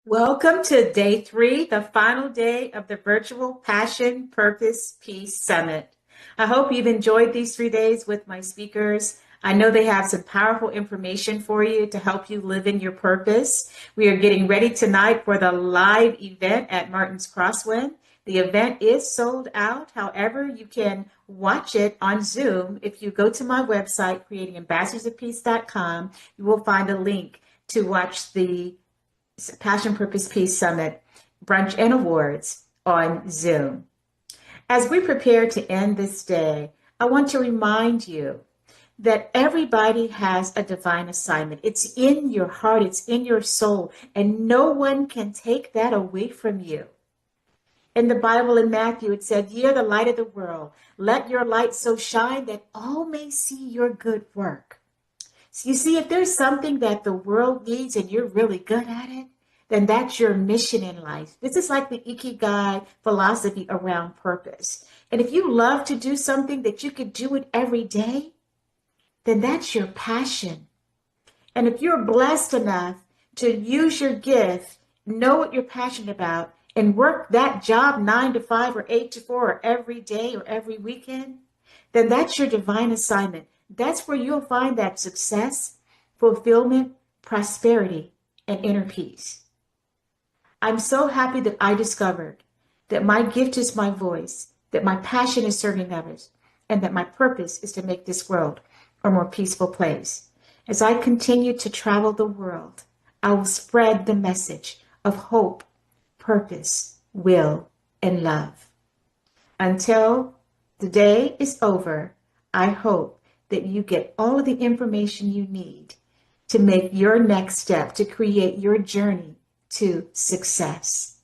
Welcome to day 3, the final day of the virtual Passion, Purpose, Peace Summit. I hope you've enjoyed these 3 days with my speakers. I know they have some powerful information for you to help you live in your purpose. We are getting ready tonight for the live event at Martin's Crosswind. The event is sold out. However, you can watch it on Zoom. If you go to my website, creatingambassadorsofpeace.com, you will find a link to watch the Passion Purpose Peace Summit Brunch and Awards on Zoom. As we prepare to end this day, I want to remind you that everybody has a divine assignment. It's in your heart, it's in your soul, and no one can take that away from you. In the Bible in Matthew, it said, "Ye are the light of the world. Let your light so shine that all may see your good work." So you see, if there's something that the world needs and you're really good at it, then that's your mission in life. This is like the Ikigai philosophy around purpose. And if you love to do something that you could do it every day, then that's your passion. And if you're blessed enough to use your gift, know what you're passionate about, and work that job 9 to 5 or 8 to 4 or every day or every weekend, then that's your divine assignment. That's where you'll find that success, fulfillment, prosperity, and inner peace. I'm so happy that I discovered that my gift is my voice, that my passion is serving others, and that my purpose is to make this world a more peaceful place. As I continue to travel the world, I will spread the message of hope, purpose, will, and love. Until the day is over, I hope that you get all of the information you need to make your next step, to create your journey to success.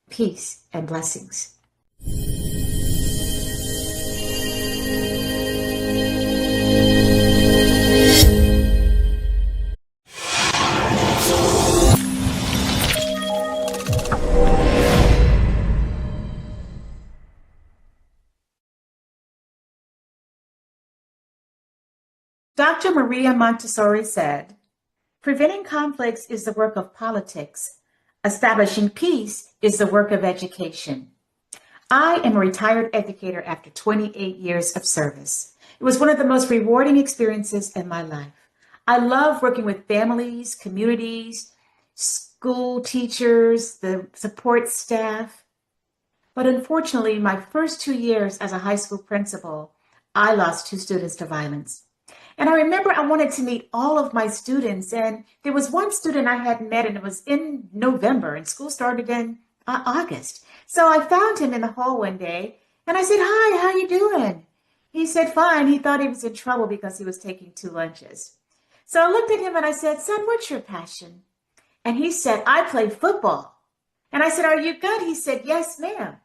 Peace and blessings. Dr. Maria Montessori said, "Preventing conflicts is the work of politics. Establishing peace is the work of education." I am a retired educator after 28 years of service. It was one of the most rewarding experiences in my life. I love working with families, communities, school teachers, the support staff. But unfortunately, my first 2 years as a high school principal, I lost 2 students to violence. And I remember I wanted to meet all of my students, and there was one student I hadn't met, and it was in November, and school started in August. So I found him in the hall one day, and I said, "Hi, how you doing?" He said, "Fine." He thought he was in trouble because he was taking 2 lunches. So I looked at him and I said, "Son, what's your passion?" And he said, "I play football." And I said, "Are you good?" He said, "Yes, ma'am."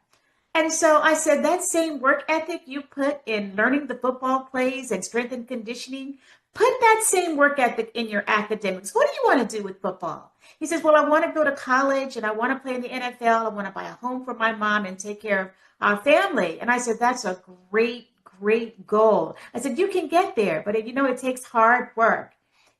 And so I said, that same work ethic you put in learning the football plays and strength and conditioning, put that same work ethic in your academics. What do you want to do with football? He says, "Well, I want to go to college and I want to play in the NFL. I want to buy a home for my mom and take care of our family." And I said, "That's a great goal." I said, "You can get there, but it takes hard work."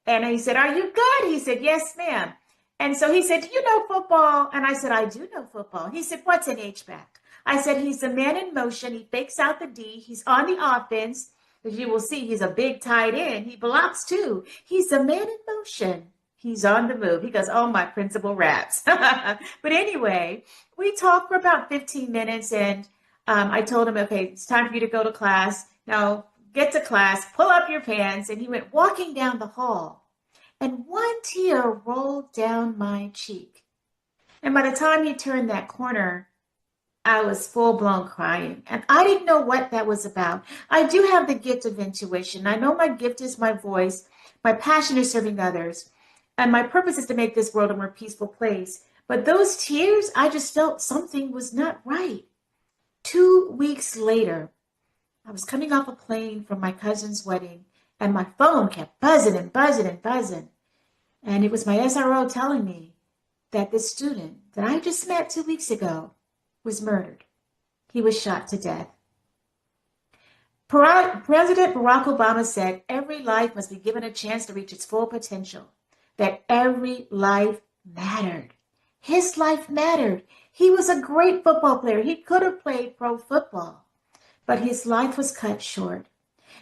And he said, "Are you good?" He said, "Yes, ma'am." And so he said, "Do you know football?" And I said, "I do know football." He said, "What's an H-back?" I said, "He's a man in motion. He fakes out the D. He's on the offense. As you will see, he's a big tight end. He blocks too. He's a man in motion. He's on the move." He goes, "Oh, my principal raps." But anyway, we talked for about 15 minutes, and I told him, "Okay, it's time for you to go to class. Now get to class, pull up your pants." And he went walking down the hall, and one tear rolled down my cheek. And by the time he turned that corner, I was full blown crying, and I didn't know what that was about. I do have the gift of intuition. I know my gift is my voice. My passion is serving others, and my purpose is to make this world a more peaceful place. But those tears, I just felt something was not right. 2 weeks later, I was coming off a plane from my cousin's wedding, and my phone kept buzzing and buzzing and buzzing. And it was my SRO telling me that this student that I just met 2 weeks ago was murdered. He was shot to death. President Barack Obama said every life must be given a chance to reach its full potential, that every life mattered. His life mattered. He was a great football player. He could have played pro football, but his life was cut short.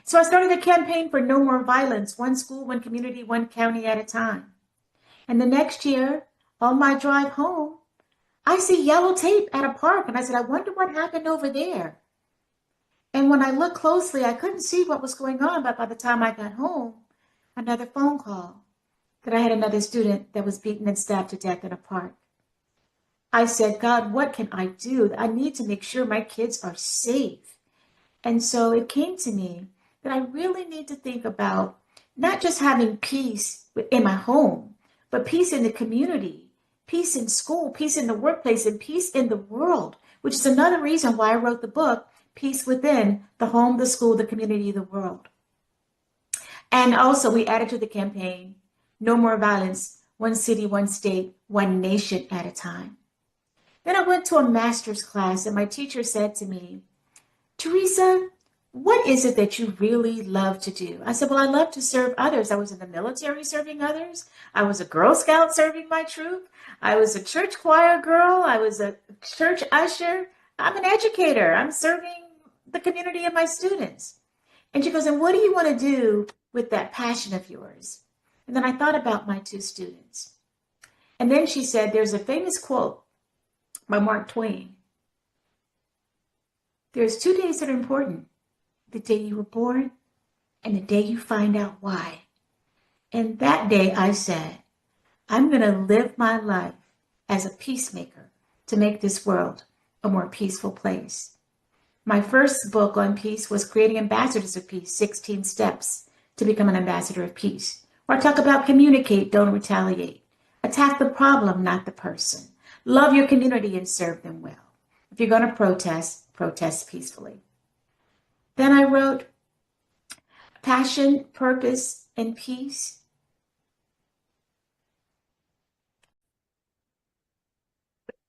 So I started a campaign for no more violence, one school, one community, one county at a time. And the next year, on my drive home, I see yellow tape at a park. And I said, I wonder what happened over there. And when I looked closely, I couldn't see what was going on. But by the time I got home, another phone call that I had another student that was beaten and stabbed to death in a park. I said, God, what can I do? I need to make sure my kids are safe. And so it came to me that I really need to think about not just having peace in my home, but peace in the community, peace in school, peace in the workplace, and peace in the world, which is another reason why I wrote the book, Peace Within the Home, the School, the Community, the World. And also we added to the campaign, no more violence, one city, one state, one nation at a time. Then I went to a master's class and my teacher said to me, Theresa, what is it that you really love to do? I said, well, I love to serve others. I was in the military serving others. I was a Girl Scout serving my troop. I was a church choir girl. I was a church usher. I'm an educator. I'm serving the community of my students. And she goes, and what do you want to do with that passion of yours? And then I thought about my two students. And then she said, there's a famous quote by Mark Twain. There's 2 days that are important. The day you were born and the day you find out why. And that day I said, I'm going to live my life as a peacemaker to make this world a more peaceful place. My first book on peace was Creating Ambassadors of Peace, 16 Steps to Become an Ambassador of Peace, where I talk about communicate, don't retaliate. Attack the problem, not the person. Love your community and serve them well. If you're going to protest, protest peacefully. Then I wrote Passion, Purpose, and Peace.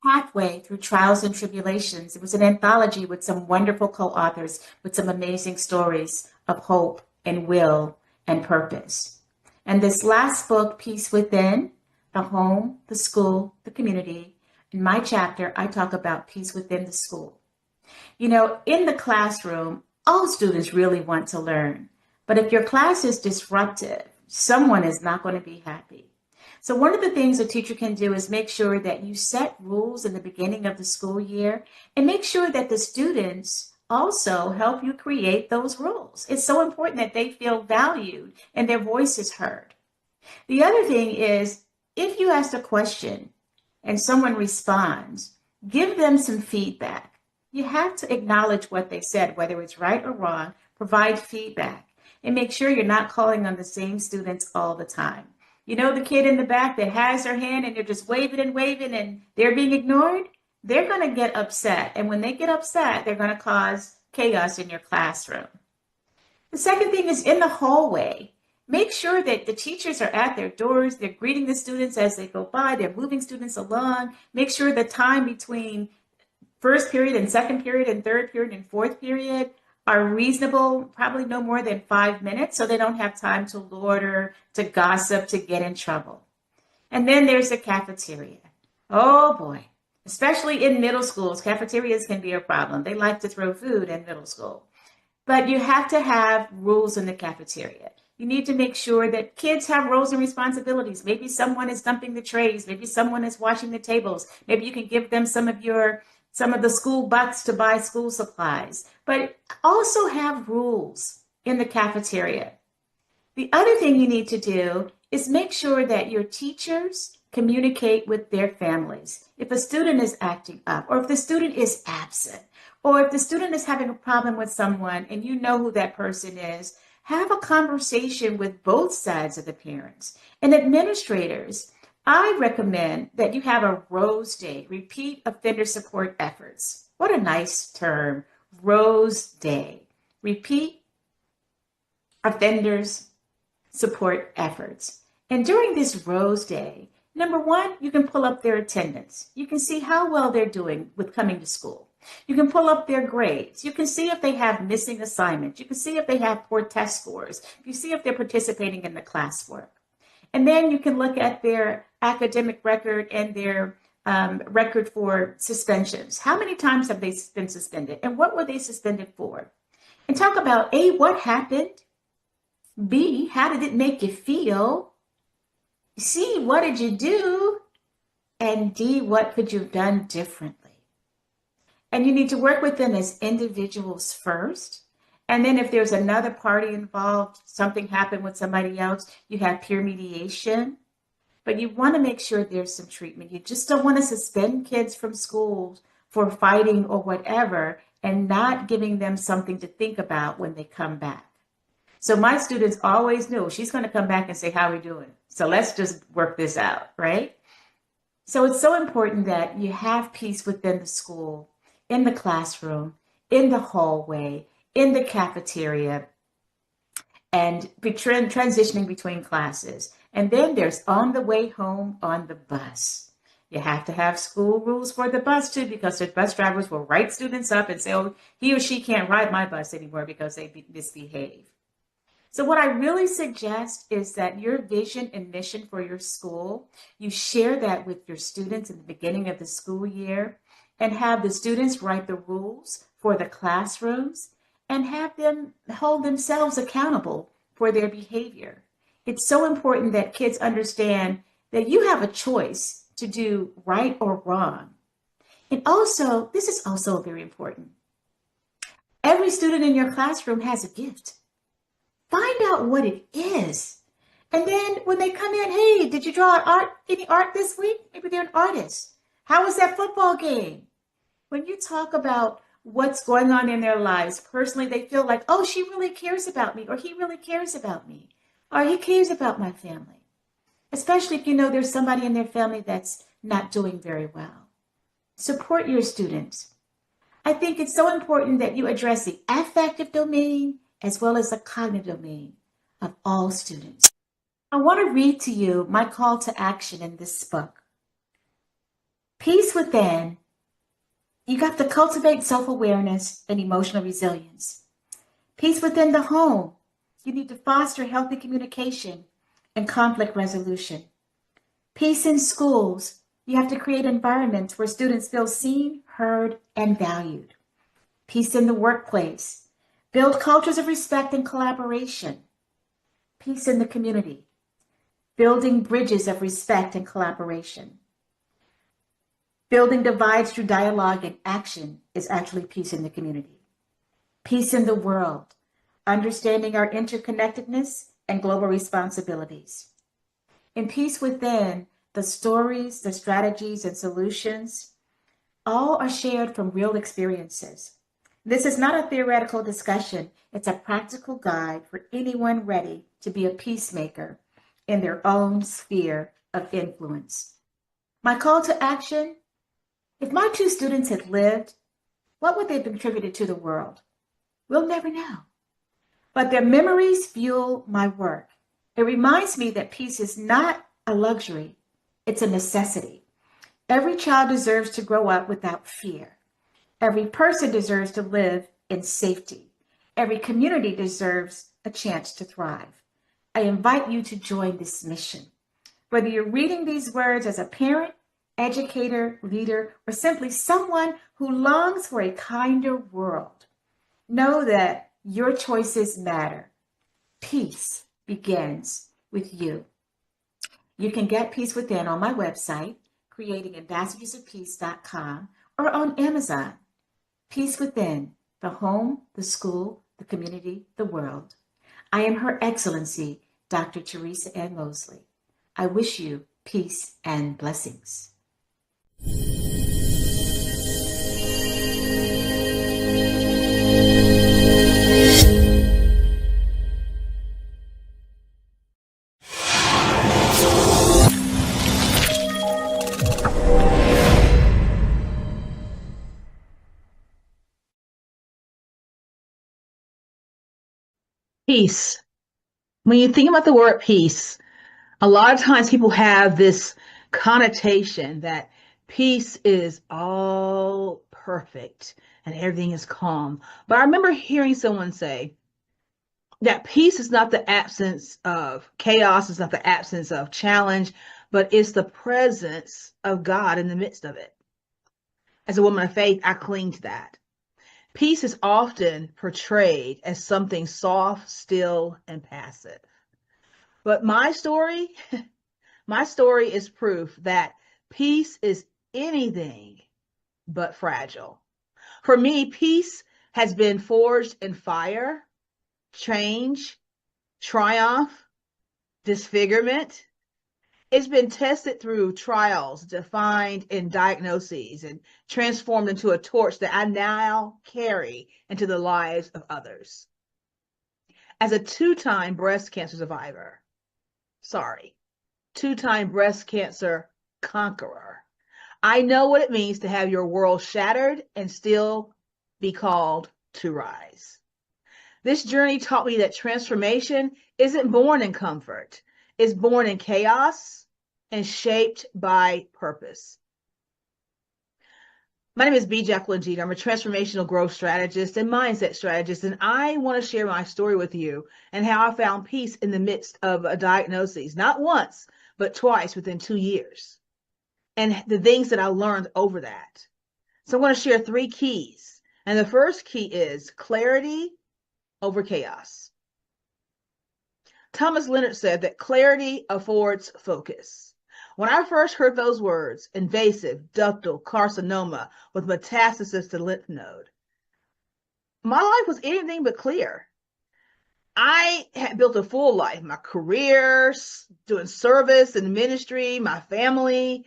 Pathway through trials and tribulations. It was an anthology with some wonderful co-authors with some amazing stories of hope and will and purpose. And this last book, Peace Within, the home, the school, the community. In my chapter, I talk about peace within the school. You know, in the classroom, all students really want to learn. But if your class is disruptive, someone is not going to be happy. So one of the things a teacher can do is make sure that you set rules in the beginning of the school year and make sure that the students also help you create those rules. It's so important that they feel valued and their voice is heard. The other thing is, if you ask a question and someone responds, give them some feedback. You have to acknowledge what they said, whether it's right or wrong, provide feedback, and make sure you're not calling on the same students all the time. You know, the kid in the back that has their hand and they're just waving and they're being ignored, they're going to get upset. And when they get upset, they're going to cause chaos in your classroom. The second thing is in the hallway. Make sure that the teachers are at their doors. They're greeting the students as they go by. They're moving students along. Make sure the time between first period and second period and third period and fourth period are reasonable, probably no more than 5 minutes, so they don't have time to loiter, to gossip, to get in trouble. And then there's the cafeteria. Oh boy, especially in middle schools, cafeterias can be a problem. They like to throw food in middle school. But you have to have rules in the cafeteria. You need to make sure that kids have roles and responsibilities. Maybe someone is dumping the trays. Maybe someone is washing the tables. Maybe you can give them some of the school bucks to buy school supplies, but also have rules in the cafeteria. The other thing you need to do is make sure that your teachers communicate with their families. If a student is acting up, or if the student is absent, or if the student is having a problem with someone and you know who that person is, have a conversation with both sides of the parents. And administrators, I recommend that you have a ROSE Day, Repeat Offender Support Efforts. What a nice term, ROSE Day, Repeat Offenders Support Efforts. And during this ROSE Day, number one, you can pull up their attendance. You can see how well they're doing with coming to school. You can pull up their grades. You can see if they have missing assignments. You can see if they have poor test scores. You see if they're participating in the classwork. And then you can look at their academic record and their record for suspensions. How many times have they been suspended? And what were they suspended for? And talk about A, what happened? B, how did it make you feel? C, what did you do? And D, what could you have done differently? And you need to work with them as individuals first. And then if there's another party involved, something happened with somebody else, you have peer mediation. But you want to make sure there's some treatment. You just don't want to suspend kids from schools for fighting or whatever and not giving them something to think about when they come back. So my students always knew she's going to come back and say, how are we doing? So let's just work this out, right? So it's so important that you have peace within the school, in the classroom, in the hallway, in the cafeteria, and transitioning between classes. And then there's on the way home on the bus. You have to have school rules for the bus too, because the bus drivers will write students up and say, oh, he or she can't ride my bus anymore because they misbehave. So what I really suggest is that your vision and mission for your school, you share that with your students in the beginning of the school year and have the students write the rules for the classrooms and have them hold themselves accountable for their behavior. It's so important that kids understand that you have a choice to do right or wrong. And also, this is also very important. Every student in your classroom has a gift. Find out what it is. And then when they come in, hey, did you draw any art this week? Maybe they're an artist. How was that football game? When you talk about what's going on in their lives, personally, they feel like, oh, she really cares about me, or he really cares about me, or he cares about my family. Especially if you know there's somebody in their family that's not doing very well. Support your students. I think it's so important that you address the affective domain as well as the cognitive domain of all students. I want to read to you my call to action in this book. Peace within. You got to cultivate self-awareness and emotional resilience. Peace within the home. You need to foster healthy communication and conflict resolution. Peace in schools. You have to create environments where students feel seen, heard, and valued. Peace in the workplace. Build cultures of respect and collaboration. Peace in the community. Building bridges of respect and collaboration. Building divides through dialogue and action is actually peace in the community. Peace in the world. Understanding our interconnectedness and global responsibilities. In peace within, the stories, the strategies, and solutions, all are shared from real experiences. This is not a theoretical discussion. It's a practical guide for anyone ready to be a peacemaker in their own sphere of influence. My call to action, if my two students had lived, what would they have contributed to the world? We'll never know. But their memories fuel my work. It reminds me that peace is not a luxury, it's a necessity. Every child deserves to grow up without fear. Every person deserves to live in safety. Every community deserves a chance to thrive. I invite you to join this mission. Whether you're reading these words as a parent, educator, leader, or simply someone who longs for a kinder world, know that your choices matter. Peace begins with you. You can get Peace Within on my website, creatingambassadorsofpeace.com, or on Amazon. Peace Within, the home, the school, the community, the world. I am Her Excellency, Dr. Theresa Ann Moseley. I wish you peace and blessings. Peace. When you think about the word peace, a lot of times people have this connotation that peace is all perfect and everything is calm. But I remember hearing someone say that peace is not the absence of chaos, it's not the absence of challenge, but it's the presence of God in the midst of it. As a woman of faith, I cling to that. Peace is often portrayed as something soft, still, and passive. But my story is proof that peace is anything but fragile. For me, peace has been forged in fire, change, triumph, disfigurement. It's been tested through trials, defined in diagnoses, and transformed into a torch that I now carry into the lives of others. As a two-time breast cancer survivor, sorry, two-time breast cancer conqueror, I know what it means to have your world shattered and still be called to rise. This journey taught me that transformation isn't born in comfort, it's born in chaos and shaped by purpose. My name is B. Jacqueline Jeter. I'm a transformational growth strategist and mindset strategist, and I want to share my story with you and how I found peace in the midst of a diagnosis, not once, but twice within 2 years, and the things that I learned over that. So I'm going to share 3 keys. And the first key is clarity over chaos. Thomas Leonard said that clarity affords focus. When I first heard those words, invasive ductal carcinoma with metastasis to lymph node, my life was anything but clear. I had built a full life, my career, doing service and ministry, my family,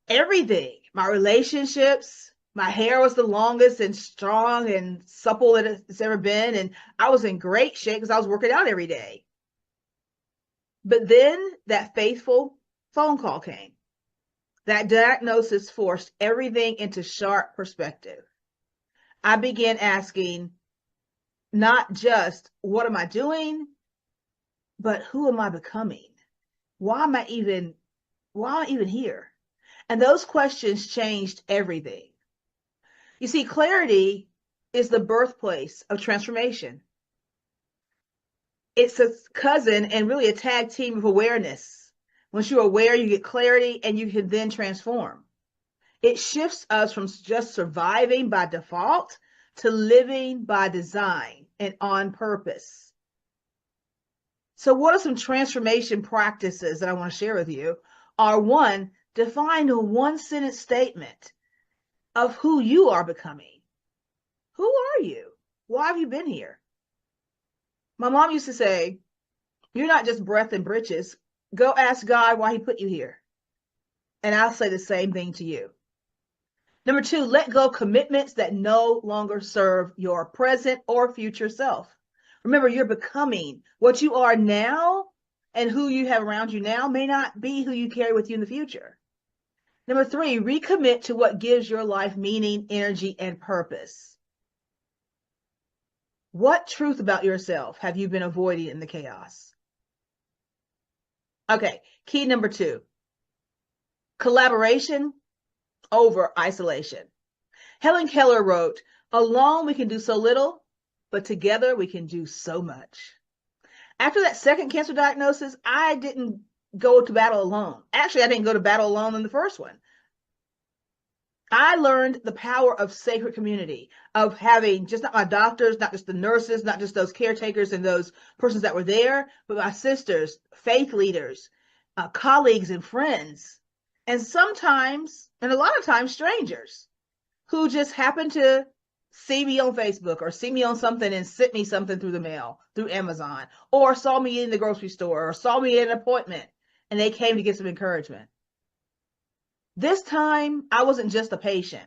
everything, my relationships. My hair was the longest and strong and supple that it's ever been. And I was in great shape because I was working out every day. But then that faithful phone call came. That diagnosis forced everything into sharp perspective. I began asking not just what am I doing, but who am I becoming? Why am I even here? And those questions changed everything. You see, clarity is the birthplace of transformation. It's a cousin and really a tag team of awareness. Once you're aware, you get clarity and you can then transform. It shifts us from just surviving by default to living by design and on purpose. So what are some transformation practices that I want to share with you? Are one, define a one-sentence statement of who you are becoming. Who are you? Why have you been here? My mom used to say, you're not just breath and britches. Go ask God why he put you here. And I'll say the same thing to you. Number 2, let go of commitments that no longer serve your present or future self. Remember, you're becoming what you are now, and who you have around you now may not be who you carry with you in the future. Number 3, recommit to what gives your life meaning, energy, and purpose. What truth about yourself have you been avoiding in the chaos? Okay, key number 2, collaboration over isolation. Helen Keller wrote, alone we can do so little, but together we can do so much. After that second cancer diagnosis, I didn't go to battle alone. Actually, I didn't go to battle alone in the first one. I learned the power of sacred community, of having just not my doctors, not just the nurses, not just those caretakers and those persons that were there, but my sisters, faith leaders, colleagues and friends, and sometimes, and a lot of times, strangers who just happen to see me on Facebook or see me on something and sent me something through the mail, through Amazon, or saw me in the grocery store or saw me at an appointment and they came to get some encouragement. This time, I wasn't just a patient.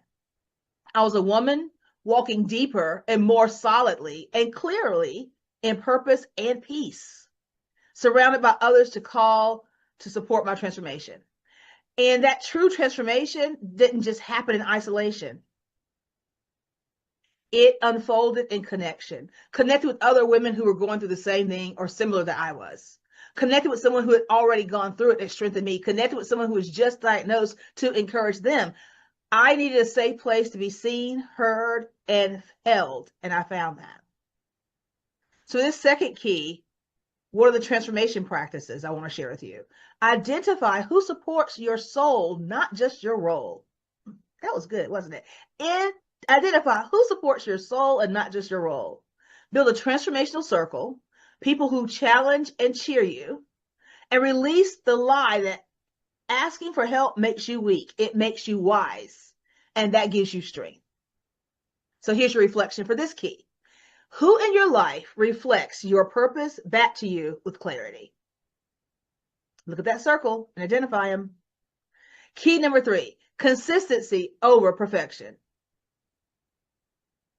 I was a woman walking deeper and more solidly and clearly in purpose and peace, surrounded by others to call to support my transformation. And that true transformation didn't just happen in isolation. It unfolded in connection, connected with other women who were going through the same thing or similar that I was, connected with someone who had already gone through it that strengthened me, connected with someone who was just diagnosed to encourage them. I needed a safe place to be seen, heard, and held, and I found that. So this second key What are the transformation practices I want to share with you? Identify who supports your soul, not just your role. That was good, wasn't it? And identify who supports your soul and not just your role. Build a transformational circle, people who challenge and cheer you, and release the lie that asking for help makes you weak. It makes you wise, and that gives you strength. So here's your reflection for this key. Who in your life reflects your purpose back to you with clarity? Look at that circle and identify them. Key number 3, consistency over perfection.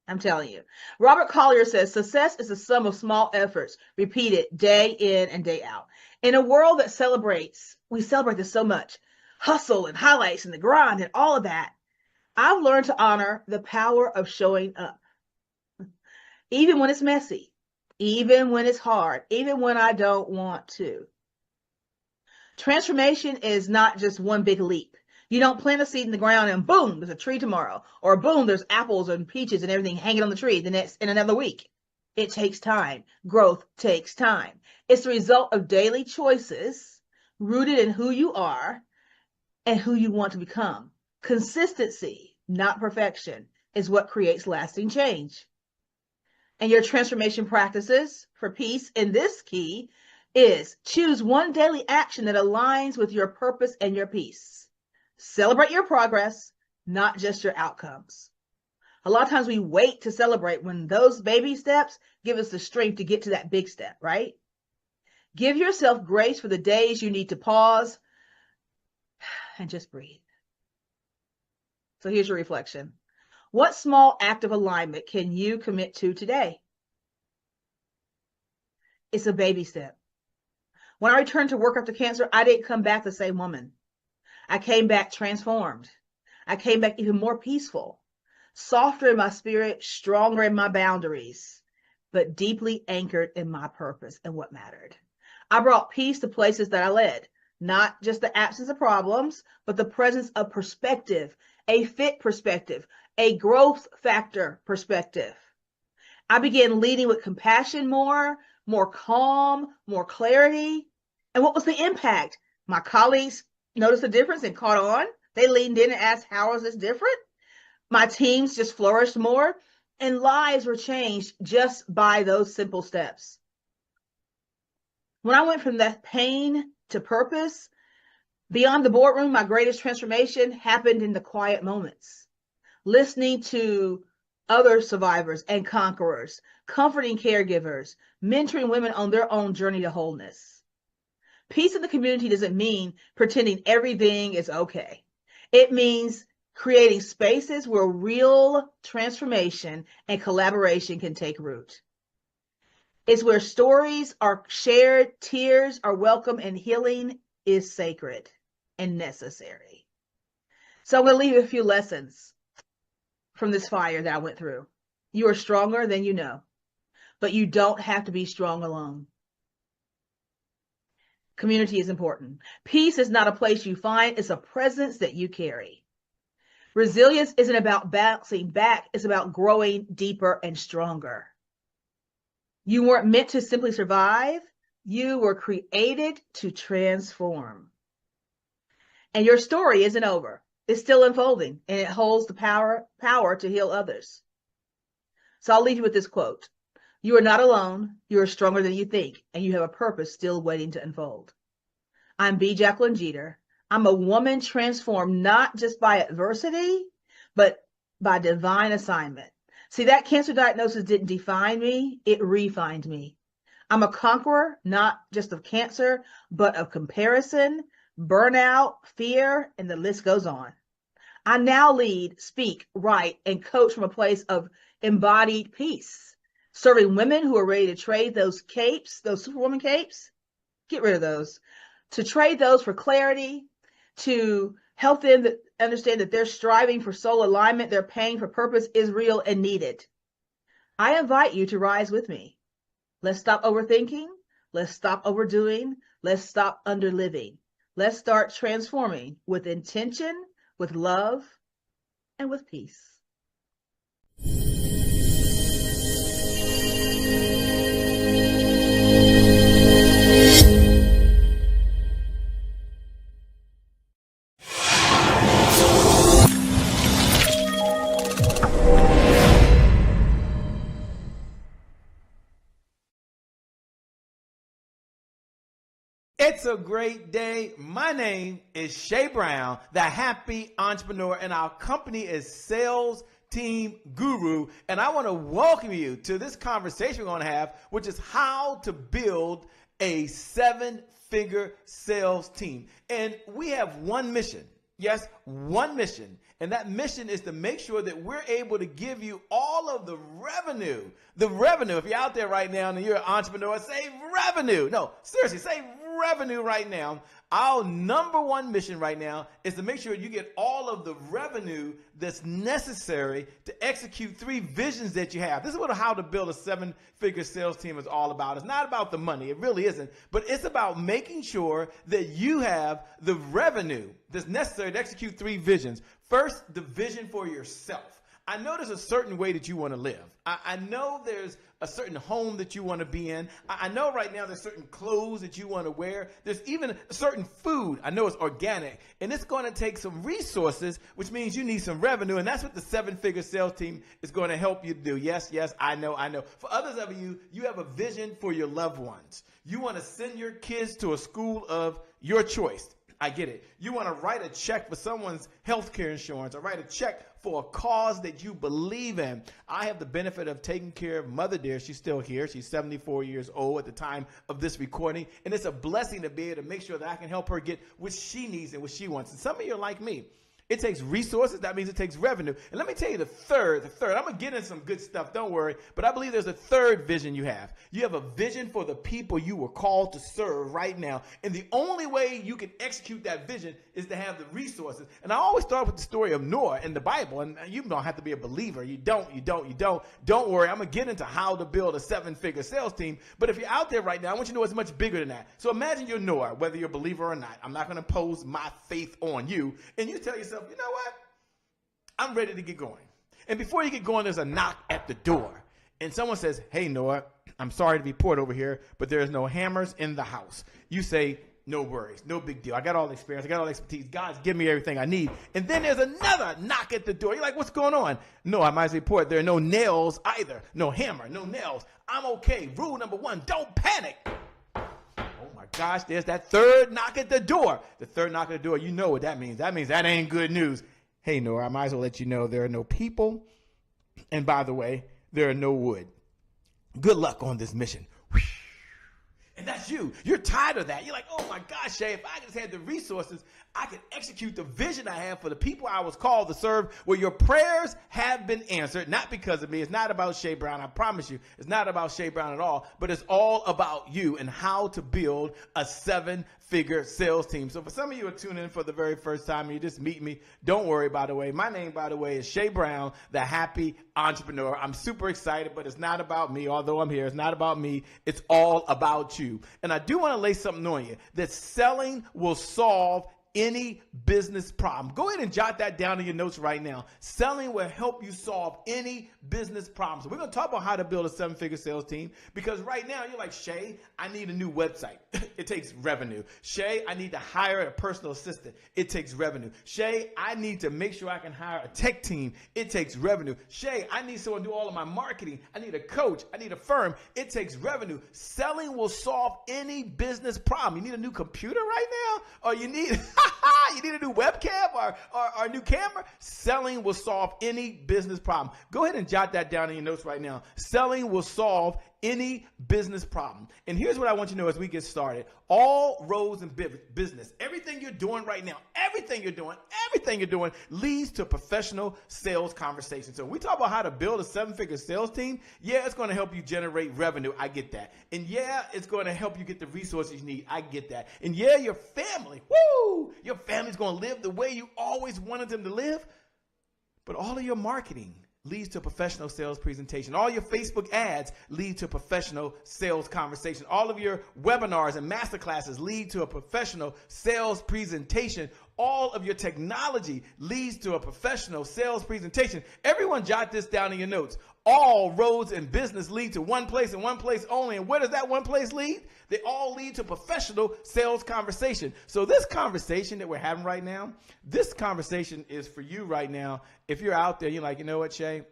I'm telling you. Robert Collier says success is a sum of small efforts repeated day in and day out. In a world that we celebrate this so much, hustle and highlights and the grind and all of that. I've learned to honor the power of showing up. Even when it's messy, even when it's hard, even when I don't want to. Transformation is not just one big leap. You don't plant a seed in the ground and boom, there's a tree tomorrow. Or boom, there's apples and peaches and everything hanging on the tree in another week. It takes time. Growth takes time. It's the result of daily choices rooted in who you are and who you want to become. Consistency, not perfection, is what creates lasting change. And your transformation practices for peace in this key is choose one daily action that aligns with your purpose and your peace. Celebrate your progress, not just your outcomes. A lot of times we wait to celebrate when those baby steps give us the strength to get to that big step, right? Give yourself grace for the days you need to pause and just breathe. So here's your reflection. What small act of alignment can you commit to today? It's a baby step. When I returned to work after cancer, I didn't come back the same woman. I came back transformed. I came back even more peaceful, softer in my spirit, stronger in my boundaries, but deeply anchored in my purpose and what mattered. I brought peace to places that I led, not just the absence of problems, but the presence of perspective, a fit perspective, a growth factor perspective. I began leading with compassion more calm, more clarity. And what was the impact? My colleagues noticed the difference and caught on. They leaned in and asked, how is this different? My teams just flourished more, and lives were changed just by those simple steps. When I went from that pain to purpose, beyond the boardroom, my greatest transformation happened in the quiet moments. Listening to other survivors and conquerors, comforting caregivers, mentoring women on their own journey to wholeness. Peace in the community doesn't mean pretending everything is okay. It means creating spaces where real transformation and collaboration can take root. It's where stories are shared, tears are welcome, and healing is sacred and necessary. So I'm going to leave you a few lessons from this fire that I went through. You are stronger than you know, but you don't have to be strong alone. Community is important. Peace is not a place you find, it's a presence that you carry. Resilience isn't about bouncing back, it's about growing deeper and stronger. You weren't meant to simply survive, you were created to transform. And your story isn't over. It's still unfolding, and it holds the power to heal others. So I'll leave you with this quote. You are not alone. You are stronger than you think, and you have a purpose still waiting to unfold. I'm B. Jacqueline Jeter. I'm a woman transformed not just by adversity, but by divine assignment. See, that cancer diagnosis didn't define me. It refined me. I'm a conqueror, not just of cancer, but of comparison, burnout, fear, and the list goes on. I now lead, speak, write, and coach from a place of embodied peace, serving women who are ready to trade those capes, those superwoman capes, get rid of those, to trade those for clarity, to help them understand that they're striving for soul alignment, their pain for purpose is real and needed. I invite you to rise with me. Let's stop overthinking. Let's stop overdoing. Let's stop underliving. Let's start transforming with intention, with love, and with peace. It's a great day. My name is Shay Brown, the happy entrepreneur, and our company is Sales Team Guru. And I want to welcome you to this conversation we're going to have, which is how to build a 7-figure sales team. And we have one mission. Yes, one mission. And that mission is to make sure that we're able to give you all of the revenue. The revenue. If you're out there right now and you're an entrepreneur, say revenue. No, seriously, say revenue right now. Our number one mission right now is to make sure you get all of the revenue that's necessary to execute 3 visions that you have. This is what how to build a 7-figure sales team is all about. It's not about the money. It really isn't. But it's about making sure that you have the revenue that's necessary to execute 3 visions. First, the vision for yourself. I know there's a certain way that you want to live. I know there's a certain home that you want to be in. I know right now there's certain clothes that you want to wear. There's even a certain food. I know it's organic. And it's going to take some resources, which means you need some revenue. And that's what the 7-figure sales team is going to help you do. Yes, I know. For others of you, you have a vision for your loved ones. You want to send your kids to a school of your choice. I get it. You want to write a check for someone's healthcare insurance or write a check for a cause that you believe in. I have the benefit of taking care of Mother Dear. She's still here. She's 74 years old at the time of this recording. And it's a blessing to be able to make sure that I can help her get what she needs and what she wants. And some of you are like me. It takes resources. That means it takes revenue. And let me tell you the third. I'm going to get in some good stuff. Don't worry. But I believe there's a third vision you have. You have a vision for the people you were called to serve right now. And the only way you can execute that vision is to have the resources. And I always start with the story of Noah in the Bible. And you don't have to be a believer. You don't. Don't worry. I'm going to get into how to build a 7-figure sales team. But if you're out there right now, I want you to know it's much bigger than that. So imagine you're Noah, whether you're a believer or not. I'm not going to pose my faith on you. And you tell yourself, you know what? I'm ready to get going. And before you get going, there's a knock at the door. And someone says, hey, Noah, I'm sorry to report over here, but there's no hammers in the house. You say, no worries, no big deal. I got all the experience. I got all the expertise. God's given me everything I need. And then there's another knock at the door. You're like, what's going on? No, I might report there are no nails either. No hammer, no nails. I'm okay. Rule number 1, don't panic. Oh my gosh, there's that third knock at the door. The third knock at the door, you know what that means. That means that ain't good news. Hey, Noah, I might as well let you know there are no people. And by the way, there are no wood. Good luck on this mission. And that's you. You're tired of that. You're like, oh my gosh, Shay, if I just had the resources, I could execute the vision I have for the people I was called to serve. Well, your prayers have been answered, not because of me. It's not about Shay Brown. I promise you, it's not about Shay Brown at all, but it's all about you and how to build a 7-figure sales team. So for some of you who are tuning in for the very first time and you just meet me, don't worry, by the way. My name, by the way, is Shay Brown, the happy entrepreneur. I'm super excited, but it's not about me. Although I'm here, it's not about me. It's all about you. And I do want to lay something on you that selling will solve any business problem. Go ahead and jot that down in your notes right now. Selling will help you solve any business problem. So we're going to talk about how to build a 7-figure sales team, because right now you're like, Shay, I need a new website. It takes revenue. Shay, I need to hire a personal assistant. It takes revenue. Shay, I need to make sure I can hire a tech team. It takes revenue. Shay, I need someone to do all of my marketing. I need a coach. I need a firm. It takes revenue. Selling will solve any business problem. You need a new computer right now, or you need you need a new webcam or a new camera? Selling will solve any business problem. Go ahead and jot that down in your notes right now. Selling will solve any business problem. And here's what I want you to know as we get started. All roads in business, everything you're doing right now, everything you're doing leads to professional sales conversations. So when we talk about how to build a 7-figure sales team, yeah, it's going to help you generate revenue. I get that. And yeah, it's going to help you get the resources you need. I get that. And yeah, your family, your family's going to live the way you always wanted them to live. But all of your marketing leads to a professional sales presentation. All your Facebook ads lead to a professional sales conversation. All of your webinars and masterclasses lead to a professional sales presentation. All of your technology leads to a professional sales presentation. Everyone jot this down in your notes. All roads in business lead to one place and one place only. And where does that one place lead? They all lead to professional sales conversation. So this conversation that we're having right now, this conversation is for you right now. If you're out there, you're like, you know what, Shay?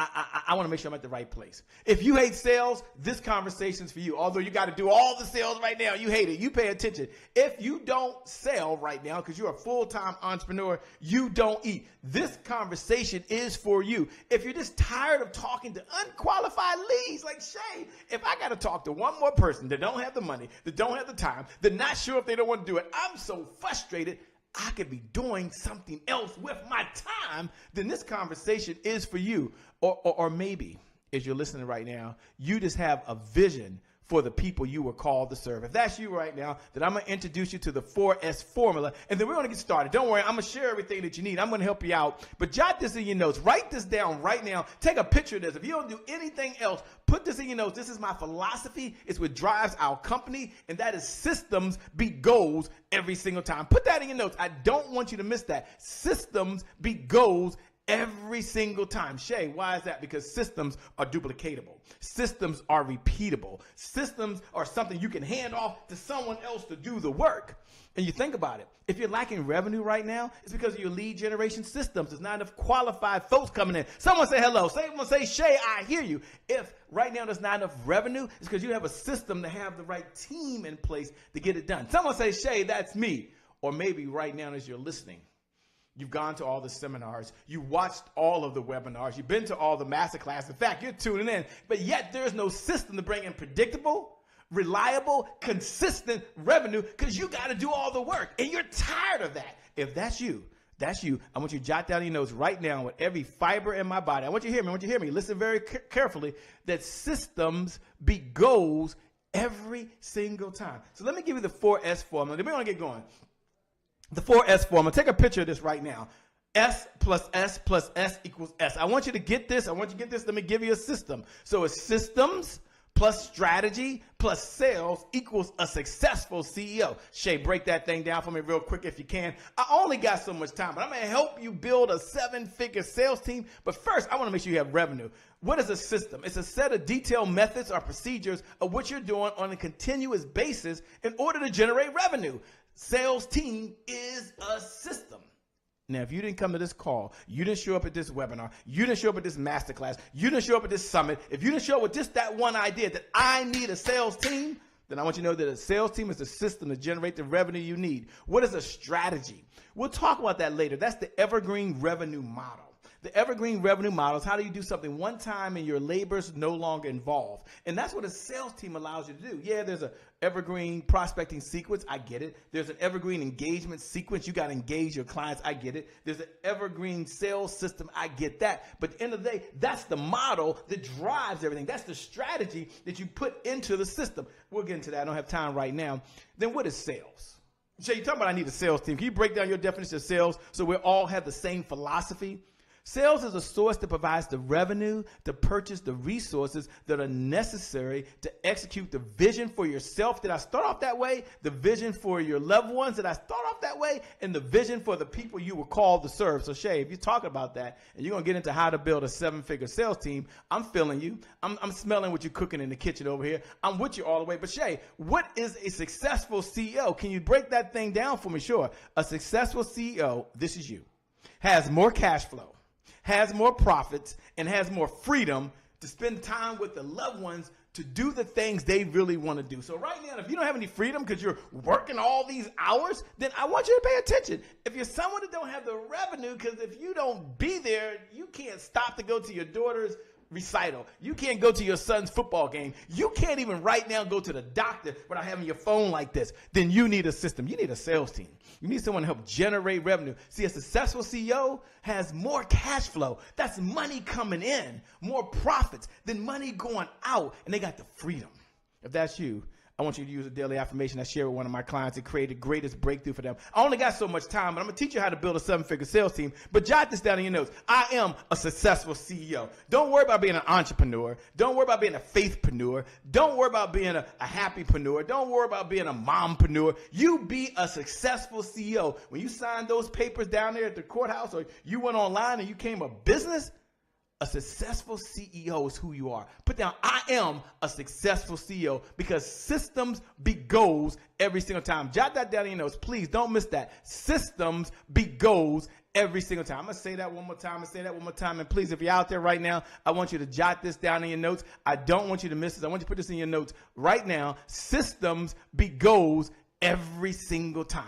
I want to make sure I'm at the right place. If you hate sales, this conversation's for you. Although you got to do all the sales right now, you hate it. You pay attention. If you don't sell right now because you're a full-time entrepreneur, you don't eat. This conversation is for you. If you're just tired of talking to unqualified leads, like Shay, if I got to talk to one more person that don't have the money, that don't have the time, that not sure if they don't want to do it, I'm so frustrated. I could be doing something else with my time, then this conversation is for you. Or maybe, as you're listening right now, you just have a vision for the people you were called to serve. If that's you right now, then I'm going to introduce you to the 4S formula, and then we're going to get started. Don't worry, I'm going to share everything that you need. I'm going to help you out, but jot this in your notes. Write this down right now. Take a picture of this. If you don't do anything else, put this in your notes. This is my philosophy. It's what drives our company, and that is systems beat goals every single time. Put that in your notes. I don't want you to miss that. Systems beat goals every single time. Shay, why is that? Because systems are duplicatable. Systems are repeatable. Systems are something you can hand off to someone else to do the work. And you think about it. If you're lacking revenue right now, it's because of your lead generation systems. There's not enough qualified folks coming in. Someone say hello. Someone say, Shay, I hear you. If right now there's not enough revenue, it's because you have a system to have the right team in place to get it done. Someone say, Shay, that's me. Or maybe right now as you're listening, you've gone to all the seminars. You watched all of the webinars. You've been to all the masterclass. In fact, you're tuning in, but yet there's no system to bring in predictable, reliable, consistent revenue because you got to do all the work and you're tired of that. If that's you, I want you to jot down your notes right now with every fiber in my body. I want you to hear me. I want you to hear me. Listen very carefully that systems beat goals every single time. So let me give you the 4S formula. Then we're going to get going. The 4S formula. Take a picture of this right now. S plus S plus S equals S. I want you to get this. I want you to get this. Let me give you a system. So it's systems plus strategy plus sales equals a successful CEO. Shay, break that thing down for me real quick if you can. I only got so much time, but I'm going to help you build a 7-figure sales team. But first, I want to make sure you have revenue. What is a system? It's a set of detailed methods or procedures of what you're doing on a continuous basis in order to generate revenue. Sales team is a system. Now, if you didn't come to this call, you didn't show up at this webinar, you didn't show up at this masterclass, you didn't show up at this summit, if you didn't show up with just that one idea that I need a sales team, then I want you to know that a sales team is the system to generate the revenue you need. What is a strategy? We'll talk about that later. That's the evergreen revenue model. The evergreen revenue model is how do you do something one time and your labor's no longer involved. And that's what a sales team allows you to do. Yeah, there's an evergreen prospecting sequence. I get it. There's an evergreen engagement sequence. You got to engage your clients. I get it. There's an evergreen sales system. I get that. But at the end of the day, that's the model that drives everything. That's the strategy that you put into the system. We'll get into that. I don't have time right now. Then what is sales? So you're talking about I need a sales team. Can you break down your definition of sales so we all have the same philosophy? Sales is a source that provides the revenue to purchase the resources that are necessary to execute the vision for yourself. Did I start off that way? The vision for your loved ones. Did I start off that way? And the vision for the people you were called to serve. So Shay, if you're talking about that and you're going to get into how to build a 7-figure sales team, I'm feeling you. I'm smelling what you're cooking in the kitchen over here. I'm with you all the way. But Shay, what is a successful CEO? Can you break that thing down for me? Sure. A successful CEO, this is you, has more cash flow, has more profits, and has more freedom to spend time with the loved ones to do the things they really want to do. So right now, if you don't have any freedom because you're working all these hours, then I want you to pay attention. If you're someone that don't have the revenue, because if you don't be there, you can't stop to go to your daughter's recital. You can't go to your son's football game. You can't even right now go to the doctor without having your phone like this. Then you need a system. You need a sales team. You need someone to help generate revenue. See, a successful CEO has more cash flow. That's money coming in, more profits than money going out, and they got the freedom. If that's you, I want you to use a daily affirmation I share with one of my clients and create the greatest breakthrough for them. I only got so much time, but I'm going to teach you how to build a 7-figure sales team. But jot this down in your notes. I am a successful CEO. Don't worry about being an entrepreneur. Don't worry about being a faithpreneur. Don't worry about being a happypreneur. Don't worry about being a mompreneur. You be a successful CEO. When you signed those papers down there at the courthouse or you went online and you came a business, a successful CEO is who you are. Put down, I am a successful CEO because systems beat goals every single time. Jot that down in your notes. Please don't miss that. Systems beat goals every single time. I'm going to say that one more time. And please, if you're out there right now, I want you to jot this down in your notes. I don't want you to miss this. I want you to put this in your notes right now. Systems beat goals every single time.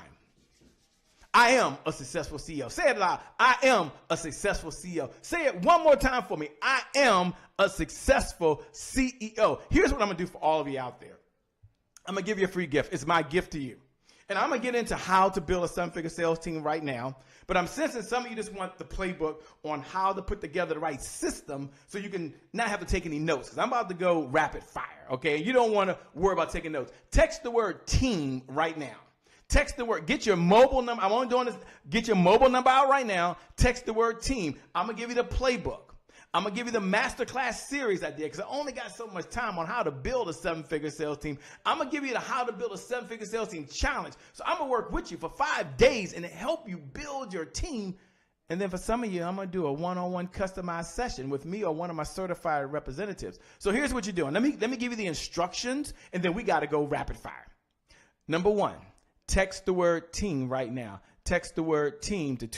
I am a successful CEO. Say it loud. I am a successful CEO. Say it one more time for me. I am a successful CEO. Here's what I'm going to do for all of you out there. I'm going to give you a free gift. It's my gift to you. And I'm going to get into how to build a seven-figure sales team right now. But I'm sensing some of you just want the playbook on how to put together the right system so you can not have to take any notes. Because I'm about to go rapid fire, okay? And you don't want to worry about taking notes. Text the word team right now. Text the word. Get your mobile number. I'm only doing this. Get your mobile number out right now. Text the word team. I'm going to give you the playbook. I'm going to give you the masterclass series I did because I only got so much time on how to build a seven-figure sales team. I'm going to give you the how to build a seven-figure sales team challenge. So I'm going to work with you for 5 days and help you build your team. And then for some of you, I'm going to do a one-on-one customized session with me or one of my certified representatives. So here's what you're doing. Let me give you the instructions, and then we got to go rapid fire. Number one, text the word team right now. Text the word team to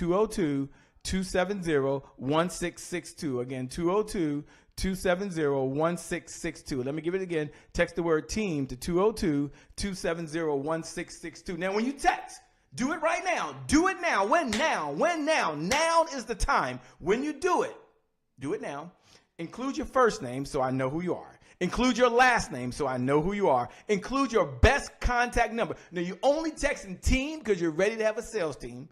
202-270-1662. Again, 202-270-1662. Let me give it again. Text the word team to 202-270-1662. Now, when you text, do it right now. Do it now. When now? When now? Now is the time. When you do it now. Include your first name so I know who you are. Include your last name so I know who you are. Include your best contact number. Now, you only texting team because you're ready to have a sales team.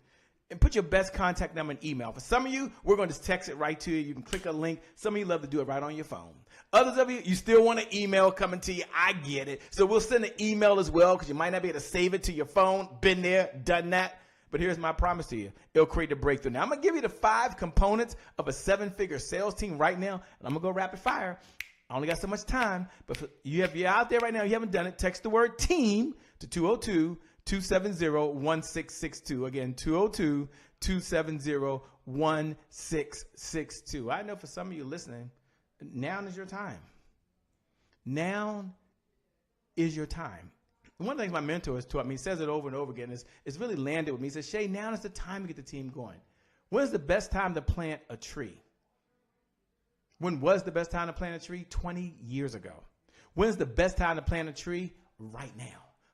And put your best contact number and email. For some of you, we're going to just text it right to you. You can click a link. Some of you love to do it right on your phone. Others of you, you still want an email coming to you. I get it. So we'll send an email as well because you might not be able to save it to your phone. Been there, done that. But here's my promise to you. It'll create a breakthrough. Now, I'm going to give you the 5 components of a seven-figure sales team right now. And I'm going to go rapid fire. I only got so much time. But if you're out there right now, you haven't done it, text the word team to 202-270-1662. Again, 202-270-1662. I know for some of you listening, now is your time. Now is your time. One of the things my mentor has taught me, he says it over and over again, it's really landed with me. He says, Shay, now is the time to get the team going. When is the best time to plant a tree? When was the best time to plant a tree? 20 years ago. When's the best time to plant a tree? Right now.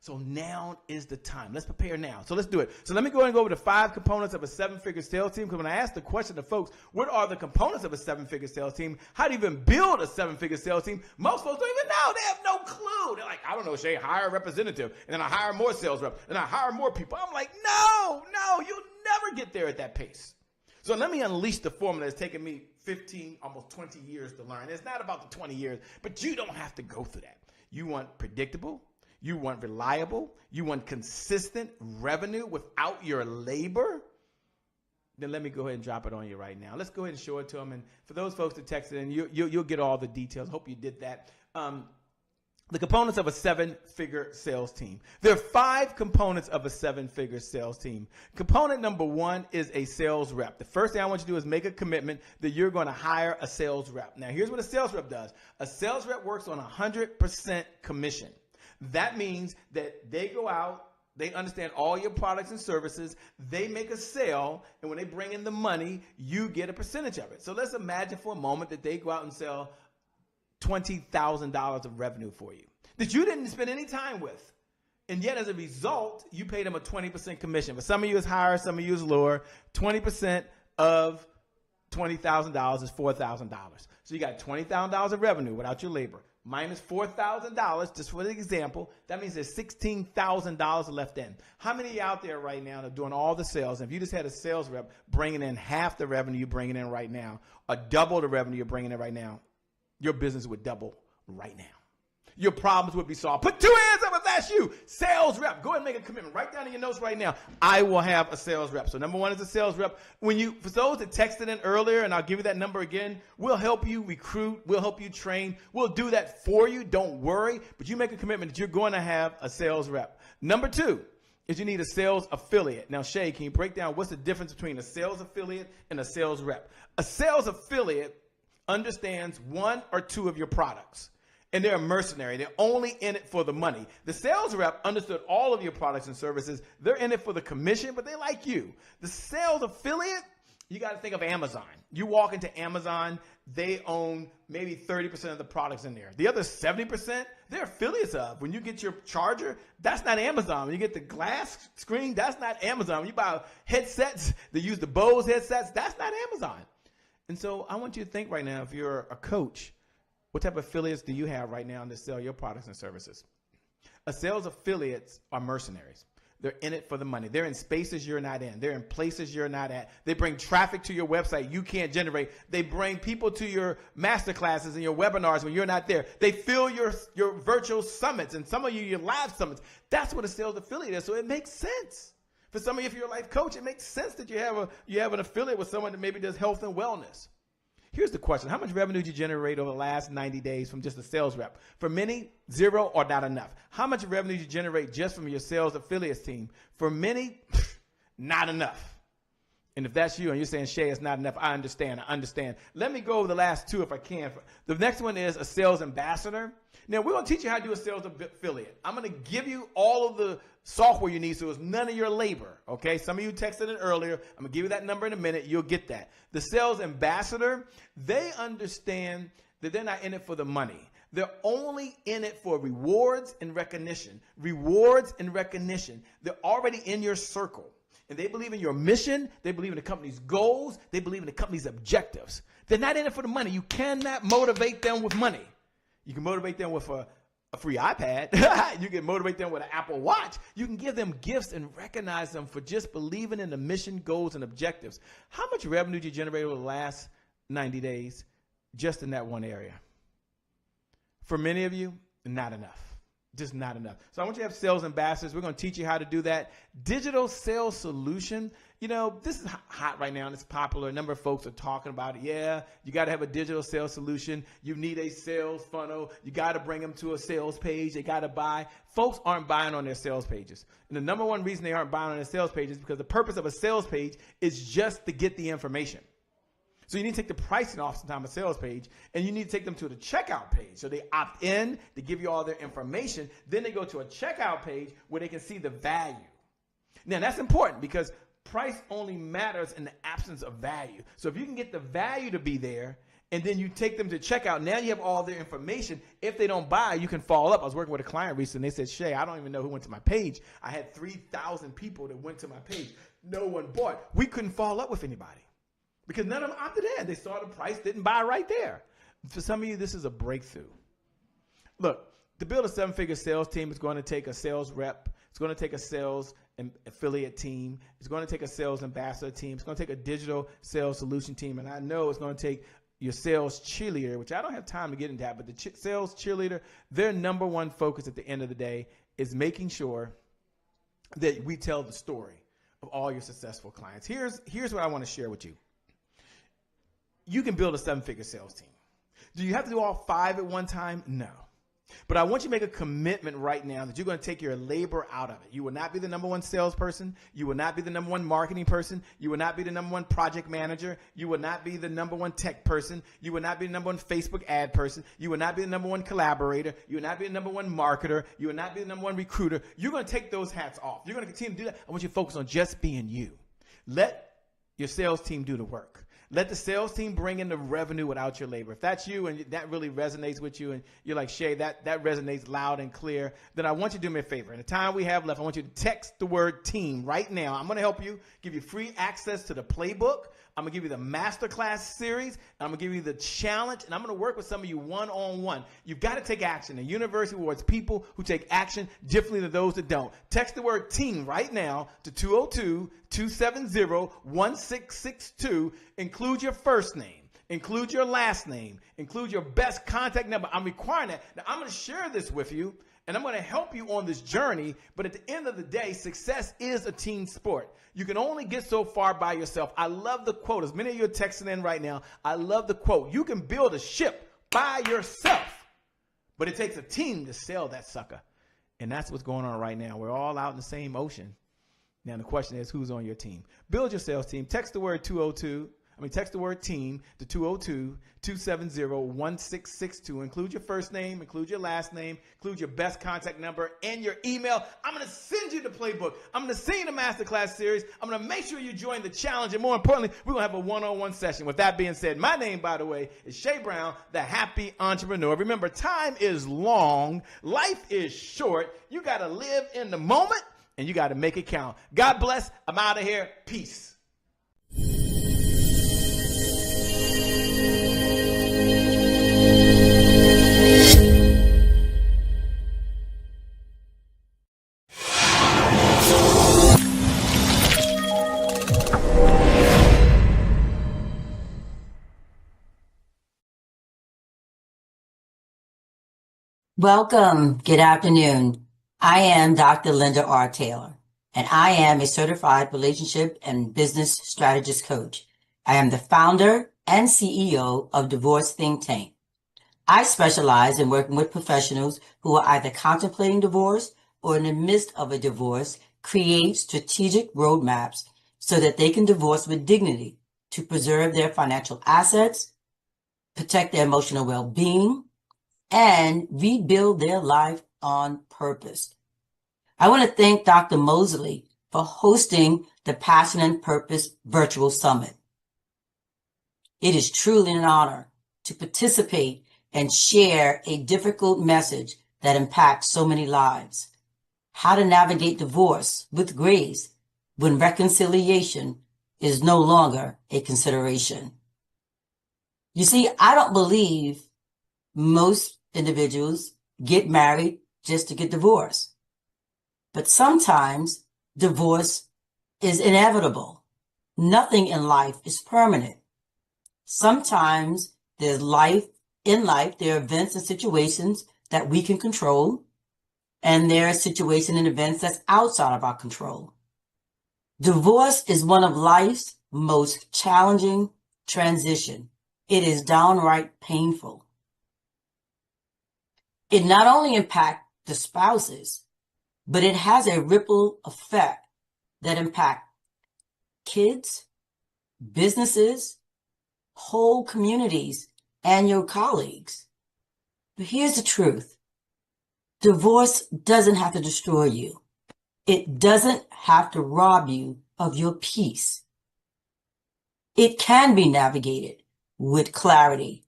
So now is the time. Let's prepare now. So let's do it. So let me go ahead and go over the 5 components of a seven-figure sales team. Because when I asked the question to folks, what are the components of a seven-figure sales team? How do you even build a seven-figure sales team? Most folks don't even know. They have no clue. They're like, I don't know, Shay, hire a representative. And then I hire more sales reps. And I hire more people. I'm like, no, you'll never get there at that pace. So let me unleash the formula that's taken me 15, almost 20 years to learn. It's not about the 20 years, but you don't have to go through that. You want predictable. You want reliable. You want consistent revenue without your labor. Then let me go ahead and drop it on you right now. Let's go ahead and show it to them. And for those folks that texted in, you'll get all the details. Hope you did that. The components of a seven-figure sales team. There are 5 components of a seven-figure sales team. Component number 1 is a sales rep. The first thing I want you to do is make a commitment that you're going to hire a sales rep. Now, here's what a sales rep does. A sales rep works on 100% commission. That means that they go out, they understand all your products and services, they make a sale, and when they bring in the money, you get a percentage of it. So let's imagine for a moment that they go out and sell $20,000 of revenue for you that you didn't spend any time with. And yet, as a result, you paid them a 20% commission. For some of you, it's higher, some of you, it's lower. 20% of $20,000 is $4,000. So you got $20,000 of revenue without your labor. Minus $4,000, just for the example, that means there's $16,000 left in. How many of you out there right now are doing all the sales? And if you just had a sales rep bringing in half the revenue you're bringing in right now, or double the revenue you're bringing in right now, your business would double right now. Your problems would be solved. Put 2 hands up if that's you. Sales rep. Go ahead and make a commitment. Write down in your notes right now. I will have a sales rep. So number 1 is a sales rep. For those that texted in earlier, and I'll give you that number again, we'll help you recruit. We'll help you train. We'll do that for you. Don't worry. But you make a commitment that you're going to have a sales rep. Number 2 is you need a sales affiliate. Now, Shay, can you break down what's the difference between a sales affiliate and a sales rep? A sales affiliate understands 1 or 2 of your products. And they're a mercenary. They're only in it for the money. The sales rep understood all of your products and services. They're in it for the commission, but they like you. The sales affiliate, you got to think of Amazon. You walk into Amazon, they own maybe 30% of the products in there. The other 70%, they're affiliates of. When you get your charger, that's not Amazon. When you get the glass screen, that's not Amazon. When you buy headsets that use the Bose headsets, that's not Amazon. And so I want you to think right now, if you're a coach, what type of affiliates do you have right now to sell your products and services? A sales affiliates are mercenaries. They're in it for the money. They're in spaces you're not in. They're in places you're not at. They bring traffic to your website you can't generate. They bring people to your master classes and your webinars when you're not there. They fill your virtual summits and some of you your live summits. That's what a sales affiliate is. So it makes sense. For some of you, if you're a life coach, it makes sense that you have an affiliate with someone that maybe does health and wellness. Here's the question. How much revenue did you generate over the last 90 days from just a sales rep? For many, zero or not enough. How much revenue did you generate just from your sales affiliates team? For many, not enough. And if that's you and you're saying, Shay, it's not enough, I understand. Let me go over the last two if I can. The next one is a sales ambassador. Now, we're going to teach you how to do a sales affiliate. I'm going to give you all of the software you need so it's none of your labor, okay? Some of you texted it earlier. I'm going to give you that number in a minute. You'll get that. The sales ambassador, they understand that they're not in it for the money. They're only in it for rewards and recognition. Rewards and recognition. They're already in your circle. And they believe in your mission. They believe in the company's goals. They believe in the company's objectives. They're not in it for the money. You cannot motivate them with money. You can motivate them with a free iPad. You can motivate them with an Apple Watch. You can give them gifts and recognize them for just believing in the mission, goals, and objectives. How much revenue did you generate over the last 90 days just in that one area? For many of you, not enough. Just not enough. So I want you to have sales ambassadors. We're going to teach you how to do that. Digital sales solution. You know, this is hot right now and it's popular. A number of folks are talking about it. Yeah, you got to have a digital sales solution. You need a sales funnel. You got to bring them to a sales page. They got to buy. Folks aren't buying on their sales pages. And the number one reason they aren't buying on their sales pages is because the purpose of a sales page is just to get the information. So you need to take the pricing off sometimes a sales page, and you need to take them to the checkout page. So they opt in to give you all their information. Then they go to a checkout page where they can see the value. Now that's important because price only matters in the absence of value. So if you can get the value to be there, and then you take them to checkout, now you have all their information. If they don't buy, you can follow up. I was working with a client recently. They said, Shay, I don't even know who went to my page. I had 3,000 people that went to my page. No one bought. We couldn't follow up with anybody. Because none of them opted in. They saw the price, didn't buy right there. For some of you, this is a breakthrough. Look, to build a seven-figure sales team is going to take a sales rep. It's going to take a sales and affiliate team. It's going to take a sales ambassador team. It's going to take a digital sales solution team. And I know it's going to take your sales cheerleader, which I don't have time to get into that, but the sales cheerleader, their number one focus at the end of the day is making sure that we tell the story of all your successful clients. Here's what I want to share with you. You can build a seven-figure sales team. Do you have to do all five at one time? No. But I want you to make a commitment right now that you're going to take your labor out of it. You will not be the number one salesperson. You will not be the number one marketing person. You will not be the number one project manager. You will not be the number one tech person. You will not be the number one Facebook ad person. You will not be the number one collaborator. You will not be the number one marketer. You will not be the number one recruiter. You're going to take those hats off. You're going to continue to do that. I want you to focus on just being you. Let your sales team do the work. Let the sales team bring in the revenue without your labor. If that's you and that really resonates with you and you're like, Shay, that resonates loud and clear, then I want you to do me a favor. In the time we have left, I want you to text the word team right now. I'm going to help you, give you free access to the playbook. I'm going to give you the masterclass series. And I'm going to give you the challenge. And I'm going to work with some of you one-on-one. You've got to take action. The university rewards people who take action differently than those that don't. Text the word team right now to 202-270-1662. Include your first name. Include your last name. Include your best contact number. I'm requiring that. Now, I'm going to share this with you, and I'm going to help you on this journey. But at the end of the day, success is a team sport. You can only get so far by yourself. I love the quote. As many of you are texting in right now, I love the quote. You can build a ship by yourself, but it takes a team to sail that sucker. And that's what's going on right now. We're all out in the same ocean. Now, the question is, who's on your team? Build your sales team. Text the word 202. text the word team to 202-270-1662. Include your first name, include your last name, include your best contact number and your email. I'm going to send you the playbook. I'm going to send you the masterclass series. I'm going to make sure you join the challenge. And more importantly, we're going to have a one-on-one session. With that being said, my name, by the way, is Shay Brown, the Happy Entrepreneur. Remember, time is long. Life is short. You got to live in the moment and you got to make it count. God bless. I'm out of here. Peace. Welcome. Good afternoon. I am Dr. Linda R. Taylor, and I am a certified relationship and business strategist coach. I am the founder and CEO of Divorce Think Tank. I specialize in working with professionals who are either contemplating divorce or in the midst of a divorce, create strategic roadmaps so that they can divorce with dignity to preserve their financial assets, protect their emotional well-being, and rebuild their life on purpose. I want to thank Dr. Moseley for hosting the Passion and Purpose Virtual Summit. It is truly an honor to participate and share a difficult message that impacts so many lives. How to navigate divorce with grace when reconciliation is no longer a consideration. You see, I don't believe most individuals get married just to get divorced. But sometimes divorce is inevitable. Nothing in life is permanent. Sometimes there's in life, there are events and situations that we can control, and there are situations and events that's outside of our control. Divorce is one of life's most challenging transition. It is downright painful. It not only impacts the spouses, but it has a ripple effect that impacts kids, businesses, whole communities, and your colleagues. But here's the truth. Divorce doesn't have to destroy you. It doesn't have to rob you of your peace. It can be navigated with clarity,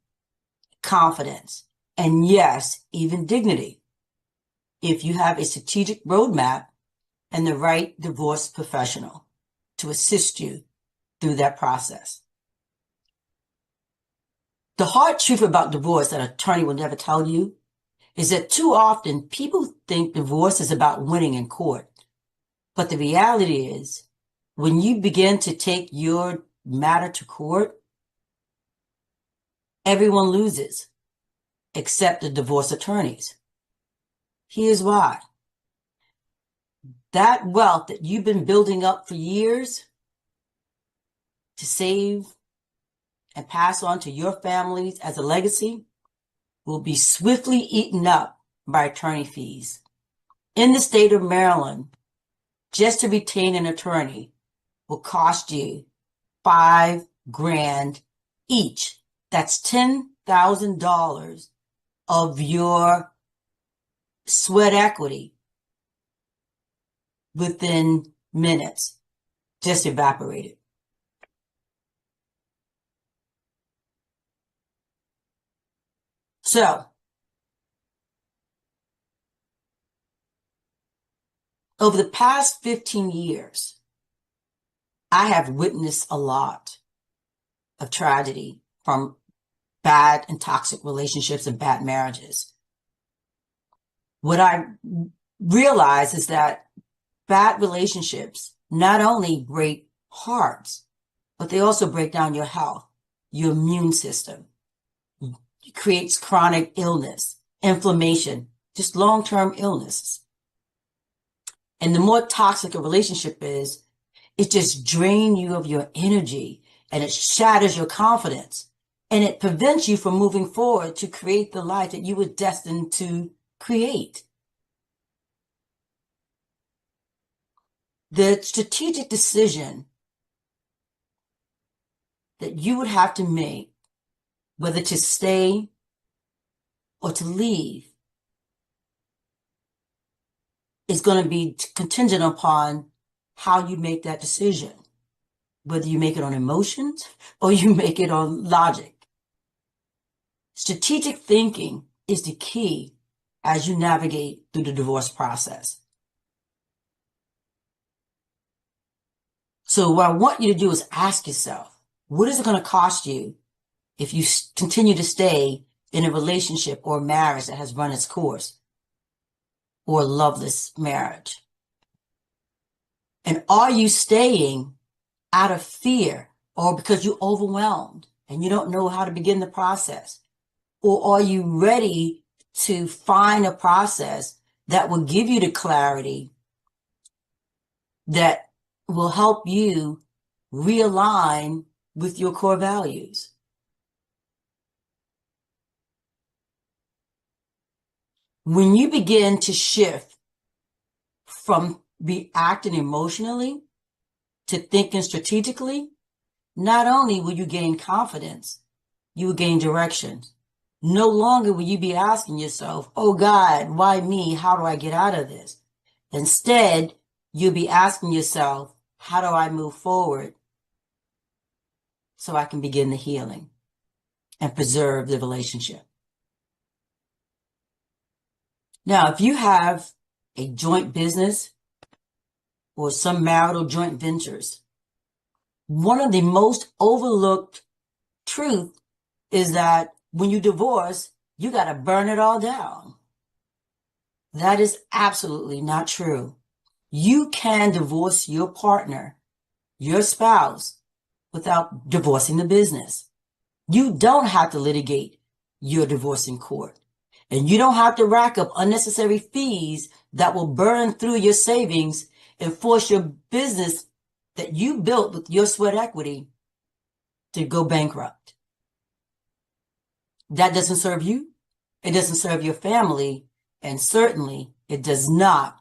confidence, and yes, even dignity, if you have a strategic roadmap and the right divorce professional to assist you through that process. The hard truth about divorce that an attorney will never tell you is that too often people think divorce is about winning in court. But the reality is, when you begin to take your matter to court, everyone loses except the divorce attorneys. Here's why. That wealth that you've been building up for years to save and pass on to your families as a legacy will be swiftly eaten up by attorney fees. In the state of Maryland, just to retain an attorney will cost you $5,000 each. That's $10,000 of your sweat equity within minutes, just evaporated. So, over the past 15 years, I have witnessed a lot of tragedy from bad and toxic relationships and bad marriages. What I realize is that bad relationships not only break hearts, but they also break down your health, your immune system. It creates chronic illness, inflammation, just long-term illnesses. And the more toxic a relationship is, it just drains you of your energy and it shatters your confidence. And it prevents you from moving forward to create the life that you were destined to create. The strategic decision that you would have to make, whether to stay or to leave, is going to be contingent upon how you make that decision, whether you make it on emotions or you make it on logic. Strategic thinking is the key as you navigate through the divorce process. So what I want you to do is ask yourself, what is it going to cost you if you continue to stay in a relationship or marriage that has run its course, or a loveless marriage? And are you staying out of fear or because you're overwhelmed and you don't know how to begin the process? Or are you ready to find a process that will give you the clarity that will help you realign with your core values? When you begin to shift from reacting emotionally to thinking strategically, not only will you gain confidence, you will gain direction. No longer will you be asking yourself, oh God, why me? How do I get out of this? Instead, you'll be asking yourself, how do I move forward so I can begin the healing and preserve the relationship? Now, if you have a joint business or some marital joint ventures, one of the most overlooked truths is that when you divorce, you got to burn it all down. That is absolutely not true. You can divorce your partner, your spouse, without divorcing the business. You don't have to litigate your divorce in court. And you don't have to rack up unnecessary fees that will burn through your savings and force your business that you built with your sweat equity to go bankrupt. That doesn't serve you. It doesn't serve your family. And certainly it does not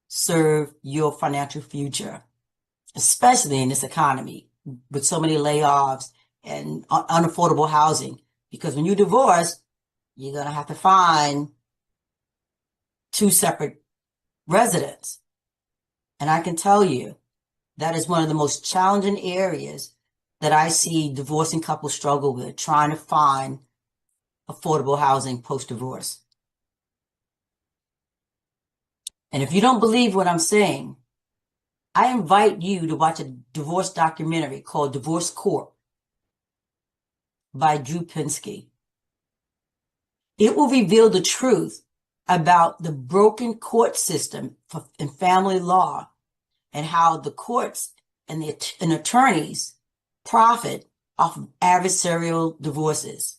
serve your financial future, especially in this economy with so many layoffs and unaffordable housing. Because when you divorce, you're going to have to find two separate residents. And I can tell you that is one of the most challenging areas that I see divorcing couples struggle with, trying to find affordable housing post-divorce. And if you don't believe what I'm saying, I invite you to watch a divorce documentary called Divorce Court by Drew Pinsky. It will reveal the truth about the broken court system in family law and how the courts and attorneys profit off of adversarial divorces.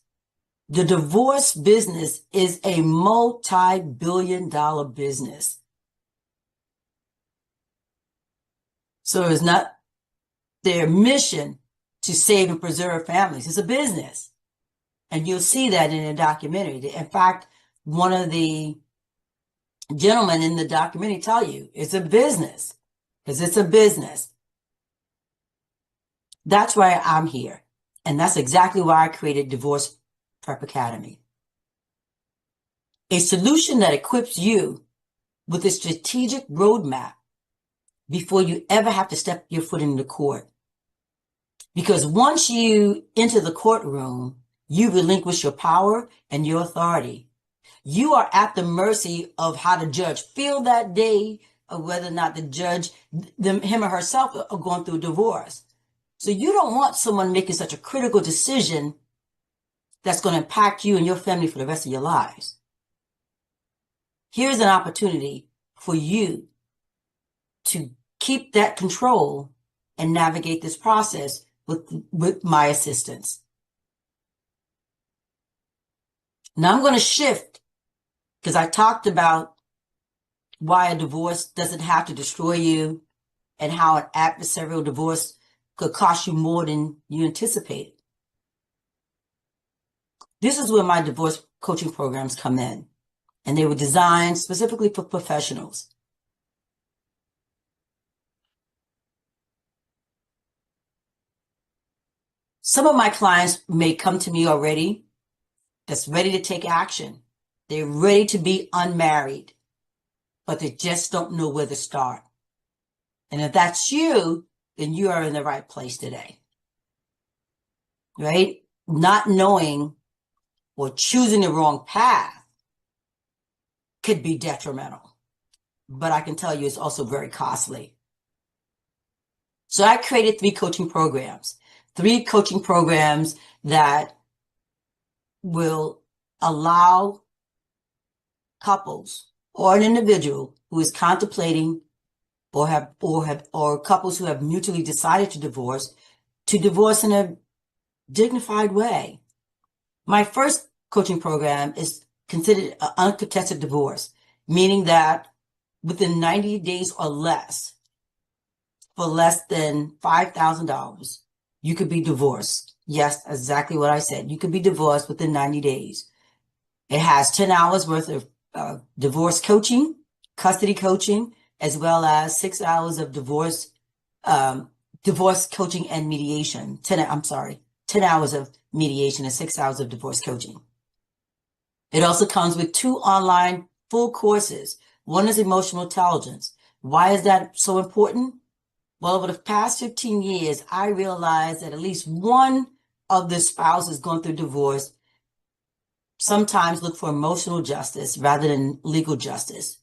The divorce business is a multi-billion-dollar business. So it's not their mission to save and preserve families. It's a business. And you'll see that in the documentary. In fact, one of the gentlemen in the documentary tell you it's a business, because it's a business. That's why I'm here. And that's exactly why I created Divorce Prep Academy. A solution that equips you with a strategic roadmap before you ever have to step your foot into court. Because once you enter the courtroom, you relinquish your power and your authority. You are at the mercy of how the judge feel that day, or whether or not the judge, him or herself, are going through divorce. So you don't want someone making such a critical decision that's going to impact you and your family for the rest of your lives. Here's an opportunity for you to keep that control and navigate this process with my assistance. Now I'm going to shift, because I talked about why a divorce doesn't have to destroy you and how an adversarial divorce could cost you more than you anticipated. This is where my divorce coaching programs come in, and they were designed specifically for professionals. Some of my clients may come to me already that's ready to take action. They're ready to be unmarried, but they just don't know where to start. And if that's you, then you are in the right place today, right? Not knowing or choosing the wrong path could be detrimental, but I can tell you it's also very costly. So I created three coaching programs that will allow couples or an individual who is contemplating or couples who have mutually decided to divorce in a dignified way. My first coaching program is considered an uncontested divorce, meaning that within 90 days or less, for less than $5,000, you could be divorced. Yes, exactly what I said. You could be divorced within 90 days. It has 10 hours worth of divorce coaching, custody coaching, as well as 6 hours of divorce coaching and mediation. 10 hours of mediation and 6 hours of divorce coaching. It also comes with 2 online full courses. One is emotional intelligence. Why is that so important? Well, over the past 15 years, I realized that at least one of the spouses going through divorce sometimes look for emotional justice rather than legal justice.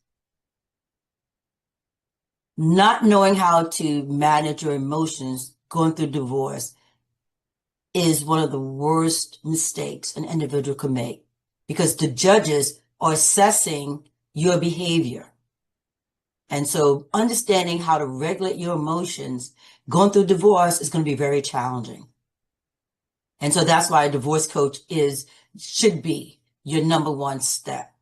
Not knowing how to manage your emotions going through divorce is one of the worst mistakes an individual can make, because the judges are assessing your behavior. And so understanding how to regulate your emotions going through divorce is going to be very challenging. And so that's why a divorce coach should be your number one step.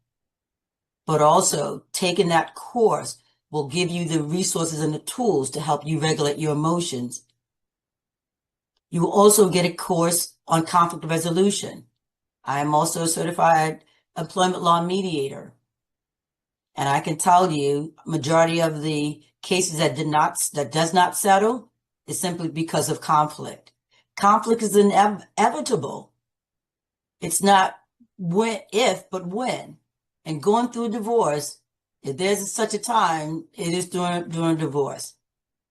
But also taking that course will give you the resources and the tools to help you regulate your emotions. You will also get a course on conflict resolution. I am also a certified employment law mediator. And I can tell you, majority of the cases that does not settle is simply because of conflict. Conflict is inevitable. It's not if, but when. And going through a divorce, if there's such a time, it is during divorce.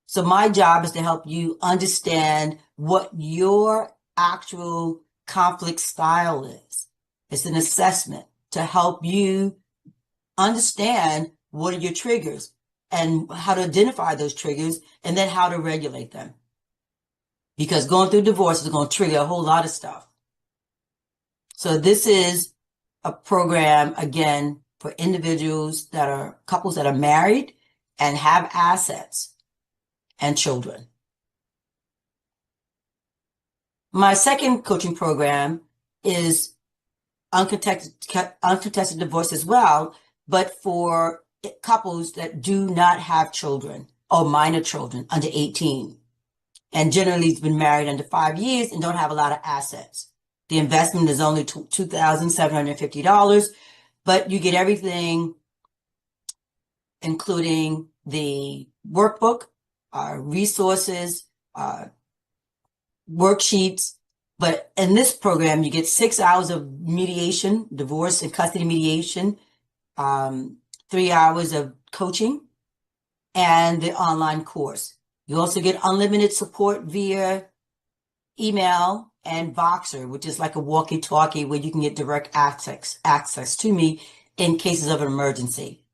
So my job is to help you understand what your actual conflict style is. It's an assessment to help you understand what are your triggers and how to identify those triggers and then how to regulate them. Because going through divorce is going to trigger a whole lot of stuff. So this is a program, again, for couples that are married and have assets and children. My second coaching program is uncontested divorce as well, but for couples that do not have children or minor children under 18, and generally has been married under 5 years and don't have a lot of assets. The investment is only $2,750, but you get everything, including the workbook, resources, worksheets. But in this program, you get 6 hours of mediation, divorce and custody mediation, 3 hours of coaching, and the online course. You also get unlimited support via email and Voxer, which is like a walkie-talkie where you can get direct access to me in cases of an emergency.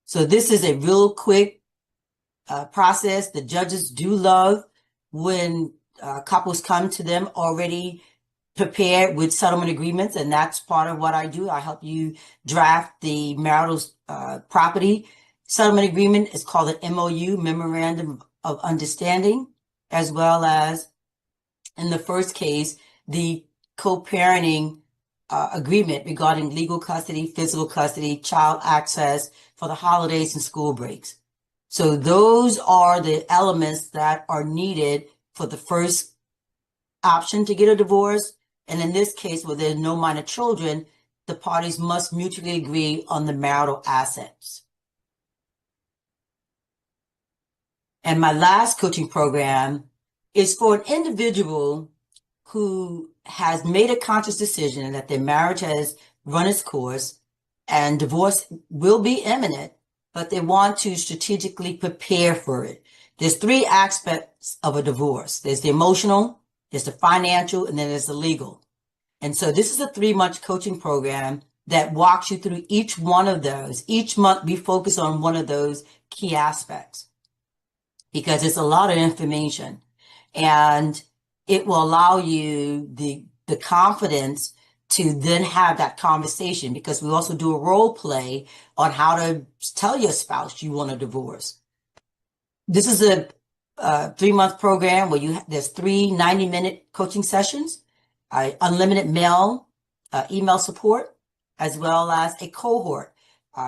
So this is a real quick process. The judges do love when couples come to them already prepared with settlement agreements, and that's part of what I do. I help you draft the marital property settlement agreement. It's called an MOU, Memorandum of Understanding, as well as, in the first case, the co-parenting agreement regarding legal custody, physical custody, child access for the holidays and school breaks. So those are the elements that are needed for the first option to get a divorce. And in this case, where there are no minor children, the parties must mutually agree on the marital assets. And my last coaching program is for an individual who has made a conscious decision that their marriage has run its course and divorce will be imminent, but they want to strategically prepare for it. There's three aspects of a divorce. There's the emotional, there's the financial, and then there's the legal. And so this is a 3-month coaching program that walks you through each one of those. Each month we focus on one of those key aspects because it's a lot of information, and it will allow you the confidence to then have that conversation, because we also do a role play on how to tell your spouse you want a divorce. This is a 3-month program where there's 3 90-minute coaching sessions, unlimited email support, as well as a cohort.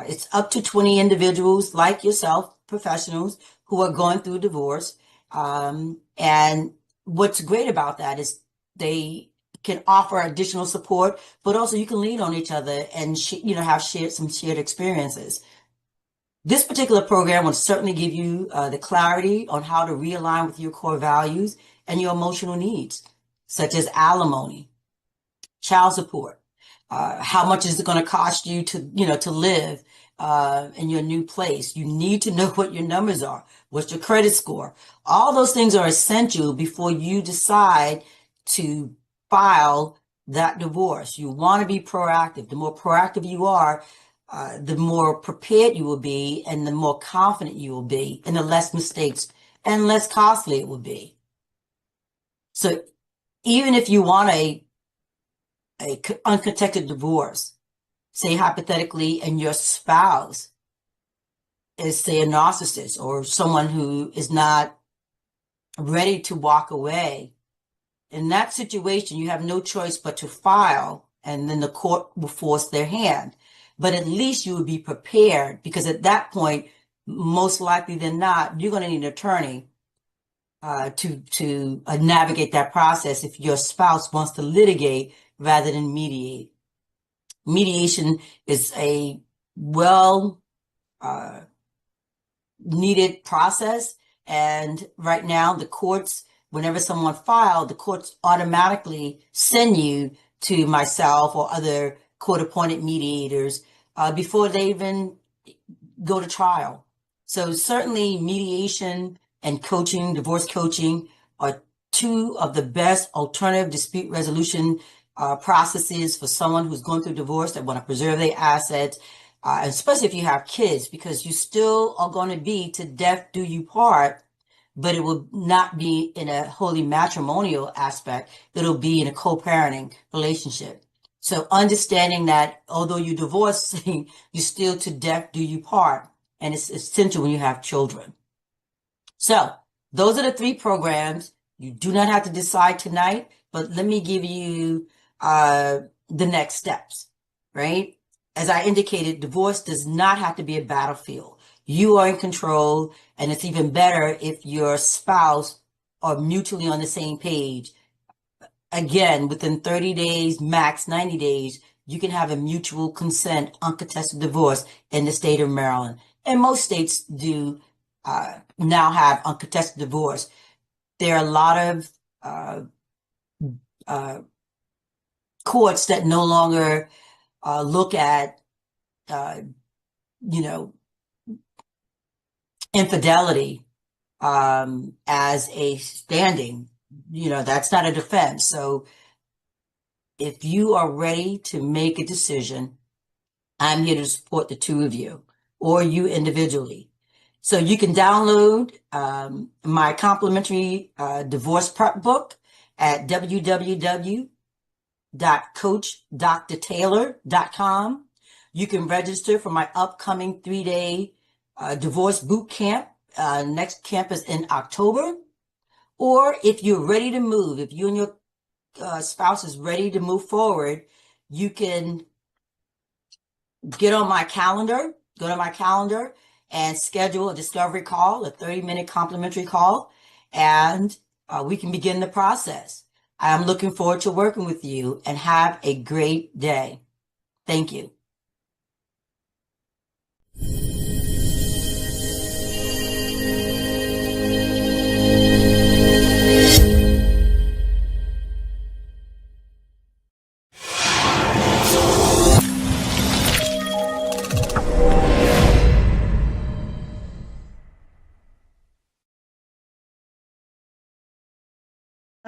It's up to 20 individuals like yourself, professionals who are going through divorce. And what's great about that is they can offer additional support, but also you can lean on each other and have some shared experiences. This particular program will certainly give you the clarity on how to realign with your core values and your emotional needs, such as alimony, child support. How much is it going to cost you to live in your new place? You need to know what your numbers are. What's your credit score? All those things are essential before you decide to file that divorce. You want to be proactive. The more proactive you are, the more prepared you will be, and the more confident you will be, and the less mistakes and less costly it will be. So even if you want a unprotected divorce, say hypothetically, and your spouse is, say, a narcissist or someone who is not ready to walk away, in that situation, you have no choice but to file, and then the court will force their hand. But at least you would be prepared, because at that point, most likely than not, you're going to need an attorney to navigate that process if your spouse wants to litigate rather than mediate. Mediation is a needed process. And right now, the courts, whenever someone filed, the courts automatically send you to myself or other court-appointed mediators before they even go to trial. So certainly mediation and coaching, divorce coaching, are 2 of the best alternative dispute resolution processes for someone who's going through divorce that want to preserve their assets, especially if you have kids, because you still are going to be to death do you part, but it will not be in a wholly matrimonial aspect. It'll be in a co-parenting relationship. So understanding that although you divorce, you still to death do you part, and it's essential when you have children. So those are the 3 programs. You do not have to decide tonight, but let me give you the next steps, right? As I indicated, divorce does not have to be a battlefield. You are in control, and it's even better if your spouse are mutually on the same page. Again, within 30 days, max 90 days, you can have a mutual consent, uncontested divorce in the state of Maryland. And most states do now have uncontested divorce. There are a lot of courts that no longer look at, infidelity as a standing. That's not a defense. So if you are ready to make a decision, I'm here to support the 2 of you or you individually. So you can download my complimentary divorce prep book at www.coachdrtaylor.com. You can register for my upcoming 3-day divorce boot camp. Next camp is in October. Or if you're ready to move, if you and your spouse is ready to move forward, you can go to my calendar and schedule a discovery call, a 30-minute complimentary call, and we can begin the process. I'm looking forward to working with you, and have a great day. Thank you.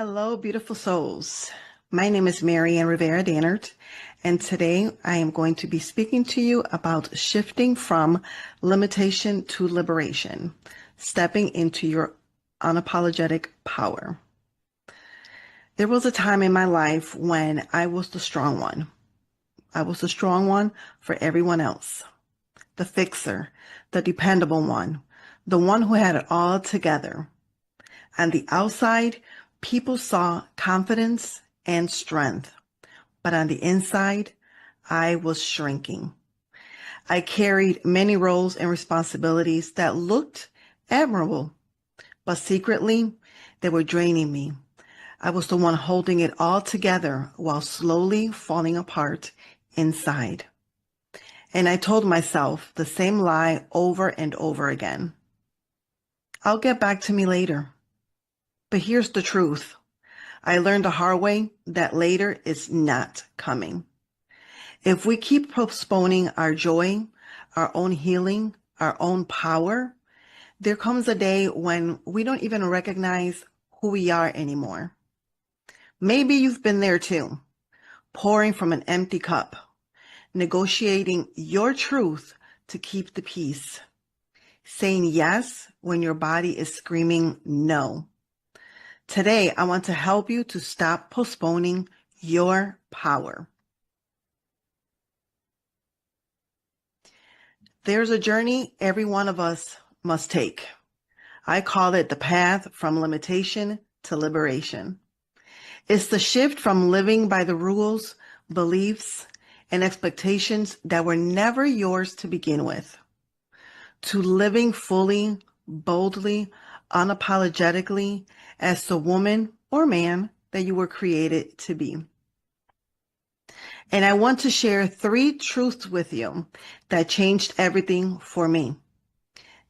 Hello, beautiful souls. My name is Mary Ann Rivera Dannert, and today I am going to be speaking to you about shifting from limitation to liberation, stepping into your unapologetic power. There was a time in my life when I was the strong one. I was the strong one for everyone else, the fixer, the dependable one, the one who had it all together. On the outside, people saw confidence and strength, but on the inside, I was shrinking. I carried many roles and responsibilities that looked admirable, but secretly, they were draining me. I was the one holding it all together while slowly falling apart inside. And I told myself the same lie over and over again. I'll get back to me later. But here's the truth. I learned the hard way that later is not coming. If we keep postponing our joy, our own healing, our own power, there comes a day when we don't even recognize who we are anymore. Maybe you've been there too, pouring from an empty cup, negotiating your truth to keep the peace, saying yes when your body is screaming no. Today, I want to help you to stop postponing your power. There's a journey every one of us must take. I call it the path from limitation to liberation. It's the shift from living by the rules, beliefs, and expectations that were never yours to begin with, to living fully, boldly, unapologetically as the woman or man that you were created to be. And I want to share 3 truths with you that changed everything for me.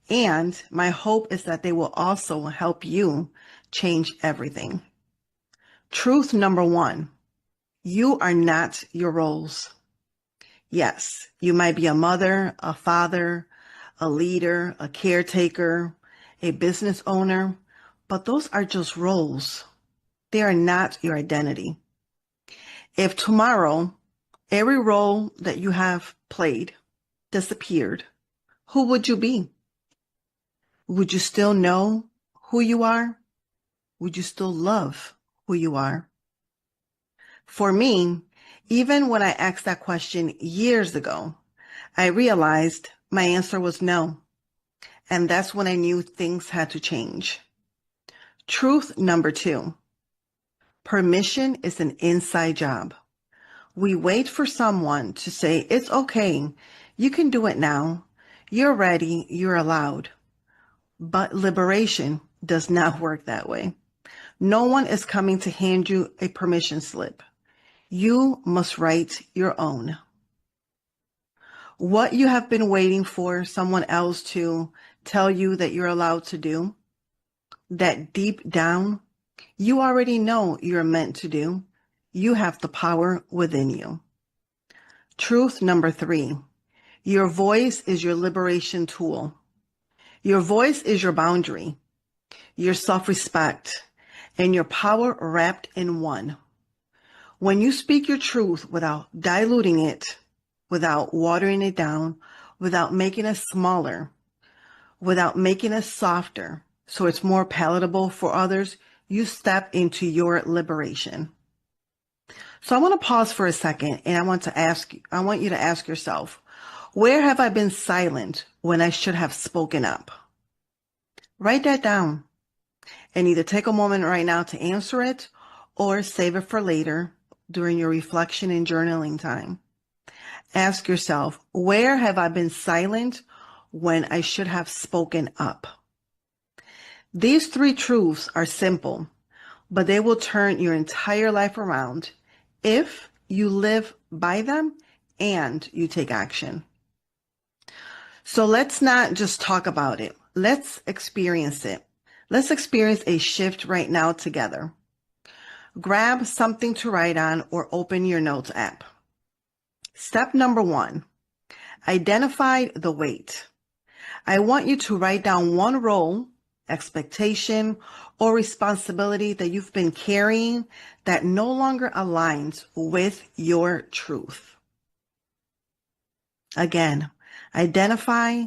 And my hope is that they will also help you change everything. Truth number 1, you are not your roles. Yes, you might be a mother, a father, a leader, a caretaker, a business owner, but those are just roles. They are not your identity. If tomorrow every role that you have played disappeared, who would you be? Would you still know who you are? Would you still love who you are? For me, even when I asked that question years ago, I realized my answer was no. And that's when I knew things had to change. Truth number 2, permission is an inside job. We wait for someone to say, it's okay, you can do it now, you're ready, you're allowed. But liberation does not work that way. No one is coming to hand you a permission slip. You must write your own. What you have been waiting for someone else to tell you that you're allowed to do, that deep down, you already know you're meant to do, you have the power within you. Truth number 3, your voice is your liberation tool. Your voice is your boundary, your self-respect, and your power wrapped in one. When you speak your truth without diluting it, without watering it down, without making it smaller, without making it softer, so it's more palatable for others, you step into your liberation. So I want to pause for a second and I want you to ask yourself, where have I been silent when I should have spoken up? Write that down and either take a moment right now to answer it or save it for later during your reflection and journaling time. Ask yourself, where have I been silent when I should have spoken up? These 3 truths are simple, but they will turn your entire life around if you live by them and you take action. So let's not just talk about it. Let's experience it. Let's experience a shift right now together. Grab something to write on or open your notes app. Step number 1, identify the weight. I want you to write down one role expectation, or responsibility that you've been carrying that no longer aligns with your truth. Again, identify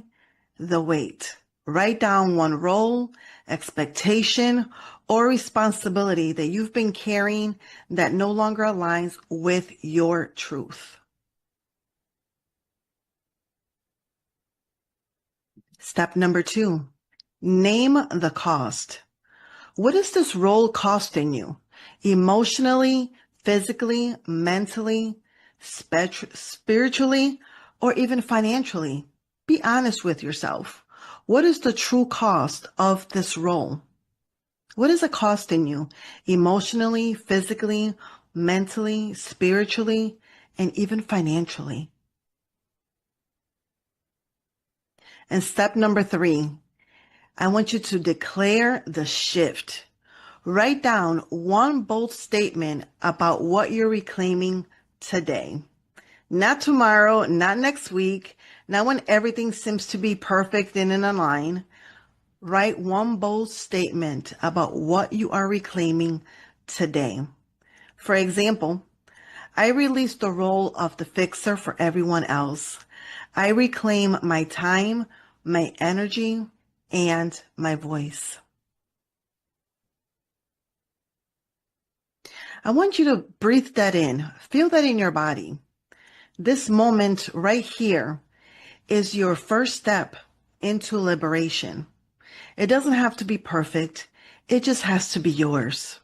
the weight. Write down one role, expectation, or responsibility that you've been carrying that no longer aligns with your truth. Step number 2, name the cost. What is this role costing you? Emotionally, physically, mentally, spiritually, or even financially? Be honest with yourself. What is the true cost of this role? What is it costing you emotionally, physically, mentally, spiritually, and even financially? And step number 3, I want you to declare the shift. Write down one bold statement about what you're reclaiming today. Not tomorrow, not next week, not when everything seems to be perfect and in a line. Write one bold statement about what you are reclaiming today. For example, I release the role of the fixer for everyone else. I reclaim my time, my energy, and my voice. I want you to breathe that in. Feel that in your body. This moment right here is your first step into liberation. It doesn't have to be perfect. It just has to be yours.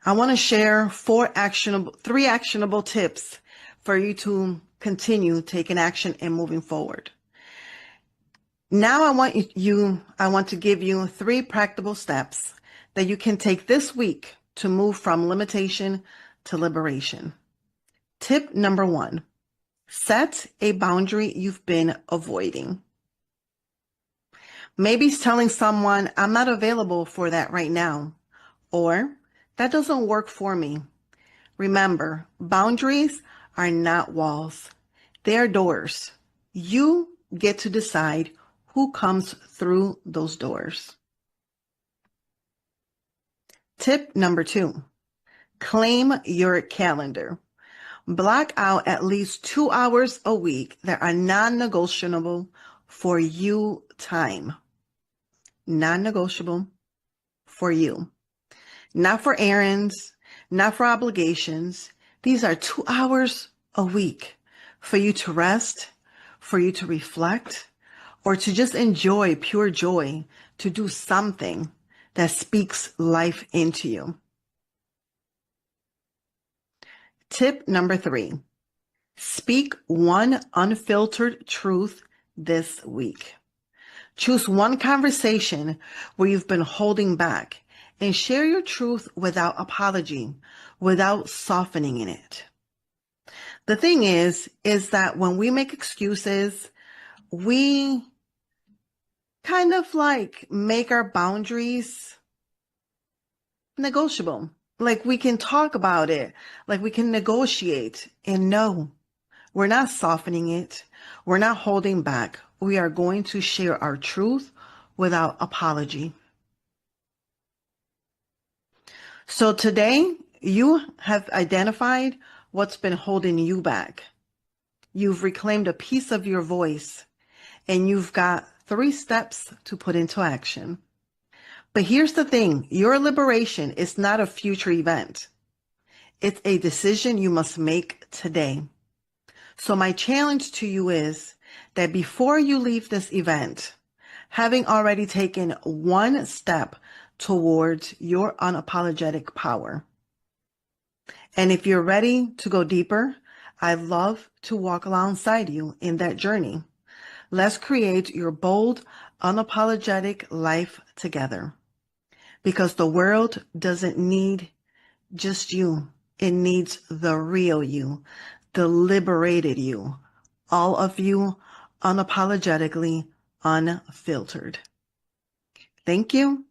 I want to share three actionable tips for you to continue taking action and moving forward. Now I want to give you 3 practical steps that you can take this week to move from limitation to liberation. Tip number 1, set a boundary you've been avoiding. Maybe it's telling someone, I'm not available for that right now, or that doesn't work for me. Remember, boundaries are not walls. They are doors. You get to decide who comes through those doors. Tip number 2, claim your calendar. Block out at least 2 hours a week that are non-negotiable for you time. Non-negotiable for you. Not for errands, not for obligations. These are 2 hours a week for you to rest, for you to reflect, or to just enjoy pure joy, to do something that speaks life into you. Tip number 3, speak one unfiltered truth this week. Choose one conversation where you've been holding back and share your truth without apology, without softening in it. The thing is that when we make excuses, we kind of like make our boundaries negotiable. Like we can talk about it, like we can negotiate. And no, we're not softening it. We're not holding back. We are going to share our truth without apology. So today, you have identified what's been holding you back. You've reclaimed a piece of your voice, and you've got 3 steps to put into action. But here's the thing, your liberation is not a future event. It's a decision you must make today. So my challenge to you is that before you leave this event, having already taken 1 step towards your unapologetic power. And if you're ready to go deeper, I'd love to walk alongside you in that journey. Let's create your bold, unapologetic life together. Because the world doesn't need just you. It needs the real you, the liberated you, all of you unapologetically unfiltered. Thank you.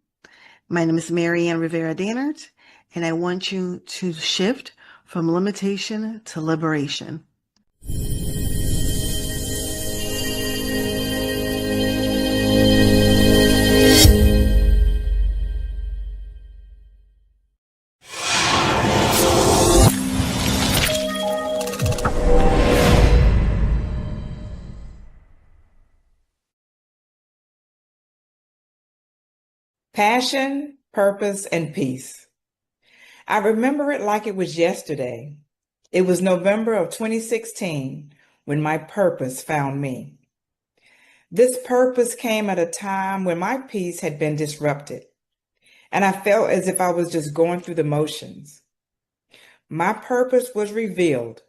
My name is Marianne Rivera-Dannert, and I want you to shift from limitation to liberation. Passion, purpose, and peace. I remember it like it was yesterday. It was November of 2016 when my purpose found me. This purpose came at a time when my peace had been disrupted, and I felt as if I was just going through the motions. My purpose was revealed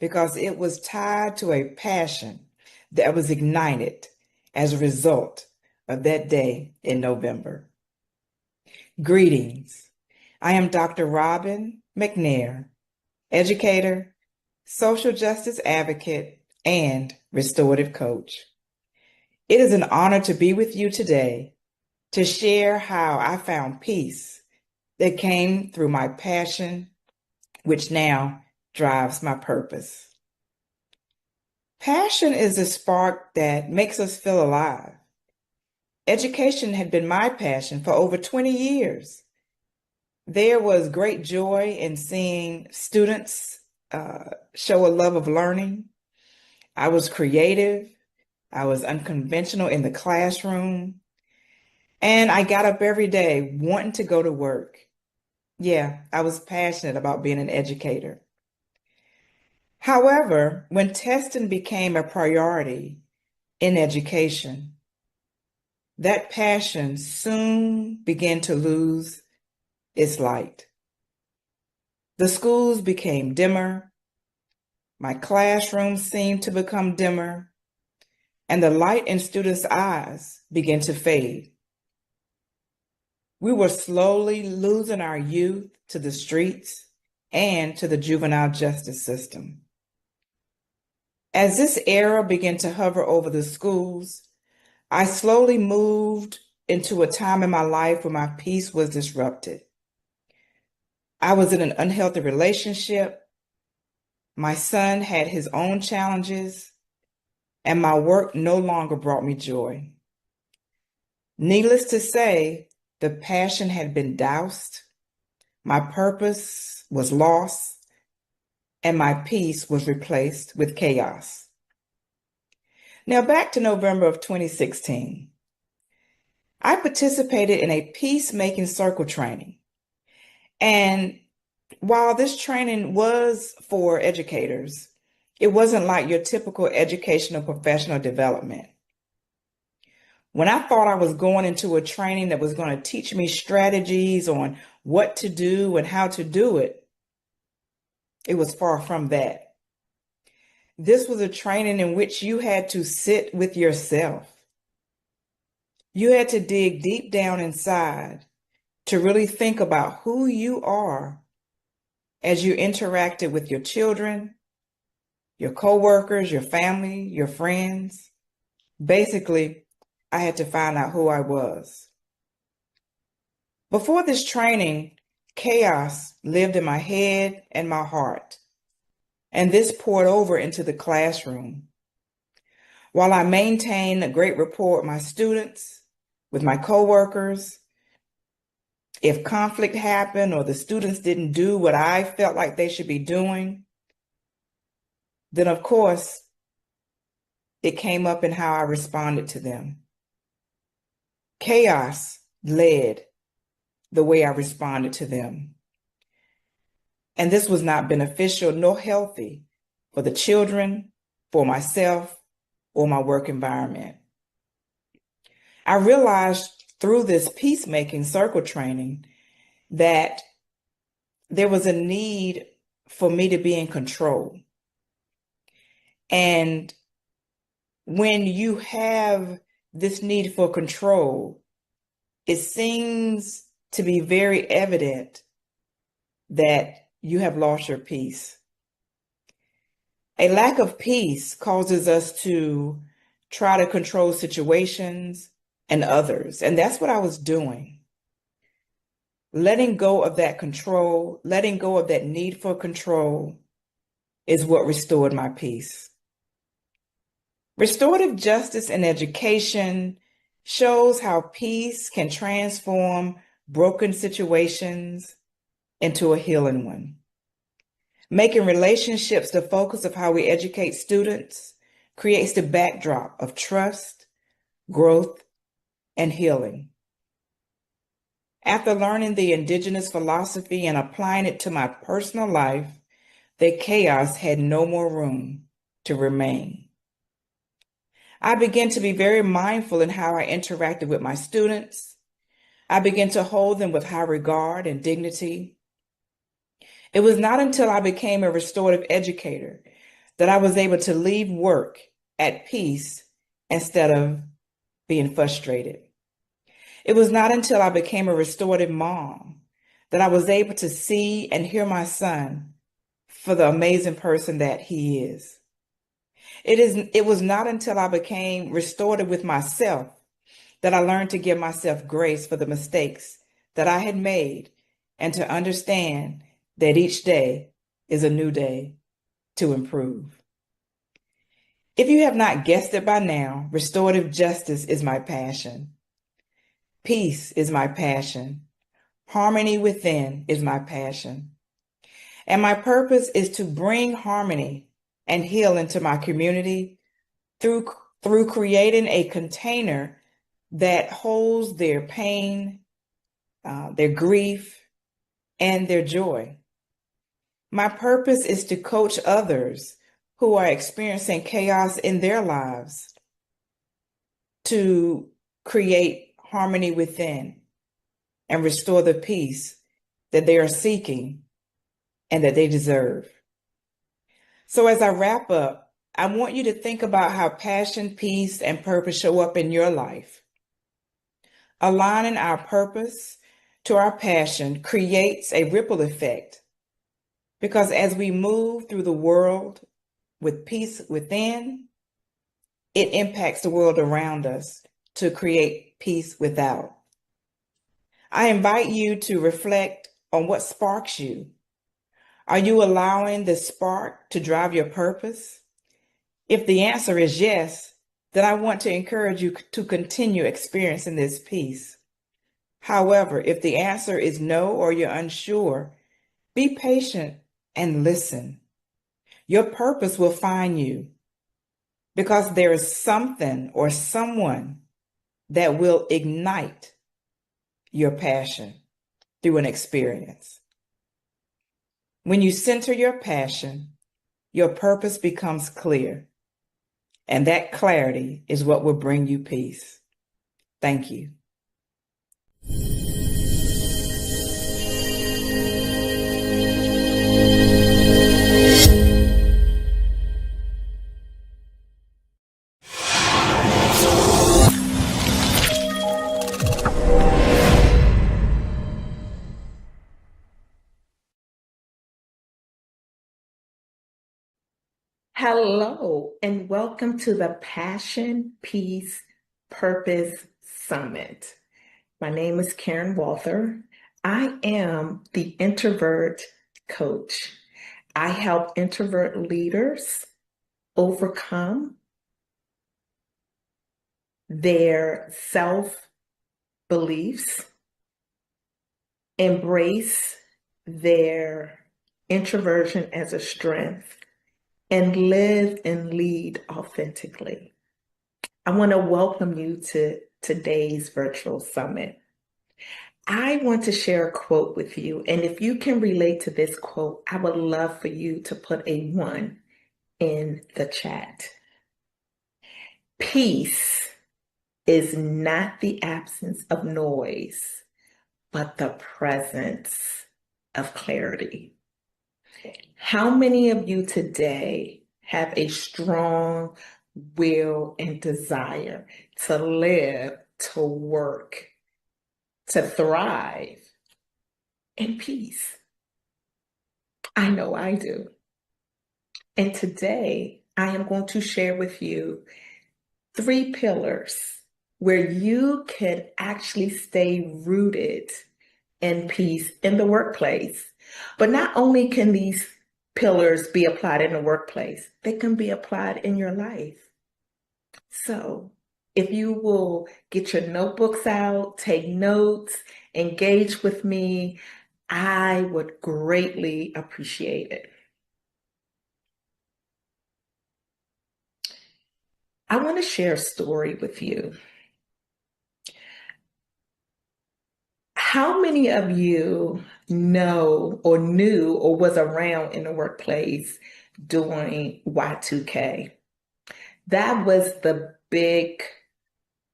because it was tied to a passion that was ignited as a result of that day in November. Greetings. I am Dr. Robin McNair, educator, social justice advocate, and restorative coach. It is an honor to be with you today to share how I found peace that came through my passion, which now drives my purpose. Passion is the spark that makes us feel alive. Education had been my passion for over 20 years. There was great joy in seeing students show a love of learning. I was creative. I was unconventional in the classroom. And I got up every day wanting to go to work. Yeah, I was passionate about being an educator. However, when testing became a priority in education, that passion soon began to lose its light. The schools became dimmer, my classroom seemed to become dimmer, and the light in students' eyes began to fade. We were slowly losing our youth to the streets and to the juvenile justice system. As this era began to hover over the schools, I slowly moved into a time in my life where my peace was disrupted. I was in an unhealthy relationship. My son had his own challenges, and my work no longer brought me joy. Needless to say, the passion had been doused, my purpose was lost, and my peace was replaced with chaos. Now back to November of 2016. I participated in a peacemaking circle training. And while this training was for educators, it wasn't like your typical educational professional development. When I thought I was going into a training that was going to teach me strategies on what to do and how to do it, it was far from that. This was a training in which you had to sit with yourself. You had to dig deep down inside to really think about who you are as you interacted with your children, your coworkers, your family, your friends. Basically, I had to find out who I was. Before this training, chaos lived in my head and my heart, and this poured over into the classroom. While I maintained a great rapport with my students, with my coworkers, if conflict happened or the students didn't do what I felt like they should be doing, then of course, it came up in how I responded to them. Chaos led the way I responded to them. And this was not beneficial nor healthy for the children, for myself, or my work environment. I realized through this peacemaking circle training that there was a need for me to be in control. And when you have this need for control, it seems to be very evident that you have lost your peace. A lack of peace causes us to try to control situations and others. And that's what I was doing. Letting go of that control, letting go of that need for control is what restored my peace. Restorative justice in education shows how peace can transform broken situations into a healing one. Making relationships the focus of how we educate students creates the backdrop of trust, growth, and healing. After learning the indigenous philosophy and applying it to my personal life, that chaos had no more room to remain. I began to be very mindful in how I interacted with my students. I began to hold them with high regard and dignity. It was not until I became a restorative educator that I was able to leave work at peace instead of being frustrated. It was not until I became a restorative mom that I was able to see and hear my son for the amazing person that he is. It was not until I became restorative with myself that I learned to give myself grace for the mistakes that I had made and to understand that each day is a new day to improve. If you have not guessed it by now, restorative justice is my passion. Peace is my passion. Harmony within is my passion. And my purpose is to bring harmony and healing to my community through creating a container that holds their pain, their grief, and their joy. My purpose is to coach others who are experiencing chaos in their lives to create harmony within and restore the peace that they are seeking and that they deserve. So as I wrap up, I want you to think about how passion, peace, and purpose show up in your life. Aligning our purpose to our passion creates a ripple effect, because as we move through the world with peace within, it impacts the world around us to create peace without. I invite you to reflect on what sparks you. Are you allowing the spark to drive your purpose? If the answer is yes, then I want to encourage you to continue experiencing this peace. However, if the answer is no or you're unsure, be patient and listen. Your purpose will find you because there is something or someone that will ignite your passion through an experience. When you center your passion, your purpose becomes clear, and that clarity is what will bring you peace. Thank you. Hello, and welcome to the Passion, Peace, Purpose Summit. My name is Karen Walther. I am the introvert coach. I help introvert leaders overcome their self-beliefs, embrace their introversion as a strength, and live and lead authentically. I want to welcome you to today's virtual summit. I want to share a quote with you, and if you can relate to this quote, I would love for you to put a 1 in the chat. Peace is not the absence of noise, but the presence of clarity. How many of you today have a strong will and desire to live, to work, to thrive in peace? I know I do. And today I am going to share with you 3 pillars where you can actually stay rooted in peace in the workplace. But not only can these pillars be applied in the workplace, they can be applied in your life. So if you will get your notebooks out, take notes, engage with me, I would greatly appreciate it. I want to share a story with you. How many of you know or knew or was around in the workplace during Y2K? That was the big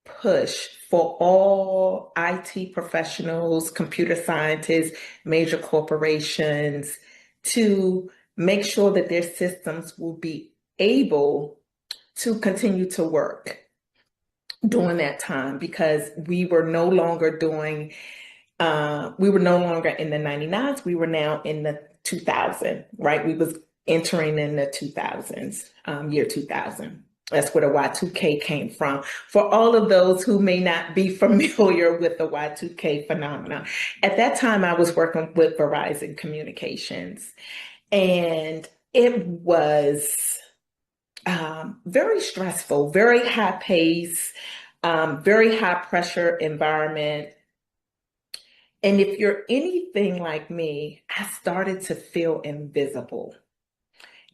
push for all IT professionals, computer scientists, major corporations to make sure that their systems will be able to continue to work during that time, because we were no longer doing, we were no longer in the 99s, we were now in the 2000, right? We was entering in the 2000s, year 2000. That's where the Y2K came from. For all of those who may not be familiar with the Y2K phenomenon, at that time I was working with Verizon Communications, and it was very stressful, very high pace, very high pressure environment. And if you're anything like me, I started to feel invisible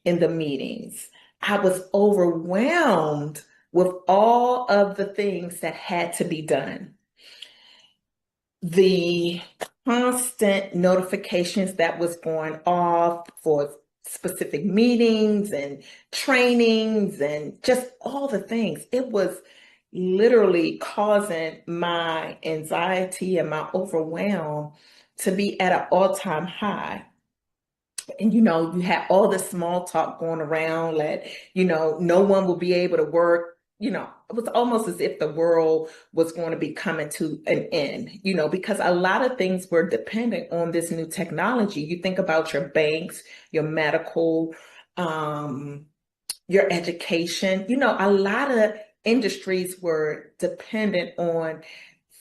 in the meetings. I was overwhelmed with all of the things that had to be done. The constant notifications that was going off for specific meetings and trainings and just all the things. It was literally causing my anxiety and my overwhelm to be at an all-time high. And you had all this small talk going around that, no one will be able to work. It was almost as if the world was going to be coming to an end, because a lot of things were dependent on this new technology. You think about your banks, your medical, your education, a lot of industries were dependent on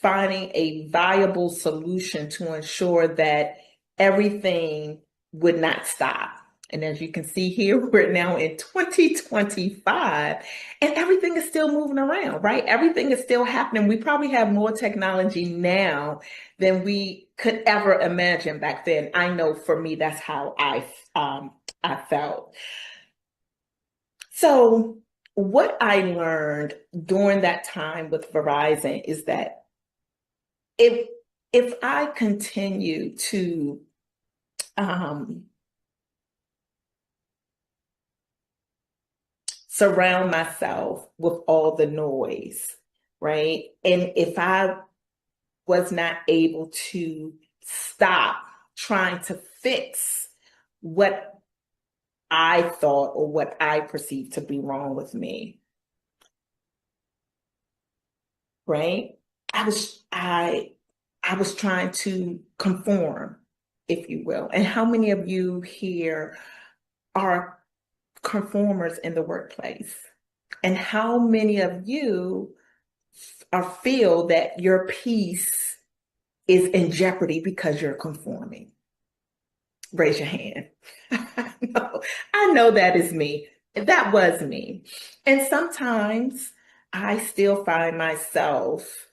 finding a viable solution to ensure that everything would not stop. And as you can see here, we're now in 2025 and everything is still moving around, right? Everything is still happening. We probably have more technology now than we could ever imagine back then. I know for me, that's how I felt. So what I learned during that time with Verizon is that if I continue to surround myself with all the noise, right? And if I was not able to stop trying to fix what I thought or what I perceived to be wrong with me, right? I was trying to conform, if you will. And how many of you here are conformers in the workplace? And how many of you feel that your peace is in jeopardy because you're conforming? Raise your hand. I know that is me. That was me. And sometimes I still find myself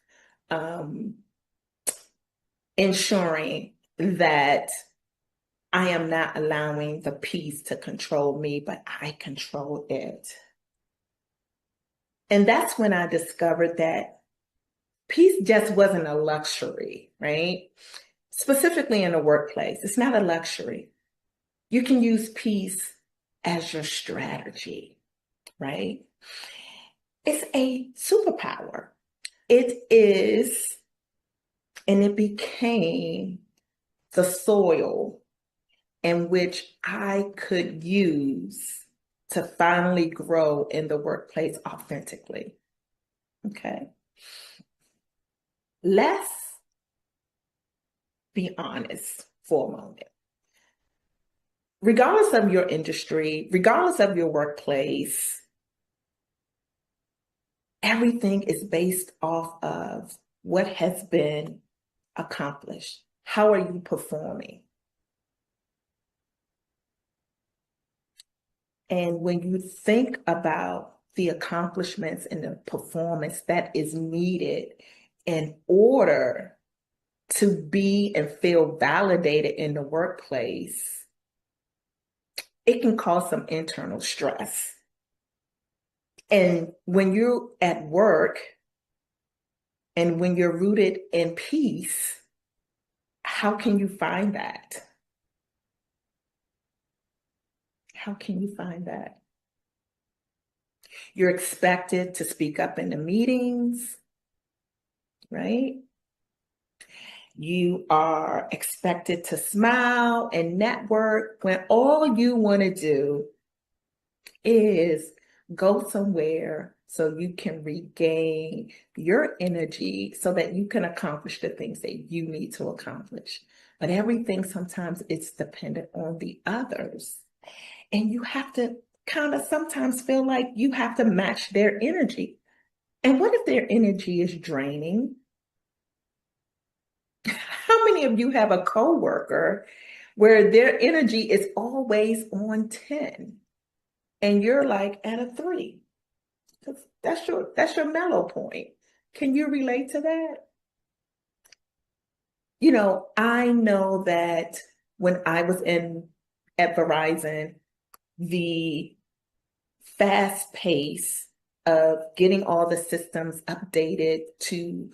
ensuring that I am not allowing the peace to control me, but I control it. And that's when I discovered that peace just wasn't a luxury, right? Specifically in the workplace, it's not a luxury. You can use peace as your strategy, right? It's a superpower. It is, and it became the soil in which I could use to finally grow in the workplace authentically. Okay. Let's be honest for a moment. Regardless of your industry, regardless of your workplace, everything is based off of what has been accomplished. How are you performing? And when you think about the accomplishments and the performance that is needed in order to be and feel validated in the workplace, it can cause some internal stress. And when you're at work and when you're rooted in peace, How can you find that? How can you find that? You're expected to speak up in the meetings, right? You are expected to smile and network when all you want to do is go somewhere so you can regain your energy so that you can accomplish the things that you need to accomplish. But everything sometimes it's dependent on the others. And you have to kind of sometimes feel like you have to match their energy. And what if their energy is draining? How many of you have a coworker where their energy is always on 10 and you're like at a 3? That's your mellow point. Can you relate to that? You know, I know that when I was at Verizon, the fast pace of getting all the systems updated to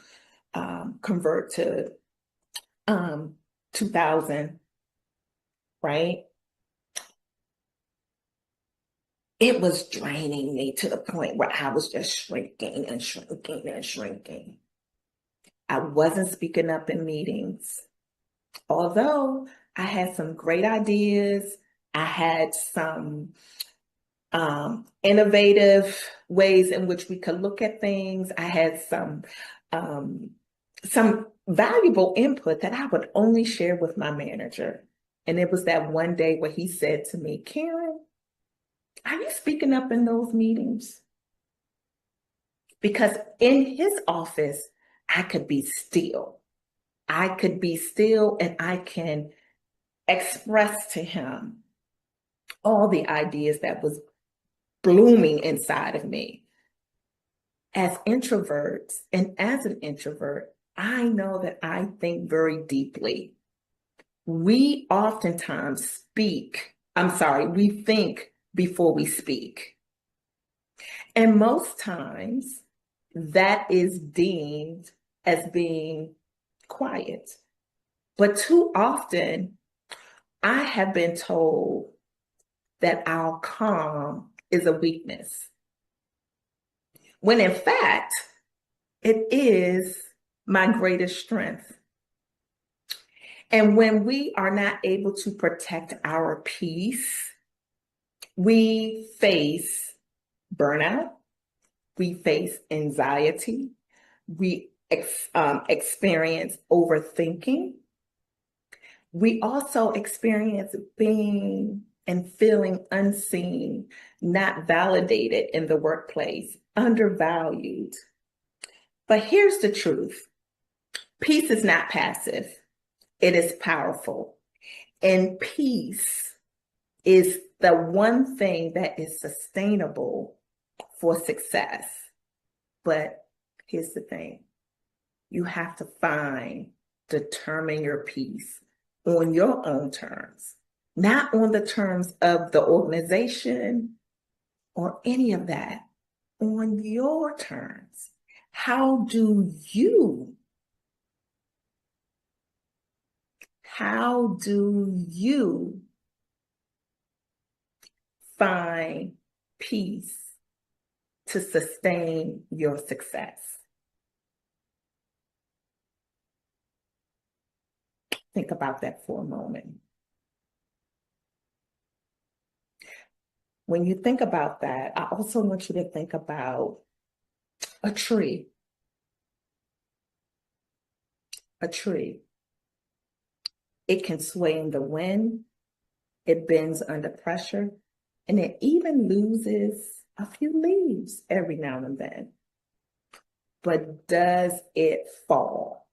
convert to 2000, right? It was draining me to the point where I was just shrinking and shrinking and shrinking. I wasn't speaking up in meetings. Although I had some great ideas, I had some innovative ways in which we could look at things. I had some valuable input that I would only share with my manager. And it was that one day where he said to me, Karen, are you speaking up in those meetings? Because in his office, I could be still. I could be still and I can express to him all the ideas that was blooming inside of me. As introverts, and as an introvert, I know that I think very deeply. We oftentimes we think before we speak. And most times that is deemed as being quiet. But too often, I have been told that our calm is a weakness, when in fact, it is my greatest strength. And when we are not able to protect our peace, we face burnout, we face anxiety, we experience overthinking. We also experience being and feeling unseen, not validated in the workplace, undervalued. But here's the truth. Peace is not passive. It is powerful. And peace is the one thing that is sustainable for success. But here's the thing. You have to determine your peace on your own terms, not on the terms of the organization or any of that, on your terms. How do you find peace to sustain your success? Think about that for a moment. When you think about that, I also want you to think about a tree. A tree. It can sway in the wind, it bends under pressure, and it even loses a few leaves every now and then. But does it fall?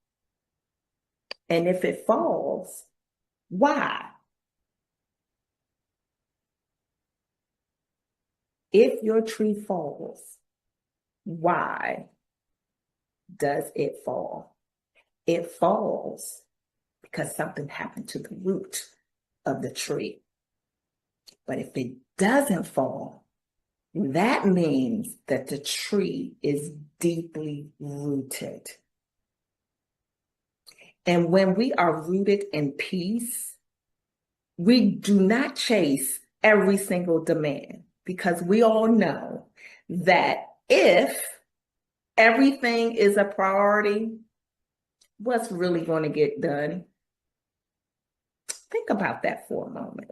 And if it falls, why? If your tree falls, why does it fall? It falls because something happened to the root of the tree. But if it doesn't fall, that means that the tree is deeply rooted. And when we are rooted in peace, we do not chase every single demand, because we all know that if everything is a priority, what's really going to get done? Think about that for a moment.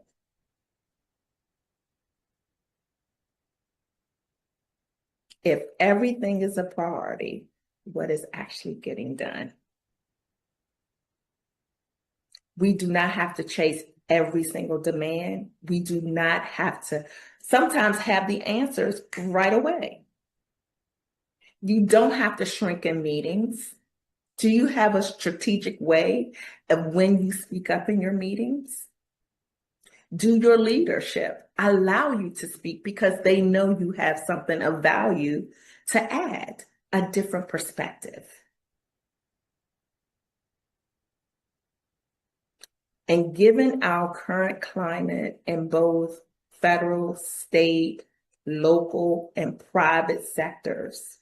If everything is a priority, what is actually getting done? We do not have to chase every single demand. We do not have to sometimes have the answers right away. You don't have to shrink in meetings. Do you have a strategic way of when you speak up in your meetings? Do your leadership allow you to speak because they know you have something of value to add, a different perspective? And given our current climate in both federal, state, local, and private sectors,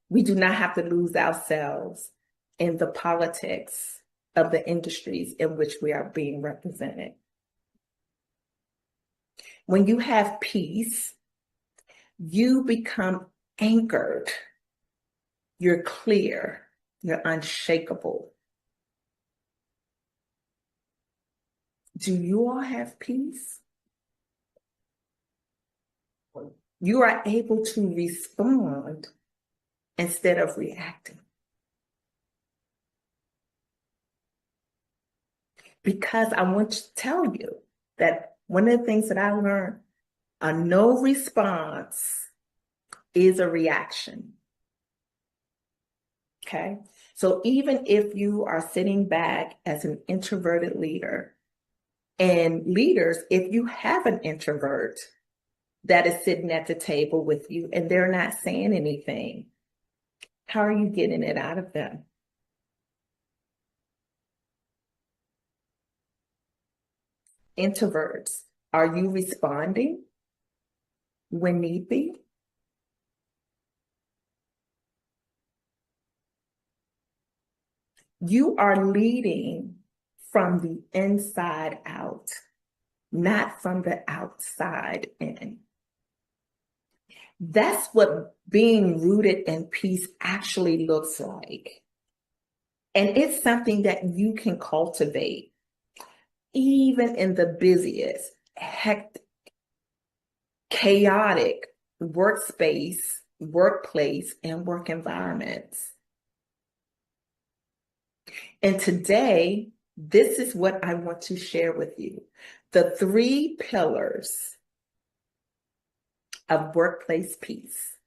we do not have to lose ourselves in the politics of the industries in which we are being represented. When you have peace, you become anchored. You're clear. You're unshakable. Do you all have peace? You are able to respond instead of reacting. Because I want to tell you that one of the things that I learned, a no response is a reaction. Okay? So even if you are sitting back as an introverted leader, and leaders, if you have an introvert that is sitting at the table with you and they're not saying anything, how are you getting it out of them? Introverts, are you responding when need be? You are leading from the inside out, not from the outside in. That's what being rooted in peace actually looks like. And it's something that you can cultivate, even in the busiest, hectic, chaotic workspace, workplace, and work environments. And today, this is what I want to share with you. The 3 pillars of workplace peace.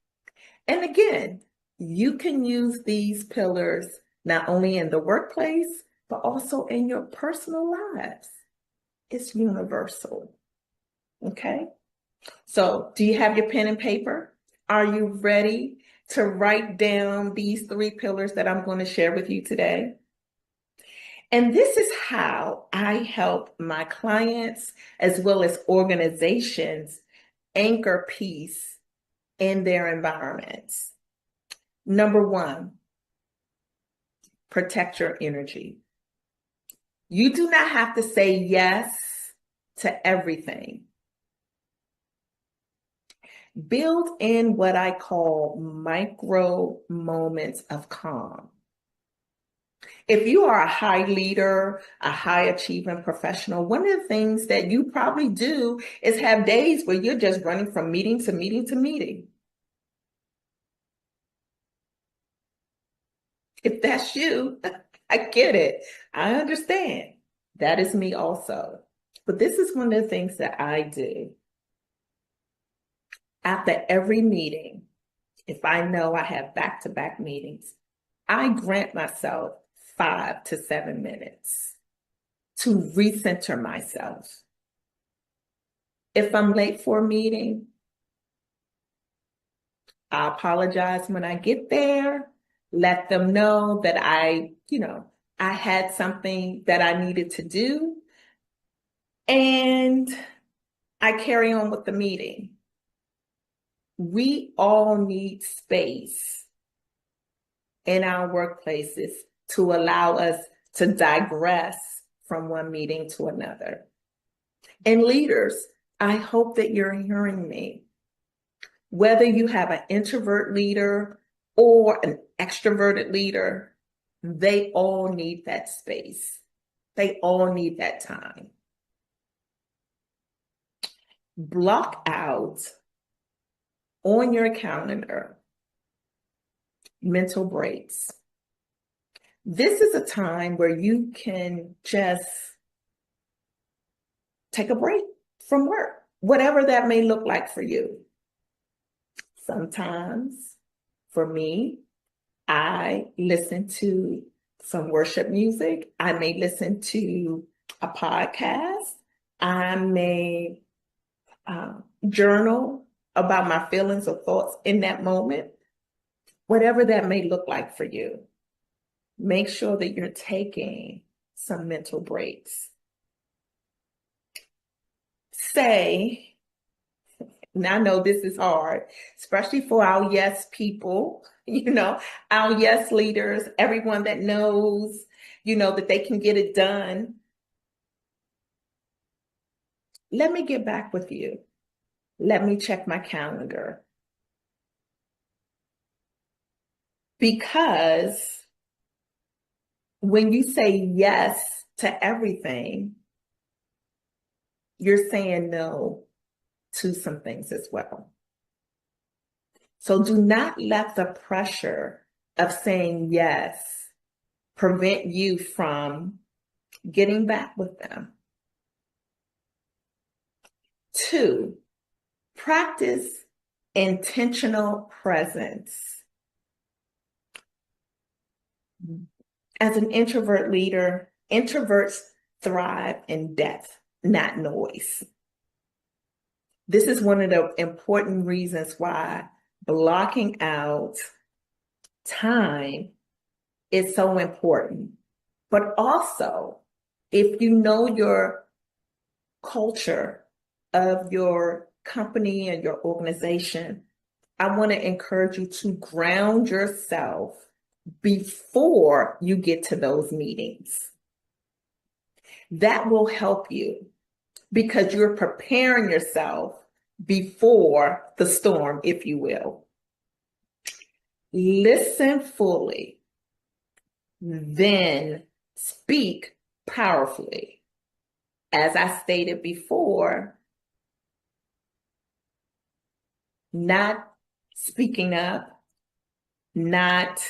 And again, you can use these pillars not only in the workplace, but also in your personal lives. It's universal. Okay? So, do you have your pen and paper? Are you ready to write down these 3 pillars that I'm going to share with you today? And this is how I help my clients as well as organizations anchor peace in their environments. Number 1, protect your energy. You do not have to say yes to everything. Build in what I call micro moments of calm. If you are a high leader, a high achieving professional, one of the things that you probably do is have days where you're just running from meeting to meeting to meeting. If that's you, I get it. I understand. That is me also. But this is one of the things that I do. After every meeting, if I know I have back-to-back meetings, I grant myself 5 to 7 minutes to recenter myself. If I'm late for a meeting, I apologize when I get there, let them know that I had something that I needed to do, and I carry on with the meeting. We all need space in our workplaces to allow us to digress from one meeting to another. And leaders, I hope that you're hearing me. Whether you have an introvert leader or an extroverted leader, they all need that space. They all need that time. Block out on your calendar mental breaks. This is a time where you can just take a break from work, whatever that may look like for you. Sometimes, for me, I listen to some worship music. I may listen to a podcast. I may journal about my feelings or thoughts in that moment. Whatever that may look like for you, make sure that you're taking some mental breaks. Say, and I know this is hard, especially for our yes people, our yes leaders, everyone that knows, that they can get it done. Let me get back with you. Let me check my calendar. Because when you say yes to everything, you're saying no to some things as well. So do not let the pressure of saying yes prevent you from getting back with them. 2, practice intentional presence. As an introvert leader, introverts thrive in depth, not noise. This is one of the important reasons why blocking out time is so important. But also, if you know your culture of your company and your organization, I want to encourage you to ground yourself before you get to those meetings. That will help you because you're preparing yourself before the storm, if you will. Listen fully, then speak powerfully. As I stated before, not speaking up, not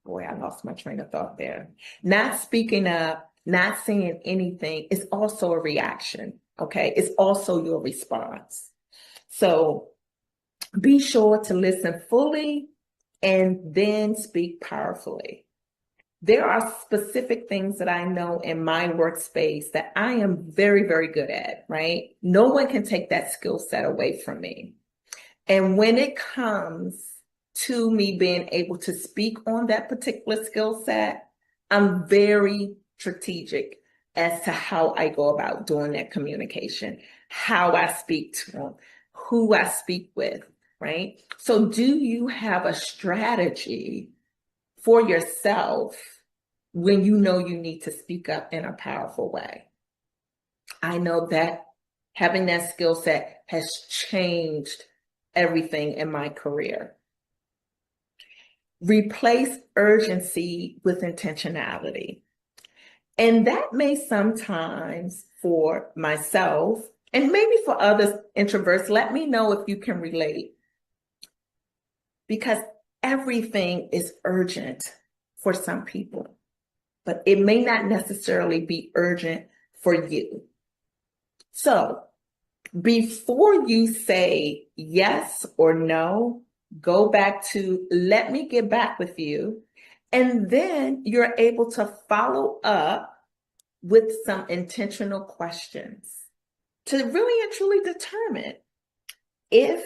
boy, I lost my train of thought there. Not speaking up, not saying anything is also a reaction, okay? It's also your response. So be sure to listen fully and then speak powerfully. There are specific things that I know in my workspace that I am very, very good at, right? No one can take that skill set away from me. And when it comes to me being able to speak on that particular skill set, I'm very strategic as to how I go about doing that communication, how I speak to them, who I speak with, right? So do you have a strategy for yourself when you know you need to speak up in a powerful way? I know that having that skill set has changed everything in my career. Replace urgency with intentionality. And that may sometimes, for myself, and maybe for other introverts, let me know if you can relate. Because everything is urgent for some people, but it may not necessarily be urgent for you. So before you say yes or no, go back to let me get back with you. And then you're able to follow up with some intentional questions to really and truly determine if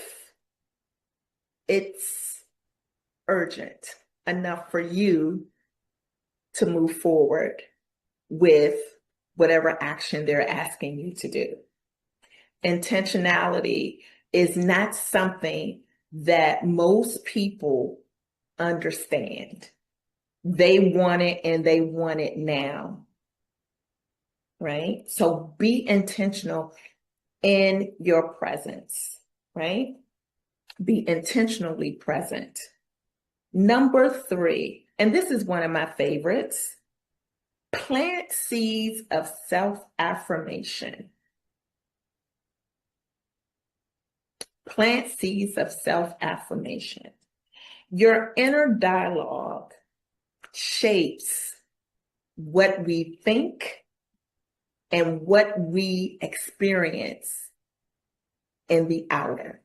it's urgent enough for you to move forward with whatever action they're asking you to do. Intentionality is not something that most people understand. They want it and they want it now, right? So be intentional in your presence, right? Be intentionally present. Number 3, and this is one of my favorites, plant seeds of self-affirmation. Plant seeds of self-affirmation. Your inner dialogue shapes what we think and what we experience in the outer.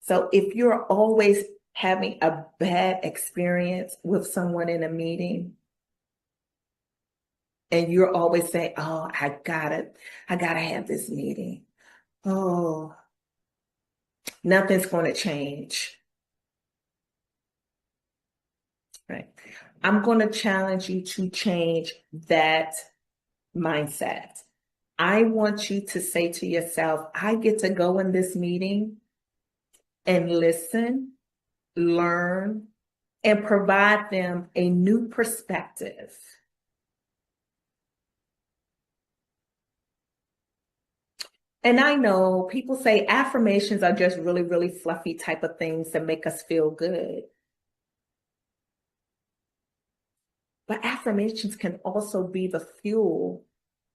So if you're always having a bad experience with someone in a meeting, and you're always saying, oh, I gotta have this meeting. Oh, nothing's going to change. Right. I'm going to challenge you to change that mindset. I want you to say to yourself, I get to go in this meeting and listen, learn, and provide them a new perspective. And I know people say affirmations are just really, really fluffy type of things that make us feel good. But affirmations can also be the fuel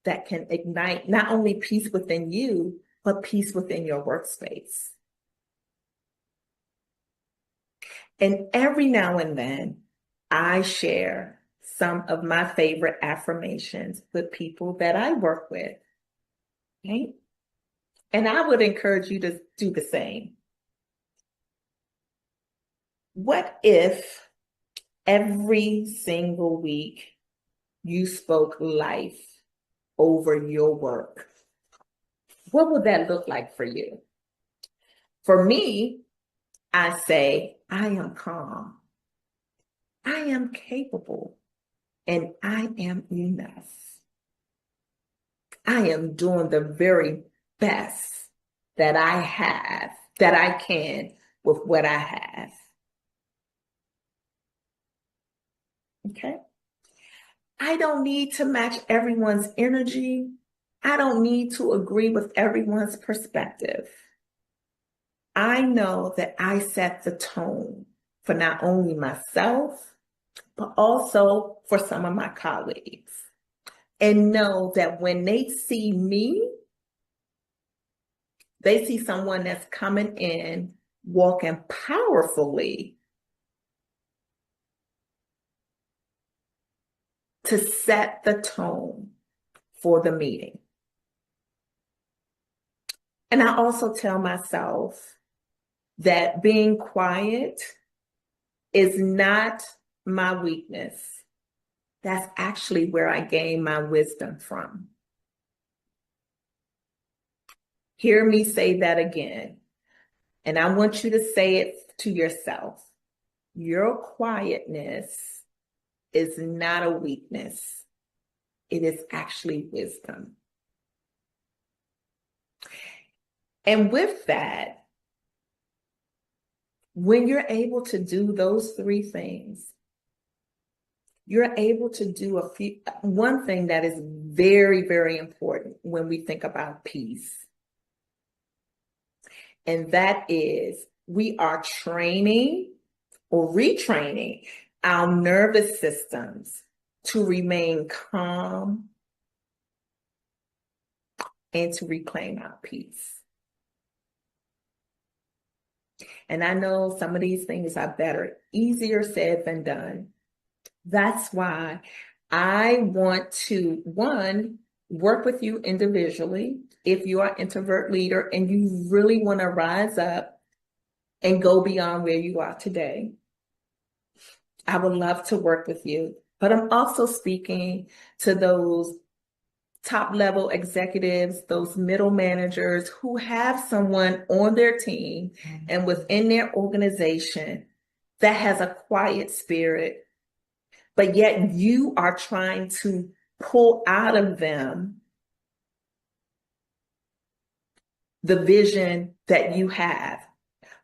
that can ignite not only peace within you, but peace within your workspace. And every now and then, I share some of my favorite affirmations with people that I work with. Right? And I would encourage you to do the same. What if every single week you spoke life over your work? What would that look like for you? For me, I say, I am calm, I am capable, and I am enough. I am doing the very best that I can with what I have. Okay? I don't need to match everyone's energy. I don't need to agree with everyone's perspective. I know that I set the tone for not only myself, but also for some of my colleagues. And know that when they see me, they see someone that's coming in, walking powerfully to set the tone for the meeting. And I also tell myself that being quiet is not my weakness. That's actually where I gain my wisdom from. Hear me say that again. And I want you to say it to yourself. Your quietness is not a weakness. It is actually wisdom. And with that, when you're able to do those 3 things, you're able to do one thing that is very, very important when we think about peace. And that is we are training or retraining our nervous systems to remain calm and to reclaim our peace. And I know some of these things are easier said than done. That's why I want to, one, work with you individually. If you are an introvert leader and you really want to rise up and go beyond where you are today, I would love to work with you. But I'm also speaking to those top level executives, those middle managers who have someone on their team and within their organization that has a quiet spirit, but yet you are trying to pull out of them the vision that you have.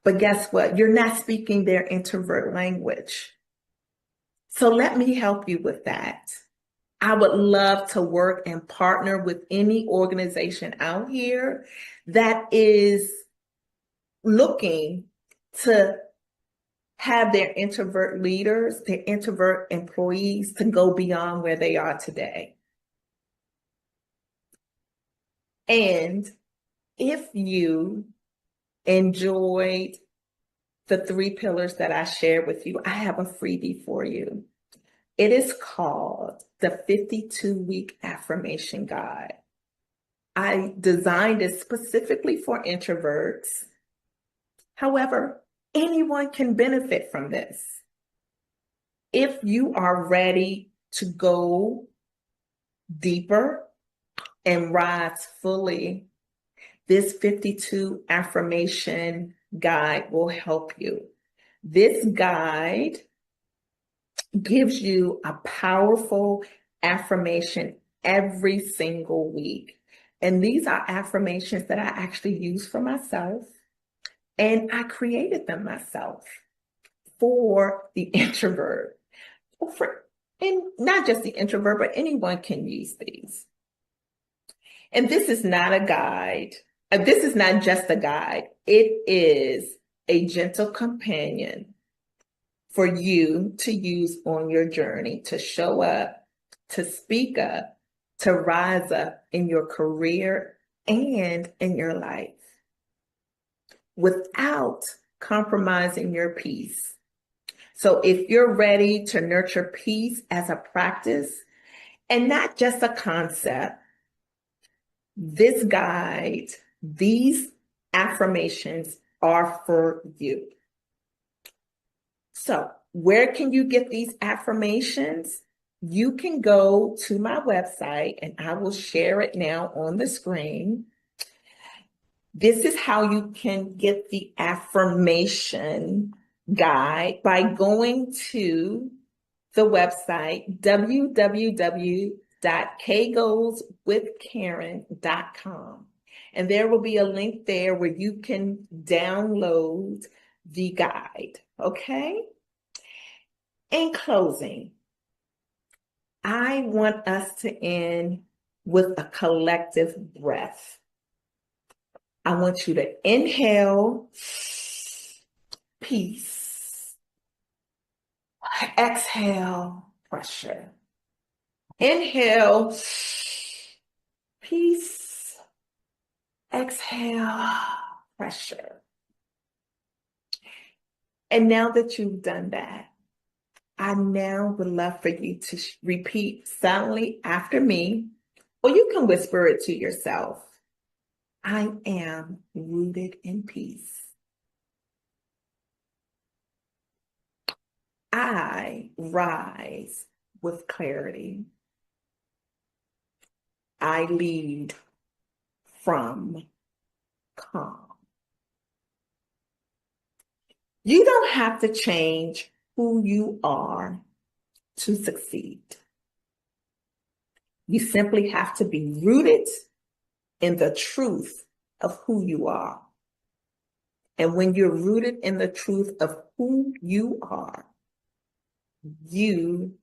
But guess what? You're not speaking their introvert language. So let me help you with that. I would love to work and partner with any organization out here that is looking to have their introvert leaders, their introvert employees to go beyond where they are today. And if you enjoyed the 3 pillars that I shared with you, I have a freebie for you. It is called the 52-Week Affirmation Guide. I designed it specifically for introverts. However, anyone can benefit from this. If you are ready to go deeper and rise fully, this 52 affirmation guide will help you. This guide gives you a powerful affirmation every single week. And these are affirmations that I actually use for myself. And I created them myself for the introvert. And not just the introvert, but anyone can use these. And this is not a guide. This is not just a guide. It is a gentle companion for you to use on your journey to show up, to speak up, to rise up in your career and in your life without compromising your peace. So if you're ready to nurture peace as a practice and not just a concept, this guide, these affirmations are for you. So where can you get these affirmations? You can go to my website, and I will share it now on the screen. This is how you can get the affirmation guide by going to the website www.kgoalswithkaren.com. And there will be a link there where you can download the guide, okay? In closing, I want us to end with a collective breath. I want you to inhale, peace. Exhale, pressure. Inhale, peace. Exhale, pressure. And now that you've done that, I now would love for you to repeat silently after me, or you can whisper it to yourself. I am rooted in peace. I rise with clarity. I lead from calm. You don't have to change who you are to succeed. You simply have to be rooted in the truth of who you are. And when you're rooted in the truth of who you are, you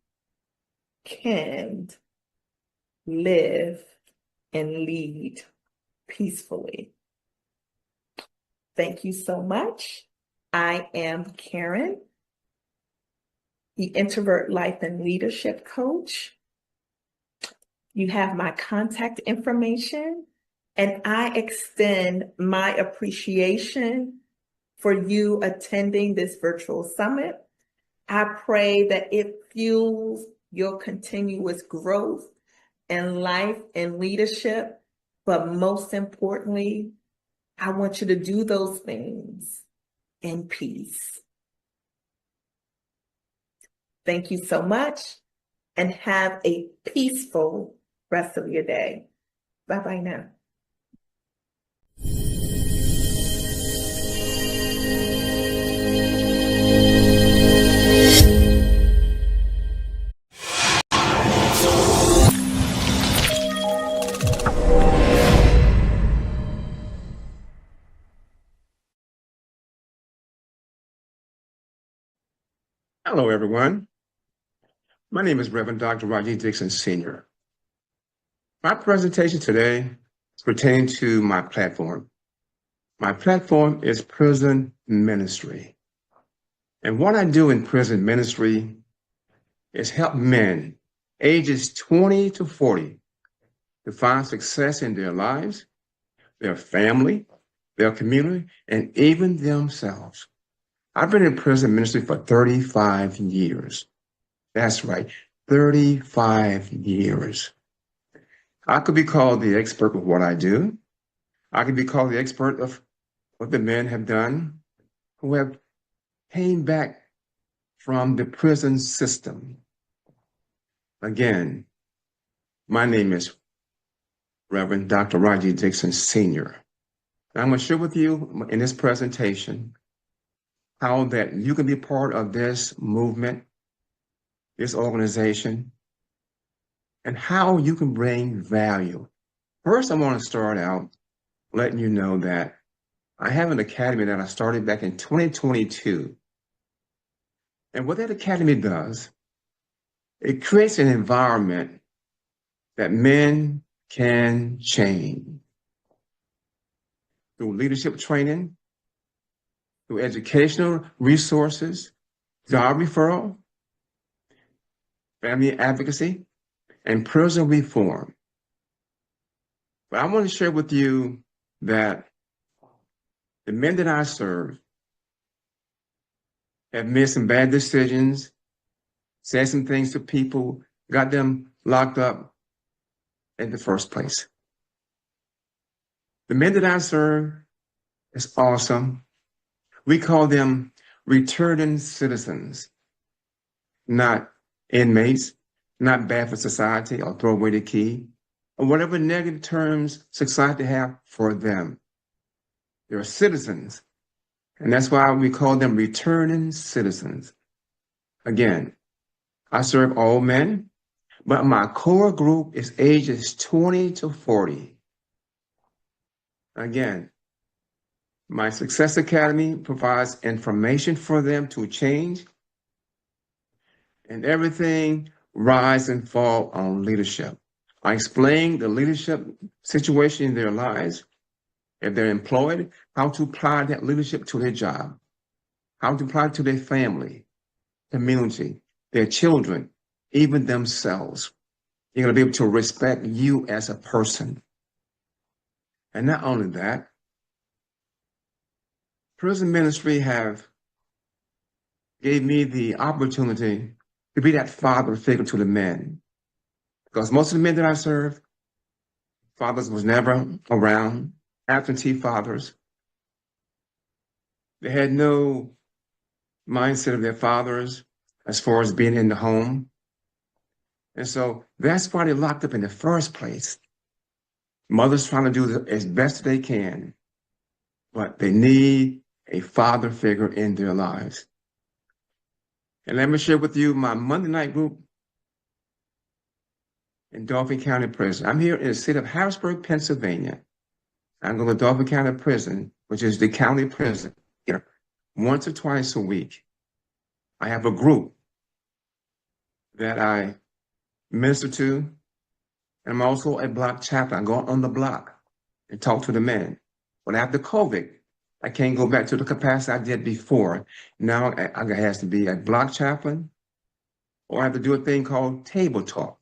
can live and lead peacefully. Thank you so much. I am Karen, the Introvert Life and Leadership Coach. You have my contact information, and I extend my appreciation for you attending this virtual summit. I pray that it fuels your continuous growth in life and leadership, but most importantly, I want you to do those things in peace. Thank you so much, and have a peaceful rest of your day. Bye-bye now. Hello, everyone. My name is Reverend Dr. Roger Dixon, Sr. My presentation today is pertaining to my platform. My platform is prison ministry. And what I do in prison ministry is help men ages 20 to 40 to find success in their lives, their family, their community, and even themselves. I've been in prison ministry for 35 years. That's right, 35 years. I could be called the expert of what I do. I could be called the expert of what the men have done who have came back from the prison system. Again, my name is Reverend Dr. Roger Dixon, Sr. I'm going to share with you in this presentation how that you can be part of this movement, this organization, and how you can bring value. First, I want to start out letting you know that I have an academy that I started back in 2022. And what that academy does, it creates an environment that men can change through leadership training, through educational resources, job referral, family advocacy, and prison reform. But I want to share with you that the men that I serve have made some bad decisions, said some things to people, got them locked up in the first place. The men that I serve is awesome. We call them returning citizens, not inmates, not bad for society or throw away the key, or whatever negative terms society have for them. They're citizens, and that's why we call them returning citizens. Again, I serve all men, but my core group is ages 20 to 40. Again, my Success Academy provides information for them to change, and everything rise and fall on leadership. I explain the leadership situation in their lives. If they're employed, how to apply that leadership to their job, how to apply it to their family, community, their children, even themselves. You're going to be able to respect you as a person. And not only that, prison ministry gave me the opportunity to be that father figure to the men. Because most of the men that I serve, fathers was never around, absentee fathers. They had no mindset of their fathers as far as being in the home. And so that's why they're locked up in the first place. Mothers trying to do as best they can, but they need a father figure in their lives. And let me share with you my Monday night group in Dauphin County Prison. I'm here in the city of Harrisburg, Pennsylvania. I go to Dauphin County Prison, which is the county prison, here, once or twice a week. I have a group that I minister to, and I'm also a block chaplain. I go on the block and talk to the men. But after COVID, I can't go back to the capacity I did before. Now I has to be a block chaplain, or I have to do a thing called table talk.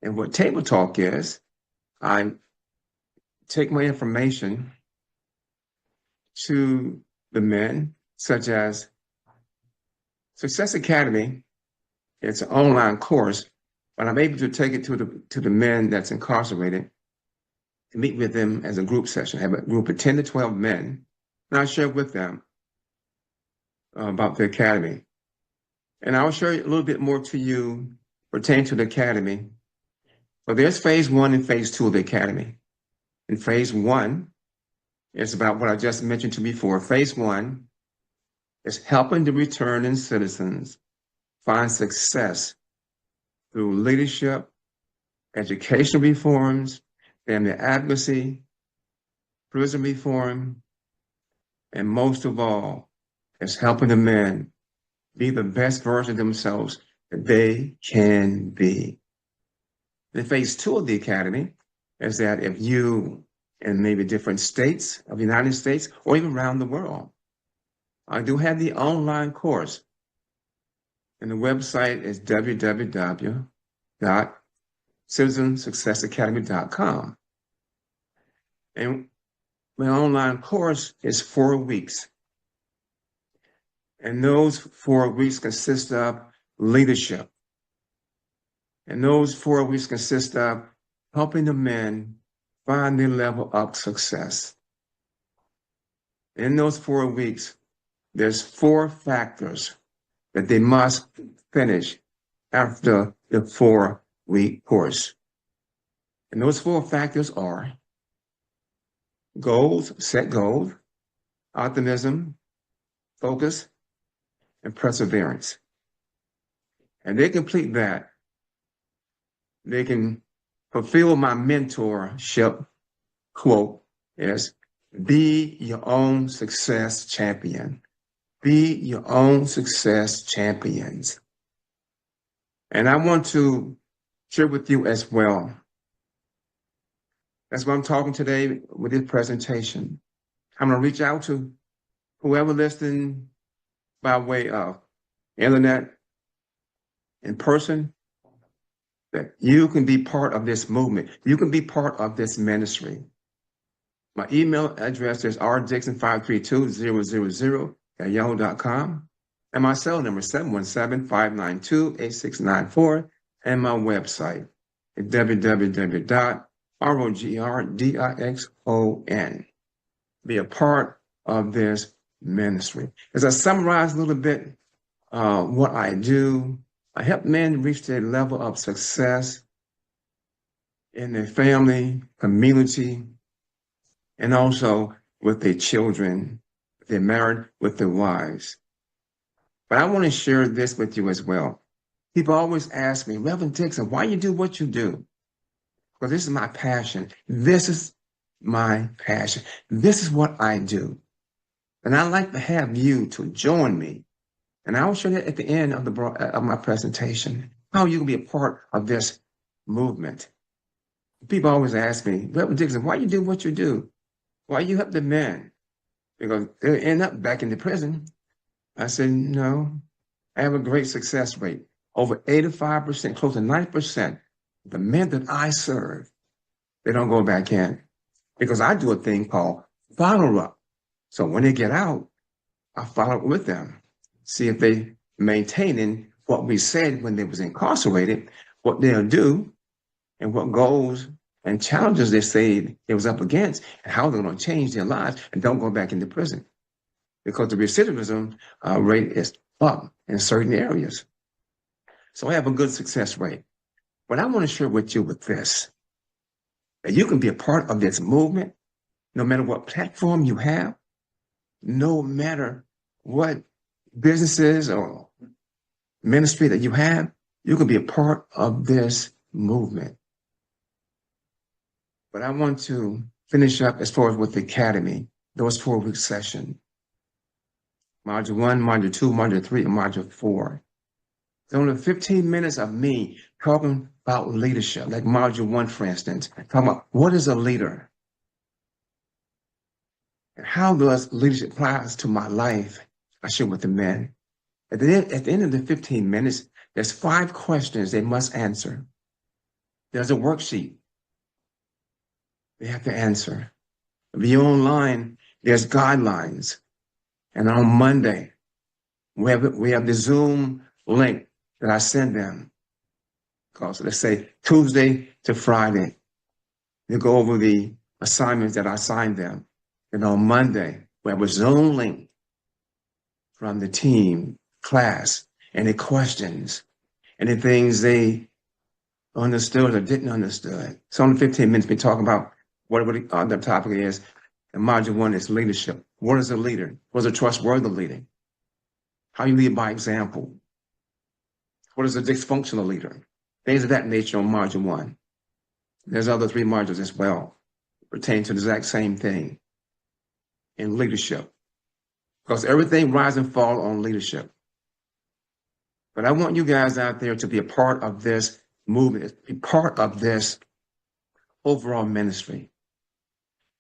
And what table talk is, I take my information to the men, such as Success Academy. It's an online course, but I'm able to take it to the men that's incarcerated to meet with them as a group session. I have a group of 10 to 12 men, and I share with them about the academy. And I'll share a little bit more to you pertaining to the academy. But there's phase 1 and phase 2 of the academy. In phase 1, it's about what I just mentioned to you before. Phase 1 is helping the returning citizens find success through leadership, education reforms, family advocacy, prison reform, and most of all, is helping the men be the best version of themselves that they can be. The phase 2 of the Academy is that if you in maybe different states of the United States or even around the world, I do have the online course, and the website is www.citizensuccessacademy.com. And my online course is 4 weeks. And those 4 weeks consist of leadership. And those 4 weeks consist of helping the men find their level of success. In those 4 weeks, there's 4 factors that they must finish after the 4-week course. And those 4 factors are goals, set goals, optimism, focus, and perseverance. And they complete that, they can fulfill my mentorship quote is, be your own success champion. Be your own success champions. And I want to share with you as well. That's why I'm talking today with this presentation. I'm going to reach out to whoever listening by way of internet, in person, that you can be part of this movement. You can be part of this ministry. My email address is rdixon532-000 and my cell number is 717-592-8694, and my website is www.rogerdixon. Be a part of this ministry. As I summarize a little bit what I do, I help men reach their level of success in their family, community, and also with their children, if they're married, with their wives. But I want to share this with you as well. People always ask me, Reverend Dixon, why you do what you do? Because this is my passion. This is my passion. This is what I do. And I'd like to have you to join me. And I will show you at the end of my presentation how you can be a part of this movement. People always ask me, Reverend Dixon, why you do what you do? Why you help the men? Because they end up back in the prison. I said, no, I have a great success rate. Over 85%, close to 90%, the men that I serve, they don't go back in. Because I do a thing called follow-up. So when they get out, I follow up with them. See if they maintaining what we said when they was incarcerated, what they'll do, and what goals and challenges they say they was up against, and how they're going to change their lives and don't go back into prison. Because the recidivism rate is up in certain areas. So I have a good success rate. But I want to share with you with this, that you can be a part of this movement, no matter what platform you have, no matter what businesses or ministry that you have, you can be a part of this movement. But I want to finish up as far as with the Academy, those 4-week sessions. Module 1, Module 2, Module 3, and Module 4. It's only 15 minutes of me talking about leadership, like Module 1, for instance, talking about what is a leader? And how does leadership apply to my life? I share with the men. At the end of the 15 minutes, there's 5 questions they must answer. There's a worksheet they have to answer. If you're online, there's guidelines. And on Monday, we have the Zoom link that I send them. Because let's say Tuesday to Friday, they go over the assignments that I assigned them. And on Monday, we have a Zoom link from the team, class, and the questions, and the things they understood or didn't understand. So in 15 minutes, we talk about whatever the topic is. And Module 1 is leadership. What is a leader? What is a trustworthy leader? How you lead by example? What is a dysfunctional leader? Things of that nature on Module 1. There's other 3 modules as well, pertain to the exact same thing in leadership. Because everything rise and fall on leadership. But I want you guys out there to be a part of this movement, be part of this overall ministry.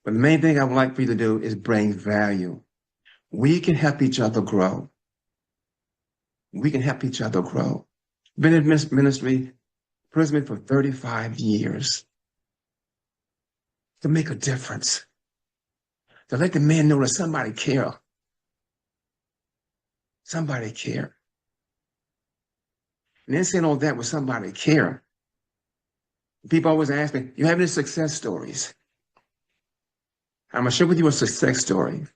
But the main thing I would like for you to do is bring value. We can help each other grow. We can help each other grow. Been in ministry, prison for 35 years. To make a difference. To let the men know that somebody care. Somebody care. And then saying all that with somebody care. People always ask me, you have any success stories? I'm going to share with you a success story.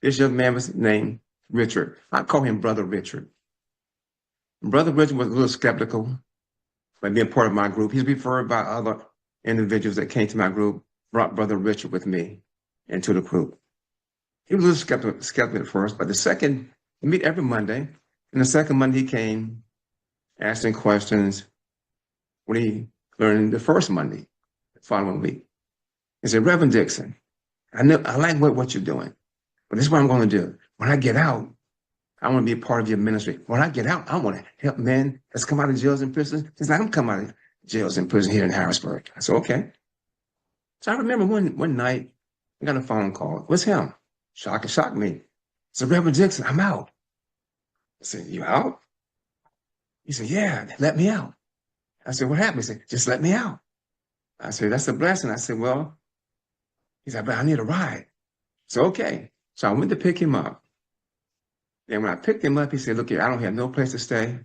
This young man was named Richard. I call him Brother Richard. Brother Richard was a little skeptical by being part of my group. He's referred by other individuals that came to my group, brought Brother Richard with me into the group. He was a little skeptical at first, but we meet every Monday. And the second Monday he came, asking questions. When he learned the first Monday, the following week, he said, Reverend Dixon, I like what you're doing, but this is what I'm going to do. When I get out, I want to be a part of your ministry. When I get out, I want to help men that's come out of jails and prisons. Just like I'm coming out of jails and prison here in Harrisburg. I said, okay. So I remember one night, I got a phone call. It was him. Shocked me. I said, Reverend Dixon, I'm out. I said, you out? He said, yeah, let me out. I said, what happened? He said, just let me out. I said, that's a blessing. I said, well, he said, but I need a ride. So, okay. So I went to pick him up. And when I picked him up, he said, look here, I don't have no place to stay.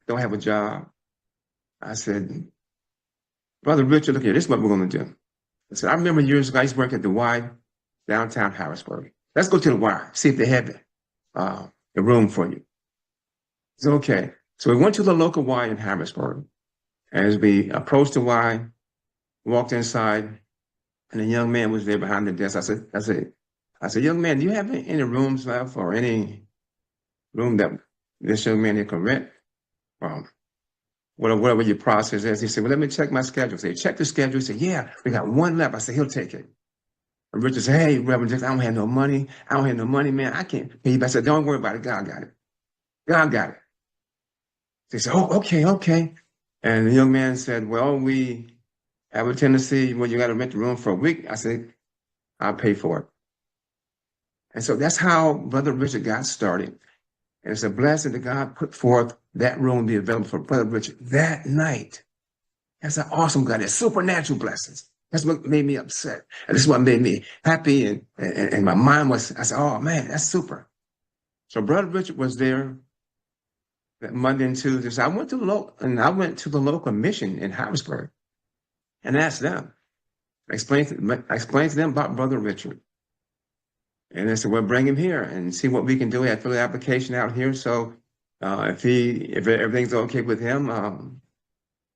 Don't have a job. I said, Brother Richard, look here, this is what we're going to do. I said, I remember years ago, I used to work at the Y, downtown Harrisburg. Let's go to the Y, see if they have the room for you. He said, okay. So we went to the local Y in Harrisburg. As we approached the Y, walked inside, and a young man was there behind the desk. I said, young man, do you have any rooms left or any room that this young man here can rent? Whatever your process is. He said, well, let me check my schedule. So he checked the schedule. He said, yeah, we got one left. I said, he'll take it. And Richard said, hey, Reverend Jackson, I don't have no money. I don't have no money, man. I can't pay you. I said, don't worry about it. God got it. God got it. He said, oh, okay. And the young man said, well, we have a tendency when you got to rent the room for a week. I said, I'll pay for it. And so that's how Brother Richard got started. And it's a blessing that God put forth that room to be available for Brother Richard that night. That's an awesome God. That's supernatural blessings. That's what made me upset. And this is what made me happy. And my mind was, I said, oh man, that's super. So Brother Richard was there that Monday and Tuesday. So I went to the local mission in Harrisburg and asked them. I explained to them about Brother Richard. And they said, well, bring him here and see what we can do. I fill the application out here. So if everything's okay with him,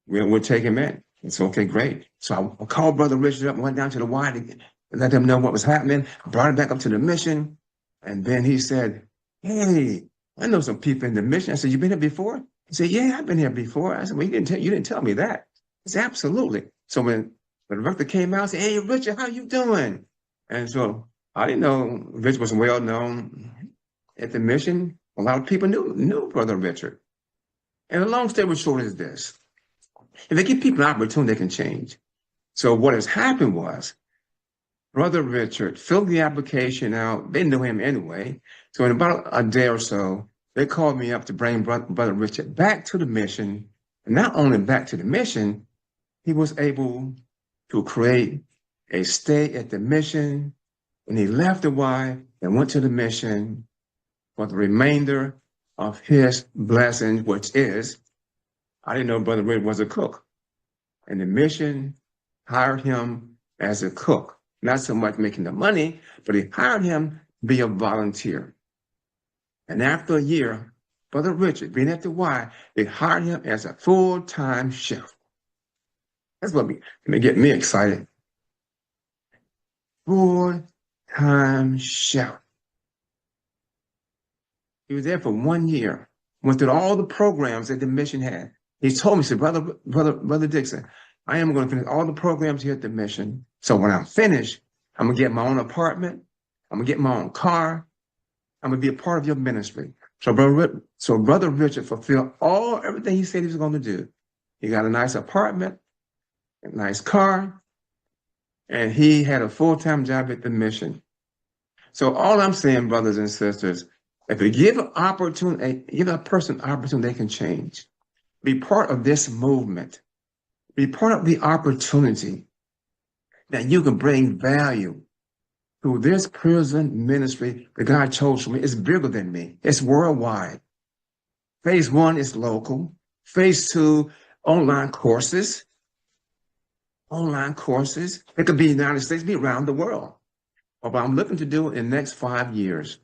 we'll take him in. It's okay, great. So I called Brother Richard up and went down to the Y to let them know what was happening. Brought him back up to the mission. And then he said, hey, I know some people in the mission. I said, you been here before? He said, yeah, I've been here before. I said, well, you didn't tell me that. He said, absolutely. So when the director came out, I said, hey, Richard, how you doing? And so I didn't know Richard was well known at the mission. A lot of people knew Brother Richard. And the long story short is this. If they give people an opportunity, they can change. So what has happened was Brother Richard filled the application out. They knew him anyway. So in about a day or so, they called me up to bring Brother Richard back to the mission. And not only back to the mission, he was able to create a stay at the mission. And he left the Y and went to the mission for the remainder of his blessing, which is, I didn't know Brother Richard was a cook. And the mission hired him as a cook, not so much making the money, but he hired him to be a volunteer. And after a year, Brother Richard, being at the Y, they hired him as a full-time chef. That's what get me excited. Full-time chef. He was there for 1 year, went through all the programs that the mission had. He told me, he said, Brother Dixon, I am going to finish all the programs here at the mission. So when I'm finished, I'm going to get my own apartment. I'm going to get my own car. I'm going to be a part of your ministry. So Brother Richard fulfilled everything he said he was going to do. He got a nice apartment, a nice car, and he had a full-time job at the mission. So all I'm saying, brothers and sisters, if you give an opportunity, give a person an opportunity, they can change. Be part of this movement. Be part of the opportunity that you can bring value through this prison ministry that God chose for me. It's bigger than me. It's worldwide. Phase 1 is local. Phase 2, online courses. Online courses. It could be United States, be around the world. What I'm looking to do in the next 5 years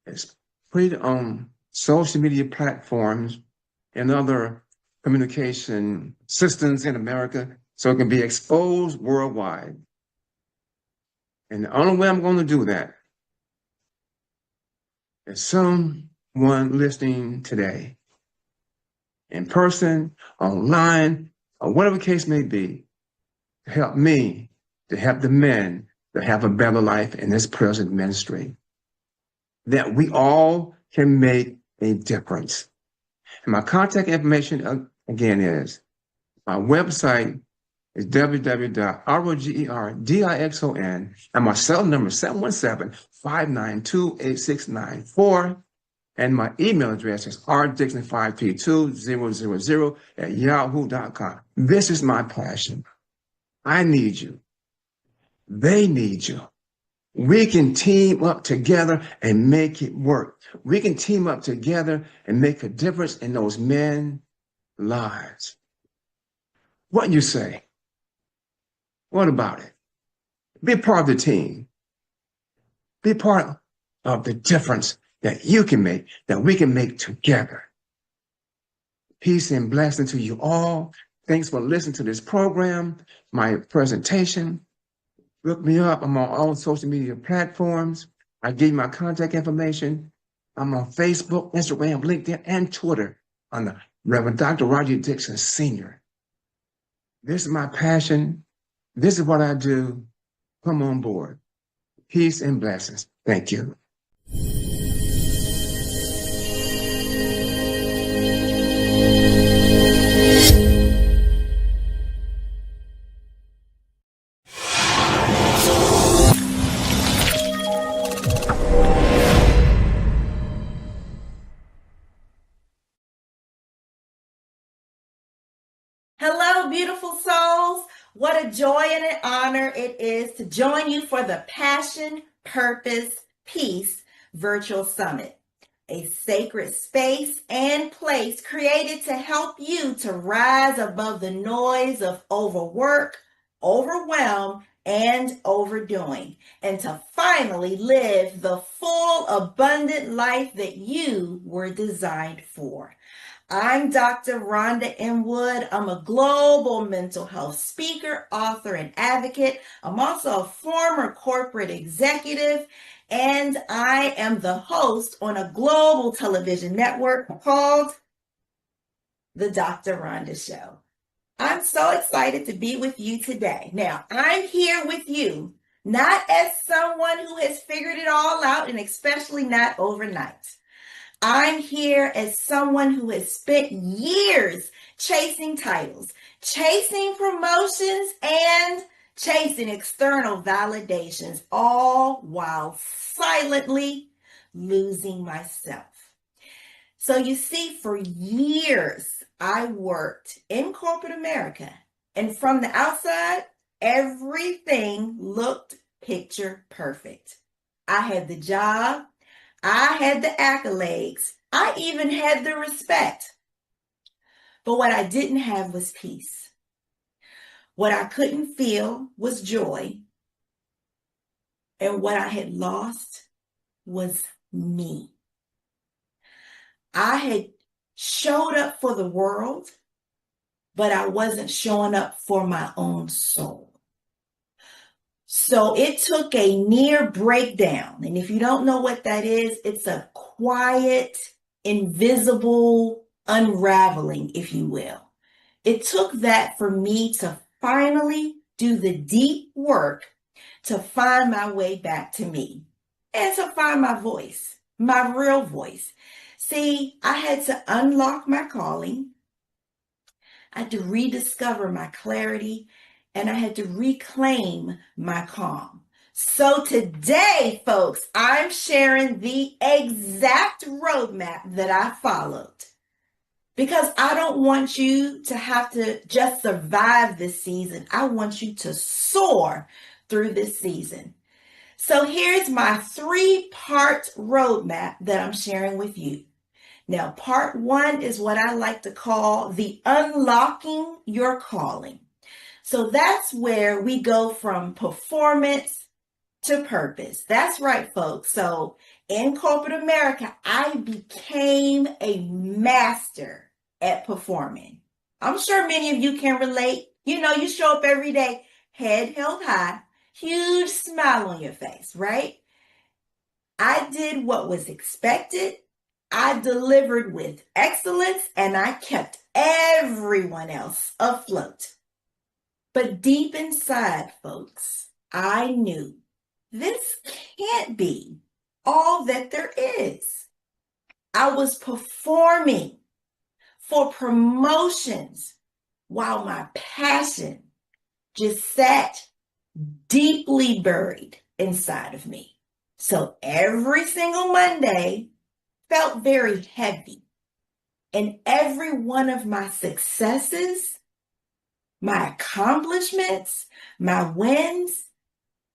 is put it on social media platforms and other communication systems in America so it can be exposed worldwide. And the only way I'm going to do that is someone listening today, in person, online, or whatever the case may be, to help me, to help the men to have a better life in this present ministry. That we all can make a difference. And my contact information, again, is my website is www.rogerdixon, and my cell number is 717-592-8694. And my email address is rdixon532-000@yahoo.com. This is my passion. I need you. They need you. We can team up together and make it work. We can team up together and make a difference in those men's lives. What you say? What about it? Be part of the team. Be part of the difference that you can make, that we can make together. Peace and blessing to you all. Thanks for listening to this program, my presentation. Look me up. I'm on all social media platforms. I give you my contact information. I'm on Facebook, Instagram, LinkedIn, and Twitter under Reverend Dr. Roger Dixon Sr. This is my passion. This is what I do. Come on board. Peace and blessings. Thank you. Hello, beautiful souls. What a joy and an honor it is to join you for the Passion, Purpose, Peace Virtual Summit, a sacred space and place created to help you to rise above the noise of overwork, overwhelm, and overdoing, and to finally live the full, abundant life that you were designed for. I'm Dr. Rhonda M. Wood. I'm a global mental health speaker, author, and advocate. I'm also a former corporate executive, and I am the host on a global television network called The Dr. Rhonda Show. I'm so excited to be with you today. Now, I'm here with you, not as someone who has figured it all out, and especially not overnight. I'm here as someone who has spent years chasing titles, chasing promotions, and chasing external validations, all while silently losing myself. So you see, for years, I worked in corporate America, and from the outside, everything looked picture perfect. I had the job. I had the accolades. I even had the respect. But what I didn't have was peace. What I couldn't feel was joy. And what I had lost was me. I had showed up for the world, but I wasn't showing up for my own soul. So it took a near breakdown. And if you don't know what that is, it's a quiet, invisible unraveling, if you will. It took that for me to finally do the deep work to find my way back to me and to find my voice. my real voice. See, I had to unlock my calling. I had to rediscover my clarity, and I had to reclaim my calm. So today, folks, I'm sharing the exact roadmap that I followed because I don't want you to have to just survive this season. I want you to soar through this season. So here's my 3-part roadmap that I'm sharing with you. Now, part 1 is what I like to call the unlocking your calling. So that's where we go from performance to purpose. That's right, folks. So in corporate America, I became a master at performing. I'm sure many of you can relate. You know, you show up every day, head held high, huge smile on your face, right? I did what was expected. I delivered with excellence, and I kept everyone else afloat. But deep inside, folks, I knew this can't be all that there is. I was performing for promotions while my passion just sat deeply buried inside of me. So every single Monday felt very heavy. And every one of my successes, my accomplishments, my wins,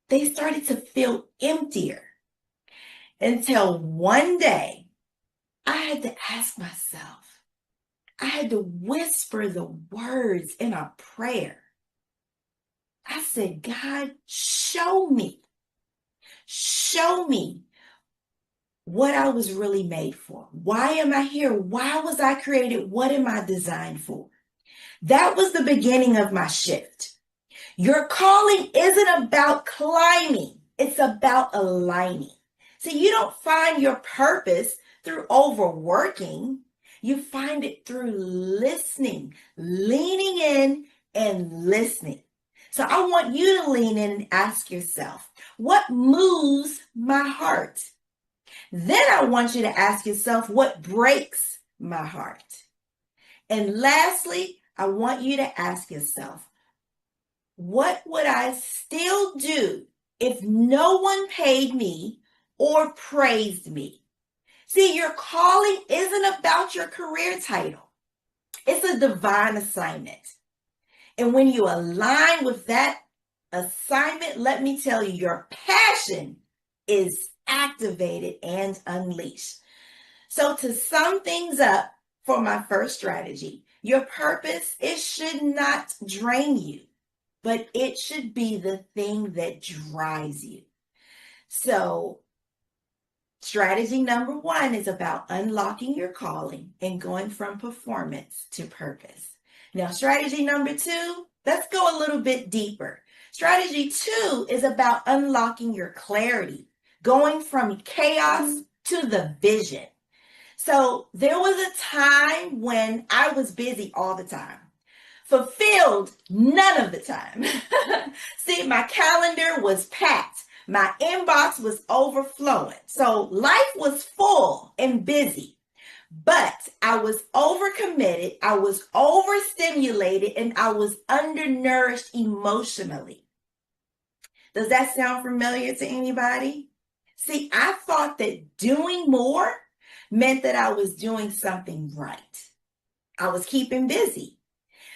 they started to feel emptier. Until one day, I had to ask myself, I had to whisper the words in a prayer. I said, God, show me what I was really made for. Why am I here? Why was I created? What am I designed for? That was the beginning of my shift. Your calling isn't about climbing. It's about aligning. See, you don't find your purpose through overworking. You find it through listening, leaning in and listening. So I want you to lean in and ask yourself, what moves my heart? Then I want you to ask yourself, what breaks my heart? And lastly, I want you to ask yourself, what would I still do if no one paid me or praised me? See, your calling isn't about your career title. It's a divine assignment. And when you align with that assignment, let me tell you, your passion is activated and unleashed. So to sum things up for my first strategy, your purpose, it should not drain you, but it should be the thing that drives you. So strategy number 1 is about unlocking your calling and going from performance to purpose. Now, strategy number 2, let's go a little bit deeper. Strategy 2 is about unlocking your clarity, going from chaos to the vision. So there was a time when I was busy all the time, fulfilled none of the time. See, my calendar was packed. My inbox was overflowing. So life was full and busy, but I was overcommitted, I was overstimulated, and I was undernourished emotionally. Does that sound familiar to anybody? See, I thought that doing more meant that I was doing something right. I was keeping busy.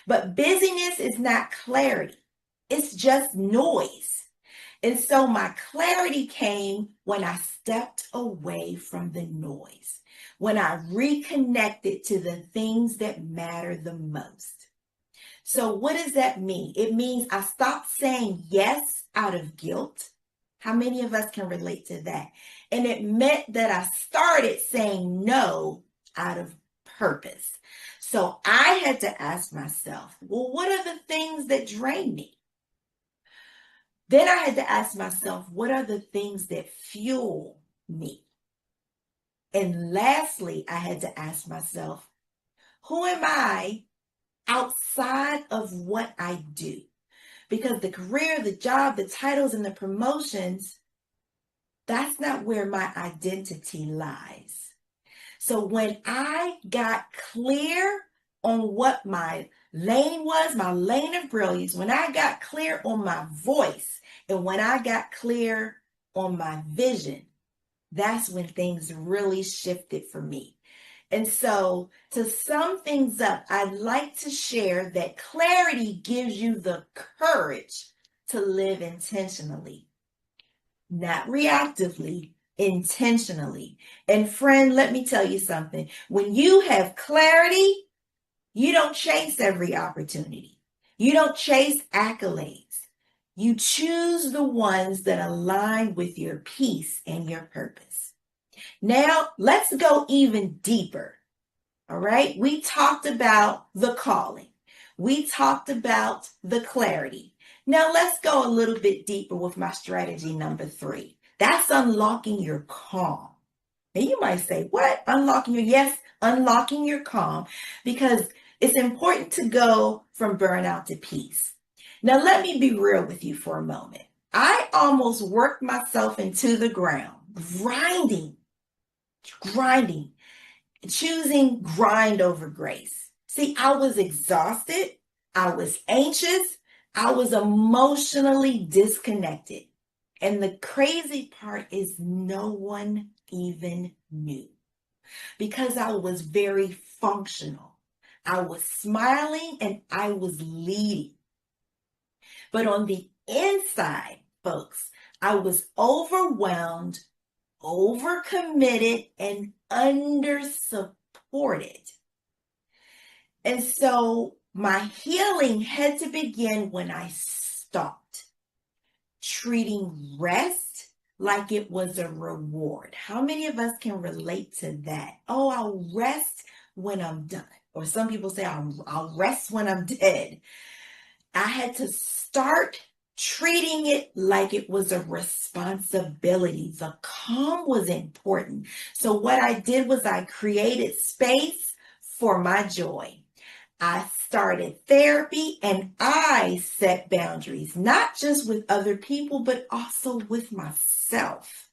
But busyness is not clarity. It's just noise. And so my clarity came when I stepped away from the noise, when I reconnected to the things that matter the most. So what does that mean? It means I stopped saying yes out of guilt. How many of us can relate to that? And it meant that I started saying no out of purpose. So I had to ask myself, well, what are the things that drain me? Then I had to ask myself, what are the things that fuel me? And lastly, I had to ask myself, who am I outside of what I do? Because the career, the job, the titles, and the promotions, That's not where my identity lies. So when I got clear on what my lane was, my lane of brilliance, when I got clear on my voice, and when I got clear on my vision, that's when things really shifted for me. And so to sum things up, I'd like to share that clarity gives you the courage to live intentionally, not reactively, intentionally. And friend, let me tell you something. When you have clarity, you don't chase every opportunity. You don't chase accolades. You choose the ones that align with your peace and your purpose. Now, let's go even deeper. All right. We talked about the calling. We talked about the clarity. Now, let's go a little bit deeper with my strategy number 3. That's unlocking your calm. And you might say, what? Unlocking your, yes, unlocking your calm, because it's important to go from burnout to peace. Now, let me be real with you for a moment. I almost worked myself into the ground, grinding, choosing grind over grace. See, I was exhausted. I was anxious. I was emotionally disconnected. And the crazy part is no one even knew, because I was very functional. I was smiling and I was leading. But on the inside, folks, I was overwhelmed, overcommitted, and undersupported. And so my healing had to begin when I stopped treating rest like it was a reward. How many of us can relate to that? Oh, I'll rest when I'm done. Or some people say, I'll rest when I'm dead. I had to start treating it like it was a responsibility. The calm was important. So what I did was I created space for my joy. I started therapy and I set boundaries, not just with other people, but also with myself.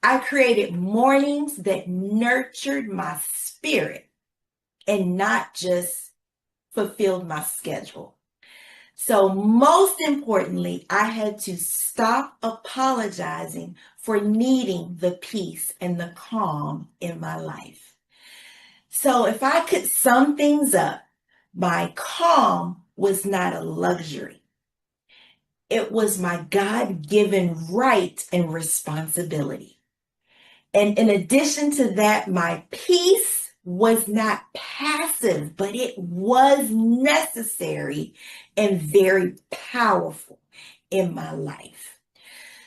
I created mornings that nurtured my spirit and not just fulfilled my schedule. So most importantly, I had to stop apologizing for needing the peace and the calm in my life. So if I could sum things up, my calm was not a luxury. It was my God-given right and responsibility. And in addition to that, my peace was not passive, but it was necessary and very powerful in my life.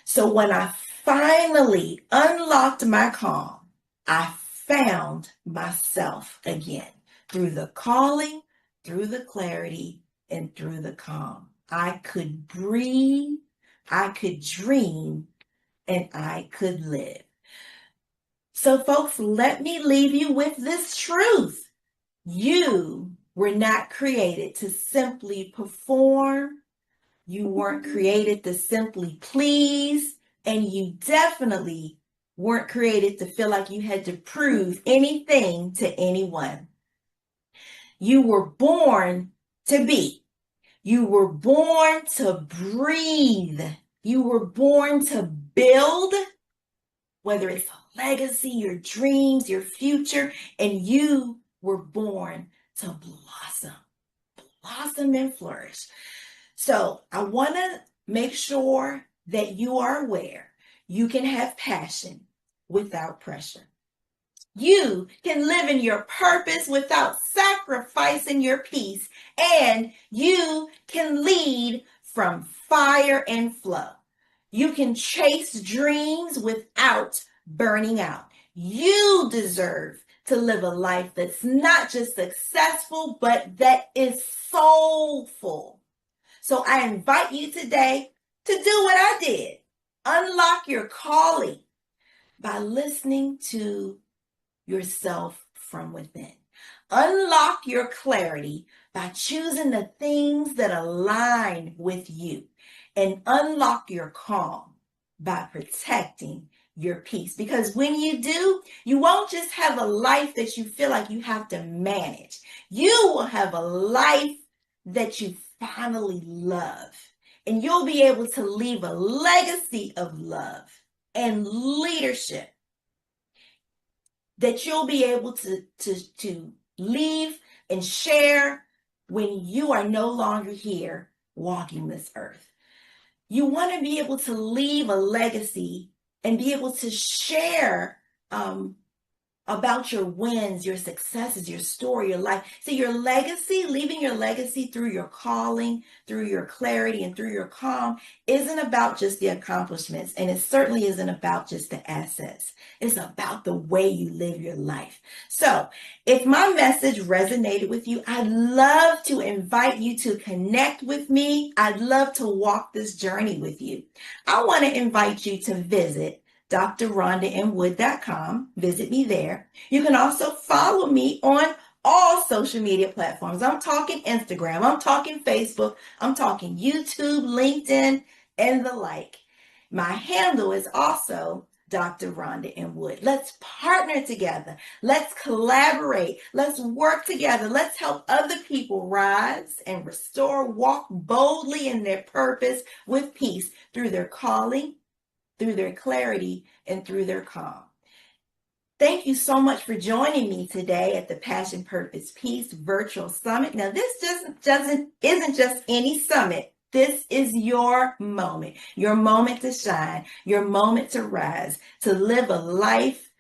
So when I finally unlocked my calm, I found myself again through the calling, through the clarity, and through the calm. I could breathe, I could dream, and I could live. So folks, let me leave you with this truth. You were not created to simply perform. You weren't created to simply please. And you definitely weren't created to feel like you had to prove anything to anyone. You were born to be. You were born to breathe. You were born to build, whether it's a legacy, your dreams, your future, and you were born to blossom and flourish. So I want to make sure that you are aware you can have passion without pressure. You can live in your purpose without sacrificing your peace, and you can lead from fire and flow. You can chase dreams without burning out. You deserve to live a life that's not just successful, but that is soulful. So I invite you today to do what I did. Unlock your calling by listening to yourself from within. Unlock your clarity by choosing the things that align with you. And unlock your calm by protecting your peace. Because when you do, you won't just have a life that you feel like you have to manage. You will have a life that you finally love. And you'll be able to leave a legacy of love and leadership that you'll be able to leave and share when you are no longer here walking this earth. You want to be able to leave a legacy and be able to share about your wins, your successes, your story, your life. See, your legacy, leaving your legacy through your calling, through your clarity, and through your calm isn't about just the accomplishments. And it certainly isn't about just the assets. It's about the way you live your life. So if my message resonated with you, I'd love to invite you to connect with me. I'd love to walk this journey with you. I want to invite you to visit drrhondanwood.com. Visit me there. You can also follow me on all social media platforms. I'm talking Instagram, I'm talking Facebook, I'm talking YouTube, LinkedIn, and the like. My handle is also Dr. Rhonda M. Wood. Let's partner together. Let's collaborate. Let's work together. Let's help other people rise and restore, walk boldly in their purpose with peace through their calling, through their clarity, and through their calm. Thank you so much for joining me today at the Passion, Purpose, Peace Virtual Summit. Now, this isn't just any summit. This is your moment to shine, your moment to rise, to live a life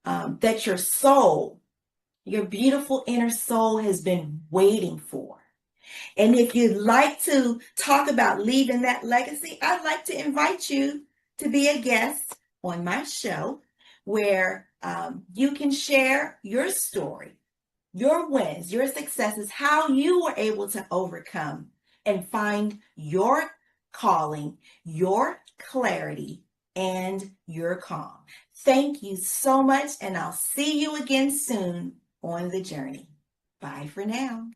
that your soul, your beautiful inner soul has been waiting for. And if you'd like to talk about leaving that legacy, I'd like to invite you to be a guest on my show where you can share your story, your wins, your successes, how you were able to overcome and find your calling, your clarity, and your calm. Thank you so much, and I'll see you again soon on the journey. Bye for now.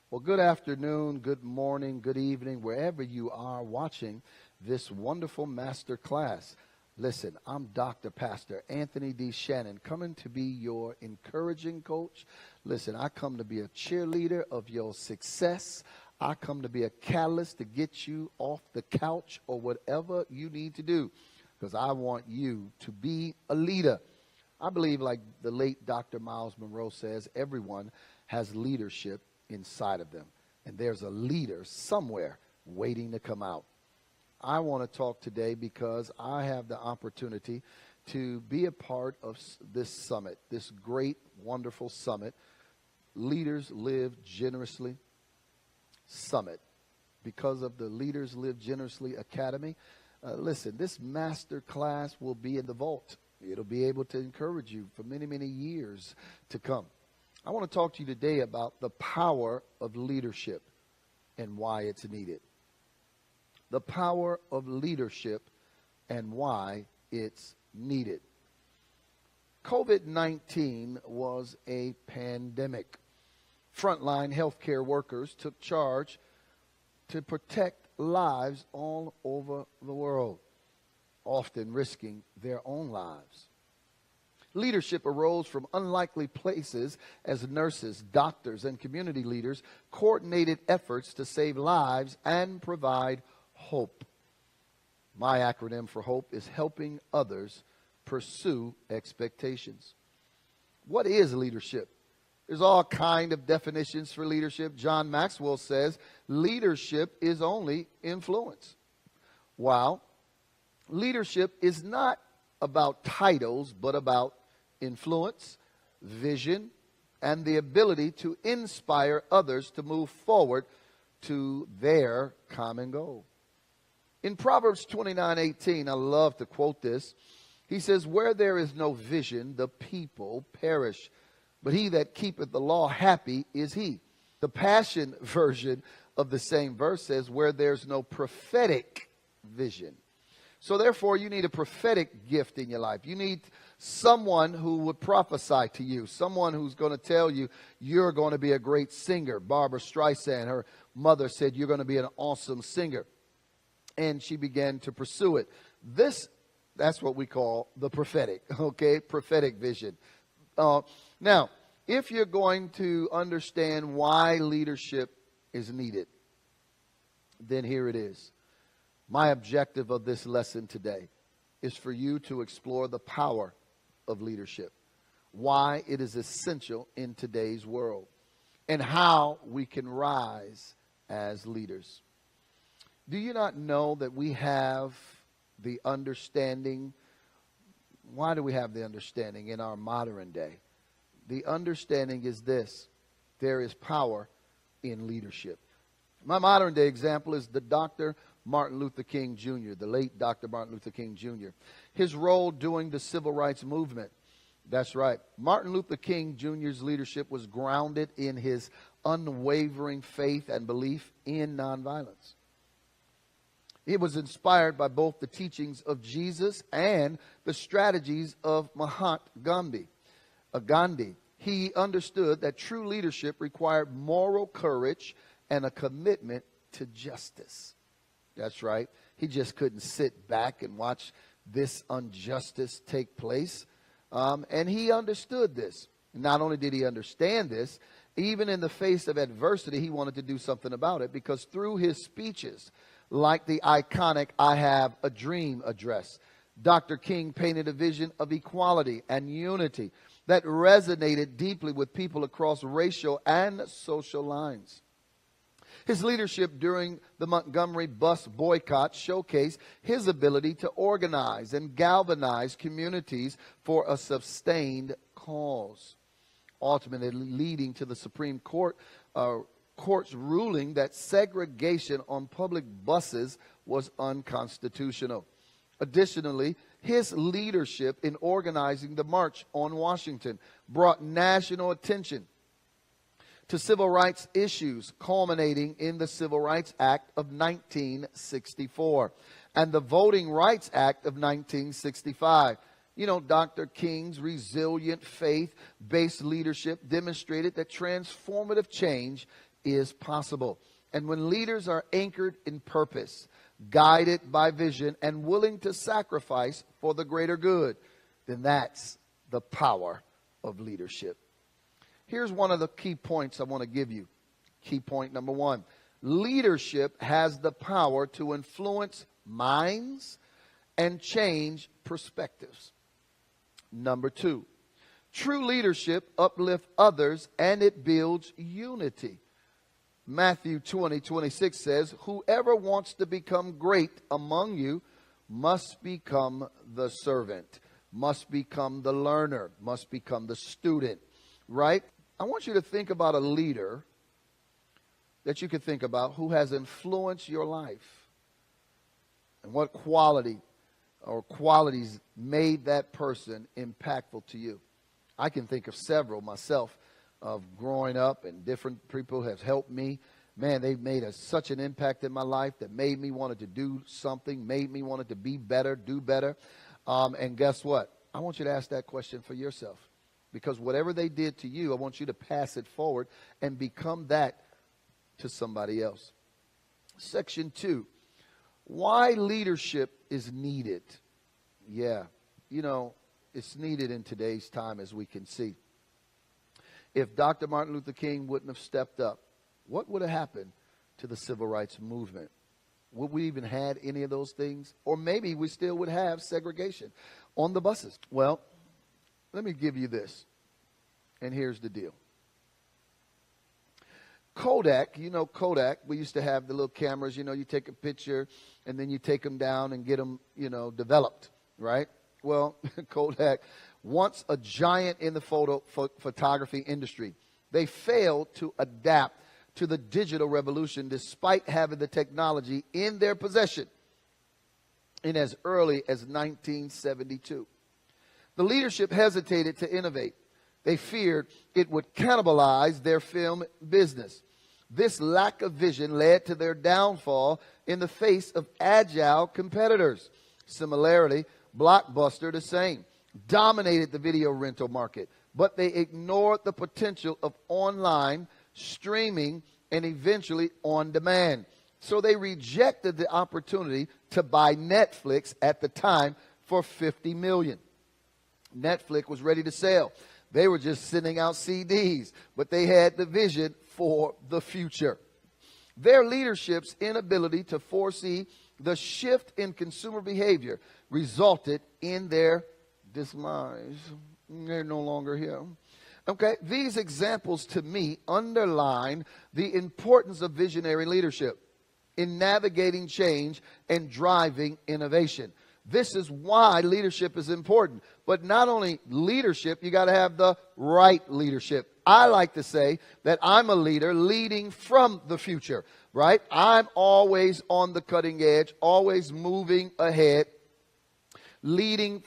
Well, good afternoon, good morning, good evening, wherever you are watching this wonderful master class. Listen, I'm Dr. Pastor Anthony D. Shannon, coming to be your encouraging coach. Listen, I come to be a cheerleader of your success. I come to be a catalyst to get you off the couch or whatever you need to do, because I want you to be a leader. I believe, like the late Dr. Miles Monroe says, everyone has leadership inside of them, and there's a leader somewhere waiting to come out. I want to talk today because I have the opportunity to be a part of this summit, this great, wonderful summit, Leaders Live Generously Summit. Because of the Leaders Live Generously Academy, listen, this master class will be in the vault. It'll be able to encourage you for many, many years to come. I want to talk to you today about the power of leadership and why it's needed. The power of leadership and why it's needed. COVID-19 was a pandemic. Frontline healthcare workers took charge to protect lives all over the world, often risking their own lives. Leadership arose from unlikely places as nurses, doctors, and community leaders coordinated efforts to save lives and provide hope. My acronym for HOPE is helping others pursue expectations. What is leadership? There's all kind of definitions for leadership. John Maxwell says leadership is only influence. While leadership is not about titles, but about influence, vision, and the ability to inspire others to move forward to their common goal. In Proverbs 29:18, I love to quote this. He says, "Where there is no vision, the people perish. But he that keepeth the law, happy is he." The Passion version of the same verse says, where there's no prophetic vision. So therefore, you need a prophetic gift in your life. You need someone who would prophesy to you, someone who's going to tell you you're going to be a great singer. Barbara Streisand, her mother, said you're going to be an awesome singer. And she began to pursue it. That's what we call the prophetic, okay? Prophetic vision. Now, if you're going to understand why leadership is needed, then here it is. My objective of this lesson today is for you to explore the power of leadership, why it is essential in today's world, and how we can rise as leaders. Do you not know that we have the understanding? Why do we have the understanding in our modern day? The understanding is this: there is power in leadership. My modern day example is the Dr. Martin Luther King Jr., the late Dr. Martin Luther King Jr. His role during the civil rights movement. That's right. Martin Luther King Jr.'s leadership was grounded in his unwavering faith and belief in nonviolence. It was inspired by both the teachings of Jesus and the strategies of Mahatma Gandhi. He understood that true leadership required moral courage and a commitment to justice. That's right. He just couldn't sit back and watch this injustice take place. And he understood this. Not only did he understand this, even in the face of adversity, he wanted to do something about it, because through his speeches, like the iconic "I Have a Dream" address, Dr. King painted a vision of equality and unity that resonated deeply with people across racial and social lines. His leadership during the Montgomery bus boycott showcased his ability to organize and galvanize communities for a sustained cause, ultimately leading to the Supreme Court's ruling that segregation on public buses was unconstitutional. Additionally, his leadership in organizing the March on Washington brought national attention to civil rights issues, culminating in the Civil Rights Act of 1964 and the Voting Rights Act of 1965. You know, Dr. King's resilient, faith-based leadership demonstrated that transformative change is possible. And when leaders are anchored in purpose, guided by vision, and willing to sacrifice for the greater good, then that's the power of leadership. Here's one of the key points I want to give you. Key point number one: leadership has the power to influence minds and change perspectives. Number two, true leadership uplifts others and it builds unity. Matthew 20:26 says, whoever wants to become great among you must become the servant, must become the learner, must become the student, right? I want you to think about a leader that you could think about who has influenced your life, and what quality or qualities made that person impactful to you. I can think of several myself, of growing up, and different people have helped me. Man, they've made such an impact in my life that made me want to do something, made me want to be better, do better. And guess what? I want you to ask that question for yourself. Because whatever they did to you, I want you to pass it forward and become that to somebody else. Section 2, why leadership is needed. Yeah, you know, it's needed in today's time, as we can see. If Dr. Martin Luther King wouldn't have stepped up, what would have happened to the civil rights movement? Would we even had any of those things? Or maybe we still would have segregation on the buses. Well, let me give you this. And here's the deal. Kodak, you know Kodak, we used to have the little cameras, you know, you take a picture and then you take them down and get them, you know, developed, right? Well, Kodak, once a giant in the photography industry, they failed to adapt to the digital revolution despite having the technology in their possession in as early as 1972. The leadership hesitated to innovate. They feared it would cannibalize their film business. This lack of vision led to their downfall in the face of agile competitors. Similarly, Blockbuster, the same, dominated the video rental market, but they ignored the potential of online streaming and eventually on demand. So they rejected the opportunity to buy Netflix at the time for $50 million. Netflix was ready to sell. They were just sending out CDs, but they had the vision for the future. Their leadership's inability to foresee the shift in consumer behavior resulted in their demise. They're no longer here. Okay, these examples to me underline the importance of visionary leadership in navigating change and driving innovation. This is why leadership is important. But not only leadership, you got to have the right leadership. I like to say that I'm a leader leading from the future, right? I'm always on the cutting edge, always moving ahead, leading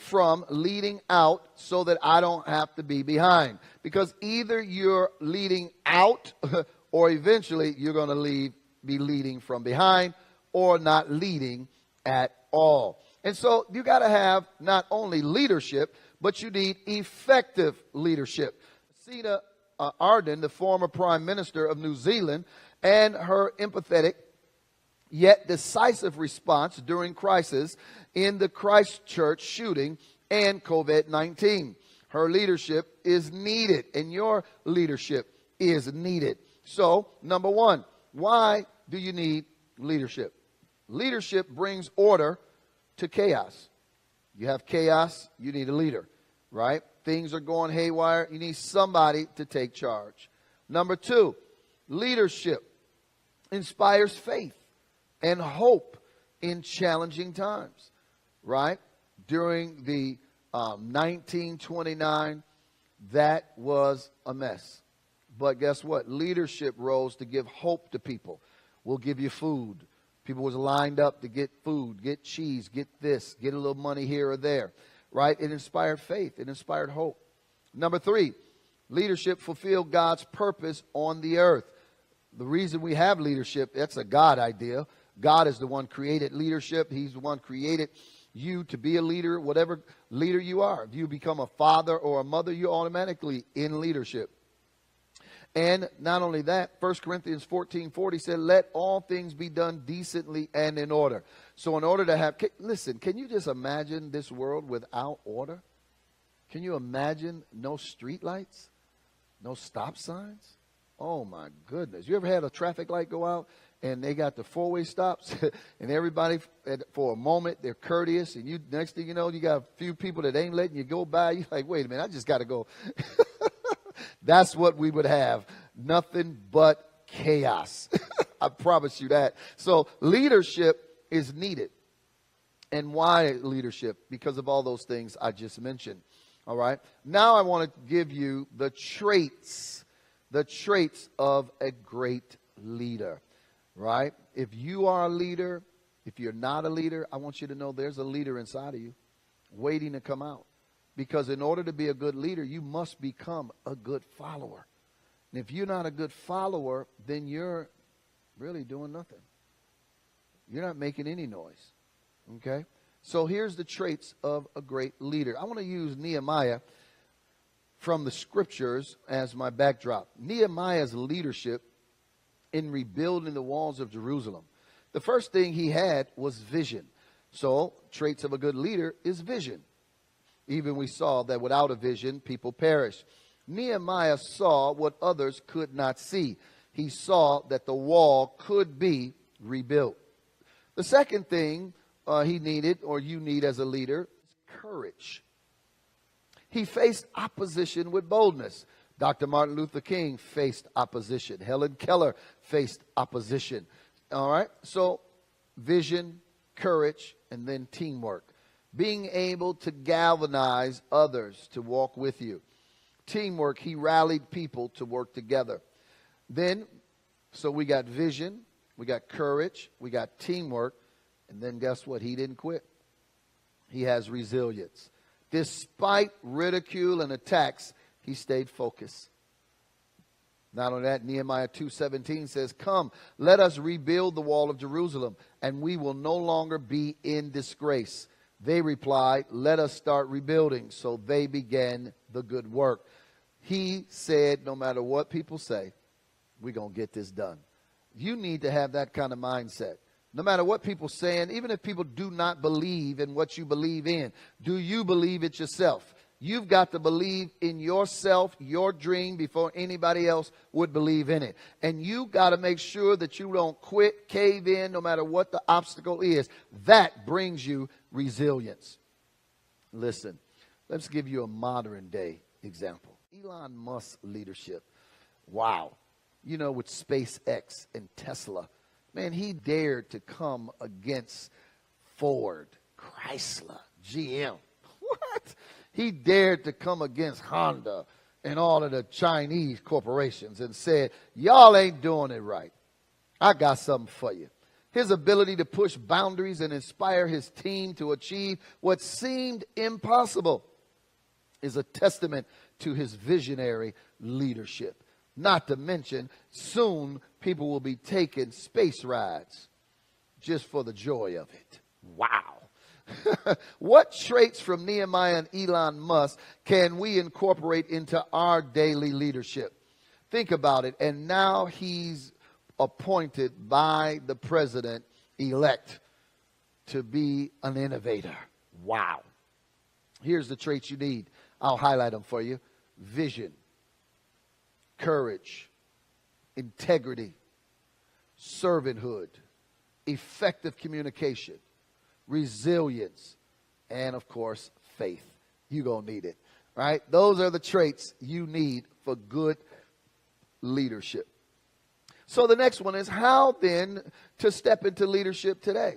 out so that I don't have to be behind. Because either you're leading out or eventually you're going to be leading from behind or not leading at all. And so you got to have not only leadership, but you need effective leadership. Jacinda Ardern, the former Prime Minister of New Zealand, and her empathetic yet decisive response during crisis in the Christchurch shooting and COVID-19. Her leadership is needed, and your leadership is needed. So, number one, why do you need leadership? Leadership brings order to chaos. You have chaos, you need a leader, right? Things are going haywire, you need somebody to take charge. Number two, leadership inspires faith and hope in challenging times, right? During the 1929, that was a mess. But guess what? Leadership rose to give hope to people. We'll give you food. People was lined up to get food, get cheese, get this, get a little money here or there, right? It inspired faith. It inspired hope. Number three, leadership fulfilled God's purpose on the earth. The reason we have leadership, that's a God idea. God is the one created leadership. He's the one created you to be a leader, whatever leader you are. If you become a father or a mother, you're automatically in leadership. And not only that, 1 Corinthians 14:40 said, let all things be done decently and in order. So in order to have, listen, can you just imagine this world without order? Can you imagine no street lights? No stop signs? Oh my goodness. You ever had a traffic light go out and they got the four-way stops and everybody, for a moment, they're courteous, and you, next thing you know, you got a few people that ain't letting you go by. You're like, wait a minute, I just got to go. That's what we would have. Nothing but chaos. I promise you that. So leadership is needed. And why leadership? Because of all those things I just mentioned. All right. Now I want to give you the traits of a great leader. Right? If you are a leader, if you're not a leader, I want you to know there's a leader inside of you waiting to come out. Because in order to be a good leader, you must become a good follower. And if you're not a good follower, then you're really doing nothing. You're not making any noise. Okay? So here's the traits of a great leader. I want to use Nehemiah from the scriptures as my backdrop. Nehemiah's leadership in rebuilding the walls of Jerusalem. The first thing he had was vision. So traits of a good leader is vision. Even we saw that without a vision, people perish. Nehemiah saw what others could not see. He saw that the wall could be rebuilt. The second thing he needed, or you need as a leader, is courage. He faced opposition with boldness. Dr. Martin Luther King faced opposition. Helen Keller faced opposition. All right? So vision, courage, and then teamwork. Being able to galvanize others to walk with you. Teamwork, he rallied people to work together. Then, so we got vision, we got courage, we got teamwork, and then guess what? He didn't quit. He has resilience. Despite ridicule and attacks, he stayed focused. Not only that, Nehemiah 2:17 says, come, let us rebuild the wall of Jerusalem, and we will no longer be in disgrace. They replied, let us start rebuilding. So they began the good work. He said, no matter what people say, we're going to get this done. You need to have that kind of mindset. No matter what people saying, even if people do not believe in what you believe in, do you believe it yourself? You've got to believe in yourself, your dream, before anybody else would believe in it. And you got to make sure that you don't quit, cave in, no matter what the obstacle is. That brings you resilience. Listen, let's give you a modern day example. Elon Musk's leadership. Wow. You know, with SpaceX and Tesla. Man, he dared to come against Ford, Chrysler, GM. What? He dared to come against Honda and all of the Chinese corporations and said, y'all ain't doing it right. I got something for you. His ability to push boundaries and inspire his team to achieve what seemed impossible is a testament to his visionary leadership. Not to mention, soon people will be taking space rides just for the joy of it. Wow. What traits from Nehemiah and Elon Musk can we incorporate into our daily leadership? Think about it. And now he's appointed by the president-elect to be an innovator. Wow. Here's the traits you need. I'll highlight them for you. Vision, courage, integrity, servanthood, effective communication, resilience, and of course, faith. You're going to need it, right? Those are the traits you need for good leadership. So the next one is how then to step into leadership today.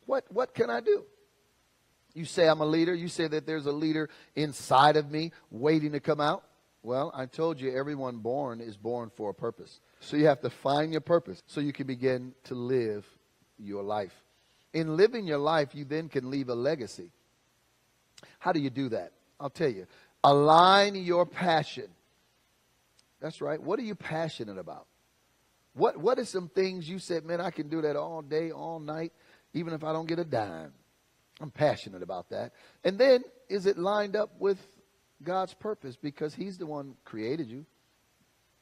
What can I do? You say I'm a leader. You say that there's a leader inside of me waiting to come out. Well, I told you everyone born is born for a purpose. So you have to find your purpose so you can begin to live your life. In living your life, you then can leave a legacy. How do you do that? I'll tell you. Align your passion. That's right. What are you passionate about? What are some things you said, man, I can do that all day, all night, even if I don't get a dime. I'm passionate about that. And then, is it lined up with God's purpose? Because he's the one who created you.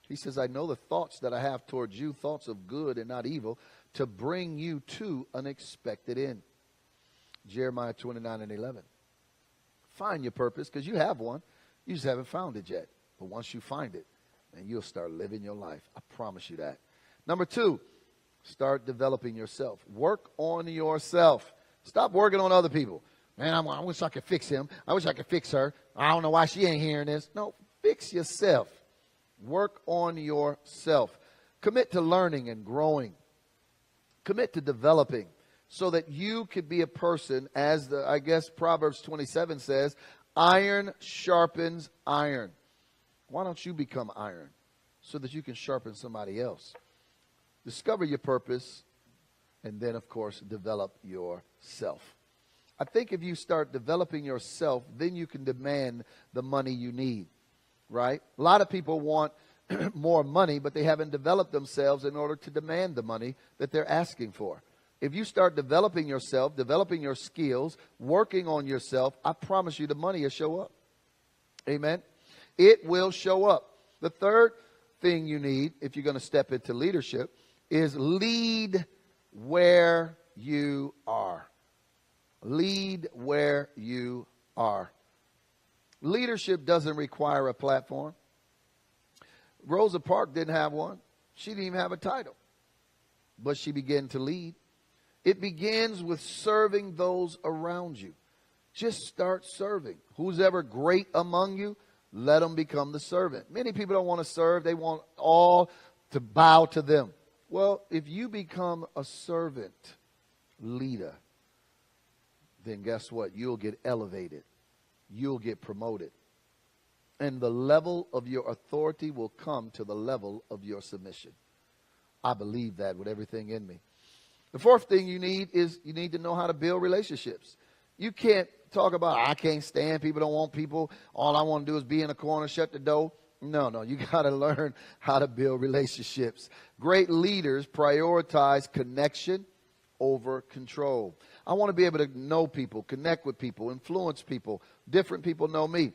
He says, I know the thoughts that I have towards you, thoughts of good and not evil, to bring you to an expected end. Jeremiah 29:11. Find your purpose, because you have one. You just haven't found it yet. But once you find it, then you'll start living your life. I promise you that. Number 2, start developing yourself. Work on yourself. Stop working on other people. Man, I wish I could fix him. I wish I could fix her. I don't know why she ain't hearing this. No, fix yourself. Work on yourself. Commit to learning and growing. Commit to developing so that you could be a person, as I guess Proverbs 27 says, iron sharpens iron. Why don't you become iron so that you can sharpen somebody else? Discover your purpose, and then, of course, develop yourself. I think if you start developing yourself, then you can demand the money you need, right? A lot of people want more money, but they haven't developed themselves in order to demand the money that they're asking for. If you start developing yourself, developing your skills, working on yourself, I promise you the money will show up. Amen? It will show up. The third thing you need, if you're going to step into leadership, is lead where you are. Lead where you are. Leadership doesn't require a platform. Rosa Parks didn't have one. She didn't even have a title. But she began to lead. It begins with serving those around you. Just start serving. Who's ever great among you, let them become the servant. Many people don't want to serve. They want all to bow to them. Well, if you become a servant leader, then guess what? You'll get elevated. You'll get promoted. And the level of your authority will come to the level of your submission. I believe that with everything in me. The fourth thing you need is you need to know how to build relationships. You can't talk about, I can't stand people, don't want people. All I want to do is be in a corner, shut the door. No, you got to learn how to build relationships. Great leaders prioritize connection over control. I want to be able to know people, connect with people, influence people. Different people know me.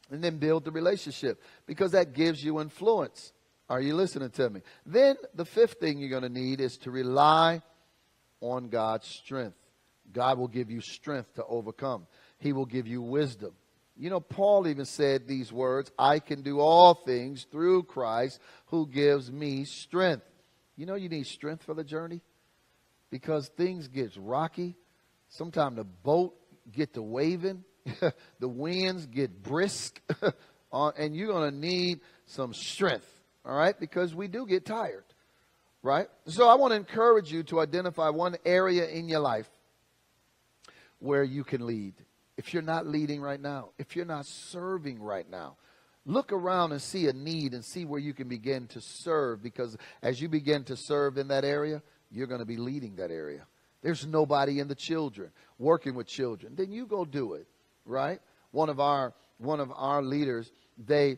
And then build the relationship, because that gives you influence. Are you listening to me? Then the fifth thing you're going to need is to rely on God's strength. God will give you strength to overcome. He will give you wisdom. You know, Paul even said these words, I can do all things through Christ who gives me strength. You know, you need strength for the journey, because things get rocky. Sometimes the boat get to waving. The winds get brisk. And you're going to need some strength. All right? Because we do get tired. Right? So I want to encourage you to identify one area in your life where you can lead. If you're not leading right now, if you're not serving right now, look around and see a need and see where you can begin to serve, because as you begin to serve in that area, you're going to be leading that area. There's nobody in the children, working with children. Then you go do it, right? One of our leaders, they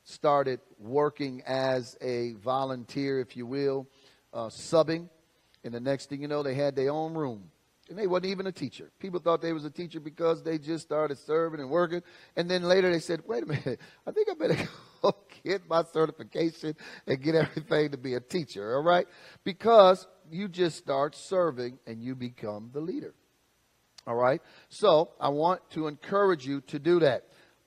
started working as a volunteer, if you will, subbing. And the next thing you know, they had their own room. And they wasn't even a teacher. People thought they was a teacher because they just started serving and working. And then later they said, wait a minute, I think I better go get my certification and get everything to be a teacher, all right? Because you just start serving and you become the leader, all right? So I want to encourage you to do that.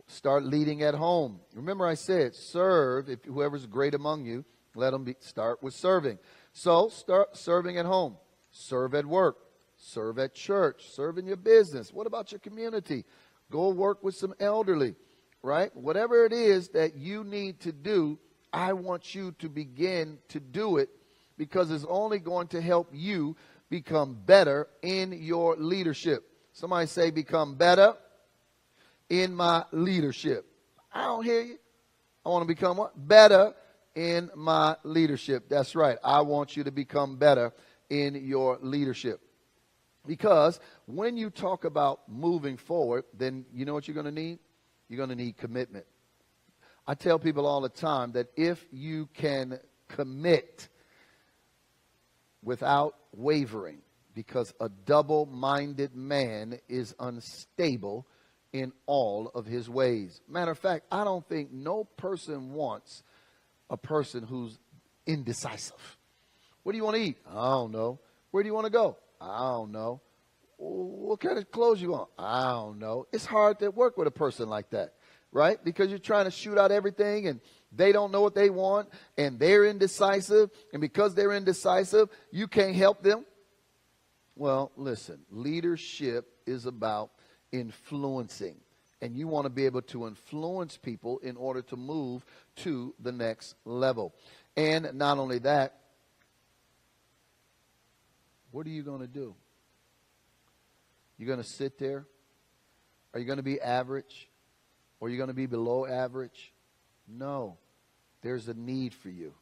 Start leading at home. Remember I said, serve. If whoever's great among you, let them start with serving. So start serving at home. Serve at work. Serve at church. Serve in your business. What about your community? Go work with some elderly, right? Whatever it is that you need to do, I want you to begin to do it, because it's only going to help you become better in your leadership. Somebody say, become better in my leadership. I don't hear you. I want to become what? Better in my leadership. That's right. I want you to become better in your leadership. Because when you talk about moving forward, then you know what you're going to need? You're going to need commitment. I tell people all the time that if you can commit without wavering, because a double-minded man is unstable in all of his ways. Matter of fact, I don't think no person wants a person who's indecisive. What do you want to eat? I don't know. Where do you want to go? I don't know. What kind of clothes you want? I don't know. It's hard to work with a person like that, right? Because you're trying to shoot out everything and they don't know what they want and they're indecisive. And because they're indecisive, you can't help them. Well, listen, leadership is about influencing. And you want to be able to influence people in order to move to the next level. And not only that, what are you going to do? You're going to sit there? Are you going to be average? Or are you going to be below average? No. There's a need for you.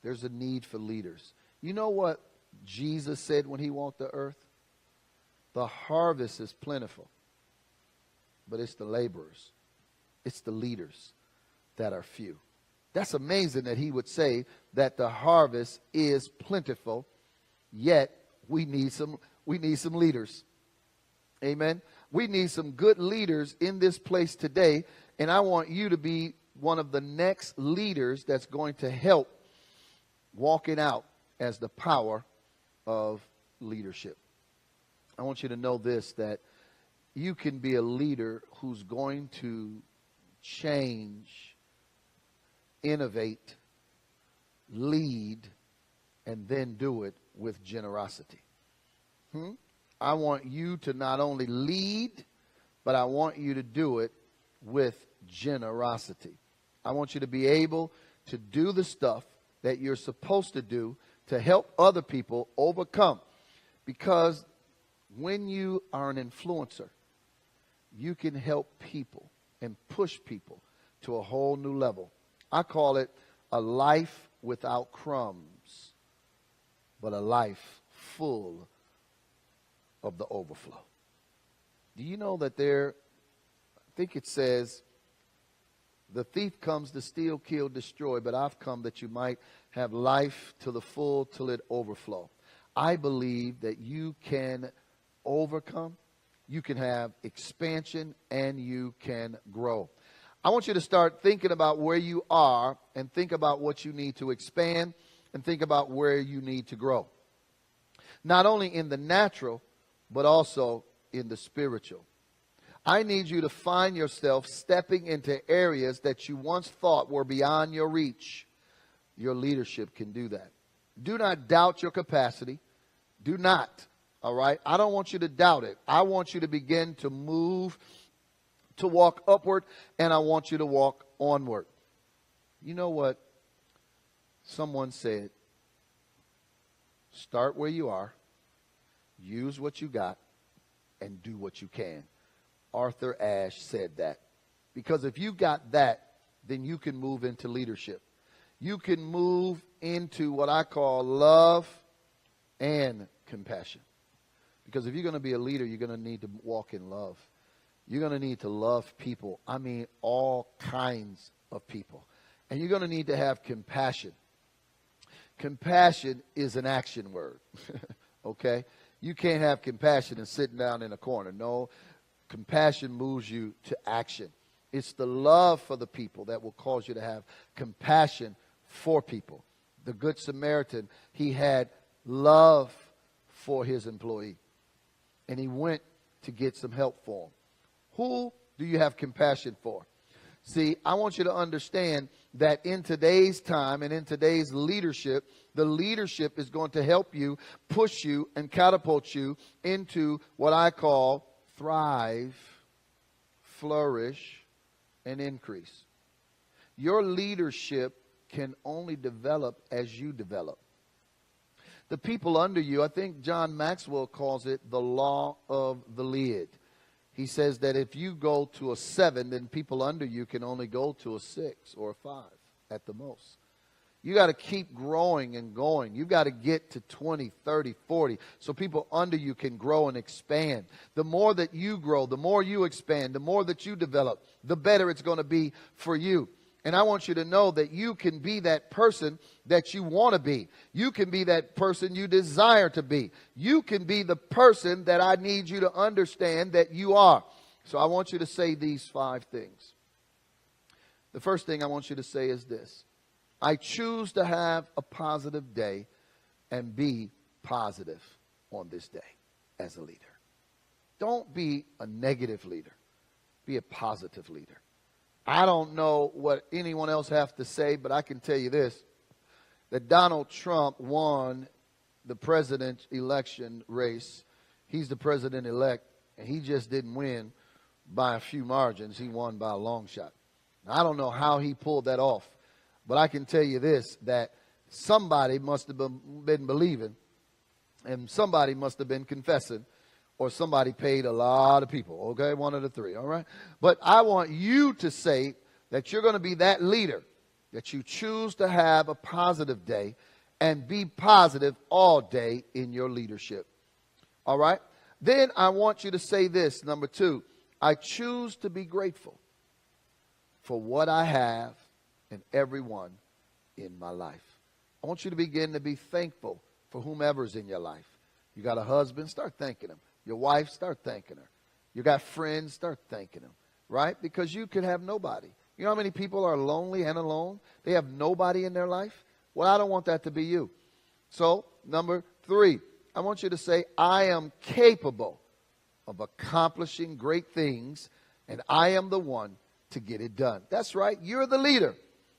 There's a need for leaders. You know what Jesus said when he walked the earth? The harvest is plentiful, but it's the laborers, it's the leaders that are few. That's amazing that he would say that the harvest is plentiful, yet we need some leaders. Amen. We need some good leaders in this place today, and I want you to be one of the next leaders that's going to help walking out as the power of leadership. I want you to know this, that you can be a leader who's going to change, innovate, lead, and then do it with generosity. I want you to not only lead, but I want you to do it with generosity. I want you to be able to do the stuff that you're supposed to do to help other people overcome. Because when you are an influencer, you can help people and push people to a whole new level. I call it a life without crumbs, but a life full of the overflow. Do you know that I think it says The thief comes to steal, kill, destroy, but I've come that you might have life to the full till it overflow. I believe that you can overcome, you can have expansion, and you can grow. I want you to start thinking about where you are and think about what you need to expand and think about where you need to grow. Not only in the natural, but also in the spiritual. I need you to find yourself stepping into areas that you once thought were beyond your reach. Your leadership can do that. Do not doubt your capacity. Do not. All right? I don't want you to doubt it. I want you to begin to move, to walk upward, and I want you to walk onward. You know what? Someone said, start where you are, use what you got, and do what you can. Arthur Ashe said that. Because if you got that, then you can move into leadership. You can move into what I call love and compassion. Because if you're going to be a leader, you're going to need to walk in love. You're going to need to love people. I mean, all kinds of people. And you're going to need to have compassion. Compassion is an action word. Okay? You can't have compassion and sitting down in a corner. No, compassion moves you to action. It's the love for the people that will cause you to have compassion for people. The Good Samaritan, he had love for his employee. And he went to get some help for him. Who do you have compassion for? See, I want you to understand that in today's time and in today's leadership, the leadership is going to help you, push you, and catapult you into what I call thrive, flourish, and increase. Your leadership can only develop as you develop. The people under you, I think John Maxwell calls it the law of the lid. He says that if you go to a 7, then people under you can only go to a 6 or a 5 at the most. You got to keep growing and going. You've got to get to 20, 30, 40 so people under you can grow and expand. The more that you grow, the more you expand, the more that you develop, the better it's going to be for you. And I want you to know that you can be that person that you want to be. You can be that person you desire to be. You can be the person that I need you to understand that you are. So I want you to say these 5 things. The first thing I want you to say is this. I choose to have a positive day and be positive on this day as a leader. Don't be a negative leader. Be a positive leader. I don't know what anyone else has to say, but I can tell you this, that Donald Trump won the president election race. He's the president-elect, and he just didn't win by a few margins. He won by a long shot. Now, I don't know how he pulled that off, but I can tell you this, that somebody must have been believing, and somebody must have been confessing, or somebody paid a lot of people, okay? One of the 3, all right? But I want you to say that you're going to be that leader, that you choose to have a positive day and be positive all day in your leadership, all right? Then I want you to say this, number 2, I choose to be grateful for what I have and everyone in my life. I want you to begin to be thankful for whomever's in your life. You got a husband, start thanking him. Your wife, start thanking her. You got friends, start thanking them, right? Because you could have nobody. You know how many people are lonely and alone? They have nobody in their life. Well, I don't want that to be you. So, number 3, I want you to say, I am capable of accomplishing great things, and I am the one to get it done. That's right. You're the leader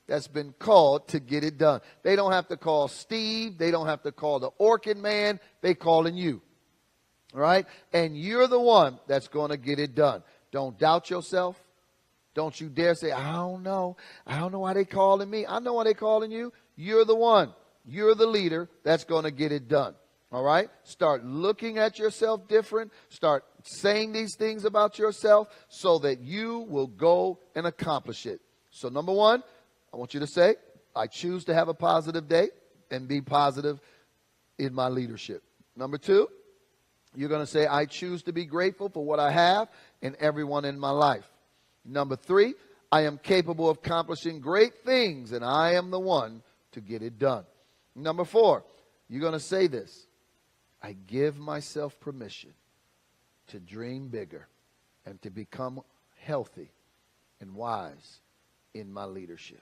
that's been called to get it done. They don't have to call Steve. They don't have to call the Orchid Man. They calling you. Right? And you're the one that's going to get it done. Don't doubt yourself. Don't you dare say, I don't know. I don't know why they calling me. I know why they calling you. You're the one. You're the leader that's going to get it done. All right? Start looking at yourself different. Start saying these things about yourself so that you will go and accomplish it. So number 1, I want you to say, I choose to have a positive day and be positive in my leadership. Number 2, you're going to say, I choose to be grateful for what I have and everyone in my life. Number 3, I am capable of accomplishing great things, and I am the one to get it done. Number 4, you're going to say this. I give myself permission to dream bigger and to become healthy and wise in my leadership.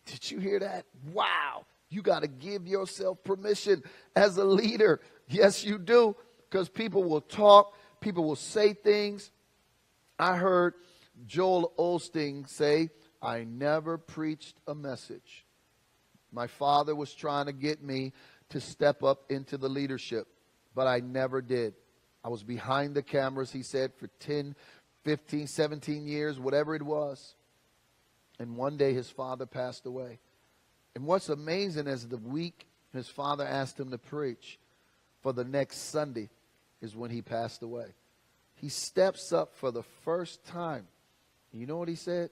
Did you hear that? Wow. You got to give yourself permission as a leader. Yes, you do, because people will talk, people will say things. I heard Joel Osteen say, I never preached a message. My father was trying to get me to step up into the leadership, but I never did. I was behind the cameras, he said, for 10, 15, 17 years, whatever it was. And one day his father passed away. And what's amazing is the week his father asked him to preach for the next Sunday is when he passed away. He steps up for the first time. You know what he said?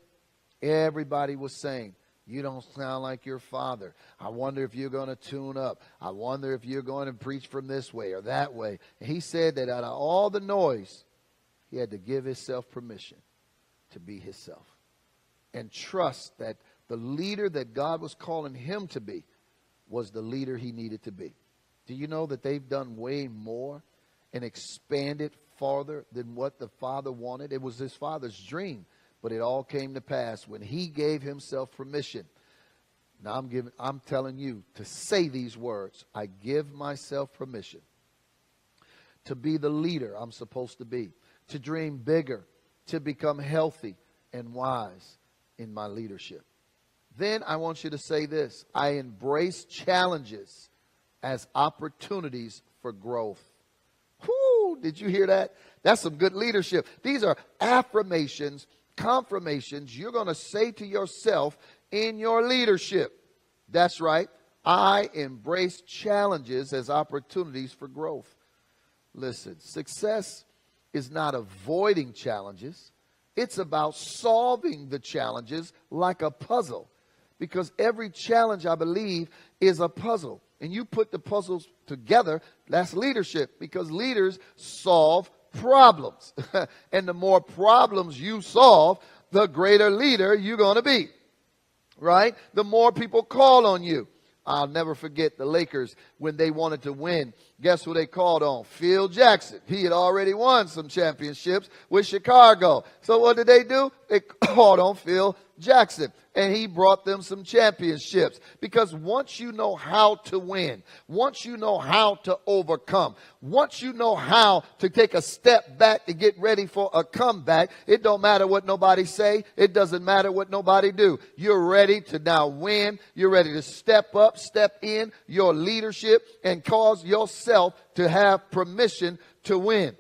Everybody was saying, you don't sound like your father. I wonder if you're going to tune up. I wonder if you're going to preach from this way or that way. And he said that out of all the noise, he had to give himself permission to be himself and trust that the leader that God was calling him to be was the leader he needed to be. Do you know that they've done way more and expanded farther than what the father wanted? It was his father's dream, but it all came to pass when he gave himself permission. Now I'm telling you to say these words. I give myself permission to be the leader I'm supposed to be, to dream bigger, to become healthy and wise in my leadership. Then I want you to say this. I embrace challenges as opportunities for growth. Whoo, did you hear that? That's some good leadership. These are affirmations, confirmations you're going to say to yourself in your leadership. That's right. I embrace challenges as opportunities for growth. Listen, success is not avoiding challenges. It's about solving the challenges like a puzzle. Because every challenge, I believe, is a puzzle. And you put the puzzles together, that's leadership. Because leaders solve problems. And the more problems you solve, the greater leader you're going to be. Right? The more people call on you. I'll never forget the Lakers when they wanted to win. Guess who they called on? Phil Jackson. He had already won some championships with Chicago. So what did they do? They called on Phil Jackson. And he brought them some championships. Because once you know how to win, once you know how to overcome, once you know how to take a step back to get ready for a comeback, it don't matter what nobody say. It doesn't matter what nobody do. You're ready to now win. You're ready to step up, step in your leadership and cause yourself to have permission to win.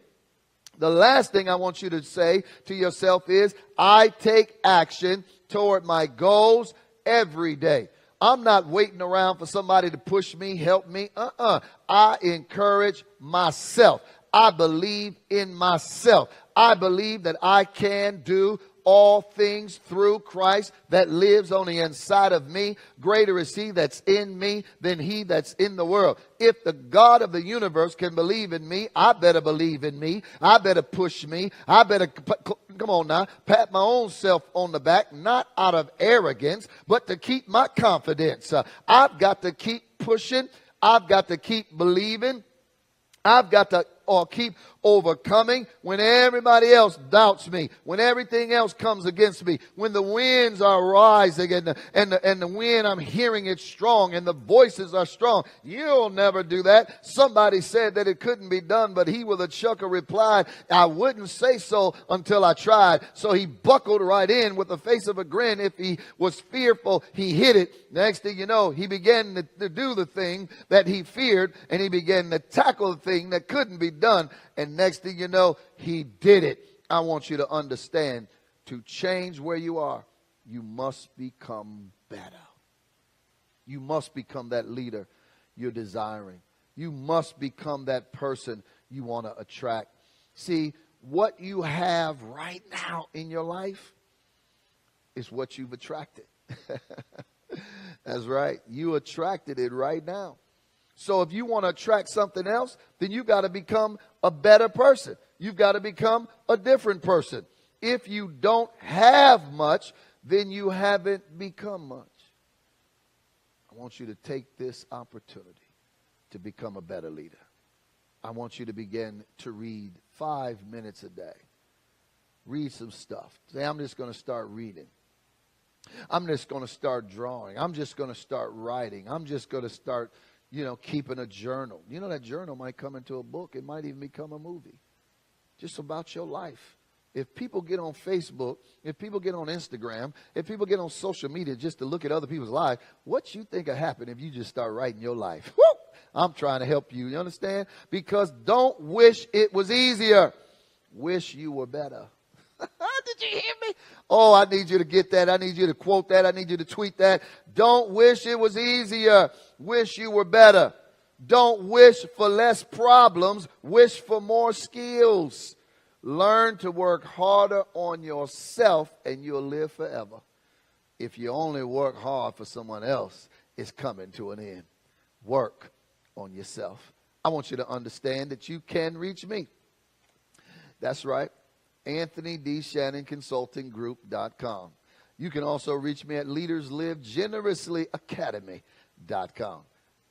The last thing I want you to say to yourself is, I take action toward my goals every day. I'm not waiting around for somebody to push me, help me. I encourage myself. I believe in myself. I believe that I can do all things through Christ that lives on the inside of me. Greater is he that's in me than he that's in the world. If the God of the universe can believe in me, I better believe in me. I better push me. I better, come on now, pat my own self on the back, not out of arrogance, but to keep my confidence. I've got to keep pushing. I've got to keep believing. I've got to keep overcoming when everybody else doubts me, when everything else comes against me, when the winds are rising and the wind, I'm hearing it strong and the voices are strong. You'll never do that. Somebody said that it couldn't be done, but he with a chuckle replied, I wouldn't say so until I tried. So he buckled right in with the face of a grin. If he was fearful, he hid it. Next thing you know, he began to do the thing that he feared, and he began to tackle the thing that couldn't be done. And next thing you know, he did it. I want you to understand, to change where you are, you must become better. You must become that leader you're desiring. You must become that person you want to attract. See, what you have right now in your life is what you've attracted. That's right. You attracted it right now. So if you want to attract something else, then you got to become a better person. You've got to become a different person. If you don't have much, then you haven't become much. I want you to take this opportunity to become a better leader. I want you to begin to read 5 minutes a day. Read some stuff. Say, I'm just going to start reading. I'm just going to start drawing. I'm just going to start writing. I'm just going to start, keeping a journal. That journal might come into a book. It might even become a movie. Just about your life. If people get on Facebook, if people get on Instagram, if people get on social media just to look at other people's lives, what you think will happen if you just start writing your life? Woo! I'm trying to help you. You understand? Because don't wish it was easier. Wish you were better. Did you hear me? Oh, I need you to get that. I need you to quote that. I need you to tweet that. Don't wish it was easier. Wish you were better. Don't wish for less problems. Wish for more skills. Learn to work harder on yourself and you'll live forever. If you only work hard for someone else, it's coming to an end. Work on yourself. I want you to understand that you can reach me. That's right. AnthonyDShannonConsultingGroup.com. You can also reach me at LeadersLiveGenerouslyAcademy.com.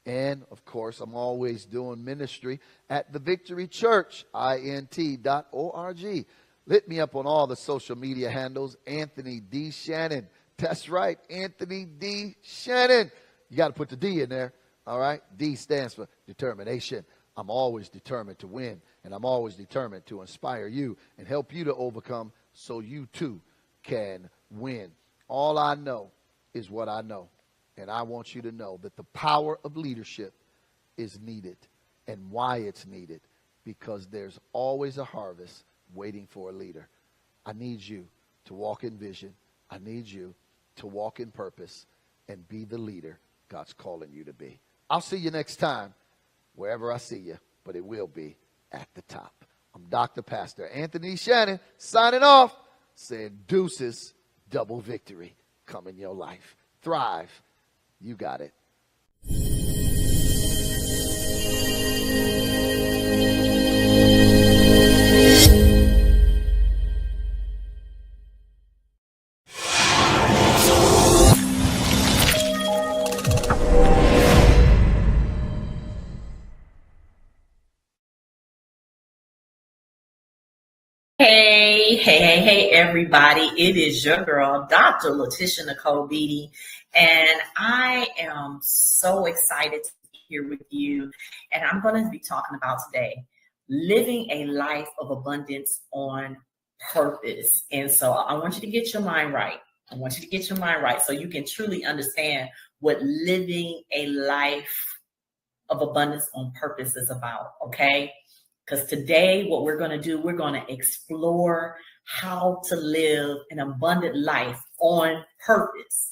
And, of course, I'm always doing ministry at the Victory Church, INT.org. Hit me up on all the social media handles, Anthony D. Shannon. That's right, Anthony D. Shannon. You got to put the D in there, all right? D stands for determination. I'm always determined to win, and I'm always determined to inspire you and help you to overcome so you, too, can win. All I know is what I know. And I want you to know that the power of leadership is needed. And why it's needed. Because there's always a harvest waiting for a leader. I need you to walk in vision. I need you to walk in purpose and be the leader God's calling you to be. I'll see you next time, wherever I see you, but it will be at the top. I'm Dr. Pastor Anthony Shannon, signing off, saying deuces, double victory come in your life. Thrive. You got it. Hey, everybody. It is your girl, Dr. Letitia Nicole Beatty, and I am so excited to be here with you. And I'm going to be talking about today, living a life of abundance on purpose. And so I want you to get your mind right. I want you to get your mind right so you can truly understand what living a life of abundance on purpose is about, okay? Because today, what we're going to do, we're going to explore how to live an abundant life on purpose.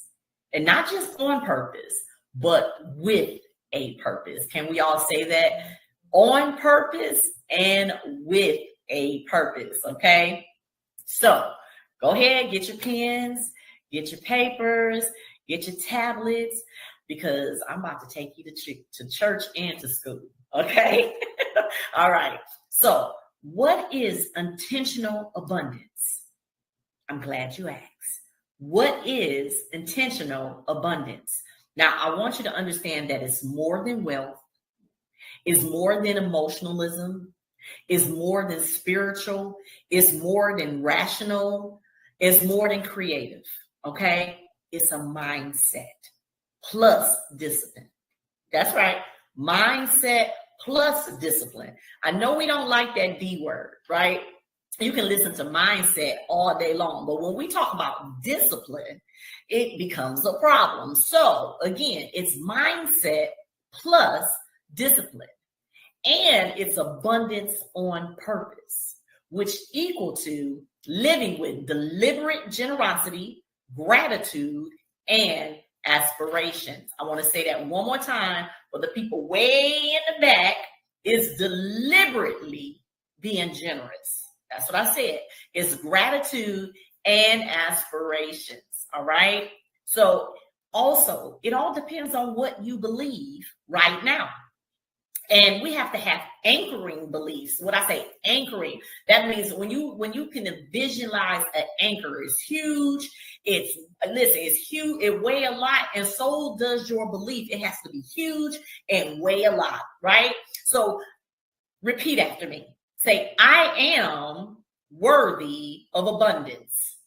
And not just on purpose, but with a purpose. Can we all say that? On purpose and with a purpose, okay? So go ahead, get your pens, get your papers, get your tablets, because I'm about to take you to church and to school, okay? All right. So what is intentional abundance? I'm glad you asked. What is intentional abundance? Now, I want you to understand that it's more than wealth. It's more than emotionalism. It's more than spiritual. It's more than rational. It's more than creative. Okay? It's a mindset plus discipline. That's right. Mindset plus discipline. I know we don't like that D word, right? You can listen to mindset all day long, but when we talk about discipline, it becomes a problem. So again, it's mindset plus discipline, and it's abundance on purpose, which equal to living with deliberate generosity, gratitude, and aspirations. I want to say that one more time for the people way in the back, is deliberately being generous. That's what I said. It's gratitude and aspirations. All right. So also, it all depends on what you believe right now. And we have to have anchoring beliefs. What I say, anchoring, that means when you can visualize an anchor, it's huge. It's huge. It weigh a lot, and so does your belief. It has to be huge and weigh a lot, right? So repeat after me. Say, I am worthy of abundance.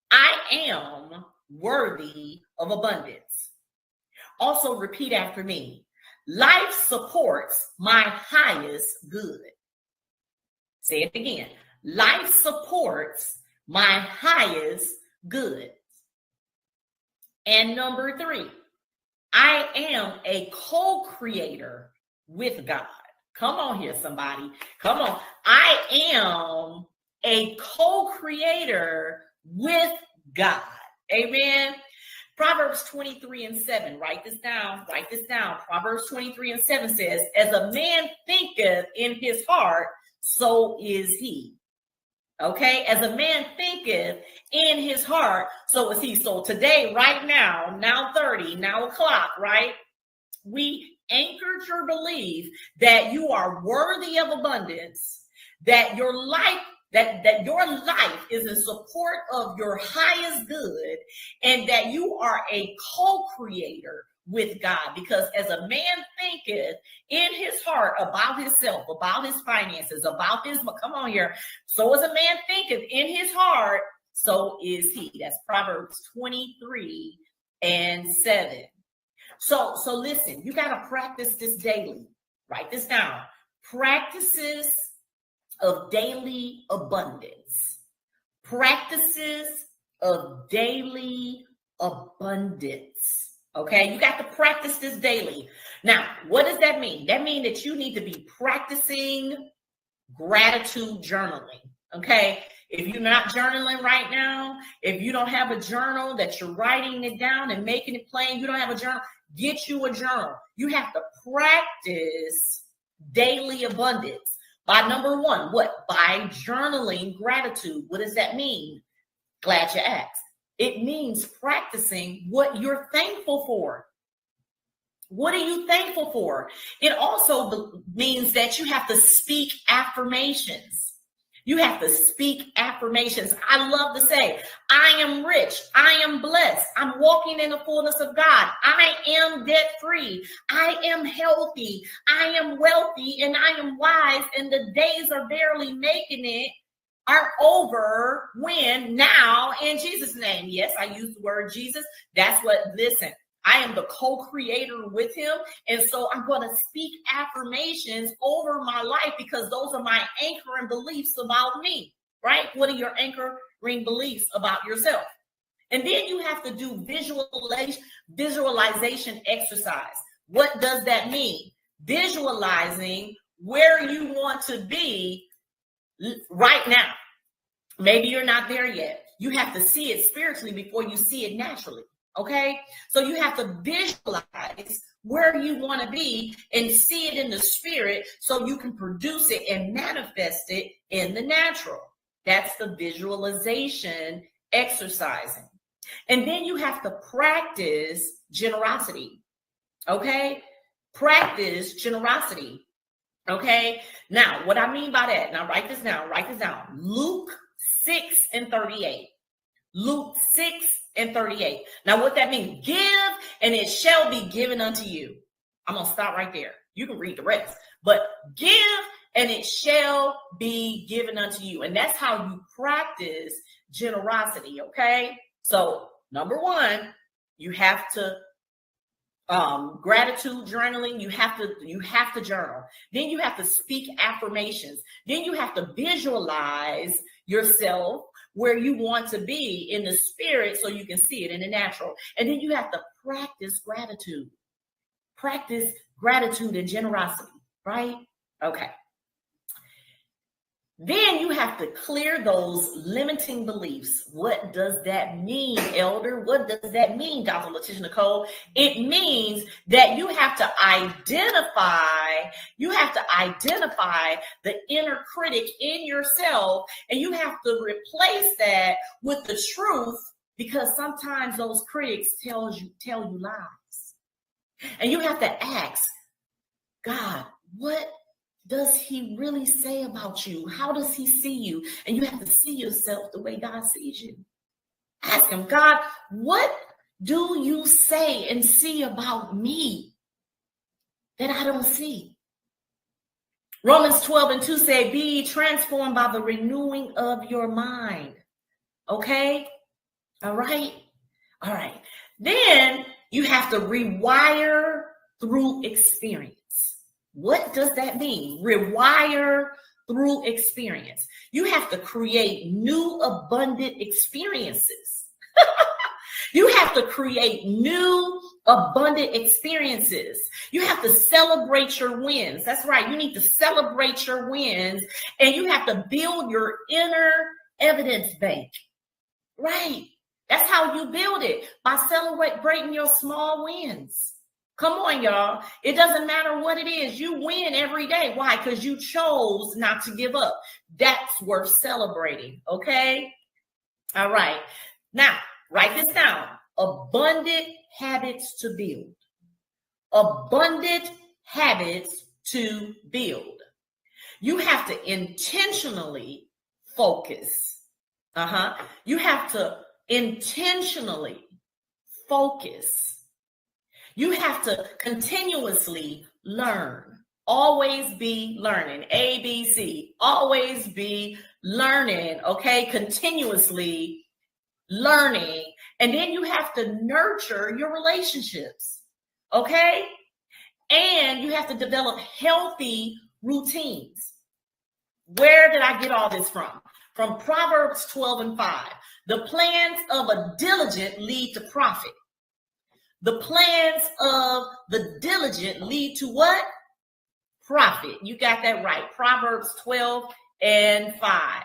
I am worthy of abundance. Also repeat after me. Life supports my highest good. Say it again. Life supports my highest good. And number 3, I am a co-creator with God. Come on here, somebody. Come on. I am a co-creator with God. Amen. Proverbs 23:7. Write this down. Write this down. Proverbs 23:7 says, as a man thinketh in his heart, so is he. Okay, as a man thinketh in his heart, so is he. So today, right now, now 30, now o'clock, right? We anchored your belief that you are worthy of abundance, that your life, that your life is in support of your highest good, and that you are a co-creator with God. Because as a man thinketh in his heart about himself, about his finances, about his, come on here. So as a man thinketh in his heart, so is he. That's Proverbs 23:7. So listen, you got to practice this daily. Write this down. Practices of daily abundance. Practices of daily abundance. Okay, you got to practice this daily. Now, what does that mean? That means that you need to be practicing gratitude journaling. Okay, if you're not journaling right now, if you don't have a journal that you're writing it down and making it plain, you don't have a journal, get you a journal. You have to practice daily abundance. By number 1, what? By journaling gratitude. What does that mean? Glad you asked. It means practicing what you're thankful for. What are you thankful for? It also means that you have to speak affirmations. You have to speak affirmations. I love to say, I am rich. I am blessed. I'm walking in the fullness of God. I am debt free. I am healthy. I am wealthy, and I am wise. And the days are barely making it are over when now in Jesus' name. Yes, I use the word Jesus. That's what, listen, I am the co-creator with him. And so I'm going to speak affirmations over my life because those are my anchoring beliefs about me, right? What are your anchoring beliefs about yourself? And then you have to do visualization exercise. What does that mean? Visualizing where you want to be right now. Maybe you're not there yet. You have to see it spiritually before you see it naturally. Okay, so you have to visualize where you want to be and see it in the spirit so you can produce it and manifest it in the natural. That's the visualization exercising. And then you have to practice generosity. Okay, practice generosity. Okay, now what I mean by that, now write this down, Luke 6:38. Luke 6:38. Now what that means, give and it shall be given unto you. I'm going to stop right there. You can read the rest, but give and it shall be given unto you. And that's how you practice generosity. Okay. So number 1, you have to gratitude journaling. You have to journal. Then you have to speak affirmations. Then you have to visualize yourself where you want to be in the spirit so you can see it in the natural. And then you have to practice gratitude. Practice gratitude and generosity, right? Okay. Then you have to clear those limiting beliefs. What does that mean, Elder? What does that mean, Dr. Letitia Nicole? It means that you have to identify the inner critic in yourself, and you have to replace that with the truth, because sometimes those critics tell you lies. And you have to ask, God, what does he really say about you? How does he see you? And you have to see yourself the way God sees you. Ask him, God, what do you say and see about me that I don't see? Romans 12:2 say, be transformed by the renewing of your mind. Okay? All right? All right. Then you have to rewire through experience. What does that mean? Rewire through experience. You have to create new abundant experiences. You have to create new abundant experiences. You have to celebrate your wins. That's right. You need to celebrate your wins, and you have to build your inner evidence bank. Right. That's how you build it, by celebrating your small wins. Come on, y'all. It doesn't matter what it is. You win every day. Why? Because you chose not to give up. That's worth celebrating. Okay. All right. Now, write this down. Abundant habits to build. Abundant habits to build. You have to intentionally focus. You have to intentionally focus. You have to continuously learn. Always be learning. ABC. Always be learning. Okay. Continuously learning. And then you have to nurture your relationships. Okay. And you have to develop healthy routines. Where did I get all this from? From Proverbs 12:5. The plans of a diligent lead to profit. The plans of the diligent lead to what? Profit. You got that right. Proverbs 12:5.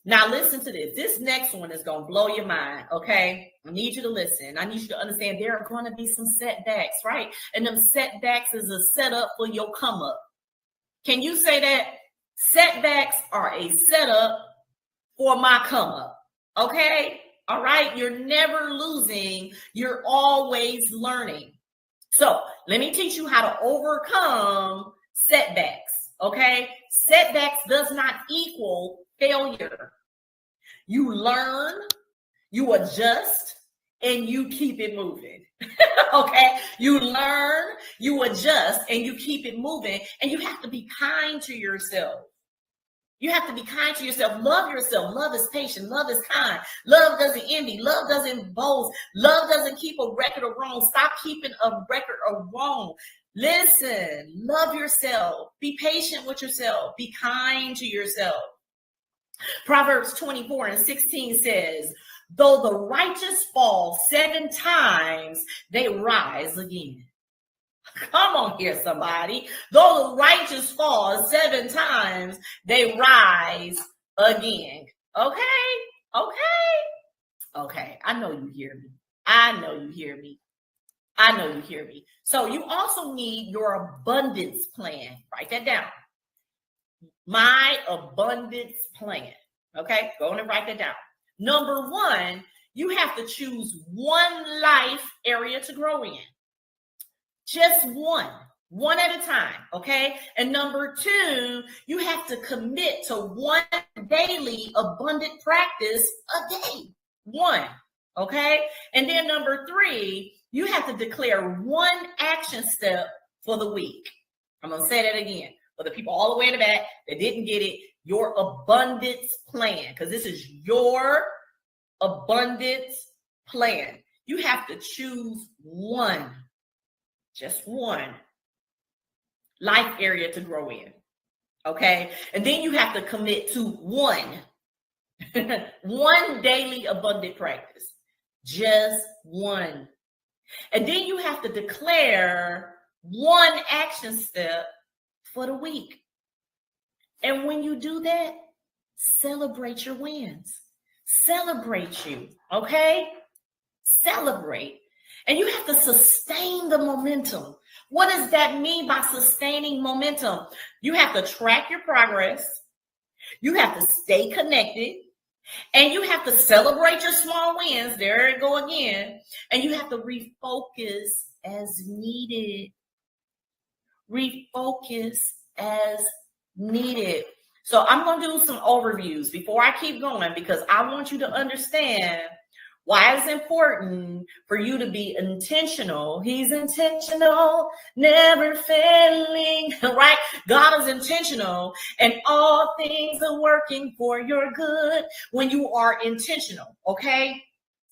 Now listen to this. This next one is going to blow your mind, okay? I need you to listen. I need you to understand there are going to be some setbacks, right? And them setbacks is a setup for your come up. Can you say that? Setbacks are a setup for my come up, okay? All right? You're never losing. You're always learning. So let me teach you how to overcome setbacks, okay? Setbacks does not equal failure. You learn, you adjust, and you keep it moving. Okay? You learn, you adjust, and you keep it moving. And you have to be kind to yourself. You have to be kind to yourself. Love yourself. Love is patient. Love is kind. Love doesn't envy. Love doesn't boast. Love doesn't keep a record of wrong. Stop keeping a record of wrong. Listen, love yourself. Be patient with yourself. Be kind to yourself. Proverbs 24:16 says, though the righteous fall 7 times, they rise again. Come on here, somebody. Though the righteous fall 7 times, they rise again. Okay? Okay. I know you hear me. I know you hear me. So you also need your abundance plan. Write that down. My abundance plan. Okay? Go on and write that down. Number 1, you have to choose one life area to grow in. Just one at a time, okay? And number 2, you have to commit to one daily abundant practice a day. 1, okay? And then number 3, you have to declare one action step for the week. I'm going to say that again for the people all the way in the back that didn't get it. Your abundance plan, because this is your abundance plan. You have to choose one. Just one life area to grow in. Okay. And then you have to commit to one daily abundant practice. Just one. And then you have to declare one action step for the week. And when you do that, celebrate your wins. Celebrate you. Okay. Celebrate. And you have to sustain the momentum. What does that mean by sustaining momentum? You have to track your progress. You have to stay connected. And you have to celebrate your small wins. There you go again. And you have to refocus as needed. refocus as needed. So I'm going to do some overviews before I keep going, because I want you to understand why it's important for you to be intentional. He's intentional, never failing, right? God is intentional, and all things are working for your good when you are intentional, okay?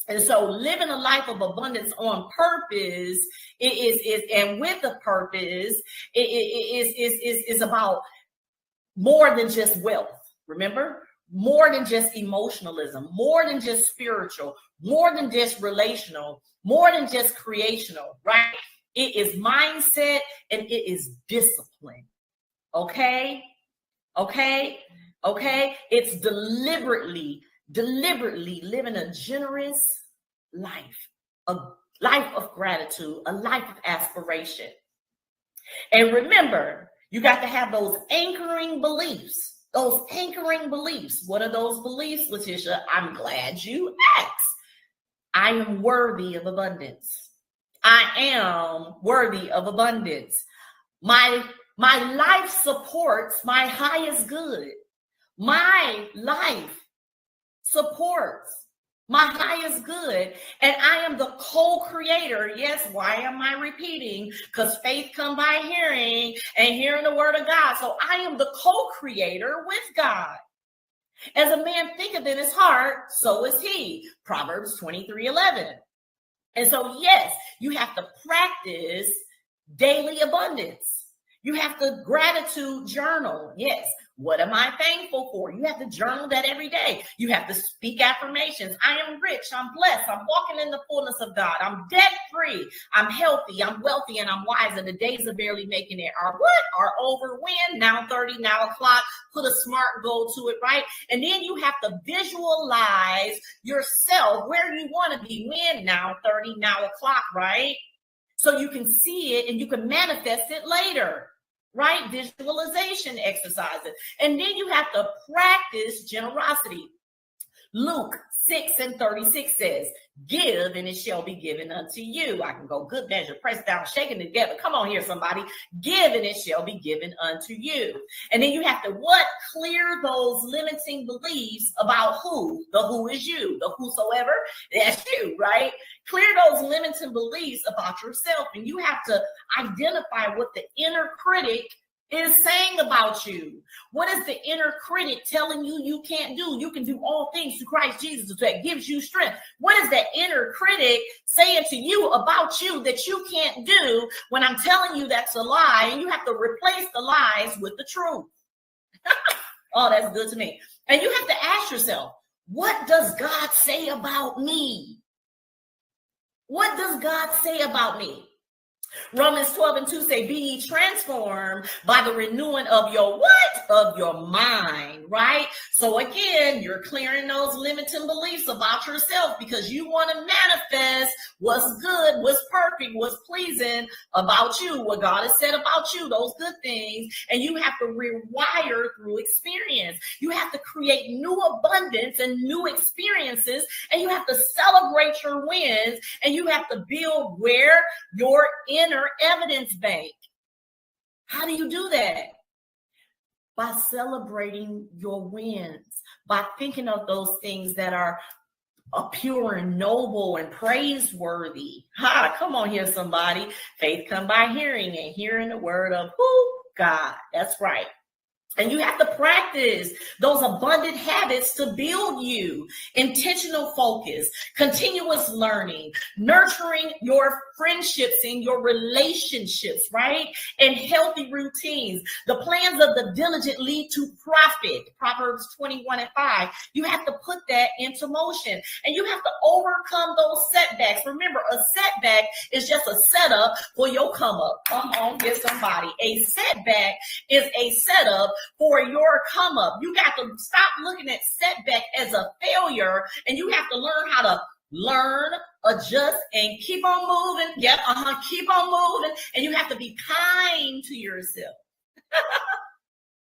And so living a life of abundance on purpose and with a purpose is about more than just wealth. Remember? More than just emotionalism, more than just spiritual, more than just relational, more than just creational, right? It is mindset and it is discipline. Okay? It's deliberately living a generous life, a life of gratitude, a life of aspiration. And remember, you got to have those anchoring beliefs. Those anchoring beliefs. What are those beliefs, Letitia? I'm glad you asked. I am worthy of abundance. I am worthy of abundance. My life supports my highest good. My life supports my highest good, and I am the co-creator. Yes, why am I repeating? Because faith comes by hearing, and hearing the word of God. So I am the co-creator with God. As a man thinketh in his heart, so is he. Proverbs 23:11. And so, yes, you have to practice daily abundance. You have to gratitude journal. Yes. What am I thankful for? You have to journal that every day. You have to speak affirmations. I am rich. I'm blessed. I'm walking in the fullness of God. I'm debt free. I'm healthy. I'm wealthy, and I'm wise. And the days of barely making it are over when? Now 30, now o'clock. Put a smart goal to it, right? And then you have to visualize yourself where you want to be when? Now 30, now o'clock, right? So you can see it and you can manifest it later. Right? Visualization exercises. And then you have to practice generosity. Luke 6:36 says, give and it shall be given unto you. I can go good measure, pressed down, shaken together. Come on here, somebody. Give and it shall be given unto you. And then you have to clear those limiting beliefs about who. The who is you. The whosoever, that's you, right? Clear those limiting beliefs about yourself. And you have to identify what the inner critic is saying about you. What is the inner critic telling you you can't do? You can do all things through Christ Jesus that gives you strength. What is that inner critic saying to you about you that you can't do when I'm telling you that's a lie? And you have to replace the lies with the truth. Oh, that's good to me. And you have to ask yourself, what does God say about me? What does God say about me? Romans 12:2 say, be ye transformed by the renewing of your what? Of your mind, right? So again, you're clearing those limiting beliefs about yourself because you want to manifest what's good, what's perfect, what's pleasing about you, what God has said about you, those good things. And you have to rewire through experience. You have to create new abundance and new experiences, and you have to celebrate your wins, and you have to build where your inner evidence bank. How do you do that? By celebrating your wins, by thinking of those things that are pure and noble and praiseworthy. Come on here, somebody. Faith come by hearing, and hearing the word of who? God. That's right. And you have to practice those abundant habits to build you. Intentional focus, continuous learning, nurturing your friendships and your relationships, right? And healthy routines. The plans of the diligent lead to profit. Proverbs 21:5. You have to put that into motion. And you have to overcome those setbacks. Remember, a setback is just a setup for your come up. Come on, get somebody. A setback is a setup for your come up. You got to stop looking at setback as a failure, and you have to learn how to learn, adjust, and keep on moving. Yep, keep on moving. And you have to be kind to yourself.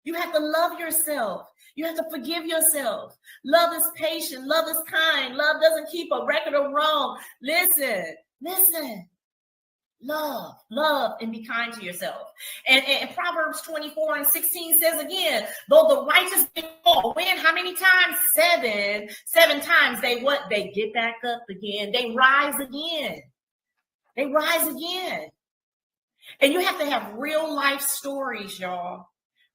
You have to love yourself. You have to forgive yourself. Love is patient. Love is kind. Love doesn't keep a record of wrong. Listen. Love, and be kind to yourself. And Proverbs 24:16 says again, though the righteous fall, when, how many times? Seven times. They what? They get back up again. They rise again. They rise again. And you have to have real life stories, y'all.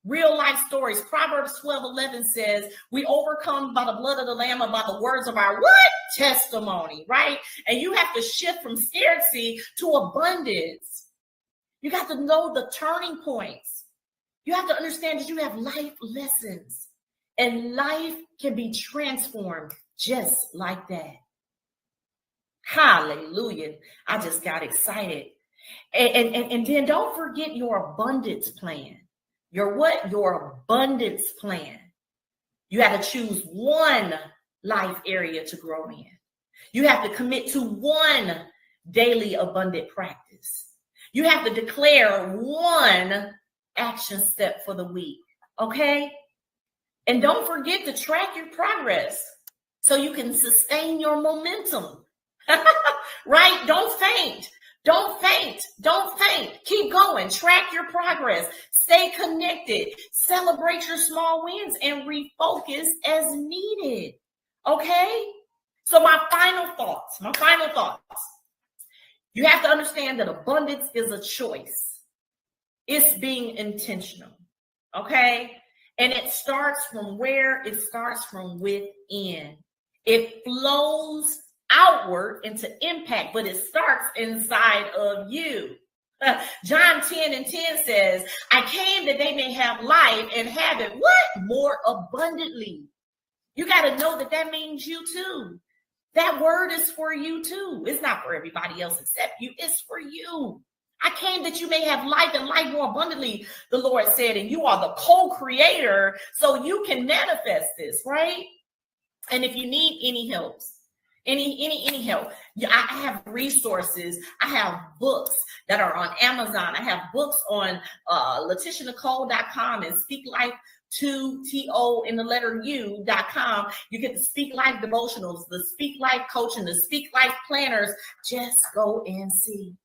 Real life stories. Proverbs 12:11 says, we overcome by the blood of the Lamb and by the words of our what? Testimony, right? And you have to shift from scarcity to abundance. You got to know the turning points. You have to understand that you have life lessons, and life can be transformed just like that. Hallelujah. I just got excited. And then don't forget your abundance plan. Your what? Your abundance plan. You have to choose one life area to grow in. You have to commit to one daily abundant practice. You have to declare one action step for the week. Okay? And don't forget to track your progress so you can sustain your momentum. Right? Don't faint. Don't faint. Don't faint. Keep going. Track your progress. Stay connected. Celebrate your small wins and refocus as needed. Okay? So my final thoughts. You have to understand that abundance is a choice. It's being intentional. Okay? And it starts from where? It starts from within. It flows outward into impact, but it starts inside of you. John 10:10 says, I came that they may have life and have it what? More abundantly. You got to know that that means you too. That word is for you too. It's not for everybody else except you. It's for you. I came that you may have life and life more abundantly, the Lord said, and you are the co-creator, so you can manifest this, right? And if you need any help, any help, I have resources. I have books that are on Amazon. I have books on LetitiaNicole.com and SpeakLife2TO in the letter U.com. You get the Speak Life devotionals, the Speak Life coaching, the Speak Life planners. Just go and see.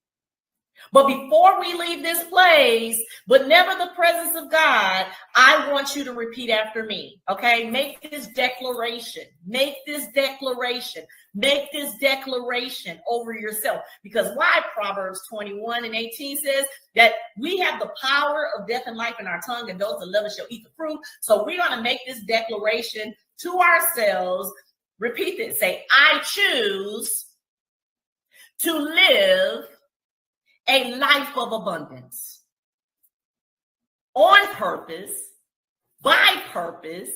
But before we leave this place, but never the presence of God, I want you to repeat after me, okay? Make this declaration. Make this declaration. Make this declaration over yourself. Because why? Proverbs 21:18 says that we have the power of death and life in our tongue, and those that love us shall eat the fruit. So we're going to make this declaration to ourselves. Repeat it. Say, I choose to live a life of abundance, on purpose, by purpose,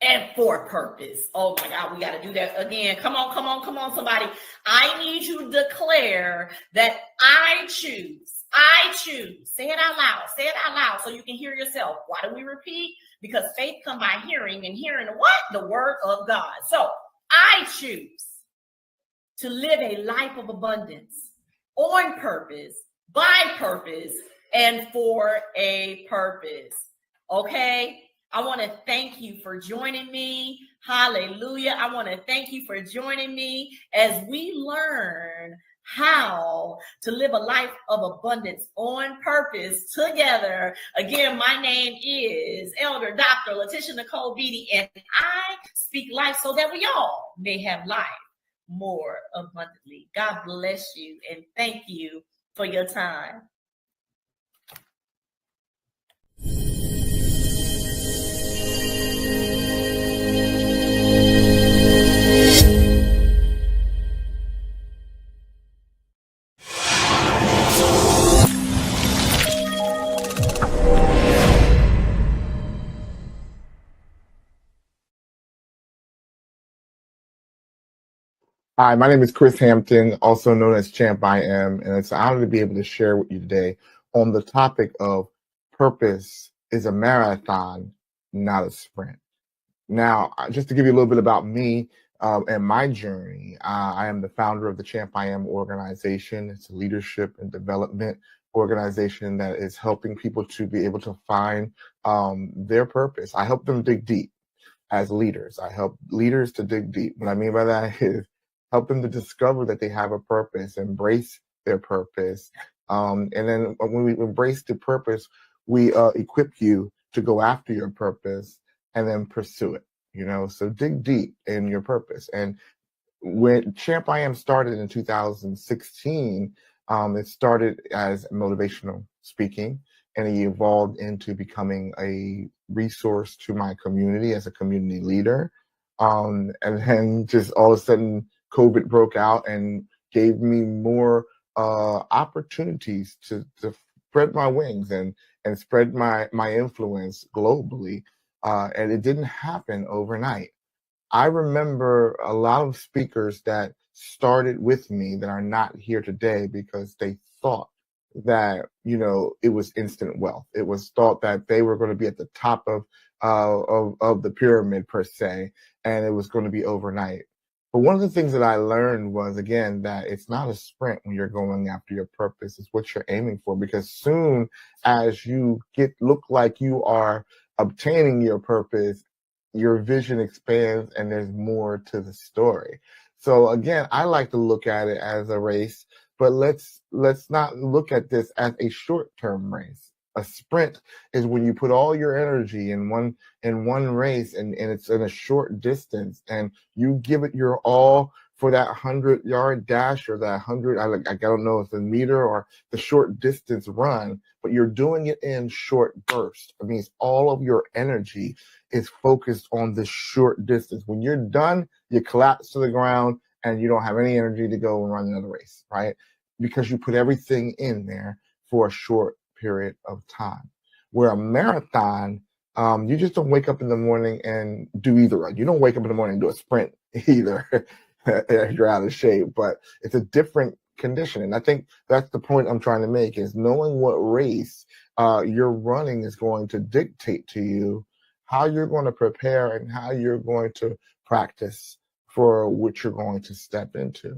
and for purpose. Oh my God, we got to do that again. Come on, somebody. I need you to declare that I choose. Say it out loud so you can hear yourself. Why do we repeat? Because faith comes by hearing, and hearing what? The word of God. So I choose to live a life of abundance, on purpose, by purpose, and for a purpose. Okay? I want to thank you for joining me. Hallelujah. I want to thank you for joining me as we learn how to live a life of abundance on purpose together. Again, my name is Elder Dr. Letitia Nicole Beatty, and I speak life so that we all may have life more abundantly. God bless you, and thank you for your time. Hi, my name is Chris Hampton, also known as Champ I Am, and it's an honor to be able to share with you today on the topic of purpose is a marathon, not a sprint. Now, just to give you a little bit about me and my journey, I am the founder of the Champ I Am organization. It's a leadership and development organization that is helping people to be able to find their purpose. I help them dig deep as leaders. I help leaders to dig deep. What I mean by that is help them to discover that they have a purpose, embrace their purpose. And then when we embrace the purpose, we equip you to go after your purpose and then pursue it, so dig deep in your purpose. And when Champ I Am started in 2016, it started as motivational speaking, and it evolved into becoming a resource to my community as a community leader. And then just all of a sudden, COVID broke out and gave me more opportunities to spread my wings and spread my influence globally. And it didn't happen overnight. I remember a lot of speakers that started with me that are not here today because they thought that, it was instant wealth. It was thought that they were going to be at the top of the pyramid per se, and it was going to be overnight. But one of the things that I learned was, again, that it's not a sprint when you're going after your purpose. It's what you're aiming for, because soon as you look like you are obtaining your purpose, your vision expands and there's more to the story. So again, I like to look at it as a race, but let's not look at this as a short-term race. A sprint is when you put all your energy in one race and it's in a short distance, and you give it your all for that 100-yard dash or that 100, I don't know if it's a meter or the short distance run, but you're doing it in short bursts. It means all of your energy is focused on this short distance. When you're done, you collapse to the ground and you don't have any energy to go and run another race, right? Because you put everything in there for a short period of time. Where a marathon, you just don't wake up in the morning and do either run. You don't wake up in the morning and do a sprint either. You're out of shape, but it's a different condition. And I think that's the point I'm trying to make, is knowing what race you're running is going to dictate to you how you're going to prepare and how you're going to practice for what you're going to step into.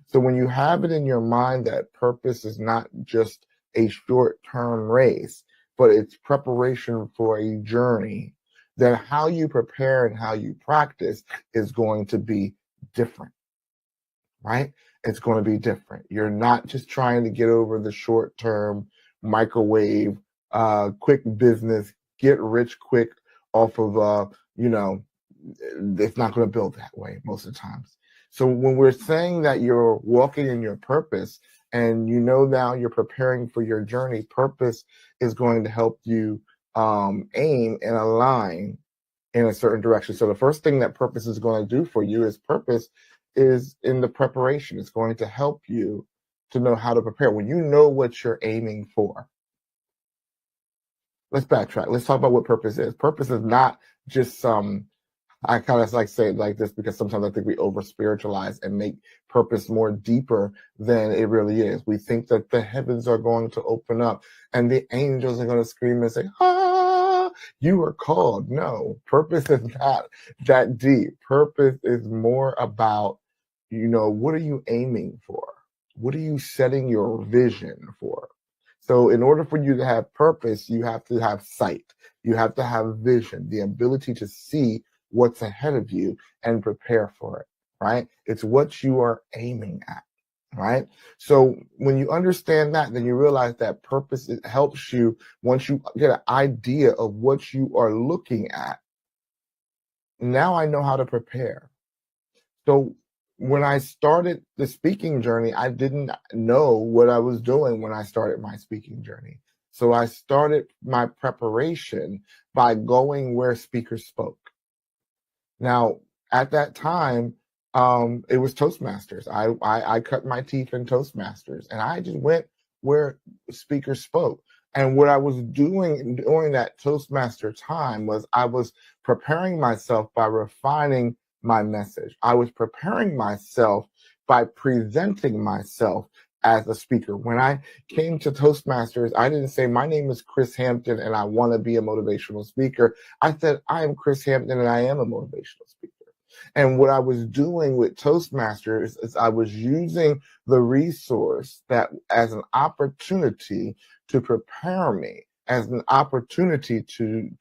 So when you have it in your mind that purpose is not just a short-term race, but it's preparation for a journey, then how you prepare and how you practice is going to be different, right? It's going to be different. You're not just trying to get over the short-term microwave, quick business, get rich quick off of, it's not going to build that way most of the times. So when we're saying that you're walking in your purpose and now you're preparing for your journey, purpose is going to help you aim and align in a certain direction. So the first thing that purpose is going to do for you is purpose is in the preparation. It's going to help you to know how to prepare. When you know what you're aiming for, let's backtrack. Let's talk about what purpose is. Purpose is not just I kind of like say it like this because sometimes I think we over spiritualize and make purpose more deeper than it really is. We think that the heavens are going to open up and the angels are going to scream and say, "Ah, you are called." No, purpose is not that deep. Purpose is more about, what are you aiming for? What are you setting your vision for? So in order for you to have purpose, you have to have sight. You have to have vision, the ability to see what's ahead of you and prepare for it, right? It's what you are aiming at, right? So when you understand that, then you realize that purpose, it helps you once you get an idea of what you are looking at. Now I know how to prepare. So when I started the speaking journey, I didn't know what I was doing when I started my speaking journey. So I started my preparation by going where speakers spoke. Now, at that time, it was Toastmasters. I cut my teeth in Toastmasters, and I just went where speakers spoke. And what I was doing during that Toastmaster time was I was preparing myself by refining my message. I was preparing myself by presenting myself as a speaker. When I came to Toastmasters, I didn't say, "My name is Chris Hampton and I want to be a motivational speaker." I said, "I am Chris Hampton and I am a motivational speaker." And what I was doing with Toastmasters is I was using the resource that as an opportunity to prepare me, as an opportunity to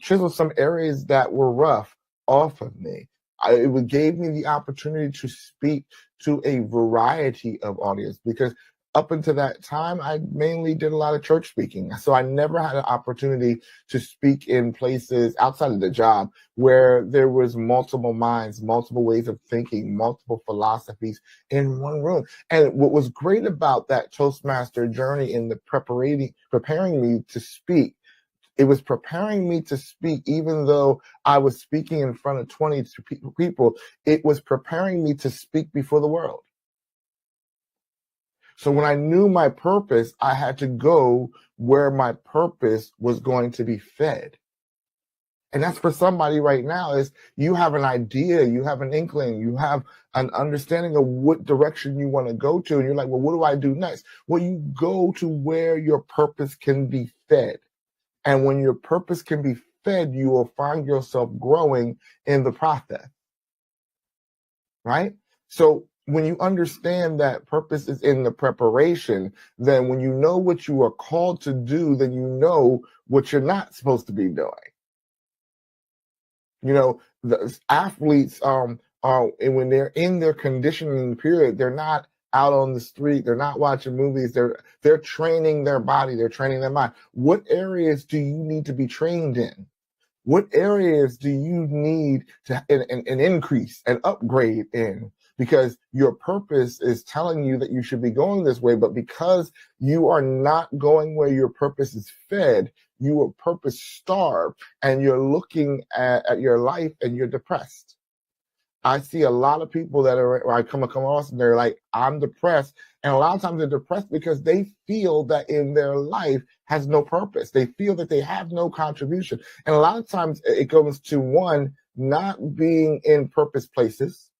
chisel some areas that were rough off of me. it gave me the opportunity to speak to a variety of audience, because up until that time, I mainly did a lot of church speaking. So I never had an opportunity to speak in places outside of the job where there was multiple minds, multiple ways of thinking, multiple philosophies in one room. And what was great about that Toastmaster journey in the preparing me to speak, it was preparing me to speak, even though I was speaking in front of 20 people, it was preparing me to speak before the world. So when I knew my purpose, I had to go where my purpose was going to be fed. And that's for somebody right now, is you have an idea, you have an inkling, you have an understanding of what direction you want to go to. And you're like, well, what do I do next? Well, you go to where your purpose can be fed. And when your purpose can be fed, you will find yourself growing in the process, right? So when you understand that purpose is in the preparation, then when you know what you are called to do, then you know what you're not supposed to be doing. You know, the athletes are, and when they're in their conditioning period, they're not out on the street, they're not watching movies, they're training their body, they're training their mind. What areas do you need to be trained in? What areas do you need to an increase, an upgrade in? Because your purpose is telling you that you should be going this way, but because you are not going where your purpose is fed, you are purpose starved, and you're looking at your life and you're depressed. I see a lot of people that I come across and they're like, I'm depressed. And a lot of times they're depressed because they feel that in their life has no purpose. They feel that they have no contribution. And a lot of times it goes to, one, not being in purpose places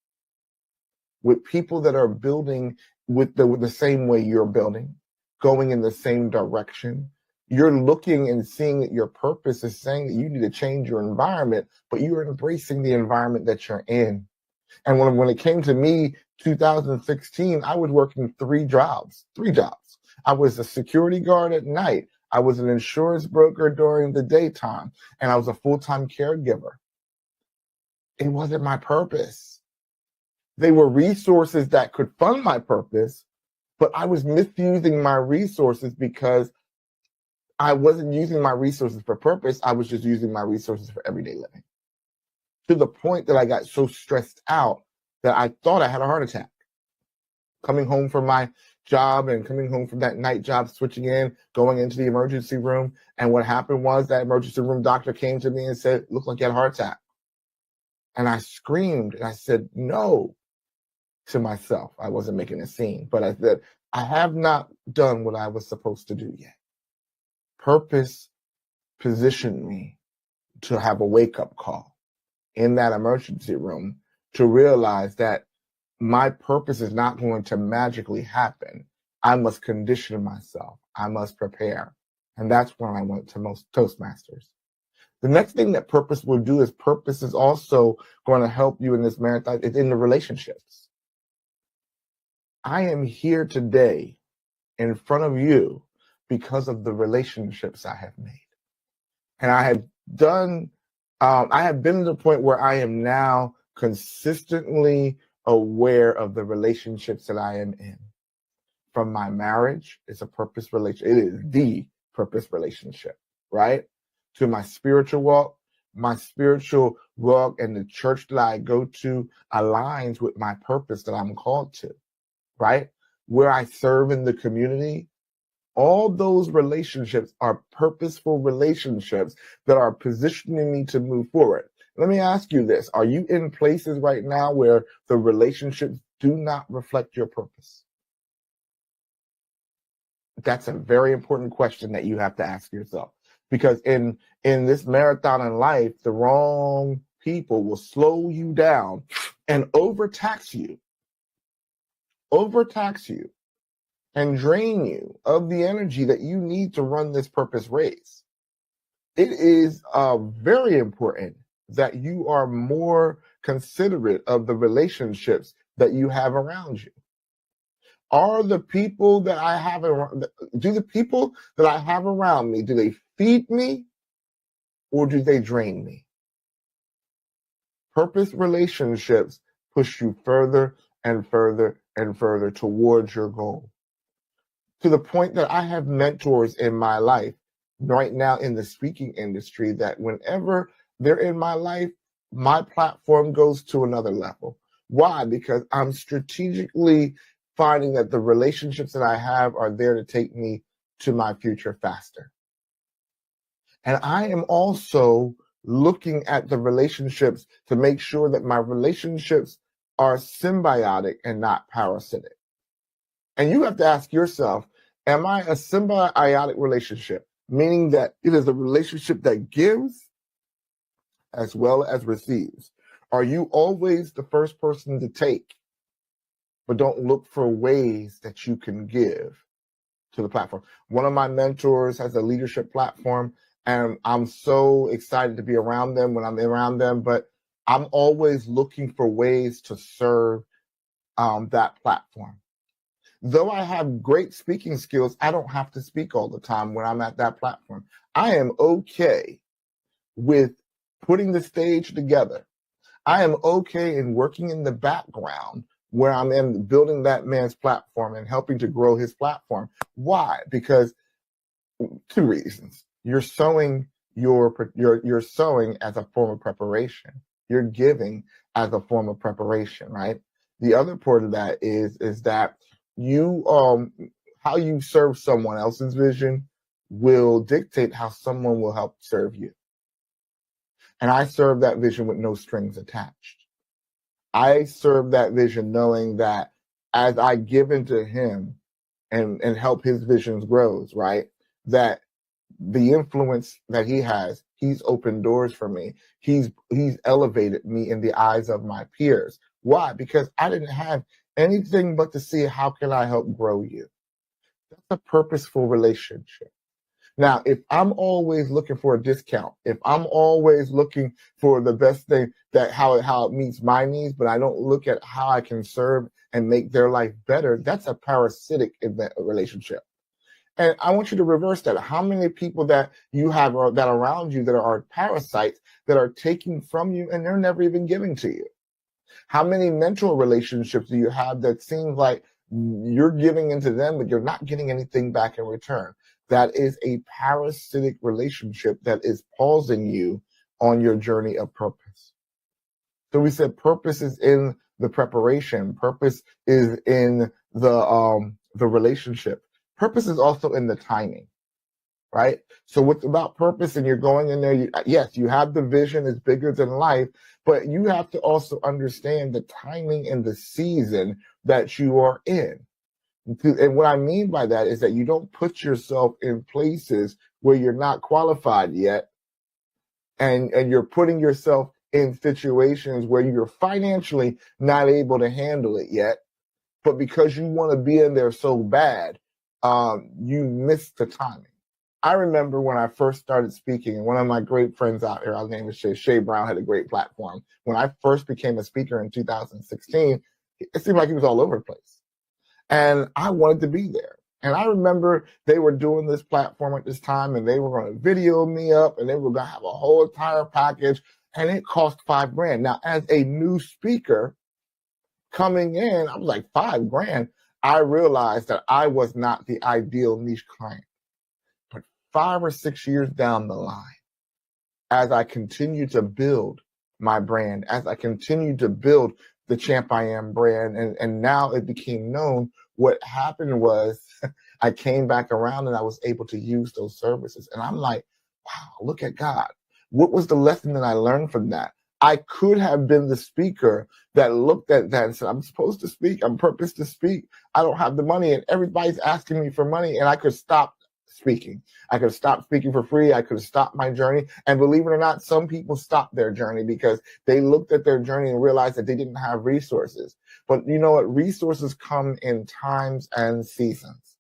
with people that are building with the same way you're building, going in the same direction. You're looking and seeing that your purpose is saying that you need to change your environment, but you're embracing the environment that you're in. And when it came to me, 2016, I was working three jobs. I was a security guard at night. I was an insurance broker during the daytime, and I was a full-time caregiver. It wasn't my purpose. They were resources that could fund my purpose, but I was misusing my resources because I wasn't using my resources for purpose. I was just using my resources for everyday living. To the point that I got so stressed out that I thought I had a heart attack. Coming home from my job and coming home from that night job, switching in, going into the emergency room. And what happened was that emergency room doctor came to me and said, "Looked like you had a heart attack." And I screamed and I said, "No," to myself. I wasn't making a scene, but I said, I have not done what I was supposed to do yet. Purpose positioned me to have a wake-up call in that emergency room to realize that my purpose is not going to magically happen. I must condition myself. I must prepare. And that's when I went to Toastmasters. The next thing that purpose will do is purpose is also going to help you in this marathon. It's in the relationships. I am here today in front of you because of the relationships I have made. And I have been to the point where I am now consistently aware of the relationships that I am in. From my marriage, it's a purpose relationship. It is the purpose relationship, right? To my spiritual walk and the church that I go to aligns with my purpose that I'm called to, right? Where I serve in the community, all those relationships are purposeful relationships that are positioning me to move forward. Let me ask you this. Are you in places right now where the relationships do not reflect your purpose? That's a very important question that you have to ask yourself. Because in this marathon in life, the wrong people will slow you down and overtax you and drain you of the energy that you need to run this purpose race. It is very important that you are more considerate of the relationships that you have around you. Are the people that I have around, do the people that I have around me, do they feed me or do they drain me? Purpose relationships push you further and further and further towards your goal. To the point that I have mentors in my life right now in the speaking industry that whenever they're in my life, my platform goes to another level. Why? Because I'm strategically finding that the relationships that I have are there to take me to my future faster. And I am also looking at the relationships to make sure that my relationships are symbiotic and not parasitic. And you have to ask yourself, am I a symbiotic relationship? Meaning that it is a relationship that gives as well as receives. Are you always the first person to take, but don't look for ways that you can give to the platform? One of my mentors has a leadership platform, and I'm so excited to be around them when I'm around them, but I'm always looking for ways to serve that platform. Though I have great speaking skills, I don't have to speak all the time when I'm at that platform. I am okay with putting the stage together. I am okay in working in the background where I'm in building that man's platform and helping to grow his platform. Why? Because two reasons. You're sowing you're sowing as a form of preparation. You're giving as a form of preparation, right? The other part of that is that you how you serve someone else's vision will dictate how someone will help serve you. And I serve that vision with no strings attached. I serve that vision knowing that as I give into him and help his visions grows, right? That the influence that he has, he's opened doors for me. He's elevated me in the eyes of my peers. Why? Because I didn't have anything but to see how can I help grow you. That's a purposeful relationship. Now, if I'm always looking for a discount, if I'm always looking for the best thing that how it meets my needs, but I don't look at how I can serve and make their life better, that's a parasitic relationship. And I want you to reverse that. How many people that you have that around you that are parasites that are taking from you and they're never even giving to you? How many mentor relationships do you have that seems like you're giving into them, but you're not getting anything back in return? That is a parasitic relationship that is pausing you on your journey of purpose. So we said purpose is in the preparation. Purpose is in the relationship. Purpose is also in the timing, right? So what's about purpose and you're going in there, yes, you have the vision is bigger than life, but you have to also understand the timing and the season that you are in. And what I mean by that is that you don't put yourself in places where you're not qualified yet, and you're putting yourself in situations where you're financially not able to handle it yet, but because you want to be in there so bad, you miss the timing. I remember when I first started speaking, and one of my great friends out here, I'll name it Shay Brown, had a great platform. When I first became a speaker in 2016, it seemed like he was all over the place. And I wanted to be there. And I remember they were doing this platform at this time, and they were going to video me up, and they were going to have a whole entire package, and it cost $5,000. Now, as a new speaker coming in, I was like, $5,000. I realized that I was not the ideal niche client. But 5 or 6 years down the line, as I continued to build my brand, as I continued to build the Champ I Am brand, and now it became known, what happened was I came back around and I was able to use those services. And I'm like, wow, look at God. What was the lesson that I learned from that? I could have been the speaker that looked at that and said, I'm supposed to speak. I'm purposed to speak. I don't have the money, and everybody's asking me for money, and I could stop speaking. I could have stopped speaking for free. I could have stopped my journey. And believe it or not, some people stopped their journey because they looked at their journey and realized that they didn't have resources. But you know what? Resources come in times and seasons.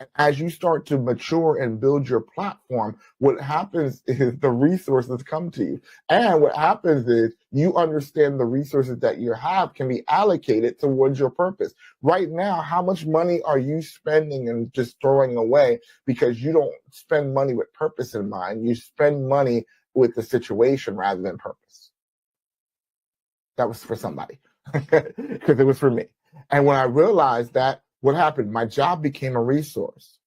And as you start to mature and build your platform, what happens is the resources come to you. And what happens is you understand the resources that you have can be allocated towards your purpose. Right now, how much money are you spending and just throwing away because you don't spend money with purpose in mind? You spend money with the situation rather than purpose. That was for somebody because it was for me. And when I realized that, what happened? My job became a resource.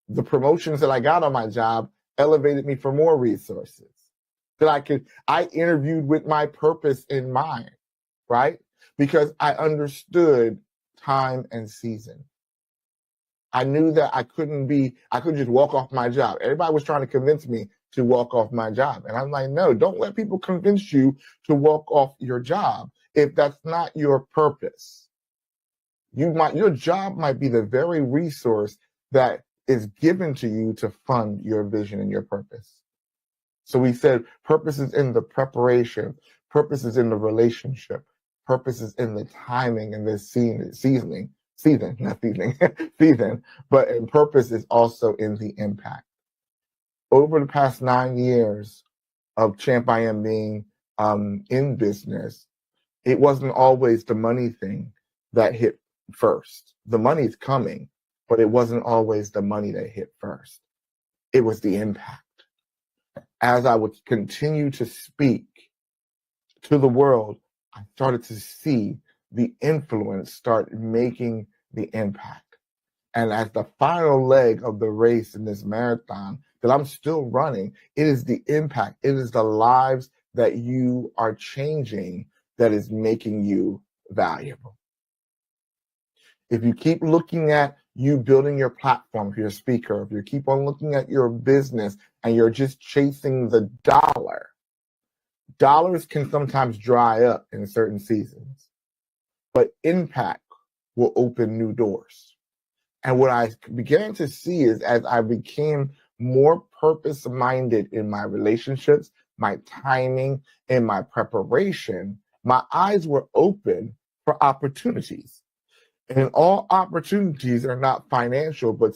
The promotions that I got on my job elevated me for more resources that I interviewed with my purpose in mind, right? Because I understood time and season. I knew that I couldn't just walk off my job. Everybody was trying to convince me to walk off my job. And I'm like, no, don't let people convince you to walk off your job if that's not your purpose. Your job might be the very resource that is given to you to fund your vision and your purpose. So we said purpose is in the preparation, purpose is in the relationship, purpose is in the timing and the season, but purpose is also in the impact. Over the past 9 years of Champ I Am being in business, it wasn't always the money thing that hit first. The money's coming, but it wasn't always the money that hit first. It was the impact. As I would continue to speak to the world, I started to see the influence start making the impact. And as the final leg of the race in this marathon that I'm still running, it is the impact. It is the lives that you are changing that is making you valuable. If you keep looking at you building your platform, if you're a speaker, if you keep on looking at your business and you're just chasing the dollar, dollars can sometimes dry up in certain seasons, but impact will open new doors. And what I began to see is as I became more purpose-minded in my relationships, my timing, and my preparation, my eyes were open for opportunities. And all opportunities are not financial, but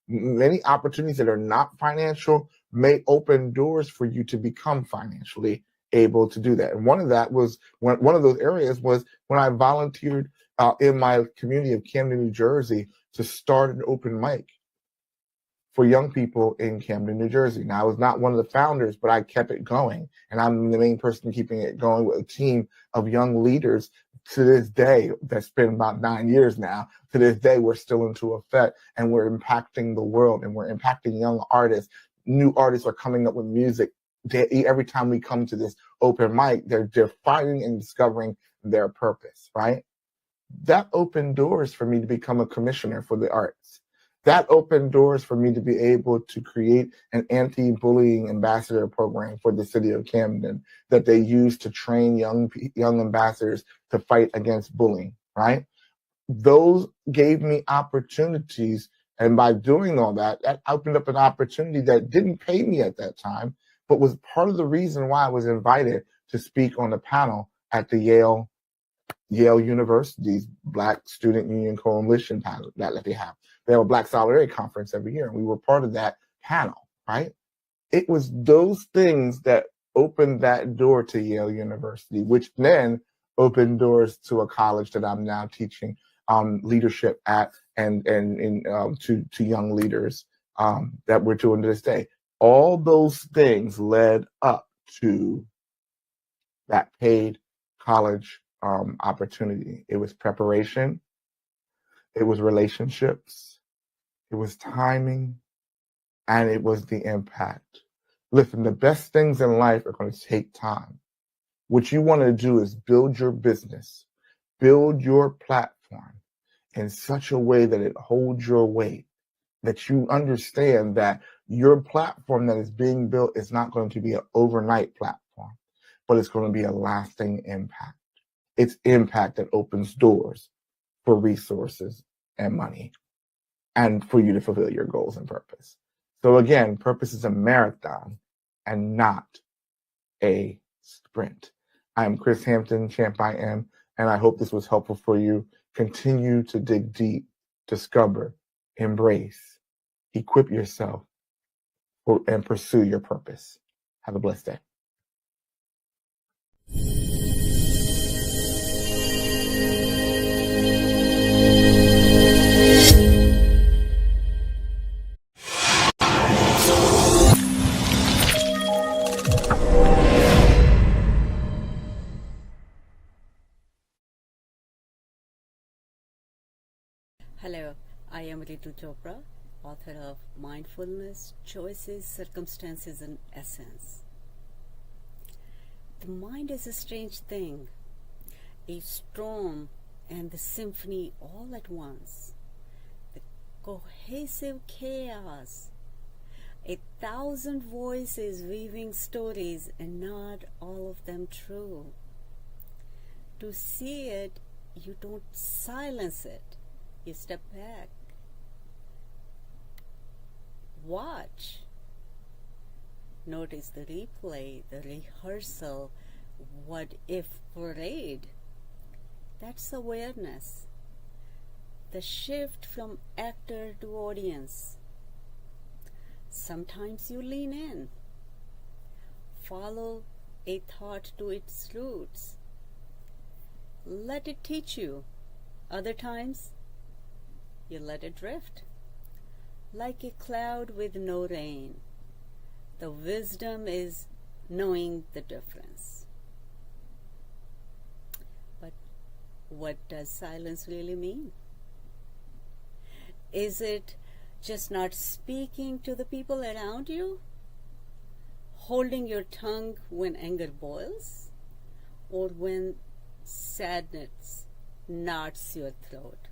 many opportunities that are not financial may open doors for you to become financially able to do that. And one of those areas was when I volunteered in my community of Camden, New Jersey, to start an open mic for young people in Camden, New Jersey. Now, I was not one of the founders, but I kept it going. And I'm the main person keeping it going with a team of young leaders to this day. That's been about 9 years now. To this day, we're still into effect, and we're impacting the world, and we're impacting young artists. New artists are coming up with music. Every time we come to this open mic, they're finding and discovering their purpose, right? That opened doors for me to become a commissioner for the arts. That opened doors for me to be able to create an anti-bullying ambassador program for the city of Camden that they use to train young ambassadors to fight against bullying, right? Those gave me opportunities. And by doing all that, that opened up an opportunity that didn't pay me at that time, but was part of the reason why I was invited to speak on the panel at the Yale University's Black Student Union Coalition panel that they have. They have a Black Solidarity Conference every year, and we were part of that panel, right? It was those things that opened that door to Yale University, which then opened doors to a college that I'm now teaching leadership at and to young leaders that we're doing to this day. All those things led up to that paid college opportunity. It was preparation, it was relationships, it was timing, and it was the impact. Listen, the best things in life are going to take time. What you want to do is build your business, build your platform in such a way that it holds your weight, that you understand that your platform that is being built is not going to be an overnight platform, but it's going to be a lasting impact. It's impact that opens doors for resources and money and for you to fulfill your goals and purpose. So again, purpose is a marathon and not a sprint. I am Chris Hampton, Champ I Am, and I hope this was helpful for you. Continue to dig deep, discover, embrace, equip yourself, and pursue your purpose. Have a blessed day. Hello, I am Ritu Chopra, author of Mindfulness, Choices, Circumstances, and Essence. The mind is a strange thing, a storm and the symphony all at once, the cohesive chaos, 1,000 voices weaving stories and not all of them true. To see it, you don't silence it. You step back. Watch. Notice the replay, the rehearsal, what if parade. That's awareness. The shift from actor to audience. Sometimes you lean in. Follow a thought to its roots. Let it teach you. Other times, you let it drift, like a cloud with no rain. The wisdom is knowing the difference. But what does silence really mean? Is it just not speaking to the people around you? Holding your tongue when anger boils? Or when sadness knots your throat?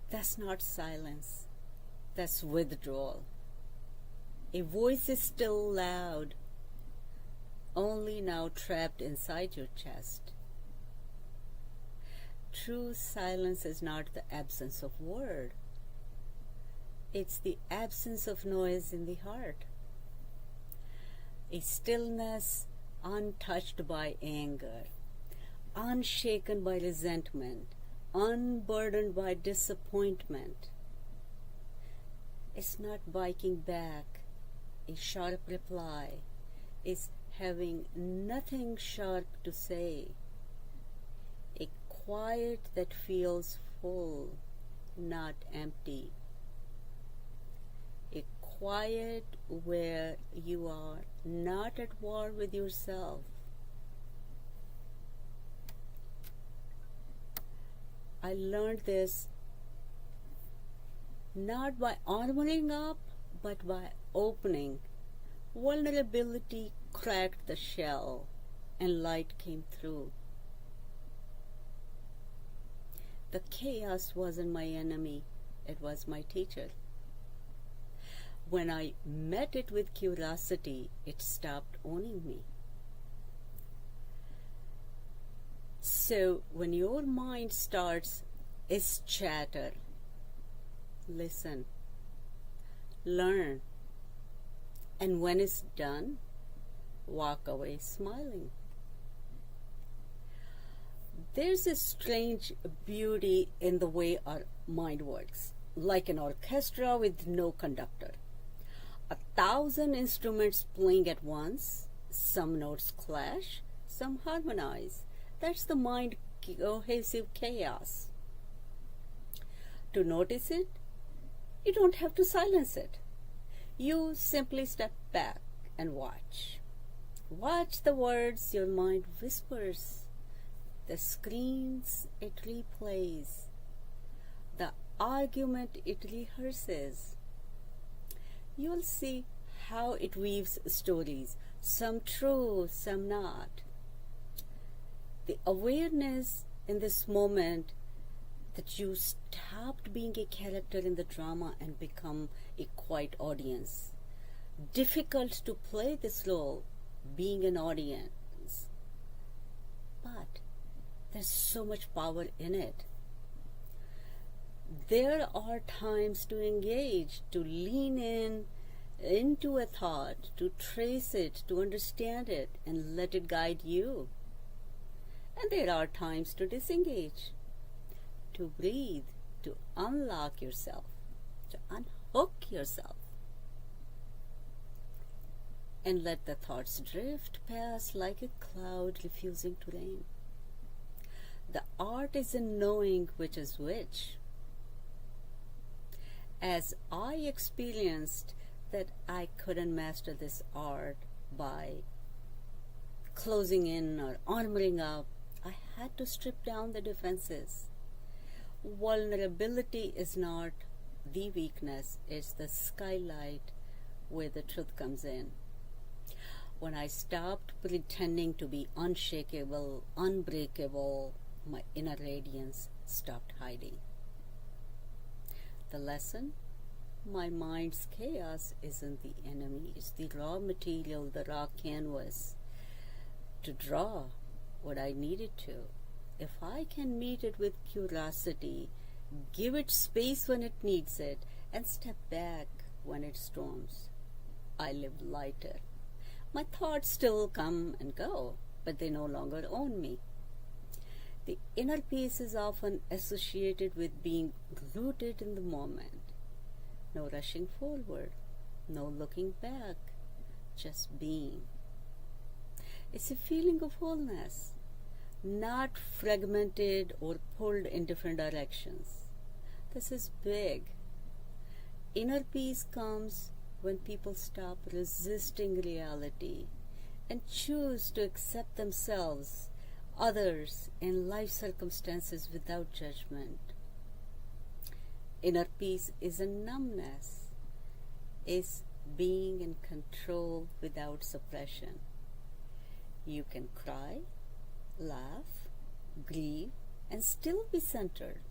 That's not silence. That's withdrawal. A voice is still loud, only now trapped inside your chest. True silence is not the absence of word. It's the absence of noise in the heart. A stillness untouched by anger, unshaken by resentment, unburdened by disappointment. It's not biking back, a sharp reply. It's having nothing sharp to say. A quiet that feels full, not empty. A quiet where you are not at war with yourself. I learned this not by armoring up, but by opening. Vulnerability cracked the shell and light came through. The chaos wasn't my enemy, it was my teacher. When I met it with curiosity, it stopped owning me. So when your mind starts its chatter, listen, learn, and when it's done, walk away smiling. There's a strange beauty in the way our mind works, like an orchestra with no conductor. 1,000 instruments playing at once, some notes clash, some harmonize. That's the mind cohesive chaos. To notice it, you don't have to silence it. You simply step back and watch. Watch the words your mind whispers, the screens it replays, the argument it rehearses. You'll see how it weaves stories, some true, some not. The awareness in this moment that you stopped being a character in the drama and become a quiet audience. Difficult to play this role, being an audience. But there's so much power in it. There are times to engage, to lean into a thought, to trace it, to understand it, and let it guide you. And there are times to disengage, to breathe, to unlock yourself, to unhook yourself, and let the thoughts drift past like a cloud refusing to rain. The art is in knowing which is which. As I experienced that I couldn't master this art by closing in or armoring up, I had to strip down the defenses. Vulnerability is not the weakness, it's the skylight where the truth comes in. When I stopped pretending to be unshakable, unbreakable, my inner radiance stopped hiding. The lesson? My mind's chaos isn't the enemy, it's the raw material, the raw canvas to draw what I needed to. If I can meet it with curiosity, give it space when it needs it, and step back when it storms, I live lighter. My thoughts still come and go, but they no longer own me. The inner peace is often associated with being rooted in the moment. No rushing forward, no looking back, just being. It's a feeling of wholeness, not fragmented or pulled in different directions. This is big. Inner peace comes when people stop resisting reality and choose to accept themselves, others, and life circumstances without judgment. Inner peace isn't numbness, it's being in control without suppression. You can cry, laugh, grieve, and still be centered.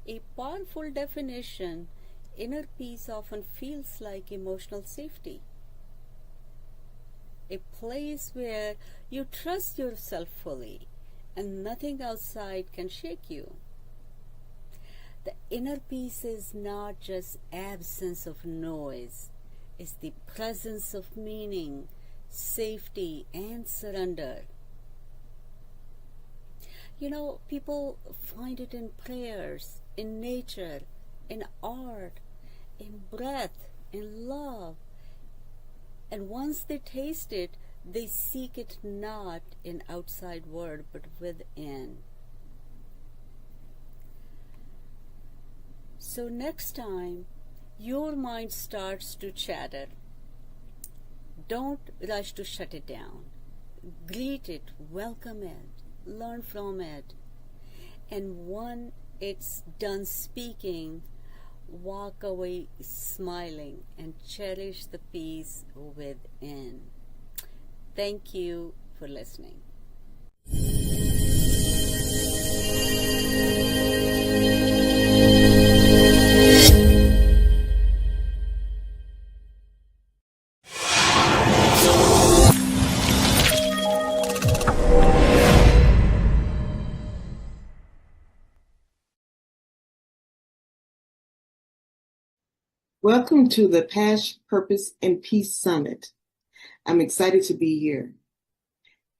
A powerful definition, inner peace often feels like emotional safety. A place where you trust yourself fully and nothing outside can shake you. The inner peace is not just absence of noise, it's the presence of meaning, safety, and surrender. You know, people find it in prayers, in nature, in art, in breath, in love. And once they taste it, they seek it not in outside world, but within. So next time your mind starts to chatter, don't rush to shut it down. Greet it, welcome it, learn from it. And when it's done speaking, walk away smiling and cherish the peace within. Thank you for listening. Welcome to the Passion, Purpose, and Peace Summit. I'm excited to be here.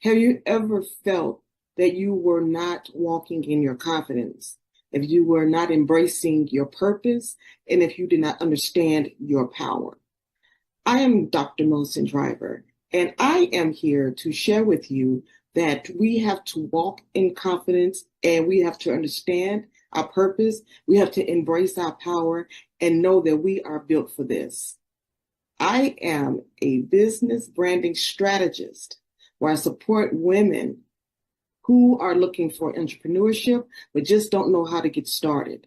Have you ever felt that you were not walking in your confidence, if you were not embracing your purpose, and if you did not understand your power? I am Dr. Moseley Driver, and I am here to share with you that we have to walk in confidence and we have to understand our purpose. We have to embrace our power and know that we are built for this. I am a business branding strategist where I support women who are looking for entrepreneurship but just don't know how to get started.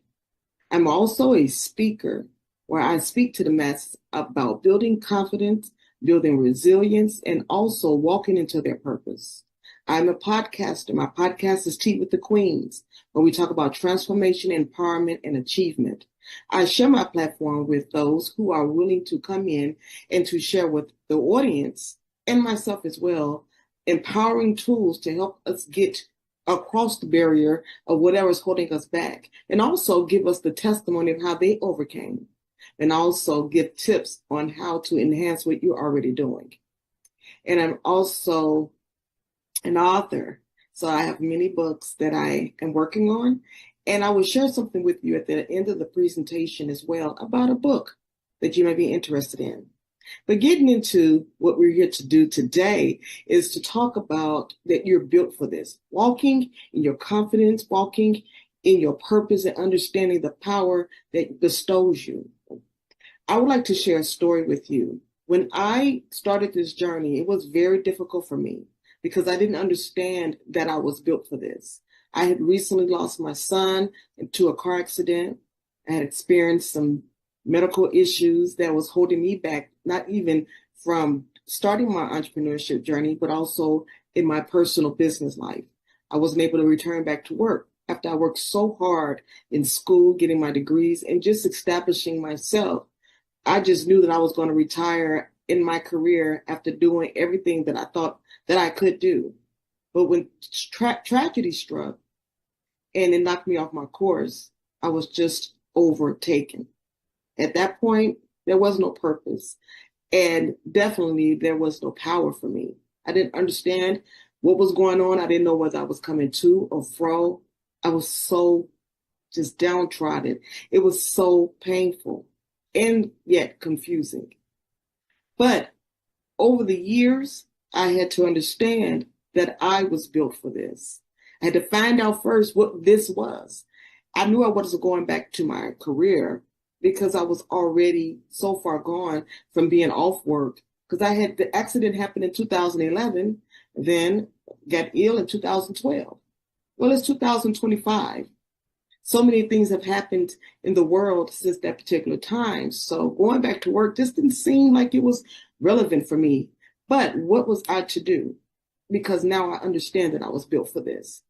I'm also a speaker where I speak to the masses about building confidence, building resilience, and also walking into their purpose. I'm a podcaster. My podcast is Tea with the Queens, where we talk about transformation, empowerment, and achievement. I share my platform with those who are willing to come in and to share with the audience and myself as well, empowering tools to help us get across the barrier of whatever is holding us back, and also give us the testimony of how they overcame, and also give tips on how to enhance what you're already doing. And I'm also an author, so I have many books that I am working on, and I will share something with you at the end of the presentation as well about a book that you may be interested in. But getting into what we're here to do today is to talk about that you're built for this, walking in your confidence, walking in your purpose, and understanding the power that bestows you. I would like to share a story with you. When I started this journey, it was very difficult for me because I didn't understand that I was built for this. I had recently lost my son to a car accident. I had experienced some medical issues that was holding me back, not even from starting my entrepreneurship journey, but also in my personal business life. I wasn't able to return back to work after I worked so hard in school, getting my degrees and just establishing myself. I just knew that I was going to retire in my career after doing everything that I thought that I could do. But when tragedy struck and it knocked me off my course, I was just overtaken. At that point, there was no purpose. And definitely there was no power for me. I didn't understand what was going on. I didn't know whether I was coming to or fro. I was so just downtrodden. It was so painful and yet confusing. But over the years, I had to understand that I was built for this. I had to find out first what this was. I knew I wasn't going back to my career because I was already so far gone from being off work. Because I had the accident happen in 2011, then got ill in 2012. Well, it's 2025. So many things have happened in the world since that particular time. So going back to work just didn't seem like it was relevant for me. But what was I to do? Because now I understand that I was built for this.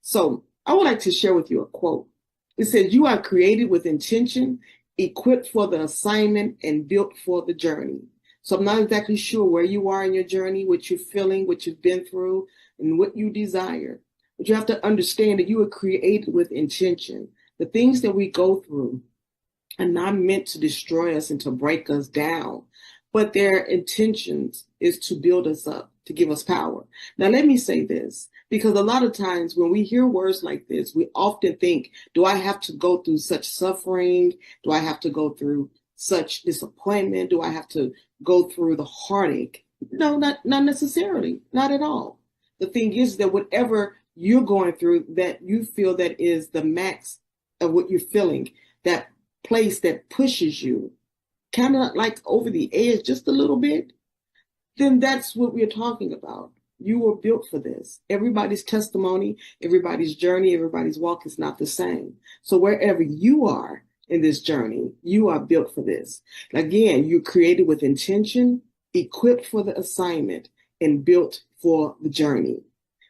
So I would like to share with you a quote. It says, "You are created with intention, equipped for the assignment, and built for the journey." So I'm not exactly sure where you are in your journey, what you're feeling, what you've been through, and what you desire. But you have to understand that you were created with intention. The things that we go through are not meant to destroy us and to break us down, but their intentions is to build us up, to give us power. Now, let me say this, because a lot of times when we hear words like this, we often think, do I have to go through such suffering? Do I have to go through such disappointment? Do I have to go through the heartache? No, not necessarily, not at all. The thing is that whatever you're going through that you feel that is the max of what you're feeling, that place that pushes you kind of like over the edge just a little bit, then that's what we're talking about. You were built for this. Everybody's testimony, everybody's journey, everybody's walk is not the same. So wherever you are in this journey, you are built for this. Again, you're created with intention, equipped for the assignment, and built for the journey.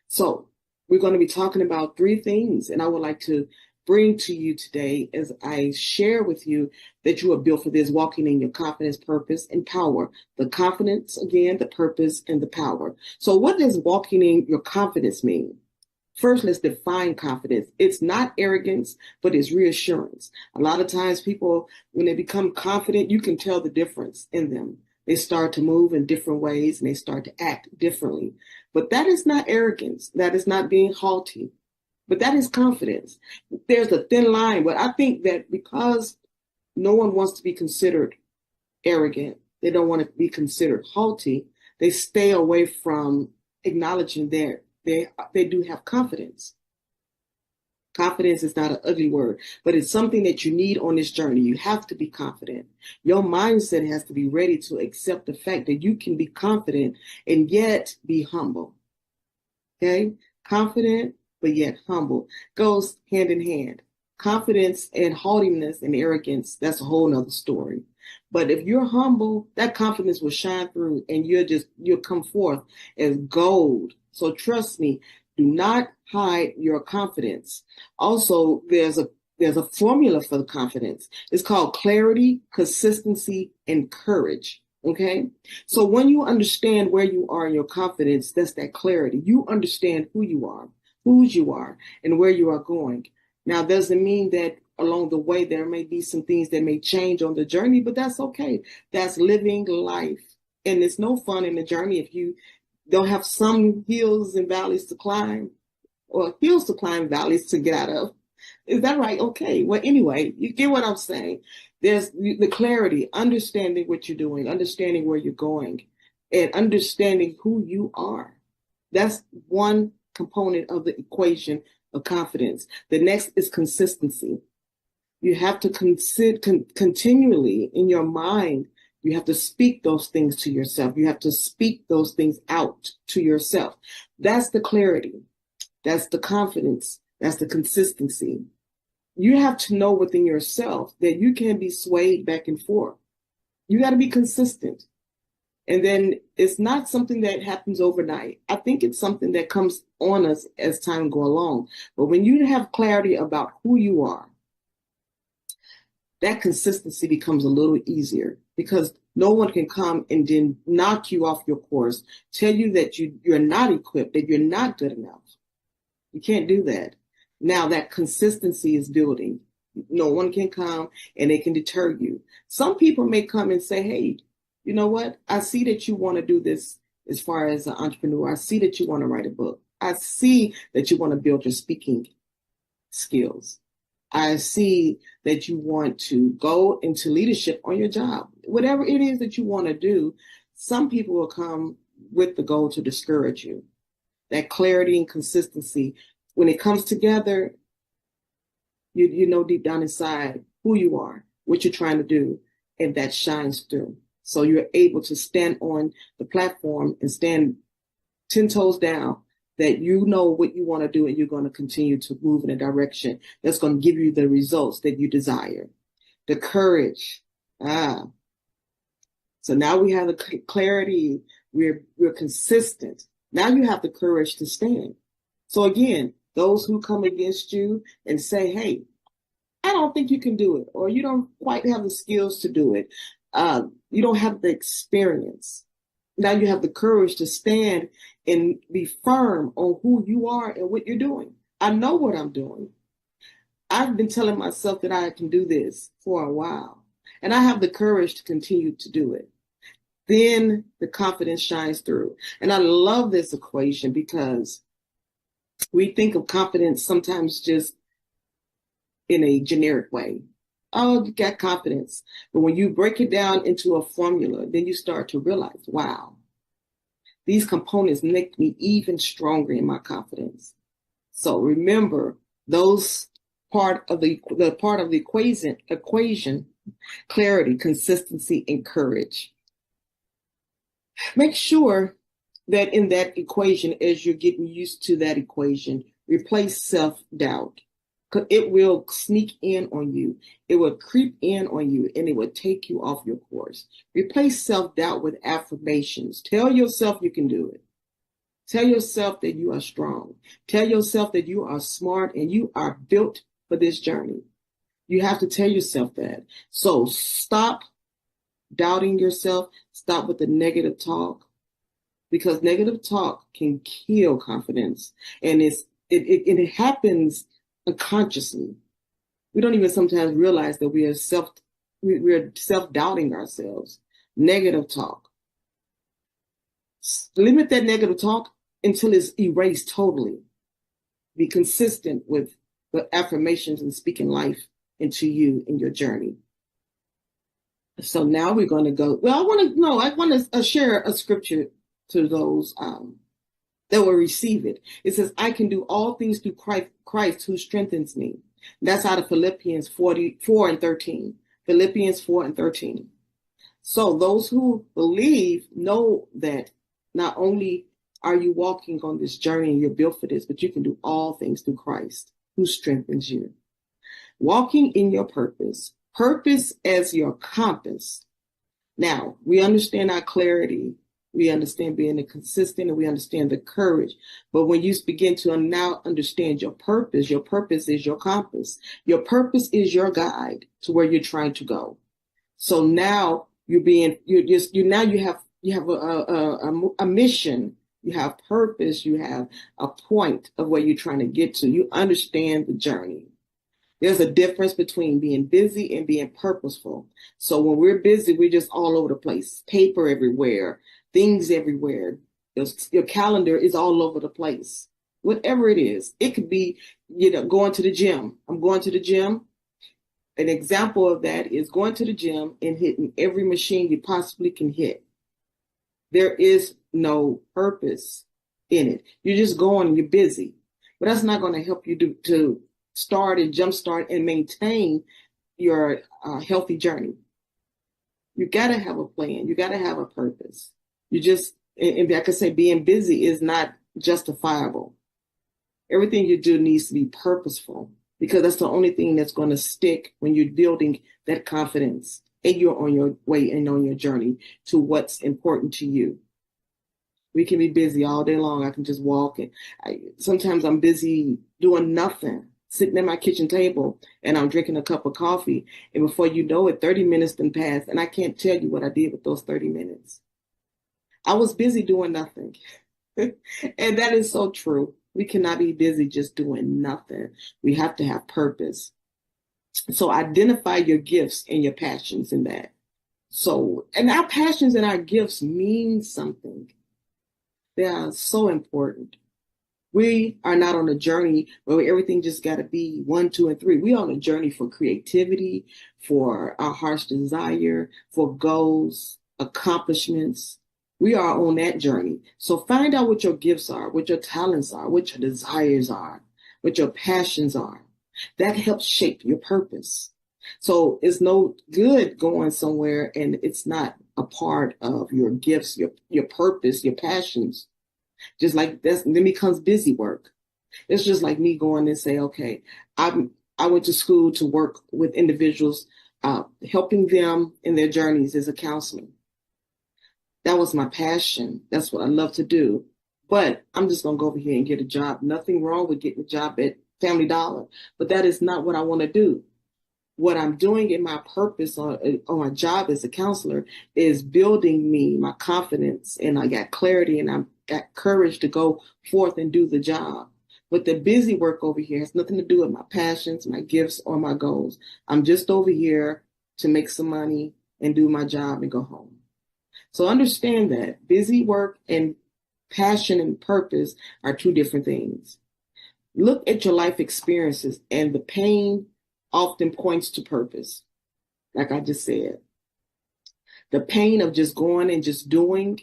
So we're going to be talking about three things, and I would like to bring to you today as I share with you that you are built for this, walking in your confidence, purpose, and power. The confidence, again, the purpose, and the power. So what does walking in your confidence mean? First, let's define confidence. It's not arrogance, but it's reassurance. A lot of times people, when they become confident, you can tell the difference in them. They start to move in different ways and they start to act differently. But that is not arrogance. That is not being haughty. But that is confidence. There's a thin line. But I think that because no one wants to be considered arrogant, they don't want to be considered haughty, they stay away from acknowledging that they do have confidence. Confidence is not an ugly word, but it's something that you need on this journey. You have to be confident. Your mindset has to be ready to accept the fact that you can be confident and yet be humble. Okay? Confident, but yet humble goes hand in hand. Confidence and haughtiness and arrogance, that's a whole nother story. But if you're humble, that confidence will shine through and you'll come forth as gold. So trust me, do not hide your confidence. Also, there's a formula for the confidence. It's called clarity, consistency, and courage. Okay? So when you understand where you are in your confidence, that's that clarity. You understand who you are, whose you are, and where you are going. Now, doesn't mean that along the way there may be some things that may change on the journey, but that's okay. That's living life. And it's no fun in the journey if you don't have some hills and valleys to climb, or hills to climb, valleys to get out of. Is that right? Okay. Well, anyway, you get what I'm saying. There's the clarity, understanding what you're doing, understanding where you're going, and understanding who you are. That's one component of the equation of confidence. The next is consistency. You have to continually in your mind You have to speak those things to yourself. You have to speak those things out to yourself. That's the clarity. That's the confidence. That's the consistency. You have to know within yourself that you can be swayed back and forth. You got to be consistent. And then it's not something that happens overnight. I think it's something that comes on us as time goes along. But when you have clarity about who you are, that consistency becomes a little easier, because no one can come and then knock you off your course, tell you that you're not equipped, that you're not good enough. You can't do that. Now that consistency is building. No one can come and they can deter you. Some people may come and say, hey, you know what? I see that you want to do this as far as an entrepreneur. I see that you want to write a book. I see that you want to build your speaking skills. I see that you want to go into leadership on your job. Whatever it is that you want to do, some people will come with the goal to discourage you. That clarity and consistency, when it comes together, you know deep down inside who you are, what you're trying to do, and that shines through. So you're able to stand on the platform and stand 10 toes down, that you know what you want to do and you're going to continue to move in a direction that's going to give you the results that you desire. The courage. So now we have the clarity. We're consistent. Now you have the courage to stand. So again, those who come against you and say, hey, I don't think you can do it, or you don't quite have the skills to do it. You don't have the experience. Now you have the courage to stand and be firm on who you are and what you're doing. I know what I'm doing. I've been telling myself that I can do this for a while, and I have the courage to continue to do it. Then the confidence shines through. And I love this equation, because we think of confidence sometimes just in a generic way. Oh, you got confidence. But when you break it down into a formula, then you start to realize, wow, these components make me even stronger in my confidence. So remember, those part of the equation, clarity, consistency, and courage. Make sure that in that equation, as you're getting used to that equation, replace self-doubt. It will sneak in on you. It will creep in on you, and it will take you off your course. Replace self-doubt with affirmations. Tell yourself you can do it. Tell yourself that you are strong. Tell yourself that you are smart and you are built for this journey. You have to tell yourself that. So stop doubting yourself. Stop with the negative talk, because negative talk can kill confidence, and it happens unconsciously. We don't even sometimes realize that we are self-doubting ourselves. Negative talk. Limit that negative talk until it's erased totally. Be consistent with the affirmations and speaking life into you in your journey. So now we're going to go. Well, I want to share a scripture to those that will receive it. It says, I can do all things through Christ who strengthens me. That's out of Philippians 4:13. Philippians 4:13. So those who believe know that not only are you walking on this journey and you're built for this, but you can do all things through Christ who strengthens you. Walking in your purpose as your compass. Now, we understand our clarity. We understand being consistent, and we understand the courage. But when you begin to now understand your purpose is your compass. Your purpose is your guide to where you're trying to go. So now you have a mission. You have purpose. You have a point of where you're trying to get to. You understand the journey. There's a difference between being busy and being purposeful. So when we're busy, we're just all over the place. Paper everywhere, things everywhere. Your calendar is all over the place. Whatever it is, it could be, going to the gym. I'm going to the gym. An example of that is going to the gym and hitting every machine you possibly can hit. There is no purpose in it. You're just going and you're busy. But that's not going to help you to start and jumpstart and maintain your healthy journey. You got to have a plan. You got to have a purpose. You just, and like I say, being busy is not justifiable. Everything you do needs to be purposeful, because that's the only thing that's going to stick when you're building that confidence and you're on your way and on your journey to what's important to you. We can be busy all day long. I can just walk, and sometimes I'm busy doing nothing, sitting at my kitchen table, and I'm drinking a cup of coffee. And before you know it, 30 minutes then pass, and I can't tell you what I did with those 30 minutes. I was busy doing nothing. And that is so true. We cannot be busy just doing nothing. We have to have purpose. So identify your gifts and your passions in that. So, and our passions and our gifts mean something. They are so important. We are not on a journey where everything just got to be 1, 2, and 3. We are on a journey for creativity, for our heart's desire, for goals, accomplishments. We are on that journey. So find out what your gifts are, what your talents are, what your desires are, what your passions are. That helps shape your purpose. So it's no good going somewhere and it's not a part of your gifts, your purpose, your passions. Just like that, then becomes busy work. It's just like me going and say, okay, I went to school to work with individuals, helping them in their journeys as a counselor. That was my passion. That's what I love to do. But I'm just going to go over here and get a job. Nothing wrong with getting a job at Family Dollar. But that is not what I want to do. What I'm doing in my purpose on my job as a counselor is building me, my confidence, and I got clarity and I got courage to go forth and do the job. But the busy work over here has nothing to do with my passions, my gifts, or my goals. I'm just over here to make some money and do my job and go home. So understand that busy work and passion and purpose are two different things. Look at your life experiences, and the pain often points to purpose. Like I just said, the pain of just going and just doing,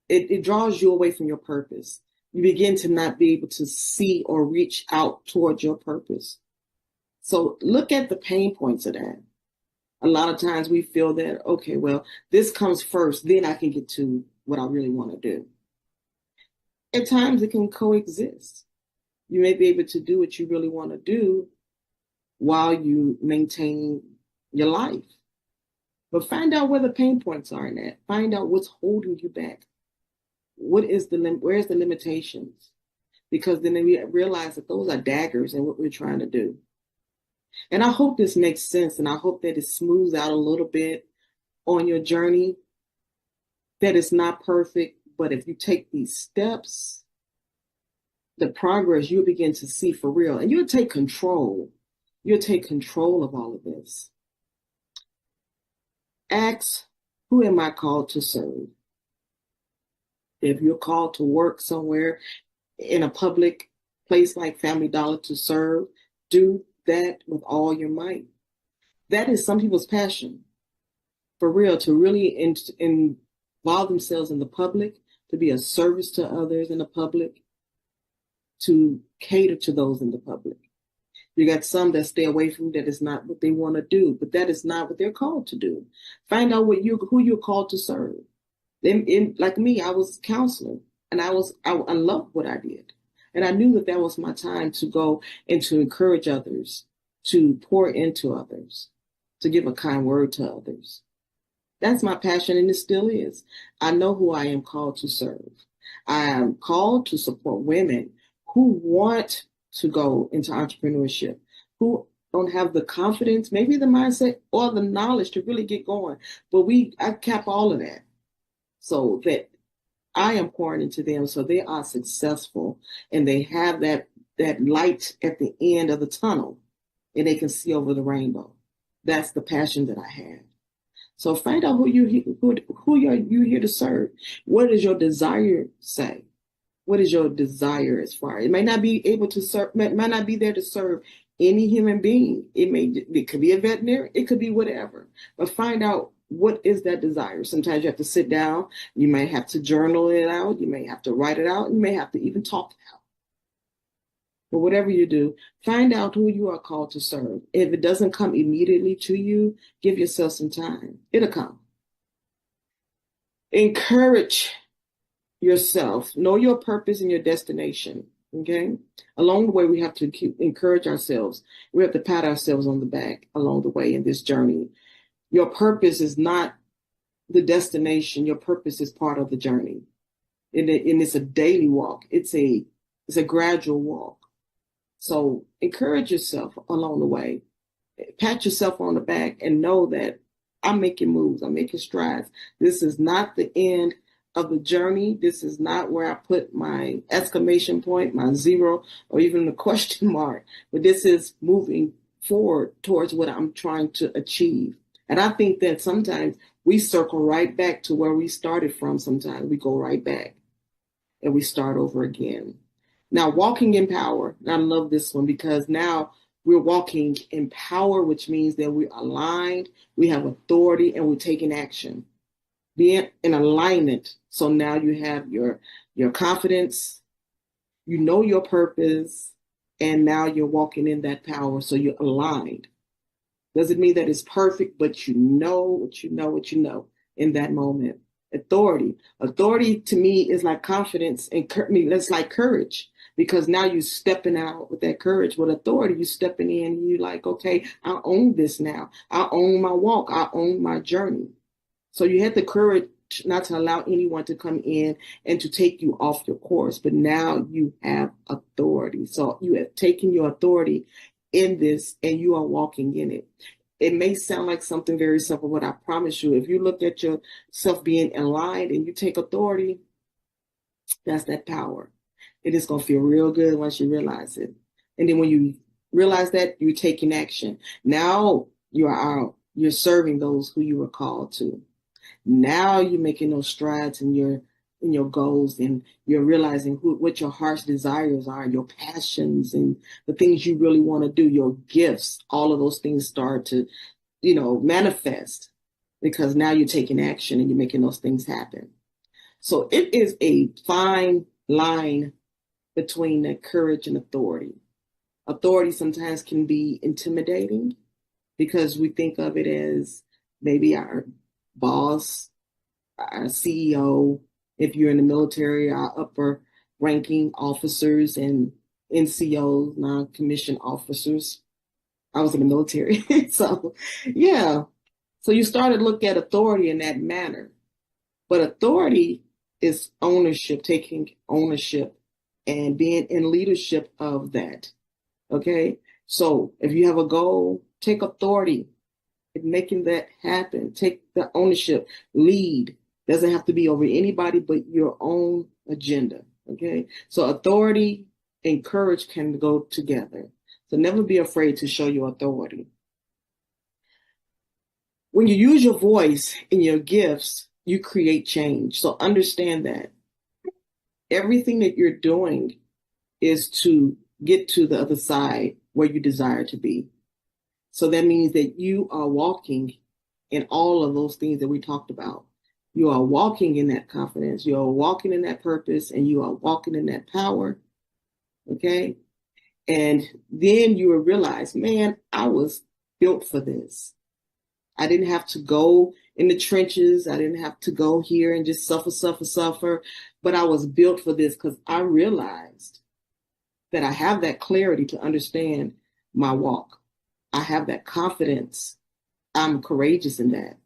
it draws you away from your purpose. You begin to not be able to see or reach out towards your purpose. So look at the pain points of that. A lot of times we feel that, okay, well, this comes first, then I can get to what I really want to do. At times it can coexist. You may be able to do what you really want to do while you maintain your life. But find out where the pain points are in that. Find out what's holding you back. Where's the limitations? Because then we realize that those are daggers in what we're trying to do. And I hope this makes sense, and I hope that it smooths out a little bit on your journey, that it's not perfect, but if you take these steps, the progress you'll begin to see for real, and you'll take control. You'll take control of all of this. Ask, who am I called to serve? If you're called to work somewhere in a public place like Family Dollar to serve, do that with all your might. That is some people's passion, for real, to really involve themselves in the public, to be a service to others in the public, to cater to those in the public. You got some that stay away from that is not what they want to do, but that is not what they're called to do. Find out who you're called to serve. Like me, I was a counselor, and I loved what I did. And I knew that was my time to go and to encourage others, to pour into others, to give a kind word to others. That's my passion, and it still is. I know who I am called to serve. I am called to support women who want to go into entrepreneurship, who don't have the confidence, maybe the mindset or the knowledge to really get going. But I cap all of that so that I am pouring into them so they are successful and they have that light at the end of the tunnel and they can see over the rainbow. That's the passion that I have. So find out who you're here to serve. What does your desire say? What is your desire as far? It may not be able to serve, might not be there to serve any human being. It could be a veterinarian, it could be whatever. But find out what is that desire. Sometimes you have to sit down, you may have to journal it out, you may have to write it out, you may have to even talk it out. But whatever you do, find out who you are called to serve. If it doesn't come immediately to you, give yourself some time. It'll come. Encourage yourself. Know your purpose and your destination. Okay? Along the way, we have to encourage ourselves. We have to pat ourselves on the back along the way in this journey. Your purpose is not the destination. Your purpose is part of the journey. And it's a daily walk. It's a gradual walk. So encourage yourself along the way. Pat yourself on the back and know that I'm making moves. I'm making strides. This is not the end of the journey. This is not where I put my exclamation point, my zero, or even the question mark. But this is moving forward towards what I'm trying to achieve. And I think that sometimes we circle right back to where we started from. Sometimes we go right back and we start over again. Now, walking in power. I love this one because now we're walking in power, which means that we're aligned, we have authority, and we're taking action. Being in alignment. So now you have your confidence, you know your purpose, and now you're walking in that power. So you're aligned. Doesn't mean that it's perfect, but you know what you know in that moment. Authority. Authority to me is like confidence, and that's like courage. Because now you're stepping out with that courage. With authority, you're stepping in, you're like, okay, I own this now. I own my walk. I own my journey. So you had the courage not to allow anyone to come in and to take you off your course. But now you have authority. So you have taken your authority in this and you are walking in it. It may sound like something very simple, but I promise you, if you look at yourself being aligned and you take authority, that's that power. It is going to feel real good once you realize it. And then when you realize that, you're taking action. Now you are out. You're serving those who you were called to. Now you're making those strides in your goals, and you're realizing what your heart's desires are, your passions, and the things you really want to do, your gifts. All of those things start to, manifest because now you're taking action and you're making those things happen. So it is a fine line between that courage and authority. Authority sometimes can be intimidating because we think of it as maybe our boss, our CEO, if you're in the military, our upper ranking officers and NCOs, non-commissioned officers. I was in the military. So, yeah. So you started to look at authority in that manner. But authority is ownership, taking ownership and being in leadership of that. Okay? So if you have a goal, take authority in making that happen. Take the ownership, lead. Doesn't have to be over anybody but your own agenda. Okay? So authority and courage can go together. So never be afraid to show your authority. When you use your voice and your gifts, you create change. So understand that everything that you're doing is to get to the other side where you desire to be. So that means that you are walking in all of those things that we talked about. You are walking in that confidence. You are walking in that purpose, and you are walking in that power. Okay? And then you will realize, man, I was built for this. I didn't have to go in the trenches. I didn't have to go here and just suffer. But I was built for this because I realized that I have that clarity to understand my walk. I have that confidence. I'm courageous in that.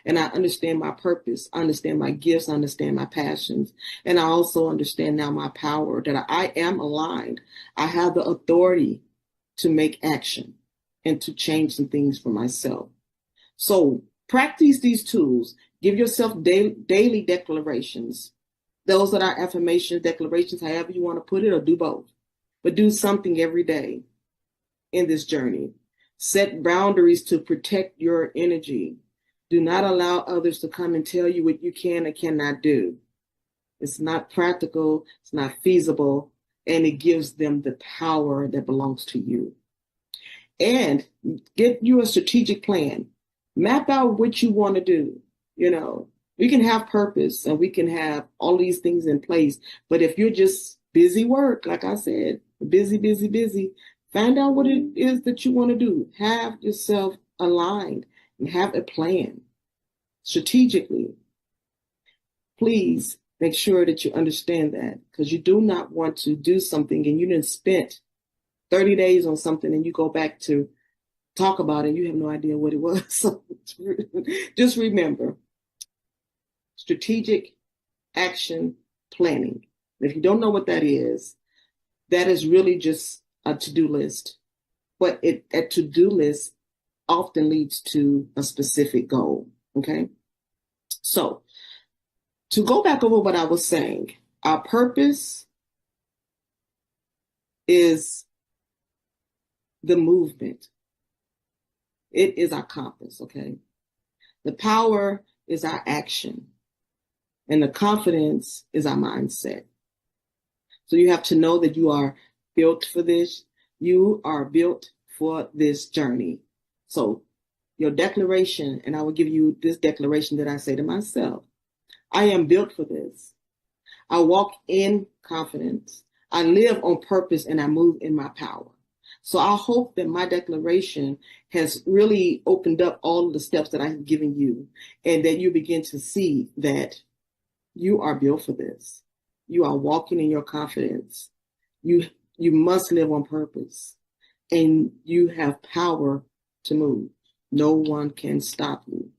And I understand my purpose. I understand my gifts. I understand my passions. And I also understand now my power, that I am aligned. I have the authority to make action and to change some things for myself. So practice these tools. Give yourself daily declarations. Those that are affirmations, declarations, however you want to put it, or do both. But do something every day in this journey. Set boundaries to protect your energy. Do not allow others to come and tell you what you can and cannot do. It's not practical, it's not feasible, and it gives them the power that belongs to you. And get you a strategic plan. Map out what you want to do. We can have purpose and we can have all these things in place, but if you're just busy work, like I said, busy, busy, busy. Find out what it is that you want to do. Have yourself aligned and have a plan strategically. Please make sure that you understand that, because you do not want to do something and you didn't spent 30 days on something and you go back to talk about it and you have no idea what it was. So just remember, strategic action planning. If you don't know what that is really just a to-do list. But a to-do list often leads to a specific goal. Okay? So to go back over what I was saying, our purpose is the movement. It is our compass, okay? The power is our action. And the confidence is our mindset. So you have to know that you are built for this. You are built for this journey. So your declaration, and I will give you this declaration that I say to myself. I am built for this. I walk in confidence. I live on purpose and I move in my power. So I hope that my declaration has really opened up all of the steps that I have given you, and that you begin to see that you are built for this. You are walking in your confidence. You must live on purpose, and you have power to move. No one can stop you.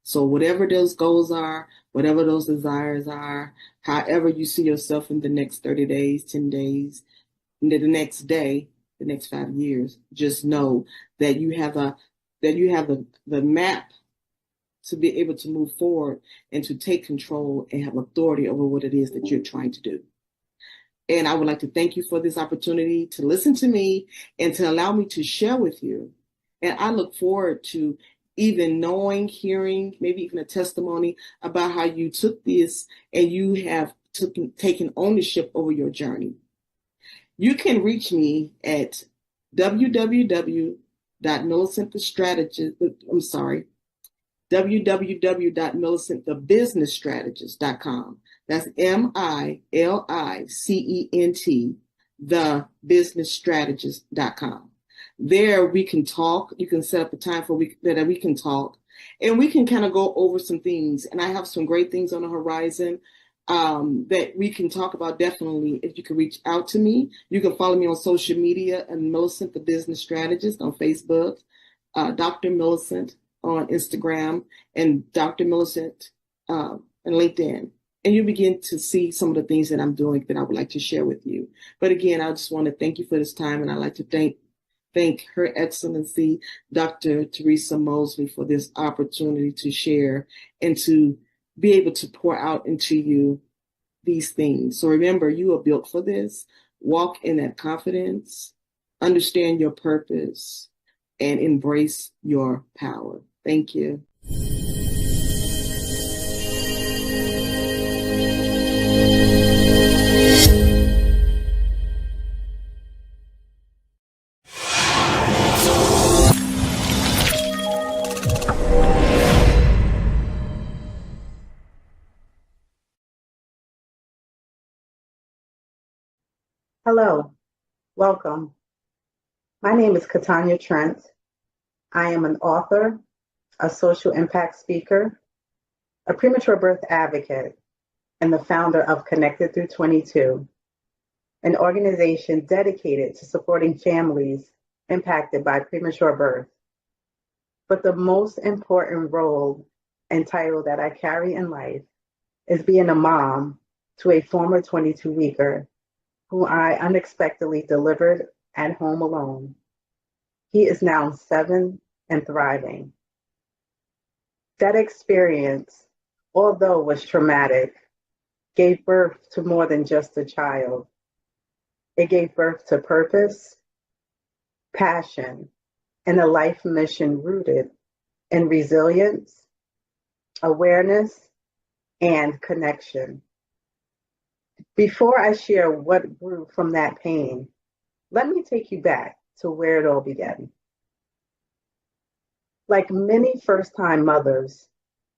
So whatever those goals are, whatever those desires are, however you see yourself in the next 30 days, 10 days, the next day, the next 5 years, just know that you have the map to be able to move forward and to take control and have authority over what it is that you're trying to do. And I would like to thank you for this opportunity to listen to me and to allow me to share with you. And I look forward to even knowing, hearing, maybe even a testimony about how you took this and you have taken ownership over your journey. You can reach me at www.millicentthebusinessstrategist.com. That's MILICENT, thebusinessstrategist.com. There we can talk. You can set up a time that we can talk, and we can kind of go over some things. And I have some great things on the horizon that we can talk about. Definitely, if you can reach out to me, you can follow me on social media and Millicent the Business Strategist on Facebook, Dr. Millicent on Instagram, and Dr. Millicent and LinkedIn. And you begin to see some of the things that I'm doing that I would like to share with you. But again, I just want to thank you for this time, and I'd like to thank Her Excellency, Dr. Theresa Moseley, for this opportunity to share and to be able to pour out into you these things. So remember, you are built for this. Walk in that confidence, understand your purpose, and embrace your power. Thank you. Hello, welcome. My name is Katanya Trent. I am an author, a social impact speaker, a premature birth advocate, and the founder of Connected Through 22, an organization dedicated to supporting families impacted by premature birth. But the most important role and title that I carry in life is being a mom to a former 22-weeker who I unexpectedly delivered at home alone. He is now 7 and thriving. That experience, although was traumatic, gave birth to more than just a child. It gave birth to purpose, passion, and a life mission rooted in resilience, awareness, and connection. Before I share what grew from that pain, let me take you back to where it all began. Like many first-time mothers,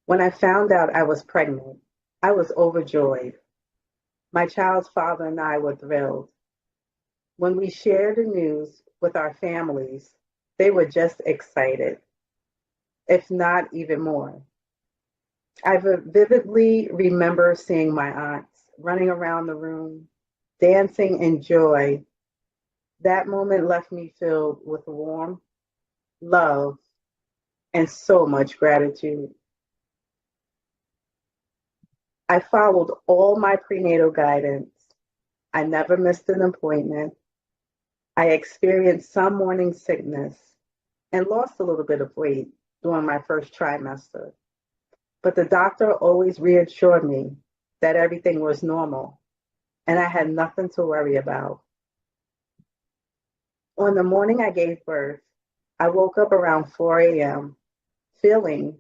when I found out I was pregnant, I was overjoyed. My child's father and I were thrilled. When we shared the news with our families, they were just excited, if not even more. I vividly remember seeing my aunts running around the room, dancing in joy. That moment left me filled with warmth, love, and so much gratitude. I followed all my prenatal guidance. I never missed an appointment. I experienced some morning sickness and lost a little bit of weight during my first trimester. But the doctor always reassured me that everything was normal and I had nothing to worry about. On the morning I gave birth, I woke up around 4 a.m. feeling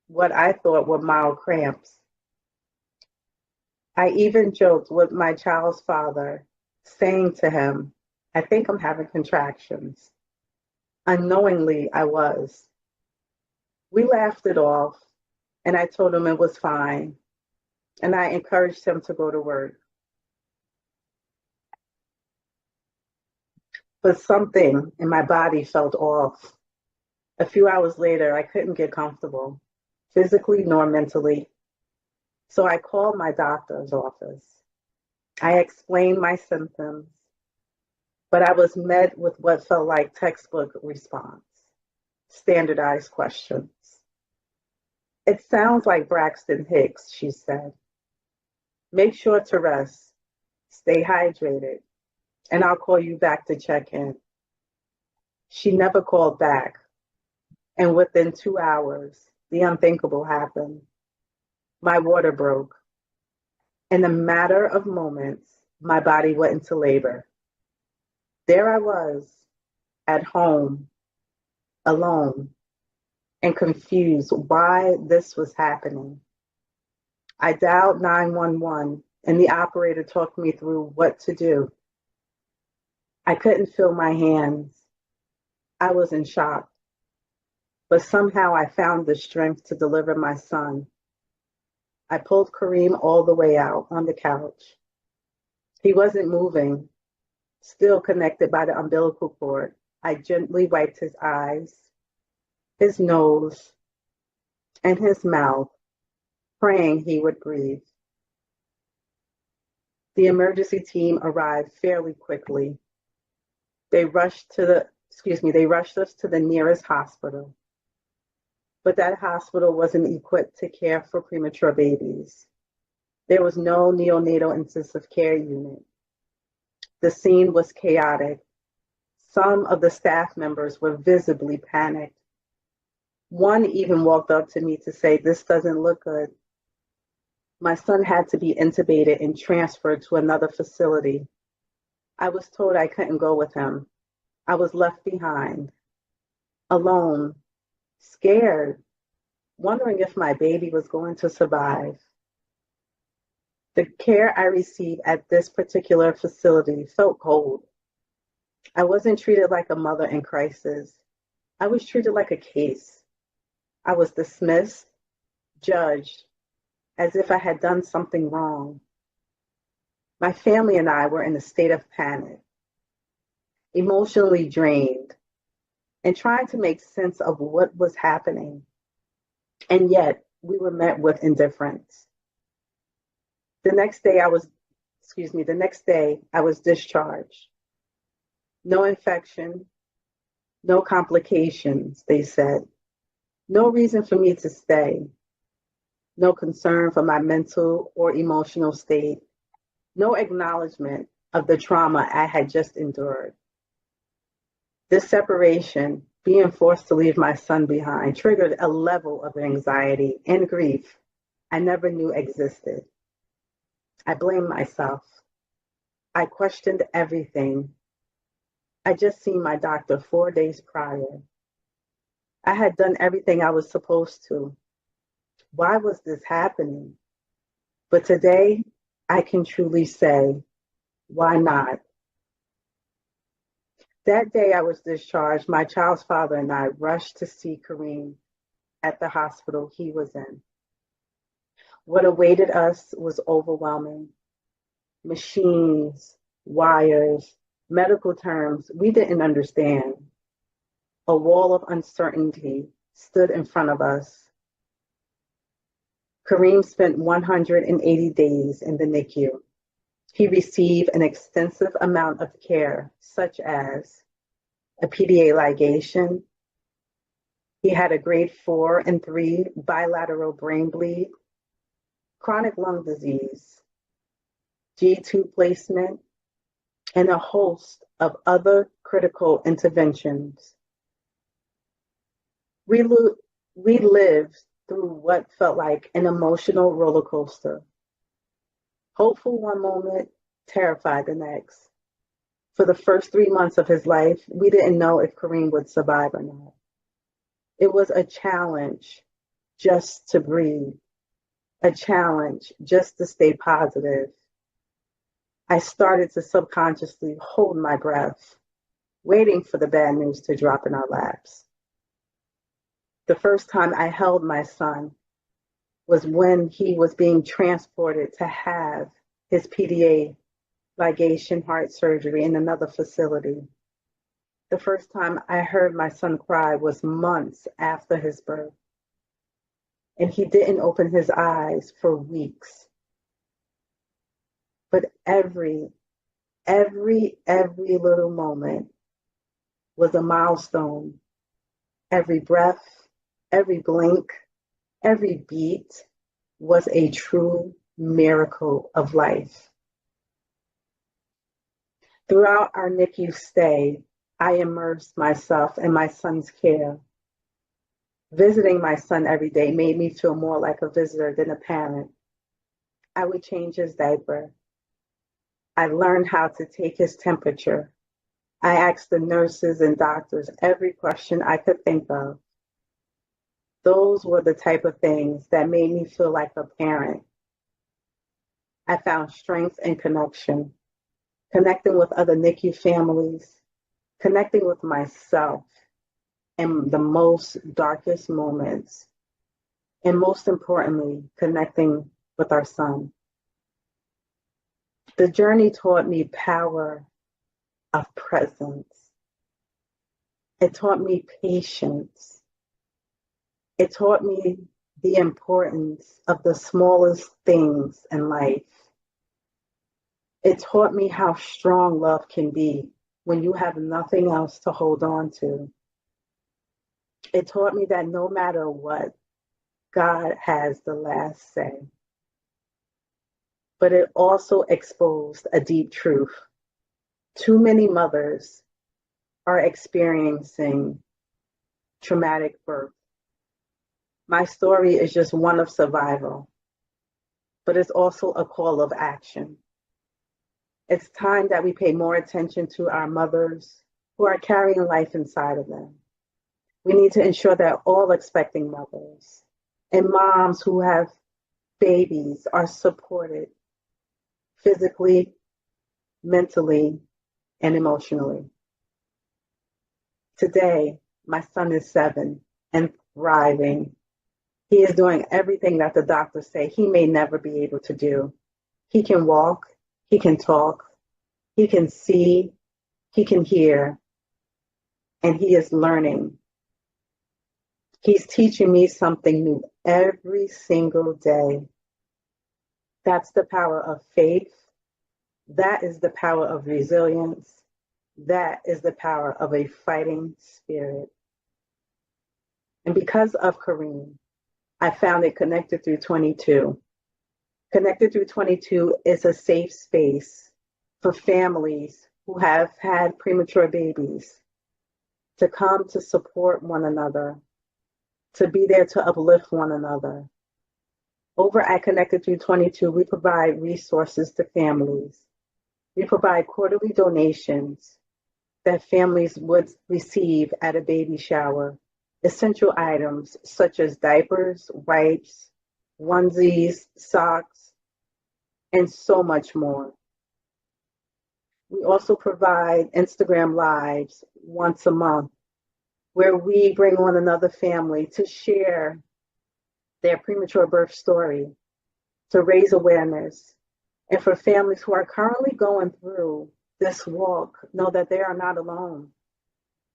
what I thought were mild cramps. I even joked with my child's father, saying to him, I think I'm having contractions. Unknowingly, I was. We laughed it off, and I told him it was fine, and I encouraged him to go to work. But something in my body felt off. A few hours later, I couldn't get comfortable, physically nor mentally. So I called my doctor's office. I explained my symptoms, but I was met with what felt like textbook response, standardized questions. It sounds like Braxton Hicks, she said. Make sure to rest, stay hydrated, and I'll call you back to check in. She never called back, and within 2 hours, the unthinkable happened. My water broke. In a matter of moments, my body went into labor. There I was, at home, alone, and confused why this was happening. I dialed 911, and the operator talked me through what to do. I couldn't feel my hands. I was in shock. But somehow I found the strength to deliver my son. I pulled Kareem all the way out on the couch. He wasn't moving, still connected by the umbilical cord. I gently wiped his eyes, his nose, and his mouth, praying he would breathe. The emergency team arrived fairly quickly. They rushed us to the nearest hospital. But that hospital wasn't equipped to care for premature babies. There was no neonatal intensive care unit. The scene was chaotic. Some of the staff members were visibly panicked. One even walked up to me to say, "This doesn't look good." My son had to be intubated and transferred to another facility. I was told I couldn't go with him. I was left behind, alone, scared, wondering if my baby was going to survive. The care I received at this particular facility felt cold. I wasn't treated like a mother in crisis. I was treated like a case. I was dismissed, judged, as if I had done something wrong. My family and I were in a state of panic, emotionally drained, and trying to make sense of what was happening. And yet, we were met with indifference. The next day I was discharged. No infection, no complications, they said. No reason for me to stay. No concern for my mental or emotional state. No acknowledgement of the trauma I had just endured. This separation, being forced to leave my son behind, triggered a level of anxiety and grief I never knew existed. I blamed myself. I questioned everything. I just seen my doctor 4 days prior. I had done everything I was supposed to. Why was this happening? But today, I can truly say, why not? That day I was discharged, my child's father and I rushed to see Kareem at the hospital he was in. What awaited us was overwhelming. machines, wires, medical terms we didn't understand. A wall of uncertainty stood in front of us. Kareem spent 180 days in the NICU. He received an extensive amount of care, such as a PDA ligation. He had a grade 4 and 3 bilateral brain bleed, chronic lung disease, G-tube placement, and a host of other critical interventions. We lived through what felt like an emotional roller coaster. Hopeful one moment, terrified the next. For the first 3 months of his life, we didn't know if Kareem would survive or not. It was a challenge just to breathe, a challenge just to stay positive. I started to subconsciously hold my breath, waiting for the bad news to drop in our laps. The first time I held my son was when he was being transported to have his PDA ligation heart surgery in another facility. The first time I heard my son cry was months after his birth, and he didn't open his eyes for weeks. But every little moment was a milestone. Every breath, every blink, every beat was a true miracle of life. Throughout our NICU stay, I immersed myself in my son's care. Visiting my son every day made me feel more like a visitor than a parent. I would change his diaper. I learned how to take his temperature. I asked the nurses and doctors every question I could think of. Those were the type of things that made me feel like a parent. I found strength and connection, connecting with other NICU families, connecting with myself in the most darkest moments, and most importantly, connecting with our son. The journey taught me power of presence. It taught me patience. It taught me the importance of the smallest things in life. It taught me how strong love can be when you have nothing else to hold on to. It taught me that no matter what, God has the last say. But it also exposed a deep truth. Too many mothers are experiencing traumatic birth. My story is just one of survival, but it's also a call of action. It's time that we pay more attention to our mothers who are carrying life inside of them. We need to ensure that all expecting mothers and moms who have babies are supported physically, mentally, and emotionally. Today, my son is 7 and thriving. He is doing everything that the doctors say he may never be able to do. He can walk, he can talk, he can see, he can hear, and he is learning. He's teaching me something new every single day. That's the power of faith. That is the power of resilience. That is the power of a fighting spirit. And because of Kareem, I founded Connected Through 22. Connected Through 22 is a safe space for families who have had premature babies to come to support one another, to be there to uplift one another. Over at Connected Through 22, we provide resources to families. We provide quarterly donations that families would receive at a baby shower, essential items such as diapers, wipes, onesies, socks, and so much more. We also provide Instagram Lives once a month where we bring on another family to share their premature birth story, to raise awareness, And for families who are currently going through this walk, know that they are not alone,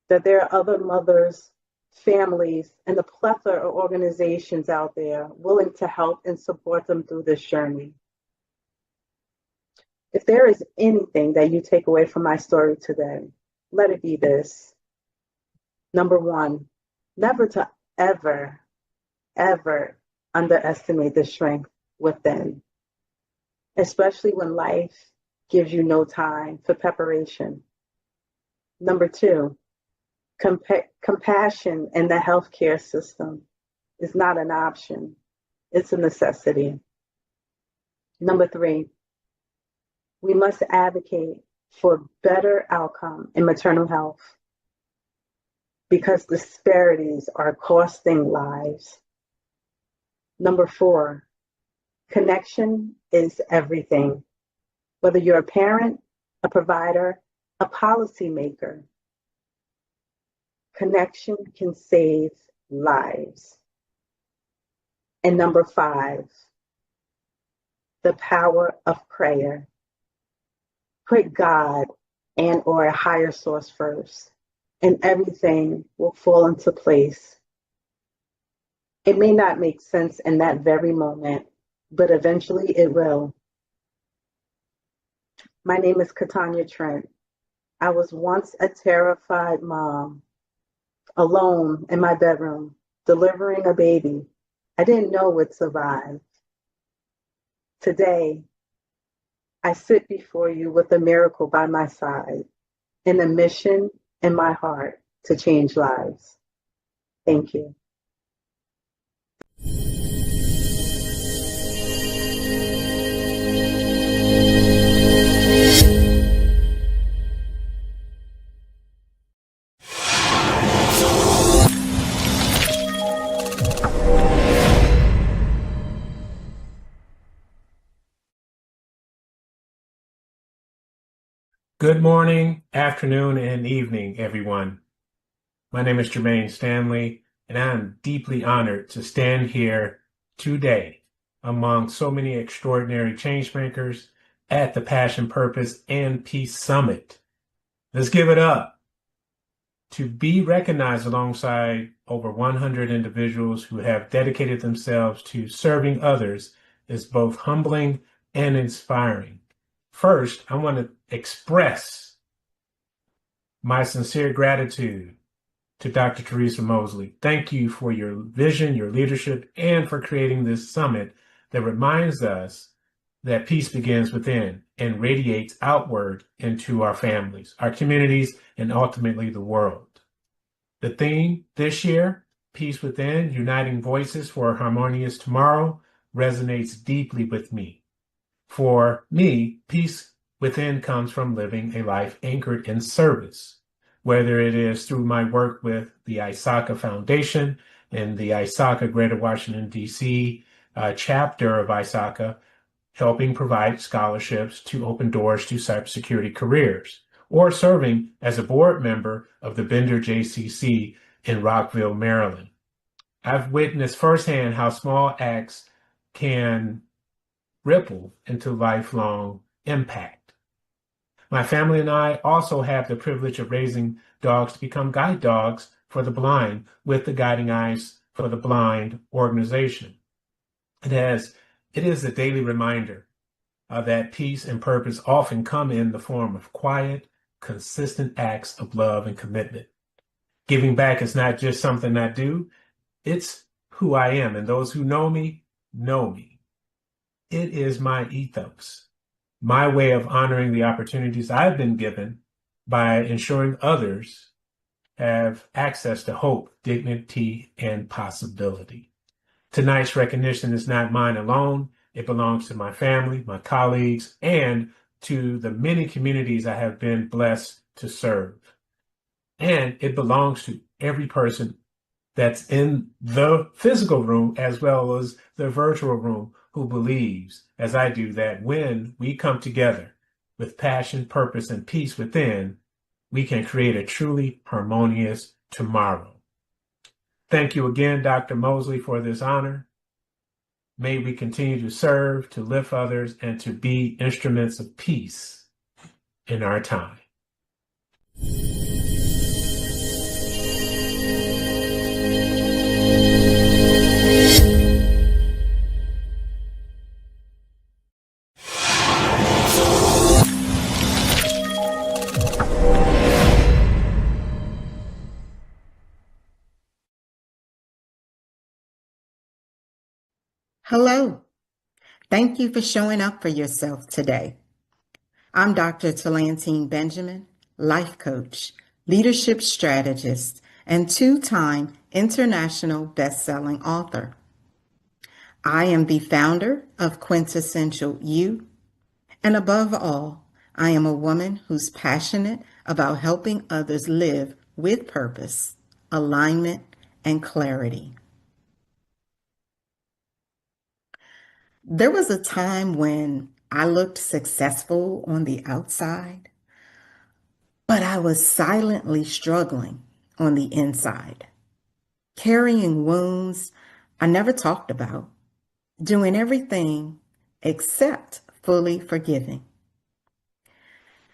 that there are other mothers, families, and a plethora of organizations out there willing to help and support them through this journey. If there is anything that you take away from my story today, let it be this. Number one, never to ever, ever underestimate the strength within, especially when life gives you no time for preparation. Number two, compassion in the healthcare system is not an option, it's a necessity. Number three, we must advocate for better outcome in maternal health because disparities are costing lives. Number four, connection is everything. Whether you're a parent, a provider, a policymaker, connection can save lives. And number five, the power of prayer. Put God and or a higher source first, and everything will fall into place. It may not make sense in that very moment, but eventually it will. My name is Katanya Trent. I was once a terrified mom, alone in my bedroom, delivering a baby. I didn't know would survive. Today, I sit before you with a miracle by my side and a mission in my heart to change lives. Thank you. Good morning, afternoon, and evening, everyone. My name is Jermaine Stanley, and I am deeply honored to stand here today among so many extraordinary changemakers at the Passion, Purpose, and Peace Summit. Let's give it up. To be recognized alongside over 100 individuals who have dedicated themselves to serving others is both humbling and inspiring. First, I want to express my sincere gratitude to Dr. Theresa Moseley. Thank you for your vision, your leadership, and for creating this summit that reminds us that peace begins within and radiates outward into our families, our communities, and ultimately the world. The theme this year, Peace Within, Uniting Voices for a Harmonious Tomorrow, resonates deeply with me. For me, peace within comes from living a life anchored in service, whether it is through my work with the ISACA Foundation and the ISACA Greater Washington, D.C. Chapter of ISACA, helping provide scholarships to open doors to cybersecurity careers, or serving as a board member of the Bender JCC in Rockville, Maryland. I've witnessed firsthand how small acts can ripple into lifelong impact. My family and I also have the privilege of raising dogs to become guide dogs for the blind with the Guiding Eyes for the Blind organization. It is a daily reminder that peace and purpose often come in the form of quiet, consistent acts of love and commitment. Giving back is not just something I do, it's who I am, and those who know me know me. It is my ethos, my way of honoring the opportunities I've been given by ensuring others have access to hope, dignity, and possibility. Tonight's recognition is not mine alone. It belongs to my family, my colleagues, and to the many communities I have been blessed to serve. And it belongs to every person that's in the physical room as well as the virtual room who believes, as I do, that when we come together with passion, purpose, and peace within, we can create a truly harmonious tomorrow. Thank you again, Dr. Moseley, for this honor. May we continue to serve, to lift others, and to be instruments of peace in our time. Hello. Thank you for showing up for yourself today. I'm Dr. Talantine Benjamin, life coach, leadership strategist, and two-time international best-selling author. I am the founder of Quintessential You, and above all, I am a woman who's passionate about helping others live with purpose, alignment, and clarity. There was a time when I looked successful on the outside, but I was silently struggling on the inside, carrying wounds I never talked about, doing everything except fully forgiving.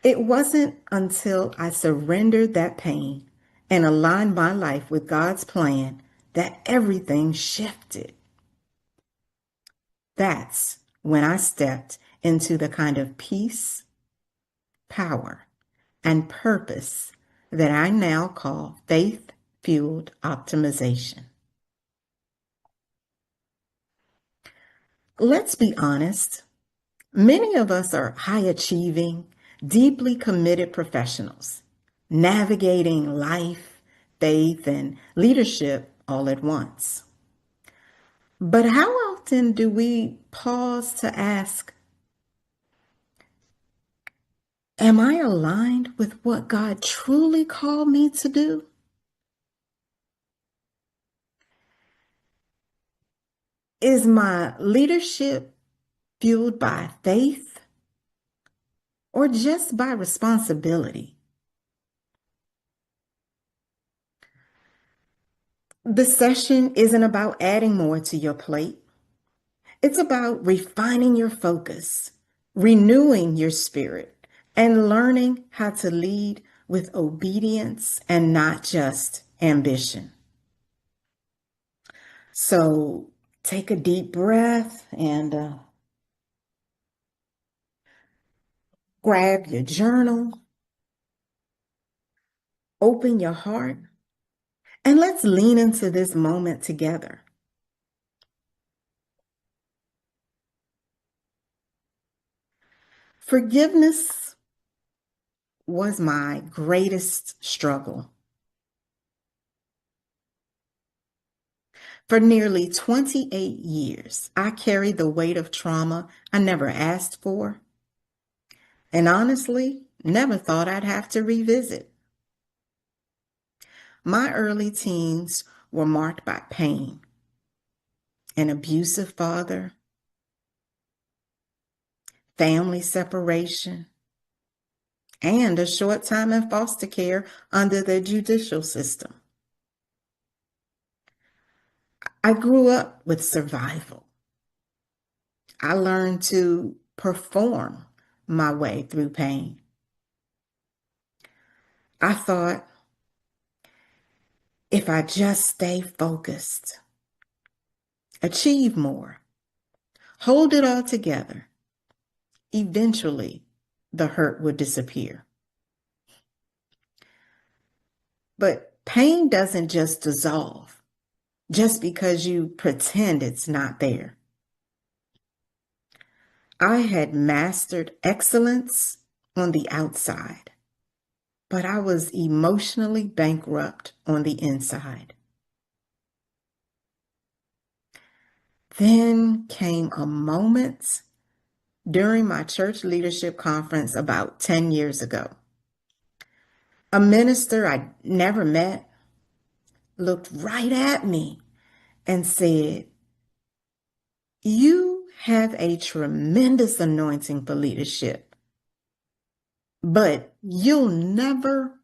It wasn't until I surrendered that pain and aligned my life with God's plan that everything shifted. That's when I stepped into the kind of peace, power, and purpose that I now call faith-fueled optimization. Let's be honest, many of us are high-achieving, deeply committed professionals, navigating life, faith, and leadership all at once. But how often do we pause to ask, am I aligned with what God truly called me to do? Is my leadership fueled by faith or just by responsibility? The session isn't about adding more to your plate. It's about refining your focus, renewing your spirit, and learning how to lead with obedience and not just ambition. So take a deep breath and grab your journal, open your heart, and let's lean into this moment together. Forgiveness was my greatest struggle. For nearly 28 years, I carried the weight of trauma I never asked for, and honestly, never thought I'd have to revisit. My early teens were marked by pain, an abusive father, family separation, and a short time in foster care under the judicial system. I grew up with survival. I learned to perform my way through pain. I thought, if I just stay focused, achieve more, hold it all together, eventually the hurt would disappear. But pain doesn't just dissolve just because you pretend it's not there. I had mastered excellence on the outside, but I was emotionally bankrupt on the inside. Then came a moment during my church leadership conference about 10 years ago. A minister I never met looked right at me and said, "You have a tremendous anointing for leadership, but you'll never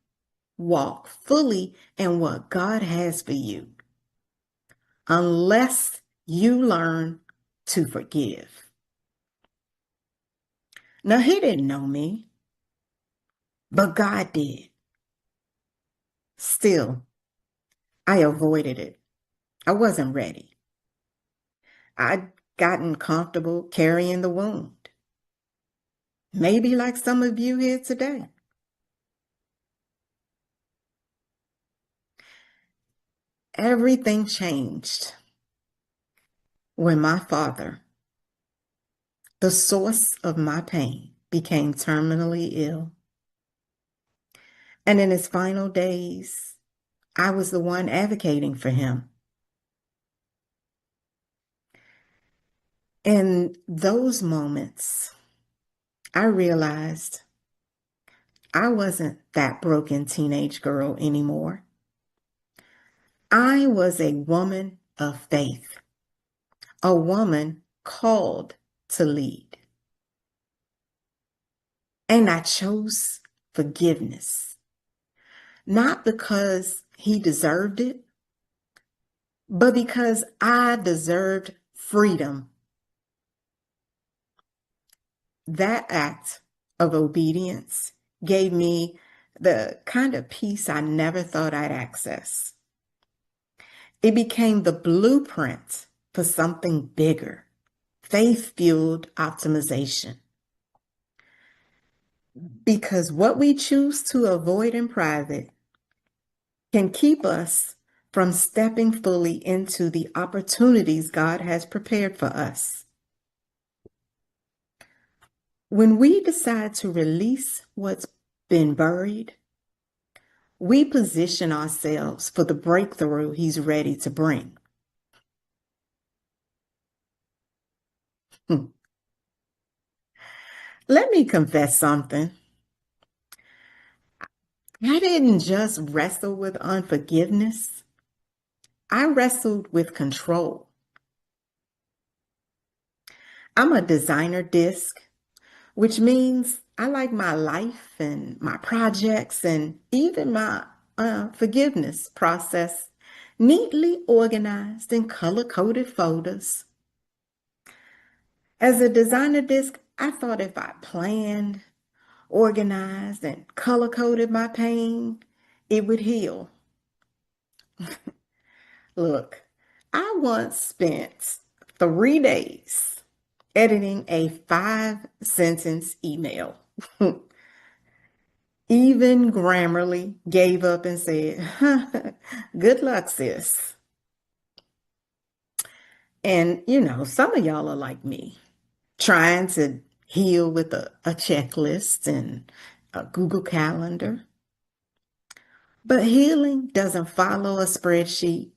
walk fully in what God has for you unless you learn to forgive. Now, he didn't know me, but God did. Still, I avoided it. I wasn't ready. I'd gotten comfortable carrying the wound. Maybe like some of you here today. Everything changed when my father, the source of my pain, became terminally ill. And in his final days, I was the one advocating for him. In those moments, I realized I wasn't that broken teenage girl anymore. I was a woman of faith, a woman called to lead. And I chose forgiveness, not because he deserved it, but because I deserved freedom. That act of obedience gave me the kind of peace I never thought I'd access. It became the blueprint for something bigger, faith-fueled optimization. Because what we choose to avoid in private can keep us from stepping fully into the opportunities God has prepared for us. When we decide to release what's been buried, we position ourselves for the breakthrough He's ready to bring. Let me confess something. I didn't just wrestle with unforgiveness. I wrestled with control. I'm a designer disc, which means I like my life and my projects and even my forgiveness process neatly organized in color-coded folders. As a designer disc, I thought if I planned, organized, and color-coded my pain, it would heal. Look, I once spent 3 days editing a 5-sentence email. Even Grammarly gave up and said, good luck, sis. And, some of y'all are like me, trying to heal with a checklist and a Google Calendar. But healing doesn't follow a spreadsheet.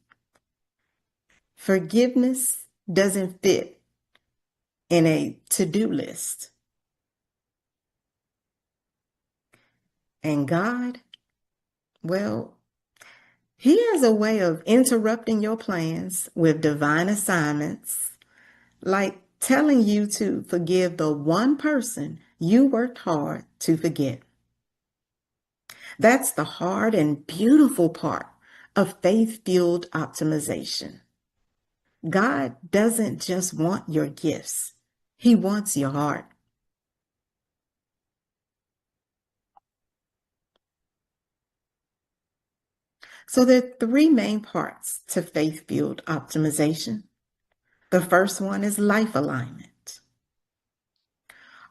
Forgiveness doesn't fit in a to-do list. And God, well, He has a way of interrupting your plans with divine assignments, like telling you to forgive the one person you worked hard to forget. That's the hard and beautiful part of faith-fueled optimization. God doesn't just want your gifts. He wants your heart. So there are 3 main parts to faith-fueled optimization. The first one is life alignment.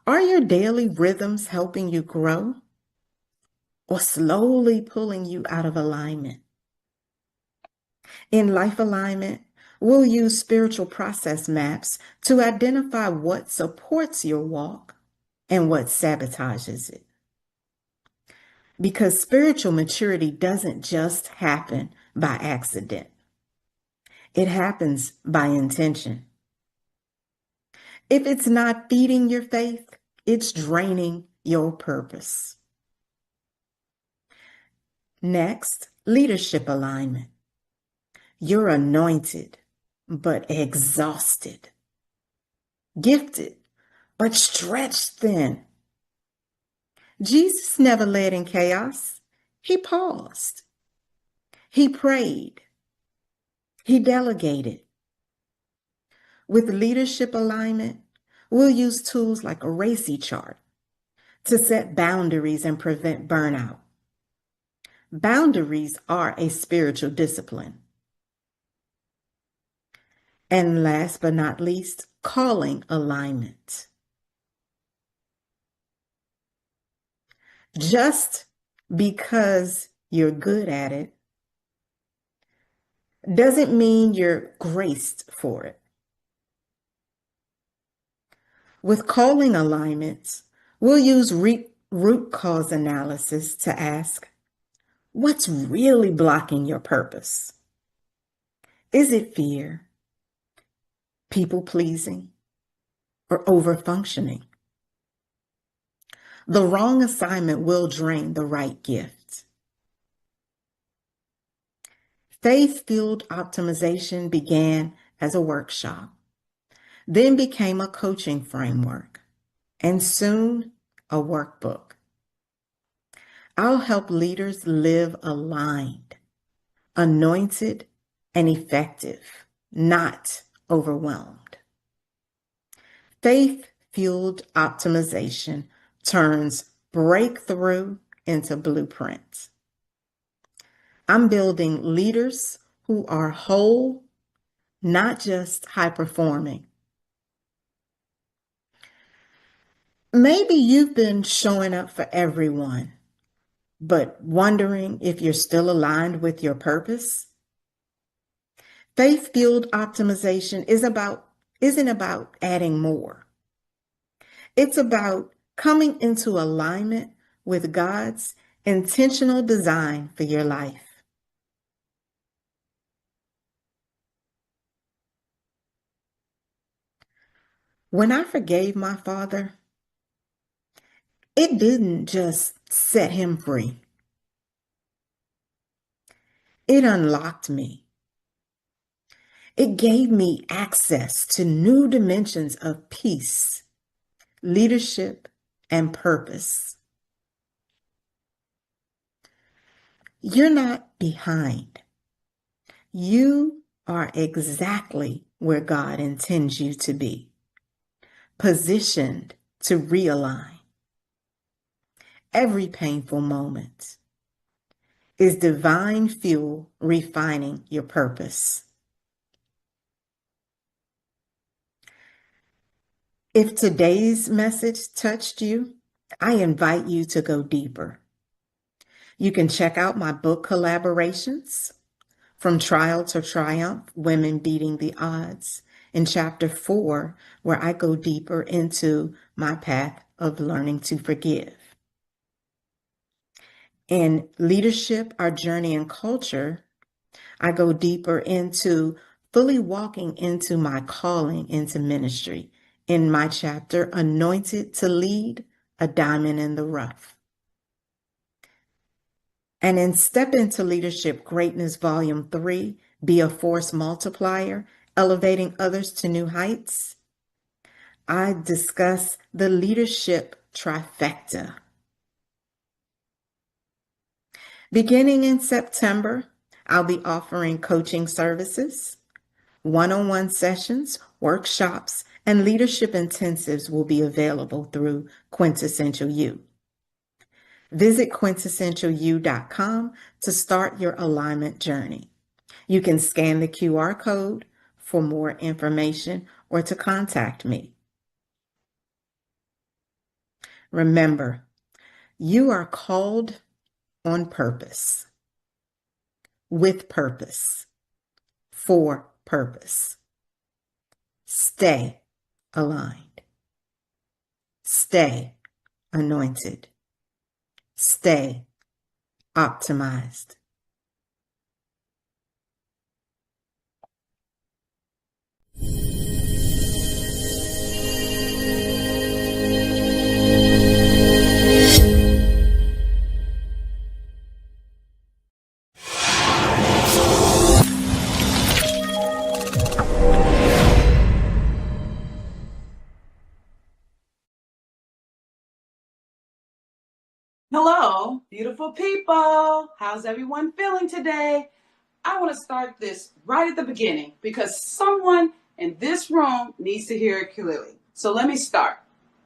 Are your daily rhythms helping you grow or slowly pulling you out of alignment? In life alignment, we'll use spiritual process maps to identify what supports your walk and what sabotages it. Because spiritual maturity doesn't just happen by accident. It happens by intention. If it's not feeding your faith, it's draining your purpose. Next, leadership alignment. You're anointed, but exhausted. Gifted, but stretched thin. Jesus never led in chaos. He paused. He prayed. He delegated. With leadership alignment, we'll use tools like a RACI chart to set boundaries and prevent burnout. Boundaries are a spiritual discipline. And last but not least, calling alignment. Just because you're good at it doesn't mean you're graced for it. With calling alignments, we'll use root cause analysis to ask, what's really blocking your purpose? Is it fear, people pleasing, or over-functioning? The wrong assignment will drain the right gift. Faith-fueled optimization began as a workshop, then became a coaching framework, and soon a workbook. I'll help leaders live aligned, anointed, and effective, not overwhelmed. Faith-fueled optimization turns breakthrough into blueprints. I'm building leaders who are whole, not just high-performing. Maybe you've been showing up for everyone, but wondering if you're still aligned with your purpose. Faith-fueled optimization isn't about adding more. It's about coming into alignment with God's intentional design for your life. When I forgave my father, it didn't just set him free. It unlocked me. It gave me access to new dimensions of peace, leadership, and purpose. You're not behind. You are exactly where God intends you to be, positioned to realign. Every painful moment is divine fuel refining your purpose. If today's message touched you, I invite you to go deeper. You can check out my book collaborations, From Trial to Triumph, Women Beating the Odds, in Chapter 4, where I go deeper into my path of learning to forgive. In Leadership, Our Journey and Culture, I go deeper into fully walking into my calling into ministry in my chapter, Anointed to Lead, A Diamond in the Rough. And in Step into Leadership Greatness, Volume 3, Be a Force Multiplier, Elevating Others to New Heights, I discuss the leadership trifecta. Beginning in September, I'll be offering coaching services, one-on-one sessions, workshops, and leadership intensives will be available through Quintessential You. Visit quintessentialyou.com to start your alignment journey. You can scan the QR code for more information or to contact me. Remember, you are called on purpose, with purpose, for purpose. Stay aligned. Stay anointed. Stay optimized. Hello, beautiful people. How's everyone feeling today? I want to start this right at the beginning because someone and this room needs to hear it clearly. So let me start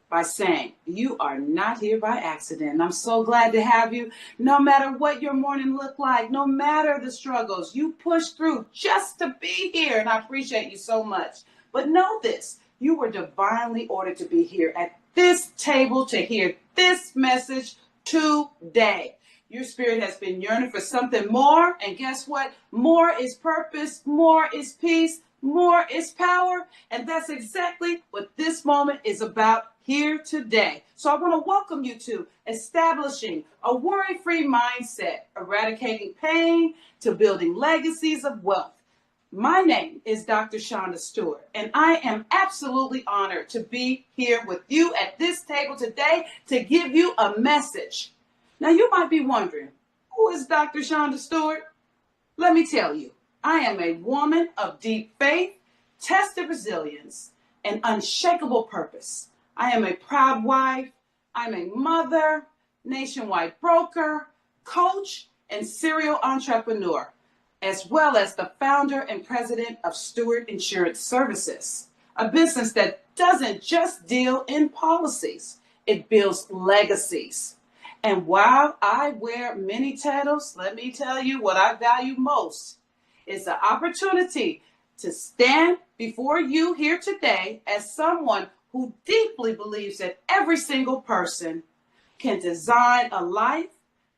by saying you are not here by accident. And I'm so glad to have you. No matter what your morning looked like, no matter the struggles, you pushed through just to be here. And I appreciate you so much. But know this, you were divinely ordered to be here at this table to hear this message today. Your spirit has been yearning for something more. And guess what? More is purpose. More is peace. More is power. And that's exactly what this moment is about here today. So I want to welcome you to establishing a worry-free mindset, eradicating pain to building legacies of wealth. My name is Dr. Shonda Stewart, and I am absolutely honored to be here with you at this table today to give you a message. Now, you might be wondering, who is Dr. Shonda Stewart? Let me tell you, I am a woman of deep faith, tested resilience, and unshakable purpose. I am a proud wife, I'm a mother, nationwide broker, coach, and serial entrepreneur, as well as the founder and president of Stewart Insurance Services, a business that doesn't just deal in policies, it builds legacies. And while I wear many titles, let me tell you what I value most is the opportunity to stand before you here today as someone who deeply believes that every single person can design a life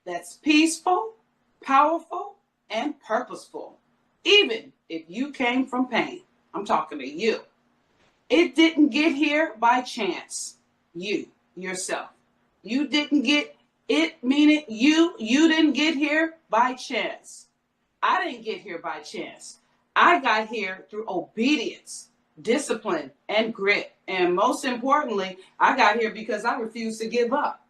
that's peaceful, powerful, and purposeful, even if you came from pain. I'm talking to you. It didn't get here by chance. You, yourself. You didn't get it, meaning you didn't get here by chance. I didn't get here by chance. I got here through obedience, discipline, and grit. And most importantly, I got here because I refused to give up.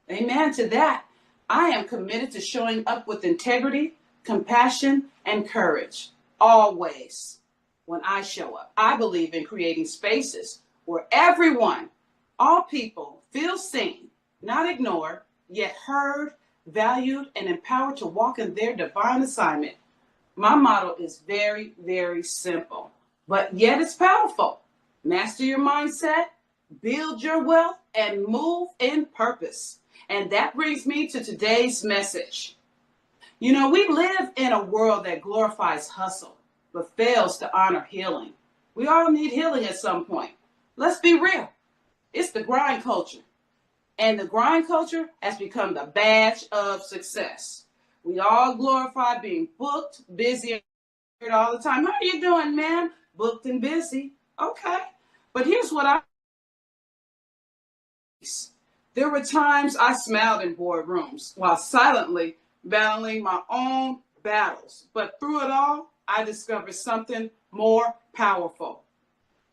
Amen to that. I am committed to showing up with integrity, compassion, and courage. Always. When I show up, I believe in creating spaces where everyone, all people, feel seen, not ignored, yet heard, valued, and empowered to walk in their divine assignment. My motto is very, very simple, but yet it's powerful. Master your mindset, build your wealth, and move in purpose. And that brings me to today's message. You know, we live in a world that glorifies hustle, but fails to honor healing. We all need healing at some point. Let's be real. It's the grind culture. And the grind culture has become the badge of success. We all glorify being booked, busy, all the time. How are you doing, man? Booked and busy. Okay. But here's what there were times I smiled in boardrooms while silently battling my own battles. But through it all, I discovered something more powerful.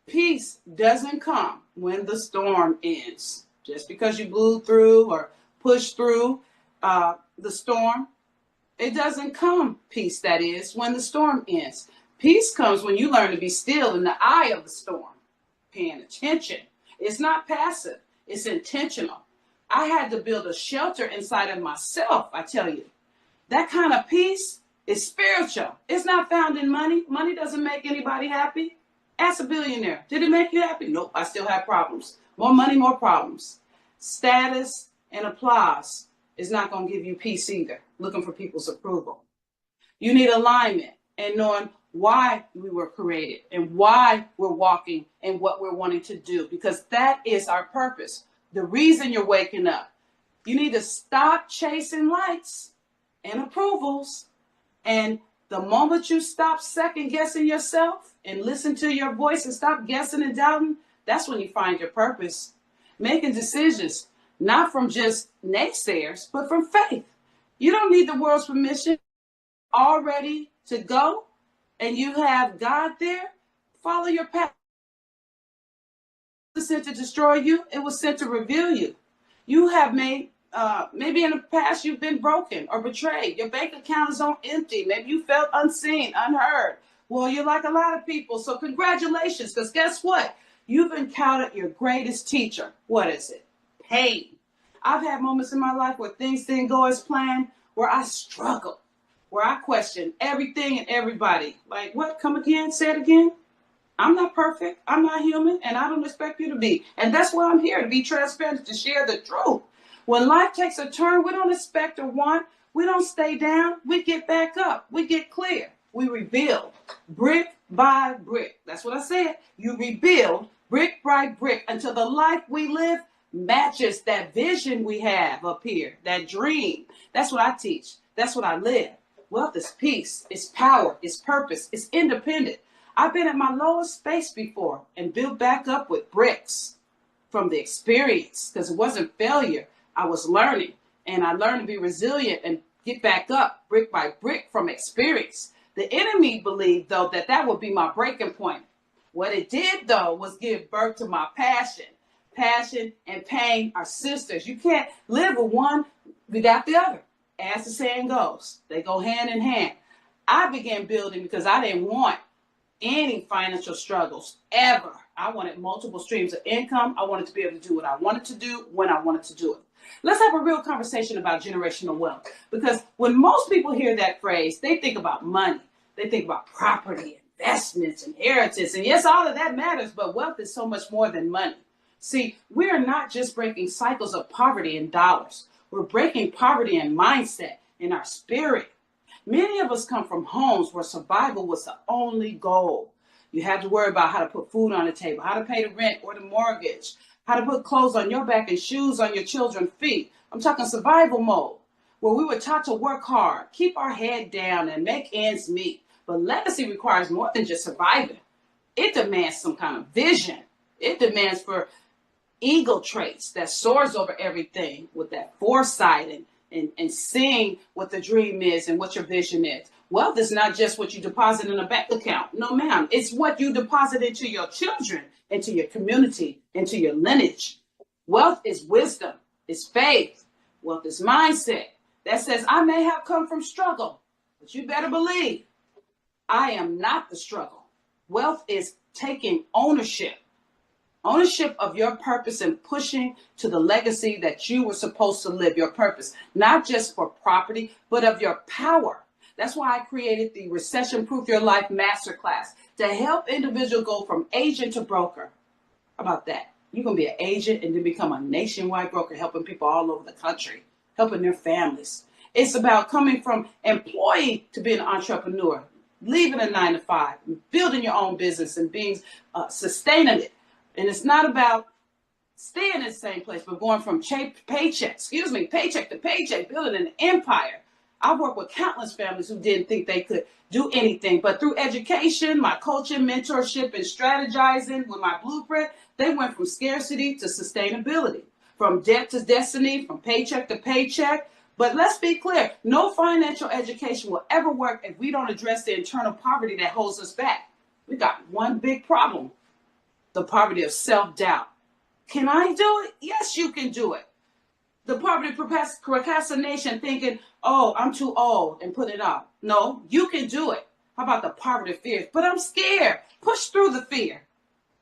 Peace doesn't come when the storm ends. Just because you blew through or pushed through the storm, it doesn't come, peace that is, when the storm ends. Peace comes when you learn to be still in the eye of the storm, paying attention. It's not passive, it's intentional. I had to build a shelter inside of myself, I tell you. That kind of peace is spiritual. It's not found in money. Money doesn't make anybody happy. Ask a billionaire. Did it make you happy? Nope, I still have problems. More money, more problems. Status and applause is not going to give you peace either, looking for people's approval. You need alignment and knowing why we were created and why we're walking and what we're wanting to do, because that is our purpose. The reason you're waking up. You need to stop chasing likes and approvals. And the moment you stop second guessing yourself and listen to your voice and stop guessing and doubting, that's when you find your purpose. Making decisions, not from just naysayers, but from faith. You don't need the world's permission. All ready to go, and you have God there. Follow your path. It was sent to destroy you. It was sent to reveal you. You have made, maybe in the past you've been broken or betrayed. Your bank account is on empty. Maybe you felt unseen, unheard. Well, you're like a lot of people, so congratulations, because guess what? You've encountered your greatest teacher. What is it? Pain. I've had moments in my life where things didn't go as planned, where I struggled, where I questioned everything and everybody. Like, what? Come again? Say it again? I'm not perfect. I'm not human, and I don't expect you to be. And that's why I'm here, to be transparent, to share the truth. When life takes a turn, we don't expect or want. We don't stay down. We get back up. We get clear. We rebuild brick by brick. That's what I said. You rebuild brick by brick until the life we live matches that vision we have up here, that dream. That's what I teach. That's what I live. Wealth is peace, it's power, it's purpose, it's independent. I've been at my lowest space before and built back up with bricks from the experience, because it wasn't failure. I was learning, and I learned to be resilient and get back up brick by brick from experience. The enemy believed, though, that that would be my breaking point. What it did, though, was give birth to my passion. Passion and pain are sisters. You can't live with one without the other. As the saying goes, they go hand in hand. I began building because I didn't want any financial struggles ever. I wanted multiple streams of income. I wanted to be able to do what I wanted to do when I wanted to do it. Let's have a real conversation about generational wealth, because when most people hear that phrase, they think about money. They think about property, investments, inheritance. And yes, all of that matters, but wealth is so much more than money. See, we are not just breaking cycles of poverty in dollars. We're breaking poverty in mindset, in our spirit. Many of us come from homes where survival was the only goal. You had to worry about how to put food on the table, how to pay the rent or the mortgage, how to put clothes on your back and shoes on your children's feet. I'm talking survival mode, where we were taught to work hard, keep our head down, and make ends meet. But legacy requires more than just surviving. It demands some kind of vision. It demands for eagle traits that soars over everything, with that foresight and seeing what the dream is and what your vision is. Wealth is not just what you deposit in a bank account. No, ma'am. It's what you deposit into your children, into your community, into your lineage. Wealth is wisdom, it's faith. Wealth is mindset that says, I may have come from struggle, but you better believe I am not the struggle. Wealth is taking ownership of your purpose and pushing to the legacy that you were supposed to live, your purpose, not just for property, but of your power. That's why I created the Recession Proof Your Life Masterclass, to help individuals go from agent to broker. How about that? You can be an agent and then become a nationwide broker, helping people all over the country, helping their families. It's about coming from employee to being an entrepreneur, leaving a 9-to-5, building your own business and being sustaining it. And it's not about staying in the same place, but going from paycheck to paycheck, building an empire. I've worked with countless families who didn't think they could do anything, but through education, my coaching, mentorship, and strategizing with my blueprint, they went from scarcity to sustainability, from debt to destiny, from paycheck to paycheck. But let's be clear, no financial education will ever work if we don't address the internal poverty that holds us back. We got one big problem: the poverty of self-doubt. Can I do it? Yes, you can do it. The poverty of procrastination, thinking, oh, I'm too old, and put it off. No, you can do it. How about the poverty of fear? But I'm scared. Push through the fear.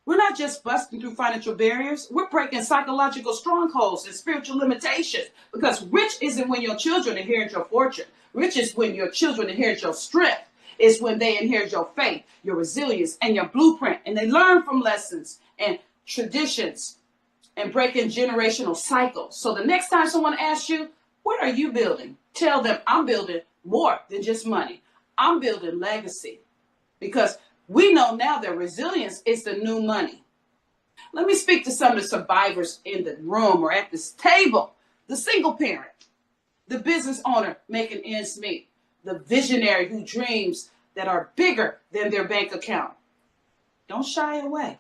We're not just busting through financial barriers. We're breaking psychological strongholds and spiritual limitations, because rich isn't when your children inherit your fortune. Rich is when your children inherit your strength. It's when they inherit your faith, your resilience, and your blueprint, and they learn from lessons and traditions and breaking generational cycles. So the next time someone asks you, what are you building? Tell them, I'm building more than just money. I'm building legacy, because we know now that resilience is the new money. Let me speak to some of the survivors in the room or at this table: the single parent, the business owner making ends meet, the visionary who dreams that are bigger than their bank account. Don't shy away.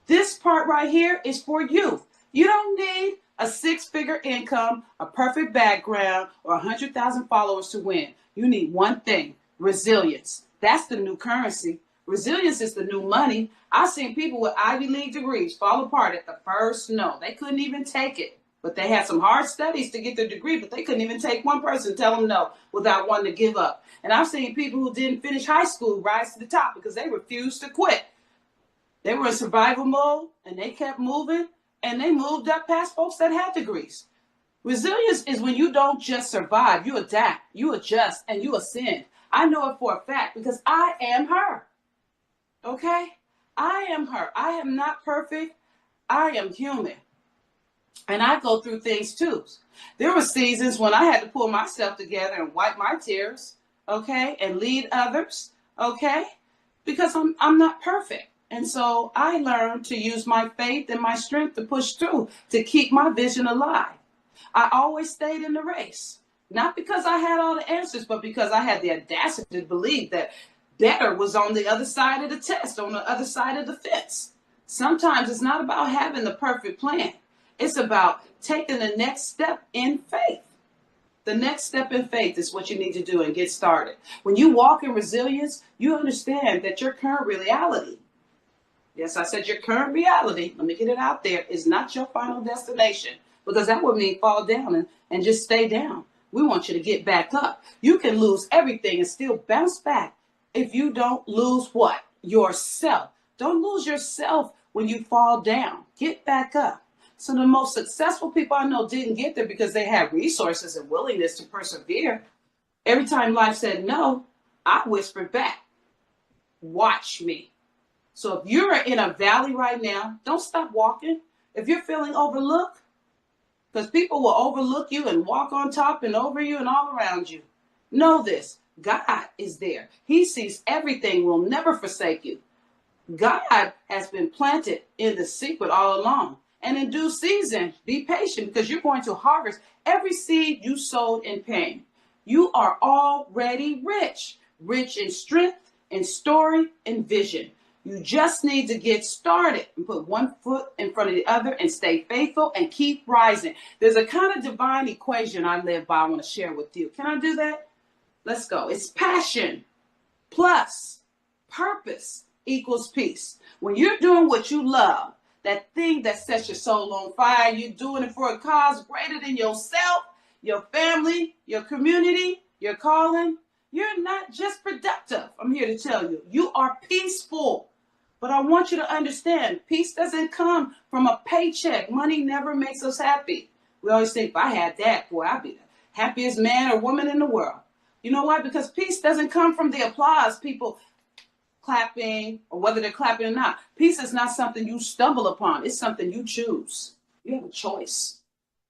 This part right here is for you. You don't need a 6-figure income, a perfect background, or 100,000 followers to win. You need one thing: resilience. That's the new currency. Resilience is the new money. I've seen people with Ivy League degrees fall apart at the first no. They couldn't even take it. But they had some hard studies to get their degree, but they couldn't even take one person tell them no without wanting to give up. And I've seen people who didn't finish high school rise to the top because they refused to quit. They were in survival mode, and they kept moving, and they moved up past folks that had degrees. Resilience is when you don't just survive, you adapt, you adjust, and you ascend. I know it for a fact because I am her. Okay? I am her. I am not perfect. I am human. And I go through things too. There were seasons when I had to pull myself together and wipe my tears, okay, and lead others, okay, because I'm not perfect. And so I learned to use my faith and my strength to push through, to keep my vision alive. I always stayed in the race, not because I had all the answers, but because I had the audacity to believe that better was on the other side of the test, on the other side of the fence. Sometimes it's not about having the perfect plan. It's about taking the next step in faith. The next step in faith is what you need to do and get started. When you walk in resilience, you understand that your current reality, yes, I said your current reality, let me get it out there, is not your final destination, because that would mean fall down and just stay down. We want you to get back up. You can lose everything and still bounce back if you don't lose what? Yourself. Don't lose yourself when you fall down. Get back up. So the most successful people I know didn't get there because they had resources and willingness to persevere. Every time life said no, I whispered back, watch me. So if you're in a valley right now, don't stop walking. If you're feeling overlooked, because people will overlook you and walk on top and over you and all around you. Know this, God is there. He sees everything, will never forsake you. God has been planted in the secret all along. And in due season, be patient, because you're going to harvest every seed you sowed in pain. You are already rich, rich in strength, in story, and vision. You just need to get started and put one foot in front of the other and stay faithful and keep rising. There's a kind of divine equation I live by I want to share with you. Can I do that? Let's go. It's passion plus purpose equals peace. When you're doing what you love, that thing that sets your soul on fire, you're doing it for a cause greater than yourself, your family, your community, your calling. You're not just productive. I'm here to tell you, you are peaceful. But I want you to understand, peace doesn't come from a paycheck. Money never makes us happy. We always think, if I had that, boy, I'd be the happiest man or woman in the world. You know why? Because peace doesn't come from the applause, people clapping, or whether they're clapping or not. Peace is not something you stumble upon. It's something you choose. You have a choice.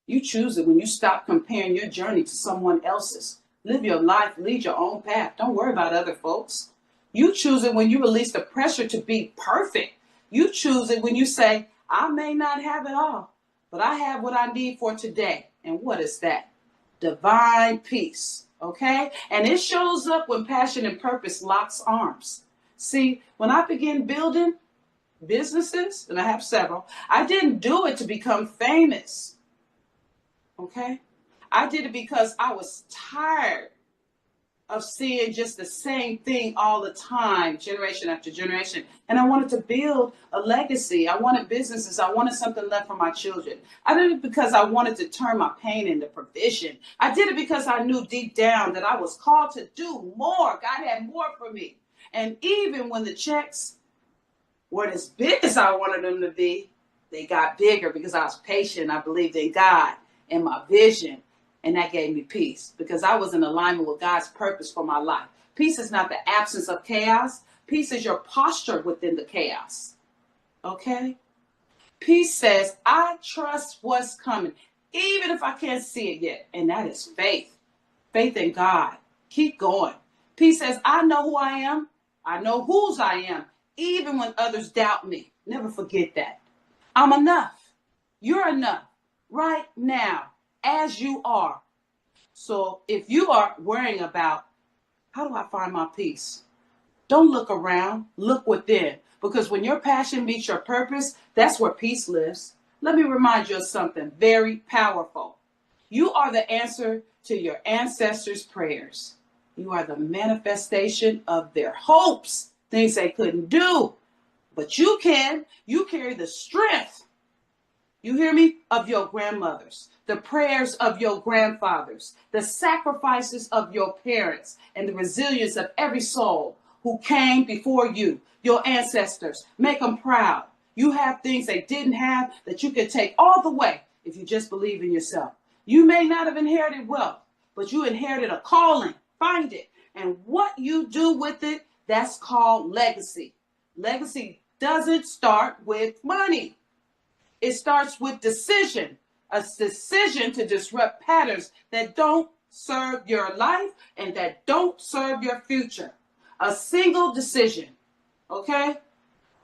You choose it when you stop comparing your journey to someone else's. Live your life, lead your own path. Don't worry about other folks. You choose it when you release the pressure to be perfect. You choose it when you say, I may not have it all, but I have what I need for today. And what is that? Divine peace. Okay? And it shows up when passion and purpose locks arms. See, when I began building businesses, and I have several, I didn't do it to become famous. Okay? I did it because I was tired of seeing just the same thing all the time, generation after generation. And I wanted to build a legacy. I wanted businesses. I wanted something left for my children. I did it because I wanted to turn my pain into provision. I did it because I knew deep down that I was called to do more. God had more for me. And even when the checks weren't as big as I wanted them to be, they got bigger because I was patient. I believed in God and my vision. And that gave me peace because I was in alignment with God's purpose for my life. Peace is not the absence of chaos. Peace is your posture within the chaos. Okay? Peace says, I trust what's coming, even if I can't see it yet. And that is faith. Faith in God. Keep going. Peace says, I know who I am. I know whose I am, even when others doubt me. Never forget that. I'm enough. You're enough right now, as you are. So if you are worrying about, how do I find my peace? Don't look around, look within. Because when your passion meets your purpose, that's where peace lives. Let me remind you of something very powerful. You are the answer to your ancestors' prayers. You are the manifestation of their hopes, things they couldn't do. But you can. You carry the strength, you hear me, of your grandmothers, the prayers of your grandfathers, the sacrifices of your parents, and the resilience of every soul who came before you, your ancestors. Make them proud. You have things they didn't have that you can take all the way if you just believe in yourself. You may not have inherited wealth, but you inherited a calling. Find it. And what you do with it, that's called legacy. Legacy doesn't start with money. It starts with decision, a decision to disrupt patterns that don't serve your life and that don't serve your future. A single decision, okay?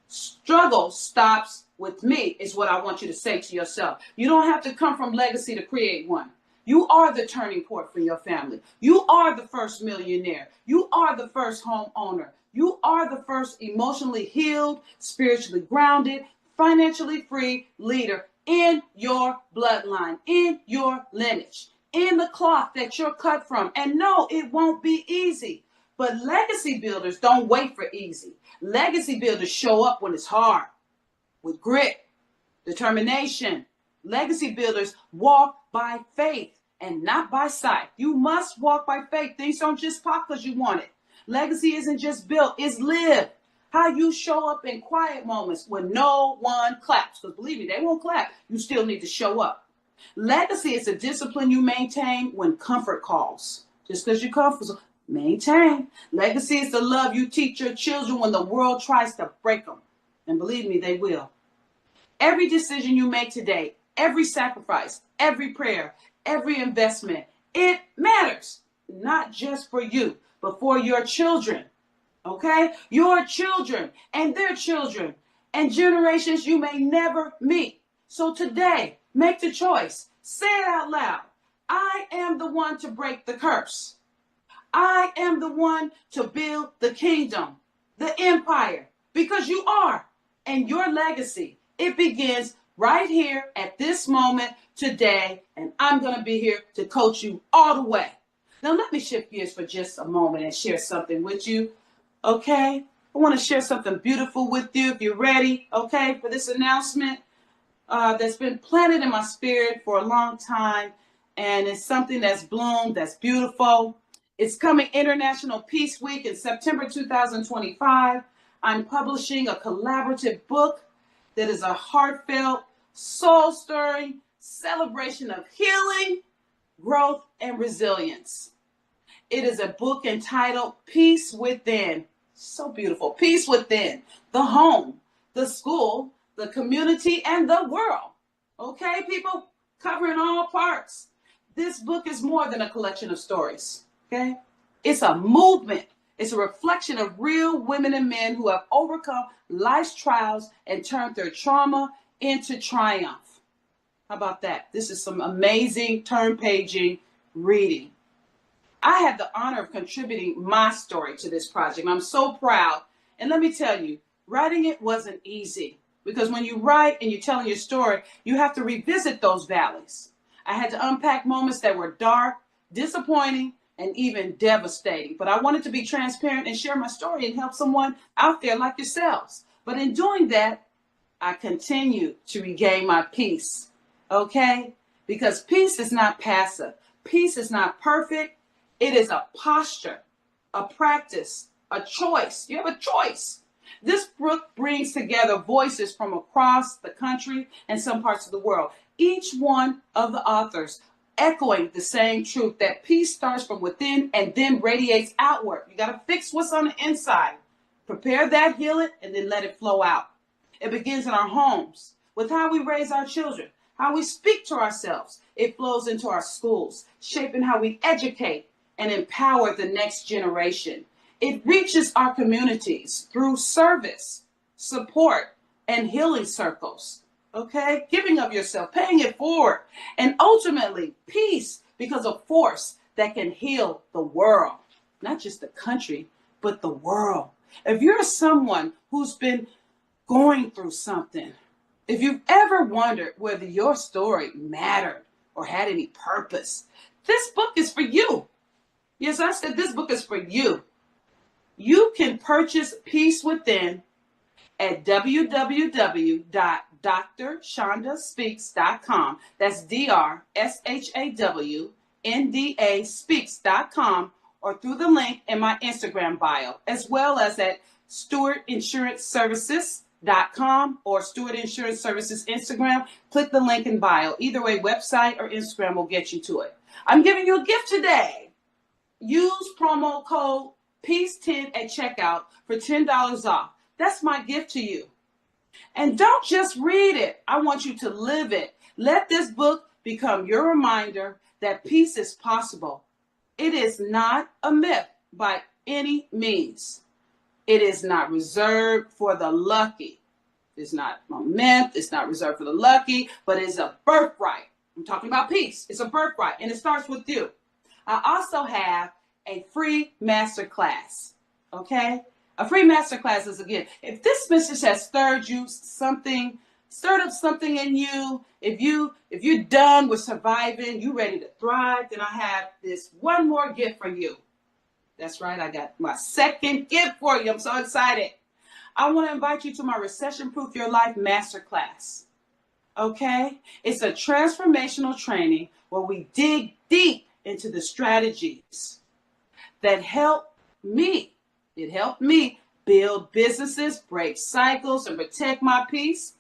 Struggle stops with me is what I want you to say to yourself. You don't have to come from legacy to create one. You are the turning point for your family. You are the first millionaire. You are the first homeowner. You are the first emotionally healed, spiritually grounded, financially free leader in your bloodline, in your lineage, in the cloth that you're cut from. And no, it won't be easy. But legacy builders don't wait for easy. Legacy builders show up when it's hard, with grit, determination. Legacy builders walk by faith and not by sight. You must walk by faith. Things don't just pop because you want it. Legacy isn't just built, it's lived. How you show up in quiet moments when no one claps. Because believe me, they won't clap. You still need to show up. Legacy is a discipline you maintain when comfort calls. Just because you're comfortable, maintain. Legacy is the love you teach your children when the world tries to break them. And believe me, they will. Every decision you make today, every sacrifice, every prayer, every investment, it matters. Not just for you, but for your children. Okay? Your children and their children and generations you may never meet. So today, make the choice. Say it out loud. I am the one to break the curse. I am the one to build the kingdom, the empire, because you are. And your legacy, it begins right here at this moment today. And I'm going to be here to coach you all the way. Now, let me shift gears for just a moment and share something with you. Okay? I want to share something beautiful with you if you're ready, okay, for this announcement that's been planted in my spirit for a long time. And it's something that's bloomed, that's beautiful. It's coming International Peace Week in September 2025. I'm publishing a collaborative book that is a heartfelt, soul-stirring celebration of healing, growth, and resilience. It is a book entitled Peace Within. So beautiful. Peace Within. The home, the school, the community, and the world. Okay, people? Covering all parts. This book is more than a collection of stories. Okay? It's a movement. It's a reflection of real women and men who have overcome life's trials and turned their trauma into triumph. How about that? This is some amazing turn-paging reading. I had the honor of contributing my story to this project. I'm so proud. And let me tell you, writing it wasn't easy because when you write and you're telling your story, you have to revisit those valleys. I had to unpack moments that were dark, disappointing, and even devastating. But I wanted to be transparent and share my story and help someone out there like yourselves. But in doing that, I continue to regain my peace. Okay? Because peace is not passive. Peace is not perfect. It is a posture, a practice, a choice. You have a choice. This book brings together voices from across the country and some parts of the world. Each one of the authors echoing the same truth that peace starts from within and then radiates outward. You got to fix what's on the inside. Prepare that, heal it, and then let it flow out. It begins in our homes with how we raise our children, how we speak to ourselves. It flows into our schools, shaping how we educate and empower the next generation. It reaches our communities through service, support, and healing circles. Okay? Giving of yourself, paying it forward, and ultimately peace because of force that can heal the world. Not just the country, but the world. If you're someone who's been going through something, if you've ever wondered whether your story mattered or had any purpose, this book is for you. Yes, I said this book is for you. You can purchase Peace Within at www.drshandaspeaks.com. That's DRSHAWNDA speaks.com or through the link in my Instagram bio, as well as at StewartInsuranceServices.com or Stewart Insurance Services Instagram. Click the link in bio. Either way, website or Instagram will get you to it. I'm giving you a gift today. Use promo code PEACE10 at checkout for $10 off. That's my gift to you. And don't just read it. I want you to live it. Let this book become your reminder that peace is possible. It is not a myth by any means. It is not reserved for the lucky. It's not a myth. It's not reserved for the lucky, but it's a birthright. I'm talking about peace. It's a birthright, and it starts with you. I also have a free masterclass. Okay? A free masterclass is, again, if this message has stirred up something in you, if you're done with surviving, you ready to thrive, then I have this one more gift for you. That's right, I got my second gift for you. I'm so excited. I want to invite you to my Recession Proof Your Life Masterclass. Okay? It's a transformational training where we dig deep into the strategies that help me. It helped me build businesses, break cycles, and protect my peace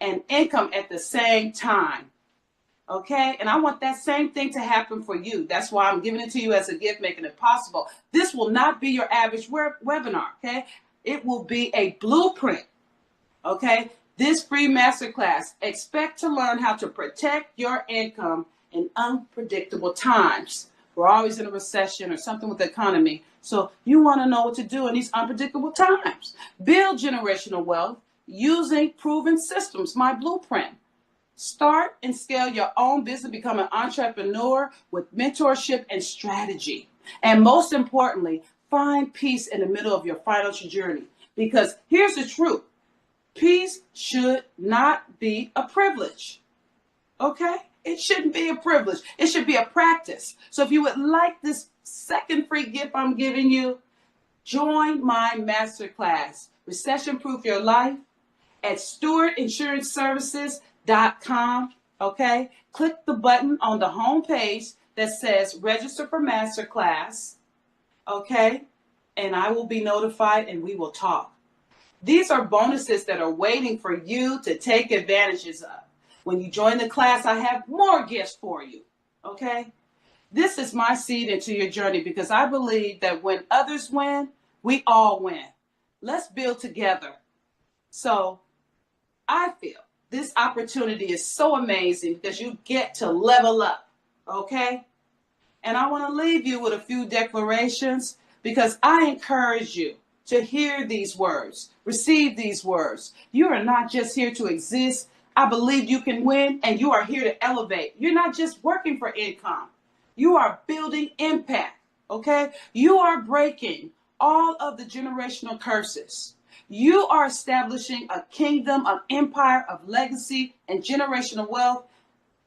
and income at the same time. Okay? And I want that same thing to happen for you. That's why I'm giving it to you as a gift, making it possible. This will not be your average webinar. Okay? It will be a blueprint. Okay? This free masterclass, expect to learn how to protect your income in unpredictable times. We're always in a recession or something with the economy. So you want to know what to do in these unpredictable times. Build generational wealth using proven systems, my blueprint. Start and scale your own business, become an entrepreneur with mentorship and strategy. And most importantly, find peace in the middle of your financial journey. Because here's the truth. Peace should not be a privilege. Okay? It shouldn't be a privilege. It should be a practice. So if you would like this second free gift I'm giving you, join my masterclass, Recession Proof Your Life, at stewardinsuranceservices.com. Okay? Click the button on the home page that says register for masterclass. Okay? And I will be notified and we will talk. These are bonuses that are waiting for you to take advantages of. When you join the class, I have more gifts for you. Okay? This is my seed into your journey because I believe that when others win, we all win. Let's build together. So I feel this opportunity is so amazing because you get to level up. Okay? And I want to leave you with a few declarations because I encourage you to hear these words, receive these words. You are not just here to exist. I believe you can win, and you are here to elevate. You're not just working for income. You are building impact, okay? You are breaking all of the generational curses. You are establishing a kingdom, an empire of legacy and generational wealth,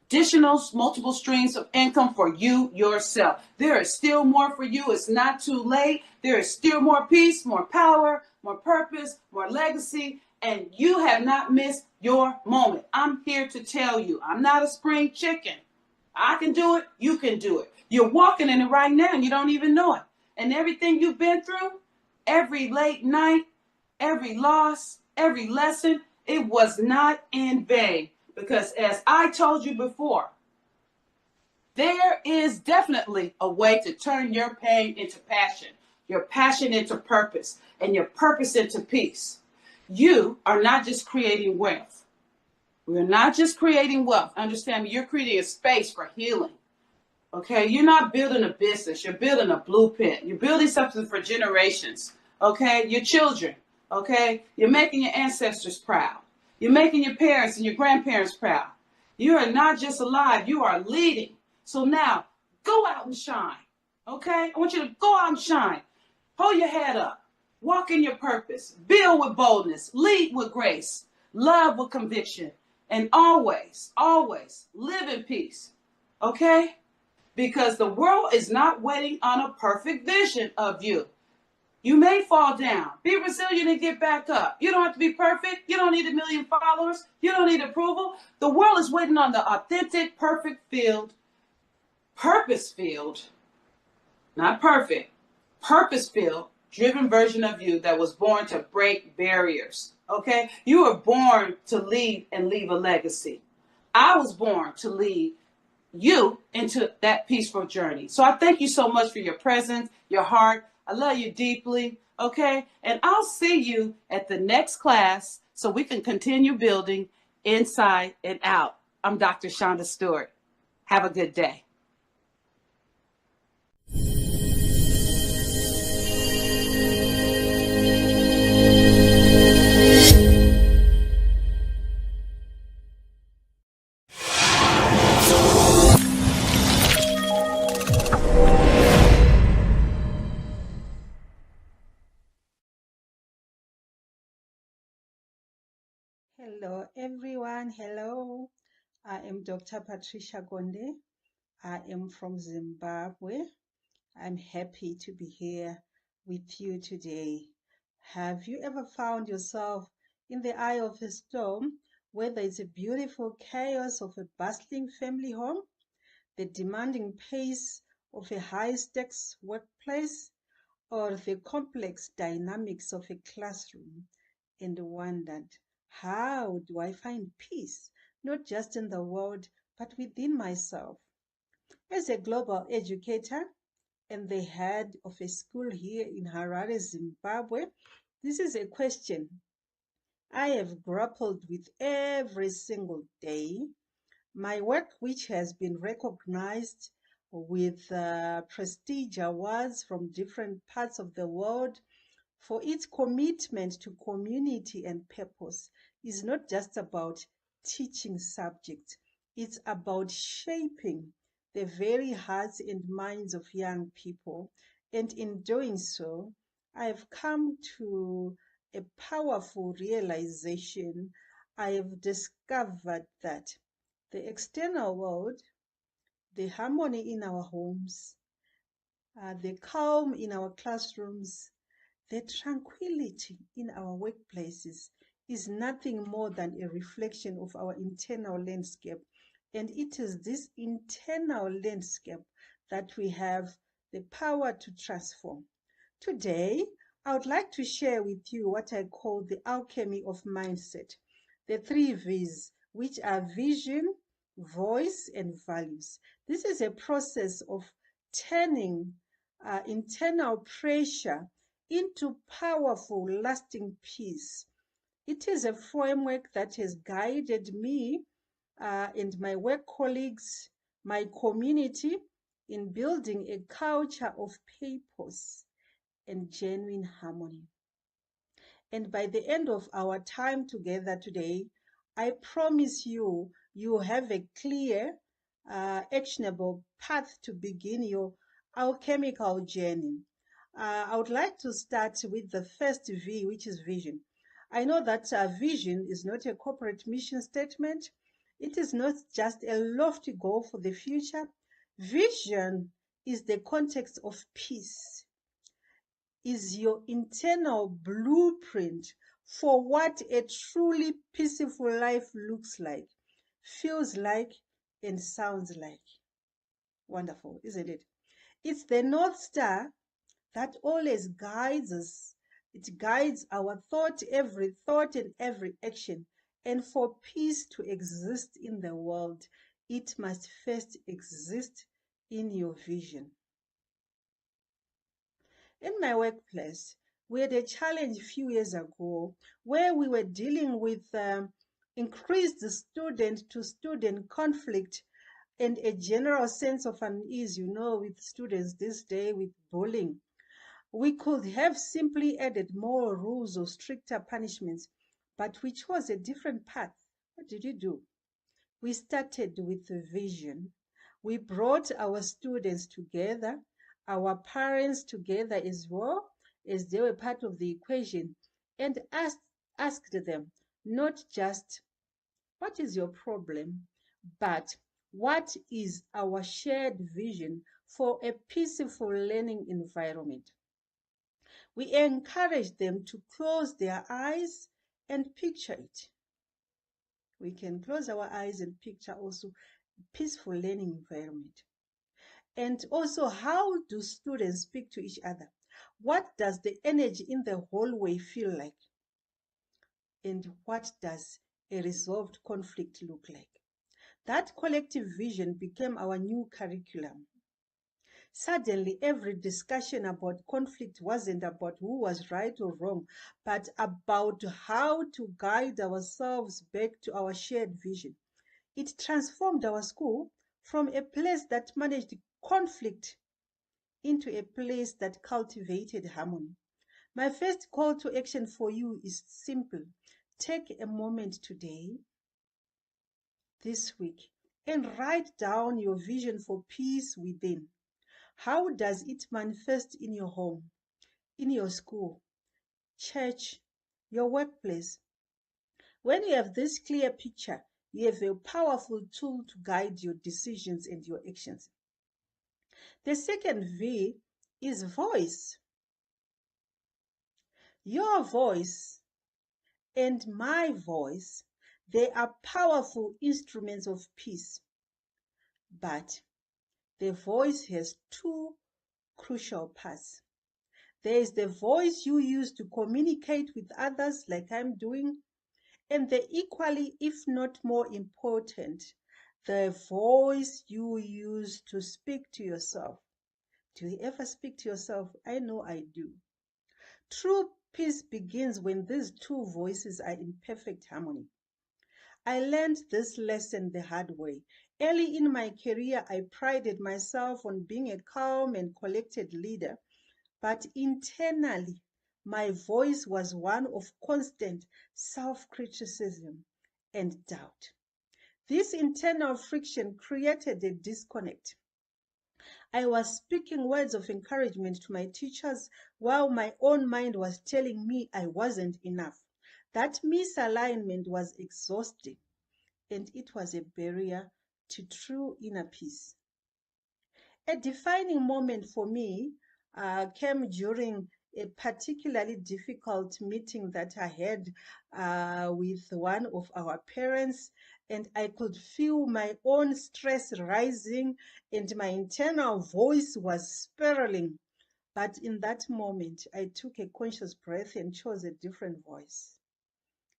additional multiple streams of income for you yourself. There is still more for you. It's not too late. There is still more peace, more power, more purpose, more legacy, and you have not missed your moment. I'm here to tell you, I'm not a spring chicken. I can do it. You can do it. You're walking in it right now and you don't even know it. And everything you've been through, every late night, every loss, every lesson, it was not in vain. Because as I told you before, there is definitely a way to turn your pain into passion, your passion into purpose, and your purpose into peace. You are not just creating wealth. We're not just creating wealth. Understand me, you're creating a space for healing. Okay, you're not building a business, you're building a blueprint. You're building something for generations. Okay, your children. Okay, you're making your ancestors proud. You're making your parents and your grandparents proud. You are not just alive, you are leading. So now, go out and shine. Okay? I want you to go out and shine. Hold your head up. Walk in your purpose. Build with boldness. Lead with grace. Love with conviction. And always, always live in peace. Okay? Because the world is not waiting on a perfect vision of you. You may fall down. Be resilient and get back up. You don't have to be perfect. You don't need 1 million followers. You don't need approval. The world is waiting on the authentic, purpose-filled, not perfect, purpose-filled, driven version of you that was born to break barriers. Okay? You were born to lead and leave a legacy. I was born to lead you into that peaceful journey. So I thank you so much for your presence, your heart. I love you deeply, okay? And I'll see you at the next class, so we can continue building inside and out. I'm Dr. Shonda Stewart. Have a good day. Hello, everyone. Hello. I am Dr. Patricia Gonde. I am from Zimbabwe. I'm happy to be here with you today. Have you ever found yourself in the eye of a storm, whether it's a beautiful chaos of a bustling family home, the demanding pace of a high-stakes workplace, or the complex dynamics of a classroom, and wondered, how do I find peace, not just in the world, but within myself? As a global educator and the head of a school here in Harare, Zimbabwe, this is a question I have grappled with every single day. My work, which has been recognized with prestige awards from different parts of the world for its commitment to community and purpose, is not just about teaching subjects. It's about shaping the very hearts and minds of young people. And in doing so, I have come to a powerful realization. I have discovered that the external world, the harmony in our homes, the calm in our classrooms, the tranquility in our workplaces is nothing more than a reflection of our internal landscape. And it is this internal landscape that we have the power to transform. Today, I would like to share with you what I call the alchemy of mindset, the 3 V's, which are vision, voice, and values. This is a process of turning internal pressure into powerful, lasting peace. It is a framework that has guided me and my work colleagues, my community, in building a culture of purpose and genuine harmony. And by the end of our time together today, I promise you, you have a clear, actionable path to begin your alchemical journey. I would like to start with the first V, which is vision. I know that vision is not a corporate mission statement. It is not just a lofty goal for the future. Vision is the context of peace, is your internal blueprint for what a truly peaceful life looks like, feels like, and sounds like. Wonderful, isn't it? It's the North Star that always guides us. It guides our every thought and every action. And for peace to exist in the world, it must first exist in your vision. In my workplace, we had a challenge a few years ago where we were dealing with increased student-to-student conflict and a general sense of unease, with students this day with bullying. We could have simply added more rules or stricter punishments, but we chose a different path. What did you do? We started with a vision. We brought our students together, our parents together as well, as they were part of the equation, and asked them not just, what is your problem, but what is our shared vision for a peaceful learning environment? We encouraged them to close their eyes and picture it. We can close our eyes and picture also peaceful learning environment. And also, how do students speak to each other? What does the energy in the hallway feel like? And what does a resolved conflict look like? That collective vision became our new curriculum. Suddenly, every discussion about conflict wasn't about who was right or wrong, but about how to guide ourselves back to our shared vision. It transformed our school from a place that managed conflict into a place that cultivated harmony. My first call to action for you is simple. Take a moment today, this week, and write down your vision for peace within. How does it manifest in your home, in your school, church, your workplace? When you have this clear picture, you have a powerful tool to guide your decisions and your actions. The second V is voice. Your voice and my voice, they are powerful instruments of peace. But the voice has two crucial parts. There is the voice you use to communicate with others, like I'm doing, and the equally, if not more important, the voice you use to speak to yourself. Do you ever speak to yourself? I know I do. True peace begins when these two voices are in perfect harmony. I learned this lesson the hard way. Early in my career, I prided myself on being a calm and collected leader, but internally, my voice was one of constant self-criticism and doubt. This internal friction created a disconnect. I was speaking words of encouragement to my teachers while my own mind was telling me I wasn't enough. That misalignment was exhausting, and it was a barrier to true inner peace. A defining moment for me came during a particularly difficult meeting that I had with one of our parents, and I could feel my own stress rising and my internal voice was spiraling. But in that moment, I took a conscious breath and chose a different voice.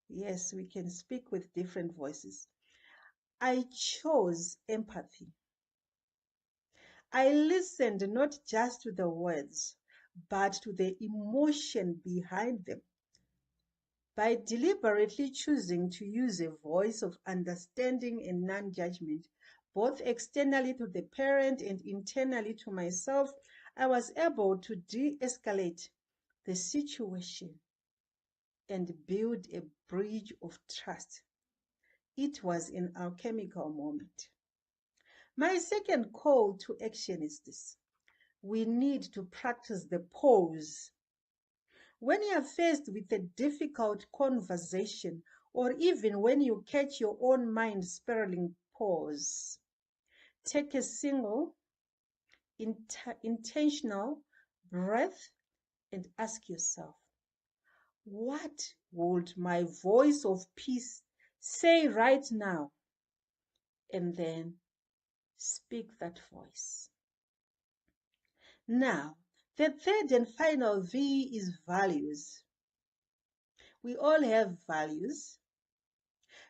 Yes, we can speak with different voices. I chose empathy. I listened not just to the words, but to the emotion behind them. By deliberately choosing to use a voice of understanding and non-judgment, both externally to the parent and internally to myself, I was able to de-escalate the situation and build a bridge of trust. It was an alchemical moment. My second call to action is this. We need to practice the pause. When you are faced with a difficult conversation, or even when you catch your own mind spiraling, pause. Take a single, intentional breath and ask yourself, what would my voice of peace say right now? And then speak that voice. Now, the third and final V is values. We all have values.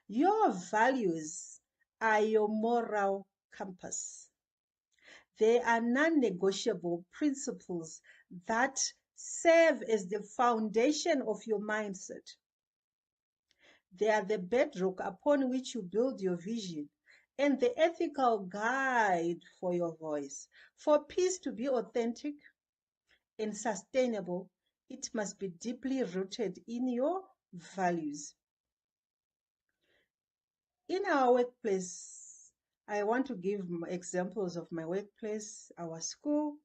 Your values are your moral compass. They are non-negotiable principles that serve as the foundation of your mindset. They are the bedrock upon which you build your vision and the ethical guide for your voice. For peace to be authentic and sustainable, it must be deeply rooted in your values. In our workplace, I want to give examples of my workplace, our school.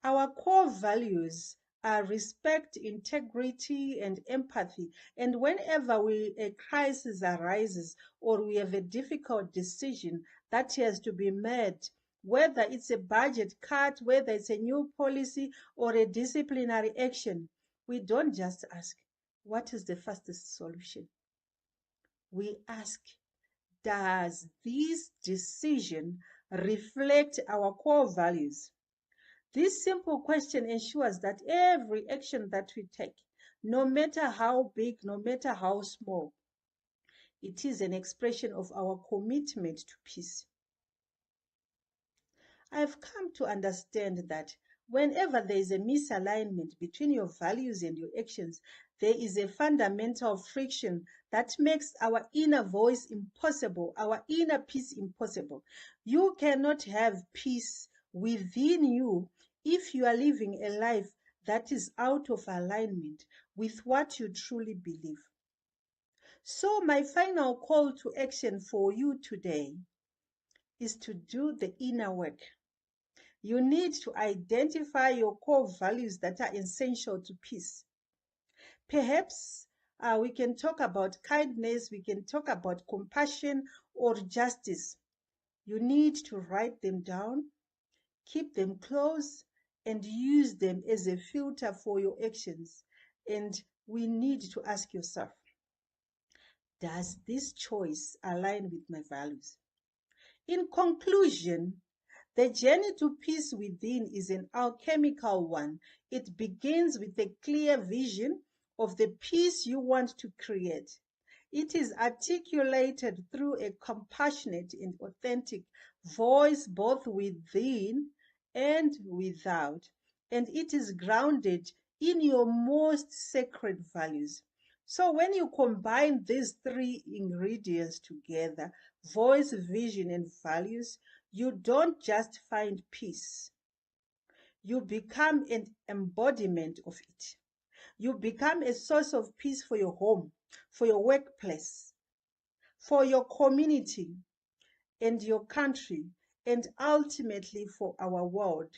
Our core values are respect, integrity, and empathy. And whenever a crisis arises or we have a difficult decision that has to be made, whether it's a budget cut, whether it's a new policy or a disciplinary action, we don't just ask, what is the fastest solution? We ask, does this decision reflect our core values? This simple question ensures that every action that we take, no matter how big, no matter how small, it is an expression of our commitment to peace. I've come to understand that whenever there is a misalignment between your values and your actions, there is a fundamental friction that makes our inner voice impossible, our inner peace impossible. You cannot have peace within you if you are living a life that is out of alignment with what you truly believe. So my final call to action for you today is to do the inner work. You need to identify your core values that are essential to peace. Perhaps we can talk about kindness, we can talk about compassion or justice. You need to write them down, keep them close, and use them as a filter for your actions. And we need to ask yourself, does this choice align with my values? In conclusion, the journey to peace within is an alchemical one. It begins with a clear vision of the peace you want to create. It is articulated through a compassionate and authentic voice both within and without, and it is grounded in your most sacred values. So when you combine these three ingredients together, voice, vision, and values, you don't just find peace. You become an embodiment of it. You become a source of peace for your home, for your workplace, for your community and your country, and ultimately for our world.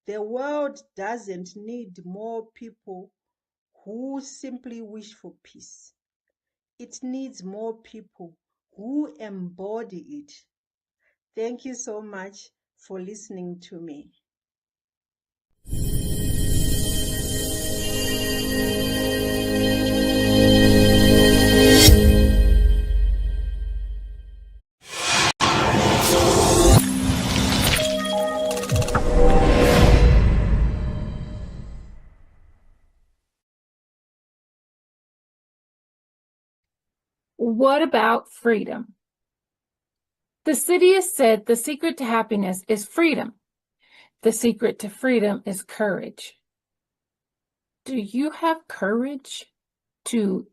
The world doesn't need more people who simply wish for peace. It needs more people who embody it. Thank you so much for listening to me. What about freedom? The city has said the secret to happiness is freedom. The secret to freedom is courage. Do you have courage to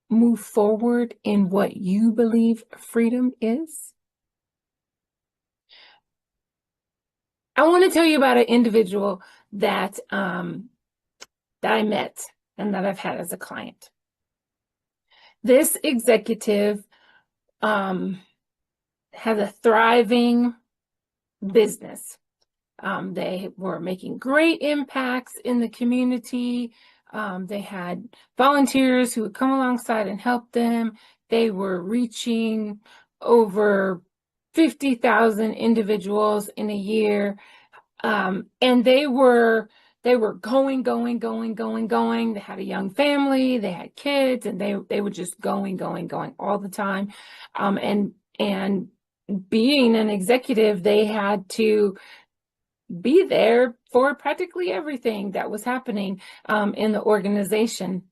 move forward in what you believe freedom is? I want to tell you about an individual that I met and that I've had as a client. This executive has a thriving business. They were making great impacts in the community. They had volunteers who would come alongside and help them. They were reaching over 50,000 individuals in a year. And they were going. They had a young family, they had kids, and they were just going all the time. And being an executive, they had to be there for practically everything that was happening in the organization.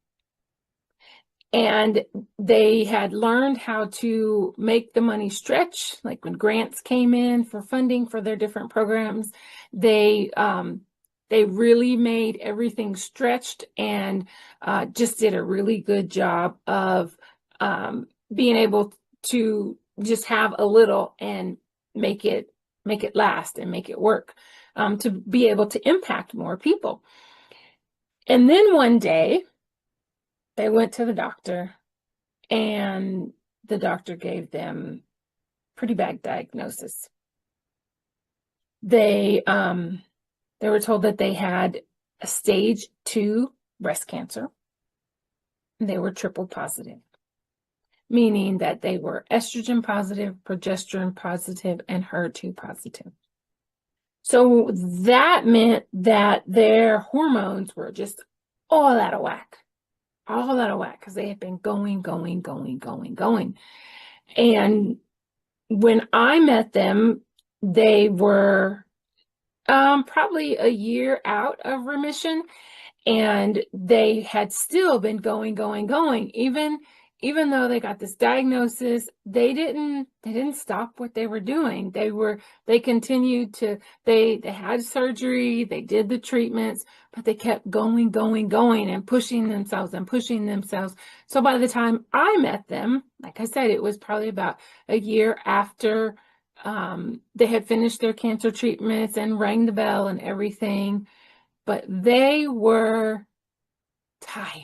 And they had learned how to make the money stretch, like when grants came in for funding for their different programs, they really made everything stretched and just did a really good job of being able to just have a little and make it last and make it work, to be able to impact more people. And then one day they went to the doctor, and the doctor gave them pretty bad diagnosis. They were told that they had a stage 2 breast cancer. They were triple positive, meaning that they were estrogen positive, progesterone positive, and HER2 positive. So that meant that their hormones were just all out of whack because they had been going. And when I met them, they were probably a year out of remission, and they had still been going, even even though they got this diagnosis, they didn't stop what they were doing. They continued to, they had surgery, they did the treatments, but they kept going and pushing themselves and pushing themselves. So by the time I met them, like I said, it was probably about a year after they had finished their cancer treatments and rang the bell and everything, but they were tired.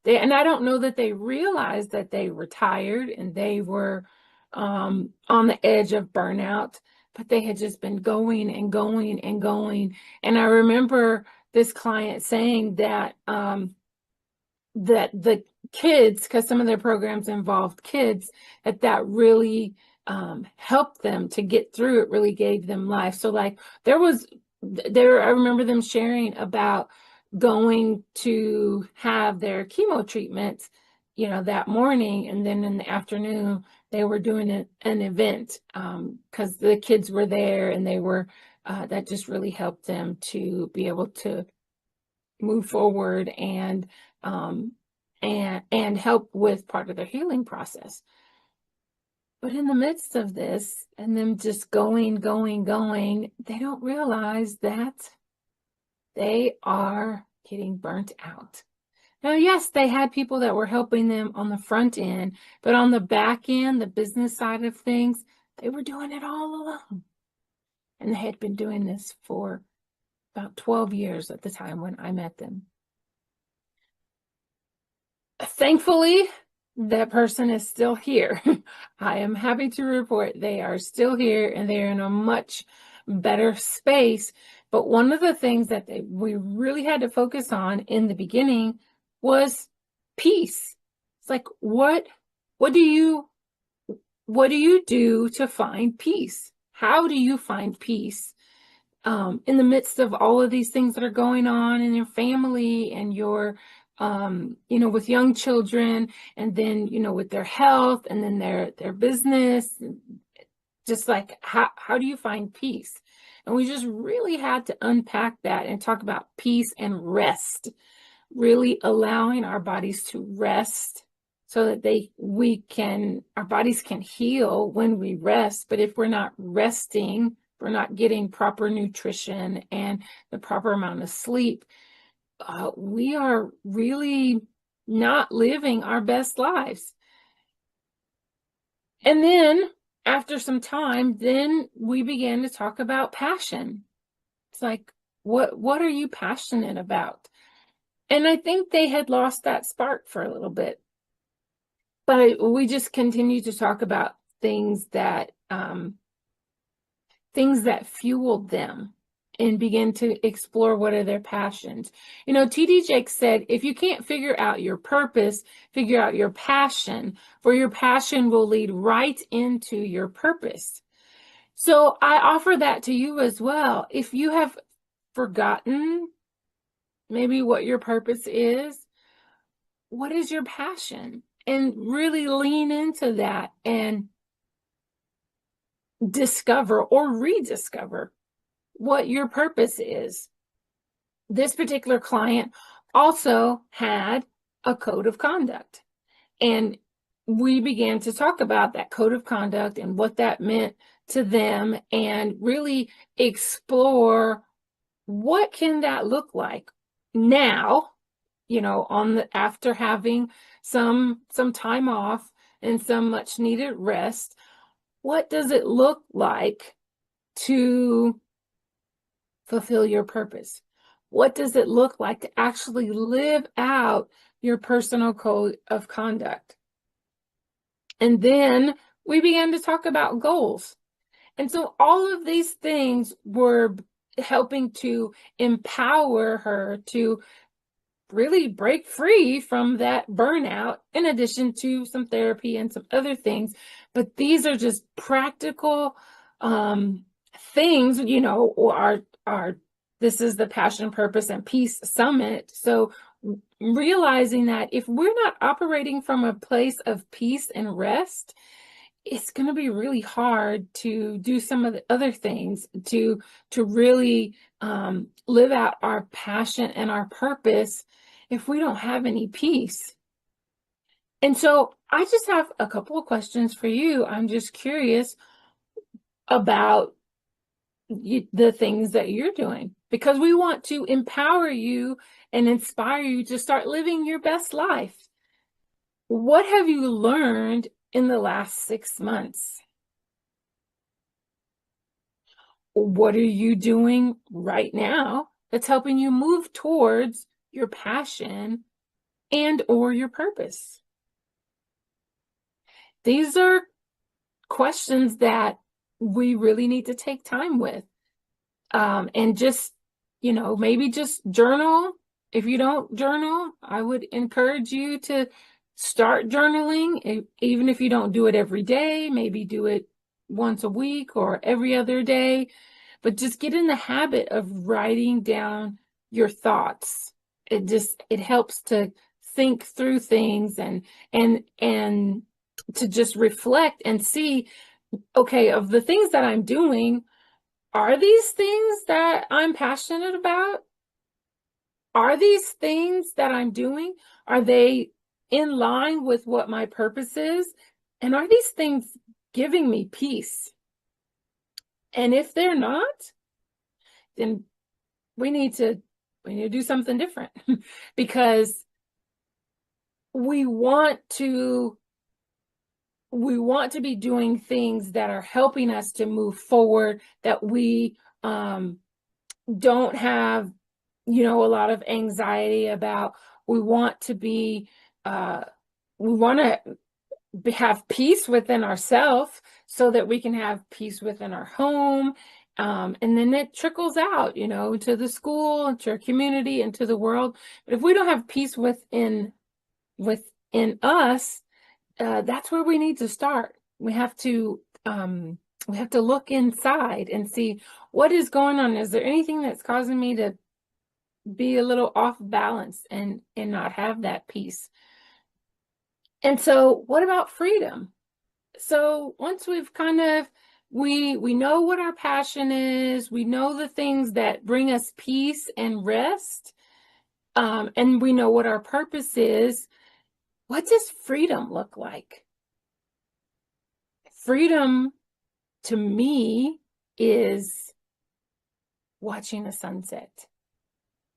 And I don't know that they realized that they were tired and they were on the edge of burnout, but they had just been going and going and going. And I remember this client saying that that the kids, because some of their programs involved kids, that really helped them to get through it, really gave them life. So like I remember them sharing about going to have their chemo treatments, that morning, and then in the afternoon they were doing an event because the kids were there, and they were that just really helped them to be able to move forward and help with part of their healing process. But in the midst of this, and them just going, they don't realize that they are getting burnt out. Now, yes, they had people that were helping them on the front end, but on the back end, the business side of things, they were doing it all alone. And they had been doing this for about 12 years at the time when I met them. Thankfully, that person is still here. I am happy to report they are still here, and they're in a much better space. But one of the things that we really had to focus on in the beginning was peace. It's like, what do you do to find peace? How do you find peace in the midst of all of these things that are going on in your family and your with young children, and then, with their health, and then their business? Just like, how do you find peace? And we just really had to unpack that and talk about peace and rest, really allowing our bodies to rest so that our bodies can heal when we rest. But if we're not resting, we're not getting proper nutrition and the proper amount of sleep, we are really not living our best lives. And then after some time, then we began to talk about passion. It's like, what are you passionate about? And I think they had lost that spark for a little bit. But we just continued to talk about things that fueled them, and begin to explore what are their passions. T.D. Jakes said, if you can't figure out your purpose, figure out your passion, for your passion will lead right into your purpose. So I offer that to you as well. If you have forgotten maybe what your purpose is, what is your passion? And really lean into that and discover or rediscover what your purpose is. This particular client also had a code of conduct, and we began to talk about that code of conduct and what that meant to them, and really explore what can that look like now, after having some time off and some much needed rest. What does it look like to fulfill your purpose? What does it look like to actually live out your personal code of conduct? And then we began to talk about goals. And so all of these things were helping to empower her to really break free from that burnout, in addition to some therapy and some other things. But these are just practical things, this is the Passion, Purpose, and Peace Summit. So realizing that if we're not operating from a place of peace and rest, it's going to be really hard to do some of the other things, to really live out our passion and our purpose if we don't have any peace. And so I just have a couple of questions for you. I'm just curious about the things that you're doing, because we want to empower you and inspire you to start living your best life. What have you learned in the last 6 months? What are you doing right now that's helping you move towards your passion and or your purpose? These are questions that we really need to take time with. And just, maybe just journal. If you don't journal, I would encourage you to start journaling, even if you don't do it every day, maybe do it once a week or every other day, but just get in the habit of writing down your thoughts. It helps to think through things and to just reflect and see, okay, of the things that I'm doing, are these things that I'm passionate about? Are these things that I'm doing, are they in line with what my purpose is? And are these things giving me peace? And if they're not, then we need to do something different because we want to be doing things that are helping us to move forward, that we don't have, a lot of anxiety about. We want to be, we want to have peace within ourselves so that we can have peace within our home. And then it trickles out, to the school, to our community, and to the world. But if we don't have peace within us, that's where we need to start. We have to look inside and see what is going on. Is there anything that's causing me to be a little off balance and not have that peace? And so what about freedom? So once we've kind of, we know what our passion is, we know the things that bring us peace and rest, and we know what our purpose is, what does freedom look like? Freedom to me is watching a sunset.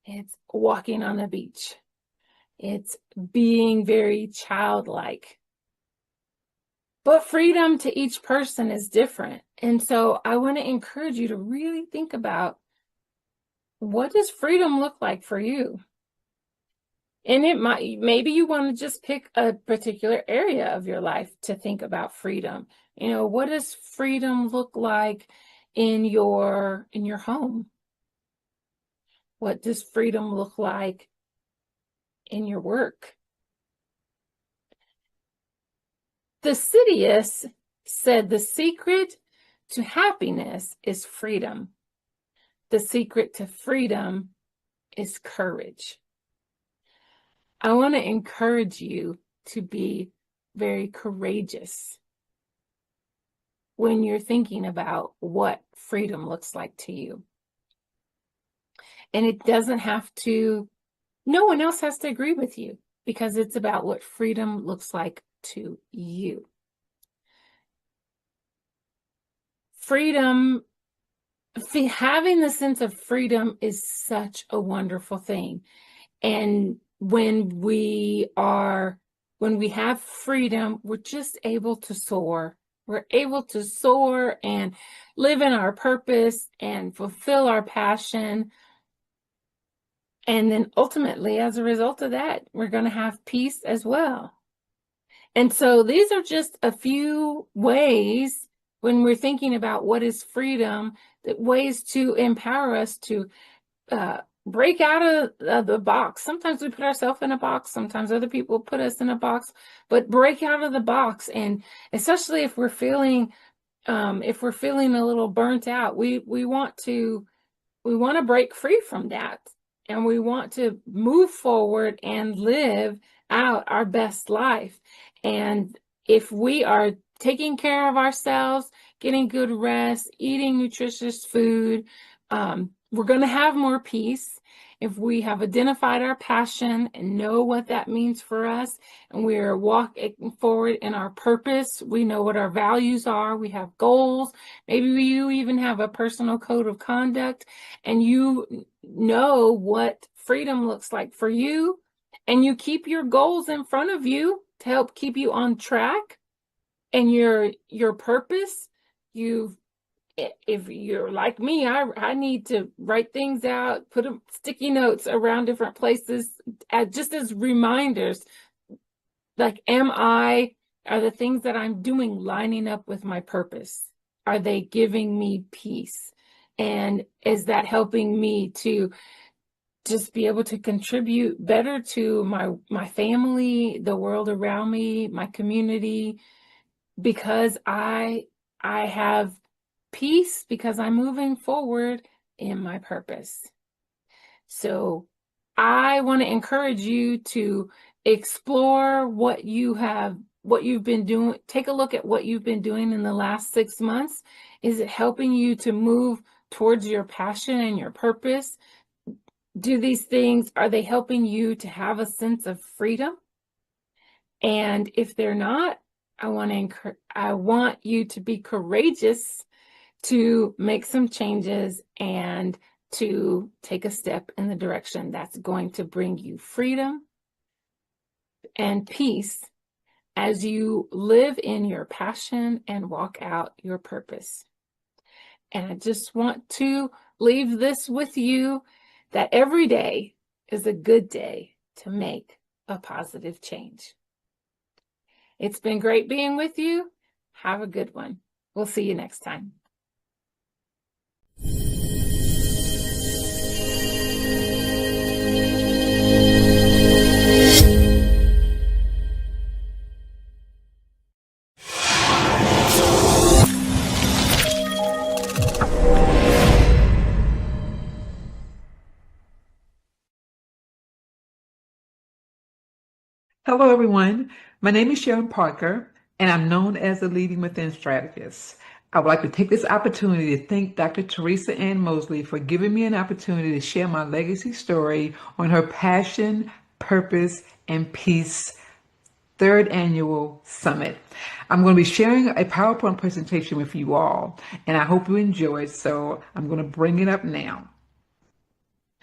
It's walking on the beach. It's being very childlike. But freedom to each person is different. And so I want to encourage you to really think about, what does freedom look like for you? And maybe you want to just pick a particular area of your life to think about freedom. What does freedom look like in your home? What does freedom look like in your work? Thucydides said the secret to happiness is freedom. The secret to freedom is courage. I want to encourage you to be very courageous when you're thinking about what freedom looks like to you. And it doesn't have to, no one else has to agree with you, because it's about what freedom looks like to you. Freedom, having the sense of freedom is such a wonderful thing. And when we have freedom, we're just able to soar. We're able to soar and live in our purpose and fulfill our passion. And then ultimately, as a result of that, we're going to have peace as well. And so these are just a few ways, when we're thinking about what is freedom, that ways to empower us to break out of the box. Sometimes we put ourselves in a box. Sometimes other people put us in a box, but break out of the box. And especially if we're feeling a little burnt out, we want to break free from that. And we want to move forward and live out our best life. And if we are taking care of ourselves, getting good rest, eating nutritious food, We're going to have more peace if we have identified our passion and know what that means for us, and we're walking forward in our purpose. We know what our values are. We have goals. Maybe you even have a personal code of conduct, and you know what freedom looks like for you, and you keep your goals in front of you to help keep you on track and your purpose. If you're like me, I need to write things out, put sticky notes around different places, just as reminders. Like, are the things that I'm doing lining up with my purpose? Are they giving me peace? And is that helping me to just be able to contribute better to my family, the world around me, my community? Because I have peace because I'm moving forward in my purpose. So I want to encourage you to explore what you've been doing. Take a look at what you've been doing in the last 6 months. Is it helping you to move towards your passion and your purpose? Do these things, are they helping you to have a sense of freedom? And if they're not, I want you to be courageous to make some changes and to take a step in the direction that's going to bring you freedom and peace as you live in your passion and walk out your purpose. And I just want to leave this with you, that every day is a good day to make a positive change. It's been great being with you. Have a good one. We'll see you next time. Hello, everyone. My name is Sharon Parker, and I'm known as the Leading Within strategist. I would like to take this opportunity to thank Dr. Theresa Ann Moseley for giving me an opportunity to share my legacy story on her Passion, Purpose, and Peace third annual summit. I'm going to be sharing a PowerPoint presentation with you all, and I hope you enjoy it. So I'm going to bring it up now.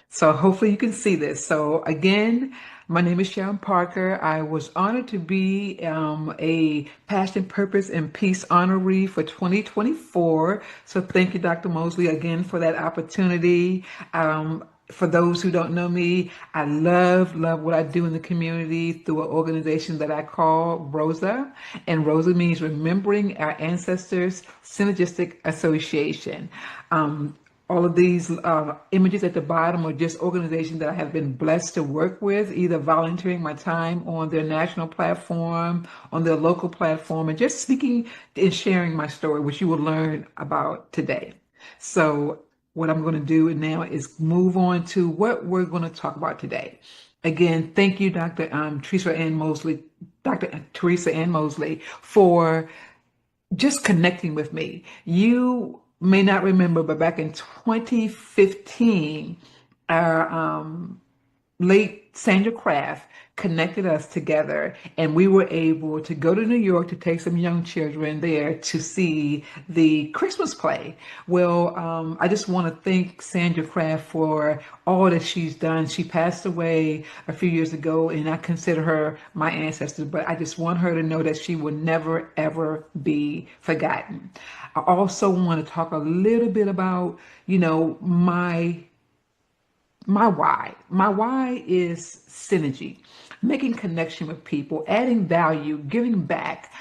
So hopefully you can see this. So again, my name is Sharon Parker. I was honored to be a Passion, Purpose, and Peace honoree for 2024. So thank you, Dr. Moseley, again for that opportunity. For those who don't know me, I love what I do in the community through an organization that I call ROSA. And ROSA means Remembering Our Ancestors Synergistic Association. All of these images at the bottom are just organizations that I have been blessed to work with, either volunteering my time on their national platform, on their local platform, and just speaking and sharing my story, which you will learn about today. So what I'm going to do now is move on to what we're going to talk about today. Again, thank you, Dr. Theresa Ann Moseley, for just connecting with me. You may not remember, but back in 2015, our late Sandra Kraft connected us together, and we were able to go to New York to take some young children there to see the Christmas play. Well, I just want to thank Sandra Kraft for all that she's done. She passed away a few years ago, and I consider her my ancestor, but I just want her to know that she will never, ever be forgotten. I also want to talk a little bit about, my why. My why is synergy, making connection with people, adding value, giving back,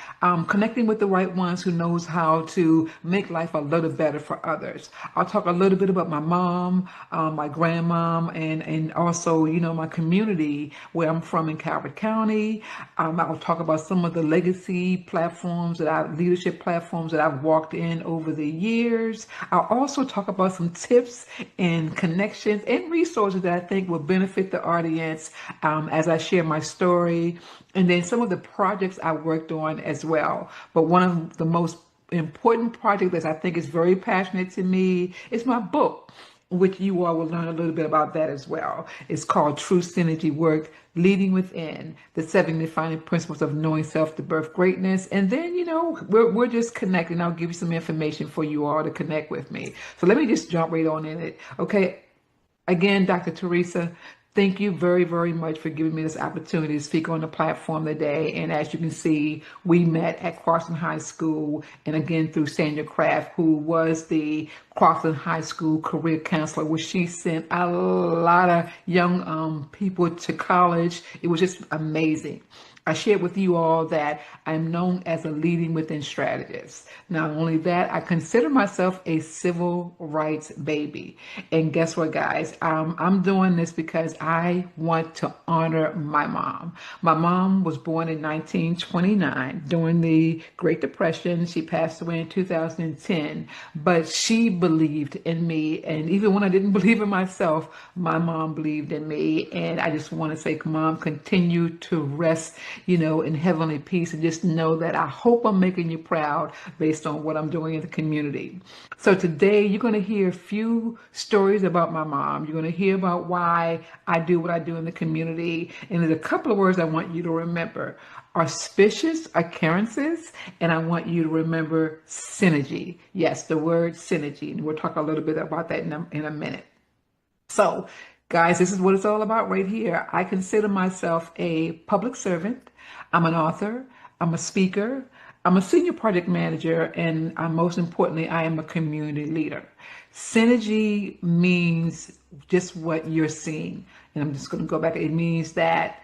connecting with the right ones who knows how to make life a little better for others. I'll talk a little bit about my mom, my grandmom, and also, my community where I'm from in Calvert County. I'll talk about some of the legacy platforms leadership platforms that I've walked in over the years. I'll also talk about some tips and connections and resources that I think will benefit the audience as I share my story, and then some of the projects I worked on as well. But one of the most important project that I think is very passionate to me is my book, which you all will learn a little bit about that as well. It's called True Synergy Work, Leading Within, the 7 Defining Principles of Knowing Self to Birth Greatness. And then, we're just connecting. I'll give you some information for you all to connect with me. So let me just jump right on in it. Okay. Again, Dr. Theresa, thank you very, very much for giving me this opportunity to speak on the platform today. And as you can see, we met at Clarkson High School, and again through Sandra Kraft, who was the Clarkson High School career counselor, where she sent a lot of young people to college. It was just amazing. I shared with you all that I'm known as a leading within strategist. Not only that, I consider myself a civil rights baby. And guess what, guys? I'm doing this because I want to honor my mom. My mom was born in 1929 during the Great Depression. She passed away in 2010, but she believed in me. And even when I didn't believe in myself, my mom believed in me. And I just want to say, Mom, continue to rest in heavenly peace, and just know that I hope I'm making you proud based on what I'm doing in the community. So today you're going to hear a few stories about my mom. You're going to hear about why I do what I do in the community. And there's a couple of words I want you to remember: auspicious occurrences, and I want you to remember synergy. Yes, the word synergy. And we'll talk a little bit about that in a minute. So, guys, this is what it's all about right here. I consider myself a public servant. I'm an author. I'm a speaker. I'm a senior project manager. And most importantly, I am a community leader. Synergy means just what you're seeing. And I'm just going to go back. It means that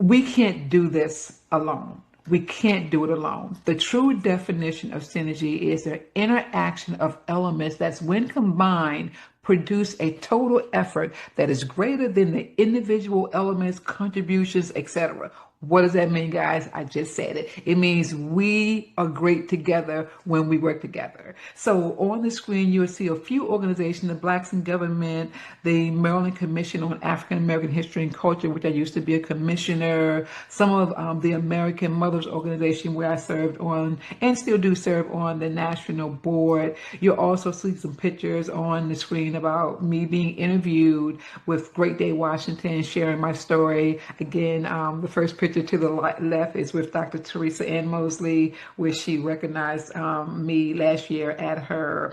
we can't do this alone. We can't do it alone. The true definition of synergy is the interaction of elements that's, when combined, produce a total effort that is greater than the individual elements, contributions, etc. What does that mean, guys? I just said it. It means we are great together when we work together. So on the screen, you'll see a few organizations: the Blacks in Government, the Maryland Commission on African American History and Culture, which I used to be a commissioner, some of the American Mothers Organization, where I served on and still do serve on the national board. You'll also see some pictures on the screen about me being interviewed with Great Day Washington, sharing my story. Again, the first picture to the left is with Dr. Theresa Ann Moseley, where she recognized me last year at her,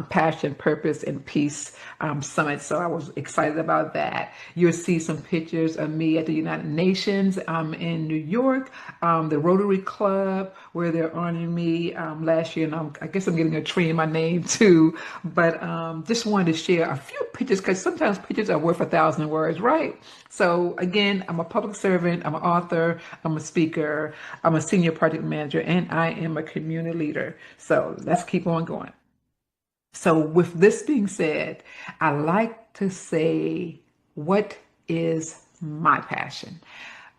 Passion, Purpose, and Peace Summit. So I was excited about that. You'll see some pictures of me at the United Nations in New York, the Rotary Club, where they're honoring me last year. And I guess I'm getting a tree in my name too. But just wanted to share a few pictures, because sometimes pictures are worth 1,000 words, right? So again, I'm a public servant, I'm an author, I'm a speaker, I'm a senior project manager, and I am a community leader. So let's keep on going. So with this being said, I like to say, what is my passion?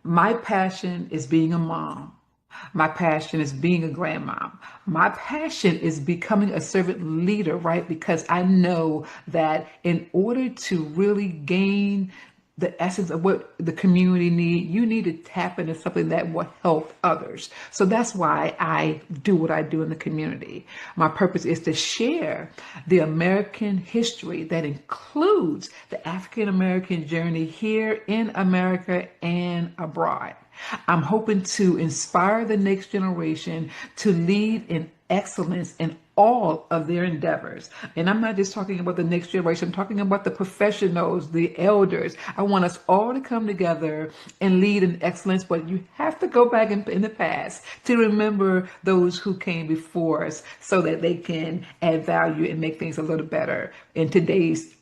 My passion is being a mom. My passion is being a grandmom. My passion is becoming a servant leader, right? Because I know that in order to really gain the essence of what the community need, you need to tap into something that will help others. So that's why I do what I do in the community. My purpose is to share the American history that includes the African American journey here in America and abroad. I'm hoping to inspire the next generation to lead in excellence in all of their endeavors. And I'm not just talking about the next generation, I'm talking about the professionals, the elders. I want us all to come together and lead in excellence, but you have to go back in the past to remember those who came before us so that they can add value and make things a little better in today's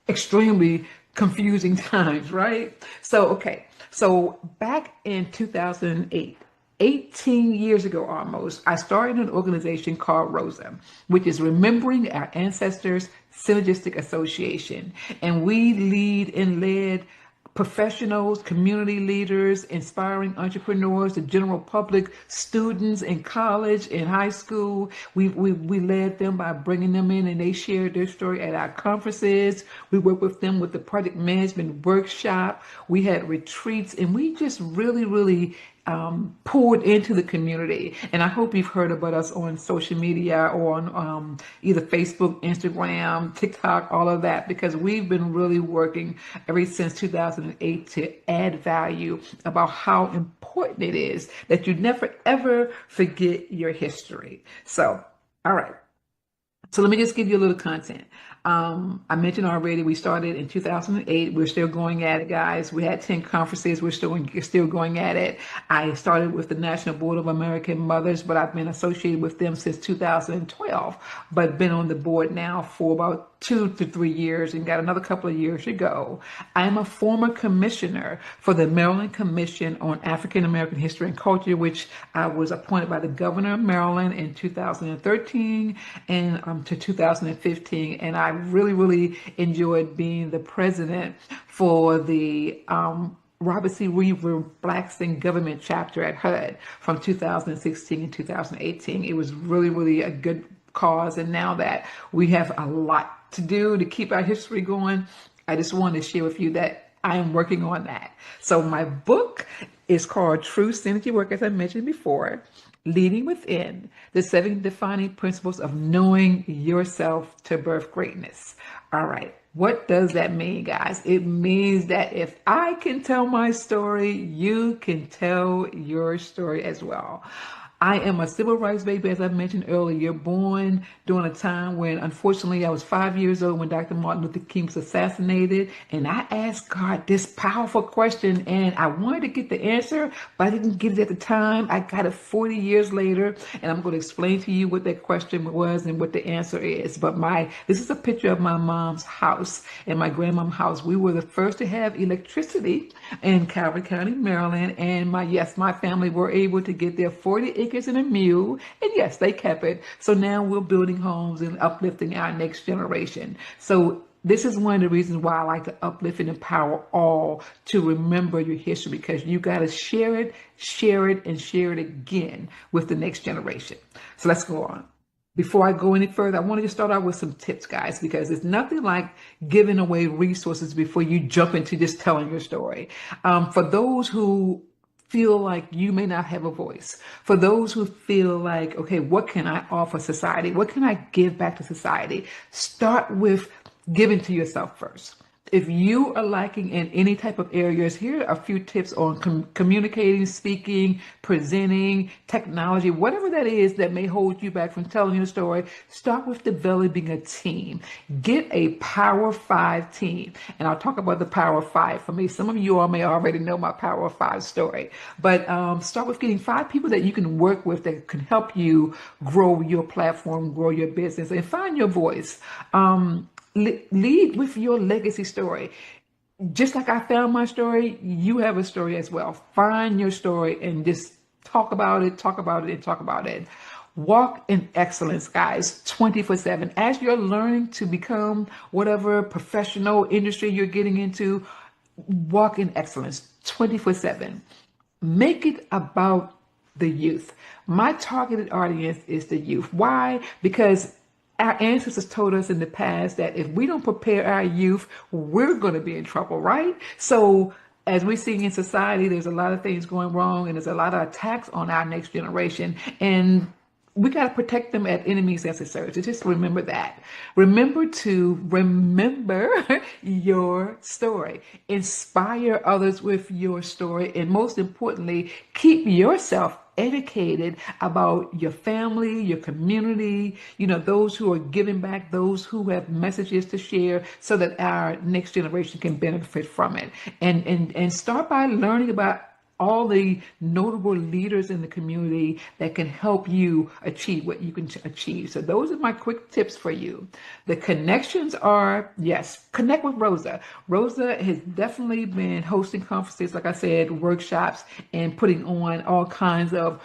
extremely confusing times, right? So back in 2008, 18 years ago almost, I started an organization called ROSA, which is Remembering Our Ancestors Synergistic Association. And we lead and led professionals, community leaders, inspiring entrepreneurs, the general public, students in college, in high school. We led them by bringing them in, and they shared their story at our conferences. We worked with them with the project management workshop. We had retreats, and we just really poured into the community. And I hope you've heard about us on social media or on either Facebook, Instagram, TikTok, all of that, because we've been really working ever since 2008 to add value about how important it is that you never ever forget your history. So, all right. So let me just give you a little content. I mentioned already we started in 2008. We're still going at it, guys. We had 10 conferences. We're still going at it. I started with the National Board of American Mothers, but I've been associated with them since 2012, but been on the board now for about 2 to 3 years and got another couple of years to go. I am a former commissioner for the Maryland Commission on African American History and Culture, which I was appointed by the governor of Maryland in 2013 and to 2015. And I really enjoyed being the president for the Robert C. Weaver Blacks in Government chapter at HUD from 2016 and 2018. It was really a good cause. And now that we have a lot to do to keep our history going, I just wanted to share with you that I am working on that. So my book is called True Synergy Work, as I mentioned before, Leading Within, the 7 Defining Principles of Knowing Yourself to Birth Greatness. All right. What does that mean, guys? It means that if I can tell my story, you can tell your story as well. I am a civil rights baby, as I mentioned earlier, born during a time when, unfortunately, I was 5 years old when Dr. Martin Luther King was assassinated. And I asked God this powerful question, and I wanted to get the answer, but I didn't get it at the time. I got it 40 years later, and I'm going to explain to you what that question was and what the answer is. But this is a picture of my mom's house and my grandmom's house. We were the first to have electricity in Calvert County, Maryland, and my family were able to get their 40 acres and a mule, and yes, they kept it. So now we're building homes and uplifting our next generation. So this is one of the reasons why I like to uplift and empower all to remember your history, because you got to share it, and share it again with the next generation. So let's go on. Before I go any further, I wanted to start out with some tips, guys, because it's nothing like giving away resources before you jump into just telling your story. For those who feel like you may not have a voice, for those who feel like, okay, what can I offer society? What can I give back to society? Start with giving to yourself first. If you are lacking in any type of areas, here are a few tips on communicating, speaking, presenting, technology, whatever that is that may hold you back from telling your story. Start with developing a team. Get a Power 5 team. And I'll talk about the Power 5 for me. Some of you all may already know my Power 5 story. But start with getting 5 people that you can work with that can help you grow your platform, grow your business, and find your voice. Lead with your legacy story. Just like I found my story, you have a story as well. Find your story and just talk about it. Walk in excellence, guys, 24/7. As you're learning to become whatever professional industry you're getting into, walk in excellence 24/7. Make it about the youth. My targeted audience is the youth. Why? Because our ancestors told us in the past that if we don't prepare our youth, we're going to be in trouble, right? So as we see in society, there's a lot of things going wrong, and there's a lot of attacks on our next generation. And we got to protect them at any means necessary. So just remember that. Remember your story. Inspire others with your story. And most importantly, keep yourself educated about your family, your community, those who are giving back, those who have messages to share, so that our next generation can benefit from it. And start by learning about all the notable leaders in the community that can help you achieve what you can achieve. So those are my quick tips for you. The connections are, yes, connect with Rosa. Rosa has definitely been hosting conferences, like I said, workshops, and putting on all kinds of,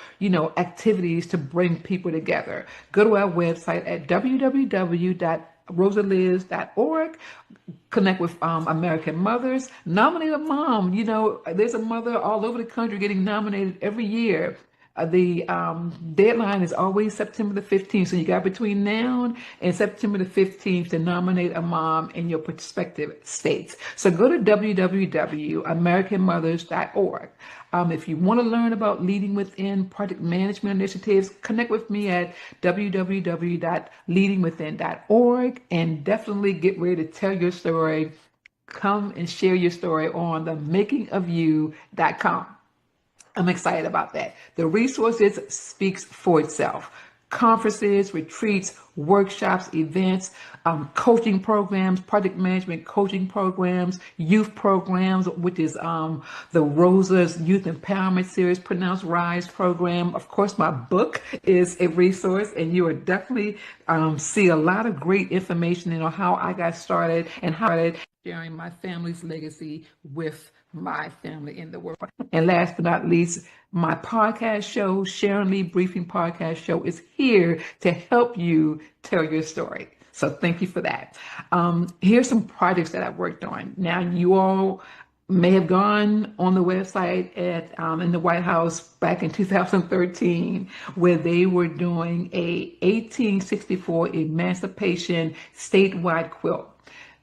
activities to bring people together. Go to our website at www.rosaliz.org. Connect with American Mothers. Nominate a mom. There's a mother all over the country getting nominated every year. The deadline is always September the 15th. So you got between now and September the 15th to nominate a mom in your prospective states. So go to www.americanmothers.org. If you want to learn about Leading Within project management initiatives, connect with me at www.leadingwithin.org and definitely get ready to tell your story. Come and share your story on the makingofyou.com. I'm excited about that. The resources speaks for itself. Conferences, retreats, workshops, events, coaching programs, project management coaching programs, youth programs, which is the Rosa's Youth Empowerment Series, pronounced RISE program. Of course, my book is a resource, and you will definitely see a lot of great information on how I got started and how I sharing my family's legacy with my family in the world. And last but not least, my podcast show, Sharon Lee Briefing Podcast Show, is here to help you tell your story. So thank you for that. Here's some projects that I've worked on. Now, you all may have gone on the website at in the White House back in 2013, where they were doing a 1864 emancipation statewide quilt.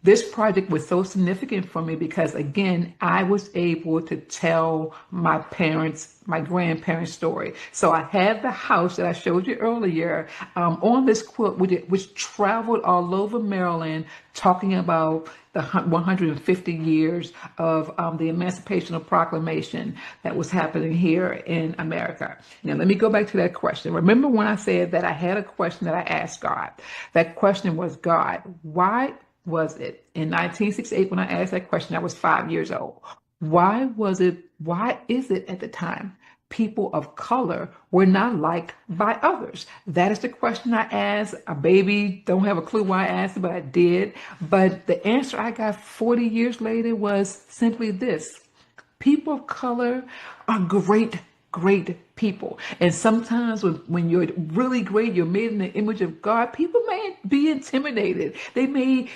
This project was so significant for me because, again, I was able to tell my parents, my grandparents' story. So I had the house that I showed you earlier on this quilt, which traveled all over Maryland, talking about the 150 years of the Emancipational Proclamation that was happening here in America. Now, let me go back to that question. Remember when I said that I had a question that I asked God? That question was, God, why was it in 1968 when I asked that question? I was 5 years old. Why is it at the time people of color were not liked by others? That is the question I asked. A baby, don't have a clue why I asked it, but I did. But the answer I got 40 years later was simply this: people of color are great people. And sometimes when you're really great, you're made in the image of God, people may be intimidated. They may,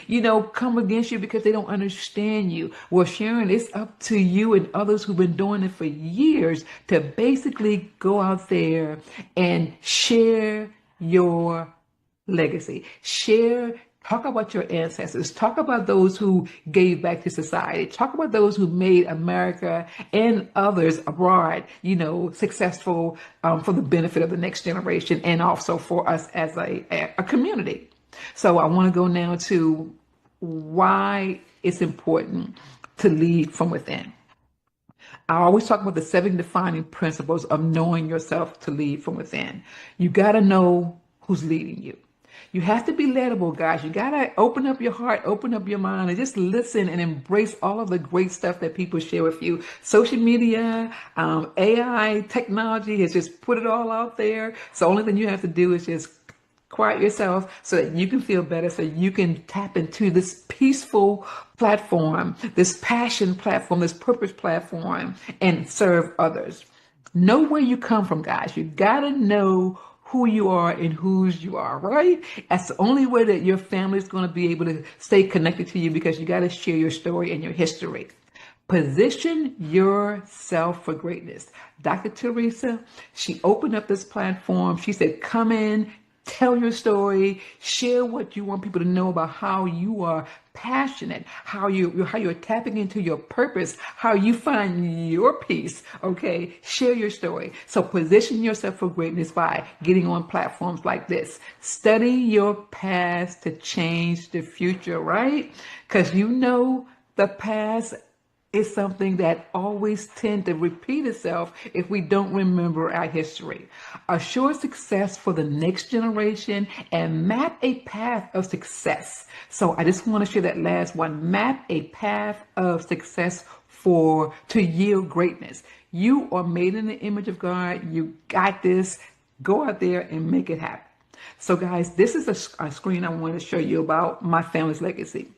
come against you because they don't understand you. Well, Sharon, it's up to you and others who've been doing it for years to basically go out there and share your legacy. Talk about your ancestors. Talk about those who gave back to society. Talk about those who made America and others abroad, successful for the benefit of the next generation and also for us as a community. So I want to go now to why it's important to lead from within. I always talk about the 7 defining principles of knowing yourself to lead from within. You got to know who's leading you. You have to be leadable, guys. You got to open up your heart, open up your mind, and just listen and embrace all of the great stuff that people share with you. Social media, AI, technology has just put it all out there. So the only thing you have to do is just quiet yourself so that you can feel better, so you can tap into this peaceful platform, this passion platform, this purpose platform, and serve others. Know where you come from, guys. You got to know who you are and whose you are, right? That's the only way that your family is going to be able to stay connected to you, because you got to share your story and your history. Position yourself for greatness. Dr. Theresa, she opened up this platform. She said, come in, tell your story, share what you want people to know about how you are passionate, how you're tapping into your purpose, how you find your peace. Okay, share your story. So position yourself for greatness by getting on platforms like this. Study your past to change the future, right? Because the past is something that always tends to repeat itself if we don't remember our history. Assure success for the next generation and map a path of success. So I just want to share that last one. Map a path of success to yield greatness. You are made in the image of God. You got this. Go out there and make it happen. So guys, this is a screen I want to show you about my family's legacy.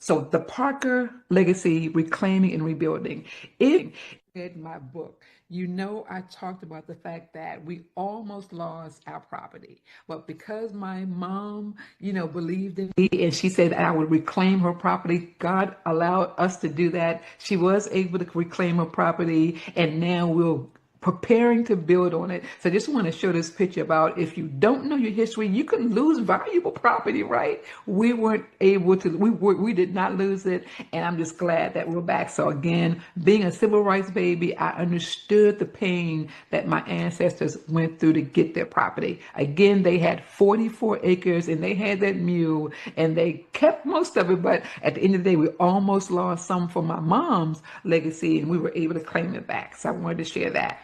So the Parker Legacy, Reclaiming and Rebuilding. If you read my book, I talked about the fact that we almost lost our property. But because my mom, believed in me and she said I would reclaim her property, God allowed us to do that. She was able to reclaim her property, and now we'll preparing to build on it. So I just want to show this picture about if you don't know your history, you can lose valuable property, right? We weren't able to, we did not lose it. And I'm just glad that we're back. So again, being a civil rights baby, I understood the pain that my ancestors went through to get their property. Again, they had 44 acres and they had that mule and they kept most of it. But at the end of the day, we almost lost some for my mom's legacy and we were able to claim it back. So I wanted to share that.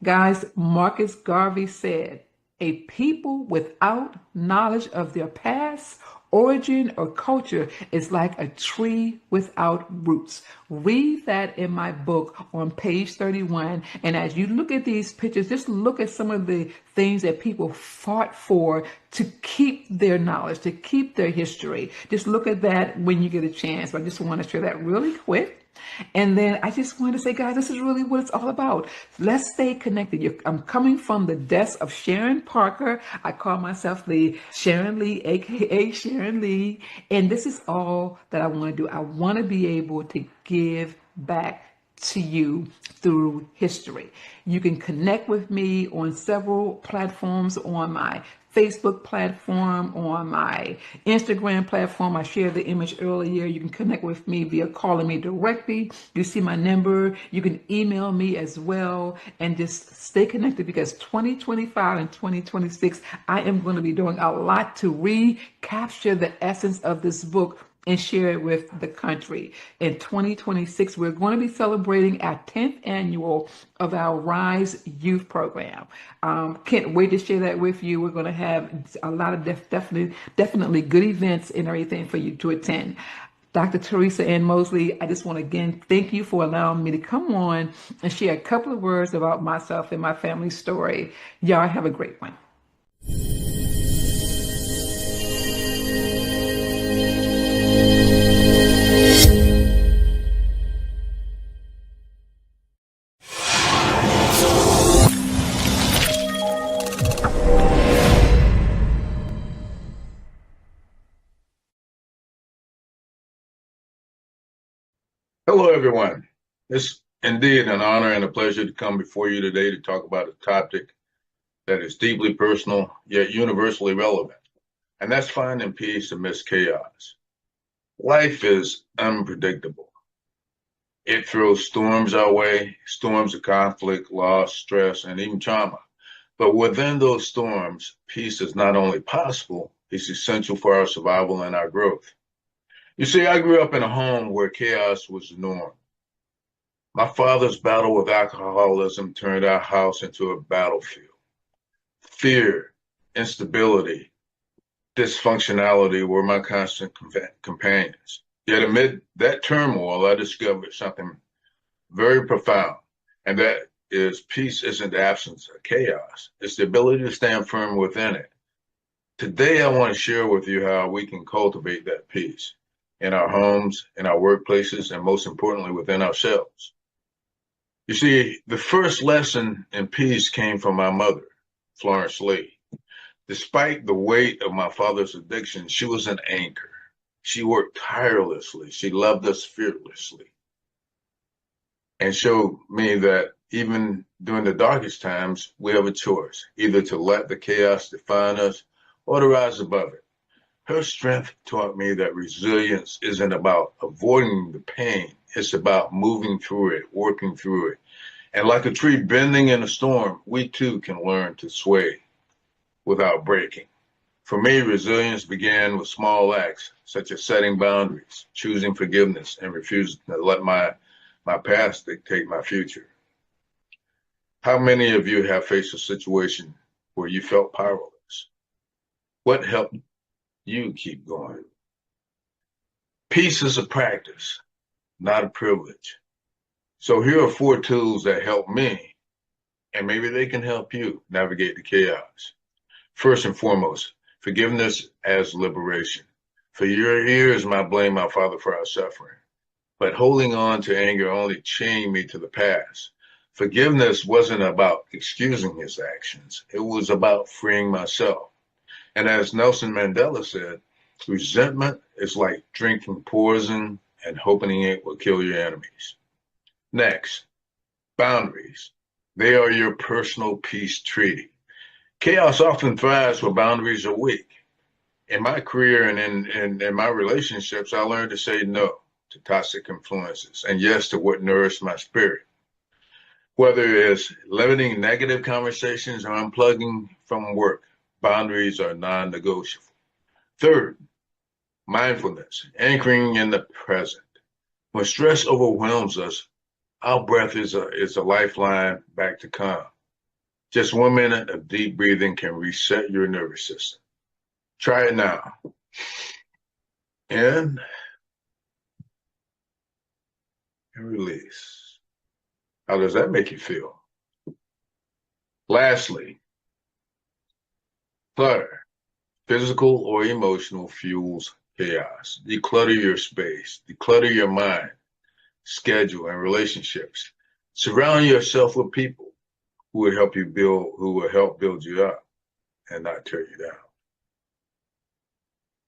Guys, Marcus Garvey said, a people without knowledge of their past, origin, or culture is like a tree without roots. Read that in my book on page 31. And as you look at these pictures, just look at some of the things that people fought for to keep their knowledge, to keep their history. Just look at that when you get a chance. I just want to share that really quick. And then I just wanted to say, guys, this is really what it's all about. Let's stay connected. I'm coming from the desk of Sharon Parker. I call myself the Sharon Lee, aka Sharon Lee. And this is all that I want to do. I want to be able to give back to you through history. You can connect with me on several platforms, on my Facebook platform, on my Instagram platform. I shared the image earlier. You can connect with me via calling me directly. You see my number. You can email me as well and just stay connected because 2025 and 2026, I am going to be doing a lot to recapture the essence of this book and share it with the country. In 2026, we're going to be celebrating our 10th annual of our Rise Youth Program. Can't wait to share that with you. We're going to have a lot of definitely good events and everything for you to attend. Dr. Theresa Ann Moseley, I just want to again thank you for allowing me to come on and share a couple of words about myself and my family story. Y'all have a great one. Hello, everyone. It's indeed an honor and a pleasure to come before you today to talk about a topic that is deeply personal, yet universally relevant, and that's finding peace amidst chaos. Life is unpredictable. It throws storms our way, storms of conflict, loss, stress, and even trauma. But within those storms, peace is not only possible, it's essential for our survival and our growth. You see, I grew up in a home where chaos was the norm. My father's battle with alcoholism turned our house into a battlefield. Fear, instability, dysfunctionality were my constant companions. Yet amid that turmoil, I discovered something very profound, and that is peace isn't the absence of chaos. It's the ability to stand firm within it. Today, I want to share with you how we can cultivate that peace in our homes, in our workplaces, and most importantly, within ourselves. You see, the first lesson in peace came from my mother, Florence Lee. Despite the weight of my father's addiction, she was an anchor. She worked tirelessly. She loved us fearlessly and showed me that even during the darkest times, we have a choice, either to let the chaos define us or to rise above it. Her strength taught me that resilience isn't about avoiding the pain. It's about moving through it, working through it. And like a tree bending in a storm, we too can learn to sway without breaking. For me, resilience began with small acts, such as setting boundaries, choosing forgiveness, and refusing to let my past dictate my future. How many of you have faced a situation where you felt powerless? What helped you keep going? Peace is a practice, not a privilege. So here are 4 tools that help me, and maybe they can help you navigate the chaos. First and foremost, forgiveness as liberation. For years, I blamed my father for our suffering, but holding on to anger only chained me to the past. Forgiveness wasn't about excusing his actions. It was about freeing myself. And as Nelson Mandela said, resentment is like drinking poison and hoping it will kill your enemies. Next, boundaries. They are your personal peace treaty. Chaos often thrives where boundaries are weak. In my career and in my relationships, I learned to say no to toxic influences and yes to what nourished my spirit. Whether it's limiting negative conversations or unplugging from work, boundaries are non-negotiable. Third, mindfulness, anchoring in the present. When stress overwhelms us, our breath is a lifeline back to calm. Just 1 minute of deep breathing can reset your nervous system. Try it now. In and release. How does that make you feel? Lastly, clutter, physical or emotional, fuels chaos. Declutter your space, declutter your mind, schedule, and relationships. Surround yourself with people who will help build you up and not tear you down.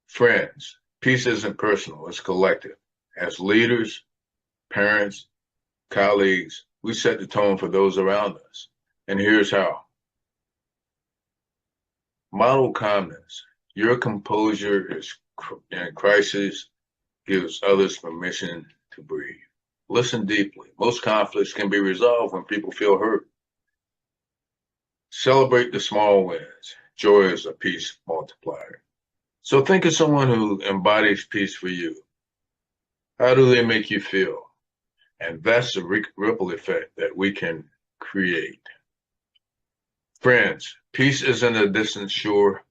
Friends, peace isn't personal, it's collective. As leaders, parents, colleagues, we set the tone for those around us. And here's how. Model calmness. Your composure in crisis gives others permission to breathe. Listen deeply. Most conflicts can be resolved when people feel heard. Celebrate the small wins. Joy is a peace multiplier. So think of someone who embodies peace for you. How do they make you feel? And that's the ripple effect that we can create. Friends, peace isn't a distant shore.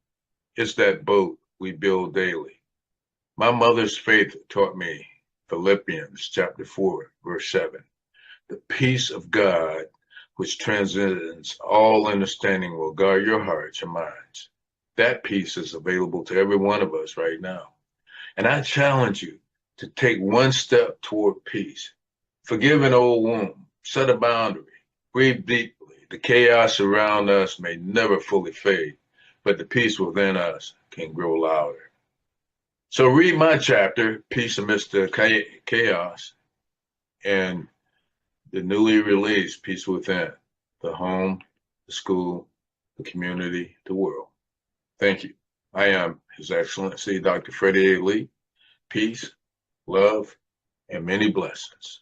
It's that boat we build daily. My mother's faith taught me Philippians chapter 4, verse 7. The peace of God, which transcends all understanding, will guard your hearts and minds. That peace is available to every one of us right now. And I challenge you to take one step toward peace. Forgive an old wound, set a boundary, breathe deeply. The chaos around us may never fully fade, but the peace within us can grow louder. So read my chapter, Peace Amidst the Chaos, and the newly released Peace Within, the home, the school, the community, the world. Thank you. I am His Excellency, Dr. Freddie A. Lee. Peace, love, and many blessings.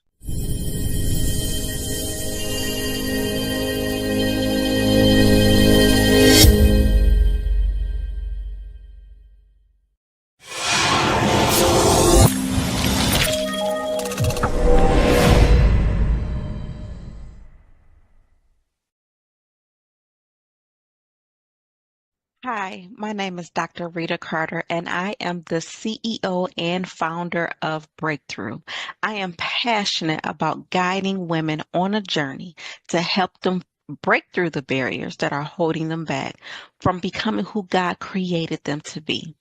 Hi, my name is Dr. Rita Carter, and I am the CEO and founder of Breakthrough. I am passionate about guiding women on a journey to help them break through the barriers that are holding them back from becoming who God created them to be.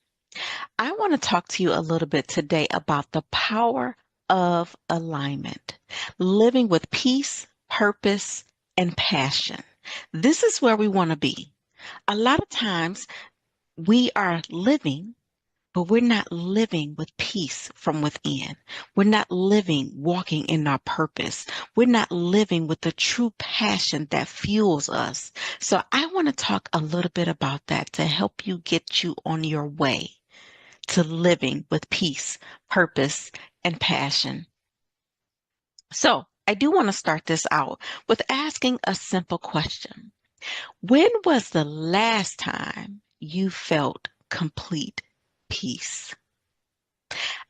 I want to talk to you a little bit today about the power of alignment, living with peace, purpose, and passion. This is where we want to be. A lot of times we are living, but we're not living with peace from within. We're not living, walking in our purpose. We're not living with the true passion that fuels us. So I want to talk a little bit about that to help you get you on your way to living with peace, purpose, and passion. So I do want to start this out with asking a simple question. When was the last time you felt complete peace?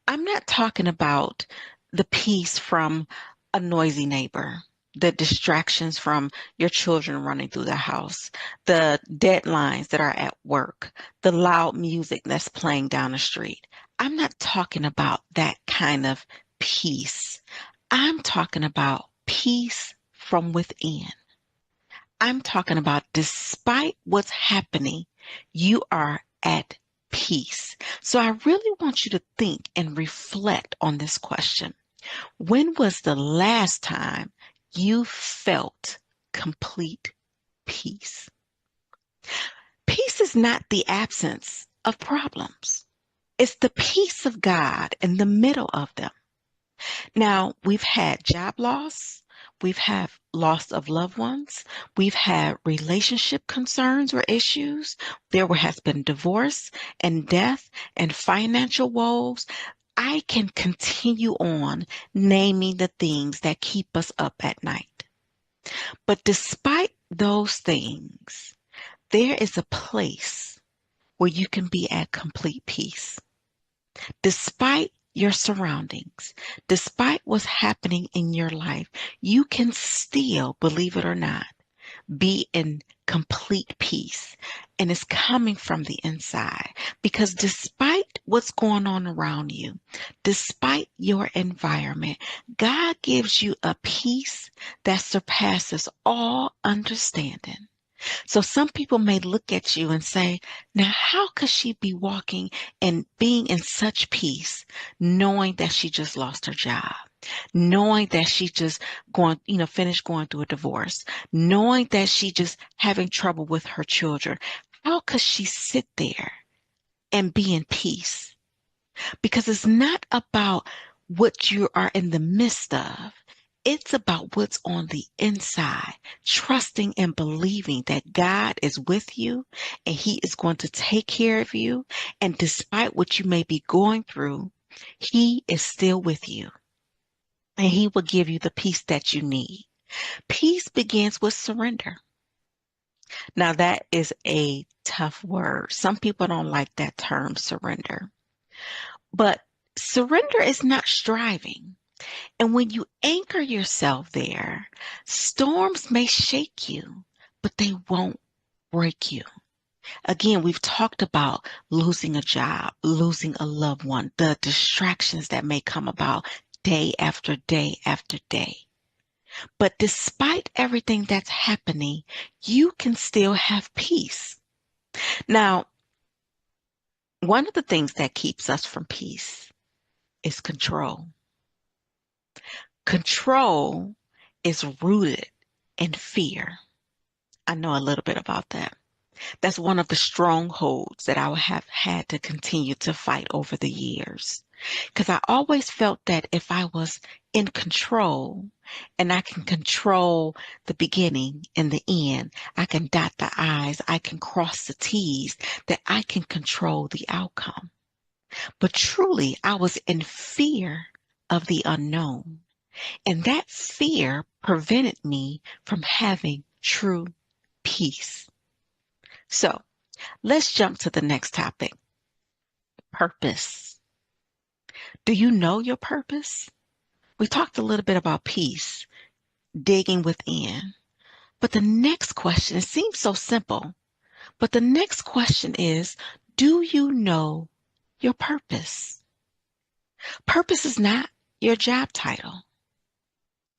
I'm not talking about the peace from a noisy neighbor, the distractions from your children running through the house, the deadlines that are at work, the loud music that's playing down the street. I'm not talking about that kind of peace. I'm talking about peace from within. I'm talking about despite what's happening, you are at peace. So I really want you to think and reflect on this question. When was the last time you felt complete peace? Peace is not the absence of problems. It's the peace of God in the middle of them. Now, we've had job loss. We've had loss of loved ones. We've had relationship concerns or issues. There has been divorce and death and financial woes. I can continue on naming the things that keep us up at night. But despite those things, there is a place where you can be at complete peace. Despite your surroundings, despite what's happening in your life, you can still, believe it or not, be in complete peace. And it's coming from the inside. Because despite what's going on around you, despite your environment, God gives you a peace that surpasses all understanding. So some people may look at you and say, now how could she be walking and being in such peace, knowing that she just lost her job, knowing that she just finished going through a divorce, knowing that she just having trouble with her children? How could she sit there and be in peace? Because it's not about what you are in the midst of. It's about what's on the inside, trusting and believing that God is with you and He is going to take care of you. And despite what you may be going through, He is still with you. And He will give you the peace that you need. Peace begins with surrender. Now, that is a tough word. Some people don't like that term, surrender. But surrender is not striving. And when you anchor yourself there, storms may shake you, but they won't break you. Again, we've talked about losing a job, losing a loved one, the distractions that may come about day after day after day. But despite everything that's happening, you can still have peace. Now, one of the things that keeps us from peace is control. Control is rooted in fear. I know a little bit about that. That's one of the strongholds that I have had to continue to fight over the years. Because I always felt that if I was in control and I can control the beginning and the end, I can dot the I's, I can cross the T's, that I can control the outcome. But truly, I was in fear of the unknown. And that fear prevented me from having true peace. So let's jump to the next topic. Purpose. Do you know your purpose? We talked a little bit about peace, digging within. But the next question, it seems so simple, but the next question is, do you know your purpose? Purpose is not your job title.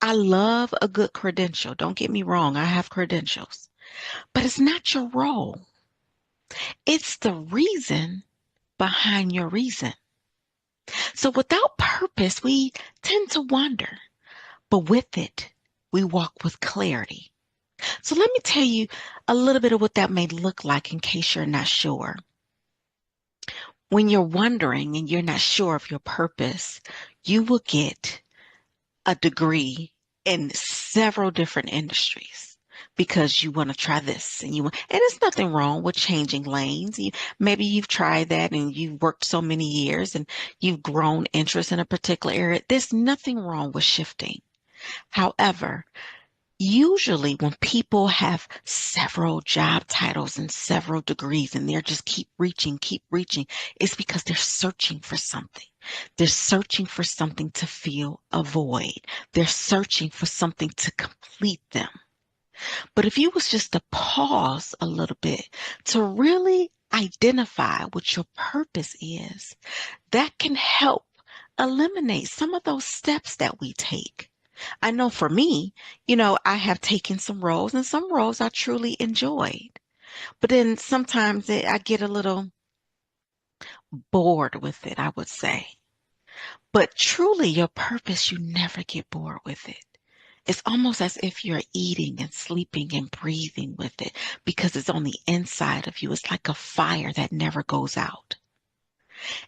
I love a good credential. Don't get me wrong. I have credentials. But it's not your role. It's the reason behind your reason. So without purpose, we tend to wander. But with it, we walk with clarity. So let me tell you a little bit of what that may look like in case you're not sure. When you're wondering and you're not sure of your purpose, you will get a degree in several different industries because you want to try this and there's nothing wrong with changing lanes. Maybe you've tried that and you've worked so many years and you've grown interest in a particular area. There's nothing wrong with shifting. However, usually when people have several job titles and several degrees and they're just keep reaching, it's because they're searching for something. They're searching for something to fill a void. They're searching for something to complete them. But if you was just to pause a little bit to really identify what your purpose is, that can help eliminate some of those steps that we take. I know for me, I have taken some roles and some roles I truly enjoyed. But then sometimes I get a little bored with it, I would say. But truly, your purpose, you never get bored with it. It's almost as if you're eating and sleeping and breathing with it because it's on the inside of you. It's like a fire that never goes out.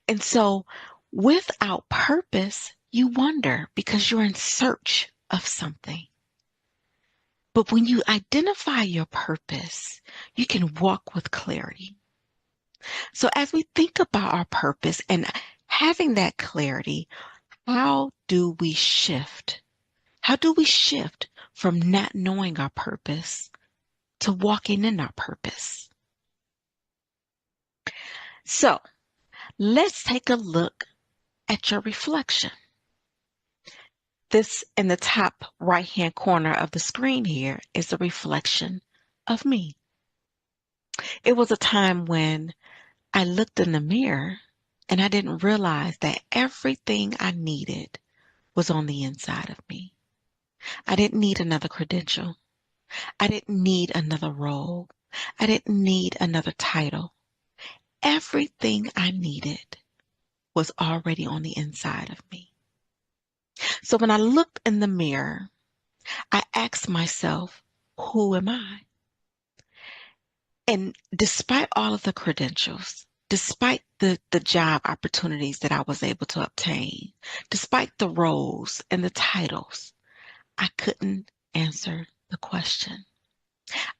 And so without purpose, you wonder because you're in search of something. But when you identify your purpose, you can walk with clarity. So as we think about our purpose and having that clarity, how do we shift? How do we shift from not knowing our purpose to walking in our purpose? So let's take a look at your reflection. This in the top right-hand corner of the screen here is a reflection of me. It was a time when I looked in the mirror and I didn't realize that everything I needed was on the inside of me. I didn't need another credential. I didn't need another role. I didn't need another title. Everything I needed was already on the inside of me. So when I looked in the mirror, I asked myself, who am I? And despite all of the credentials, despite the job opportunities that I was able to obtain, despite the roles and the titles, I couldn't answer the question.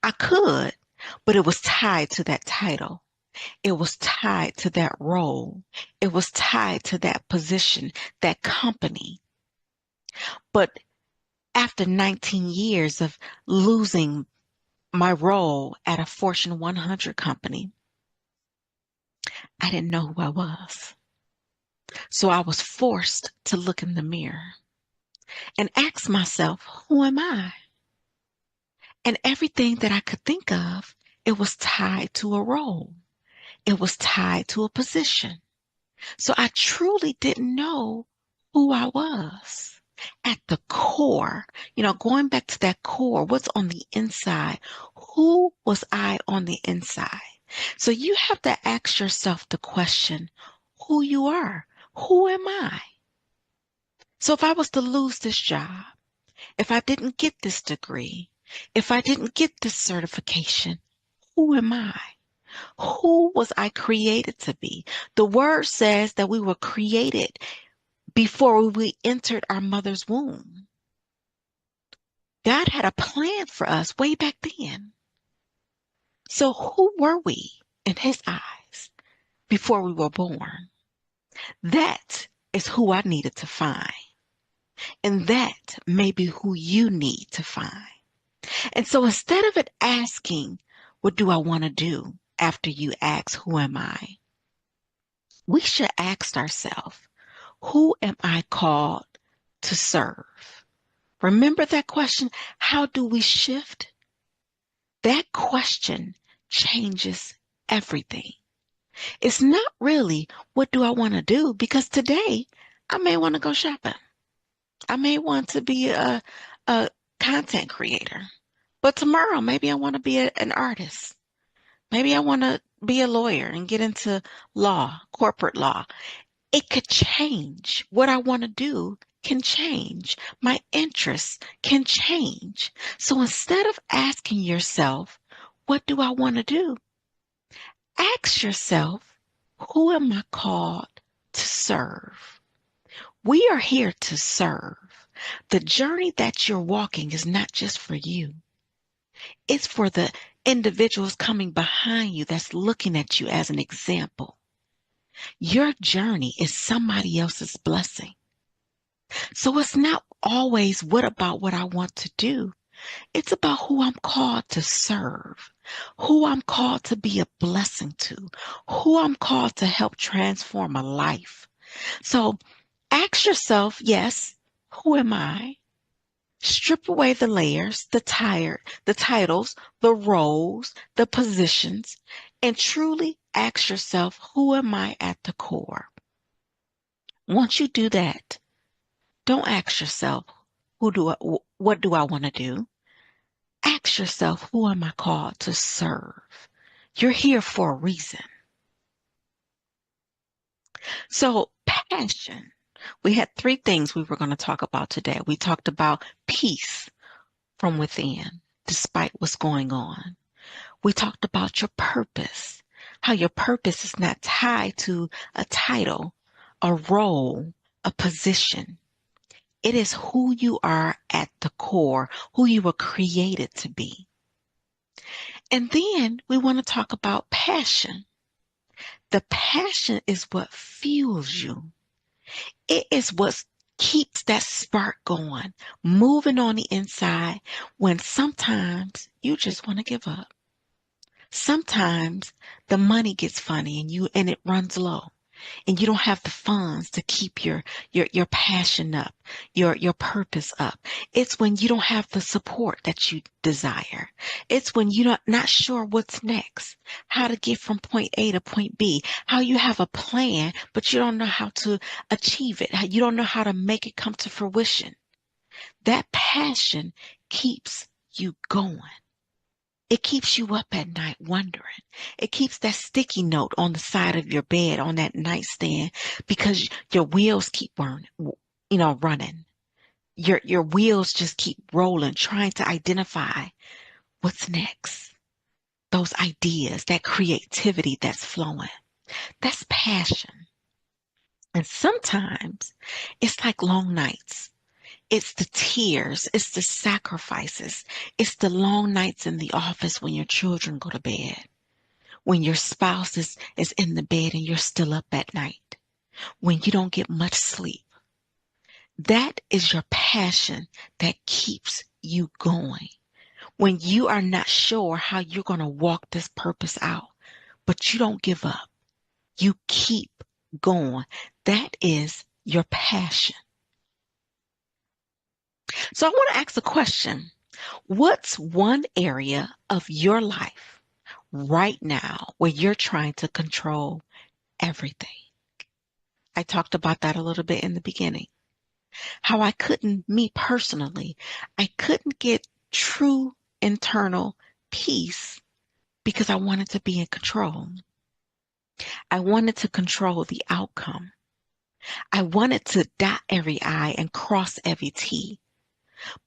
I could, but it was tied to that title. It was tied to that role. It was tied to that position, that company. But after 19 years of losing my role at a Fortune 100 company, I didn't know who I was. So I was forced to look in the mirror and ask myself, who am I? And everything that I could think of, it was tied to a role. It was tied to a position. So I truly didn't know who I was. At the core, going back to that core, what's on the inside? Who was I on the inside? So you have to ask yourself the question, who you are. Who am I? So if I was to lose this job, if I didn't get this degree, if I didn't get this certification, who am I? Who was I created to be? The word says that we were created before we entered our mother's womb. God had a plan for us way back then. So who were we in his eyes before we were born? That is who I needed to find. And that may be who you need to find. And so instead of it asking, what do I want to do after you ask, who am I? We should ask ourselves, who am I called to serve? Remember that question? How do we shift? That question changes everything. It's not really, what do I want to do? Because today, I may want to go shopping. I may want to be a content creator. But tomorrow, maybe I want to be an artist. Maybe I want to be a lawyer and get into law, corporate law. It could change. What I want to do can change. My interests can change. So instead of asking yourself, what do I want to do? Ask yourself, who am I called to serve? We are here to serve. The journey that you're walking is not just for you. It's for the individuals coming behind you that's looking at you as an example. Your journey is somebody else's blessing. So it's not always what about what I want to do. It's about who I'm called to serve, who I'm called to be a blessing to, who I'm called to help transform a life. So ask yourself, yes, who am I? Strip away the layers, the titles, the roles, the positions, and truly ask yourself, who am I at the core? Once you do that, don't ask yourself, what do I want to do? Ask yourself, who am I called to serve? You're here for a reason. So passion. We had 3 things we were going to talk about today. We talked about peace from within, despite what's going on. We talked about your purpose, how your purpose is not tied to a title, a role, a position. It is who you are at the core, who you were created to be. And then we want to talk about passion. The passion is what fuels you. It is what keeps that spark going, moving on the inside when sometimes you just want to give up. Sometimes the money gets funny and it runs low. And you don't have the funds to keep your passion up, your purpose up. It's when you don't have the support that you desire. It's when you're not sure what's next, how to get from point A to point B, how you have a plan, but you don't know how to achieve it. You don't know how to make it come to fruition. That passion keeps you going. It keeps you up at night wondering. It keeps that sticky note on the side of your bed, on that nightstand, because your wheels keep running. Your wheels just keep rolling, trying to identify what's next. Those ideas, that creativity that's flowing. That's passion. And sometimes it's like long nights. It's the tears, it's the sacrifices, it's the long nights in the office when your children go to bed, when your spouse is in the bed and you're still up at night, when you don't get much sleep. That is your passion that keeps you going. When you are not sure how you're going to walk this purpose out, but you don't give up. You keep going. That is your passion. So I want to ask a question. What's one area of your life right now where you're trying to control everything? I talked about that a little bit in the beginning. How I couldn't, me personally, I couldn't get true internal peace because I wanted to be in control. I wanted to control the outcome. I wanted to dot every I and cross every T.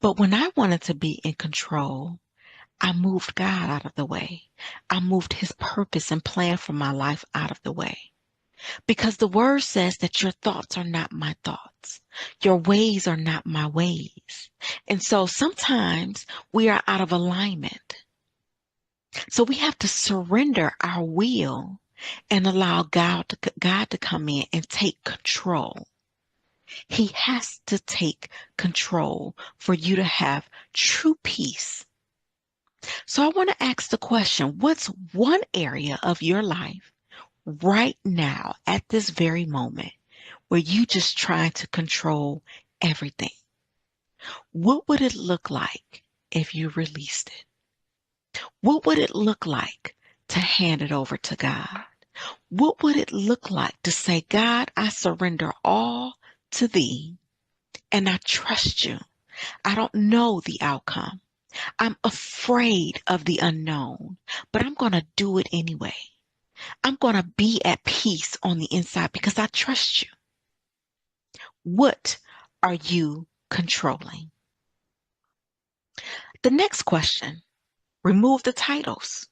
But when I wanted to be in control, I moved God out of the way. I moved his purpose and plan for my life out of the way. Because the word says that your thoughts are not my thoughts. Your ways are not my ways. And so sometimes we are out of alignment. So we have to surrender our will and allow God to come in and take control. He has to take control for you to have true peace. So I want to ask the question, what's one area of your life right now at this very moment where you just trying to control everything? What would it look like if you released it? What would it look like to hand it over to God? What would it look like to say, God, I surrender all to thee and I trust you. I don't know the outcome. I'm afraid of the unknown, but I'm going to do it anyway. I'm going to be at peace on the inside because I trust you. What are you controlling? The next question, remove the titles,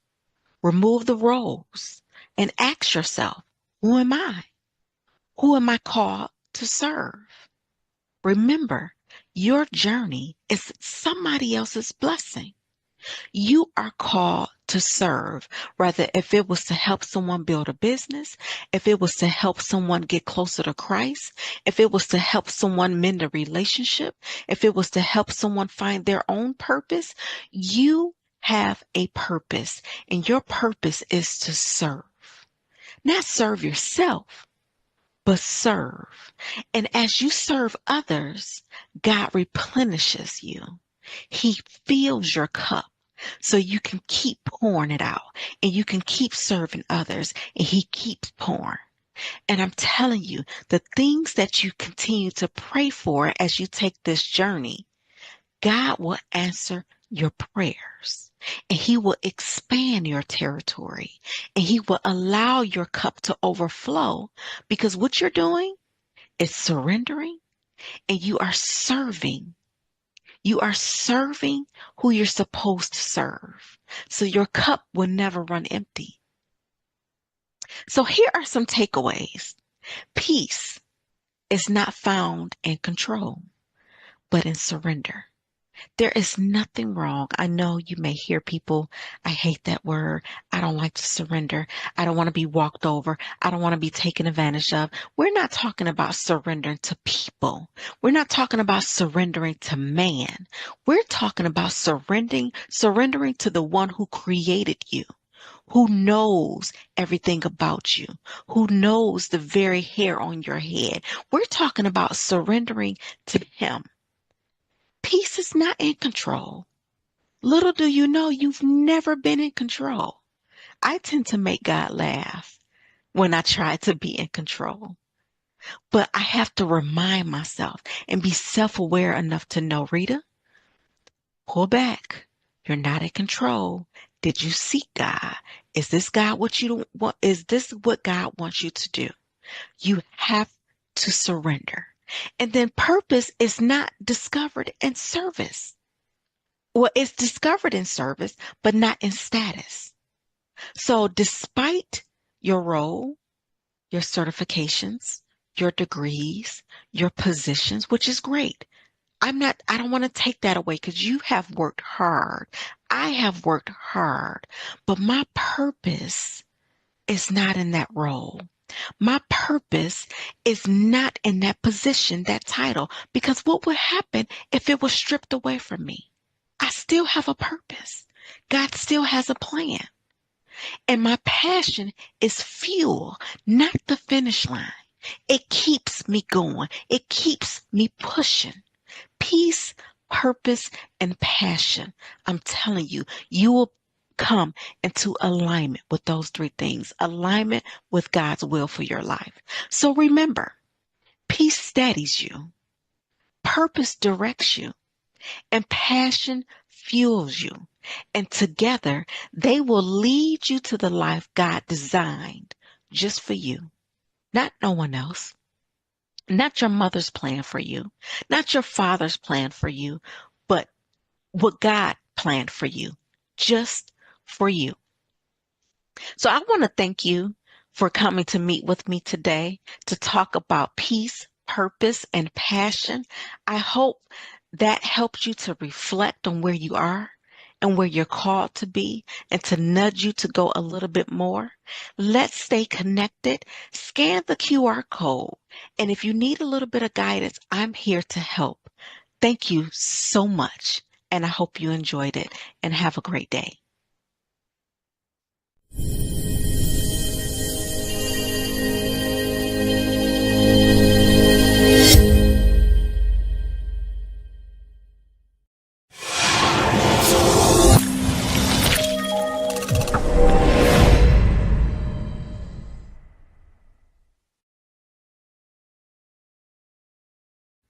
remove the roles, and ask yourself, who am I? Who am I called to serve? Remember, your journey is somebody else's blessing. You are called to serve, whether if it was to help someone build a business, if it was to help someone get closer to Christ, if it was to help someone mend a relationship, if it was to help someone find their own purpose, you have a purpose, and your purpose is to serve. Not serve yourself, but serve. And as you serve others, God replenishes you. He fills your cup so you can keep pouring it out and you can keep serving others, and he keeps pouring. And I'm telling you, the things that you continue to pray for as you take this journey, God will answer your prayers, and he will expand your territory, and he will allow your cup to overflow, because what you're doing is surrendering, and you are serving. You are serving who you're supposed to serve. So your cup will never run empty. So here are some takeaways. Peace is not found in control. but in surrender. There is nothing wrong. I know you may hear people, I hate that word. I don't like to surrender. I don't want to be walked over. I don't want to be taken advantage of. We're not talking about surrendering to people. We're not talking about surrendering to man. We're talking about surrendering to the one who created you, who knows everything about you, who knows the very hair on your head. We're talking about surrendering to him. Peace is not in control. Little do you know, you've never been in control. I tend to make God laugh when I try to be in control. But I have to remind myself and be self-aware enough to know, Rita, pull back. You're not in control. Did you seek God? Is this God what you want? Is this what God wants you to do? You have to surrender. And then purpose is not discovered in service. Well, it's discovered in service, but not in status. So despite your role, your certifications, your degrees, your positions, which is great. I don't want to take that away because you have worked hard. I have worked hard, but my purpose is not in that role. My purpose is not in that position, that title, because what would happen if it was stripped away from me? I still have a purpose. God still has a plan. And my passion is fuel, not the finish line. It keeps me going. It keeps me pushing. Peace, purpose, and passion. I'm telling you, you will come into alignment with those three things. Alignment with God's will for your life. So remember, peace steadies you. Purpose directs you. And passion fuels you. And together, they will lead you to the life God designed just for you, not no one else, not your mother's plan for you, not your father's plan for you, but what God planned for you, just for you. So I want to thank you for coming to meet with me today to talk about peace, purpose, and passion. I hope that helps you to reflect on where you are and where you're called to be and to nudge you to go a little bit more. Let's stay connected. Scan the QR code. And if you need a little bit of guidance, I'm here to help. Thank you so much. And I hope you enjoyed it and have a great day.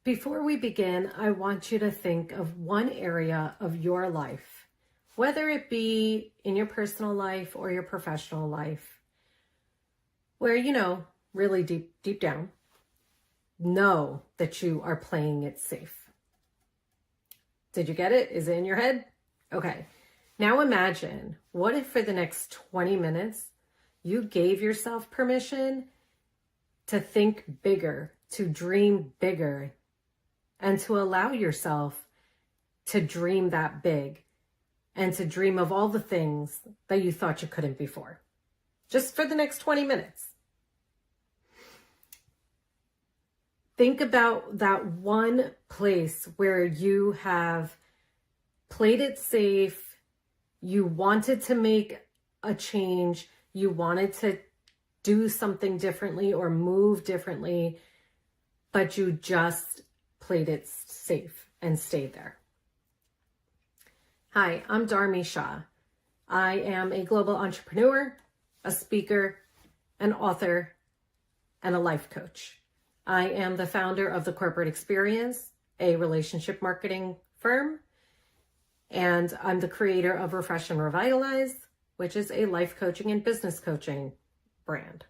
Before we begin, I want you to think of one area of your life, whether it be in your personal life or your professional life, where, really deep down, know that you are playing it safe. Did you get it? Is it in your head? Okay. Now imagine, what if for the next 20 minutes, you gave yourself permission to think bigger, to dream bigger, and to allow yourself to dream that big and to dream of all the things that you thought you couldn't before, just for the next 20 minutes. Think about that one place where you have played it safe, you wanted to make a change, you wanted to do something differently or move differently, but you just played it safe and stayed there. Hi, I'm Dharmi Shah. I am a global entrepreneur, a speaker, an author, and a life coach. I am the founder of The Corporate Experience, a relationship marketing firm, and I'm the creator of Refresh and Revitalize, which is a life coaching and business coaching brand.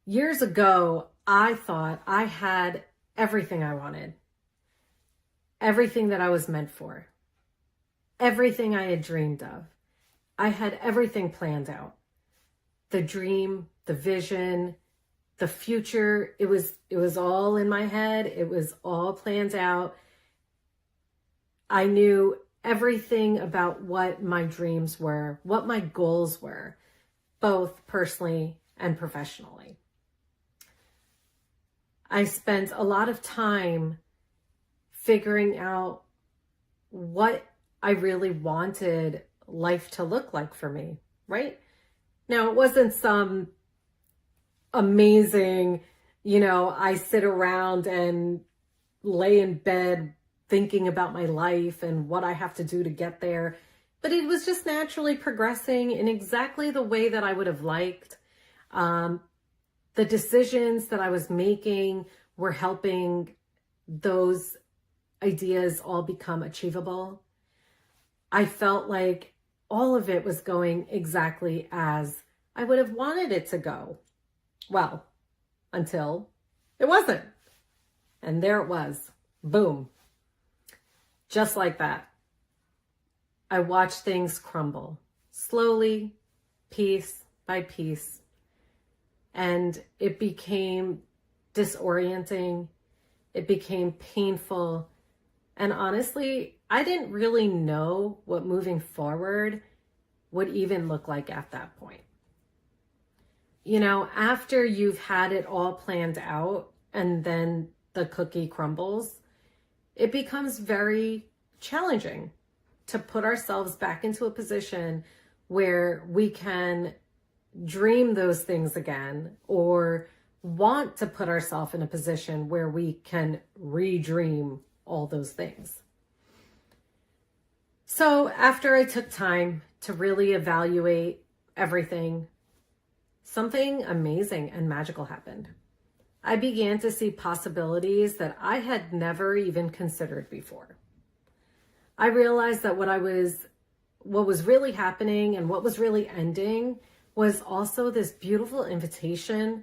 Years ago, I thought I had everything I wanted, everything that I was meant for, everything I had dreamed of. I had everything planned out. The dream, the vision, the future, it was all in my head. It was all planned out. I knew everything about what my dreams were, what my goals were, both personally and professionally. I spent a lot of time figuring out what I really wanted life to look like for me, right? Now, it wasn't some amazing, I sit around and lay in bed thinking about my life and what I have to do to get there. But it was just naturally progressing in exactly the way that I would have liked. The decisions that I was making were helping those ideas all become achievable. I felt like all of it was going exactly as I would have wanted it to go. Well, until it wasn't. And there it was. Boom. Just like that. I watched things crumble slowly, piece by piece. And it became disorienting. It became painful. And honestly, I didn't really know what moving forward would even look like at that point. After you've had it all planned out and then the cookie crumbles, it becomes very challenging to put ourselves back into a position where we can dream those things again, or want to put ourselves in a position where we can redream all those things. So after I took time to really evaluate everything, something amazing and magical happened. I began to see possibilities that I had never even considered before. I realized that what was really happening and what was really ending was also this beautiful invitation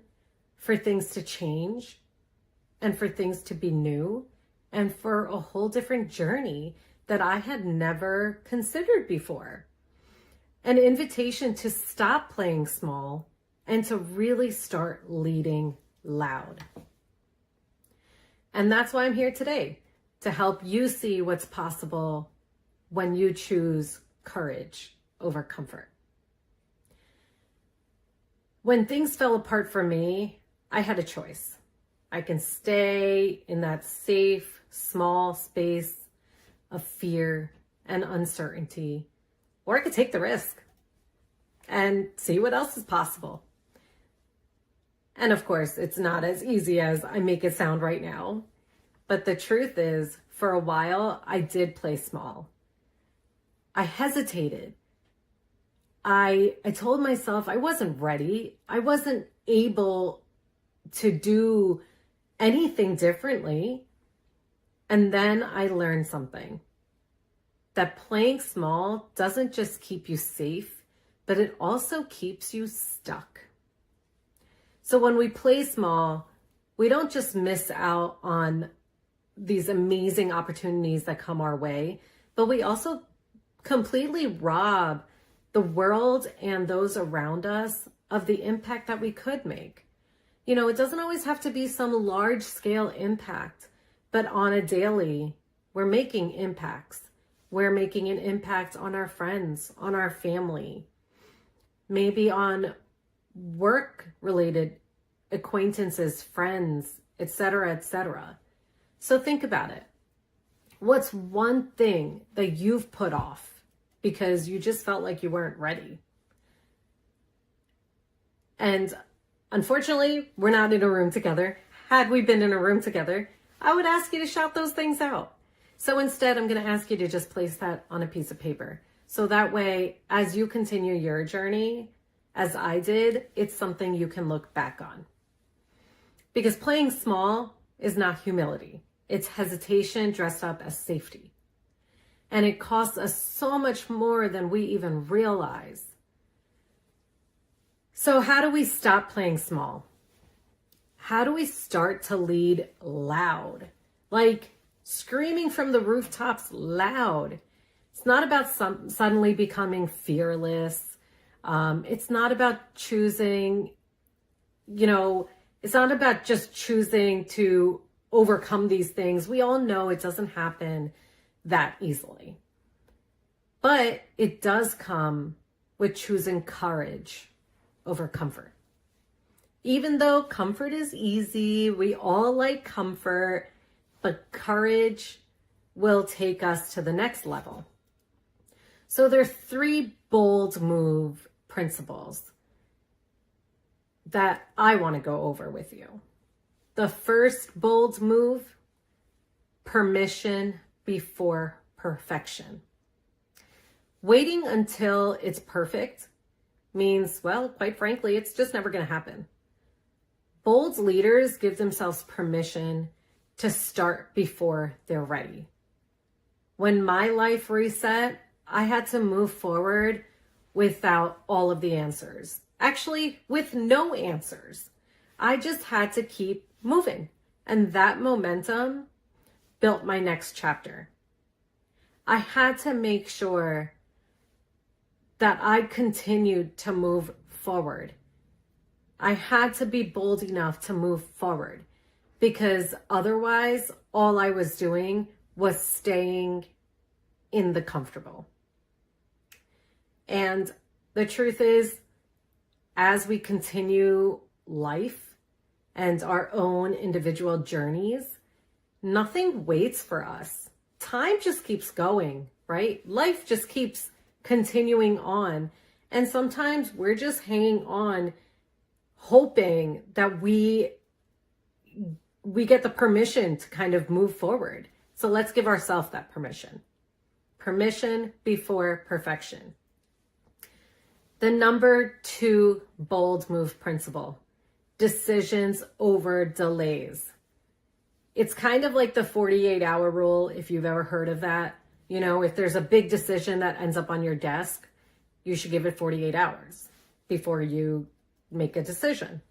for things to change and for things to be new and for a whole different journey that I had never considered before. An invitation to stop playing small and to really start leading loud. And that's why I'm here today, to help you see what's possible when you choose courage over comfort. When things fell apart for me, I had a choice. I can stay in that safe, small space of fear and uncertainty, or I could take the risk and see what else is possible. And of course, it's not as easy as I make it sound right now. But the truth is, for a while, I did play small. I hesitated. I told myself I wasn't ready. I wasn't able to do anything differently. And then I learned something. That playing small doesn't just keep you safe, but it also keeps you stuck. So when we play small, we don't just miss out on these amazing opportunities that come our way, but we also completely rob the world and those around us of the impact that we could make. It doesn't always have to be some large scale impact, but on a daily, we're making impacts. We're making an impact on our friends, on our family, maybe on work-related acquaintances, friends, etc., etc. So think about it. What's one thing that you've put off because you just felt like you weren't ready? And unfortunately, we're not in a room together. Had we been in a room together, I would ask you to shout those things out. So instead, I'm going to ask you to just place that on a piece of paper. So that way, as you continue your journey, as I did, it's something you can look back on. Because playing small is not humility. It's hesitation dressed up as safety. And it costs us so much more than we even realize. So how do we stop playing small? How do we start to lead loud? Like screaming from the rooftops loud. It's not about suddenly becoming fearless. It's not about choosing, It's not about just choosing to overcome these things. We all know it doesn't happen that easily. But it does come with choosing courage over comfort. Even though comfort is easy, we all like comfort, but courage will take us to the next level. So there are 3 bold move principles that I want to go over with you. The first bold move, permission before perfection. Waiting until it's perfect means, well, quite frankly, it's just never going to happen. Bold leaders give themselves permission to start before they're ready. When my life reset, I had to move forward without all of the answers. Actually, with no answers. I just had to keep moving. And that momentum built my next chapter. I had to make sure that I continued to move forward. I had to be bold enough to move forward, because otherwise all I was doing was staying in the comfortable. And the truth is, as we continue life and our own individual journeys, nothing waits for us. Time just keeps going, right? Life just keeps continuing on. And sometimes we're just hanging on, hoping that we get the permission to kind of move forward. So let's give ourselves that permission. Permission before perfection. The number 2 bold move principle, decisions over delays. It's kind of like the 48-hour rule, if you've ever heard of that. You know, if there's a big decision that ends up on your desk, you should give it 48 hours before you make a decision.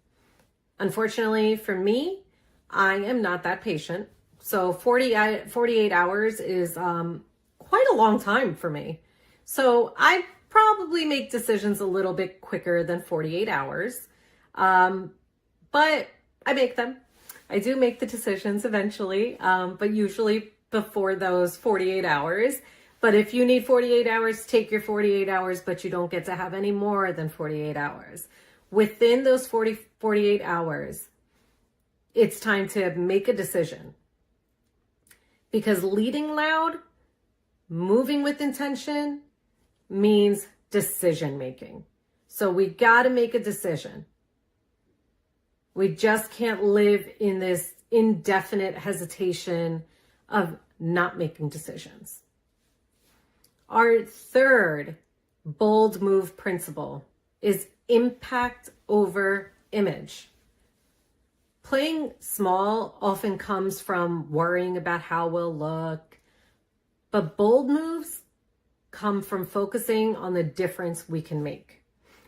Unfortunately for me, I am not that patient. So 48 hours is quite a long time for me. So I probably make decisions a little bit quicker than 48 hours. But I make them. I do make the decisions eventually, but usually before those 48 hours. But if you need 48 hours, take your 48 hours, but you don't get to have any more than 48 hours. Within those 48 hours, it's time to make a decision. Because leading loud, moving with intention, means decision making. So we got to make a decision. We just can't live in this indefinite hesitation of not making decisions. Our third bold move principle is impact over image. Playing small often comes from worrying about how we'll look, but bold moves come from focusing on the difference we can make.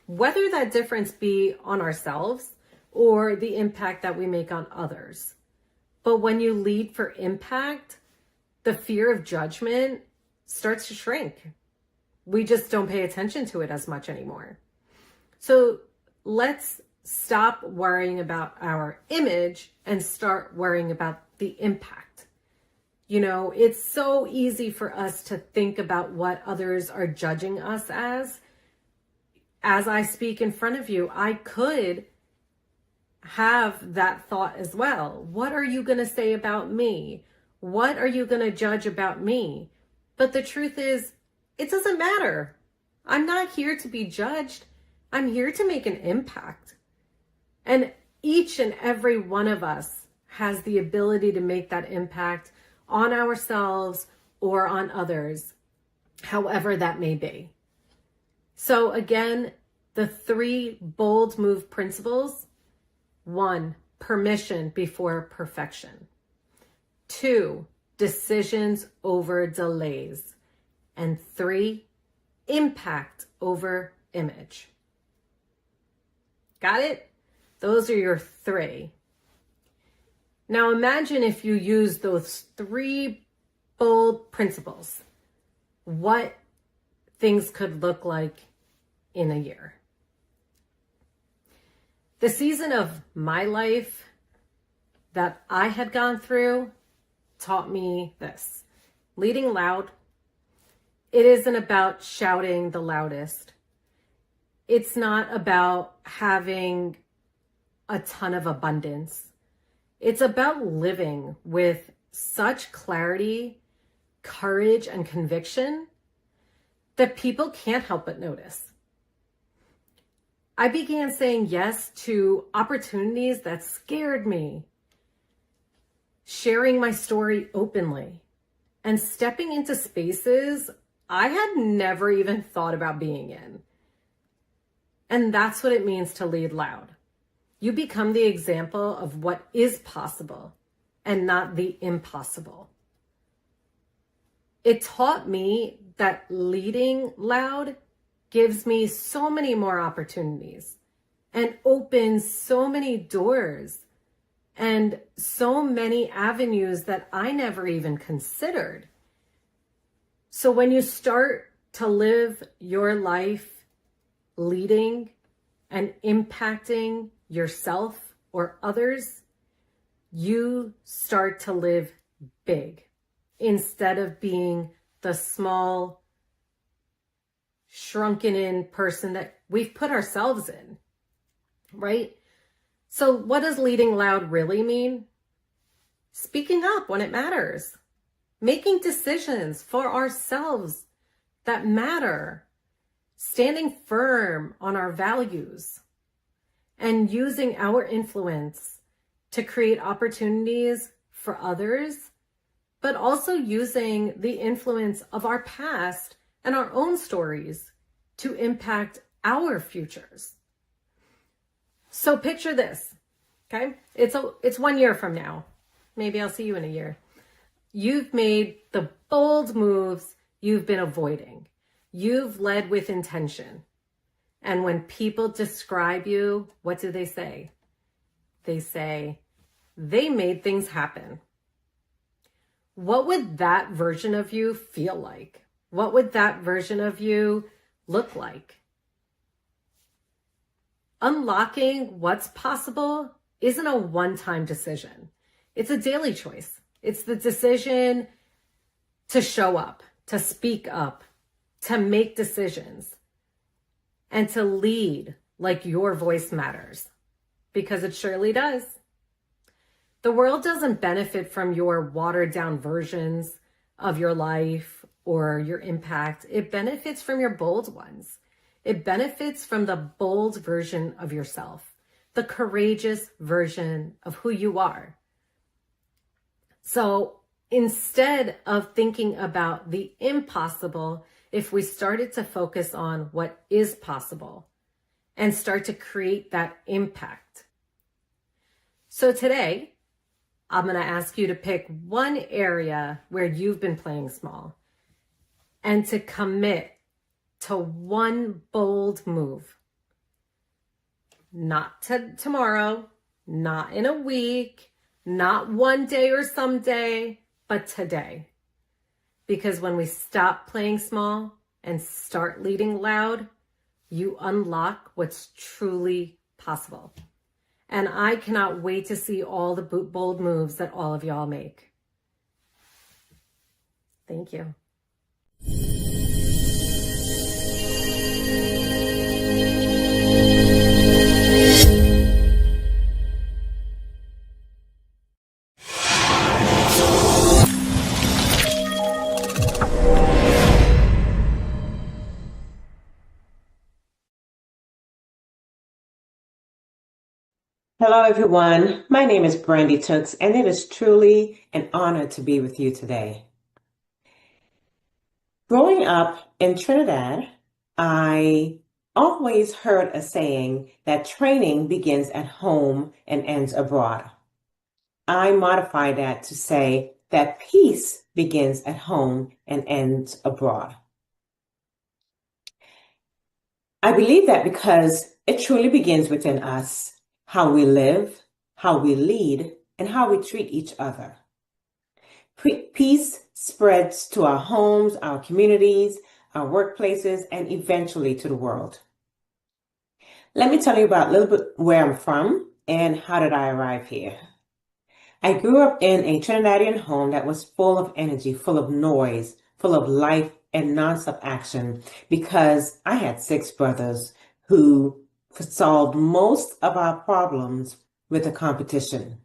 Whether that difference be on ourselves or the impact that we make on others. But when you lead for impact, the fear of judgment starts to shrink. We just don't pay attention to it as much anymore. So let's stop worrying about our image and start worrying about the impact. You know, it's so easy for us to think about what others are judging us as. As I speak in front of you, I could have that thought as well. What are you going to say about me? What are you going to judge about me? But the truth is, it doesn't matter. I'm not here to be judged. I'm here to make an impact. And each and every one of us has the ability to make that impact on ourselves or on others, however that may be. So again, the 3 bold move principles. 1, permission before perfection. 2, decisions over delays. And 3, impact over image. Got it? Those are your 3. Now imagine if you use those 3 bold principles, what things could look like in a year. The season of my life that I had gone through taught me this. Leading loud, it isn't about shouting the loudest. It's not about having a ton of abundance. It's about living with such clarity, courage, and conviction that people can't help but notice. I began saying yes to opportunities that scared me, sharing my story openly, and stepping into spaces I had never even thought about being in. And that's what it means to lead loud. You become the example of what is possible and not the impossible. It taught me that leading loud gives me so many more opportunities and opens so many doors and so many avenues that I never even considered. So when you start to live your life leading and impacting yourself or others, you start to live big instead of being the small, shrunken in person that we've put ourselves in, right? So what does leading loud really mean? Speaking up when it matters, making decisions for ourselves that matter, standing firm on our values, and using our influence to create opportunities for others, but also using the influence of our past and our own stories to impact our futures. So picture this, okay? It's 1 year from now. Maybe I'll see you in a year. You've made the bold moves you've been avoiding. You've led with intention. And when people describe you, what do they say? They say, they made things happen. What would that version of you feel like? What would that version of you look like? Unlocking what's possible isn't a one-time decision. It's a daily choice. It's the decision to show up, to speak up, to make decisions, and to lead like your voice matters, because it surely does. The world doesn't benefit from your watered down versions of your life or your impact. It benefits from your bold ones. It benefits from the bold version of yourself, the courageous version of who you are. So instead of thinking about the impossible, if we started to focus on what is possible and start to create that impact. So today, I'm going to ask you to pick one area where you've been playing small and to commit to one bold move. Not tomorrow, not in a week, not one day or someday, but today. Because when we stop playing small and start leading loud, you unlock what's truly possible. And I cannot wait to see all the bold moves that all of y'all make. Thank you. Hello, everyone. My name is Brandy Tooks, and it is truly an honor to be with you today. Growing up in Trinidad, I always heard a saying that training begins at home and ends abroad. I modify that to say that peace begins at home and ends abroad. I believe that because it truly begins within us, how we live, how we lead, and how we treat each other. Peace spreads to our homes, our communities, our workplaces, and eventually to the world. Let me tell you about a little bit where I'm from and how did I arrive here. I grew up in a Trinidadian home that was full of energy, full of noise, full of life and nonstop action because I had 6 brothers who solved most of our problems with a competition.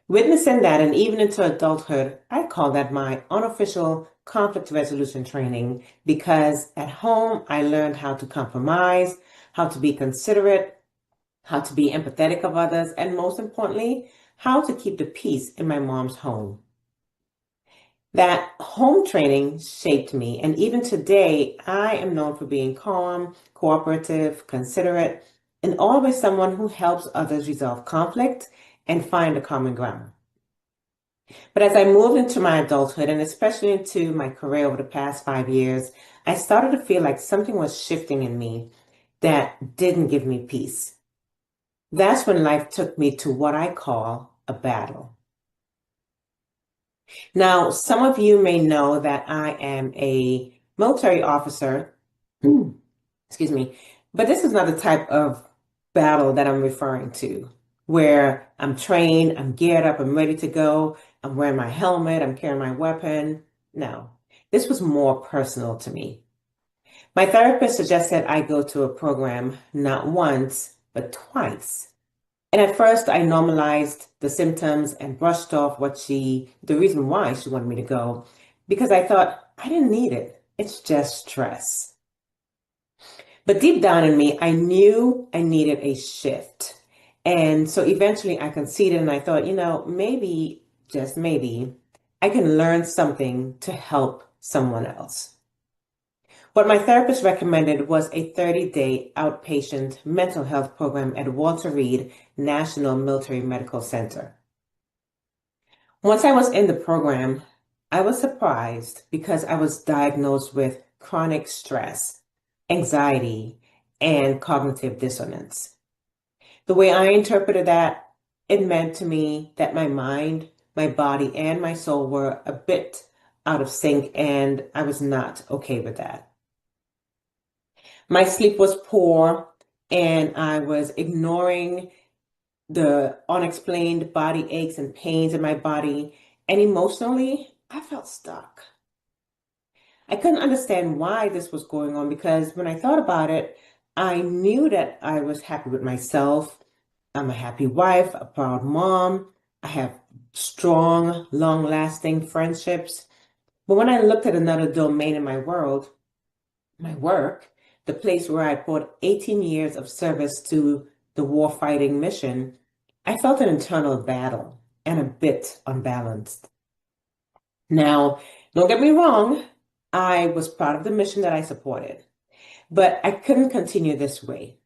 Witnessing that and even into adulthood, I call that my unofficial conflict resolution training because at home I learned how to compromise, how to be considerate, how to be empathetic of others, and most importantly, how to keep the peace in my mom's home. That home training shaped me, and even today, I am known for being calm, cooperative, considerate, and always someone who helps others resolve conflict and find a common ground. But as I moved into my adulthood, and especially into my career over the past 5 years, I started to feel like something was shifting in me that didn't give me peace. That's when life took me to what I call a battle. Now, some of you may know that I am a military officer, excuse me, but this is not the type of battle that I'm referring to, where I'm trained, I'm geared up, I'm ready to go, I'm wearing my helmet, I'm carrying my weapon. No, this was more personal to me. My therapist suggested I go to a program not once, but twice. And at first, I normalized the symptoms and brushed off the reason why she wanted me to go, because I thought I didn't need it. It's just stress. But deep down in me, I knew I needed a shift. And so eventually I conceded and I thought, maybe, just maybe, I can learn something to help someone else. What my therapist recommended was a 30-day outpatient mental health program at Walter Reed National Military Medical Center. Once I was in the program, I was surprised because I was diagnosed with chronic stress, anxiety, and cognitive dissonance. The way I interpreted that, it meant to me that my mind, my body, and my soul were a bit out of sync, and I was not okay with that. My sleep was poor, and I was ignoring the unexplained body aches and pains in my body, and emotionally, I felt stuck. I couldn't understand why this was going on because when I thought about it, I knew that I was happy with myself. I'm a happy wife, a proud mom. I have strong, long-lasting friendships. But when I looked at another domain in my world, my work, the place where I poured 18 years of service to the warfighting mission, I felt an internal battle and a bit unbalanced. Now, don't get me wrong, I was proud of the mission that I supported, but I couldn't continue this way.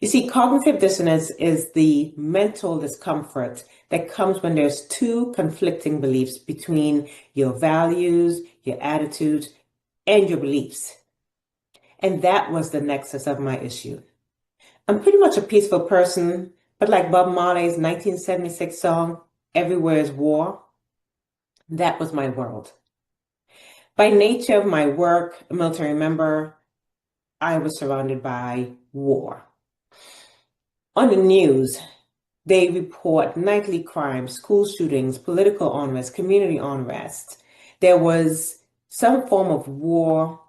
You see, cognitive dissonance is the mental discomfort that comes when there's 2 conflicting beliefs between your values, your attitudes, and your beliefs. And that was the nexus of my issue. I'm pretty much a peaceful person, but like Bob Marley's 1976 song, Everywhere is War, that was my world. By nature of my work, a military member, I was surrounded by war. On the news, they report nightly crimes, school shootings, political unrest, community unrest. There was some form of war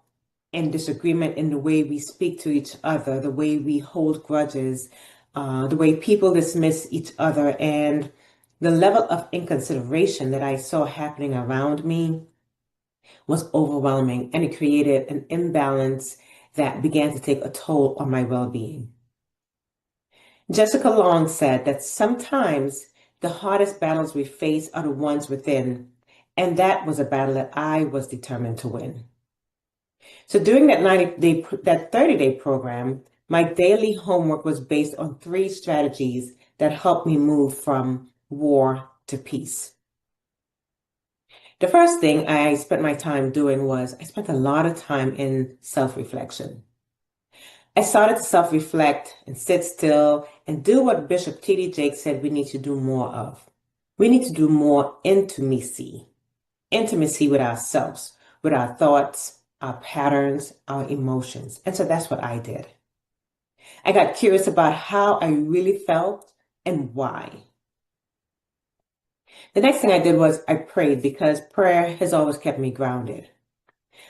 and disagreement in the way we speak to each other, the way we hold grudges, the way people dismiss each other, and the level of inconsideration that I saw happening around me was overwhelming, and it created an imbalance that began to take a toll on my well-being. Jessica Long said that sometimes the hardest battles we face are the ones within, and that was a battle that I was determined to win. So during that 30-day program, my daily homework was based on 3 strategies that helped me move from war to peace. The first thing I spent my time doing was I spent a lot of time in self-reflection. I started to self-reflect and sit still and do what Bishop T.D. Jakes said we need to do more of. We need to do more intimacy with ourselves, with our thoughts, our patterns, our emotions. And so that's what I did. I got curious about how I really felt and why. The next thing I did was I prayed because prayer has always kept me grounded.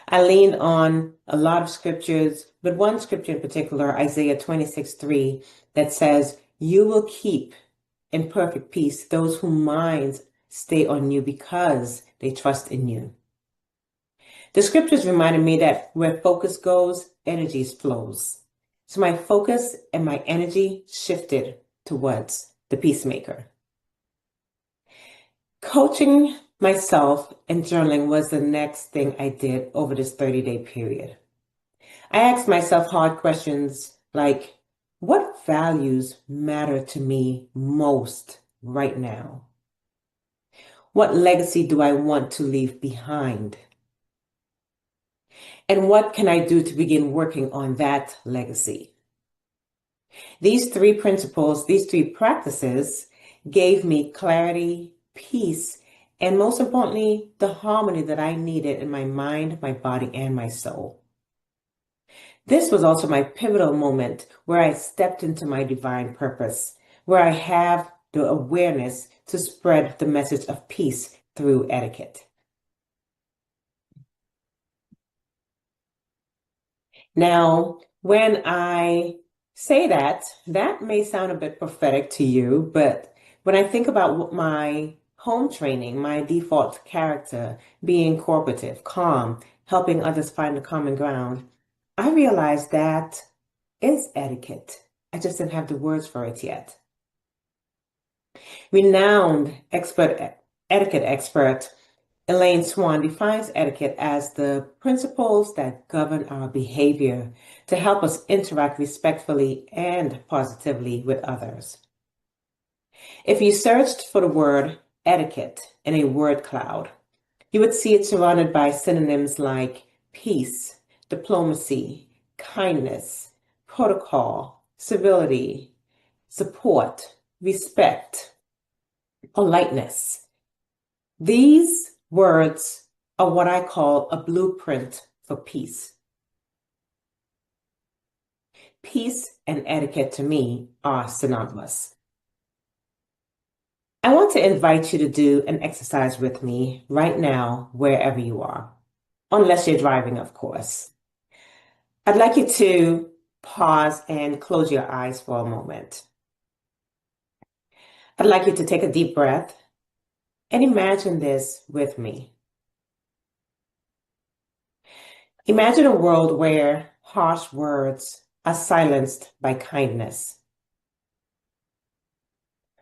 I leaned on a lot of scriptures, but one scripture in particular, Isaiah 26:3, that says, "You will keep in perfect peace those whose minds stay on you because they trust in you." The scriptures reminded me that where focus goes, energy flows. So my focus and my energy shifted towards the peacemaker. Coaching myself and journaling was the next thing I did over this 30-day period. I asked myself hard questions like, what values matter to me most right now? What legacy do I want to leave behind? And what can I do to begin working on that legacy? These three principles, these three practices gave me clarity, peace, and most importantly, the harmony that I needed in my mind, my body, and my soul. This was also my pivotal moment where I stepped into my divine purpose, where I have the awareness to spread the message of peace through etiquette. Now, when I say that, that may sound a bit prophetic to you, but when I think about my home training, my default character being cooperative, calm, helping others find the common ground, I realized that is etiquette. I just didn't have the words for it yet. Renowned etiquette expert Elaine Swan defines etiquette as the principles that govern our behavior to help us interact respectfully and positively with others. If you searched for the word etiquette in a word cloud, you would see it surrounded by synonyms like peace, diplomacy, kindness, protocol, civility, support, respect, politeness. These words are what I call a blueprint for peace. Peace and etiquette to me are synonymous. I want to invite you to do an exercise with me right now, wherever you are, unless you're driving, of course. I'd like you to pause and close your eyes for a moment. I'd like you to take a deep breath and imagine this with me. Imagine a world where harsh words are silenced by kindness,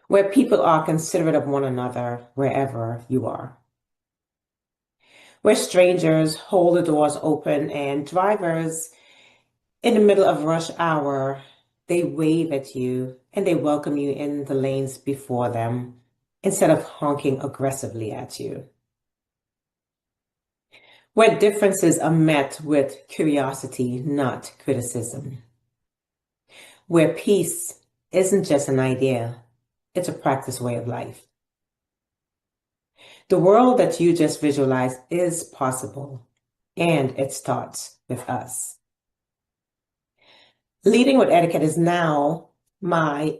where people are considerate of one another wherever you are, where strangers hold the doors open and drivers in the middle of rush hour, they wave at you and they welcome you in the lanes before them instead of honking aggressively at you. Where differences are met with curiosity, not criticism. Where peace isn't just an idea, it's a practice way of life. The world that you just visualized is possible, and it starts with us. Leading with etiquette is now my,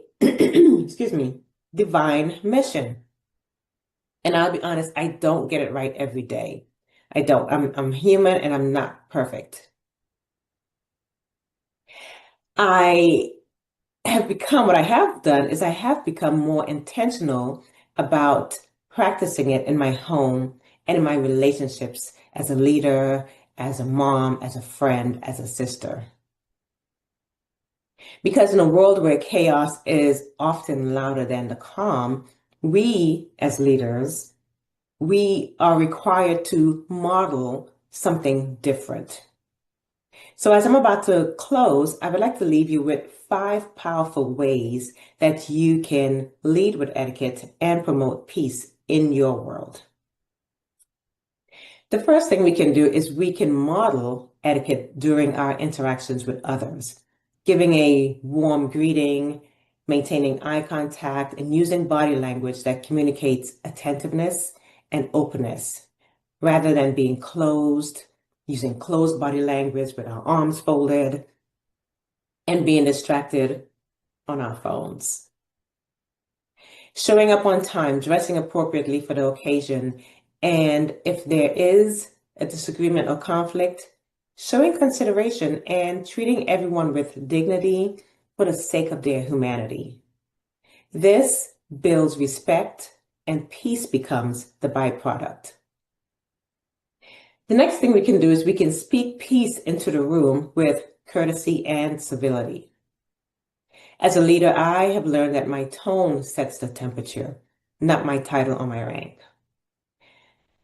divine mission. And I'll be honest, I don't get it right every day. I don't. I'm human and I'm not perfect. I have become more intentional about practicing it in my home and in my relationships as a leader, as a mom, as a friend, as a sister. Because in a world where chaos is often louder than the calm, we as leaders, we are required to model something different. So as I'm about to close, I would like to leave you with 5 powerful ways that you can lead with etiquette and promote peace in your world. The first thing we can do is we can model etiquette during our interactions with others, giving a warm greeting, maintaining eye contact, and using body language that communicates attentiveness and openness, rather than being closed, using closed body language with our arms folded. and being distracted on our phones. Showing up on time, dressing appropriately for the occasion, and if there is a disagreement or conflict, showing consideration and treating everyone with dignity for the sake of their humanity. This builds respect and peace becomes the byproduct. The next thing we can do is we can speak peace into the room with courtesy and civility. As a leader, I have learned that my tone sets the temperature, not my title or my rank.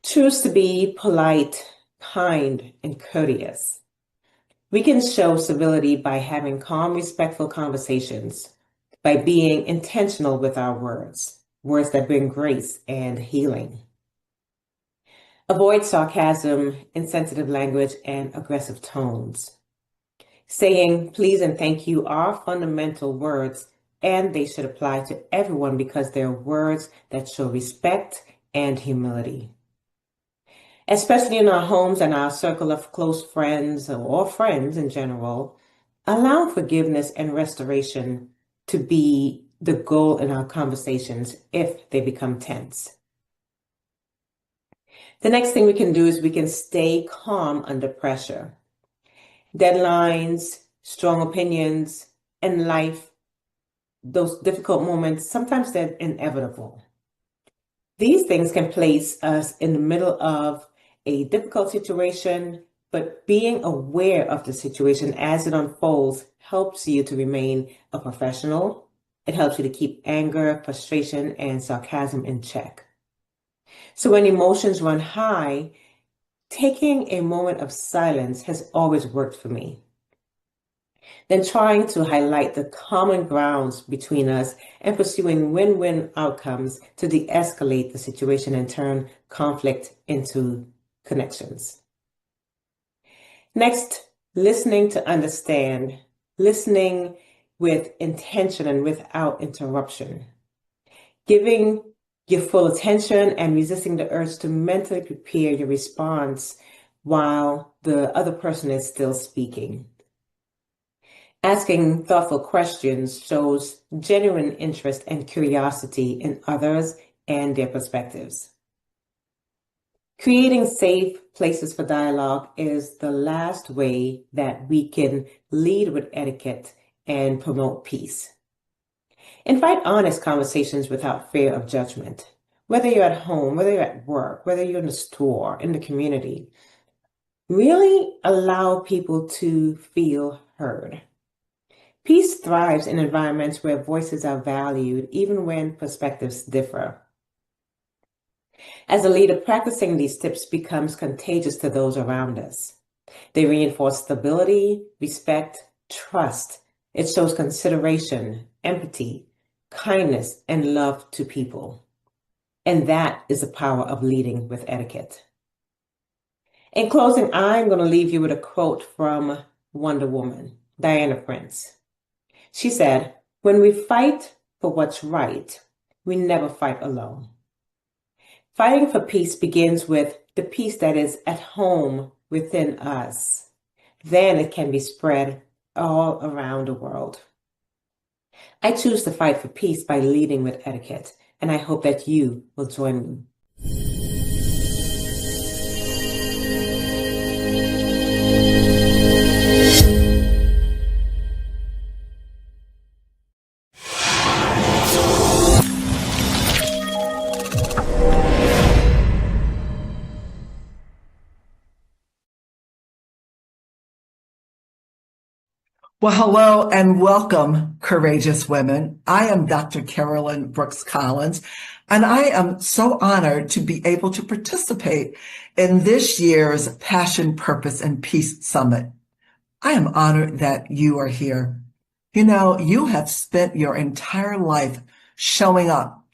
Choose to be polite, kind, and courteous. We can show civility by having calm, respectful conversations, by being intentional with our words, words that bring grace and healing. Avoid sarcasm, insensitive language, and aggressive tones. Saying please and thank you are fundamental words, and they should apply to everyone because they're words that show respect and humility. Especially in our homes and our circle of close friends or friends in general, allow forgiveness and restoration to be the goal in our conversations if they become tense. The next thing we can do is we can stay calm under pressure. Deadlines, strong opinions, and life, those difficult moments, sometimes they're inevitable. These things can place us in the middle of a difficult situation, but being aware of the situation as it unfolds helps you to remain a professional. It helps you to keep anger, frustration, and sarcasm in check. So when emotions run high, taking a moment of silence has always worked for me. Then trying to highlight the common grounds between us and pursuing win-win outcomes to de-escalate the situation and turn conflict into connections. Next, listening to understand, listening with intention and without interruption. Giving your full attention and resisting the urge to mentally prepare your response while the other person is still speaking. Asking thoughtful questions shows genuine interest and curiosity in others and their perspectives. Creating safe places for dialogue is the last way that we can lead with etiquette and promote peace. Invite honest conversations without fear of judgment. Whether you're at home, whether you're at work, whether you're in the store, in the community, really allow people to feel heard. Peace thrives in environments where voices are valued, even when perspectives differ. As a leader, practicing these tips becomes contagious to those around us. They reinforce stability, respect, trust. It shows consideration, empathy, kindness, and love to people. And that is the power of leading with etiquette. In closing, I'm going to leave you with a quote from Wonder Woman, Diana Prince. She said, "When we fight for what's right, we never fight alone." Fighting for peace begins with the peace that is at home within us. Then it can be spread all around the world. I choose to fight for peace by leading with etiquette, and I hope that you will join me. Well, hello and welcome, courageous women. I am Dr. Carolyn Brooks Collins, and I am so honored to be able to participate in this year's Passion, Purpose, and Peace Summit. I am honored that you are here. You know, you have spent your entire life showing up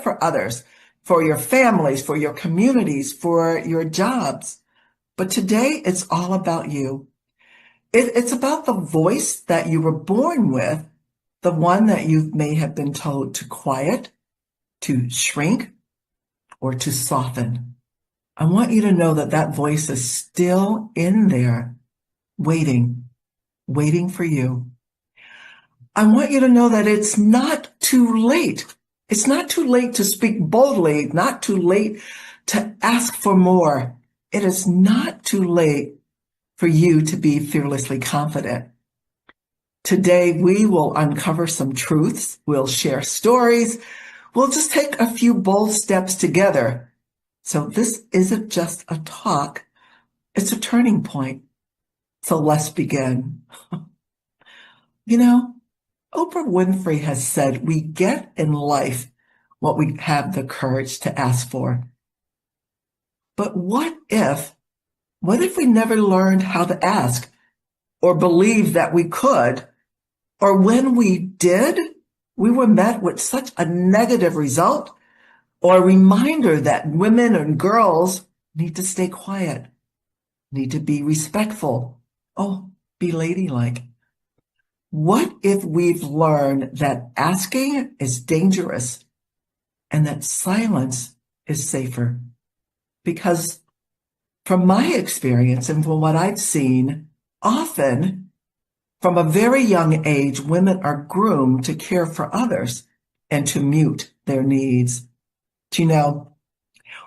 for others, for your families, for your communities, for your jobs. But today it's all about you. It's about the voice that you were born with, the one that you may have been told to quiet, to shrink, or to soften. I want you to know that that voice is still in there, waiting for you. I want you to know that it's not too late. It's not too late to speak boldly, not too late to ask for more. It is not too late for you to be fearlessly confident. Today, we will uncover some truths. We'll share stories. We'll just take a few bold steps together. So this isn't just a talk. It's a turning point. So let's begin. You know, Oprah Winfrey has said we get in life what we have the courage to ask for. But what if we never learned how to ask or believed that we could? Or when we did, we were met with such a negative result or a reminder that women and girls need to stay quiet, need to be respectful, be ladylike. What if we've learned that asking is dangerous and that silence is safer? Because from my experience and from what I've seen, often from a very young age, women are groomed to care for others and to mute their needs. Do you know,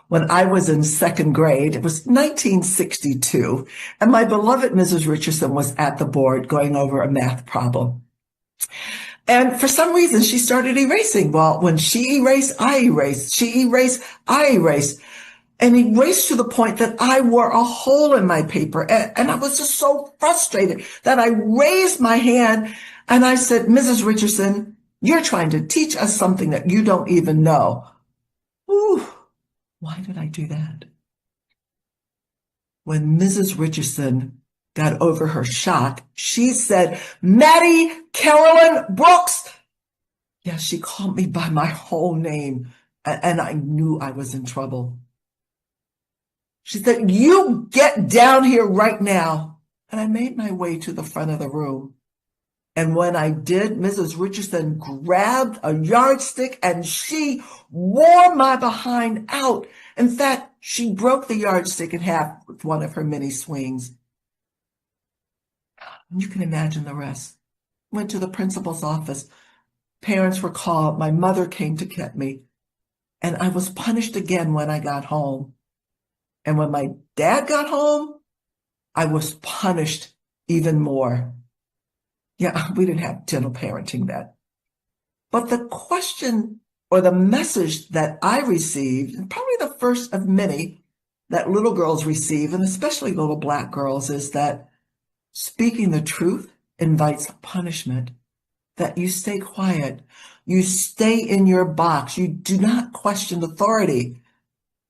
when I was in second grade, it was 1962, and my beloved Mrs. Richardson was at the board going over a math problem. And for some reason, she started erasing. Well, when she erased, I erased. She erased, I erased. And erased to the point that I wore a hole in my paper. And I was just so frustrated that I raised my hand and I said, Mrs. Richardson, you're trying to teach us something that you don't even know. Ooh, why did I do that? When Mrs. Richardson got over her shock, she said, Maddie Carolyn Brooks. Yeah, she called me by my whole name, and I knew I was in trouble. She said, you get down here right now. And I made my way to the front of the room. And when I did, Mrs. Richardson grabbed a yardstick and she wore my behind out. In fact, she broke the yardstick in half with one of her many swings. You can imagine the rest. Went to the principal's office. Parents were called. My mother came to get me. And I was punished again when I got home. And when my dad got home, I was punished even more. Yeah, we didn't have gentle parenting then. But the question or the message that I received, and probably the first of many that little girls receive, and especially little Black girls, is that speaking the truth invites punishment, that you stay quiet, you stay in your box, you do not question authority.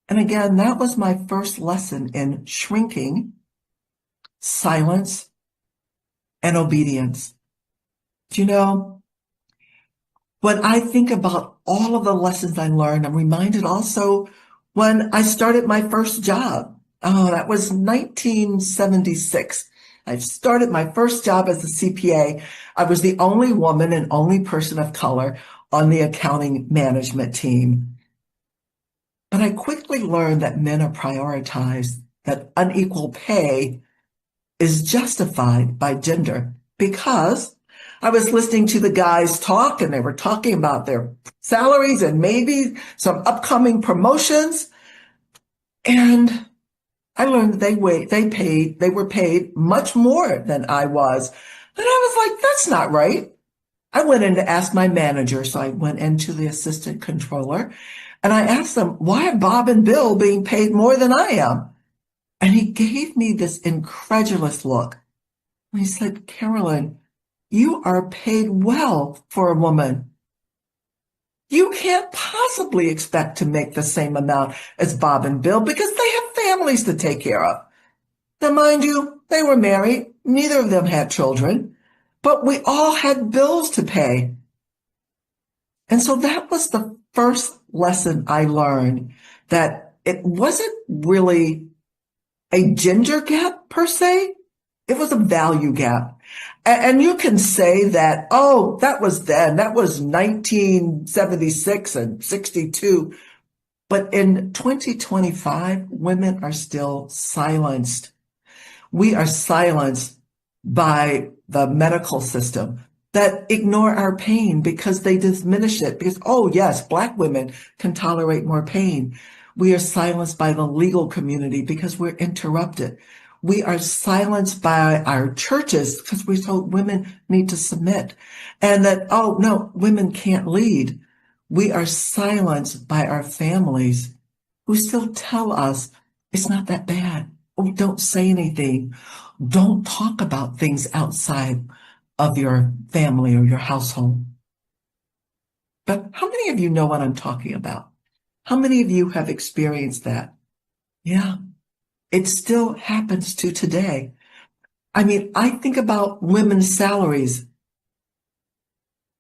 And again, that was my first lesson in shrinking, silence, and obedience. Do you know, when I think about all of the lessons I learned, I'm reminded also when I started my first job. Oh, that was 1976. I started my first job as a CPA. I was the only woman and only person of color on the accounting management team. But I quickly learned that men are prioritized, that unequal pay is justified by gender, because I was listening to the guys talk and they were talking about their salaries and maybe some upcoming promotions. And I learned they were paid much more than I was. And I was like, that's not right. I went in to ask my manager. So I went into the assistant controller and I asked them, why are Bob and Bill being paid more than I am? And he gave me this incredulous look. And he said, Carolyn, you are paid well for a woman. You can't possibly expect to make the same amount as Bob and Bill because they have families to take care of. Now, mind you, they were married. Neither of them had children, but we all had bills to pay. And so that was the first lesson I learned, that it wasn't really a gender gap per se. It was a value gap. And you can say that, oh, that was then, that was 1976 and 62. But in 2025, women are still silenced. We are silenced by the medical system, that ignore our pain because they diminish it. Because, oh yes, Black women can tolerate more pain. We are silenced by the legal community because we're interrupted. We are silenced by our churches because we're told women need to submit. And that, oh no, women can't lead. We are silenced by our families who still tell us it's not that bad. Oh, don't say anything. Don't talk about things outside of your family or your household. But how many of you know what I'm talking about? How many of you have experienced that? Yeah, it still happens to today. I mean, I think about women's salaries,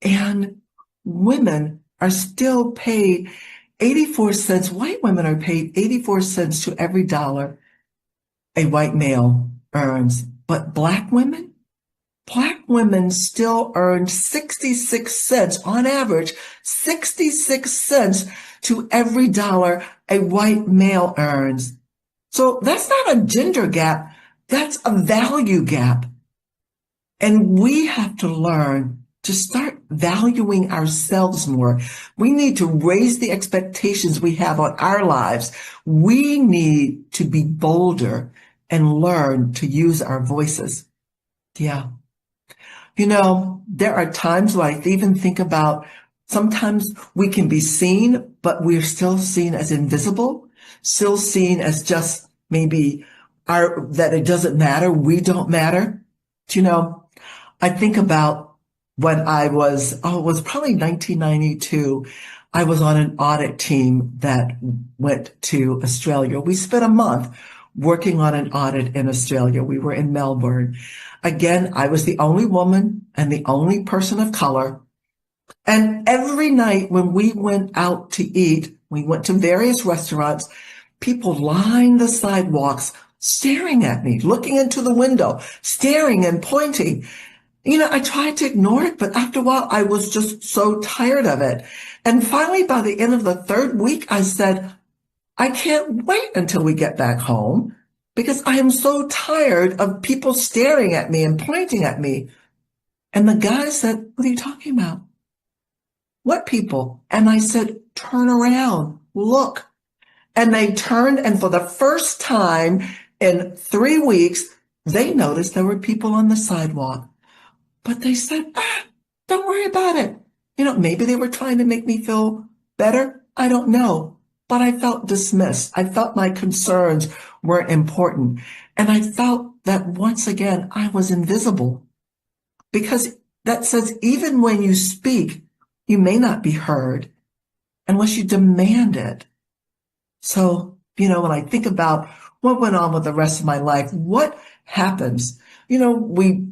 and women are still paid 84 cents. White women are paid 84 cents to every dollar a white male earns. But Black women still earn 66 cents on average, 66 cents to every dollar a white male earns. So that's not a gender gap. That's a value gap. And we have to learn to start valuing ourselves more. We need to raise the expectations we have on our lives. We need to be bolder and learn to use our voices. Yeah. You know, there are times where I even think about sometimes we can be seen, but we're still seen as invisible, still seen as just maybe that it doesn't matter. We don't matter. You know, I think about when it was probably 1992. I was on an audit team that went to Australia. We spent a month working on an audit in Australia. We were in Melbourne. Again, I was the only woman and the only person of color. And every night when we went out to eat, we went to various restaurants, people lined the sidewalks, staring at me, looking into the window, staring and pointing. You know, I tried to ignore it, but after a while, I was just so tired of it. And finally, by the end of the third week, I said, I can't wait until we get back home because I am so tired of people staring at me and pointing at me. And the guy said, what are you talking about? What people? And I said, turn around, look. And they turned, and for the first time in 3 weeks, they noticed there were people on the sidewalk. But they said, don't worry about it. You know, maybe they were trying to make me feel better. I don't know. But I felt dismissed. I felt my concerns weren't important. And I felt that once again, I was invisible. Because that says even when you speak, you may not be heard unless you demand it. So, you know, when I think about what went on with the rest of my life, what happens? You know, we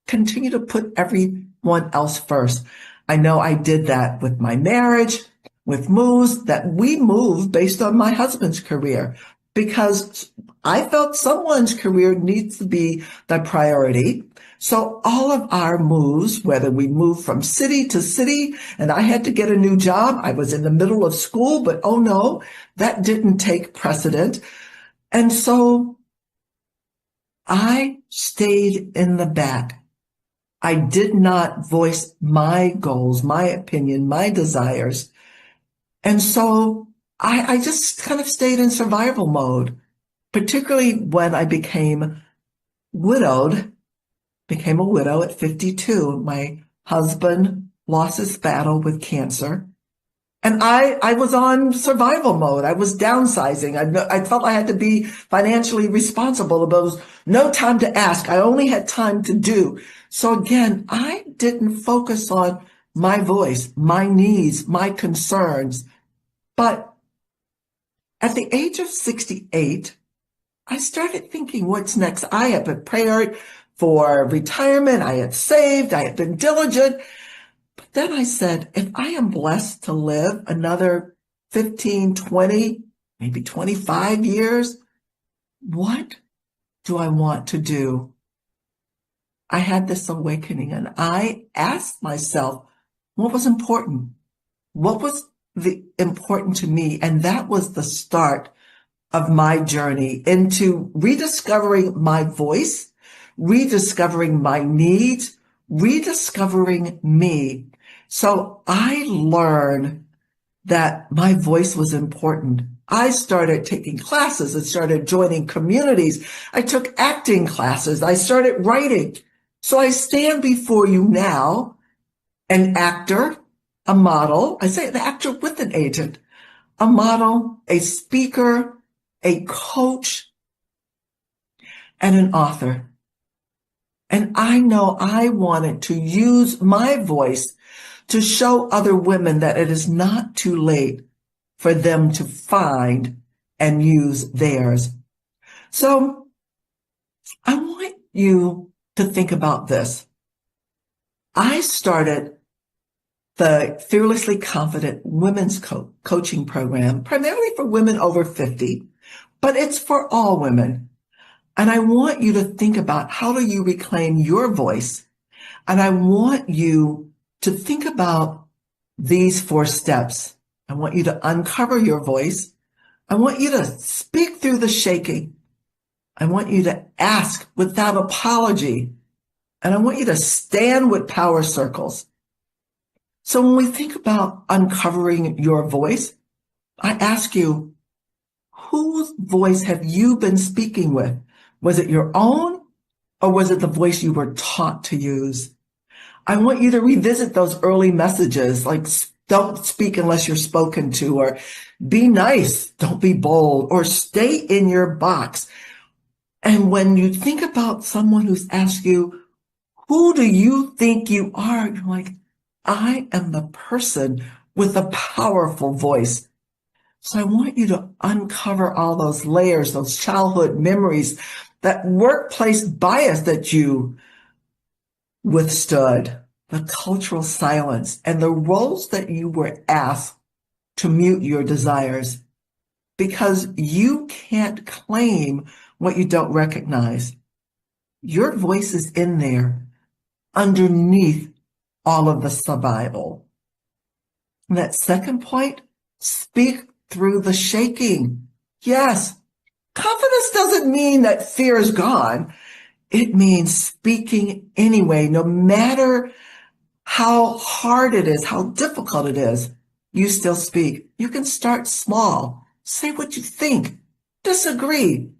continue to put everyone else first. I know I did that with my marriage, with moves, that we moved based on my husband's career because I felt someone's career needs to be the priority. So all of our moves, whether we moved from city to city and I had to get a new job, I was in the middle of school, but oh no, that didn't take precedent. And so I stayed in the back. I did not voice my goals, my opinion, my desires. And so I just kind of stayed in survival mode, particularly when I became a widow at 52. My husband lost his battle with cancer. And I was on survival mode. I was downsizing. I felt I had to be financially responsible. There was no time to ask. I only had time to do. So again, I didn't focus on my voice, my needs, my concerns. But at the age of 68, I started thinking, what's next? I had prepared for retirement. I had saved. I had been diligent. But then I said, if I am blessed to live another 15, 20, maybe 25 years, what do I want to do? I had this awakening and I asked myself, what was important? What was important to me? And that was the start of my journey into rediscovering my voice, rediscovering my needs, rediscovering me. So I learned that my voice was important. I started taking classes and started joining communities. I took acting classes. I started writing. So I stand before you now, an actor, a model. I say an actor with an agent, a model, a speaker, a coach, and an author. And I know I wanted to use my voice to show other women that it is not too late for them to find and use theirs. So I want you to think about this. I started the Fearlessly Confident Women's Coaching Program, primarily for women over 50, but it's for all women. And I want you to think about how do you reclaim your voice? And I want you to think about these 4 steps. I want you to uncover your voice. I want you to speak through the shaking. I want you to ask without apology. And I want you to stand with power circles. So when we think about uncovering your voice, I ask you, whose voice have you been speaking with? Was it your own, or was it the voice you were taught to use? I want you to revisit those early messages, like don't speak unless you're spoken to, or be nice, don't be bold, or stay in your box. And when you think about someone who's asked you, who do you think you are? You're like, I am the person with a powerful voice. So I want you to uncover all those layers, those childhood memories, that workplace bias that you withstood, the cultural silence, and the roles that you were asked to mute your desires, because you can't claim what you don't recognize. Your voice is in there underneath all of the survival. And that second point, speak through the shaking. Yes, confidence doesn't mean that fear is gone. It means speaking anyway, no matter how hard it is, how difficult it is, you still speak. You can start small. Say what you think. Disagree.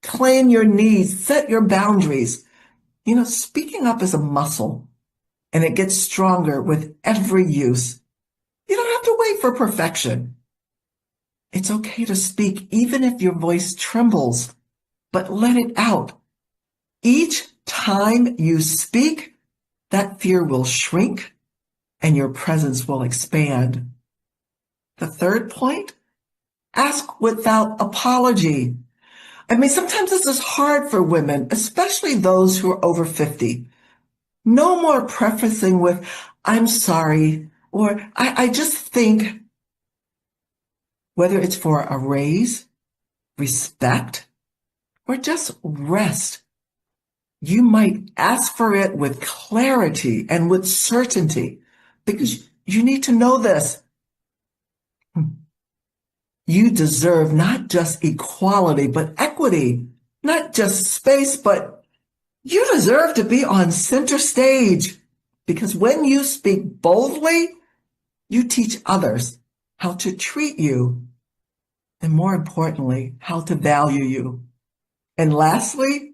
Claim your needs. Set your boundaries. You know, speaking up is a muscle, and it gets stronger with every use. You don't have to wait for perfection. It's okay to speak even if your voice trembles, but let it out. Each time you speak, that fear will shrink and your presence will expand. The third point, ask without apology. I mean, sometimes this is hard for women, especially those who are over 50. No more prefacing with, I'm sorry, or I just think, whether it's for a raise, respect, or just rest. You might ask for it with clarity and with certainty, because you need to know this. You deserve not just equality, but equity, not just space, but you deserve to be on center stage, because when you speak boldly, you teach others how to treat you, and more importantly, how to value you. And lastly,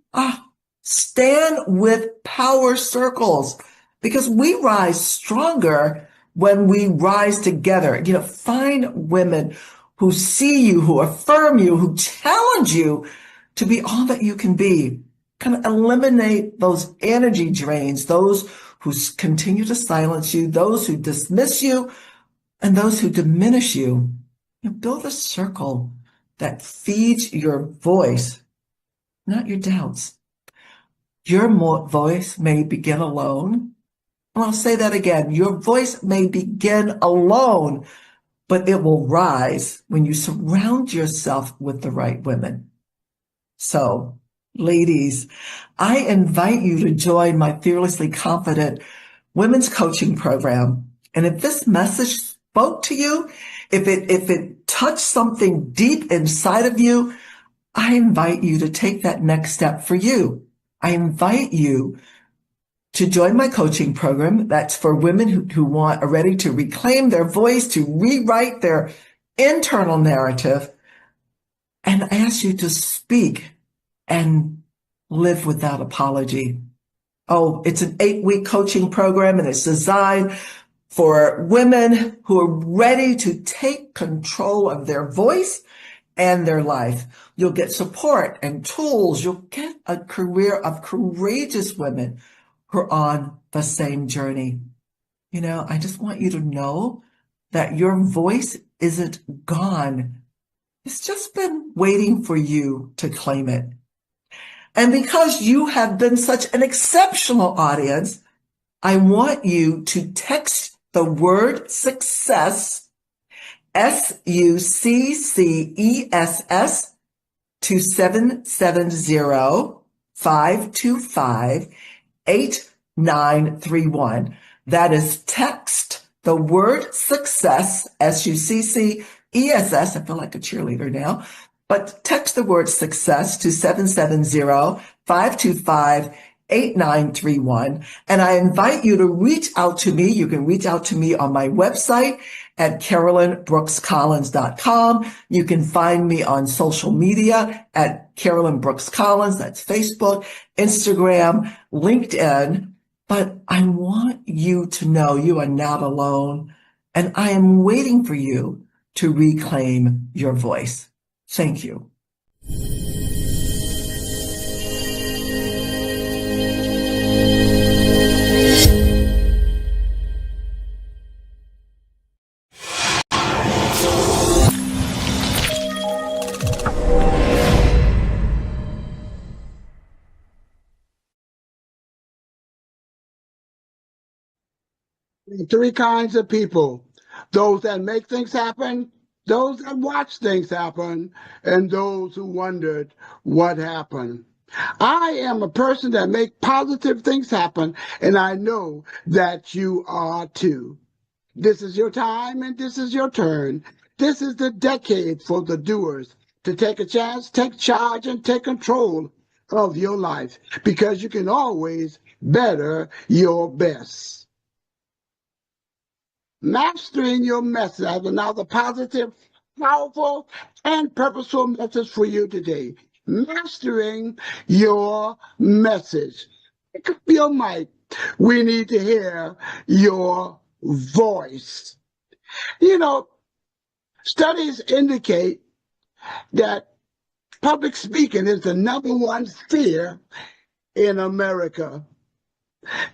stand with power circles, because we rise stronger when we rise together. You know, find women who see you, who affirm you, who challenge you to be all that you can be. Kind of eliminate those energy drains, those who continue to silence you, those who dismiss you, and those who diminish you. You build a circle that feeds your voice, not your doubts. Your voice may begin alone. And I'll say that again. Your voice may begin alone, but it will rise when you surround yourself with the right women. So, ladies, I invite you to join my Fearlessly Confident Women's Coaching Program. And if this message spoke to you, if it touched something deep inside of you, I invite you to take that next step for you. I invite you to join my coaching program. That's for women who are ready to reclaim their voice, to rewrite their internal narrative, and I ask you to speak and live without apology. Oh, it's an 8-week coaching program, and it's designed for women who are ready to take control of their voice and their life. You'll get support and tools. You'll get a career of courageous women who are on the same journey. You know, I just want you to know that your voice isn't gone. It's just been waiting for you to claim it. And because you have been such an exceptional audience, I want you to text the word success, SUCCESS, to 770-525-8931. That is text the word success, SUCCESS. I feel like a cheerleader now, but text the word success to 770-525-8931. And I invite you to reach out to me. You can reach out to me on my website at carolynbrookscollins.com. You can find me on social media at Carolyn Brooks Collins. That's Facebook, Instagram, LinkedIn. But I want you to know you are not alone, and I am waiting for you to reclaim your voice. Thank you. Three kinds of people: those that make things happen, those that watch things happen, and those who wondered what happened. I am a person that makes positive things happen, and I know that you are too. This is your time and this is your turn. This is the decade for the doers to take a chance, take charge, and take control of your life, because you can always better your best. Mastering your message. I have another positive, powerful, and purposeful message for you today. Mastering your message. Pick up your mic. We need to hear your voice. You know, studies indicate that public speaking is the #1 fear in America.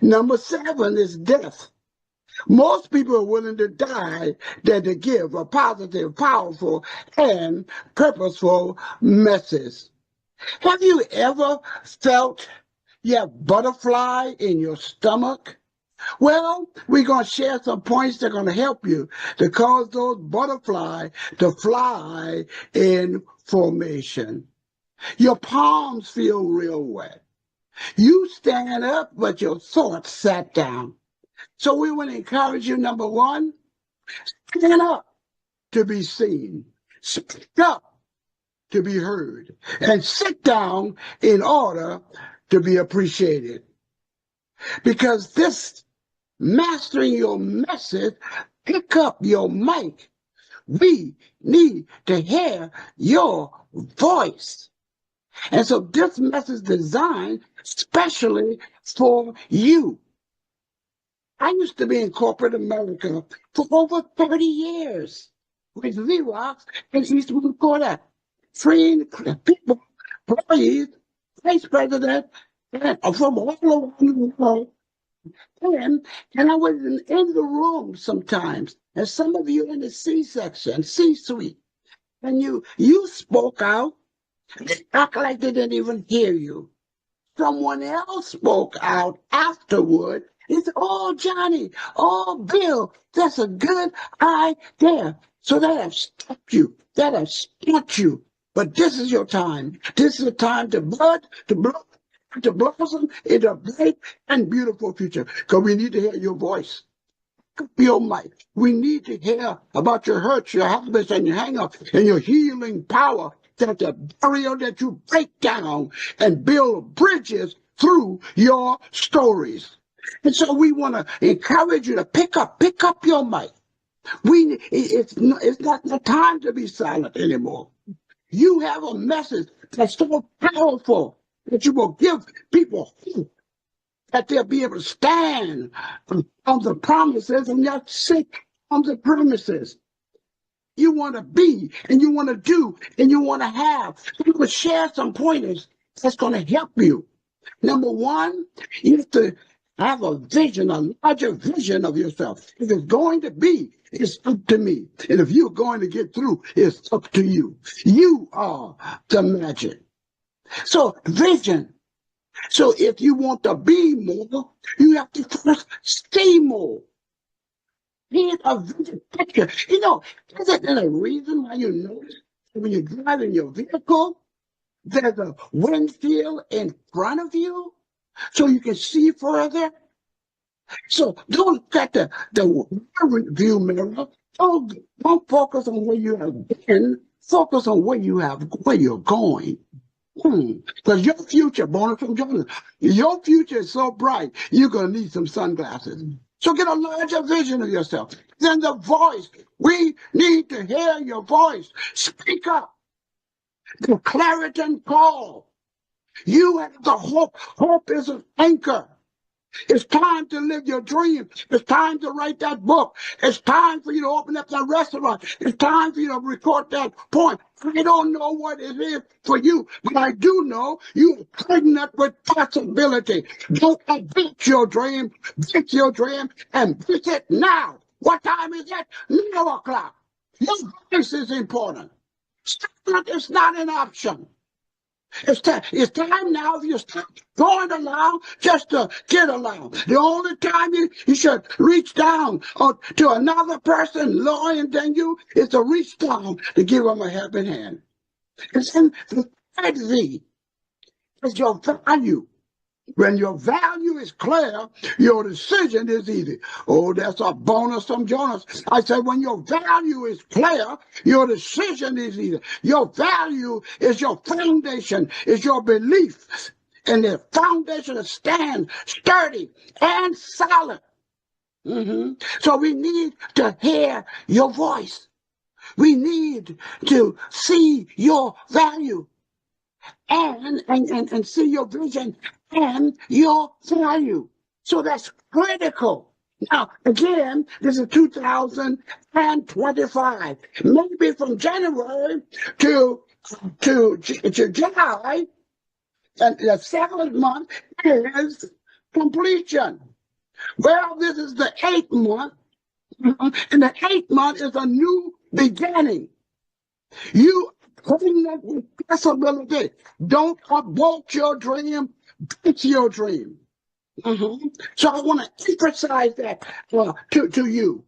Number 7 is death. Most people are willing to die than to give a positive, powerful, and purposeful message. Have you ever felt you have butterfly in your stomach? Well, we're going to share some points that are going to help you to cause those butterfly to fly in formation. Your palms feel real wet. You stand up, but your thoughts sat down. So we want to encourage you, number 1, stand up to be seen, speak up to be heard, and sit down in order to be appreciated. Because this mastering your message, pick up your mic. We need to hear your voice. And so this message is designed especially for you. I used to be in corporate America for over 30 years with Xerox and Eastman Kodak, freeing people, employees, vice president, and from all around the world. And I was in the room sometimes, and some of you in the C-section, C-suite, and you spoke out, they act like they didn't even hear you. Someone else spoke out afterward. It's, oh, Johnny, oh, Bill, that's a good idea. So that have stopped you, that have stumped you. But this is your time. This is the time to bud, to blow, to blossom into a bright and beautiful future. Because we need to hear your voice. Your mic. We need to hear about your hurts, your habits, and your hang-ups, and your healing power. That the barrier that you break down and build bridges through your stories. And so we want to encourage you to pick up your mic. It's not the time to be silent anymore. You have a message that's so powerful that you will give people hope, that they'll be able to stand on the promises and not sit on the premises. You want to be, and you want to do, and you want to have. You will share some pointers that's going to help you. Number one, you have to have a vision, a larger vision of yourself. If it's going to be, it's up to me. And if you're going to get through, it's up to you. You are the magic. So vision. So if you want to be more, you have to first see more. Paint a vision picture. You know, isn't there a reason why you notice when you're driving your vehicle, there's a windshield in front of you so you can see further? So don't look at the view mirror. Don't focus on where you have been. Focus on where you're going. Because your future, bonus from Jonas, your future is so bright, you're going to need some sunglasses. So get a larger vision of yourself. Then the voice. We need to hear your voice. Speak up. The clarion call. You have the hope. Hope is an anchor. It's time to live your dream. It's time to write that book. It's time for you to open up that restaurant. It's time for you to record that poem. I don't know what it is for you, but I do know you are pregnant with possibility. Don't abort your dream. Get your dream and get it now. What time is it? 9 o'clock. Your voice is important. It's not an option. It's time now if you stop going along just to get along. The only time you should reach down to another person lower than you is to reach down to give them a helping hand. And then the third Z is your value. When your value is clear, your decision is easy. Oh, that's a bonus from Jonas. I said, when your value is clear, your decision is easy. Your value is your foundation, is your belief. And the foundation is stand sturdy and solid. So we need to hear your voice. We need to see your value and see your vision and your value. So that's critical. Now, again, this is 2025. Maybe from January to July, and the 7th month is completion. Well, this is the 8th month, and the 8th month is a new beginning. You pregnant with possibility. Don't abort your dream. It's your dream. So I want to emphasize that to you.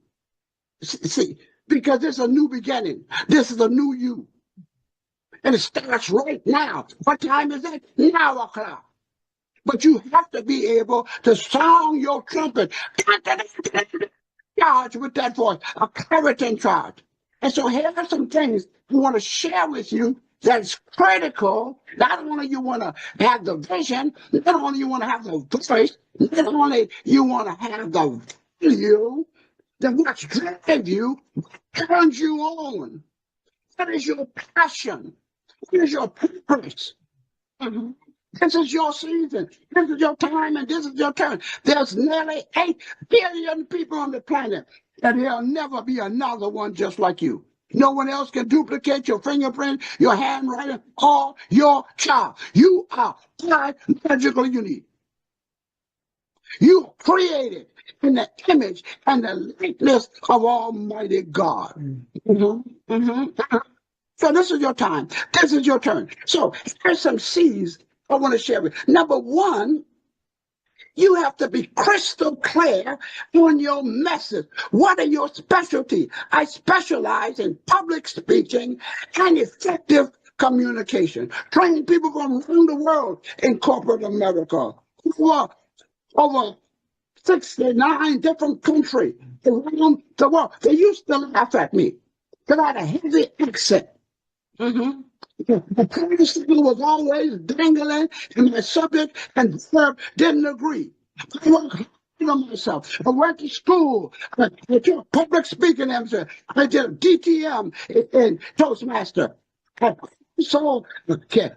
See, because it's a new beginning. This is a new you. And it starts right now. What time is it? 9 o'clock. But you have to be able to sound your trumpet. Charge with that voice. A clarion charge. And so here are some things I want to share with you that's critical. Not only you want to have the vision, not only you want to have the voice, not only you want to have the value, then what drives you, what turns you on? What is your passion? What is your purpose? This is your season. This is your time, and this is your turn. There's nearly 8 billion people on the planet, and there'll never be another one just like you. No one else can duplicate your fingerprint, your handwriting, or your child. You are biologically unique. You are created in the image and the likeness of Almighty God. So this is your time. This is your turn. So here's some C's I want to share with you. Number one, you have to be crystal clear on your message. What are your specialties? I specialize in public speaking and effective communication. Training people from around the world in corporate America. Over 69 different countries around the world. They used to laugh at me because I had a heavy accent. The previous was always dangling, and my subject and verb didn't agree. I worked of myself. I went to school. I did public speaking. I did DTM in Toastmaster. So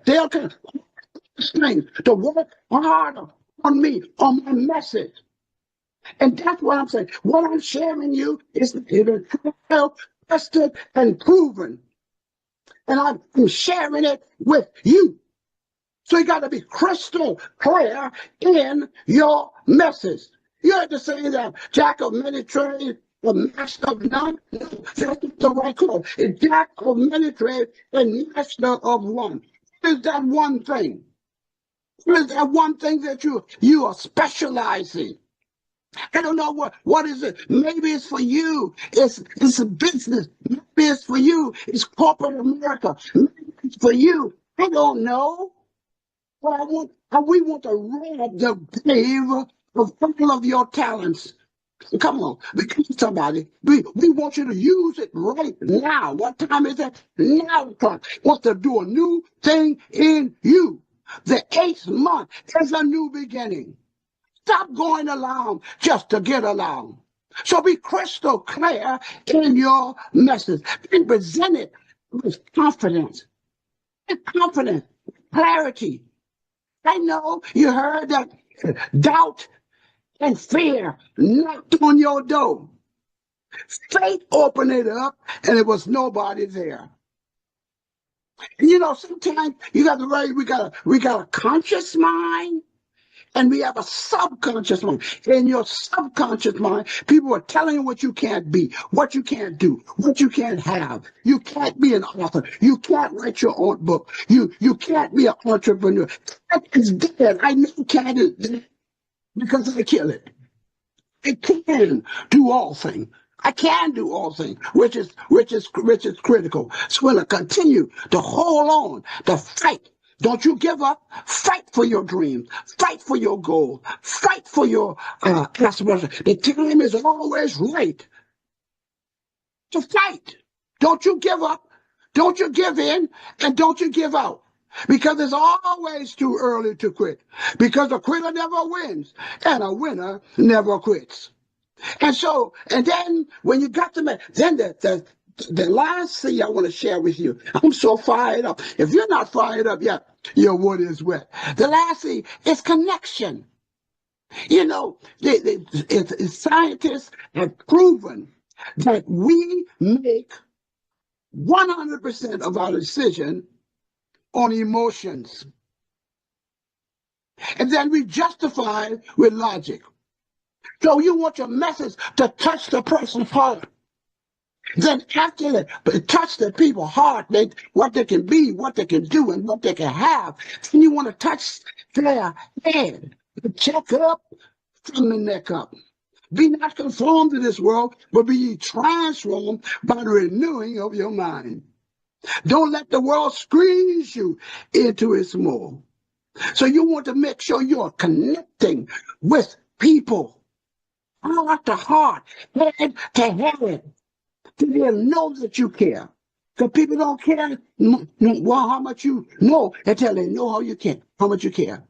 they'll things to work harder on me, on my message. And that's what I'm saying. What I'm sharing you is tested and proven. And I'm sharing it with you. So you got to be crystal clear in your message. You have to say that jack of many trades, the master of none. That's the right call. A jack of many trades and master of one. What is that one thing? What is that one thing that you are specializing? I don't know what is it. Maybe it's for you. It's a business. Maybe it's for you. It's corporate America. Maybe it's for you. I don't know. But we want to rob the grave of all of your talents. Come on, because somebody, we want you to use it right now. What time is it? Now o'clock. Want to do a new thing in you. The 8th month is a new beginning. Stop going along just to get along. So be crystal clear in your message. Be presented with confidence. With confidence, clarity. I know you heard that doubt and fear knocked on your door. Faith opened it up and it was nobody there. And you know, sometimes you got to realize we got a conscious mind and we have a subconscious mind. In your subconscious mind, people are telling you what you can't be, what you can't do, what you can't have. You can't be an author. You can't write your own book. You can't be an entrepreneur. That is dead. I know cat is dead because I kill it. I can do all things. I can do all things, which is critical. So we're gonna continue to hold on, to fight. Don't you give up. Fight for your dreams. Fight for your goal. Fight for your aspiration. The time is always right to fight. Don't you give up. Don't you give in, and don't you give out. Because it's always too early to quit. Because a quitter never wins, and a winner never quits. And so, and then when you got the then the last thing I want to share with you, I'm so fired up. If you're not fired up yet, your wood is wet. The last thing is connection. You know, scientists have proven that we make 100% of our decision on emotions. And then we justify with logic. So you want your message to touch the person's heart. Then after it touch the people's heart, what they can be, what they can do, and what they can have. Then you want to touch their head. Check up from the neck up. Be not conformed to this world, but be ye transformed by the renewing of your mind. Don't let the world squeeze you into its mold. So you want to make sure you're connecting with people. Heart to heart, head to head. They'll know that you care. Because people don't care how much you know until they know how much you care.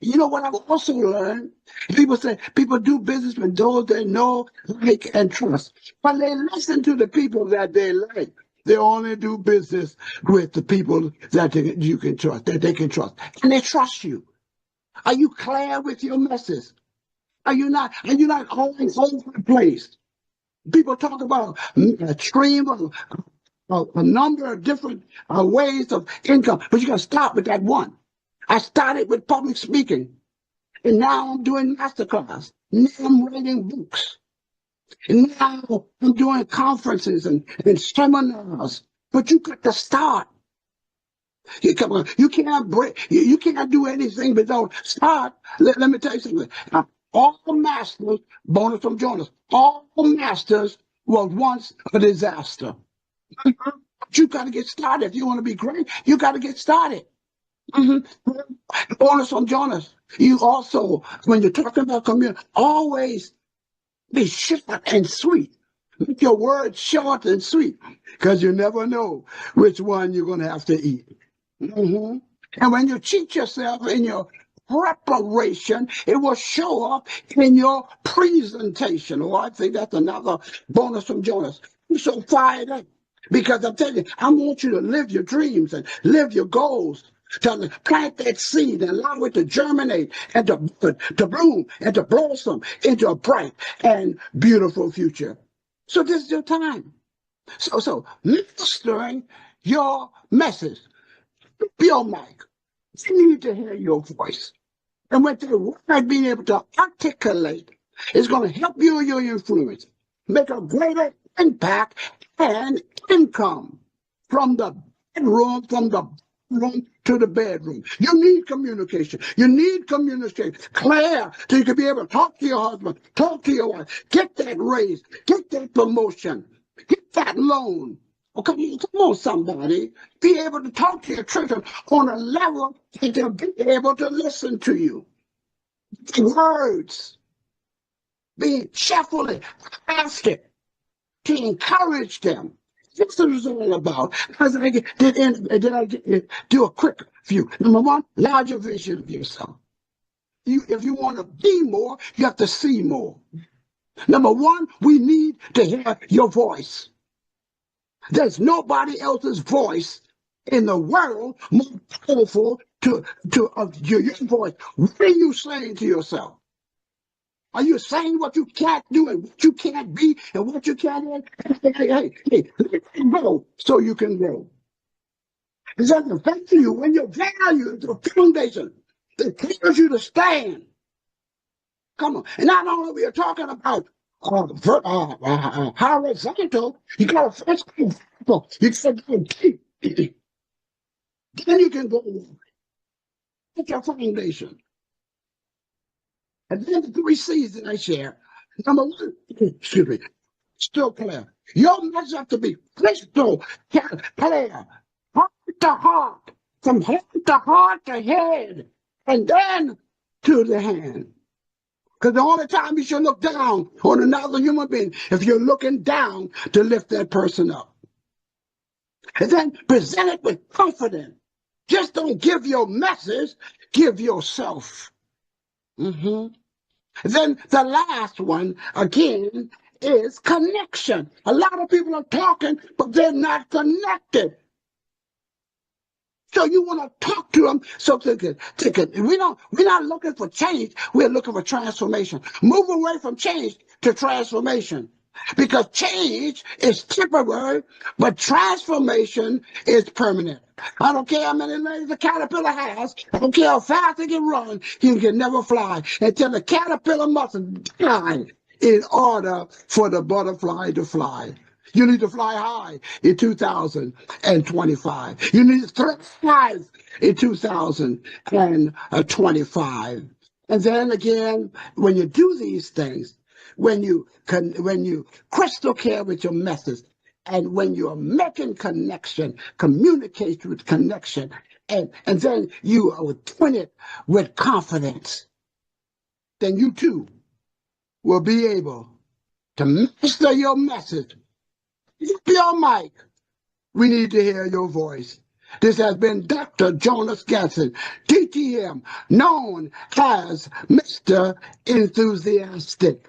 You know what I've also learned? People say people do business with those they know, like, and trust. But they listen to the people that they like. They only do business with the people that you can trust, that they can trust. And they trust you. Are you clear with your message? Are you not always over the place? People talk about a stream of a number of different ways of income, but you got to start with that one. I started with public speaking, and now I'm doing masterclass. Now I'm writing books. And now I'm doing conferences and seminars. But you got to start. You can't break. You can't do anything but don't start. Let me tell you something. All masters, bonus from Jonas, all masters was once a disaster. But you got to get started. If you want to be great, you got to get started. Bonus from Jonas. You also, when you're talking about community, always be short and sweet. Make your words short and sweet, because you never know which one you're going to have to eat. And when you cheat yourself in your preparation, it will show up in your presentation. Oh, I think that's another bonus from Jonas. I'm so fired up because I'm telling you, I want you to live your dreams and live your goals. To plant that seed and allow it to germinate and to bloom and to blossom into a bright and beautiful future. So this is your time. So mastering your message. Your mic. You need to hear your voice. And when the word being able to articulate is going to help you in your influence, make a greater impact and income from the bedroom, to the bedroom. You need communication. You need communication. Clear, so you can be able to talk to your husband, talk to your wife, get that raise, get that promotion, get that loan. Oh, come on, somebody. Be able to talk to your children on a level that they'll be able to listen to you. Words. Be cheerfully crafted to encourage them. This is all about. As I do a quick view. Number one, larger vision of yourself. If you want to be more, you have to see more. Number one, we need to hear your voice. There's nobody else's voice in the world more powerful to your voice. What are you saying to yourself? Are you saying what you can't do and what you can't be and what you can't? Hey, let it go so you can grow. It doesn't affect you when your value is the foundation that clears you to stand. Come on. And not only we are talking about horizontal, you got to first go vertical. You said go deep. Then you can go at your foundation. And then the 3 C's that I share. Number one, excuse me, still clear. Your message have to be crystal clear, heart to heart, from head to heart to head, and then to the hand. Because the only time you should look down on another human being if you're looking down to lift that person up. And then present it with confidence. Just don't give your message, give yourself. Then the last one, again, is connection. A lot of people are talking, but they're not connected. So you want to talk to them so they can. We're not looking for change. We're looking for transformation. Move away from change to transformation. Because change is temporary, but transformation is permanent. I don't care how many legs a caterpillar has. I don't care how fast he can run. He can never fly until the caterpillar must die in order for the butterfly to fly. You need to fly high in 2025. You need to thrive in 2025. And then again, when you do these things, when you crystal clear with your message, and when you're making connection, communicate with connection, and then you are doing it with confidence, then you too will be able to master your message. Your mic. We need to hear your voice. This has been Dr. Jonas Ganson, TTM, known as Mr. Enthusiastic.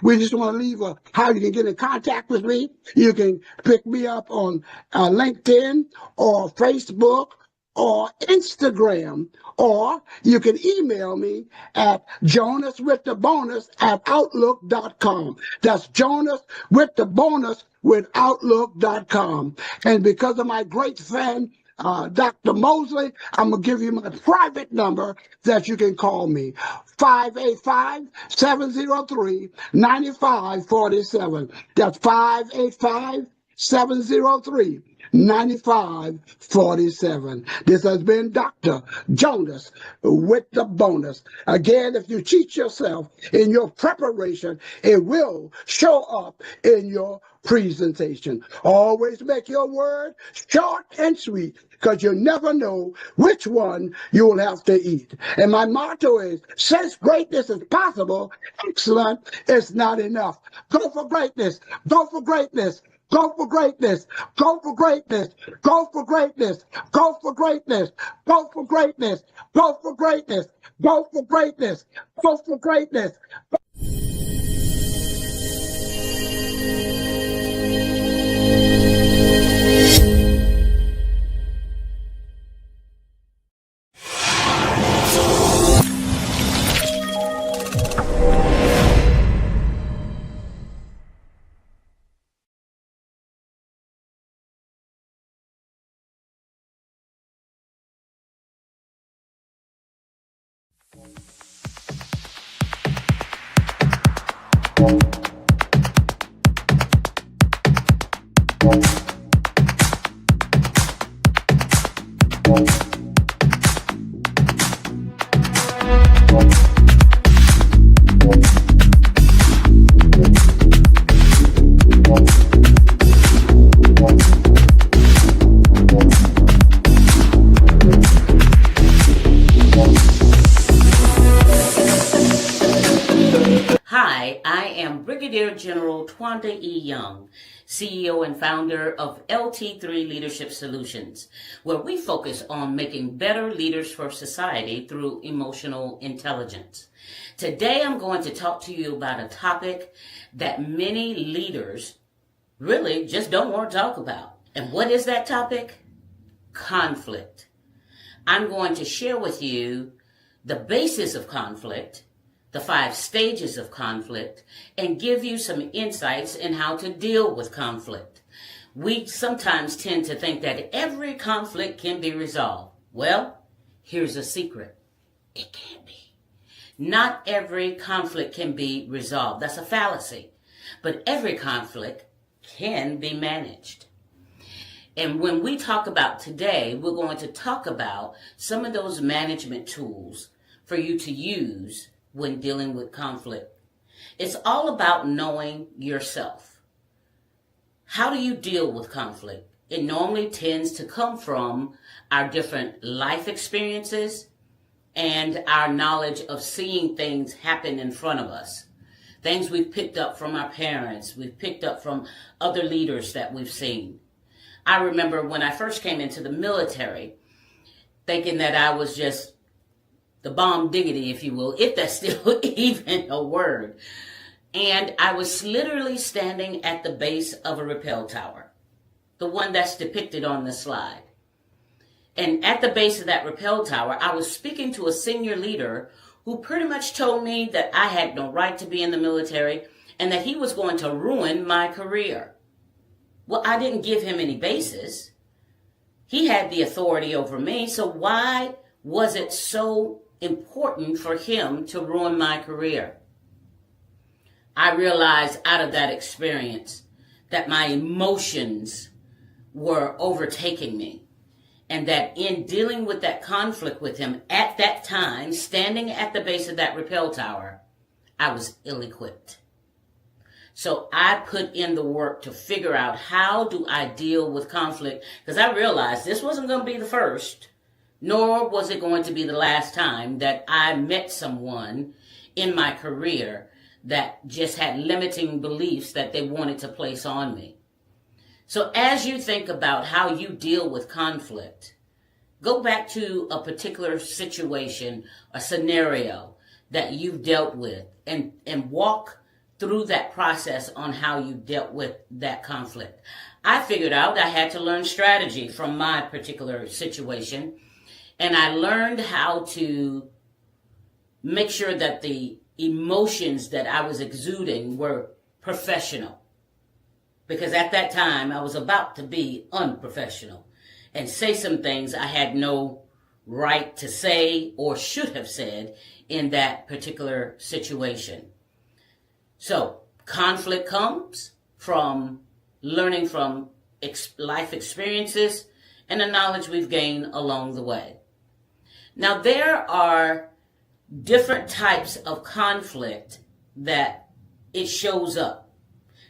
We just want to leave how you can get in contact with me. You can pick me up on LinkedIn or Facebook or Instagram, or you can email me at jonaswiththebonus@outlook.com. That's jonaswiththebonus@outlook.com. And because of my great friend, Dr. Moseley, I'm going to give you my private number that you can call me, 585-703-9547. That's 585-703-9547. This has been Dr. Jonas with the bonus. Again, if you cheat yourself in your preparation, it will show up in your presentation. Always make your word short and sweet, because you never know which one you will have to eat. And my motto is, since greatness is possible, excellent is not enough. Go for greatness. Go for greatness. Go for greatness. Go for greatness. Go for greatness. Go for greatness. Go for greatness. Go for greatness. Go for greatness. Go for greatness. Hi, I am Brigadier General Twanda E. Young, CEO and founder of LT3 Leadership Solutions, where we focus on making better leaders for society through emotional intelligence. Today I'm going to talk to you about a topic that many leaders really just don't want to talk about. And what is that topic? Conflict. I'm going to share with you the basis of conflict, the 5 stages of conflict, and give you some insights in how to deal with conflict. We sometimes tend to think that every conflict can be resolved. Well, here's a secret. It can't be. Not every conflict can be resolved. That's a fallacy. But every conflict can be managed. And when we talk about today, we're going to talk about some of those management tools for you to use when dealing with conflict. It's all about knowing yourself. How do you deal with conflict? It normally tends to come from our different life experiences and our knowledge of seeing things happen in front of us. Things we've picked up from our parents, we've picked up from other leaders that we've seen. I remember when I first came into the military, thinking that I was just the bomb diggity, if you will, if that's still even a word. And I was literally standing at the base of a rappel tower, the one that's depicted on the slide. And at the base of that rappel tower, I was speaking to a senior leader who pretty much told me that I had no right to be in the military and that he was going to ruin my career. Well, I didn't give him any basis. He had the authority over me, so why was it so important for him to ruin my career? I realized out of that experience that my emotions were overtaking me, and that in dealing with that conflict with him at that time, standing at the base of that rappel tower, I was ill-equipped. So I put in the work to figure out how do I deal with conflict, because I realized this wasn't going to be the first, nor was it going to be the last time that I met someone in my career that just had limiting beliefs that they wanted to place on me. So as you think about how you deal with conflict, go back to a particular situation, a scenario that you've dealt with, and walk through that process on how you dealt with that conflict. I figured out I had to learn strategy from my particular situation. And I learned how to make sure that the emotions that I was exuding were professional. Because at that time, I was about to be unprofessional and say some things I had no right to say or should have said in that particular situation. So conflict comes from learning from life experiences and the knowledge we've gained along the way. Now, there are different types of conflict that it shows up.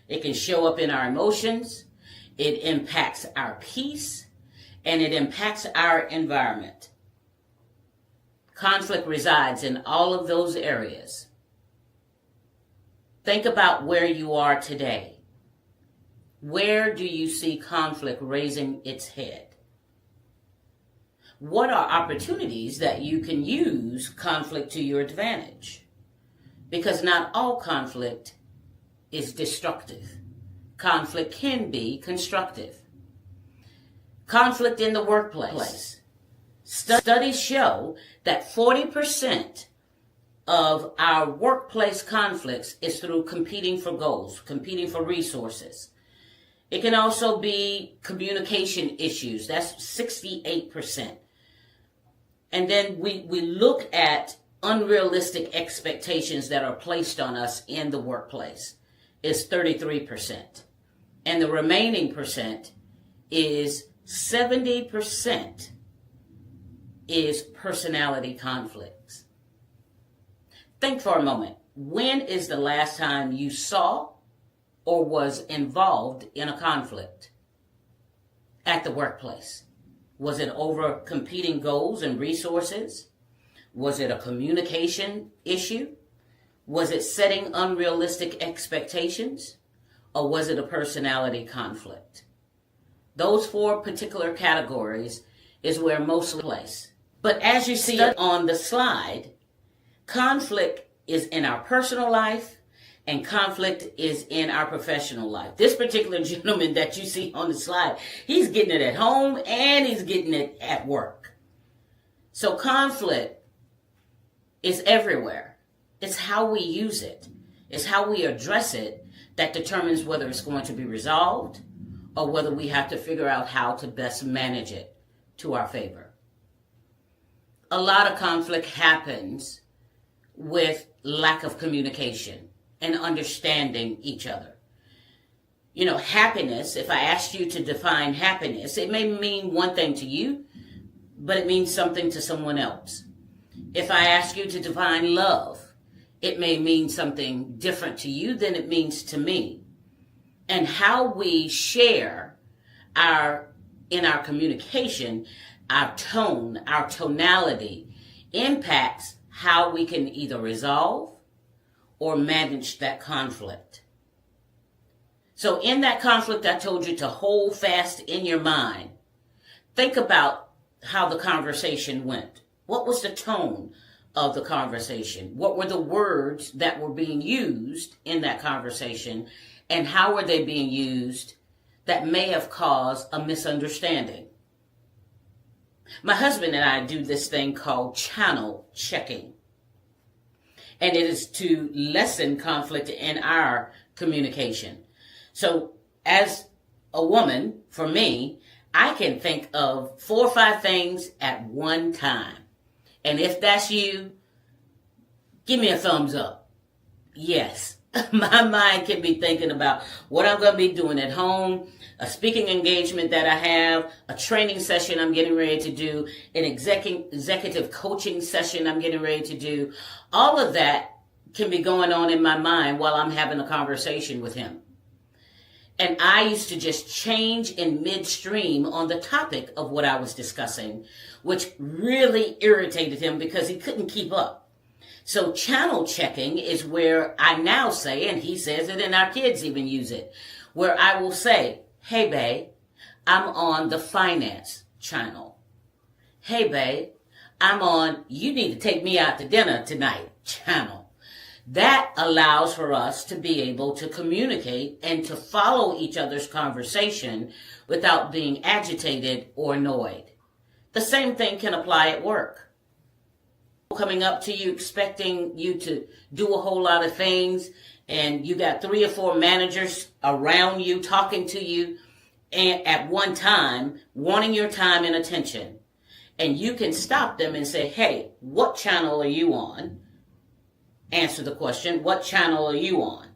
It can show up in our emotions, it impacts our peace, and it impacts our environment. Conflict resides in all of those areas. Think about where you are today. Where do you see conflict raising its head? What are opportunities that you can use conflict to your advantage? Because not all conflict is destructive. Conflict can be constructive. Conflict in the workplace. Studies show that 40% of our workplace conflicts is through competing for goals, competing for resources. It can also be communication issues. That's 68%. And then we look at unrealistic expectations that are placed on us in the workplace is 33%. And the remaining percent is 70% is personality conflicts. Think for a moment. When is the last time you saw or was involved in a conflict at the workplace? Was it over competing goals and resources? Was it a communication issue? Was it setting unrealistic expectations? Or was it a personality conflict? Those four particular categories is where Moseley plays. But as you see on the slide, conflict is in our personal life and conflict is in our professional life. This particular gentleman that you see on the slide, he's getting it at home and he's getting it at work. So conflict is everywhere. It's how we use it. It's how we address it that determines whether it's going to be resolved or whether we have to figure out how to best manage it to our favor. A lot of conflict happens with lack of communication and understanding each other. You know, happiness, if I asked you to define happiness, it may mean one thing to you, but it means something to someone else. If I ask you to define love, it may mean something different to you than it means to me. And how we share in our communication, our tone, our tonality impacts how we can either resolve or manage that conflict. So in that conflict, I told you to hold fast in your mind. Think about how the conversation went. What was the tone of the conversation? What were the words that were being used in that conversation? And how were they being used that may have caused a misunderstanding? My husband and I do this thing called channel checking. And it is to lessen conflict in our communication. So as a woman, for me, I can think of 4 or 5 things at one time. And if that's you, give me a thumbs up. Yes, my mind can be thinking about what I'm going to be doing at home, a speaking engagement that I have, a training session I'm getting ready to do, an executive coaching session I'm getting ready to do. All of that can be going on in my mind while I'm having a conversation with him. And I used to just change in midstream on the topic of what I was discussing, which really irritated him because he couldn't keep up. So channel checking is where I now say, and he says it and our kids even use it, where I will say, hey, babe, I'm on the finance channel. Hey, babe, I'm on you need to take me out to dinner tonight channel. That allows for us to be able to communicate and to follow each other's conversation without being agitated or annoyed. The same thing can apply at work. Coming up to you expecting you to do a whole lot of things, and you got 3 or 4 managers around you talking to you and at one time, wanting your time and attention. And you can stop them and say, hey, what channel are you on? Answer the question, what channel are you on?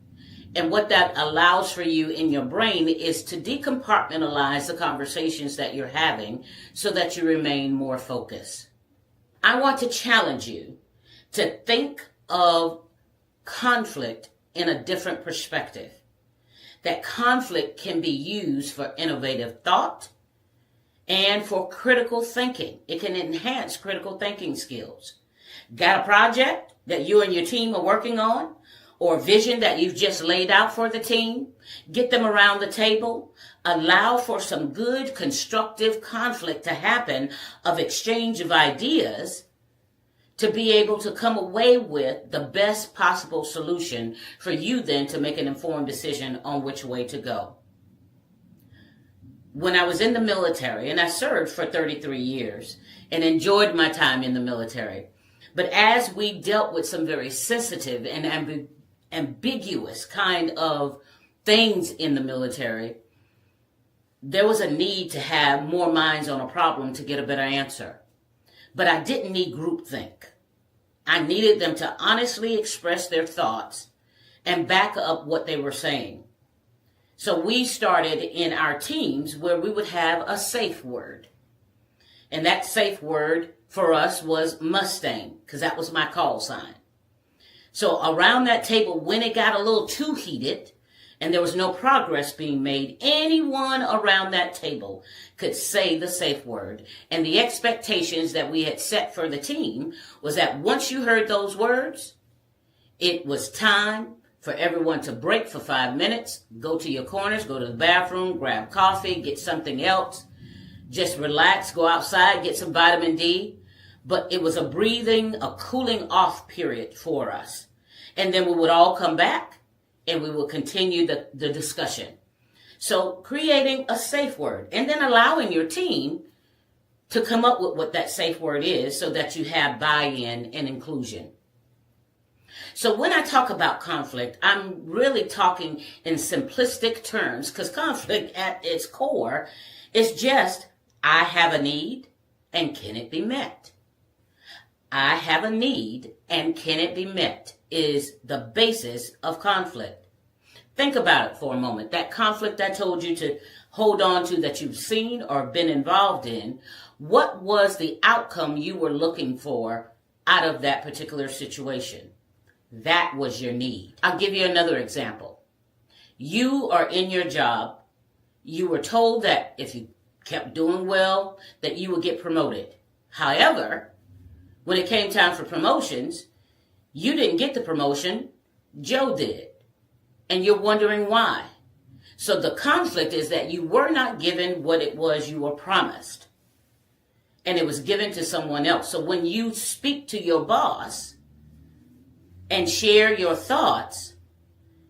And what that allows for you in your brain is to decompartmentalize the conversations that you're having so that you remain more focused. I want to challenge you to think of conflict in a different perspective. That conflict can be used for innovative thought and for critical thinking. It can enhance critical thinking skills. Got a project that you and your team are working on, or vision that you've just laid out for the team. Get them around the table. Allow for some good, constructive conflict to happen of exchange of ideas to be able to come away with the best possible solution for you then to make an informed decision on which way to go. When I was in the military, and I served for 33 years and enjoyed my time in the military, but as we dealt with some very sensitive and ambiguous kind of things in the military, there was a need to have more minds on a problem to get a better answer. But I didn't need groupthink. I needed them to honestly express their thoughts and back up what they were saying. So we started in our teams where we would have a safe word. And that safe word for us was Mustang, because that was my call sign. So around that table, when it got a little too heated and there was no progress being made, anyone around that table could say the safe word. And the expectations that we had set for the team was that once you heard those words, it was time for everyone to break for 5 minutes, go to your corners, go to the bathroom, grab coffee, get something else, just relax, go outside, get some vitamin D. But it was a breathing, a cooling off period for us. And then we would all come back and we will continue the discussion. So creating a safe word and then allowing your team to come up with what that safe word is so that you have buy-in and inclusion. So when I talk about conflict, I'm really talking in simplistic terms because conflict at its core is just, I have a need and can it be met? I have a need and can it be met is the basis of conflict. Think about it for a moment. That conflict I told you to hold on to that you've seen or been involved in, what was the outcome you were looking for out of that particular situation? That was your need. I'll give you another example. You are in your job. You were told that if you kept doing well, that you would get promoted. However, when it came time for promotions, you didn't get the promotion, Joe did. And you're wondering why. So the conflict is that you were not given what it was you were promised. And it was given to someone else. So when you speak to your boss and share your thoughts,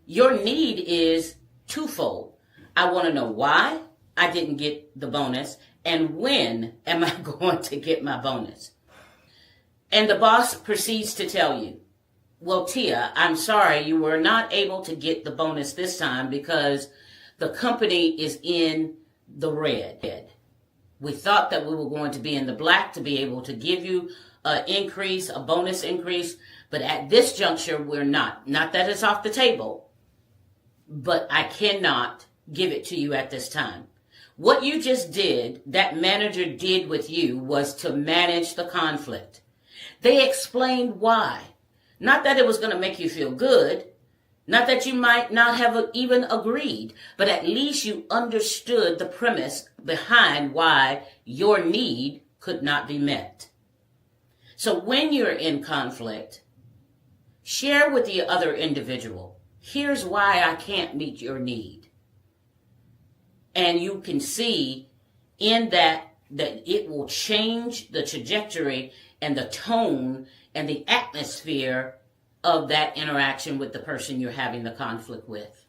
your need is twofold. I want to know why I didn't get the bonus and when am I going to get my bonus? And the boss proceeds to tell you, well, Tia, I'm sorry, you were not able to get the bonus this time because the company is in the red. We thought that we were going to be in the black to be able to give you an increase, a bonus increase, but at this juncture, we're not. Not that it's off the table, but I cannot give it to you at this time. What you just did, that manager did with you, was to manage the conflict. They explained why. Not that it was going to make you feel good, not that you might not have even agreed, but at least you understood the premise behind why your need could not be met. So when you're in conflict, share with the other individual, here's why I can't meet your need. And you can see in that it will change the trajectory and the tone and the atmosphere of that interaction with the person you're having the conflict with.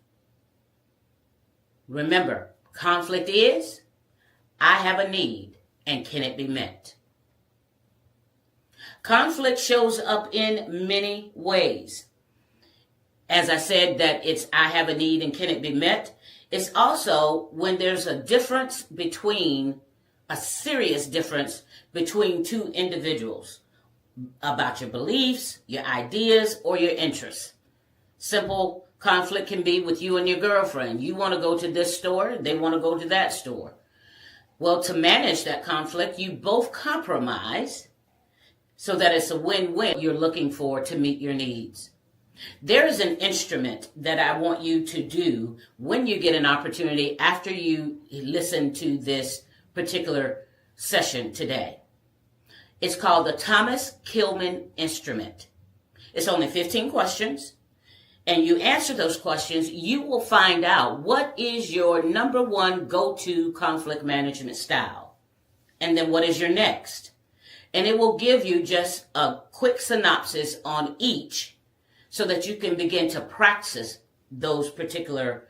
Remember, conflict is, I have a need, and can it be met? Conflict shows up in many ways. As I said, that it's, I have a need, and can it be met? It's also when there's a difference between, a serious difference between two individuals about your beliefs, your ideas, or your interests. Simple conflict can be with you and your girlfriend. You want to go to this store, they want to go to that store. Well, to manage that conflict, you both compromise so that it's a win-win you're looking for to meet your needs. There is an instrument that I want you to do when you get an opportunity after you listen to this particular session today. It's called the Thomas Kilmann instrument. It's only 15 questions, and you answer those questions, you will find out what is your number one go-to conflict management style. And then what is your next? And it will give you just a quick synopsis on each so that you can begin to practice those particular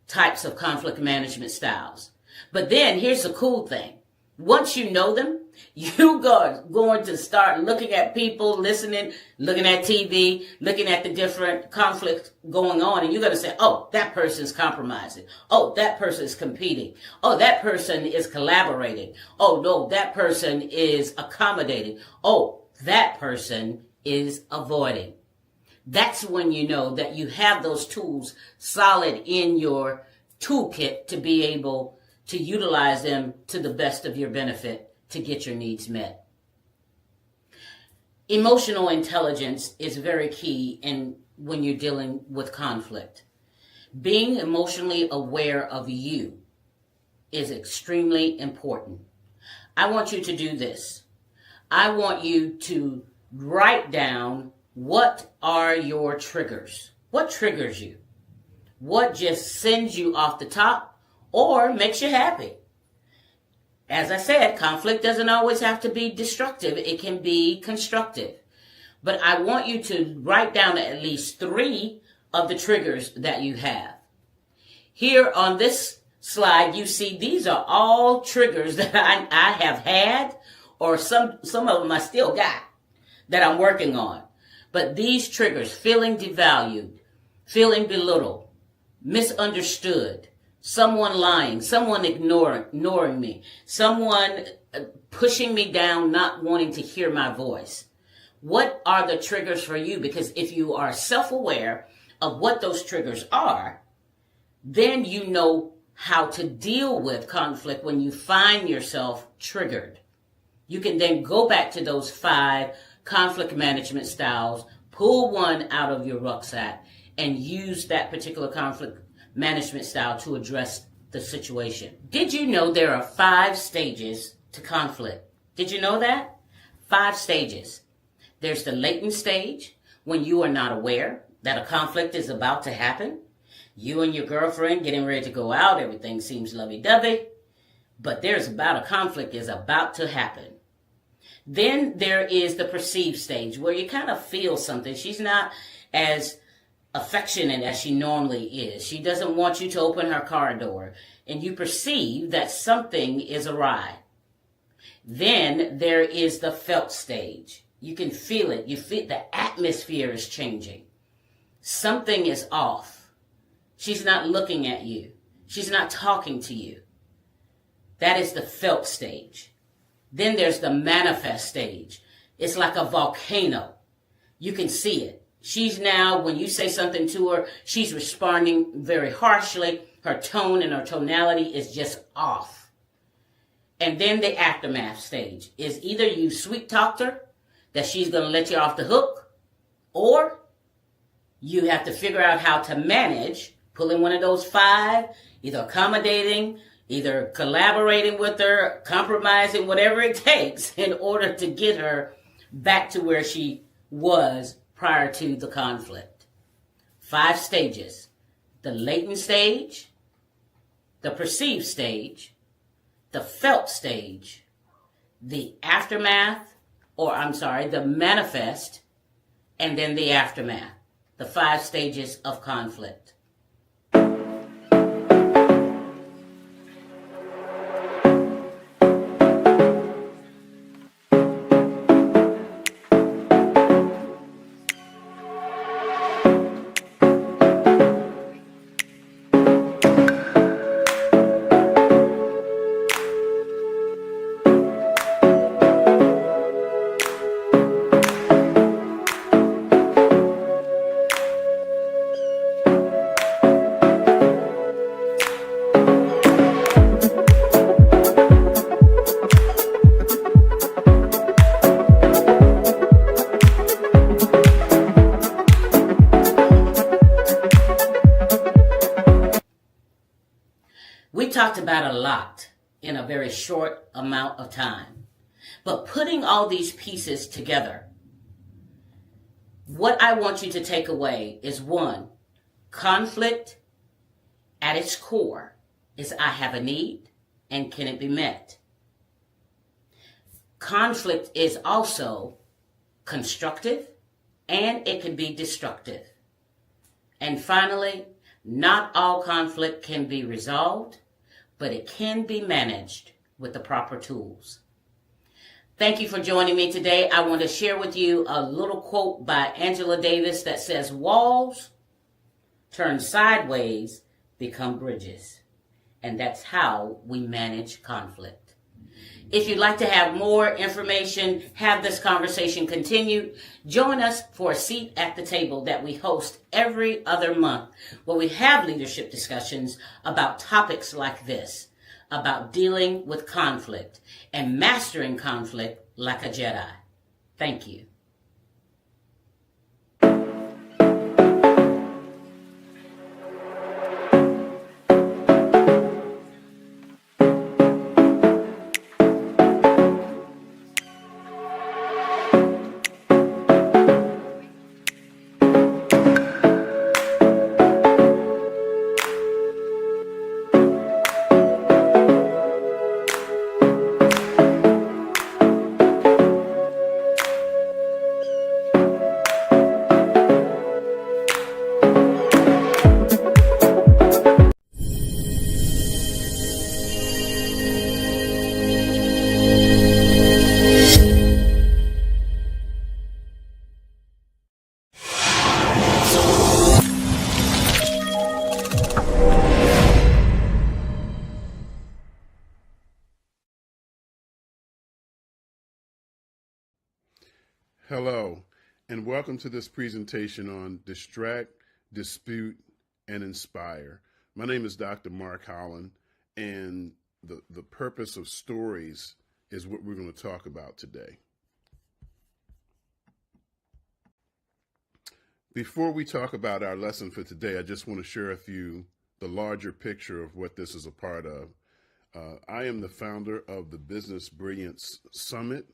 types of conflict management styles. But then here's the cool thing. Once you know them, you are going to start looking at people, listening, looking at TV, looking at the different conflicts going on, and you're going to say, oh, that person's compromising. Oh, that person is competing. Oh, that person is collaborating. Oh, no, that person is accommodating. Oh, that person is avoiding. That's when you know that you have those tools solid in your toolkit to be able to utilize them to the best of your benefit to get your needs met. Emotional intelligence is very key when you're dealing with conflict. Being emotionally aware of you is extremely important. I want you to do this. I want you to write down what are your triggers. What triggers you? What just sends you off the top or makes you happy? As I said, conflict doesn't always have to be destructive. It can be constructive. But I want you to write down at least 3 of the triggers that you have. Here on this slide, you see these are all triggers that I have had, or some of them I still got that I'm working on. But these triggers, feeling devalued, feeling belittled, misunderstood, someone lying, someone ignoring me, someone pushing me down, not wanting to hear my voice. What are the triggers for you? Because if you are self-aware of what those triggers are, then you know how to deal with conflict when you find yourself triggered. You can then go back to those 5 conflict management styles, pull one out of your rucksack, and use that particular conflict management style to address the situation. Did you know there are 5 stages to conflict? Did you know that? 5 stages. There's the latent stage, when you are not aware that a conflict is about to happen. You and your girlfriend getting ready to go out, everything seems lovey-dovey, but there's about a conflict is about to happen. Then there is the perceived stage, where you kind of feel something. She's not as affectionate as she normally is. She doesn't want you to open her car door, and you perceive that something is awry. Then there is the felt stage. You can feel it. You feel the atmosphere is changing. Something is off. She's not looking at you. She's not talking to you. That is the felt stage. Then there's the manifest stage. It's like a volcano. You can see it. She's now, when you say something to her, she's responding very harshly. Her tone and her tonality is just off. And then the aftermath stage is either you sweet talked her, that she's going to let you off the hook, or you have to figure out how to manage pulling one of those 5, either accommodating, either collaborating with her, compromising, whatever it takes in order to get her back to where she was prior to the conflict. 5 stages: the latent stage, the perceived stage, the felt stage, the aftermath, the manifest, and then the aftermath. The 5 stages of conflict. We talked about a lot in a very short amount of time. But putting all these pieces together, what I want you to take away is, 1, Conflict at its core is I have a need and can it be met? Conflict is also constructive and it can be destructive. And finally, not all conflict can be resolved, but it can be managed with the proper tools. Thank you for joining me today. I want to share with you a little quote by Angela Davis that says, "Walls turn sideways, become bridges." And that's how we manage conflict. If you'd like to have more information, have this conversation continue, join us for a seat at the table that we host every other month, where we have leadership discussions about topics like this, about dealing with conflict and mastering conflict like a Jedi. Thank you. Hello, and welcome to this presentation on Distract, Dispute, and Inspire. My name is Dr. Mark Holland, and the purpose of stories is what we're going to talk about today. Before we talk about our lesson for today, I just want to share with you the larger picture of what this is a part of. I am the founder of the Business Brilliance Summit,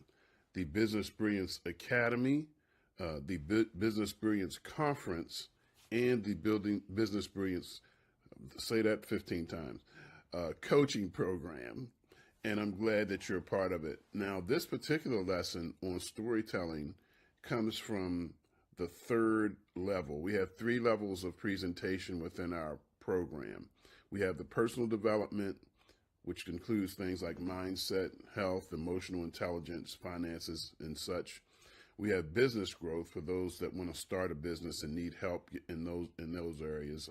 the Business Brilliance Academy, the Business Brilliance Conference, and the Building Business Brilliance, say that 15 times, coaching program. And I'm glad that you're a part of it. Now, this particular lesson on storytelling comes from the third level. We have 3 levels of presentation within our program. We have the personal development, which includes things like mindset, health, emotional intelligence, finances, and such. We have business growth for those that want to start a business and need help in those areas.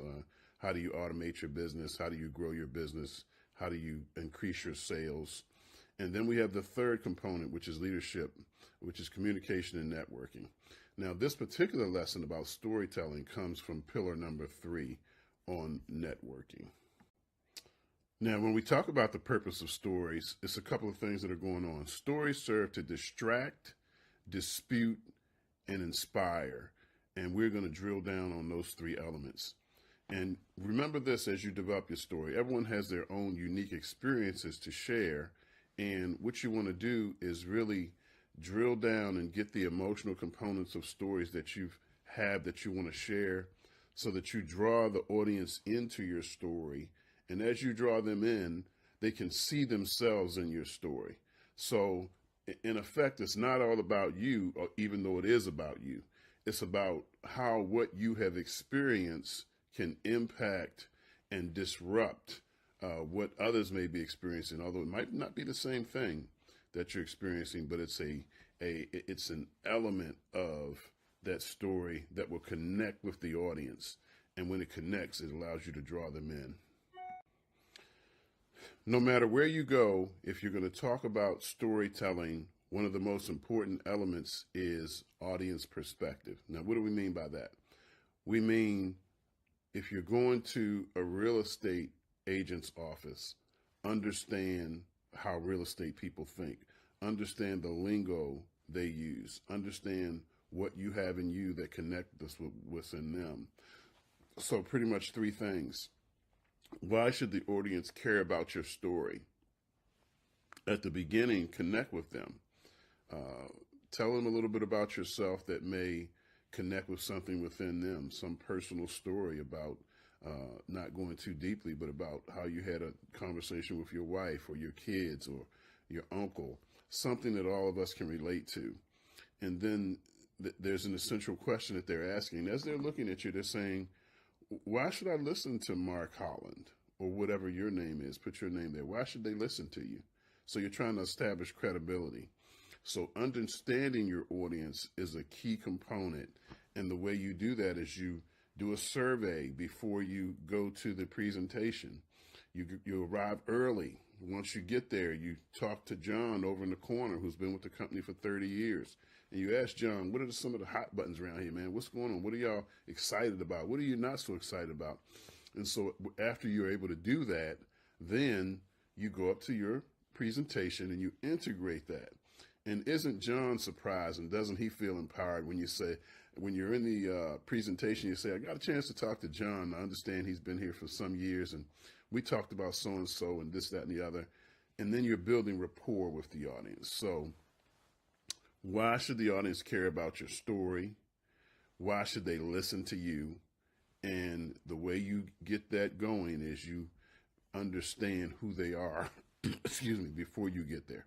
How do you automate your business? How do you grow your business? How do you increase your sales? And then we have the third component, which is leadership, which is communication and networking. Now, this particular lesson about storytelling comes from pillar number 3 on networking. Now, when we talk about the purpose of stories, it's a couple of things that are going on. Stories serve to distract, dispute, and inspire. And we're going to drill down on those 3 elements. And remember this as you develop your story. Everyone has their own unique experiences to share. And what you want to do is really drill down and get the emotional components of stories that you have that you want to share, so that you draw the audience into your story. And as you draw them in, they can see themselves in your story. So in effect, it's not all about you, even though it is about you. It's about how what you have experienced can impact and disrupt what others may be experiencing, although it might not be the same thing that you're experiencing, but it's an element of that story that will connect with the audience. And when it connects, it allows you to draw them in. No matter where you go, if you're going to talk about storytelling, one of the most important elements is audience perspective. Now, what do we mean by that? We mean if you're going to a real estate agent's office, understand how real estate people think, understand the lingo they use, understand what you have in you that connect us with what's in them. So pretty much 3 things. Why should the audience care about your story? At the beginning, connect with them. Tell them a little bit about yourself that may connect with something within them, some personal story about not going too deeply, but about how you had a conversation with your wife or your kids or your uncle, something that all of us can relate to. And then there's an essential question that they're asking. As they're looking at you, they're saying, why should I listen to Mark Holland or whatever your name is? Put your name there. Why should they listen to you? So you're trying to establish credibility. So understanding your audience is a key component. And the way you do that is you do a survey before you go to the presentation. You arrive early. Once you get there, you talk to John over in the corner who's been with the company for 30 years. And you ask John, what are some of the hot buttons around here, man? What's going on? What are y'all excited about? What are you not so excited about? And so after you're able to do that, then you go up to your presentation and you integrate that. And isn't John surprised and doesn't he feel empowered when you say, when you're in the presentation, you say, I got a chance to talk to John. I understand he's been here for some years and we talked about so-and-so and this, that, and the other. And then you're building rapport with the audience. So why should the audience care about your story? Why should they listen to you? And the way you get that going is you understand who they are, excuse me, before you get there.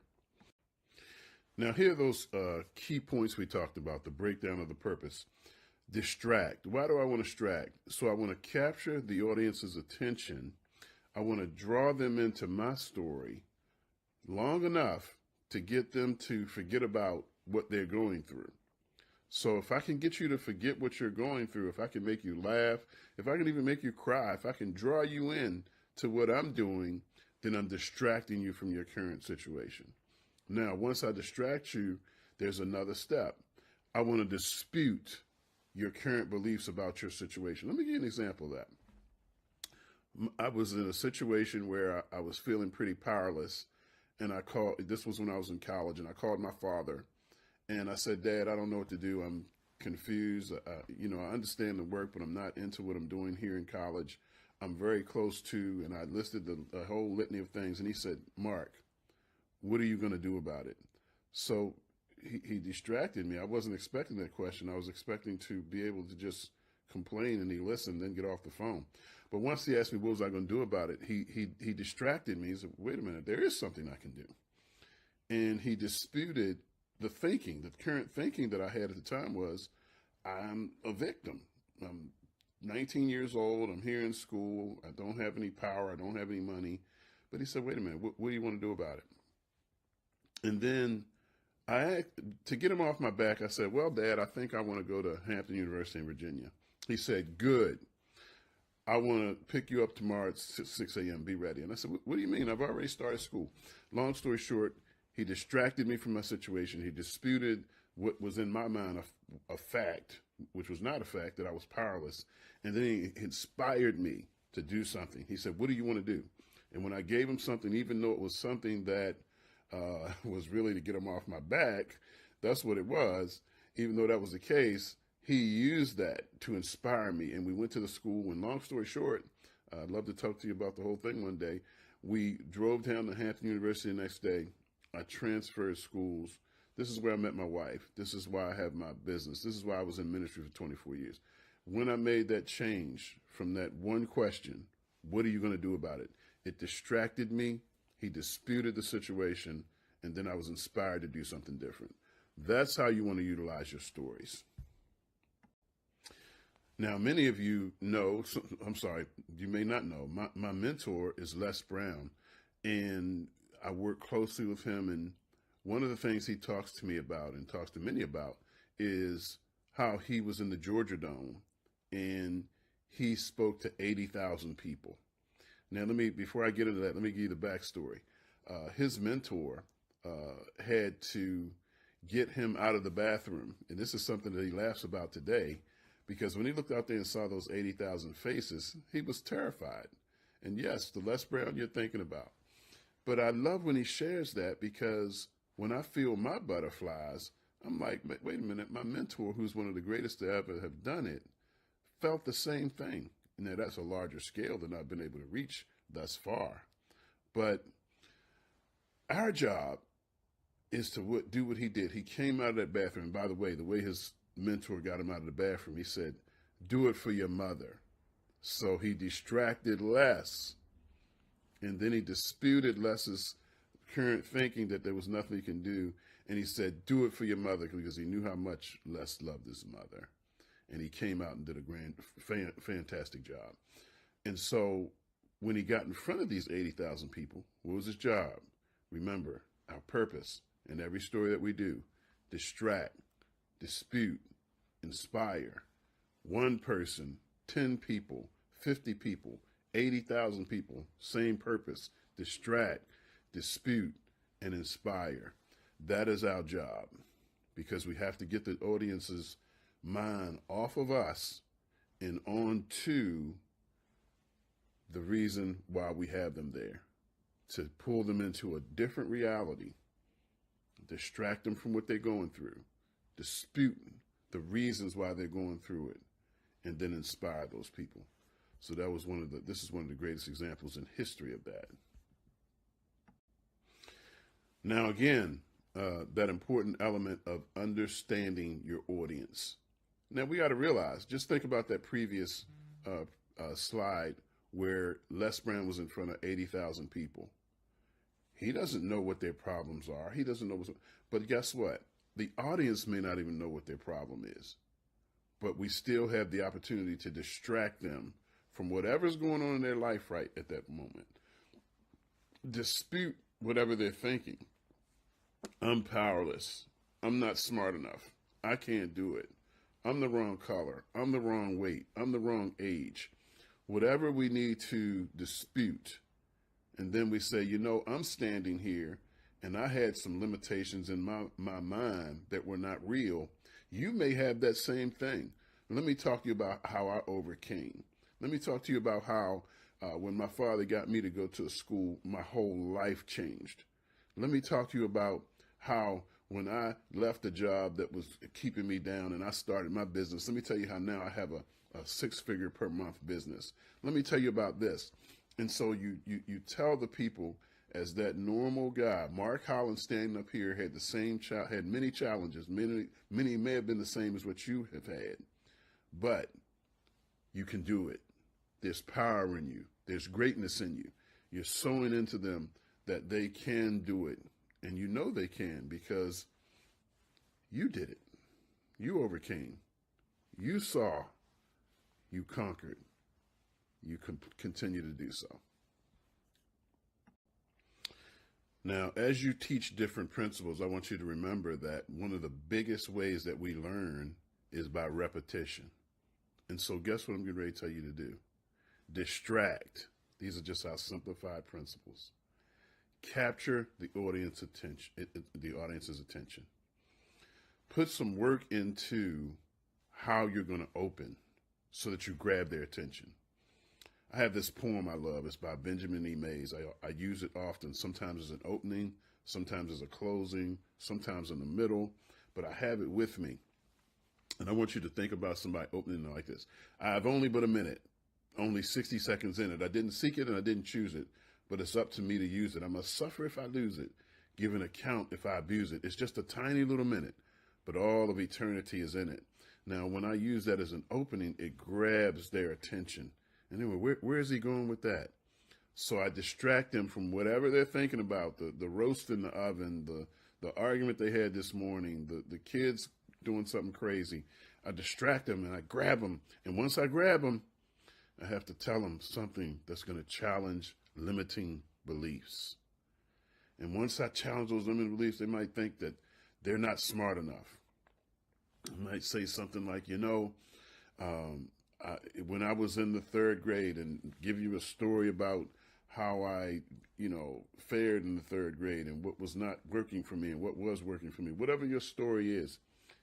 Now, here are those key points we talked about, the breakdown of the purpose. Distract. Why do I want to distract? So I want to capture the audience's attention. I want to draw them into my story long enough to get them to forget about what they're going through. So if I can get you to forget what you're going through, if I can make you laugh, if I can even make you cry, if I can draw you in to what I'm doing, then I'm distracting you from your current situation. Now, once I distract you, there's another step. I want to dispute your current beliefs about your situation. Let me give you an example of that. I was in a situation where I was feeling pretty powerless, and this was when I was in college, and I called my father, and I said, Dad, I don't know what to do. I'm confused. I understand the work, but I'm not into what I'm doing here in college. I'm very close to, and I listed the whole litany of things, and he said, Mark, what are you going to do about it? So he distracted me. I wasn't expecting that question. I was expecting to be able to just complain, and he listened, then get off the phone. But once he asked me what was I going to do about it, he distracted me. He said, wait a minute, there is something I can do. And he disputed the current thinking that I had at the time was, I'm a victim. I'm 19 years old. I'm here in school. I don't have any power. I don't have any money. But he said, wait a minute, what do you want to do about it? And then to get him off my back, I said, well, Dad, I think I want to go to Hampton University in Virginia. He said, good. I want to pick you up tomorrow at 6 a.m. Be ready. And I said, what do you mean? I've already started school. Long story short, he distracted me from my situation. He disputed what was in my mind a fact, which was not a fact, that I was powerless. And then he inspired me to do something. He said, what do you want to do? And when I gave him something, even though it was something that was really to get him off my back, that's what it was. Even though that was the case, he used that to inspire me. And we went to the school, and long story short, I'd love to talk to you about the whole thing one day. We drove down to Hampton University the next day. I transferred schools. This is where I met my wife. This is why I have my business. This is why I was in ministry for 24 years. When I made that change from that one question, what are you going to do about it? It distracted me. He disputed the situation, and then I was inspired to do something different. That's how you want to utilize your stories. Now, many of you know, you may not know, my mentor is Les Brown, and I work closely with him, and one of the things he talks to me about and talks to many about is how he was in the Georgia Dome, and he spoke to 80,000 people. Now, before I get into that, let me give you the backstory. His mentor had to get him out of the bathroom. And this is something that he laughs about today, because when he looked out there and saw those 80,000 faces, he was terrified. And yes, the Les Brown you're thinking about. But I love when he shares that, because when I feel my butterflies, I'm like, wait a minute, my mentor, who's one of the greatest to ever have done it, felt the same thing. Now, that's a larger scale than I've been able to reach thus far. But our job is to do what he did. He came out of that bathroom. By the way his mentor got him out of the bathroom. He said, do it for your mother. So he distracted Les, and then he disputed Les's current thinking that there was nothing he can do. And he said, do it for your mother, because he knew how much Les loved his mother. And he came out and did a fantastic job. And so when he got in front of these 80,000 people, what was his job? Remember, our purpose in every story that we do: distract, dispute, inspire. One person, 10 people, 50 people, 80,000 people, same purpose: distract, dispute, and inspire. That is our job, because we have to get the audience's mind off of us and on to the reason why we have them there, to pull them into a different reality, distract them from what they're going through, dispute the reasons why they're going through it, and then inspire those people. So that was this is one of the greatest examples in history of that. Now, again, that important element of understanding your audience. Now, we got to realize, just think about that previous slide where Les Brown was in front of 80,000 people. He doesn't know what their problems are. He doesn't know but guess what? The audience may not even know what their problem is. But we still have the opportunity to distract them from whatever's going on in their life right at that moment. Dispute whatever they're thinking. I'm powerless. I'm not smart enough. I can't do it. I'm the wrong color. I'm the wrong weight. I'm the wrong age. Whatever we need to dispute. And then we say, you know, I'm standing here and I had some limitations in my mind that were not real. You may have that same thing. Let me talk to you about how I overcame. Let me talk to you about how when my father got me to go to a school, my whole life changed. Let me talk to you about how when I left a job that was keeping me down and I started my business, let me tell you how now I have a 6-figure per month business. Let me tell you about this. And so you tell the people, as that normal guy, Mark Holland standing up here had the same had many challenges. Many may have been the same as what you have had, but you can do it. There's power in you. There's greatness in you. You're sowing into them that they can do it. And you know they can because you did it. You overcame. You saw. You conquered. You continue to do so. Now, as you teach different principles, I want you to remember that one of the biggest ways that we learn is by repetition. And so guess what I'm getting ready to tell you to do? Distract. These are just our simplified principles. Capture the audience's attention. Put some work into how you're going to open so that you grab their attention. I have this poem I love. It's by Benjamin E. Mays. I use it often, sometimes as an opening, sometimes as a closing, sometimes in the middle, but I have it with me. And I want you to think about somebody opening it like this. I have only but a minute, only 60 seconds in it. I didn't seek it and I didn't choose it, but it's up to me to use it. I must suffer if I lose it, give an account if I abuse it. It's just a tiny little minute, but all of eternity is in it. Now, when I use that as an opening, it grabs their attention. And anyway, where is he going with that? So I distract them from whatever they're thinking about, the roast in the oven, the argument they had this morning, the kids doing something crazy. I distract them and I grab them. And once I grab them, I have to tell them something that's going to challenge limiting beliefs. And once I challenge those limiting beliefs, they might think that they're not smart enough. I might say something like, when I was in the 3rd grade, and give you a story about how I, fared in the 3rd grade and what was not working for me and what was working for me. Whatever your story is,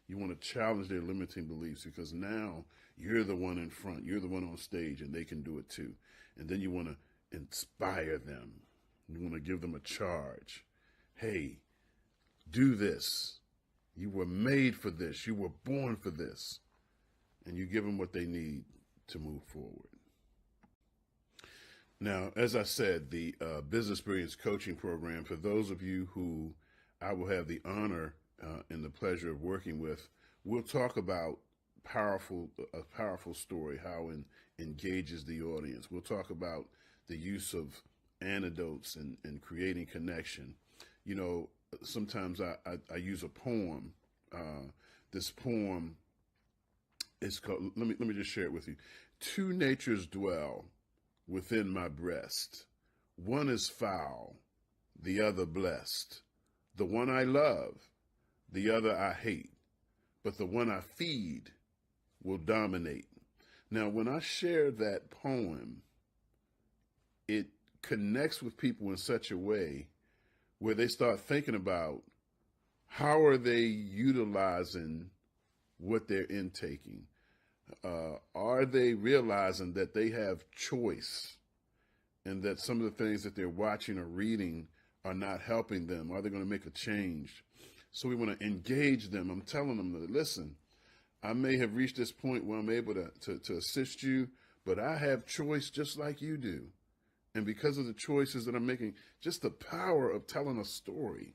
you want to challenge their limiting beliefs, because now you're the one in front. You're the one on stage and they can do it too. And then you want to inspire them. You want to give them a charge. Hey, do this. You were made for this. You were born for this. And you give them what they need to move forward. Now, as I said, the Business Brilliance Coaching Program, for those of you who I will have the honor and the pleasure of working with, we'll talk about a powerful story, how it engages the audience. We'll talk about the use of anecdotes and creating connection. You know, sometimes I use a poem. This poem is called, let me just share it with you. Two natures dwell within my breast. One is foul, the other blessed. The one I love, the other I hate. But the one I feed will dominate. Now, when I share that poem, it connects with people in such a way where they start thinking about how are they utilizing what they're intaking. Are they realizing that they have choice and that some of the things that they're watching or reading are not helping them? Are they going to make a change? So we want to engage them. I'm telling them that, listen, I may have reached this point where I'm able to assist you, but I have choice just like you do. And because of the choices that I'm making, just the power of telling a story,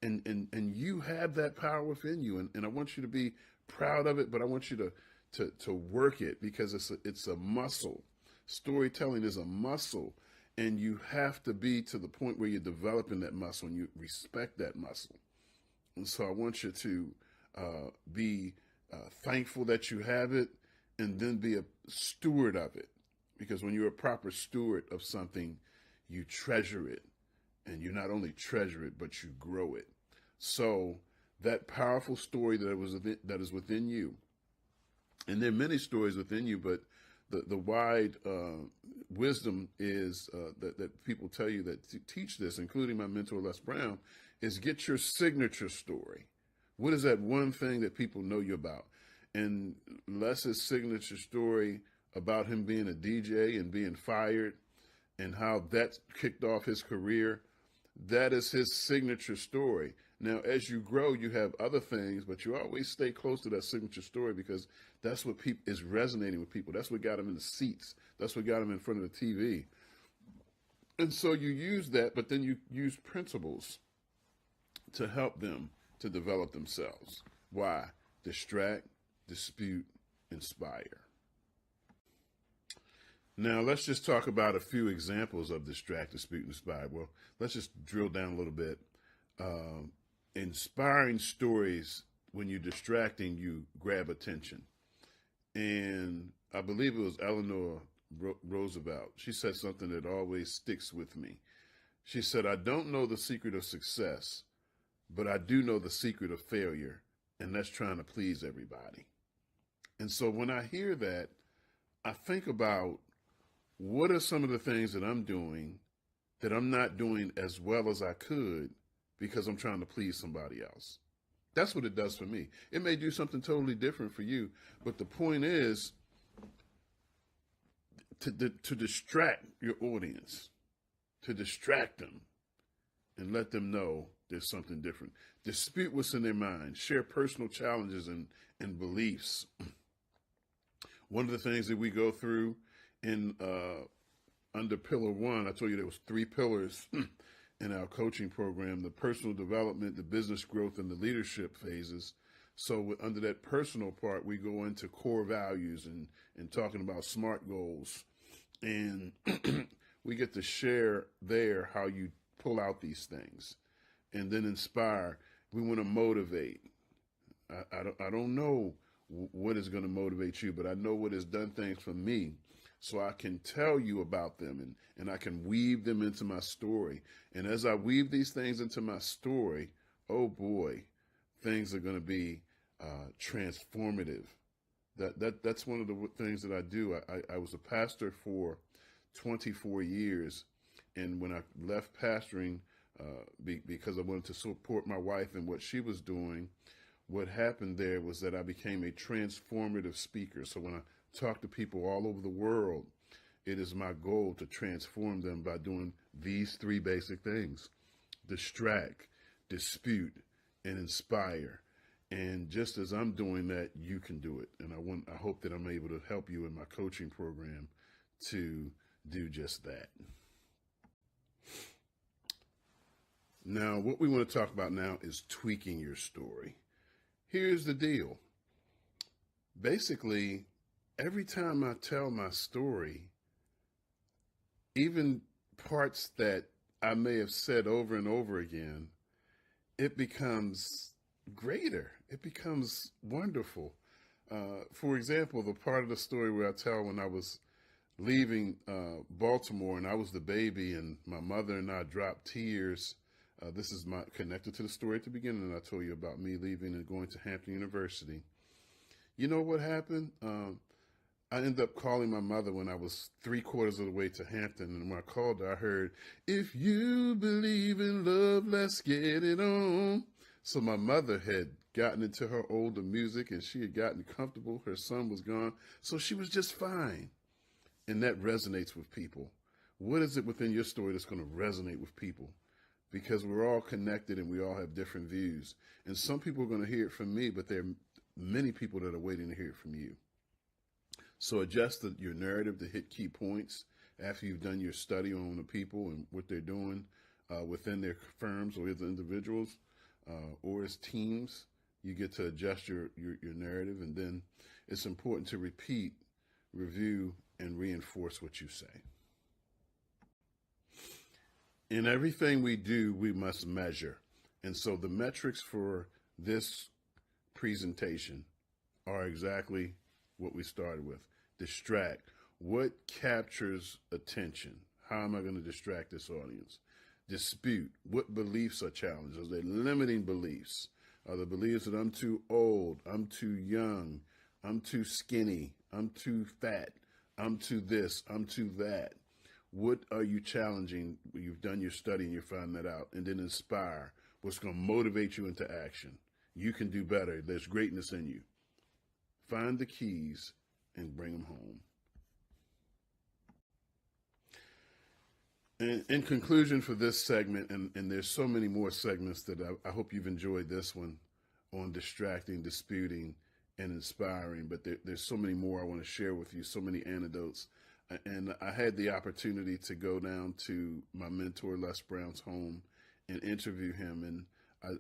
and you have that power within you. And I want you to be proud of it, but I want you to work it, because it's a muscle. Storytelling is a muscle, and you have to be to the point where you're developing that muscle and you respect that muscle. And so I want you to be thankful that you have it, and then be a steward of it. Because when you're a proper steward of something, you treasure it. And you not only treasure it, but you grow it. So that powerful story that is within you, and there are many stories within you, but the wide wisdom is that people tell you that teach this, including my mentor Les Brown, is get your signature story. What is that one thing that people know you about? And Les's signature story about him being a DJ and being fired and how that kicked off his career, that is his signature story. Now, as you grow, you have other things, but you always stay close to that signature story, because that's what is resonating with people. That's what got them in the seats. That's what got them in front of the TV. And so you use that, but then you use principles to help them to develop themselves. Why? Distract, dispute, inspire. Now, let's just talk about a few examples of distract, dispute, inspire. Well, let's just drill down a little bit. Inspiring stories, when you're distracting, you grab attention. And I believe it was Eleanor Roosevelt. She said something that always sticks with me. She said, I don't know the secret of success, but I do know the secret of failure, and that's trying to please everybody. And so when I hear that, I think about, what are some of the things that I'm doing that I'm not doing as well as I could because I'm trying to please somebody else? That's what it does for me. It may do something totally different for you, but the point is to distract your audience, to distract them and let them know there's something different. Dispute what's in their mind, share personal challenges and beliefs. One of the things that we go through in under pillar 1, I told you there was 3 pillars in our coaching program: the personal development, the business growth, and the leadership phases. So under that personal part, we go into core values and talking about SMART goals. And we get to share there how you pull out these things. And then inspire. We want to motivate. I don't know what is going to motivate you, but I know what has done things for me. So I can tell you about them, and I can weave them into my story. And as I weave these things into my story, oh boy, things are going to be transformative. That's one of the things that I do. I was a pastor for 24 years. And when I left pastoring, because I wanted to support my wife and what she was doing, what happened there was that I became a transformative speaker. So when I talk to people all over the world, it is my goal to transform them by doing these 3 basic things: distract, dispute, and inspire. And just as I'm doing that, you can do it. And I hope that I'm able to help you in my coaching program to do just that. Now, what we want to talk about now is tweaking your story. Here's the deal. basically, every time I tell my story, even parts that I may have said over and over again, it becomes greater. It becomes wonderful. For example, the part of the story where I tell when I was leaving Baltimore and I was the baby and my mother and I dropped tears. This is connected to the story at the beginning that I told you about me leaving and going to Hampton University. You know what happened? I ended up calling my mother when I was 3/4 of the way to Hampton. And when I called her, I heard, "If you believe in love, let's get it on." So my mother had gotten into her older music and she had gotten comfortable. Her son was gone. So she was just fine. And that resonates with people. What is it within your story that's going to resonate with people? Because we're all connected and we all have different views. And some people are going to hear it from me, but there are many people that are waiting to hear it from you. So adjust your narrative to hit key points after you've done your study on the people and what they're doing within their firms or as individuals or as teams. You get to adjust your narrative, and then it's important to repeat, review, and reinforce what you say. In everything we do, we must measure. And so the metrics for this presentation are exactly what we started with. Distract. What captures attention? How am I going to distract this audience? Dispute. What beliefs are challenged? Are they limiting beliefs? Are the beliefs that I'm too old, I'm too young, I'm too skinny, I'm too fat, I'm too this, I'm too that? What are you challenging? You've done your study and you find that out. And then inspire. What's going to motivate you into action? You can do better. There's greatness in you. Find the keys and bring them home. In conclusion for this segment, and there's so many more segments that I hope you've enjoyed this one on distracting, disputing, and inspiring, but there's so many more I want to share with you, so many anecdotes. And I had the opportunity to go down to my mentor, Les Brown's home and interview him. And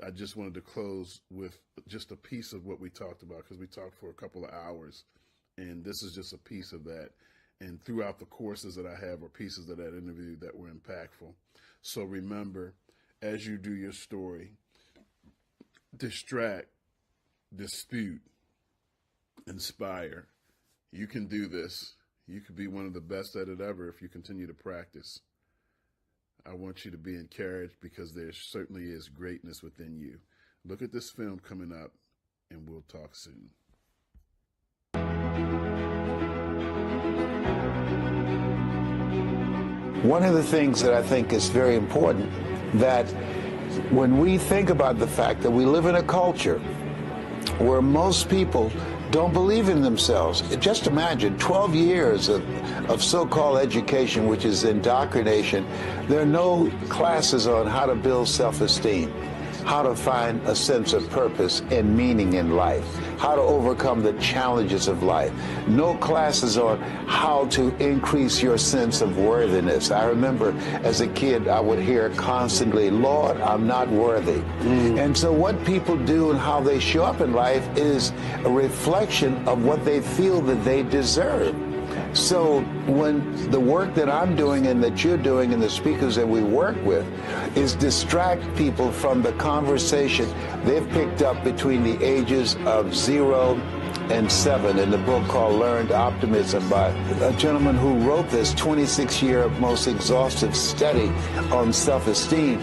I just wanted to close with just a piece of what we talked about, because we talked for a couple of hours. And this is just a piece of that. And throughout the courses that I have are pieces of that interview that were impactful. So remember, as you do your story, distract, dispute, inspire. You can do this. You could be one of the best at it ever if you continue to practice. I want you to be encouraged because there certainly is greatness within you. Look at this film coming up, and we'll talk soon. One of the things that I think is very important, that when we think about the fact that we live in a culture where most people don't believe in themselves. Just imagine 12 years of so-called education, which is indoctrination. There are no classes on how to build self-esteem, how to find a sense of purpose and meaning in life, how to overcome the challenges of life. No classes on how to increase your sense of worthiness. I remember as a kid, I would hear constantly, "Lord, I'm not worthy." And so what people do and how they show up in life is a reflection of what they feel that they deserve. So when the work that I'm doing and that you're doing and the speakers that we work with is distract people from the conversation they've picked up between the ages of 0 and 7 in the book called Learned Optimism by a gentleman who wrote this 26-year most exhaustive study on self-esteem.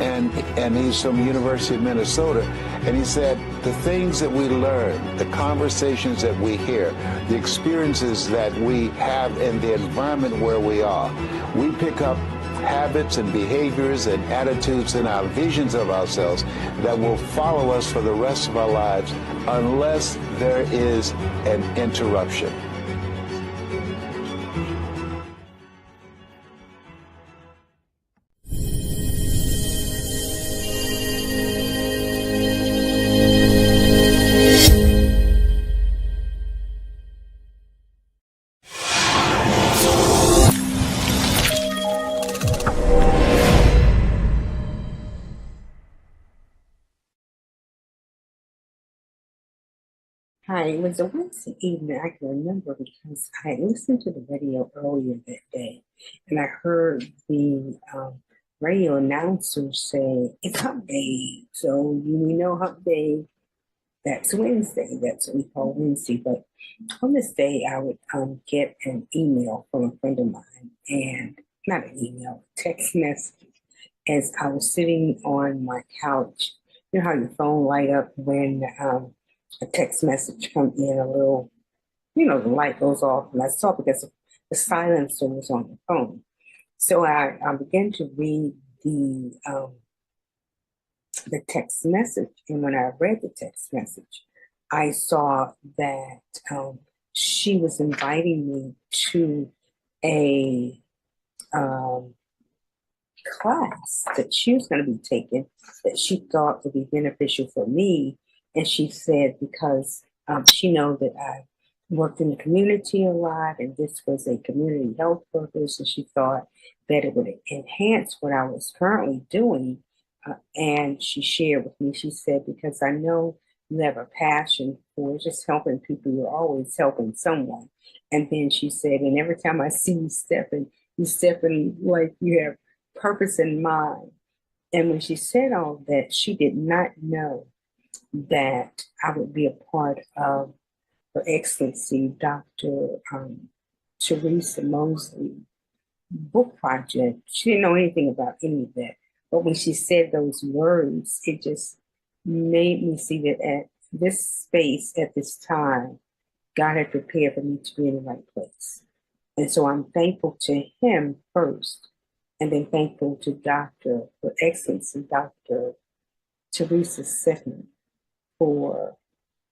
And he's from the University of Minnesota. And he said, the things that we learn, the conversations that we hear, the experiences that we have in the environment where we are, we pick up habits and behaviors and attitudes and our visions of ourselves that will follow us for the rest of our lives unless there is an interruption. Hi, it was a Wednesday evening. I can remember because I listened to the radio earlier that day and I heard the radio announcer say, "It's hump day." So we know hump day, that's Wednesday. That's what we call Wednesday. But on this day, I would get an email from a friend of mine, and not an email, text message as I was sitting on my couch. You know how your phone light up when a text message comes in a little, the light goes off, and I saw because the silencer was on the phone. So I began to read the text message, and when I read the text message, I saw that she was inviting me to a class that she was going to be taking that she thought would be beneficial for me. And she said because she knows that I worked in the community a lot and this was a community health purpose, and she thought that it would enhance what I was currently doing. And she shared with me, she said, because I know you have a passion for just helping people, you're always helping someone. And then she said, and every time I see you stepping like you have purpose in mind. And when she said all that, she did not know that I would be a part of Her Excellency Dr. Theresa Moseley book project. She didn't know anything about any of that. But when she said those words, it just made me see that at this space, at this time, God had prepared for me to be in the right place. And so I'm thankful to him first, and then thankful to Her Excellency Dr. Theresa second for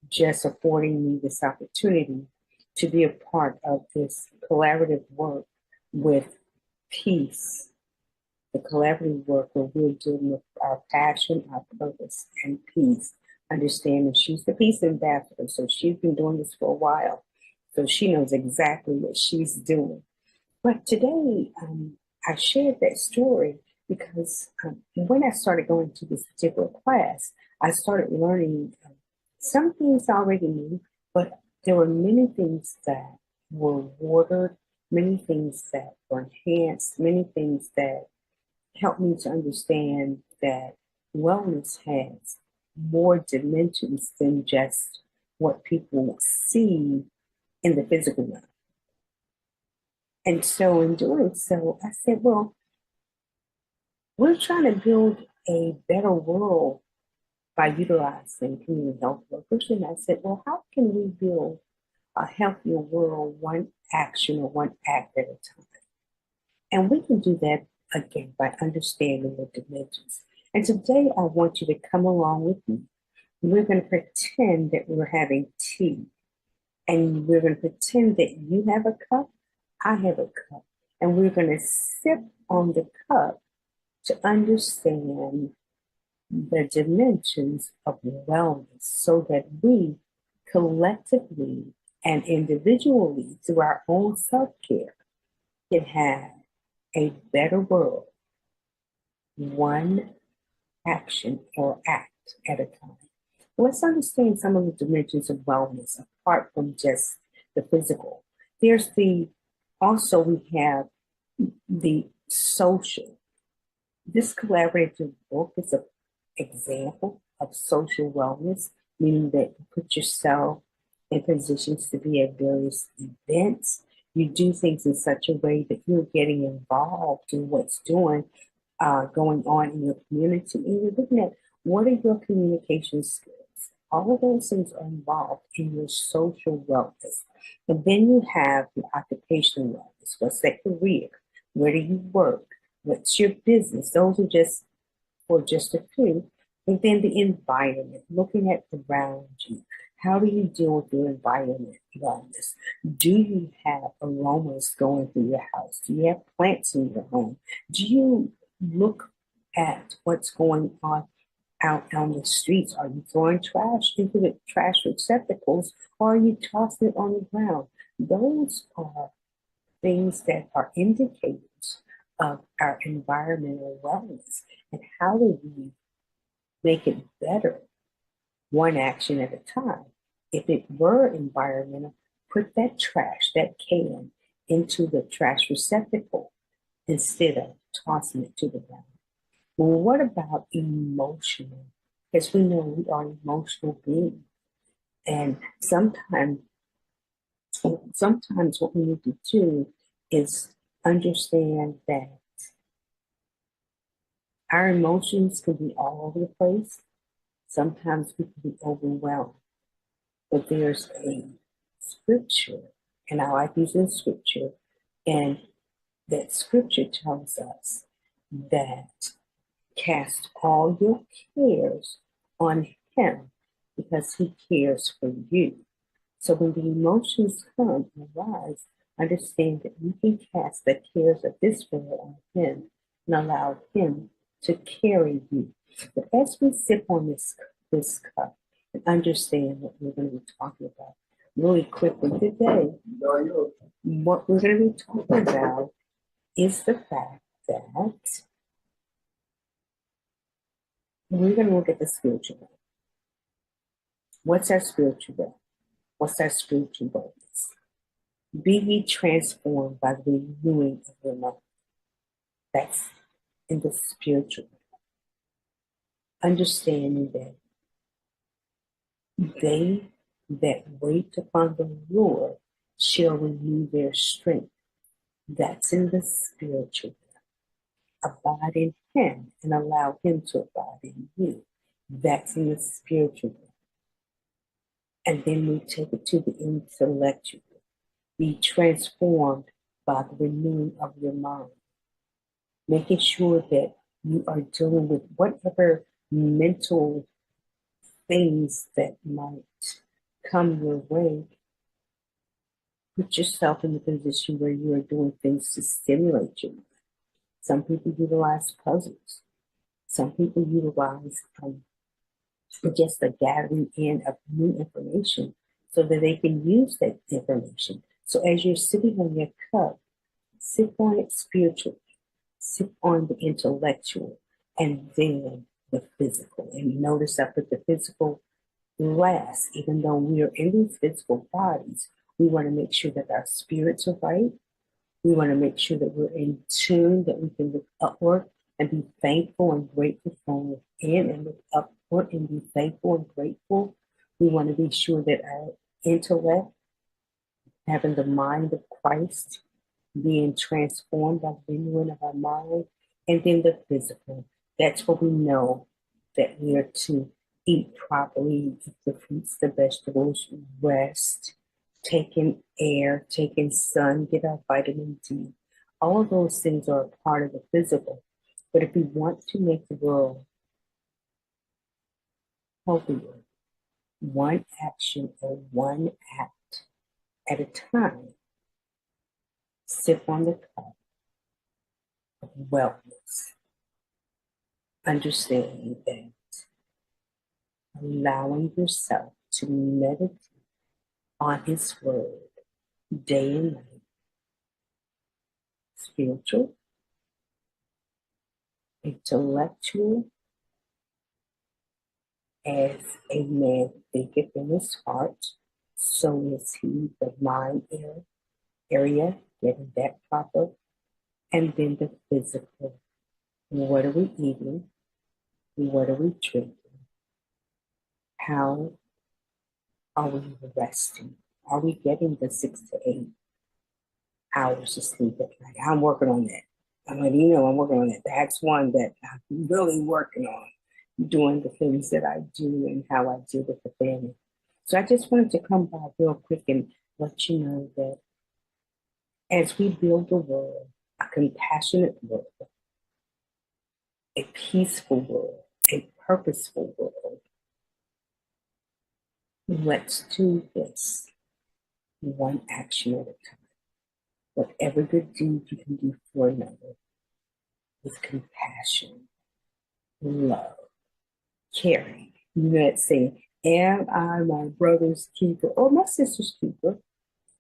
just affording me this opportunity to be a part of this collaborative work with peace, the collaborative work where we're dealing with our passion, our purpose, and peace. Understanding she's the peace ambassador, so she's been doing this for a while, so she knows exactly what she's doing. But today, I shared that story because when I started going to this particular class, I started learning some things I already knew, but there were many things that were watered, many things that were enhanced, many things that helped me to understand that wellness has more dimensions than just what people see in the physical realm. And so in doing so, I said, well, we're trying to build a better world by utilizing community health workers. And I said, well, how can we build a healthier world, one action or one act at a time? And we can do that, again, by understanding the dimensions. And today I want you to come along with me. We're going to pretend that we're having tea. And we're going to pretend that you have a cup, I have a cup. And we're going to sip on the cup to understand the dimensions of wellness so that we collectively and individually, through our own self-care, can have a better world, one action or act at a time. Let's understand some of the dimensions of wellness apart from just the physical. Also we have the social. This collaborative book is an example of social wellness, meaning that you put yourself in positions to be at various events. You do things in such a way that you're getting involved in what's going on in your community. And you're looking at what are your communication skills. All of those things are involved in your social wellness. And then you have the occupational wellness. What's that career? Where do you work? What's your business? Those are just a few. And then the environment, looking at around you. How do you deal with your environment wellness? Do you have aromas going through your house? Do you have plants in your home? Do you look at what's going on out on the streets? Are you throwing trash into the trash receptacles, or are you tossing it on the ground? Those are things that are indicators of our environmental wellness. And how do we make it better, one action at a time? If it were environmental, put that trash, that can, into the trash receptacle instead of tossing it to the ground. Well, what about emotional? Because we know we are emotional beings. And sometimes what we need to do is understand that our emotions can be all over the place. Sometimes we can be overwhelmed. But there's a scripture, and I like using scripture, and that scripture tells us that cast all your cares on him because he cares for you. So when the emotions come and arise, understand that you can cast the cares of this world on him and allow him to carry you. But as we sip on this cup and understand what we're going to be talking about really quickly today, what we're going to be talking about is the fact that we're going to look at the spiritual realm. What's our spiritual realm? What's our spiritual boldness? Be ye transformed by the renewing of your mind. That's in the spiritual realm. Understanding that they that wait upon the Lord shall renew their strength. That's in the spiritual realm. Abide in him and allow him to abide in you. That's in the spiritual realm. And then we take it to the intellectual. Be transformed by the renewing of your mind. Making sure that you are dealing with whatever mental things that might come your way. Put yourself in the position where you are doing things to stimulate you. Some people utilize puzzles. Some people utilize just the gathering in of new information so that they can use that information. So as you're sitting on your cup, sip on it spiritually, sip on the intellectual, and then the physical. And notice I put the physical last. Even though we are in these physical bodies, we want to make sure that our spirits are right. We want to make sure that we're in tune, that we can look upward and be thankful and grateful from within, and look upward and be thankful and grateful. We want to be sure that our intellect, having the mind of Christ, being transformed by the renewing of our mind, and then the physical. That's where we know that we are to eat properly, eat the fruits, the vegetables, rest, taking air, taking sun, get our vitamin D. All of those things are a part of the physical. But if we want to make the world healthier, one action or one act at a time, sip on the cup of wellness, understanding that allowing yourself to meditate on his word day and night, spiritual, intellectual, as a man thinketh in his heart, so is he. The mind area, getting that proper, and then the physical. What are we eating? What are we drinking? How are we resting? Are we getting the 6 to 8 hours of sleep at night? I'm working on that. I'm working on that. That's one that I'm really working on, doing the things that I do and how I deal with the family. So I just wanted to come by real quick and let you know that as we build a world, a compassionate world, a peaceful world, a purposeful world, let's do this one action at a time. Whatever good deed you can do for another, with compassion, love, caring. You know that saying, am I my brother's keeper or my sister's keeper?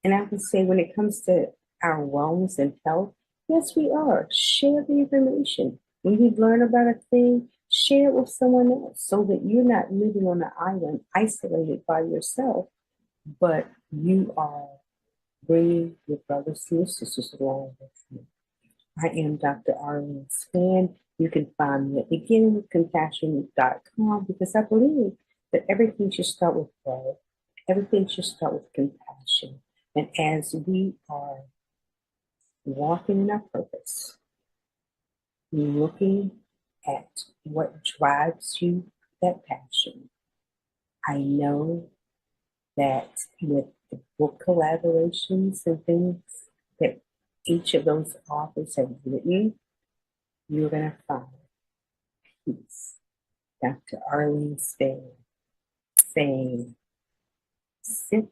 And I would say when it comes to our wellness and health, yes, we are. Share the information. When you learn about a thing, share it with someone else so that you're not living on an island isolated by yourself, but you are bringing your brothers and your sisters along with you. I am Dr. Arlene Span. You can find me at beginningwithcompassion.com because I believe that everything should start with love. Everything should start with compassion. And as we are walking in our purpose, looking at what drives you, that passion, I know that with the book collaborations and things that each of those authors have written, you're going to find peace. Dr. Arlene Span saying, sip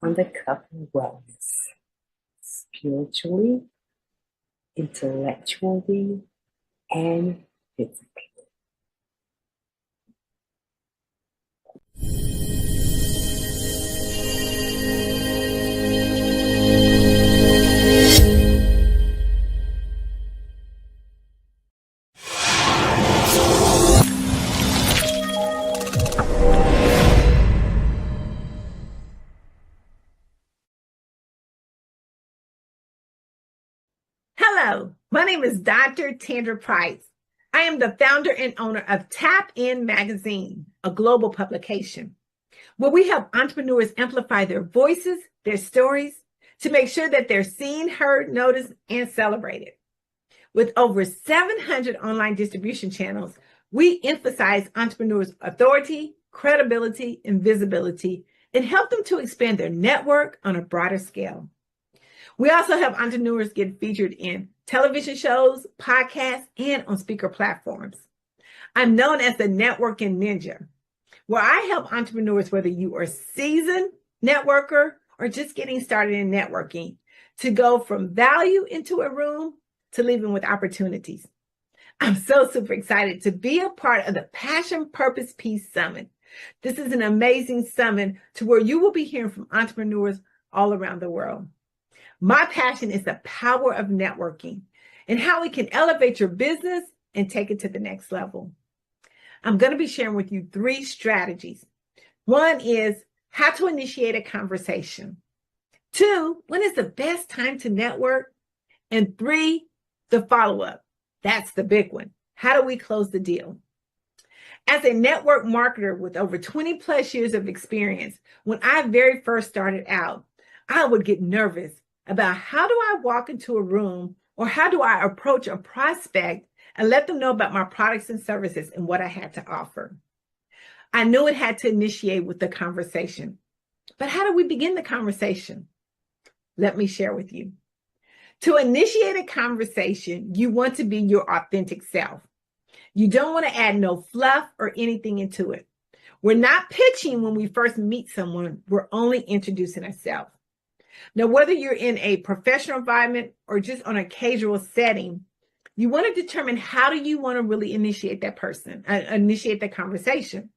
on the cup of wellness, spiritually, intellectually, and physically. Hello, my name is Dr. Tandra Price. I am the founder and owner of Tap In Magazine, a global publication, where we help entrepreneurs amplify their voices, their stories, to make sure that they're seen, heard, noticed, and celebrated. With over 700 online distribution channels, we emphasize entrepreneurs' authority, credibility, and visibility, and help them to expand their network on a broader scale. We also help entrepreneurs get featured in television shows, podcasts, and on speaker platforms. I'm known as the networking ninja, where I help entrepreneurs, whether you are a seasoned networker or just getting started in networking, to go from value into a room to leaving with opportunities. I'm so super excited to be a part of the Passion, Purpose, Peace Summit. This is an amazing summit to where you will be hearing from entrepreneurs all around the world. My passion is the power of networking and how it can elevate your business and take it to the next level. I'm going to be sharing with you 3 strategies. 1 is how to initiate a conversation. 2, when is the best time to network? And 3, the follow-up. That's the big one. How do we close the deal? As a network marketer with over 20 plus years of experience, when I very first started out, I would get nervous about how do I walk into a room or how do I approach a prospect and let them know about my products and services and what I had to offer. I knew it had to initiate with the conversation. But how do we begin the conversation? Let me share with you. To initiate a conversation, you want to be your authentic self. You don't want to add no fluff or anything into it. We're not pitching when we first meet someone. We're only introducing ourselves. Now, whether you're in a professional environment or just on a casual setting, you want to determine how do you want to really initiate that person, initiate that conversation.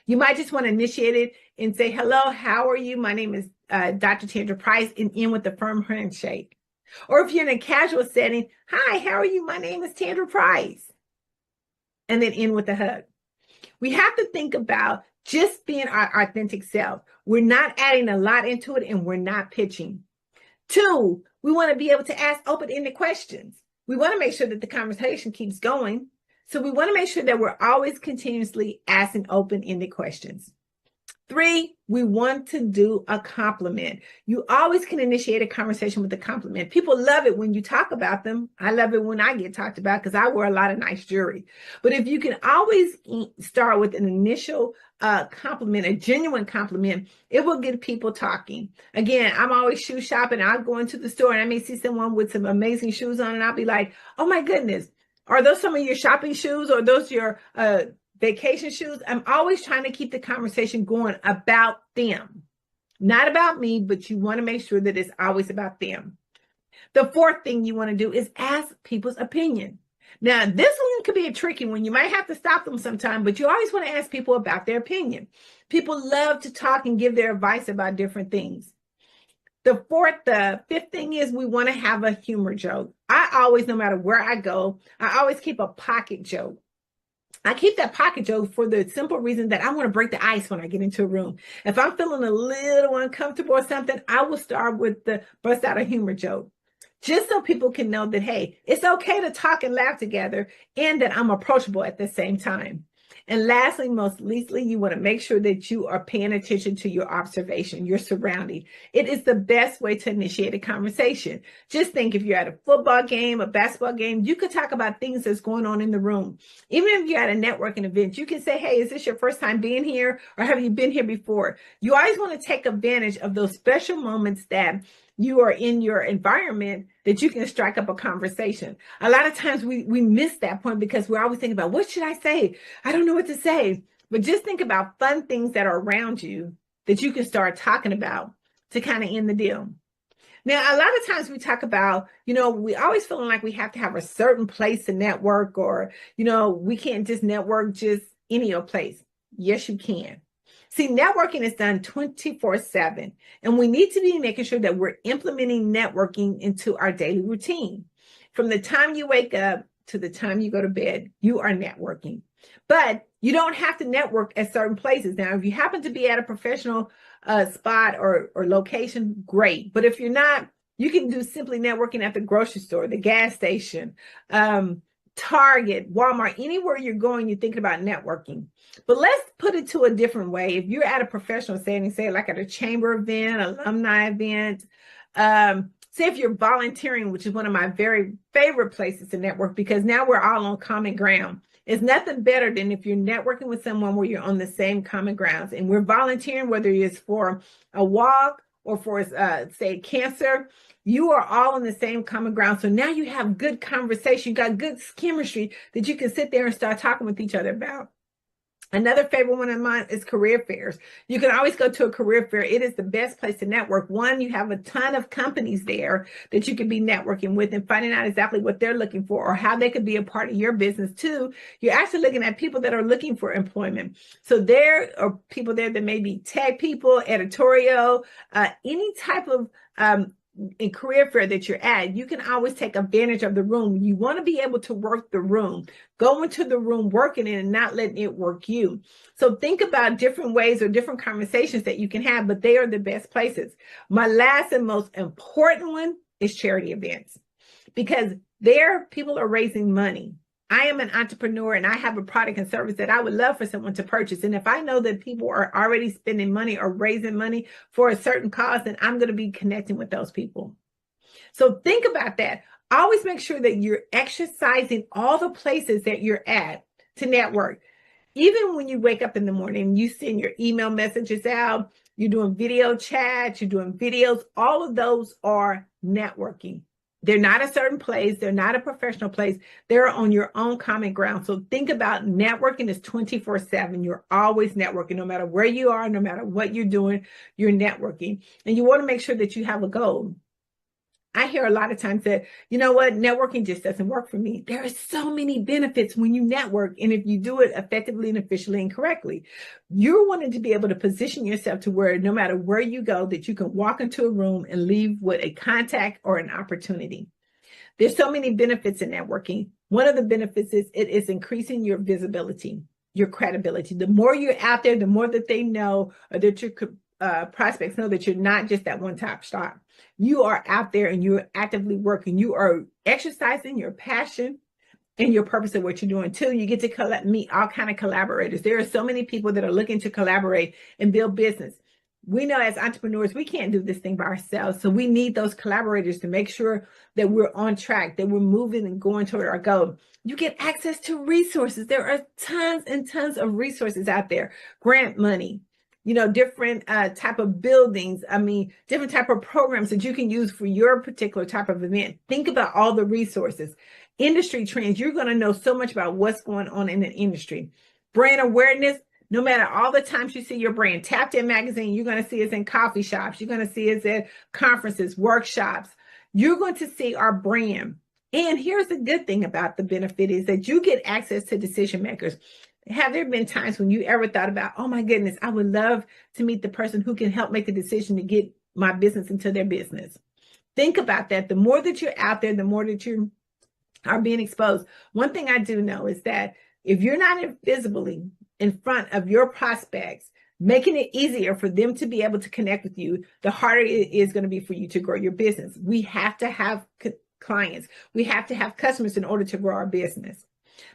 You might just want to initiate it and say, hello, how are you? My name is Dr. Tandra Price, and end with a firm handshake. Or if you're in a casual setting, hi, how are you? My name is Tandra Price. And then end with a hug. We have to think about just being our authentic self. We're not adding a lot into it and we're not pitching. 2, we want to be able to ask open-ended questions. We want to make sure that the conversation keeps going. So we want to make sure that we're always continuously asking open-ended questions. 3, we want to do a compliment. You always can initiate a conversation with a compliment. People love it when you talk about them. I love it when I get talked about because I wear a lot of nice jewelry. But if you can always start with an initial compliment, a genuine compliment, it will get people talking. Again, I'm always shoe shopping. I'll go into the store and I may see someone with some amazing shoes on and I'll be like, oh my goodness, are those some of your shopping shoes or those your vacation shoes? I'm always trying to keep the conversation going about them, not about me, but you want to make sure that it's always about them. The 4th thing you want to do is ask people's opinion. Now, this one could be a tricky one. You might have to stop them sometime, but you always want to ask people about their opinion. People love to talk and give their advice about different things. The 5th thing is we want to have a humor joke. I always, no matter where I go, I always keep a pocket joke. I keep that pocket joke for the simple reason that I want to break the ice when I get into a room. If I'm feeling a little uncomfortable or something, I will start with the bust out a humor joke, just so people can know that, hey, it's okay to talk and laugh together and that I'm approachable at the same time. And lastly, most leastly, you want to make sure that you are paying attention to your observation, your surrounding. It is the best way to initiate a conversation. Just think, if you're at a football game, a basketball game, you could talk about things that's going on in the room. Even if you're at a networking event, you can say, hey, is this your first time being here, or have you been here before? You always want to take advantage of those special moments that you are in your environment that you can strike up a conversation. A lot of times we miss that point because we're always thinking about, what should I say? I don't know what to say. But just think about fun things that are around you that you can start talking about to kind of end the deal. Now, a lot of times we talk about, we always feeling like we have to have a certain place to network, or, we can't just network just any old place. Yes, you can. See, networking is done 24/7, and we need to be making sure that we're implementing networking into our daily routine. From the time you wake up to the time you go to bed, you are networking. But you don't have to network at certain places. Now, if you happen to be at a professional spot or location, great. But if you're not, you can do simply networking at the grocery store, the gas station, Target, Walmart, anywhere you're going, you're thinking about networking. But let's put it to a different way. If you're at a professional setting, say like at a chamber event, alumni event, say if you're volunteering, which is one of my very favorite places to network, because now we're all on common ground. It's nothing better than if you're networking with someone where you're on the same common grounds, and we're volunteering, whether it's for a walk or for, say, cancer. You are all on the same common ground. So now you have good conversation. You got good chemistry that you can sit there and start talking with each other about. Another favorite one of mine is career fairs. You can always go to a career fair. It is the best place to network. One, you have a ton of companies there that you could be networking with and finding out exactly what they're looking for or how they could be a part of your business. Two, you're actually looking at people that are looking for employment. So there are people there that may be tech people, editorial, any type of in career fair that you're at. You can always take advantage of the room. You want to be able to work the room, go into the room, working it and not letting it work you. So think about different ways or different conversations that you can have, but they are the best places. My last and most important one is charity events, because there people are raising money. I am an entrepreneur and I have a product and service that I would love for someone to purchase. And if I know that people are already spending money or raising money for a certain cause, then I'm going to be connecting with those people. So think about that. Always make sure that you're exercising all the places that you're at to network. Even when you wake up in the morning, you send your email messages out, you're doing video chats, you're doing videos, all of those are networking. They're not a certain place. They're not a professional place. They're on your own common ground. So think about networking is 24/7. You're always networking, no matter where you are, no matter what you're doing, you're networking. And you want to make sure that you have a goal. I hear a lot of times that, you know what, networking just doesn't work for me. There are so many benefits when you network. And if you do it effectively and efficiently and correctly, you're wanting to be able to position yourself to where no matter where you go, that you can walk into a room and leave with a contact or an opportunity. There's so many benefits in networking. One of the benefits is it is increasing your visibility, your credibility. The more you're out there, the more that they know, or that your prospects know that you're not just that one-top stop. You are out there and you're actively working. You are exercising your passion and your purpose of what you're doing. Too, you get to meet all kind of collaborators. There are so many people that are looking to collaborate and build business. We know as entrepreneurs, we can't do this thing by ourselves. So we need those collaborators to make sure that we're on track, that we're moving and going toward our goal. You get access to resources. There are tons and tons of resources out there. Grant money, different type of buildings. Different type of programs that you can use for your particular type of event. Think about all the resources. Industry trends. You're going to know so much about what's going on in the industry. Brand awareness. No matter all the times you see your brand, Tapped In Magazine, you're going to see us in coffee shops. You're going to see us at conferences, workshops. You're going to see our brand. And here's the good thing about the benefit is that you get access to decision makers. Have there been times when you ever thought about, oh my goodness, I would love to meet the person who can help make the decision to get my business into their business? Think about that. The more that you're out there, the more that you are being exposed. One thing I do know is that If you're not visibly in front of your prospects, making it easier for them to be able to connect with you, the harder it is going to be for you to grow your business. We have to have clients. We have to have customers in order to grow our business.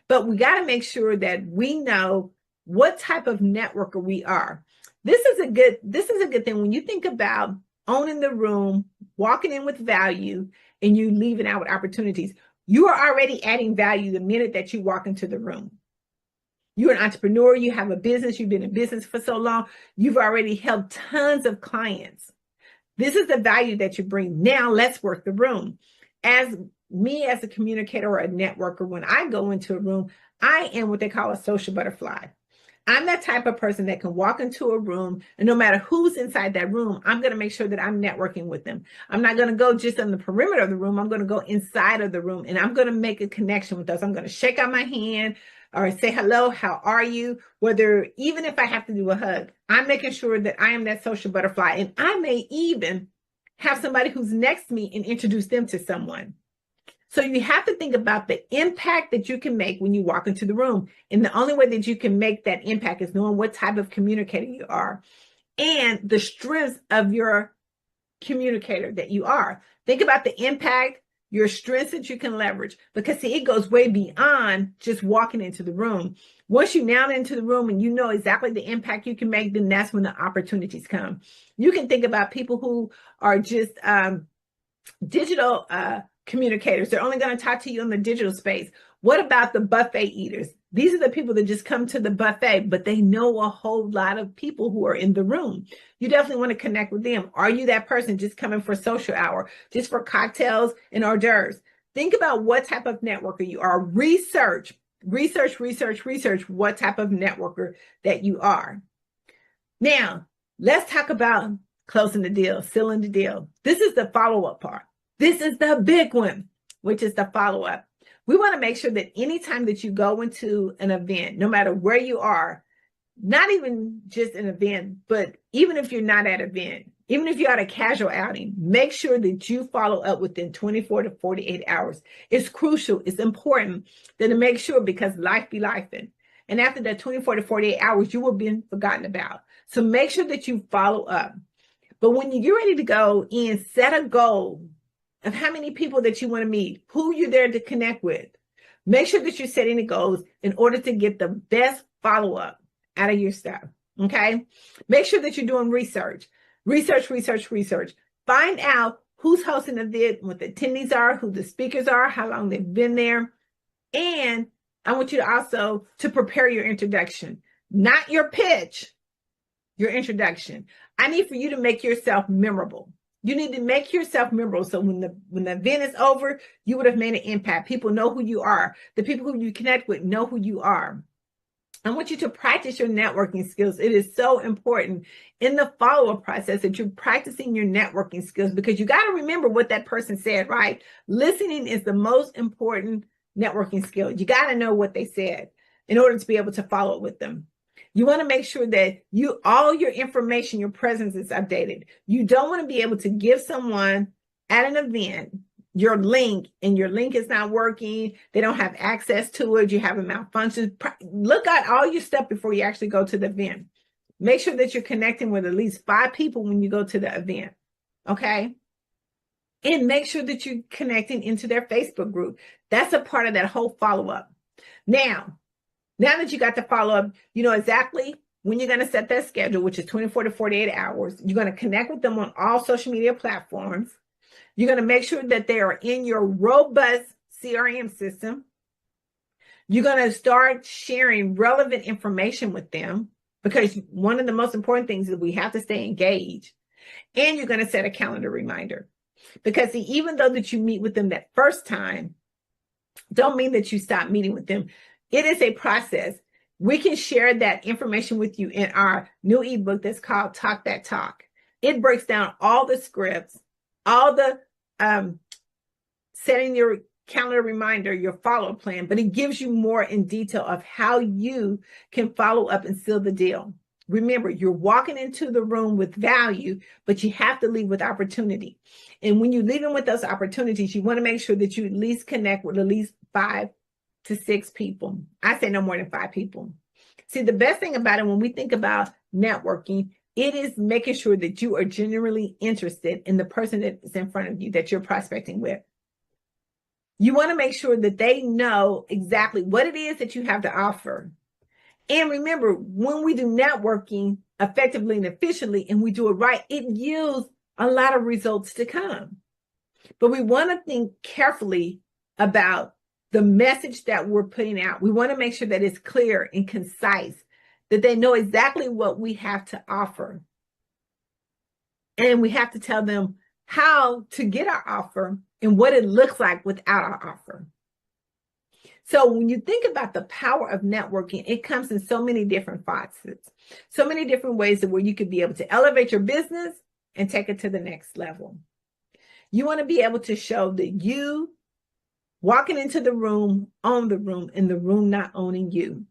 But we got to make sure that we know what type of networker we are. This is a good thing when you think about owning the room, walking in with value, and you leaving out with opportunities. You are already adding value the minute that you walk into the room. You're an entrepreneur, you have a business, you've been in business for so long, you've already helped tons of clients. This is the value that you bring. Now let's work the room. As a communicator or a networker, when I go into a room, I am what they call a social butterfly. I'm that type of person that can walk into a room, and no matter who's inside that room, I'm going to make sure that I'm networking with them. I'm not going to go just on the perimeter of the room. I'm going to go inside of the room, and I'm going to make a connection with us. I'm going to shake out my hand or say, hello, how are you? Even if I have to do a hug, I'm making sure that I am that social butterfly. And I may even have somebody who's next to me and introduce them to someone. So you have to think about the impact that you can make when you walk into the room. And the only way that you can make that impact is knowing what type of communicator you are and the strengths of your communicator that you are. Think about the impact, your strengths that you can leverage, because see, it goes way beyond just walking into the room. Once you now into the room and you know exactly the impact you can make, then that's when the opportunities come. You can think about people who are just digital communicators. They're only going to talk to you in the digital space. What about the buffet eaters? These are the people that just come to the buffet, but they know a whole lot of people who are in the room. You definitely want to connect with them. Are you that person just coming for social hour, just for cocktails and hors d'oeuvres? Think about what type of networker you are. Research what type of networker that you are. Now, let's talk about closing the deal, sealing the deal. This is the follow-up part. This is the big one, which is the follow-up. We want to make sure that anytime that you go into an event, no matter where you are, not even just an event, but even if you're not at an event, even if you're at a casual outing, make sure that you follow up within 24 to 48 hours. It's crucial. It's important that to make sure, because life be lifing. And after that 24 to 48 hours, you will be forgotten about. So make sure that you follow up. But when you get ready to go in, set a goal of how many people that you want to meet, who you're there to connect with. Make sure that you're setting the goals in order to get the best follow-up out of your stuff, okay? Make sure that you're doing research. Find out who's hosting the event, what the attendees are, who the speakers are, how long they've been there. And I want you to also to prepare your introduction, not your pitch, your introduction. I need for you to make yourself memorable. You need to make yourself memorable. So when the event is over, you would have made an impact. People know who you are. The people who you connect with know who you are. I want you to practice your networking skills. It is so important in the follow-up process that you're practicing your networking skills, because you got to remember what that person said, right? Listening is the most important networking skill. You got to know what they said in order to be able to follow up with them. You want to make sure that all your information, your presence is updated. You don't want to be able to give someone at an event your link and your link is not working. They don't have access to it. You have a malfunction. Look at all your stuff before you actually go to the event. Make sure that you're connecting with at least 5 people when you go to the event. Okay. And make sure that you're connecting into their Facebook group. That's a part of that whole follow-up. Now that you got the follow-up, you know exactly when you're going to set that schedule, which is 24 to 48 hours. You're going to connect with them on all social media platforms. You're going to make sure that they are in your robust CRM system. You're going to start sharing relevant information with them, because one of the most important things is we have to stay engaged. And you're going to set a calendar reminder, because even though that you meet with them that first time, don't mean that you stop meeting with them. It is a process. We can share that information with you in our new ebook that's called Talk That Talk. It breaks down all the scripts, all the setting your calendar reminder, your follow-up plan, but it gives you more in detail of how you can follow up and seal the deal. Remember, you're walking into the room with value, but you have to leave with opportunity. And when you're leaving with those opportunities, you want to make sure that you at least connect with at least 5 to 6 people. I say no more than 5 people. See, the best thing about it, when we think about networking, it is making sure that you are genuinely interested in the person that's in front of you that you're prospecting with. You want to make sure that they know exactly what it is that you have to offer. And remember, when we do networking effectively and efficiently, and we do it right, it yields a lot of results to come. But we want to think carefully about the message that we're putting out. We want to make sure that it's clear and concise, that they know exactly what we have to offer. And we have to tell them how to get our offer and what it looks like without our offer. So when you think about the power of networking, it comes in so many different facets, so many different ways where you could be able to elevate your business and take it to the next level. You want to be able to show that you walking into the room, own the room, and the room not owning you.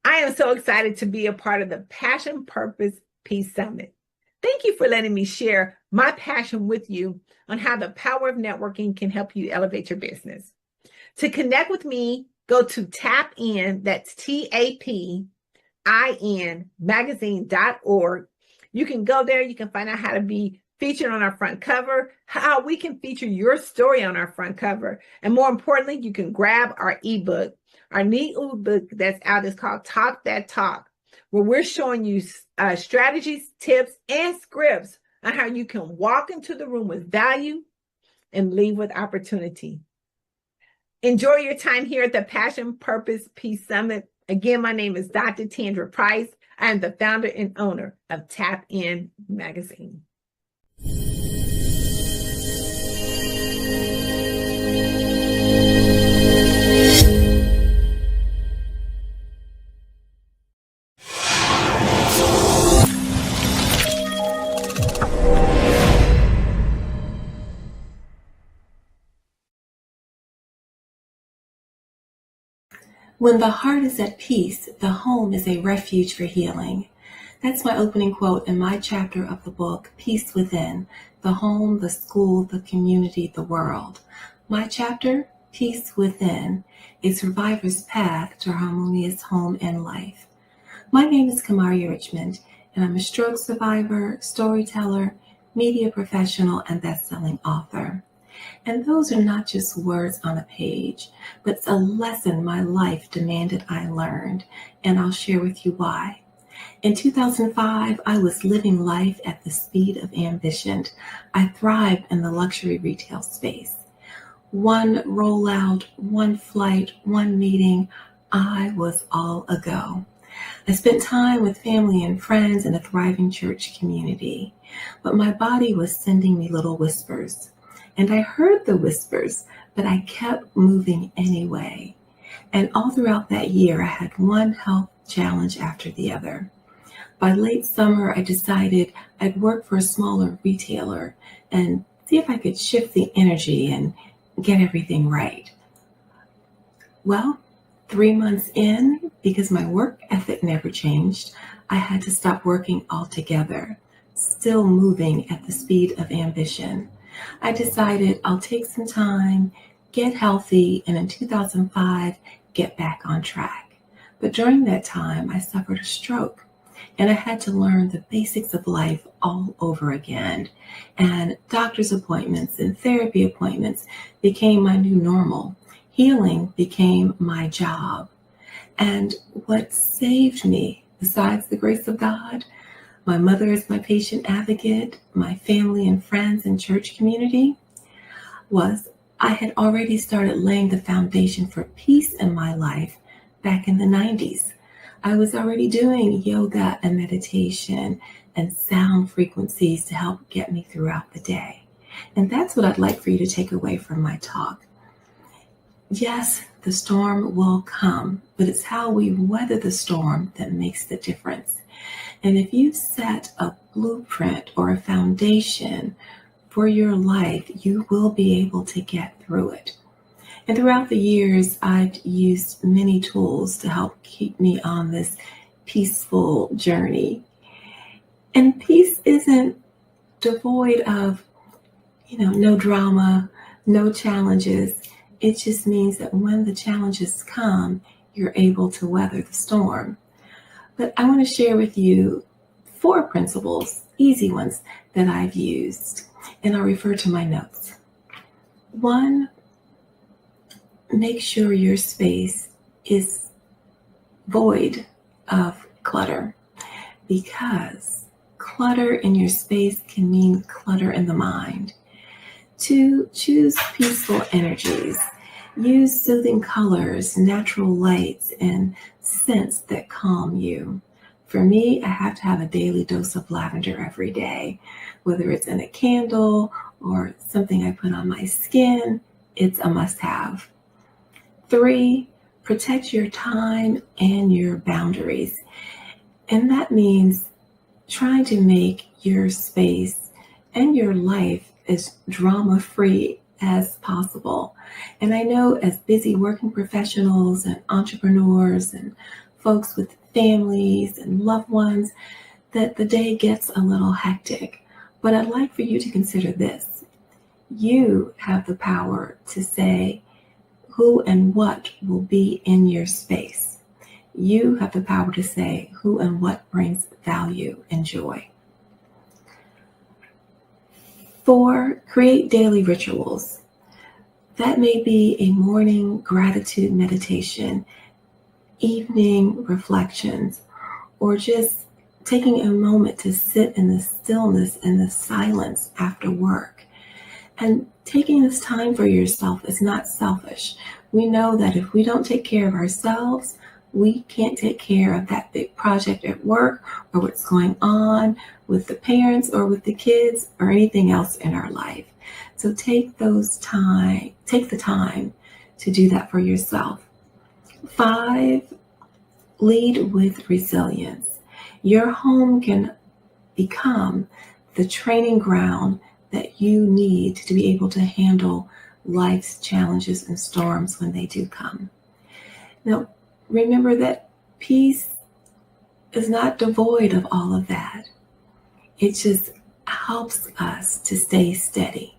I am so excited to be a part of the Passion, Purpose, Peace Summit. Thank you for letting me share my passion with you on how the power of networking can help you elevate your business. To connect with me, go to TapIn, that's TAPIN, magazine.org. You can go there, you can find out how to be featured on our front cover, how we can feature your story on our front cover. And more importantly, you can grab our ebook. Our neat ebook that's out is called Talk That Talk, where we're showing you strategies, tips, and scripts on how you can walk into the room with value and leave with opportunity. Enjoy your time here at the Passion, Purpose, Peace Summit. Again, my name is Dr. Tandra Price. I am the founder and owner of Tap In Magazine. When the heart is at peace, the home is a refuge for healing. That's my opening quote in my chapter of the book, Peace Within, the home, the school, the community, the world. My chapter, Peace Within, a survivor's path to a harmonious home and life. My name is Kamaria Richmond, and I'm a stroke survivor, storyteller, media professional, and best-selling author. And those are not just words on a page, but it's a lesson my life demanded I learned, and I'll share with you why. In 2005, I was living life at the speed of ambition. I thrived in the luxury retail space. One rollout, one flight, one meeting, I was all ago. I spent time with family and friends in a thriving church community, but my body was sending me little whispers. And I heard the whispers, but I kept moving anyway. And all throughout that year, I had one health challenge after the other. By late summer, I decided I'd work for a smaller retailer and see if I could shift the energy and get everything right. Well, 3 months in, because my work ethic never changed, I had to stop working altogether, still moving at the speed of ambition. I decided I'll take some time, get healthy, and in 2005, get back on track. But during that time, I suffered a stroke, and I had to learn the basics of life all over again. And doctor's appointments and therapy appointments became my new normal. Healing became my job. And what saved me, besides the grace of God, my mother is my patient advocate, my family and friends and church community, was I had already started laying the foundation for peace in my life back in the 90s. I was already doing yoga and meditation and sound frequencies to help get me throughout the day. And that's what I'd like for you to take away from my talk. Yes, the storm will come, but it's how we weather the storm that makes the difference. And if you set a blueprint or a foundation for your life, you will be able to get through it. And throughout the years, I've used many tools to help keep me on this peaceful journey. And peace isn't devoid of, no drama, no challenges. It just means that when the challenges come, you're able to weather the storm. But I want to share with you 4 principles, easy ones, that I've used, and I'll refer to my notes. 1, make sure your space is void of clutter, because clutter in your space can mean clutter in the mind. 2, choose peaceful energies. Use soothing colors, natural lights, and scents that calm you. For me, I have to have a daily dose of lavender every day, whether it's in a candle or something I put on my skin. It's a must-have. 3, protect your time and your boundaries. And that means trying to make your space and your life as drama-free as possible. And I know as busy working professionals and entrepreneurs and folks with families and loved ones that the day gets a little hectic. But I'd like for you to consider this. You have the power to say who and what will be in your space. You have the power to say who and what brings value and joy. 4, create daily rituals. That may be a morning gratitude meditation, evening reflections, or just taking a moment to sit in the stillness and the silence after work. And taking this time for yourself is not selfish. We know that if we don't take care of ourselves, we can't take care of that big project at work or what's going on with the parents or with the kids or anything else in our life. So take the time to do that for yourself. 5, lead with resilience. Your home can become the training ground that you need to be able to handle life's challenges and storms when they do come. Now, remember that peace is not devoid of all of that. It just helps us to stay steady.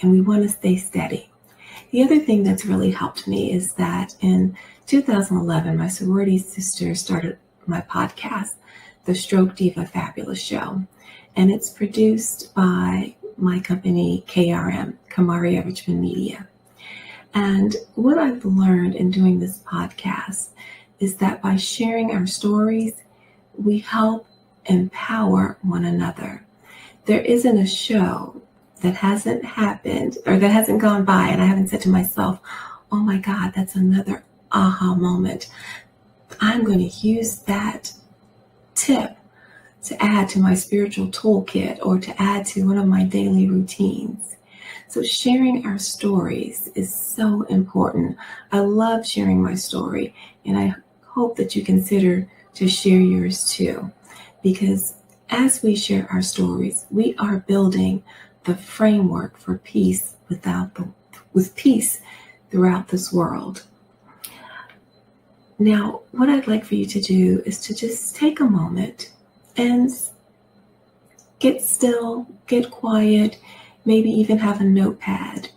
And we want to stay steady. The other thing that's really helped me is that in 2011, my sorority sister started my podcast, The Stroke Diva Fabulous Show. And it's produced by my company, KRM, Kamaria Richmond Media. And what I've learned in doing this podcast is that by sharing our stories, we help empower one another. There isn't a show that hasn't happened or that hasn't gone by and I haven't said to myself, oh my God, that's another aha moment. I'm going to use that tip to add to my spiritual toolkit or to add to one of my daily routines. So sharing our stories is so important. I love sharing my story, and I hope that you consider to share yours too, because as we share our stories, we are building the framework for peace with peace throughout this world. Now, what I'd like for you to do is to just take a moment and get still, get quiet, maybe even have a notepad.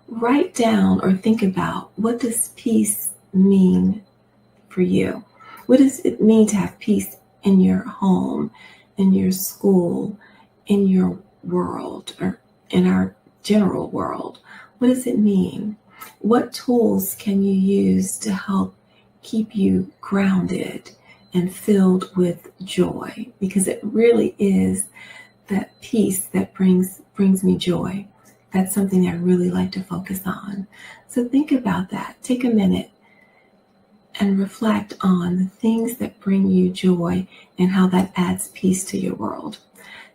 Write down or think about, what does peace mean for you? What does it mean to have peace in your home, in your school, in your world, or in our general world? What does it mean? What tools can you use to help keep you grounded and filled with joy? Because it really is that peace that brings me joy. That's something I really like to focus on. So think about that. Take a minute and reflect on the things that bring you joy and how that adds peace to your world.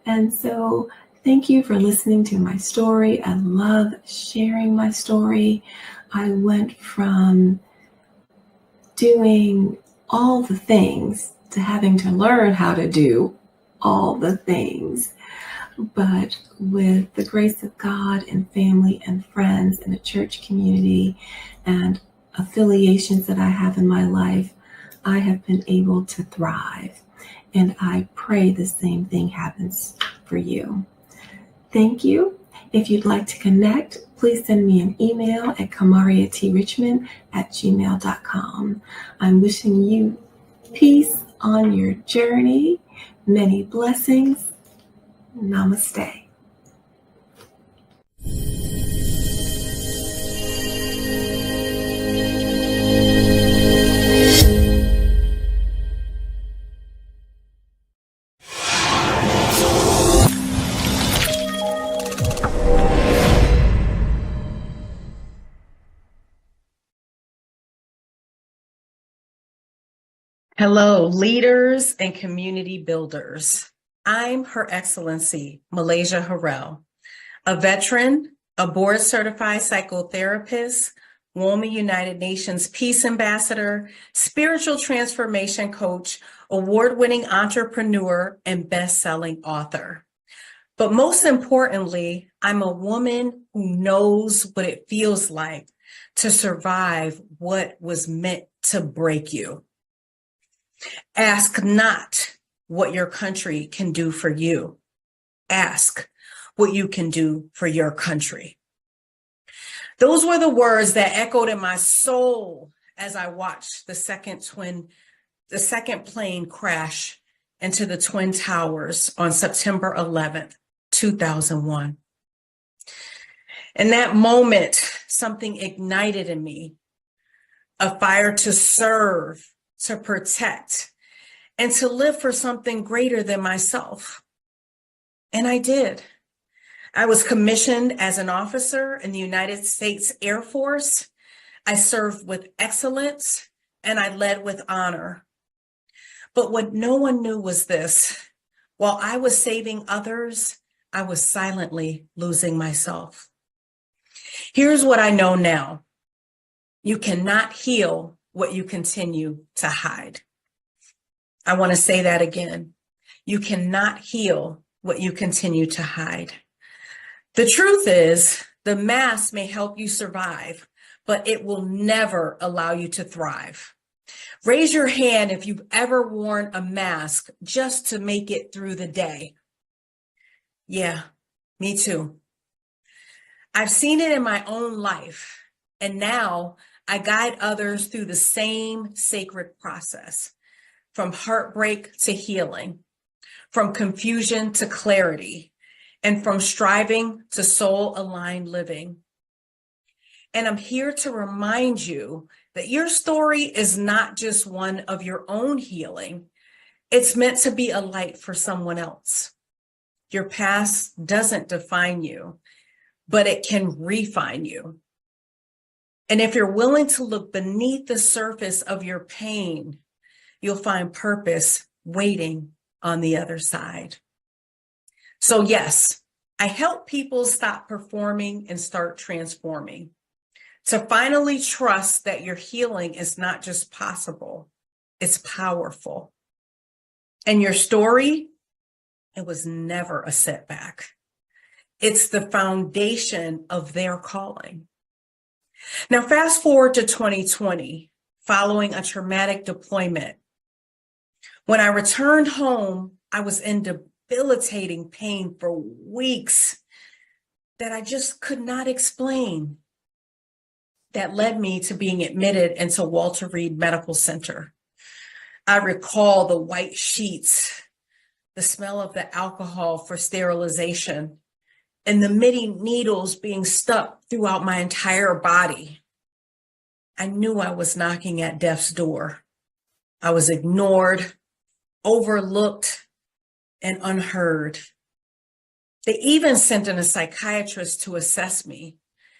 And so thank you for listening to my story. I love sharing my story. I went from doing all the things to having to learn how to do all the things. But with the grace of God and family and friends and a church community and affiliations that I have in my life, I have been able to thrive. And I pray the same thing happens for you. Thank you. If you'd like to connect, please send me an email at kamariatrichmond@gmail.com. I'm wishing you peace on your journey, many blessings. Namaste. Hello, leaders and community builders. I'm Her Excellency Malaysia Harrell, a veteran, a board-certified psychotherapist, WOMA United Nations Peace Ambassador, spiritual transformation coach, award-winning entrepreneur, and best-selling author. But most importantly, I'm a woman who knows what it feels like to survive what was meant to break you. Ask not what your country can do for you. Ask what you can do for your country. Those were the words that echoed in my soul as I watched the second plane crash into the Twin Towers on September 11th, 2001. In that moment, something ignited in me, a fire to serve, to protect, and to live for something greater than myself. And I did. I was commissioned as an officer in the United States Air Force. I served with excellence and I led with honor. But what no one knew was this: while I was saving others, I was silently losing myself. Here's what I know now. You cannot heal what you continue to hide. I want to say that again. You cannot heal what you continue to hide. The truth is, the mask may help you survive, but it will never allow you to thrive. Raise your hand if you've ever worn a mask just to make it through the day. Yeah, me too. I've seen it in my own life, and now I guide others through the same sacred process, from heartbreak to healing, from confusion to clarity, and from striving to soul-aligned living. And I'm here to remind you that your story is not just one of your own healing. It's meant to be a light for someone else. Your past doesn't define you, but it can refine you. And if you're willing to look beneath the surface of your pain, you'll find purpose waiting on the other side. So yes, I help people stop performing and start transforming, to finally trust that your healing is not just possible, it's powerful. And your story, it was never a setback. It's the foundation of their calling. Now, fast forward to 2020, following a traumatic deployment. When I returned home, I was in debilitating pain for weeks that I just could not explain. That led me to being admitted into Walter Reed Medical Center. I recall the white sheets, the smell of the alcohol for sterilization, and the many needles being stuck throughout my entire body. I knew I was knocking at death's door. I was ignored, overlooked, and unheard. They even sent in a psychiatrist to assess me,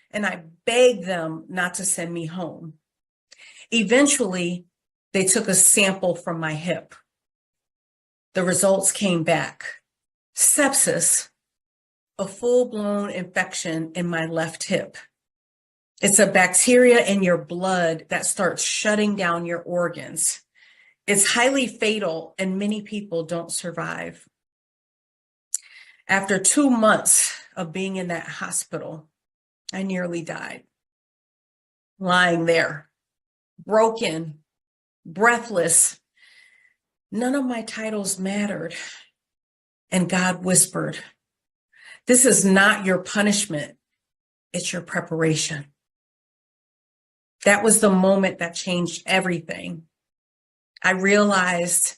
and I begged them not to send me home. Eventually, they took a sample from my hip. The results came back: sepsis, a full-blown infection in my left hip. It's a bacteria in your blood that starts shutting down your organs. It's highly fatal, and many people don't survive. After 2 months of being in that hospital, I nearly died. Lying there, broken, breathless. None of my titles mattered. And God whispered, This is not your punishment. It's your preparation. That was the moment that changed everything. I realized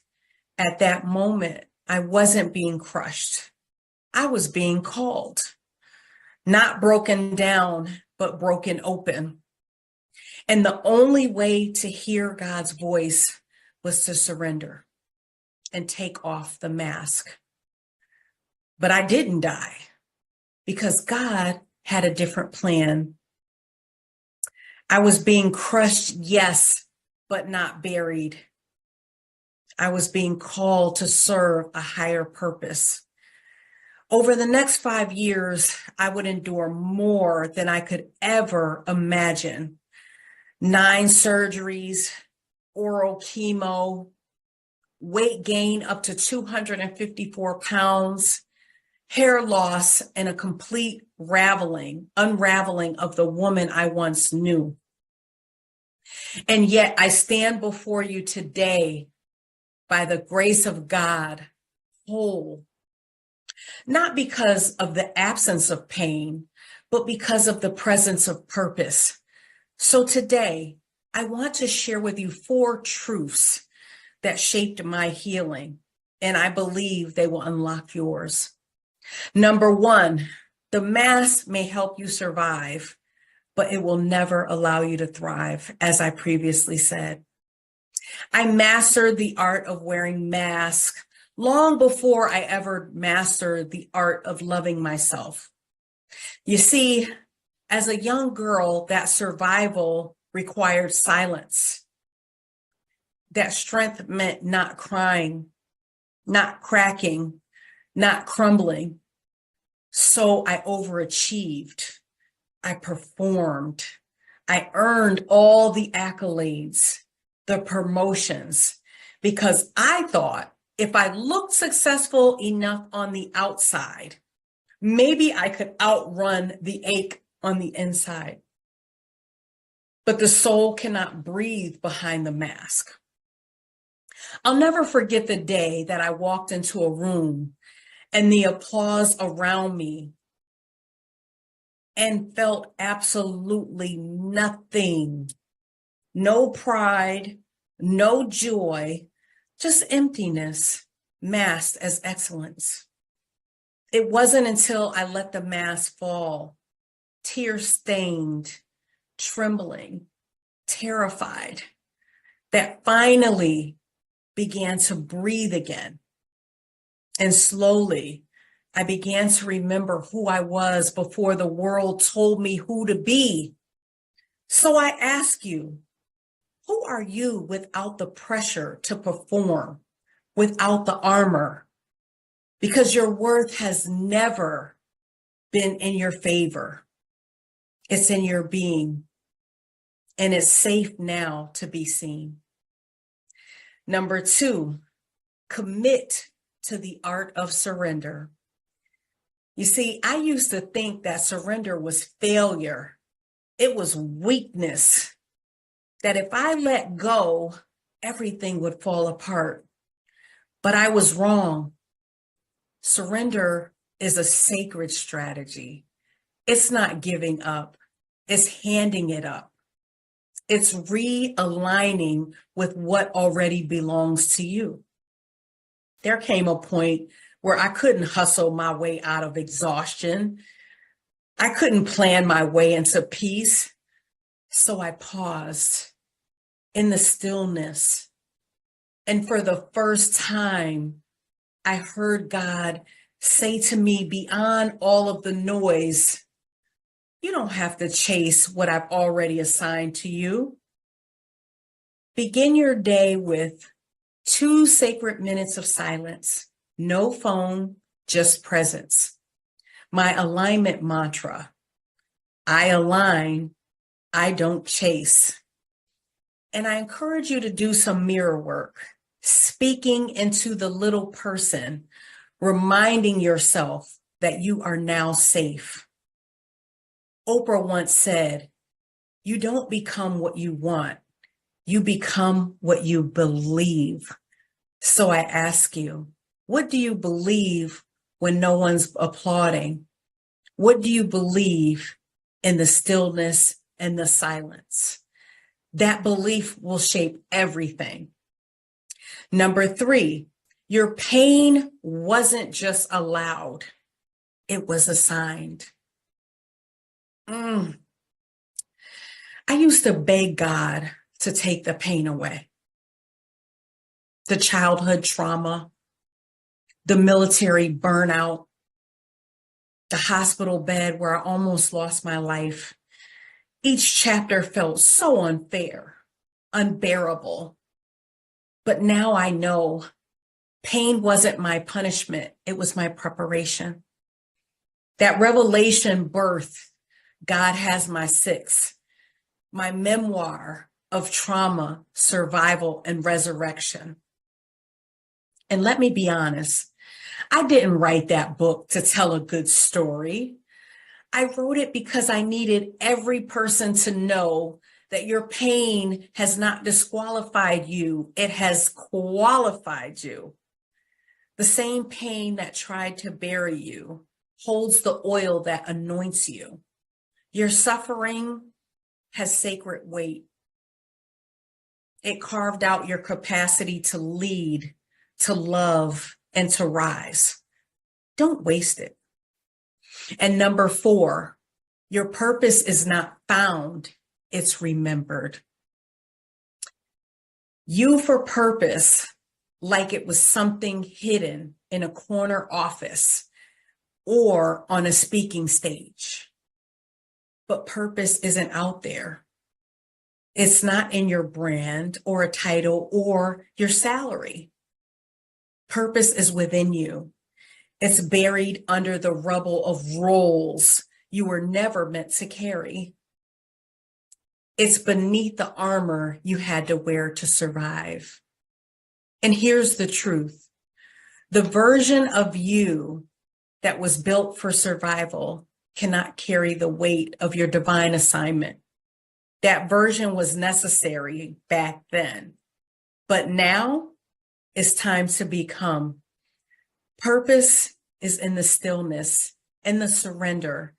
at that moment, I wasn't being crushed. I was being called, not broken down, but broken open. And the only way to hear God's voice was to surrender and take off the mask. But I didn't die because God had a different plan. I was being crushed, yes, but not buried. I was being called to serve a higher purpose. Over the next 5 years, I would endure more than I could ever imagine. 9 surgeries, oral chemo, weight gain up to 254 pounds, hair loss, and a complete unraveling of the woman I once knew. And yet I stand before you today by the grace of God, whole, not because of the absence of pain, but because of the presence of purpose. So today, I want to share with you 4 truths that shaped my healing, and I believe they will unlock yours. Number 1, the mask may help you survive, but it will never allow you to thrive, as I previously said. I mastered the art of wearing masks long before I ever mastered the art of loving myself. You see, as a young girl, that survival required silence. That strength meant not crying, not cracking, not crumbling. So I overachieved. I performed. I earned all the accolades, the promotions, because I thought if I looked successful enough on the outside, maybe I could outrun the ache on the inside. But the soul cannot breathe behind the mask. I'll never forget the day that I walked into a room and the applause around me and felt absolutely nothing. No pride, no joy, just emptiness masked as excellence. It wasn't until I let the mask fall, tear-stained, trembling, terrified, that finally began to breathe again. And slowly, I began to remember who I was before the world told me who to be. So I ask you, who are you without the pressure to perform, without the armor? Because your worth has never been in your favor. It's in your being, and it's safe now to be seen. Number 2, commit to the art of surrender. You see, I used to think that surrender was failure. It was weakness. That if I let go, everything would fall apart. But I was wrong. Surrender is a sacred strategy. It's not giving up. It's handing it up. It's realigning with what already belongs to you. There came a point where I couldn't hustle my way out of exhaustion. I couldn't plan my way into peace. So I paused in the stillness. And for the first time, I heard God say to me beyond all of the noise, you don't have to chase what I've already assigned to you. Begin your day with 2 sacred minutes of silence, no phone, just presence. My alignment mantra, I align, I don't chase. And I encourage you to do some mirror work, speaking into the little person, reminding yourself that you are now safe. Oprah once said, you don't become what you want, you become what you believe. So I ask you, what do you believe when no one's applauding? What do you believe in the stillness and the silence? That belief will shape everything. Number 3, your pain wasn't just allowed, it was assigned. I used to beg God to take the pain away. The childhood trauma, the military burnout, the hospital bed where I almost lost my life. Each chapter felt so unfair, unbearable. But now I know pain wasn't my punishment, it was my preparation. That revelation birthed God Has My Six, my memoir of trauma, survival, and resurrection. And let me be honest, I didn't write that book to tell a good story. I wrote it because I needed every person to know that your pain has not disqualified you, it has qualified you. The same pain that tried to bury you holds the oil that anoints you. Your suffering has sacred weight. It carved out your capacity to lead, to love, and to rise. Don't waste it. And number 4, your purpose is not found, it's remembered. You for purpose, like it was something hidden in a corner office or on a speaking stage. But purpose isn't out there. It's not in your brand or a title or your salary. Purpose is within you. It's buried under the rubble of roles you were never meant to carry. It's beneath the armor you had to wear to survive. And here's the truth. The version of you that was built for survival cannot carry the weight of your divine assignment. That version was necessary back then, but now it's time to become. Purpose is in the stillness, in the surrender,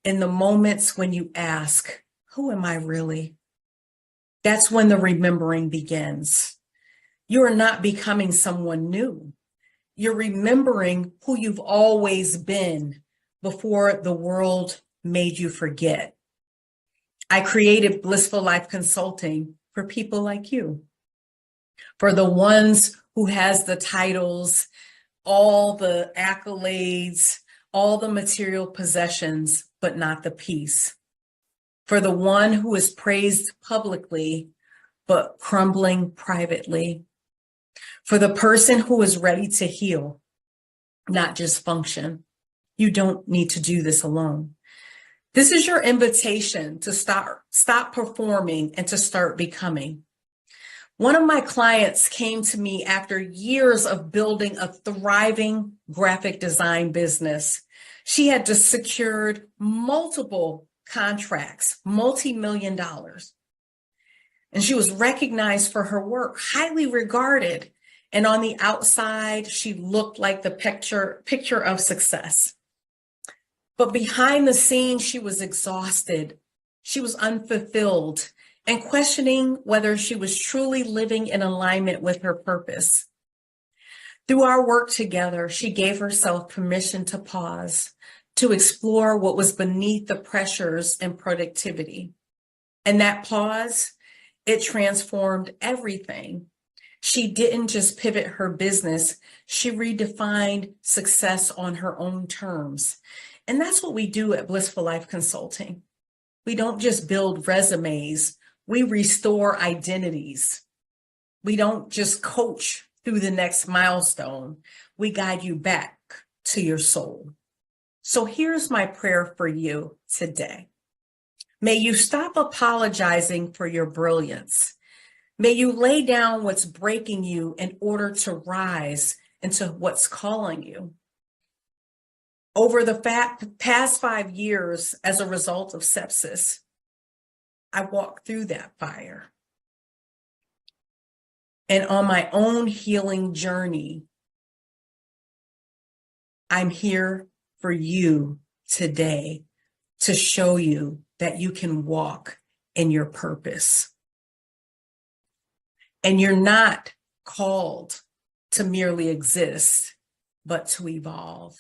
in the moments when you ask, who am I really? That's when the remembering begins. You are not becoming someone new. You're remembering who you've always been before the world made you forget. I created Blissful Life Consulting for people like you, for the ones who has the titles, all the accolades, all the material possessions, but not the peace. For the one who is praised publicly, but crumbling privately. For the person who is ready to heal, not just function. You don't need to do this alone. This is your invitation to stop performing and to start becoming. One of my clients came to me after years of building a thriving graphic design business. She had just secured multiple contracts, multi-million dollars. And she was recognized for her work, highly regarded. And on the outside, she looked like the picture of success. But behind the scenes, she was exhausted. She was unfulfilled and questioning whether she was truly living in alignment with her purpose. Through our work together, she gave herself permission to pause, to explore what was beneath the pressures and productivity. And that pause, it transformed everything. She didn't just pivot her business, she redefined success on her own terms. And that's what we do at Blissful Life Consulting. We don't just build resumes, we restore identities. We don't just coach through the next milestone, we guide you back to your soul. So here's my prayer for you today. May you stop apologizing for your brilliance. May you lay down what's breaking you in order to rise into what's calling you. Over the past 5 years, as a result of sepsis, I walked through that fire. And on my own healing journey, I'm here for you today to show you that you can walk in your purpose. And you're not called to merely exist, but to evolve.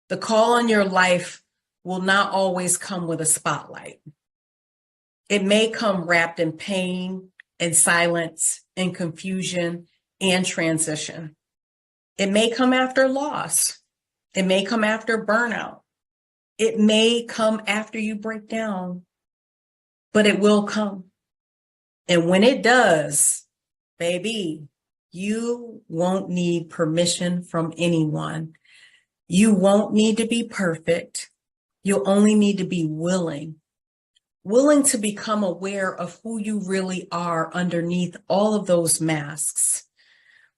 The call on your life will not always come with a spotlight. It may come wrapped in pain and silence and confusion and transition. It may come after loss. It may come after burnout. It may come after you break down, but it will come. And when it does, baby, you won't need permission from anyone. You won't need to be perfect. You'll only need to be willing to become aware of who you really are underneath all of those masks,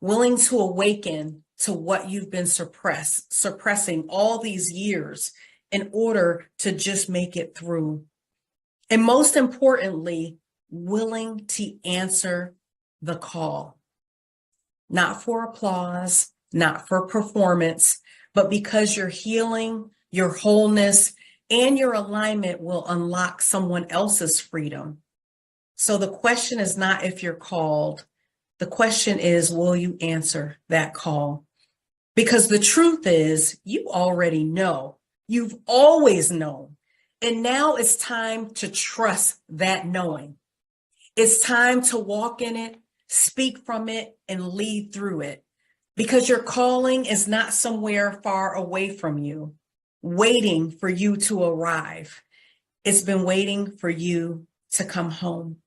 willing to awaken to what you've been suppressing all these years in order to just make it through. And most importantly, willing to answer the call, not for applause, not for performance, but because your healing, your wholeness, and your alignment will unlock someone else's freedom. So the question is not if you're called. The question is, will you answer that call? Because the truth is, you already know. You've always known. And now it's time to trust that knowing. It's time to walk in it, speak from it, and lead through it. Because your calling is not somewhere far away from you, waiting for you to arrive. It's been waiting for you to come home.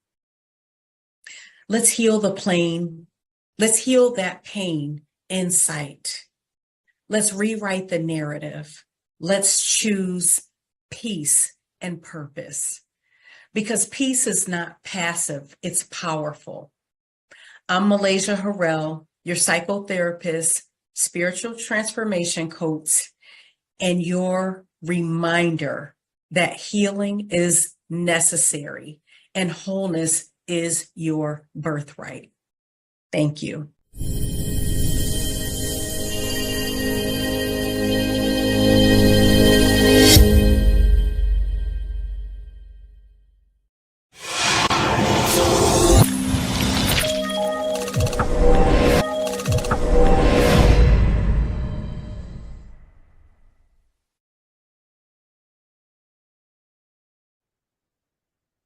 Let's heal the pain. Let's heal that pain in sight. Let's rewrite the narrative. Let's choose peace and purpose. Because peace is not passive, it's powerful. I'm Malaysia Harrell, your psychotherapist, spiritual transformation coach, and your reminder that healing is necessary and wholeness is your birthright. Thank you.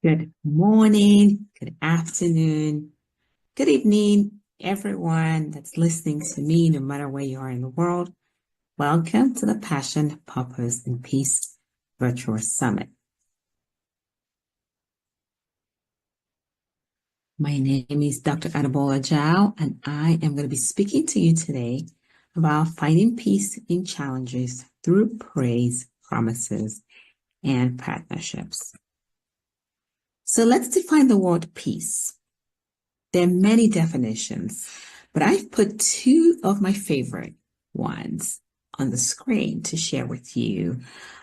Good morning, good afternoon, good evening, everyone that's listening to me, no matter where you are in the world. Welcome to the Passion, Purpose, and Peace Virtual Summit. My name is Dr. Adebola Jao, and I am going to be speaking to you today about finding peace in challenges through praise, promises, and partnerships. So let's define the word peace. There are many definitions, but I've put two of my favorite ones on the screen to share with you.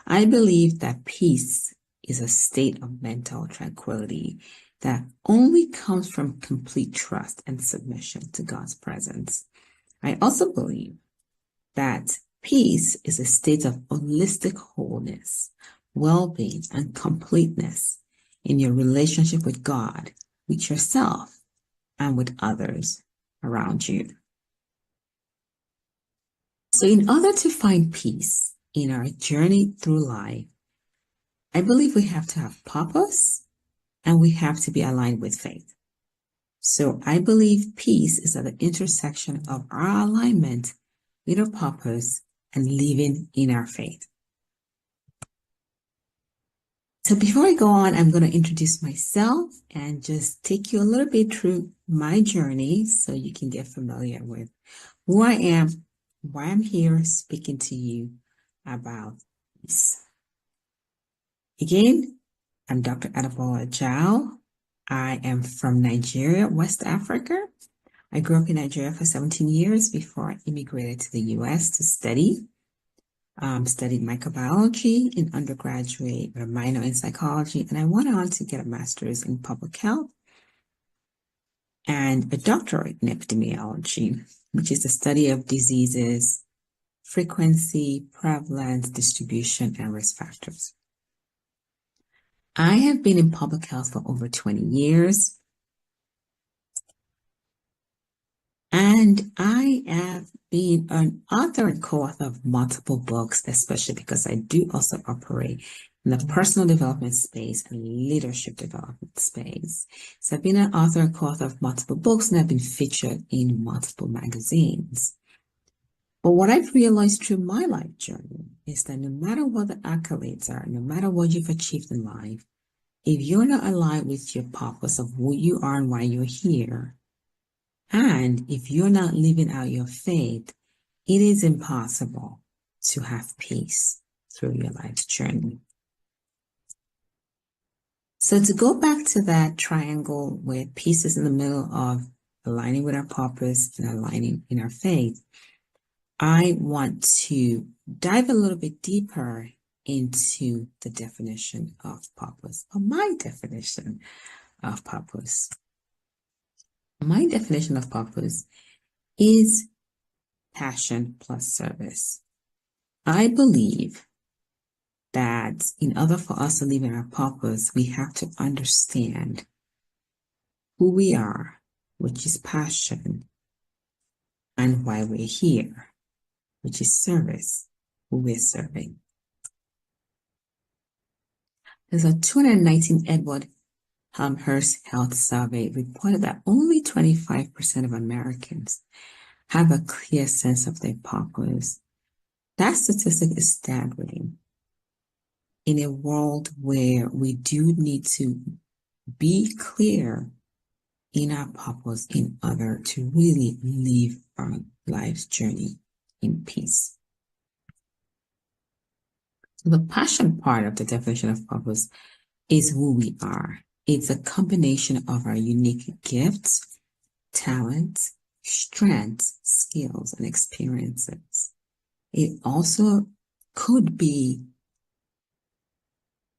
I believe that peace is a state of mental tranquility that only comes from complete trust and submission to God's presence. I also believe that peace is a state of holistic wholeness, well-being, and completeness in your relationship with God, with yourself, and with others around you. So in order to find peace in our journey through life, I believe we have to have purpose and we have to be aligned with faith. So I believe peace is at the intersection of our alignment with our purpose and living in our faith. So before I go on, I'm going to introduce myself and just take you a little bit through my journey so you can get familiar with who I am, why I'm here speaking to you about peace. Again, I'm Dr. Adebola Jao. I am from Nigeria, West Africa. I grew up in Nigeria for 17 years before I immigrated to the US to study. Studied microbiology in undergraduate, a minor in psychology, and I went on to get a master's in public health and a doctorate in epidemiology, which is the study of diseases frequency, prevalence, distribution, and risk factors. I have been in public health for over 20 years, and I have been an author and co-author of multiple books, especially because I do also operate in the personal development space and leadership development space. So I've been an author and co-author of multiple books, and I've been featured in multiple magazines. But what I've realized through my life journey is that no matter what the accolades are, no matter what you've achieved in life, if you're not aligned with your purpose of who you are and why you're here, and if you're not living out your faith, it is impossible to have peace through your life's journey. So to go back to that triangle with pieces in the middle of aligning with our purpose and aligning in our faith, I want to dive a little bit deeper into the definition of purpose, or my definition of purpose. My definition of purpose is passion plus service. I believe that in order for us to live in our purpose, we have to understand who we are, which is passion, and why we're here, which is service, who we're serving. There's a 2019 Edward Hearst Health Survey reported that only 25% of Americans have a clear sense of their purpose. That statistic is staggering. In a world where we do need to be clear in our purpose in order to really live our life's journey in peace. The passion part of the definition of purpose is who we are. It's a combination of our unique gifts, talents, strengths, skills, and experiences. It also could be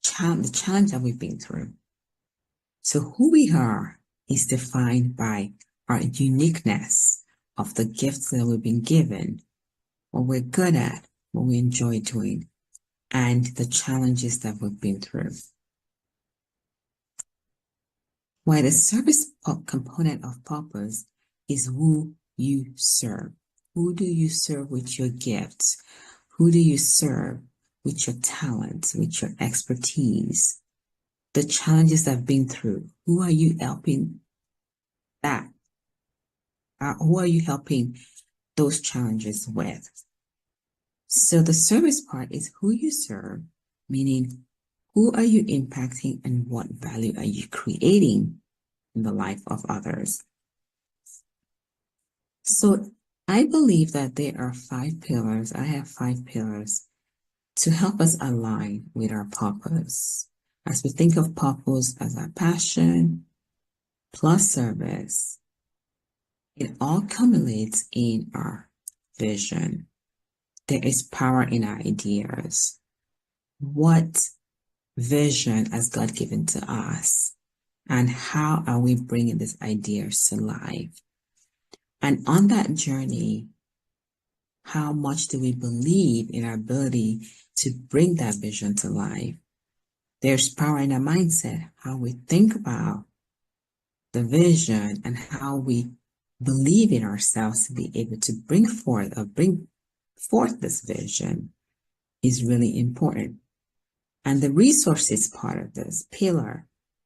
the challenge that we've been through. So who we are is defined by our uniqueness of the gifts that we've been given, what we're good at, what we enjoy doing, and the challenges that we've been through. While the service component of purpose is who you serve. Who do you serve with your gifts? Who do you serve with your talents, with your expertise? The challenges that I've been through. Who are you helping that? Who are you helping those challenges with? So the service part is who you serve, meaning who are you impacting and what value are you creating in the life of others? So I believe that there are 5 pillars. I have 5 pillars to help us align with our purpose. As we think of purpose as our passion plus service, it all culminates in our vision. There is power in our ideas. What vision has God given to us? And how are we bringing these ideas to life? And on that journey, how much do we believe in our ability to bring that vision to life? There's power in our mindset, how we think about the vision and how we believe in ourselves to be able to bring forth this vision is really important. And the resources part of this pillar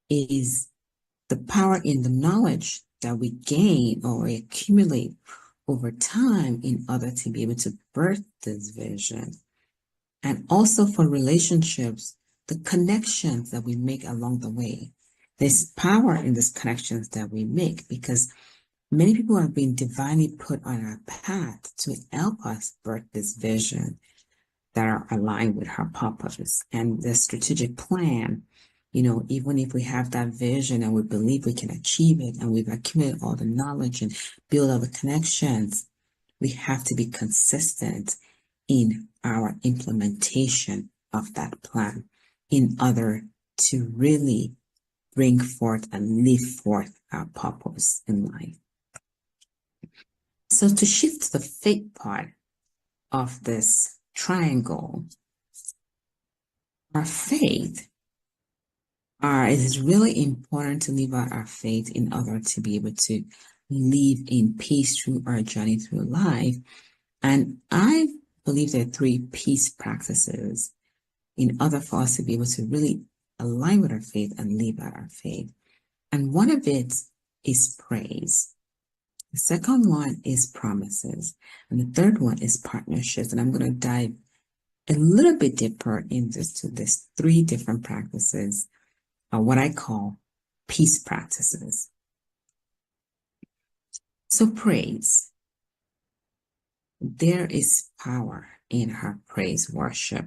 is the power in the knowledge that we gain or accumulate over time in order to be able to birth this vision. And also for relationships, the connections that we make along the way. There's power in these connections that we make because many people have been divinely put on our path to help us birth this vision that are aligned with our purpose. And the strategic plan, even if we have that vision and we believe we can achieve it and we've accumulated all the knowledge and build all the connections, we have to be consistent in our implementation of that plan in order to really bring forth and live forth our purpose in life. So to shift to the faith part of this triangle, our faith, it is really important to live out our faith in order to be able to live in peace through our journey through life. And I believe there are 3 peace practices in order for us to be able to really align with our faith and live out our faith. And one of it is praise. The second one is promises. And the third one is partnerships. And I'm going to dive a little bit deeper into this 3 different practices, what I call peace practices. So praise. There is power in our praise worship.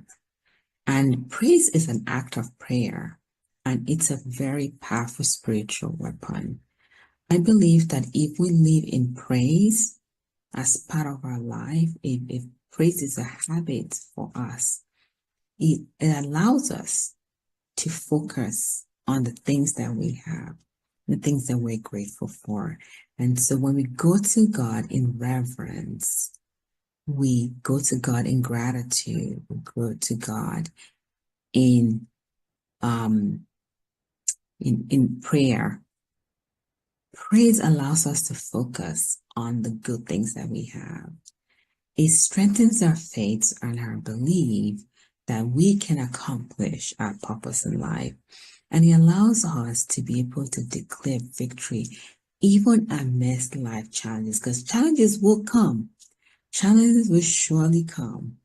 And praise is an act of prayer, and it's a very powerful spiritual weapon. I believe that if we live in praise as part of our life, if praise is a habit for us, it allows us to focus on the things that we have, the things that we're grateful for. And so when we go to God in reverence, we go to God in gratitude, we go to God in prayer. Praise allows us to focus on the good things that we have. It strengthens our faith and our belief that we can accomplish our purpose in life. And it allows us to be able to declare victory even amidst life challenges, because challenges will come. Challenges will surely come.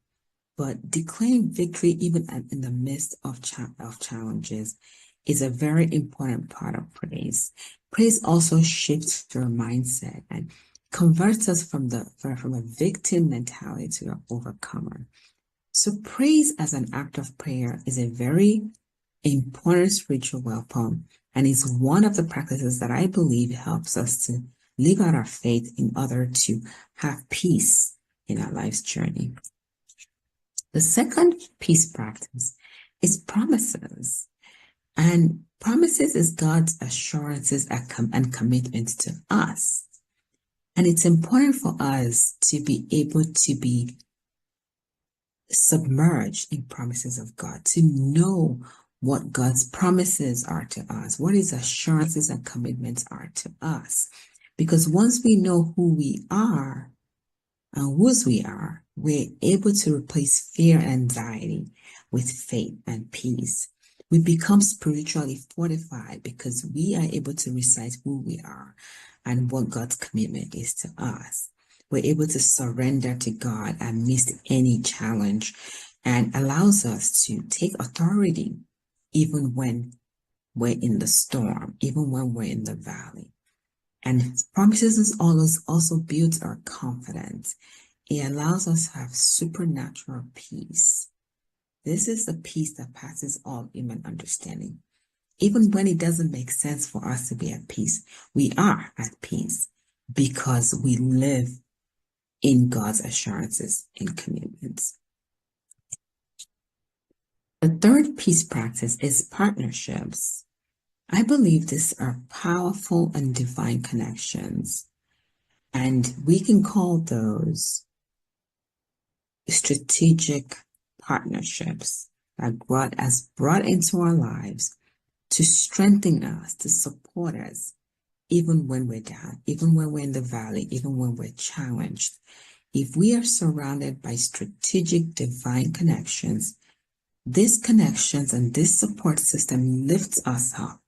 But declaring victory even in the midst of challenges is a very important part of praise. Praise also shifts your mindset and converts us from a victim mentality to an overcomer. So praise as an act of prayer is a very important spiritual weapon, and is one of the practices that I believe helps us to live out our faith in order to have peace in our life's journey. The second peace practice is promises. And promises is God's assurances and commitments to us. And it's important for us to be able to be submerged in promises of God, to know what God's promises are to us, what His assurances and commitments are to us. Because once we know who we are and whose we are, we're able to replace fear and anxiety with faith and peace. We become spiritually fortified because we are able to recite who we are and what God's commitment is to us. We're able to surrender to God amidst any challenge, and allows us to take authority even when we're in the storm, even when we're in the valley. And promises also builds our confidence. It allows us to have supernatural peace. This is the peace that passes all human understanding. Even when it doesn't make sense for us to be at peace, we are at peace because we live in God's assurances and commitments. The third peace practice is partnerships. I believe these are powerful and divine connections, and we can call those strategic partnerships that God has brought into our lives to strengthen us, to support us, even when we're down, even when we're in the valley, even when we're challenged. If we are surrounded by strategic divine connections, these connections and this support system lifts us up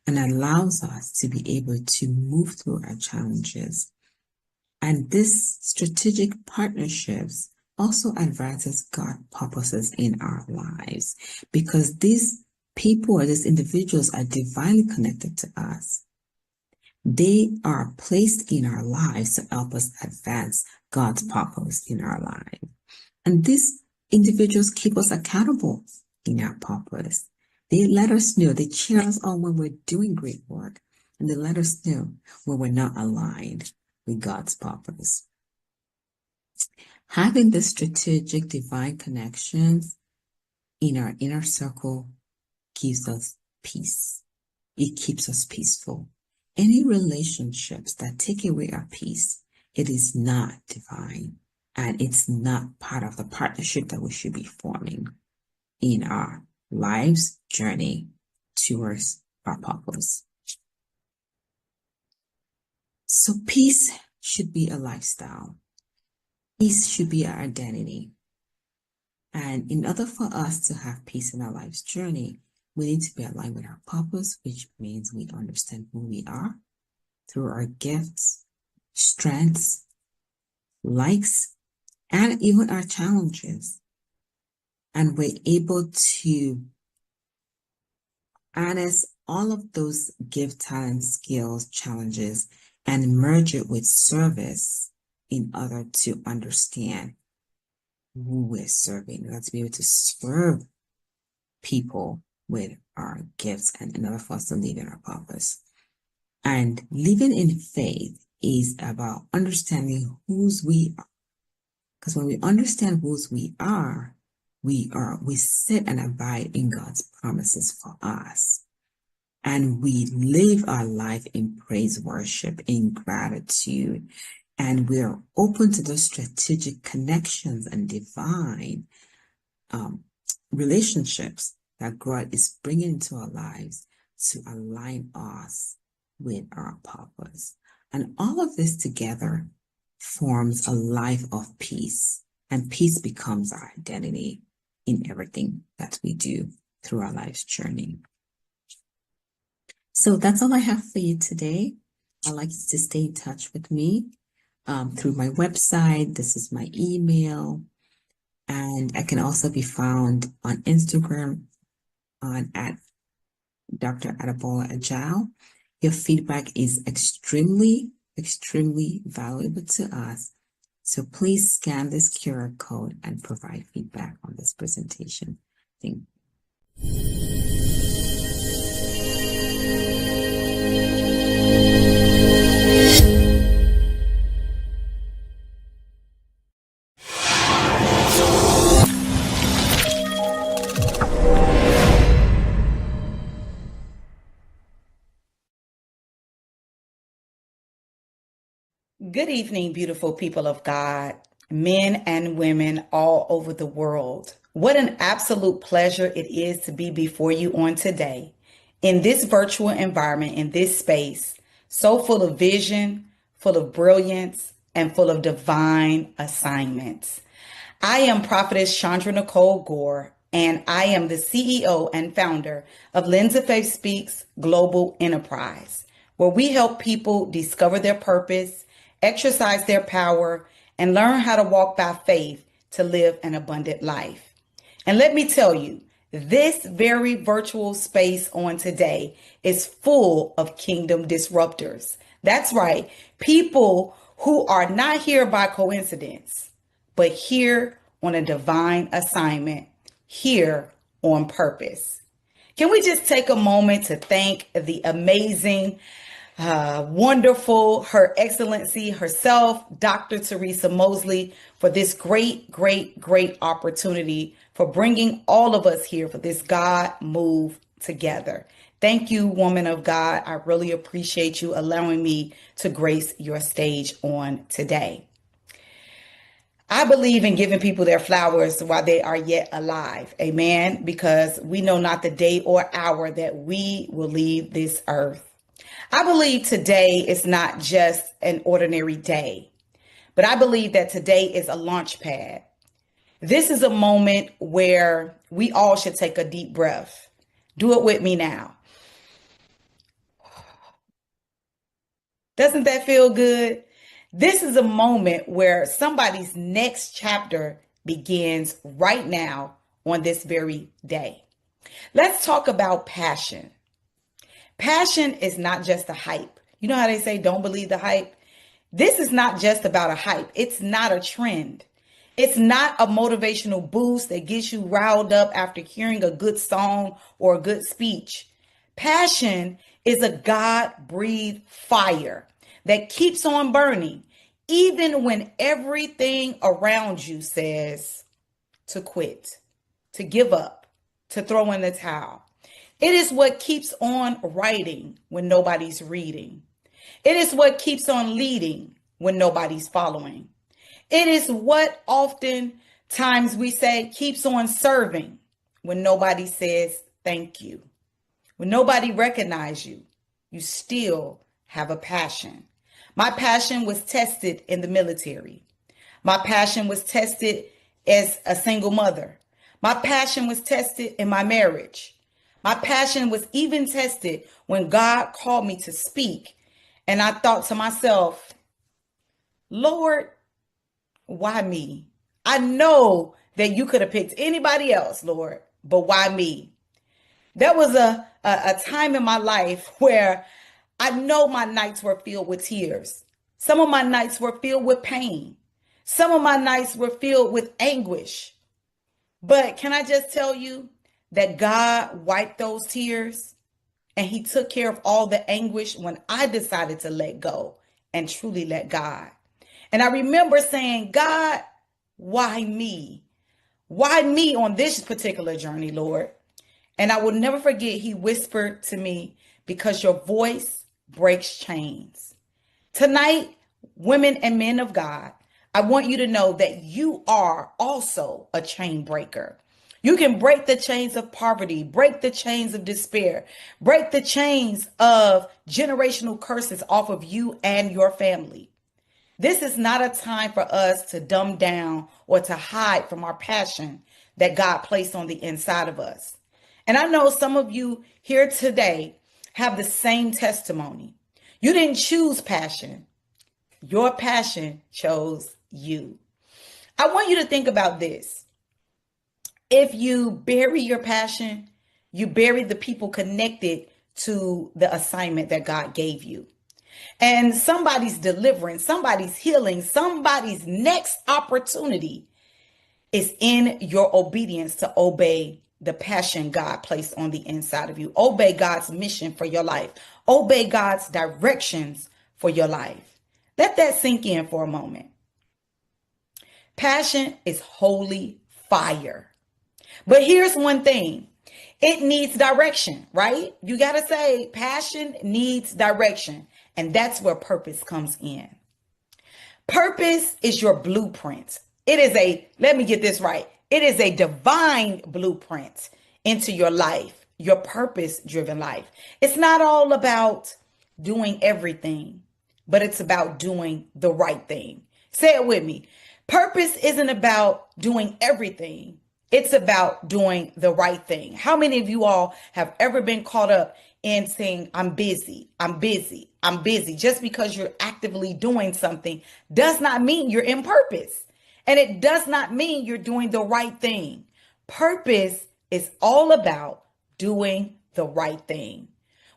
and allows us to be able to move through our challenges. And this strategic partnerships also advances God's purposes in our lives, because these people or these individuals are divinely connected to us. They are placed in our lives to help us advance God's purpose in our life. And these individuals keep us accountable in our purpose. They let us know, they cheer us on when we're doing great work, and they let us know when we're not aligned with God's purpose. Having the strategic divine connections in our inner circle gives us peace. It keeps us peaceful. Any relationships that take away our peace, it is not divine and it's not part of the partnership that we should be forming in our life's journey towards our purpose. So peace should be a lifestyle. Peace should be our identity. And in order for us to have peace in our life's journey, we need to be aligned with our purpose, which means we understand who we are through our gifts, strengths, likes, and even our challenges. And we're able to harness all of those gift, talent, skills, challenges, and merge it with service in order to understand who we're serving. Let's be able to serve people with our gifts and in order for us to live in our purpose. And living in faith is about understanding whose we are. Because when we understand whose we sit and abide in God's promises for us. And we live our life in praise, worship, in gratitude. And we're open to those strategic connections and divine relationships that God is bringing into our lives to align us with our purpose. And all of this together forms a life of peace, and peace becomes our identity in everything that we do through our life's journey. So that's all I have for you today. I'd like you to stay in touch with me through my website. This is my email, and I can also be found on Instagram at Dr. Adebola Ajao. Your feedback is extremely valuable to us. So please scan this QR code and provide feedback on this presentation. Thank you. Good evening, beautiful people of God, men and women all over the world. What an absolute pleasure it is to be before you on today in this virtual environment, in this space, so full of vision, full of brilliance, and full of divine assignments. I am Prophetess Chandra Nicole Gore, and I am the CEO and founder of Lens of Faith Speaks Global Enterprise, where we help people discover their purpose, exercise their power, and learn how to walk by faith to live an abundant life. And let me tell you, this very virtual space on today is full of kingdom disruptors. That's right, people who are not here by coincidence, but here on a divine assignment, here on purpose. Can we just take a moment to thank the amazing, wonderful, Her Excellency herself, Dr. Theresa Moseley, for this great opportunity for bringing all of us here for this God move together. Thank you, woman of God. I really appreciate you allowing me to grace your stage on today. I believe in giving people their flowers while they are yet alive. Amen. Because we know not the day or hour that we will leave this earth. I believe today is not just an ordinary day, but I believe that today is a launch pad. This is a moment where we all should take a deep breath. Do it with me now. Doesn't that feel good? This is a moment where somebody's next chapter begins right now on this very day. Let's talk about passion. Passion is not just a hype. You know how they say, don't believe the hype? This is not just about a hype. It's not a trend. It's not a motivational boost that gets you riled up after hearing a good song or a good speech. Passion is a God-breathed fire that keeps on burning, even when everything around you says to quit, to give up, to throw in the towel. It is what keeps on writing when nobody's reading. It is what keeps on leading when nobody's following. It is what oftentimes we say keeps on serving when nobody says thank you. When nobody recognizes you, you still have a passion. My passion was tested in the military. My passion was tested as a single mother. My passion was tested in my marriage. My passion was even tested when God called me to speak. And I thought to myself, Lord, why me? I know that you could have picked anybody else, Lord, but why me? There was a time in my life where I know my nights were filled with tears. Some of my nights were filled with pain. Some of my nights were filled with anguish. But can I just tell you that God wiped those tears and he took care of all the anguish when I decided to let go and truly let God. And I remember saying, God, why me? Why me on this particular journey, Lord? And I will never forget, he whispered to me, because your voice breaks chains. Tonight, women and men of God, I want you to know that you are also a chain breaker. You can break the chains of poverty, break the chains of despair, break the chains of generational curses off of you and your family. This is not a time for us to dumb down or to hide from our passion that God placed on the inside of us. And I know some of you here today have the same testimony. You didn't choose passion. Your passion chose you. I want you to think about this. If you bury your passion, you bury the people connected to the assignment that God gave you. And somebody's deliverance, somebody's healing, somebody's next opportunity is in your obedience to obey the passion God placed on the inside of you. Obey God's mission for your life. Obey God's directions for your life. Let that sink in for a moment. Passion is holy fire. But here's one thing. It needs direction, right? You got to say passion needs direction. And that's where purpose comes in. Purpose is your blueprint. It is let me get this right. It is a divine blueprint into your life, your purpose-driven life. It's not all about doing everything, but it's about doing the right thing. Say it with me. Purpose isn't about doing everything. It's about doing the right thing. How many of you all have ever been caught up in saying, I'm busy, I'm busy, I'm busy? Just because you're actively doing something does not mean you're in purpose. And it does not mean you're doing the right thing. Purpose is all about doing the right thing.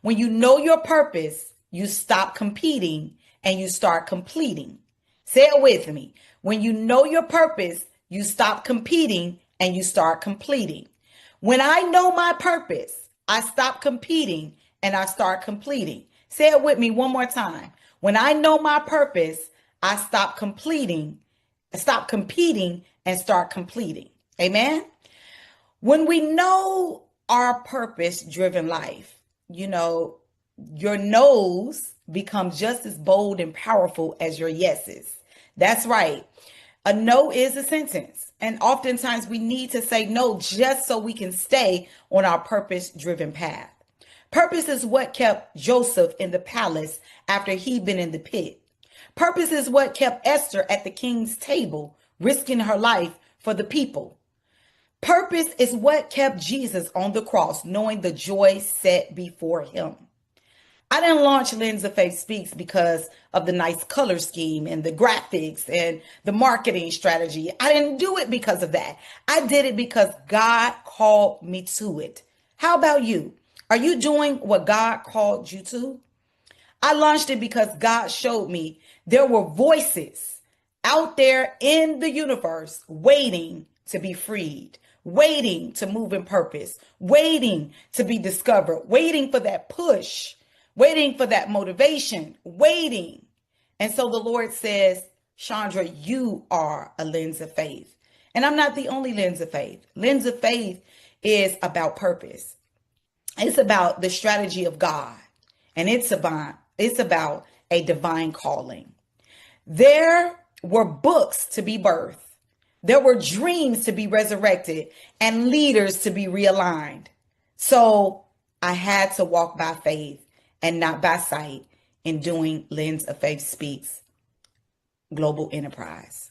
When you know your purpose, you stop competing and you start completing. Say it with me. When you know your purpose, you stop competing and you start completing. When I know my purpose, I stop competing and I start completing. Say it with me one more time. When I know my purpose, I stop competing and start completing. Amen. When we know our purpose-driven life, your no's become just as bold and powerful as your yeses. That's right. A no is a sentence. And oftentimes we need to say no just so we can stay on our purpose-driven path. Purpose is what kept Joseph in the palace after he'd been in the pit. Purpose is what kept Esther at the king's table, risking her life for the people. Purpose is what kept Jesus on the cross, knowing the joy set before him. I didn't launch Lens of Faith Speaks because of the nice color scheme and the graphics and the marketing strategy. I didn't do it because of that. I did it because God called me to it. How about you? Are you doing what God called you to? I launched it because God showed me there were voices out there in the universe waiting to be freed, waiting to move in purpose, waiting to be discovered, waiting for that push, waiting for that motivation, waiting. And so the Lord says, Chandra, you are a lens of faith. And I'm not the only lens of faith. Lens of faith is about purpose. It's about the strategy of God. And it's about a divine calling. There were books to be birthed. There were dreams to be resurrected and leaders to be realigned. So I had to walk by faith and not by sight in doing Lens of Faith Speaks Global Enterprise.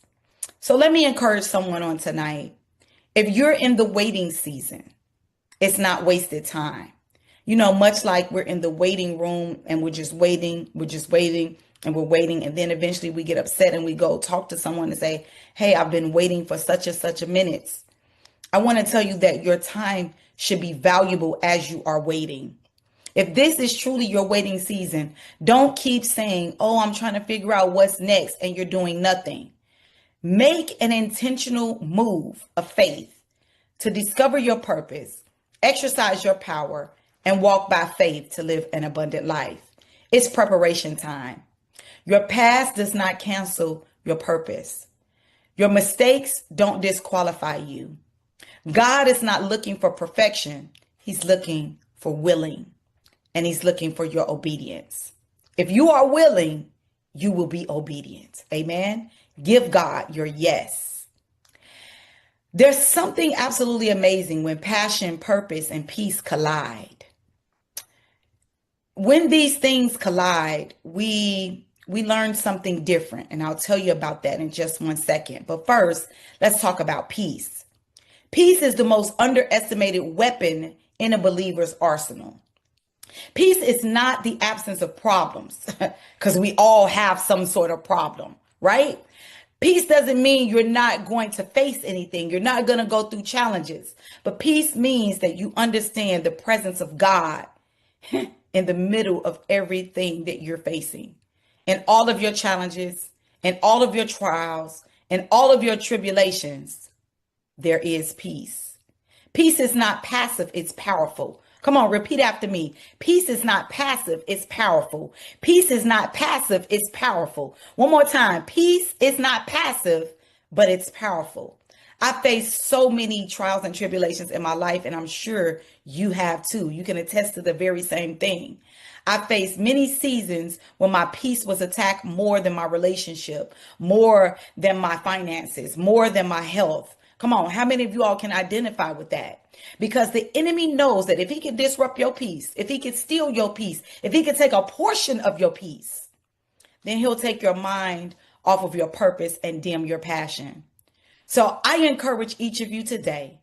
So let me encourage someone on tonight. If you're in the waiting season, it's not wasted time. You know, much like we're in the waiting room and we're just waiting, and then eventually we get upset and we go talk to someone and say, hey, I've been waiting for such and such a minute. I want to tell you that your time should be valuable as you are waiting. If this is truly your waiting season, don't keep saying, oh, I'm trying to figure out what's next, and you're doing nothing. Make an intentional move of faith to discover your purpose, exercise your power, and walk by faith to live an abundant life. It's preparation time. Your past does not cancel your purpose. Your mistakes don't disqualify you. God is not looking for perfection. He's looking for willing, and he's looking for your obedience. If you are willing, you will be obedient. Amen. Give God your yes. There's something absolutely amazing when passion, purpose, and peace collide. When these things collide, we learn something different, and I'll tell you about that in just 1 second. But first, let's talk about peace. Peace is the most underestimated weapon in a believer's arsenal. Peace is not the absence of problems, because we all have some sort of problem, right? Peace doesn't mean you're not going to face anything. You're not going to go through challenges. But peace means that you understand the presence of God in the middle of everything that you're facing. In all of your challenges, in all of your trials, in all of your tribulations, there is peace. Peace is not passive, it's powerful. Come on, repeat after me. Peace is not passive, it's powerful. Peace is not passive, it's powerful. One more time. Peace is not passive, but it's powerful. I faced so many trials and tribulations in my life, and I'm sure you have too. You can attest to the very same thing. I faced many seasons when my peace was attacked more than my relationship, more than my finances, more than my health. Come on, how many of you all can identify with that? Because the enemy knows that if he can disrupt your peace, if he can steal your peace, if he can take a portion of your peace, then he'll take your mind off of your purpose and dim your passion. So I encourage each of you today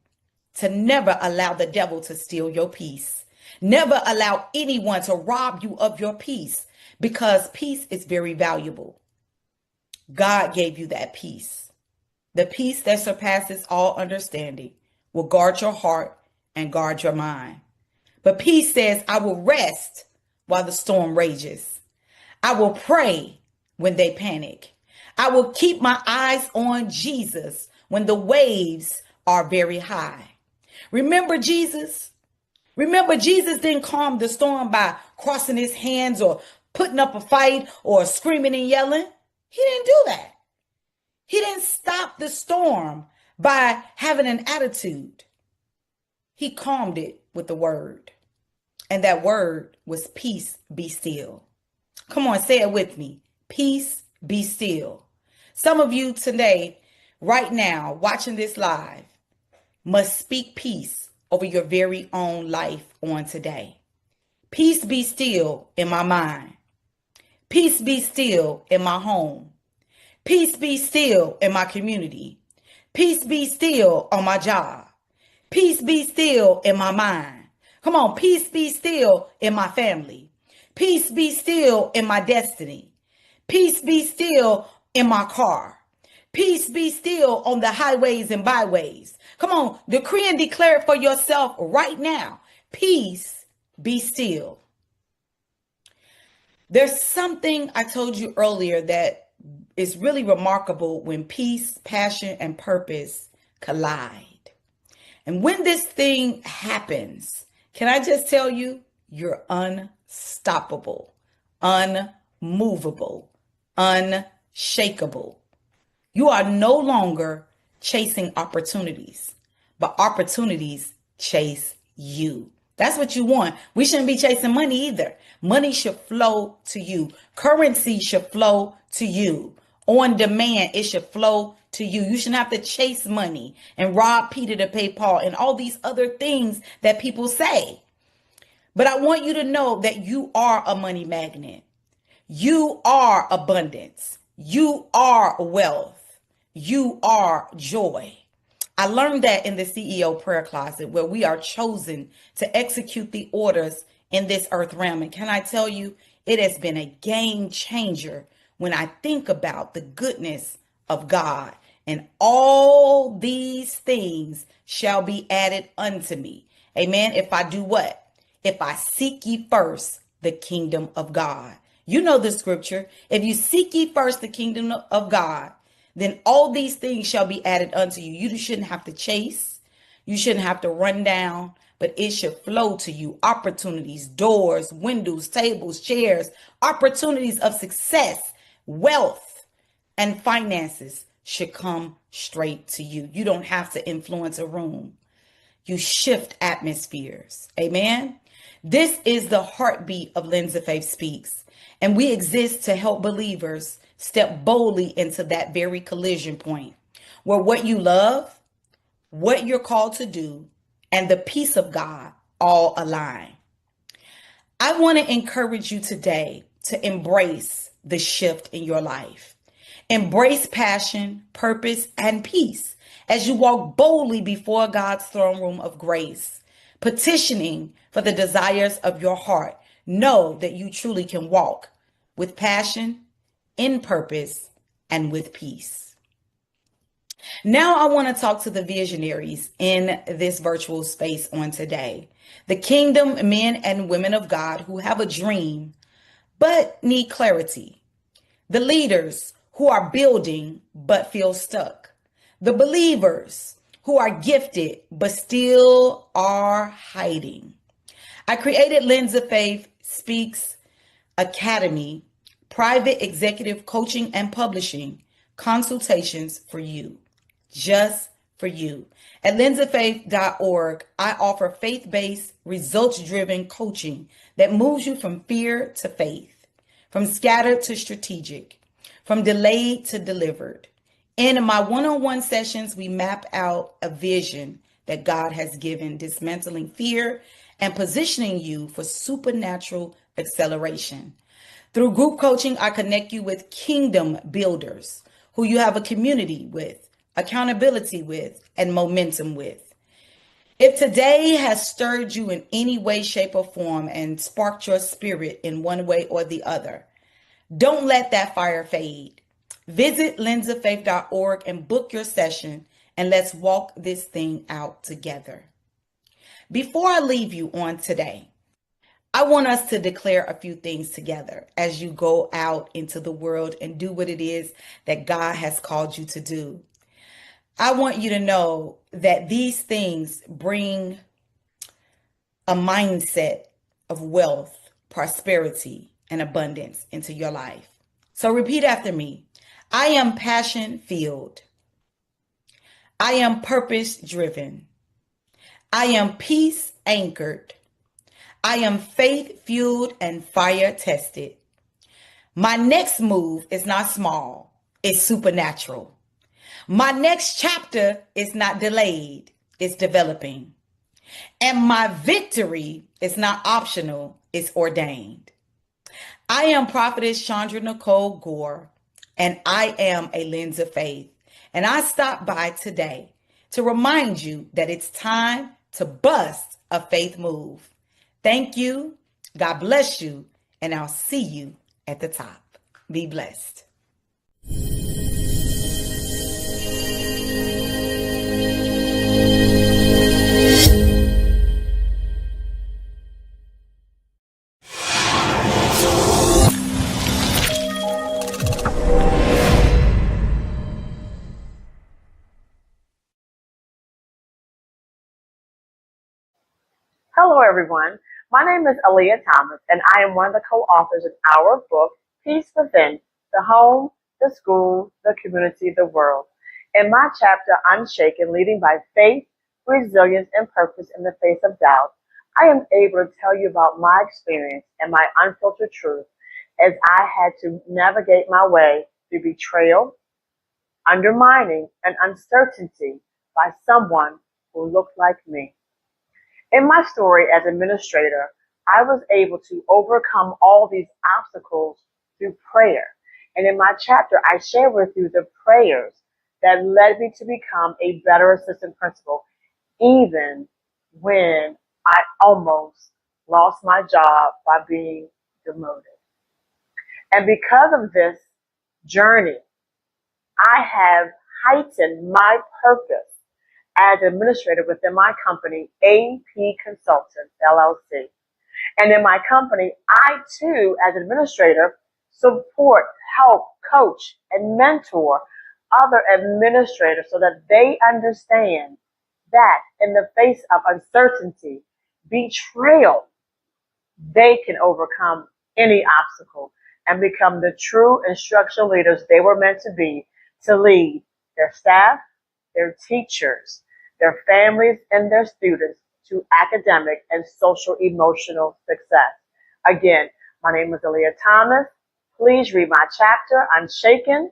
to never allow the devil to steal your peace. Never allow anyone to rob you of your peace, because peace is very valuable. God gave you that peace. The peace that surpasses all understanding will guard your heart and guard your mind. But peace says, I will rest while the storm rages. I will pray when they panic. I will keep my eyes on Jesus when the waves are very high. Remember Jesus? Remember, Jesus didn't calm the storm by crossing his hands or putting up a fight or screaming and yelling. He didn't do that. He didn't stop the storm by having an attitude. He calmed it with the word. And that word was peace, be still. Come on, say it with me. Peace, be still. Some of you today, right now, watching this live, must speak peace over your very own life on today. Peace be still in my mind. Peace be still in my home. Peace be still in my community. Peace be still on my job. Peace be still in my mind. Come on, peace be still in my family. Peace be still in my destiny. Peace be still in my car. Peace be still on the highways and byways. Come on, decree and declare it for yourself right now. Peace be still. There's something I told you earlier that is really remarkable when peace, passion, and purpose collide. And when this thing happens, can I just tell you, you're unstoppable, unmovable, unshakable. You are no longer chasing opportunities, but opportunities chase you. That's what you want. We shouldn't be chasing money either. Money should flow to you. Currency should flow to you. on demand. It should flow to you. You shouldn't have to chase money and rob Peter to pay Paul and all these other things that people say. But I want you to know that you are a money magnet. You are abundance. You are wealth. You are joy. I learned that in the CEO prayer closet, where we are chosen to execute the orders in this earth realm. And can I tell you, it has been a game changer when I think about the goodness of God. And all these things shall be added unto me. Amen. If I do what? If I seek ye first the kingdom of God. You know the scripture. If you seek ye first the kingdom of God, then all these things shall be added unto you. You shouldn't have to chase. You shouldn't have to run down, but it should flow to you. Opportunities, doors, windows, tables, chairs, opportunities of success, wealth, and finances should come straight to you. You don't have to influence a room. You shift atmospheres. Amen. This is the heartbeat of Lens of Faith Speaks. And we exist to help believers step boldly into that very collision point where what you love, what you're called to do, and the peace of God all align. I want to encourage you today to embrace the shift in your life. Embrace passion, purpose, and peace as you walk boldly before God's throne room of grace, petitioning for the desires of your heart. Know that you truly can walk with passion, in purpose, and with peace. Now I want to talk to the visionaries in this virtual space on today. The kingdom men and women of God who have a dream, but need clarity. The leaders who are building, but feel stuck. The believers who are gifted, but still are hiding. I created Lens of Faith Speaks Academy, private executive coaching and publishing consultations for you, just for you. At lensoffaith.org, I offer faith-based, results-driven coaching that moves you from fear to faith, from scattered to strategic, from delayed to delivered. In my one-on-one sessions, we map out a vision that God has given, dismantling fear and positioning you for supernatural acceleration. Through group coaching, I connect you with kingdom builders who you have a community with, accountability with, and momentum with. If today has stirred you in any way, shape, or form and sparked your spirit in one way or the other, don't let that fire fade. Visit lensoffaith.org and book your session, and let's walk this thing out together. Before I leave you on today, I want us to declare a few things together as you go out into the world and do what it is that God has called you to do. I want you to know that these things bring a mindset of wealth, prosperity, and abundance into your life. So repeat after me. I am passion filled. I am purpose driven. I am peace anchored. I am faith fueled and fire tested. My next move is not small, it's supernatural. My next chapter is not delayed, it's developing. And my victory is not optional, it's ordained. I am Prophetess Chandra Nicole Gore, and I am a Lens of Faith. And I stopped by today to remind you that it's time to bust a faith move. Thank you, God bless you, and I'll see you at the top. Be blessed. Hello, everyone. My name is Aaliyah Thomas, and I am one of the co-authors of our book, Peace Within, the home, the school, the community, the world. In my chapter, Unshaken, Leading by Faith, Resilience, and Purpose in the Face of Doubt, I am able to tell you about my experience and my unfiltered truth as I had to navigate my way through betrayal, undermining, and uncertainty by someone who looked like me. In my story as administrator, I was able to overcome all these obstacles through prayer. And in my chapter, I share with you the prayers that led me to become a better assistant principal, even when I almost lost my job by being demoted. And because of this journey, I have heightened my purpose as administrator within my company, AP Consultants, LLC. And in my company, I too, as administrator, support, help, coach, and mentor other administrators so that they understand that in the face of uncertainty, betrayal, they can overcome any obstacle and become the true instructional leaders they were meant to be to lead their staff, their teachers, their families, and their students to academic and social emotional success. Again, my name is Aaliyah Thomas. Please read my chapter, Unshaken,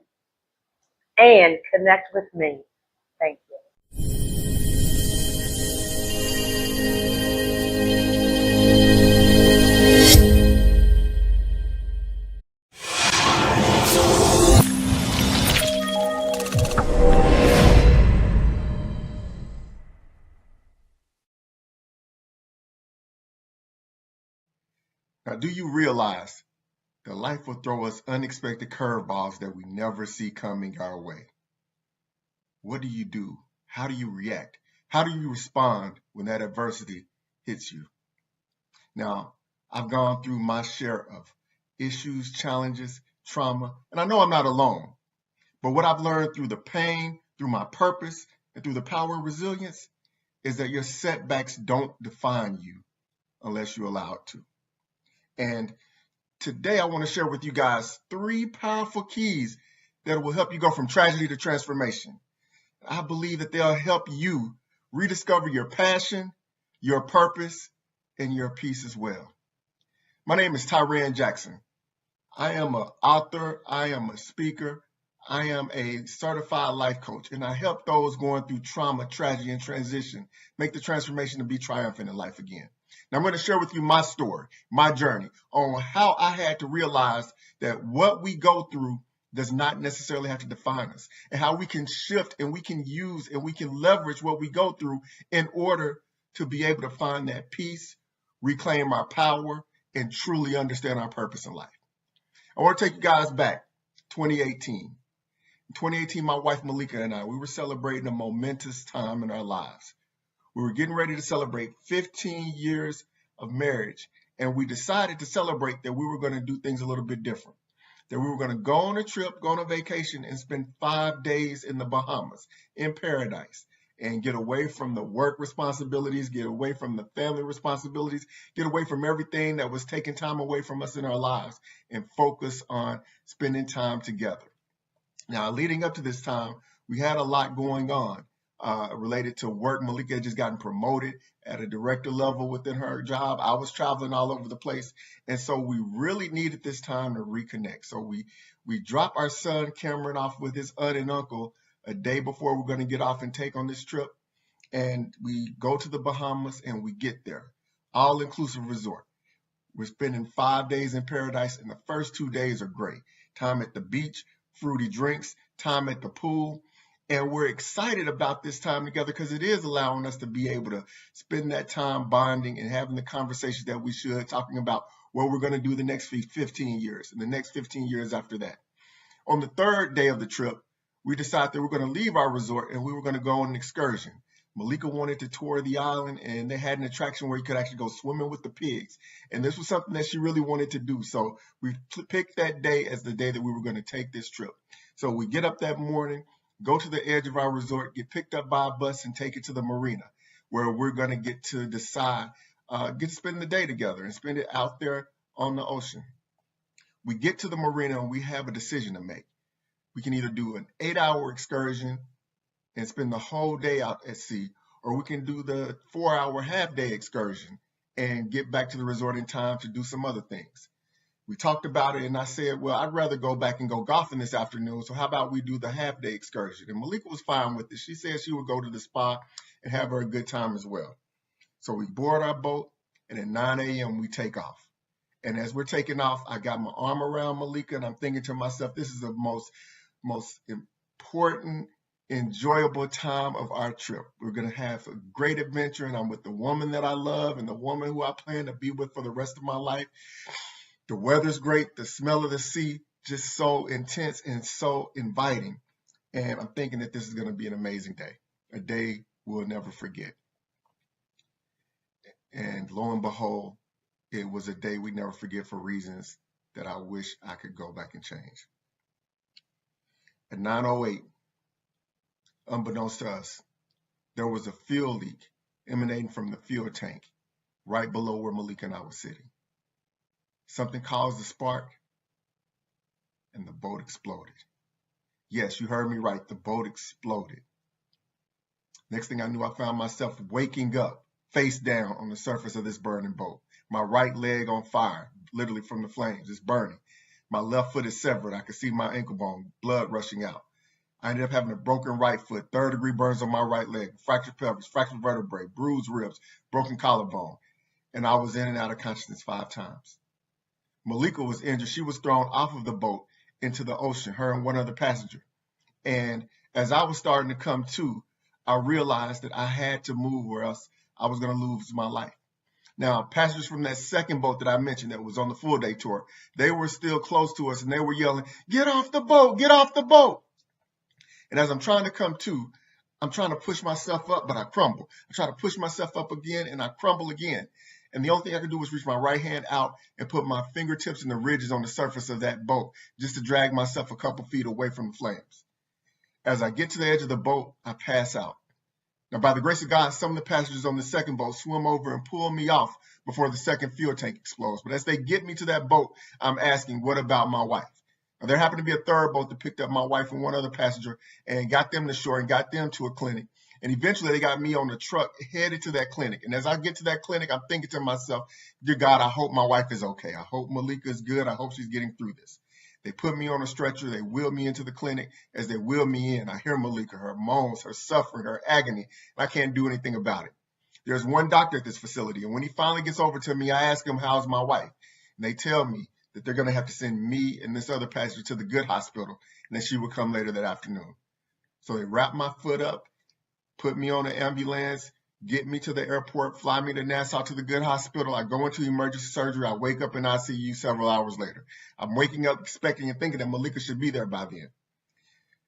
and connect with me. Thank you. Now, do you realize that life will throw us unexpected curveballs that we never see coming our way? What do you do? How do you react? How do you respond when that adversity hits you? Now, I've gone through my share of issues, challenges, trauma, and I know I'm not alone. But what I've learned through the pain, through my purpose, and through the power of resilience is that your setbacks don't define you unless you allow it to. And today I want to share with you guys 3 powerful keys that will help you go from tragedy to transformation. I believe that they'll help you rediscover your passion, your purpose, and your peace as well. My name is Tyran Jackson. I am an author, I am a speaker, I am a certified life coach, and I help those going through trauma, tragedy, and transition make the transformation to be triumphant in life again. Now I'm going to share with you my story, my journey on how I had to realize that what we go through does not necessarily have to define us, and how we can shift and we can use and we can leverage what we go through in order to be able to find that peace, reclaim our power, and truly understand our purpose in life. I want to take you guys back, 2018. In 2018, my wife Malika and I, we were celebrating a momentous time in our lives. We were getting ready to celebrate 15 years of marriage, and we decided to celebrate that we were going to do things a little bit different. That we were going to go on a trip, go on a vacation, and spend 5 days in the Bahamas, in paradise, and get away from the work responsibilities, get away from the family responsibilities, get away from everything that was taking time away from us in our lives, and focus on spending time together. Now, leading up to this time, we had a lot going on related to work. Malika had just gotten promoted at a director level within her job. I was traveling all over the place. And so we really needed this time to reconnect. So we dropped our son Cameron off with his aunt and uncle a day before we're going to get off and take on this trip. And we go to the Bahamas and we get there. All-inclusive resort. We're spending 5 days in paradise, and the first 2 days are great. Time at the beach, fruity drinks, time at the pool. And we're excited about this time together because it is allowing us to be able to spend that time bonding and having the conversations that we should, talking about what we're going to do the next 15 years and the next 15 years after that. On the 3rd day of the trip, we decided that we're going to leave our resort and we were going to go on an excursion. Malika wanted to tour the island, and they had an attraction where you could actually go swimming with the pigs. And this was something that she really wanted to do. So we picked that day as the day that we were going to take this trip. So we get up that morning, go to the edge of our resort, get picked up by a bus, and take it to the marina, where we're going to get to decide, get to spend the day together and spend it out there on the ocean. We get to the marina and we have a decision to make. We can either do an 8-hour excursion and spend the whole day out at sea, or we can do the 4-hour half-day excursion and get back to the resort in time to do some other things. We talked about it, and I said, well, I'd rather go back and go golfing this afternoon, so how about we do the half-day excursion? And Malika was fine with it. She said she would go to the spa and have her a good time as well. So we board our boat, and at 9 a.m. we take off. And as we're taking off, I got my arm around Malika, and I'm thinking to myself, this is the most important, enjoyable time of our trip. We're going to have a great adventure, and I'm with the woman that I love and the woman who I plan to be with for the rest of my life. The weather's great. The smell of the sea, just so intense and so inviting. And I'm thinking that this is going to be an amazing day, a day we'll never forget. And lo and behold, it was a day we never forget for reasons that I wish I could go back and change. At 9:08, unbeknownst to us, there was a fuel leak emanating from the fuel tank right below where Malika and I were sitting. Something caused the spark, and the boat exploded. Yes, you heard me right. The boat exploded. Next thing I knew, I found myself waking up face down on the surface of this burning boat. My right leg on fire, literally from the flames. It's burning. My left foot is severed. I could see my ankle bone, blood rushing out. I ended up having a broken right foot, third-degree burns on my right leg, fractured pelvis, fractured vertebrae, bruised ribs, broken collarbone. And I was in and out of consciousness 5 times. Malika was injured. She was thrown off of the boat into the ocean, her and one other passenger. And as I was starting to come to, I realized that I had to move or else I was going to lose my life. Now, passengers from that second boat that I mentioned that was on the full day tour, they were still close to us and they were yelling, "Get off the boat, get off the boat." And as I'm trying to come to, I'm trying to push myself up, but I crumble. I try to push myself up again and I crumble again. And the only thing I could do was reach my right hand out and put my fingertips in the ridges on the surface of that boat just to drag myself a couple feet away from the flames. As I get to the edge of the boat, I pass out. Now, by the grace of God, some of the passengers on the second boat swim over and pull me off before the second fuel tank explodes. But as they get me to that boat, I'm asking, what about my wife? Now, there happened to be a third boat that picked up my wife and one other passenger and got them to shore and got them to a clinic. And eventually they got me on the truck headed to that clinic. And as I get to that clinic, I'm thinking to myself, dear God, I hope my wife is okay. I hope Malika is good. I hope she's getting through this. They put me on a stretcher. They wheeled me into the clinic. As they wheeled me in, I hear Malika, her moans, her suffering, her agony, and I can't do anything about it. There's one doctor at this facility, and when he finally gets over to me, I ask him, how's my wife? And they tell me that they're going to have to send me and this other passenger to the good hospital, and that she will come later that afternoon. So they wrap my foot up, put me on an ambulance, get me to the airport, fly me to Nassau to the good hospital. I go into emergency surgery. I wake up in ICU several hours later. I'm waking up expecting and thinking that Malika should be there by then.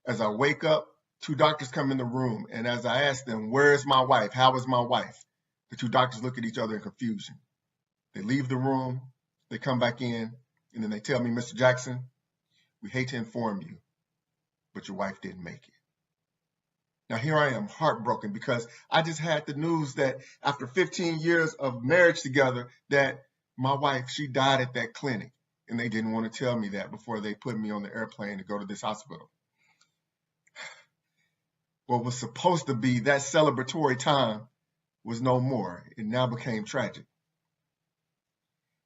As I wake up, 2 doctors come in the room, and as I ask them, where is my wife? How is my wife? The 2 doctors look at each other in confusion. They leave the room, they come back in, and then they tell me, Mr. Jackson, we hate to inform you, but your wife didn't make it. Now, here I am, heartbroken, because I just had the news that after 15 years of marriage together, that my wife, she died at that clinic. And they didn't want to tell me that before they put me on the airplane to go to this hospital. What was supposed to be that celebratory time was no more. It now became tragic.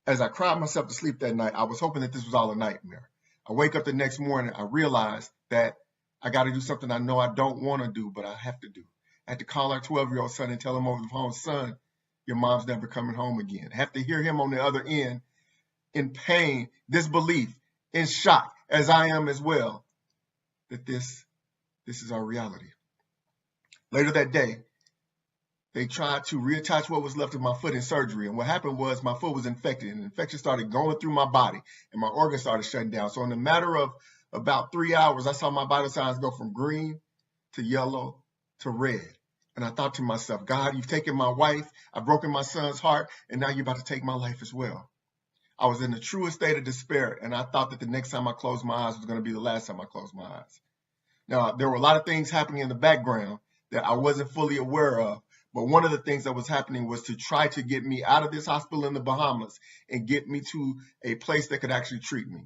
As I cried myself to sleep that night, I was hoping that this was all a nightmare. I wake up the next morning, I realized that I got to do something I know I don't want to do, but I have to do. I had to call our 12-year-old son and tell him over the phone, son, your mom's never coming home again. I have to hear him on the other end in pain, disbelief, in shock, as I am as well, that this is our reality. Later that day, they tried to reattach what was left of my foot in surgery. And what happened was my foot was infected, and the infection started going through my body, and my organs started shutting down. So in a matter of about 3 hours, I saw my vital signs go from green to yellow to red. And I thought to myself, God, you've taken my wife, I've broken my son's heart, and now you're about to take my life as well. I was in the truest state of despair, and I thought that the next time I closed my eyes was going to be the last time I closed my eyes. Now, there were a lot of things happening in the background that I wasn't fully aware of, but one of the things that was happening was to try to get me out of this hospital in the Bahamas and get me to a place that could actually treat me.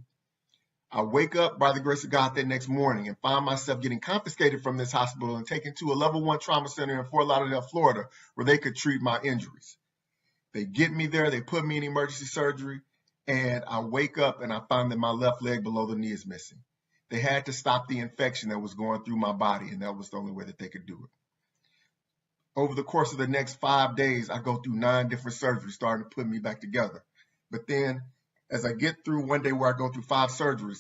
I wake up by the grace of God that next morning and find myself getting confiscated from this hospital and taken to a level 1 trauma center in Fort Lauderdale, Florida, where they could treat my injuries. They get me there, they put me in emergency surgery, and I wake up and I find that my left leg below the knee is missing. They had to stop the infection that was going through my body, and that was the only way that they could do it. Over the course of the next 5 days, I go through 9 different surgeries starting to put me back together. But then as I get through one day where I go through 5 surgeries,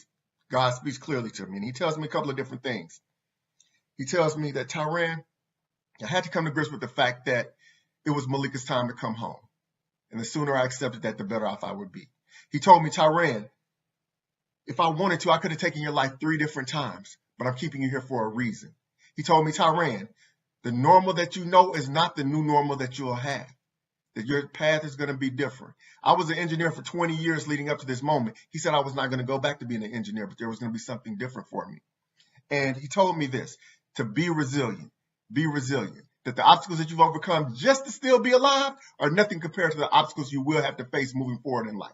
God speaks clearly to me, and he tells me a couple of different things. He tells me that, Tyran, I had to come to grips with the fact that it was Malika's time to come home. And the sooner I accepted that, the better off I would be. He told me, Tyran, if I wanted to, I could have taken your life 3 different times, but I'm keeping you here for a reason. He told me, Tyran, the normal that you know is not the new normal that you'll have, that your path is going to be different. I was an engineer for 20 years leading up to this moment. He said I was not going to go back to being an engineer, but there was going to be something different for me. And he told me this, to be resilient, that the obstacles that you've overcome just to still be alive are nothing compared to the obstacles you will have to face moving forward in life.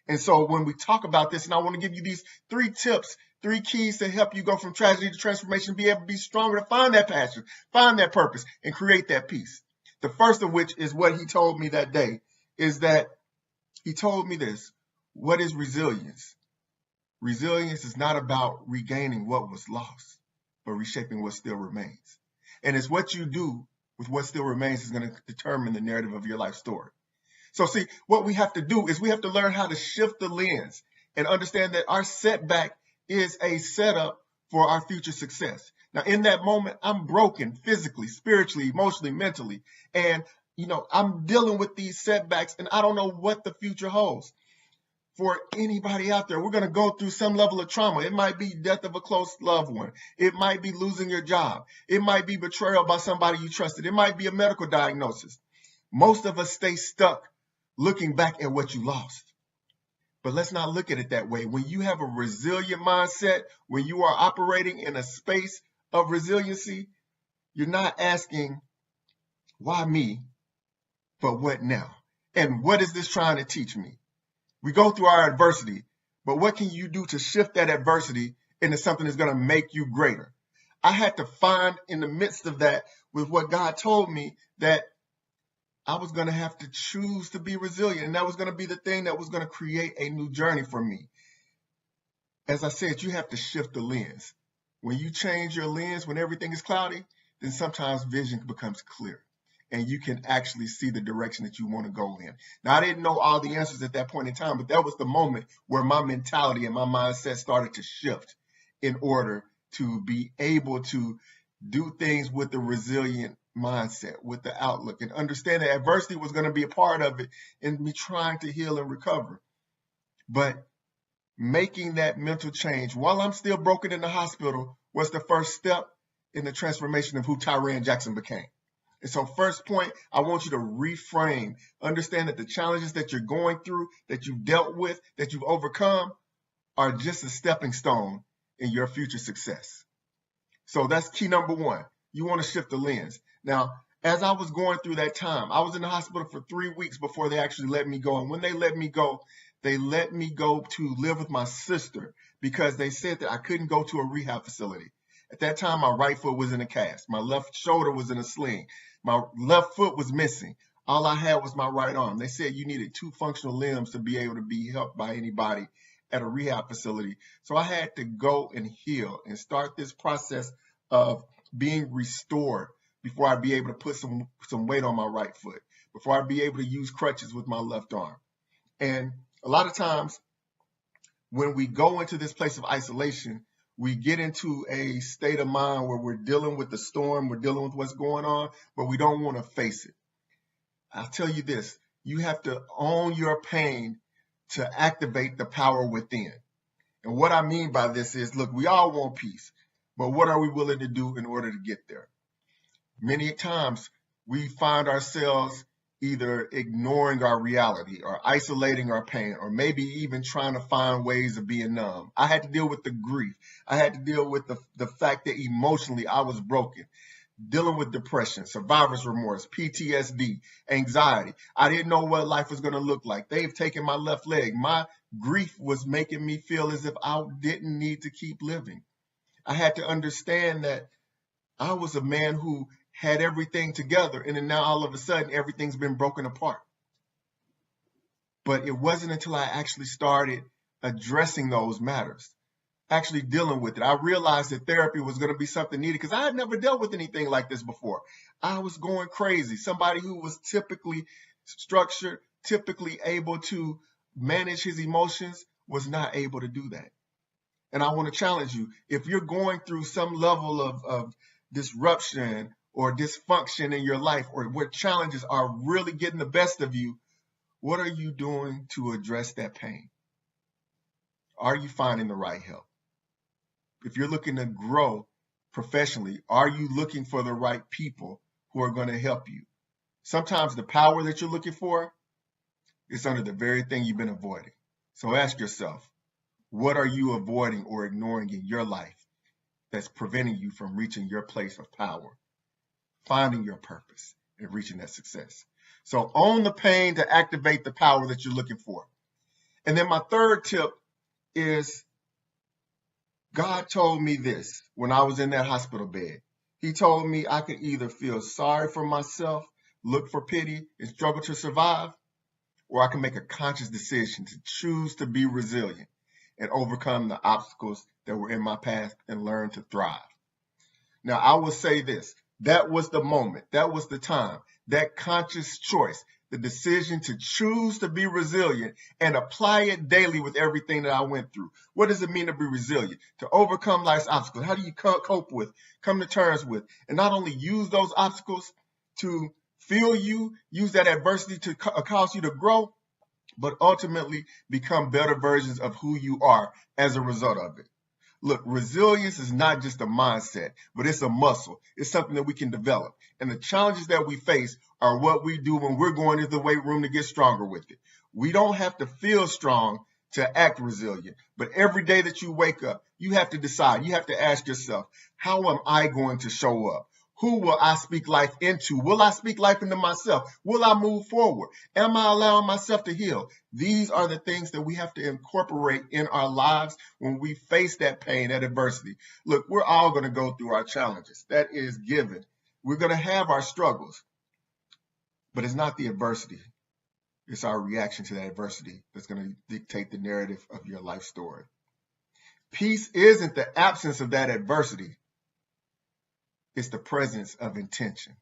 And so when we talk about this, and I want to give you these 3 tips, 3 keys to help you go from tragedy to transformation, be able to be stronger, to find that passion, find that purpose, and create that peace. The first of which is what he told me that day, is that he told me this, what is resilience? Resilience is not about regaining what was lost, but reshaping what still remains. And it's what you do with what still remains is going to determine the narrative of your life story. So see, what we have to do is we have to learn how to shift the lens and understand that our setback is a setup for our future success. Now, in that moment, I'm broken physically, spiritually, emotionally, mentally. And, I'm dealing with these setbacks and I don't know what the future holds. For anybody out there, we're going to go through some level of trauma. It might be death of a close loved one. It might be losing your job. It might be betrayal by somebody you trusted. It might be a medical diagnosis. Most of us stay stuck looking back at what you lost. But let's not look at it that way. When you have a resilient mindset, when you are operating in a space of resiliency, you're not asking, why me, but what now? And what is this trying to teach me? We go through our adversity, but what can you do to shift that adversity into something that's going to make you greater? I had to find in the midst of that, with what God told me, that I was going to have to choose to be resilient. And that was going to be the thing that was going to create a new journey for me. As I said, you have to shift the lens. When you change your lens, when everything is cloudy, then sometimes vision becomes clear. And you can actually see the direction that you want to go in. Now, I didn't know all the answers at that point in time, but that was the moment where my mentality and my mindset started to shift in order to be able to do things with the resilient mindset, with the outlook, and understand that adversity was going to be a part of it in me trying to heal and recover. But making that mental change while I'm still broken in the hospital was the first step in the transformation of who Tyran Jackson became. And so first point, I want you to reframe, understand that the challenges that you're going through, that you've dealt with, that you've overcome are just a stepping stone in your future success. So that's key number 1. You want to shift the lens. Now, as I was going through that time, I was in the hospital for 3 weeks before they actually let me go. And when they let me go to live with my sister because they said that I couldn't go to a rehab facility. At that time, my right foot was in a cast. My left shoulder was in a sling. My left foot was missing. All I had was my right arm. They said you needed 2 functional limbs to be able to be helped by anybody at a rehab facility. So I had to go and heal and start this process of being restored before I'd be able to put some weight on my right foot, before I'd be able to use crutches with my left arm. And a lot of times when we go into this place of isolation, we get into a state of mind where we're dealing with the storm, we're dealing with what's going on, but we don't want to face it. I'll tell you this, you have to own your pain to activate the power within. And what I mean by this is, look, we all want peace, but what are we willing to do in order to get there? Many times we find ourselves either ignoring our reality or isolating our pain, or maybe even trying to find ways of being numb. I had to deal with the grief. I had to deal with the fact that emotionally I was broken, dealing with depression, survivor's remorse, PTSD, anxiety. I didn't know what life was going to look like. They've taken my left leg. My grief was making me feel as if I didn't need to keep living. I had to understand that I was a man who had everything together, and then now all of a sudden everything's been broken apart. But it wasn't until I actually started addressing those matters, actually dealing with it, I realized that therapy was going to be something needed because I had never dealt with anything like this before. I was going crazy. Somebody who was typically structured, typically able to manage his emotions, was not able to do that. And I want to challenge you, if you're going through some level of disruption or dysfunction in your life, or where challenges are really getting the best of you, what are you doing to address that pain? Are you finding the right help? If you're looking to grow professionally, are you looking for the right people who are going to help you? Sometimes the power that you're looking for is under the very thing you've been avoiding. So ask yourself, what are you avoiding or ignoring in your life that's preventing you from reaching your place of power, finding your purpose, and reaching that success? So own the pain to activate the power that you're looking for. And then my third tip is, God told me this when I was in that hospital bed. He told me I could either feel sorry for myself, look for pity, and struggle to survive, or I can make a conscious decision to choose to be resilient and overcome the obstacles that were in my path and learn to thrive. Now, I will say this, that was the moment, that was the time, that conscious choice, the decision to choose to be resilient and apply it daily with everything that I went through. What does it mean to be resilient? To overcome life's obstacles. How do you cope with, come to terms with, and not only use those obstacles to fuel you, use that adversity to cause you to grow, but ultimately become better versions of who you are as a result of it. Look, resilience is not just a mindset, but it's a muscle. It's something that we can develop. And the challenges that we face are what we do when we're going into the weight room to get stronger with it. We don't have to feel strong to act resilient, but every day that you wake up, you have to decide, you have to ask yourself, how am I going to show up? Who will I speak life into? Will I speak life into myself? Will I move forward? Am I allowing myself to heal? These are the things that we have to incorporate in our lives when we face that pain, that adversity. Look, we're all going to go through our challenges. That is given. We're going to have our struggles, but it's not the adversity. It's our reaction to that adversity that's going to dictate the narrative of your life story. Peace isn't the absence of that adversity. It's the presence of intention.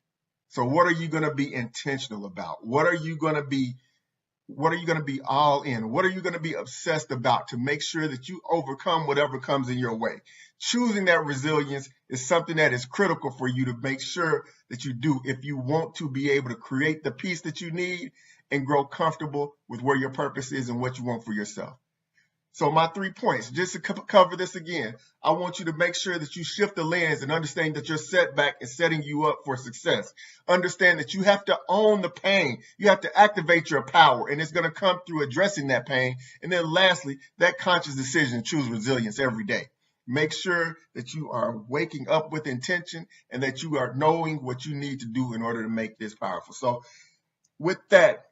So what are you going to be intentional about? What are you going to be all in? What are you going to be obsessed about to make sure that you overcome whatever comes in your way? Choosing that resilience is something that is critical for you to make sure that you do if you want to be able to create the peace that you need and grow comfortable with where your purpose is and what you want for yourself. So my 3 points, just to cover this again, I want you to make sure that you shift the lens and understand that your setback is setting you up for success. Understand that you have to own the pain. You have to activate your power, and it's going to come through addressing that pain. And then lastly, that conscious decision to choose resilience every day. Make sure that you are waking up with intention and that you are knowing what you need to do in order to make this powerful. So with that,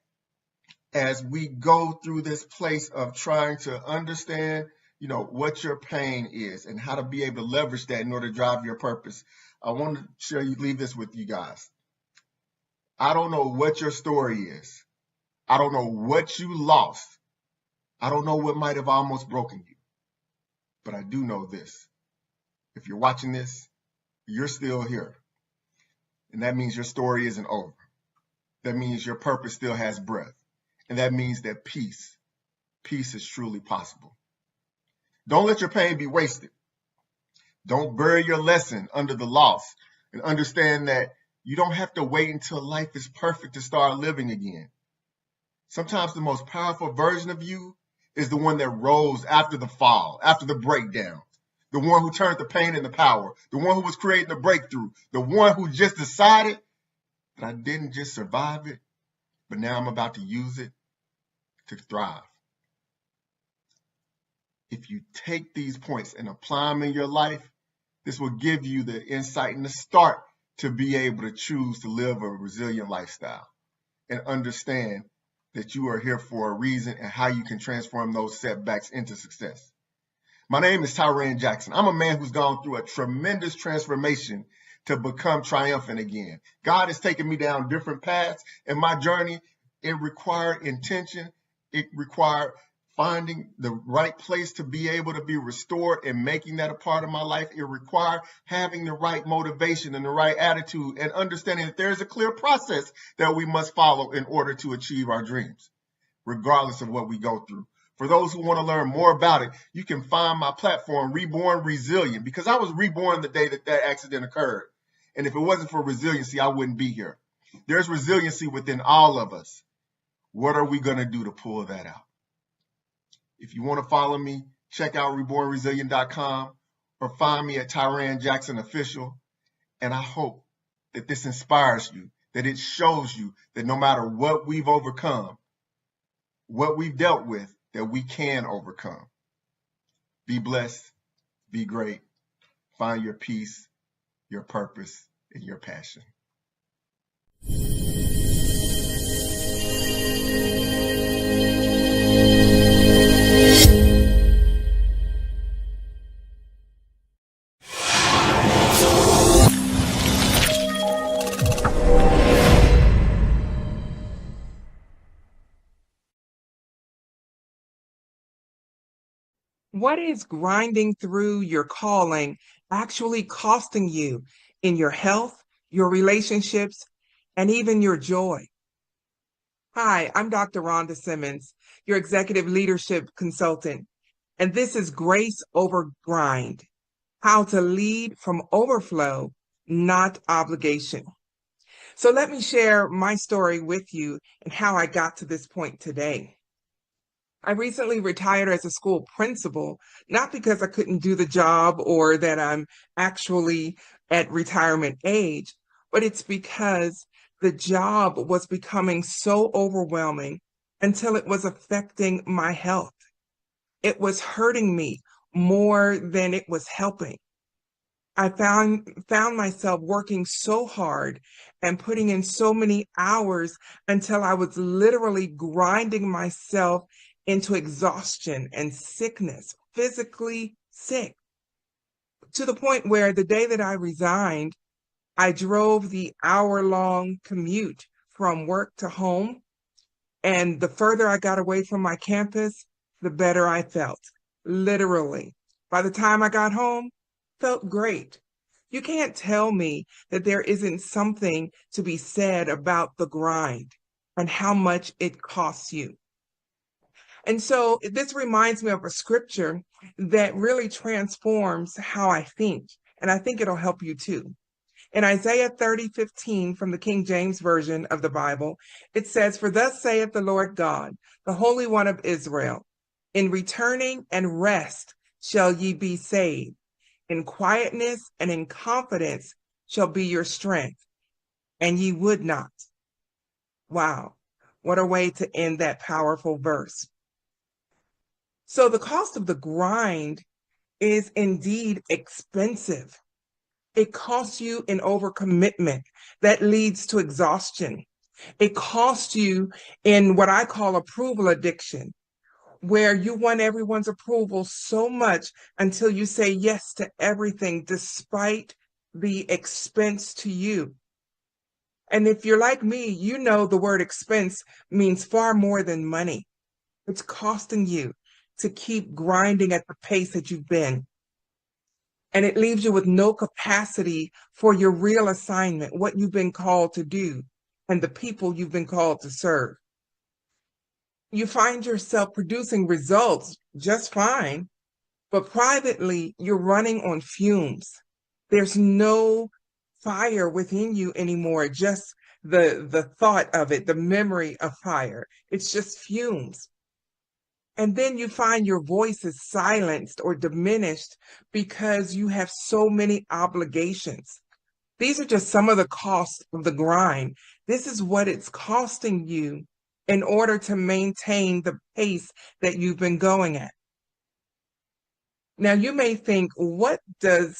as we go through this place of trying to understand, what your pain is and how to be able to leverage that in order to drive your purpose, I want to leave this with you guys. I don't know what your story is. I don't know what you lost. I don't know what might have almost broken you. But I do know this. If you're watching this, you're still here. And that means your story isn't over. That means your purpose still has breath. And that means that peace is truly possible. Don't let your pain be wasted. Don't bury your lesson under the loss, and understand that you don't have to wait until life is perfect to start living again. Sometimes the most powerful version of you is the one that rose after the fall, after the breakdown, the one who turned the pain into power, the one who was creating the breakthrough, the one who just decided that I didn't just survive it, but now I'm about to use it to thrive. If you take these points and apply them in your life, this will give you the insight and the start to be able to choose to live a resilient lifestyle and understand that you are here for a reason and how you can transform those setbacks into success. My name is Tyran Jackson. I'm a man who's gone through a tremendous transformation to become triumphant again. God has taken me down different paths, and my journey, it required intention It required finding the right place to be able to be restored and making that a part of my life. It required having the right motivation and the right attitude and understanding that there is a clear process that we must follow in order to achieve our dreams, regardless of what we go through. For those who want to learn more about it, you can find my platform, Reborn Resilient, because I was reborn the day that that accident occurred. And if it wasn't for resiliency, I wouldn't be here. There's resiliency within all of us. What are we going to do to pull that out? If you want to follow me, check out rebornresilient.com or find me at Tyran Jackson Official. And I hope that this inspires you, that it shows you that no matter what we've overcome, what we've dealt with, that we can overcome. Be blessed, be great, find your peace, your purpose, and your passion. What is grinding through your calling actually costing you in your health, your relationships, and even your joy? Hi, I'm Dr. Rhonda Simmons, your executive leadership consultant, and this is Grace Over Grind, how to lead from overflow, not obligation. So let me share my story with you and how I got to this point today. I recently retired as a school principal, not because I couldn't do the job or that I'm actually at retirement age, but it's because the job was becoming so overwhelming until it was affecting my health. It was hurting me more than it was helping. I found myself working so hard and putting in so many hours until I was literally grinding myself into exhaustion and sickness, physically sick, to the point where the day that I resigned, I drove the hour-long commute from work to home. And the further I got away from my campus, the better I felt, literally. By the time I got home, felt great. You can't tell me that there isn't something to be said about the grind and how much it costs you. And so this reminds me of a scripture that really transforms how I think, and I think it'll help you too. In Isaiah 30:15 from the King James Version of the Bible, it says, "For thus saith the Lord God, the Holy One of Israel, in returning and rest shall ye be saved. In quietness and in confidence shall be your strength, and ye would not." Wow, what a way to end that powerful verse. So the cost of the grind is indeed expensive. It costs you an overcommitment that leads to exhaustion. It costs you in what I call approval addiction, where you want everyone's approval so much until you say yes to everything despite the expense to you. And if you're like me, you know the word expense means far more than money. It's costing you to keep grinding at the pace that you've been. And it leaves you with no capacity for your real assignment, what you've been called to do, and the people you've been called to serve. You find yourself producing results just fine, but privately, you're running on fumes. There's no fire within you anymore, just the thought of it, the memory of fire. It's just fumes. And then you find your voice is silenced or diminished because you have so many obligations. These are just some of the costs of the grind. This is what it's costing you in order to maintain the pace that you've been going at. Now, you may think, what does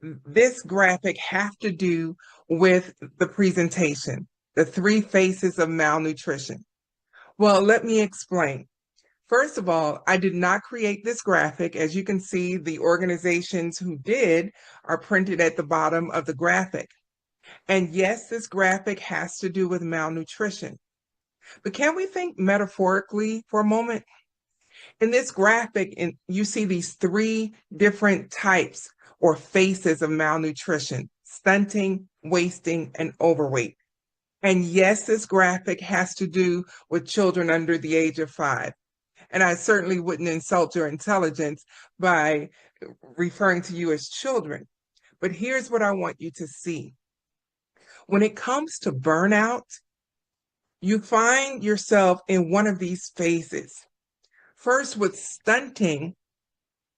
this graphic have to do with the presentation, the 3 faces of malnutrition? Well, let me explain. First of all, I did not create this graphic. As you can see, the organizations who did are printed at the bottom of the graphic. And yes, this graphic has to do with malnutrition. But can we think metaphorically for a moment? In this graphic, you see these three different types or faces of malnutrition: stunting, wasting, and overweight. And yes, this graphic has to do with children under the age of 5. And I certainly wouldn't insult your intelligence by referring to you as children. But here's what I want you to see. When it comes to burnout, you find yourself in one of these phases. First, with stunting,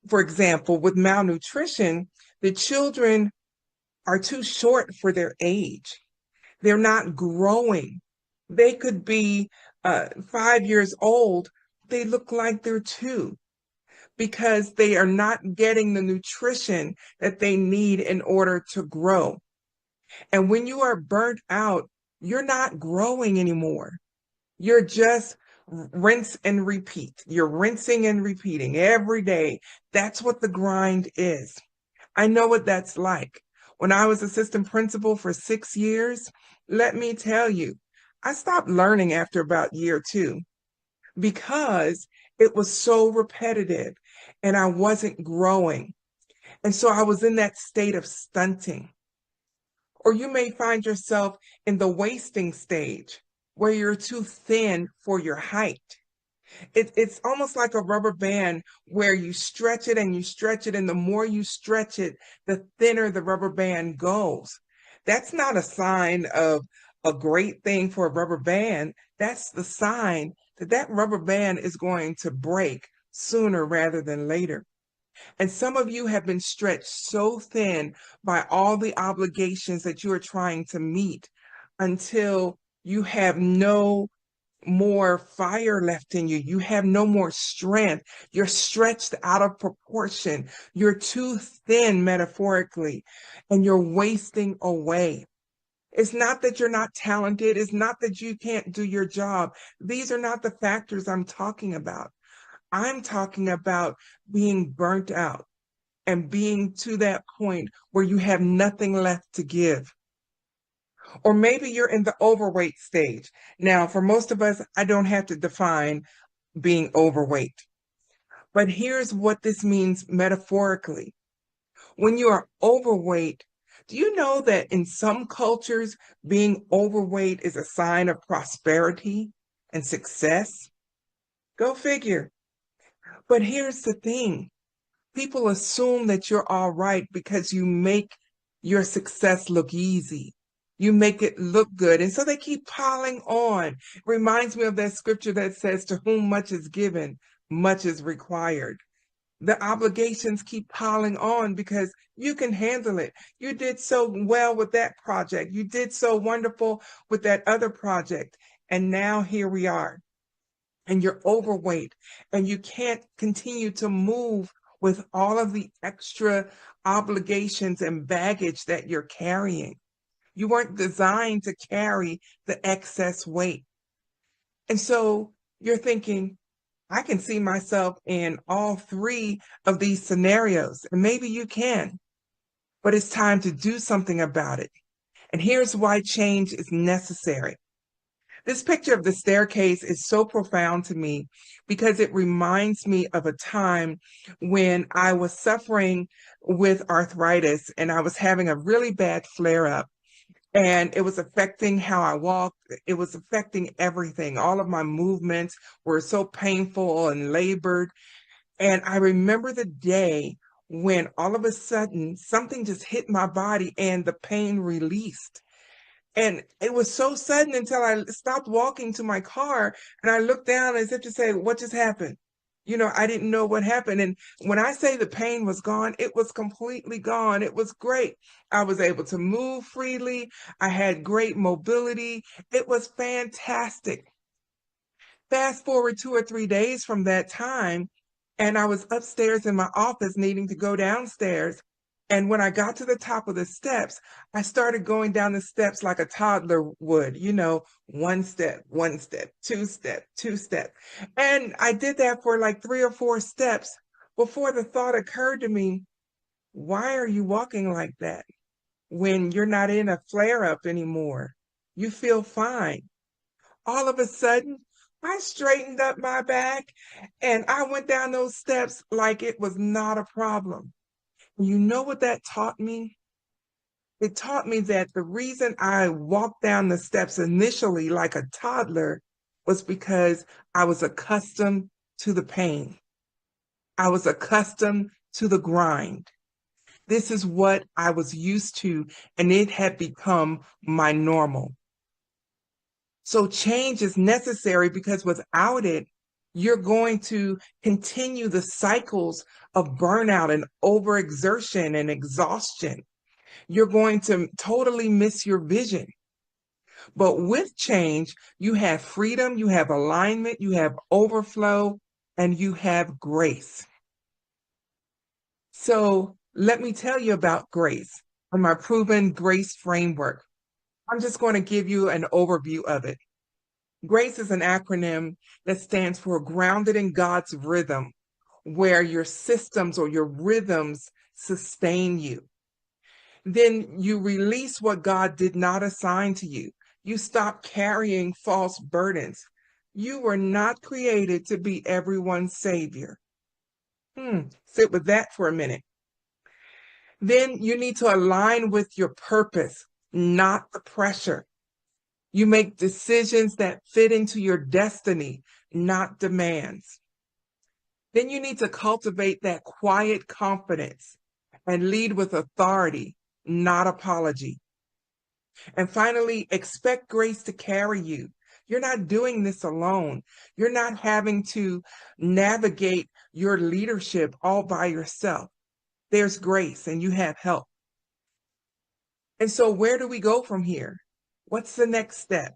for example, with malnutrition, the children are too short for their age. They're not growing. They could be 5 years old. They look like they're 2 because they are not getting the nutrition that they need in order to grow. And when you are burnt out, you're not growing anymore. You're just rinse and repeat. You're rinsing and repeating every day. That's what the grind is. I know what that's like. When I was assistant principal for 6 years, let me tell you, I stopped learning after about year 2 because it was so repetitive and I wasn't growing. And so I was in that state of stunting. Or you may find yourself in the wasting stage where you're too thin for your height. It's almost like a rubber band where you stretch it and you stretch it, and the more you stretch it, the thinner the rubber band goes. That's not a sign of a great thing for a rubber band. That's the sign that that rubber band is going to break sooner rather than later. And some of you have been stretched so thin by all the obligations that you are trying to meet until you have no more fire left in you. You have no more strength. You're stretched out of proportion. You're too thin, metaphorically, and you're wasting away. It's not that you're not talented. It's not that you can't do your job. These are not the factors I'm talking about. I'm talking about being burnt out and being to that point where you have nothing left to give. Or maybe you're in the overweight stage. Now, for most of us, I don't have to define being overweight. But here's what this means metaphorically. When you are overweight, do you know that in some cultures, being overweight is a sign of prosperity and success? Go figure. But here's the thing. People assume that you're all right because you make your success look easy. You make it look good. And so they keep piling on. Reminds me of that scripture that says, to whom much is given, much is required. The obligations keep piling on because you can handle it. You did so well with that project. You did so wonderful with that other project. And now here we are. And you're overweight and you can't continue to move with all of the extra obligations and baggage that you're carrying. You weren't designed to carry the excess weight. And so you're thinking, I can see myself in all 3 of these scenarios, and maybe you can, but it's time to do something about it. And here's why change is necessary. This picture of the staircase is so profound to me because it reminds me of a time when I was suffering with arthritis and I was having a really bad flare-up. And it was affecting how I walked. It was affecting everything. All of my movements were so painful and labored. And I remember the day when all of a sudden something just hit my body and the pain released. And it was so sudden until I stopped walking to my car and I looked down as if to say, what just happened? You know, I didn't know what happened. And when I say the pain was gone, it was completely gone. It was great. I was able to move freely. I had great mobility. It was fantastic. Fast forward 2 or 3 days from that time, and I was upstairs in my office needing to go downstairs. And when I got to the top of the steps, I started going down the steps like a toddler would, you know, 1 step, 2 step, 2 step. And I did that for like 3 or 4 steps before the thought occurred to me, why are you walking like that when you're not in a flare up anymore? You feel fine. all of a sudden, I straightened up my back and I went down those steps like it was not a problem. You know what that taught me? It taught me that the reason I walked down the steps initially like a toddler was because I was accustomed to the pain. I was accustomed to the grind. This is what I was used to, and it had become my normal. So change is necessary because without it, you're going to continue the cycles of burnout and overexertion and exhaustion. You're going to totally miss your vision. But with change, you have freedom, you have alignment, you have overflow, and you have grace. So let me tell you about grace and my proven grace framework. I'm just going to give you an overview of it. GRACE is an acronym that stands for Grounded in God's Rhythm, where your systems or your rhythms sustain you. Then you release what God did not assign to you. You stop carrying false burdens. You were not created to be everyone's savior. Sit with that for a minute. Then you need to align with your purpose, not the pressure. You make decisions that fit into your destiny, not demands. Then you need to cultivate that quiet confidence and lead with authority, not apology. And finally, expect grace to carry you. You're not doing this alone. You're not having to navigate your leadership all by yourself. There's grace and you have help. And so where do we go from here? What's the next step?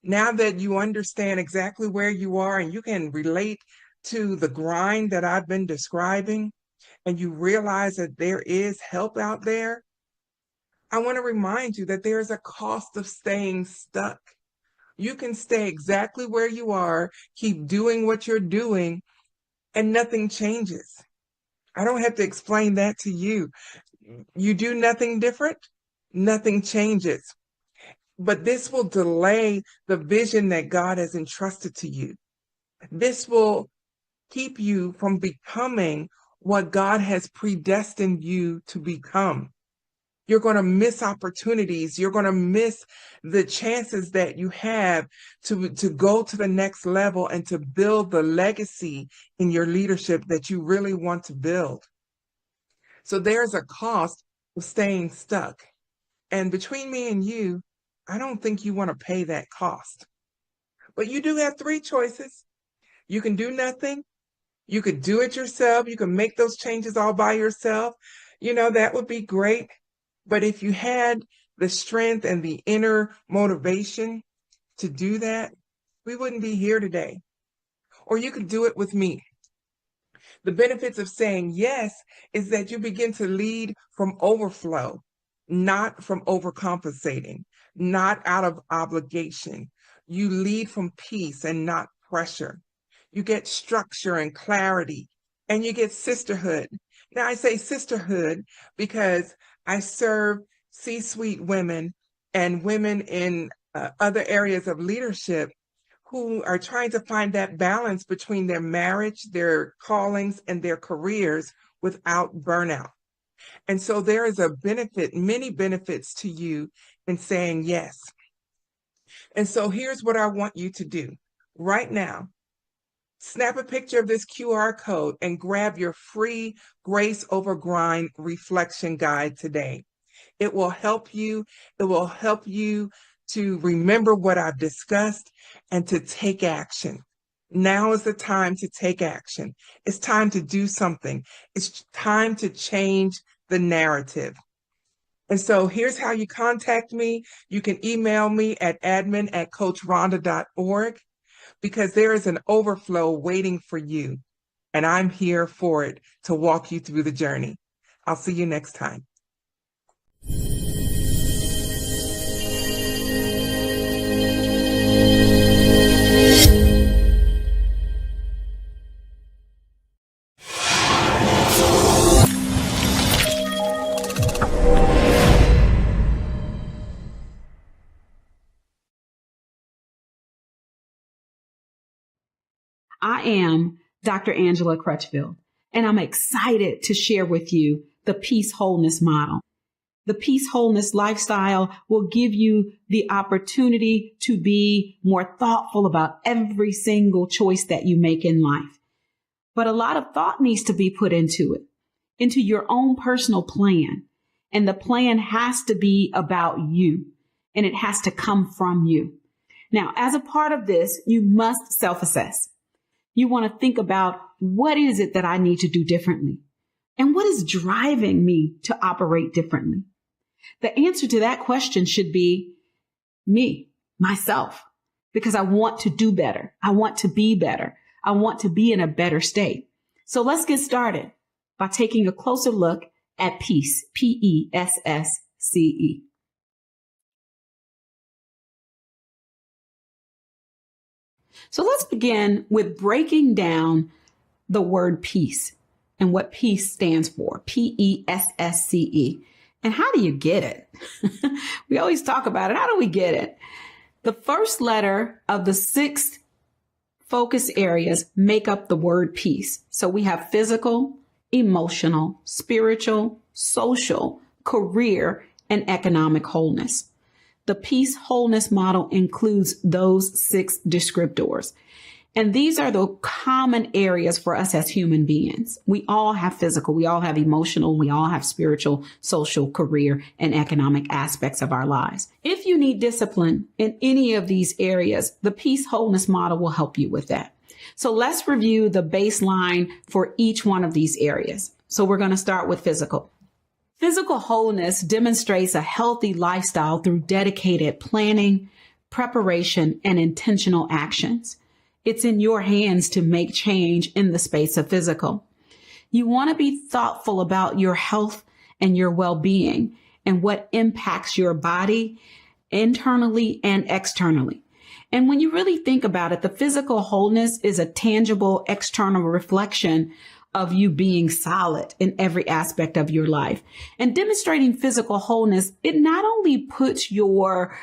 Now that you understand exactly where you are and you can relate to the grind that I've been describing, and you realize that there is help out there, I want to remind you that there is a cost of staying stuck. You can stay exactly where you are, keep doing what you're doing, and nothing changes. I don't have to explain that to you. You do nothing different, nothing changes. But this will delay the vision that God has entrusted to you. This will keep you from becoming what God has predestined you to become. You're going to miss opportunities. You're going to miss the chances that you have to go to the next level and to build the legacy in your leadership that you really want to build. So there's a cost of staying stuck. And between me and you, I don't think you want to pay that cost. But you do have three choices. You can do nothing. You could do it yourself. You can make those changes all by yourself. That would be great. But if you had the strength and the inner motivation to do that, we wouldn't be here today. Or you could do it with me. The benefits of saying yes is that you begin to lead from overflow, not from overcompensating, not out of obligation. You lead from peace and not pressure. You get structure and clarity, and you get sisterhood. Now, I say sisterhood because I serve C-suite women and women in other areas of leadership who are trying to find that balance between their marriage, their callings, and their careers without burnout. And so there is a benefit, many benefits to you in saying yes. And so here's what I want you to do right now. Snap a picture of this QR code and grab your free Grace Over Grind reflection guide today. It will help you. It will help you to remember what I've discussed and to take action. Now is the time to take action. It's time to do something. It's time to change the narrative. And so here's how you contact me. You can email me at admin@coachronda.org because there is an overflow waiting for you. And I'm here for it to walk you through the journey. I'll see you next time. I am Dr. Angela Crutchfield, and I'm excited to share with you the Peace Wholeness model. The Peace Wholeness lifestyle will give you the opportunity to be more thoughtful about every single choice that you make in life. But a lot of thought needs to be put into it, into your own personal plan. And the plan has to be about you, and it has to come from you. Now, as a part of this, you must self-assess. You want to think about, what is it that I need to do differently? And what is driving me to operate differently? The answer to that question should be me, myself, because I want to do better. I want to be better. I want to be in a better state. So let's get started by taking a closer look at peace, P-E-S-S-C-E. So let's begin with breaking down the word peace and what peace stands for, P-E-S-S-C-E. And how do you get it? We always talk about it. How do we get it? The first letter of the 6 focus areas make up the word peace. So we have physical, emotional, spiritual, social, career, and economic wholeness. The Peace Wholeness model includes those 6 descriptors. And these are the common areas for us as human beings. We all have physical, we all have emotional, we all have spiritual, social, career, and economic aspects of our lives. If you need discipline in any of these areas, the Peace Wholeness model will help you with that. So let's review the baseline for each one of these areas. So we're going to start with physical. Physical wholeness demonstrates a healthy lifestyle through dedicated planning, preparation, and intentional actions. It's in your hands to make change in the space of physical. You want to be thoughtful about your health and your well-being and what impacts your body internally and externally. And when you really think about it, the physical wholeness is a tangible external reflection of you being solid in every aspect of your life. And demonstrating physical wholeness, it not only puts your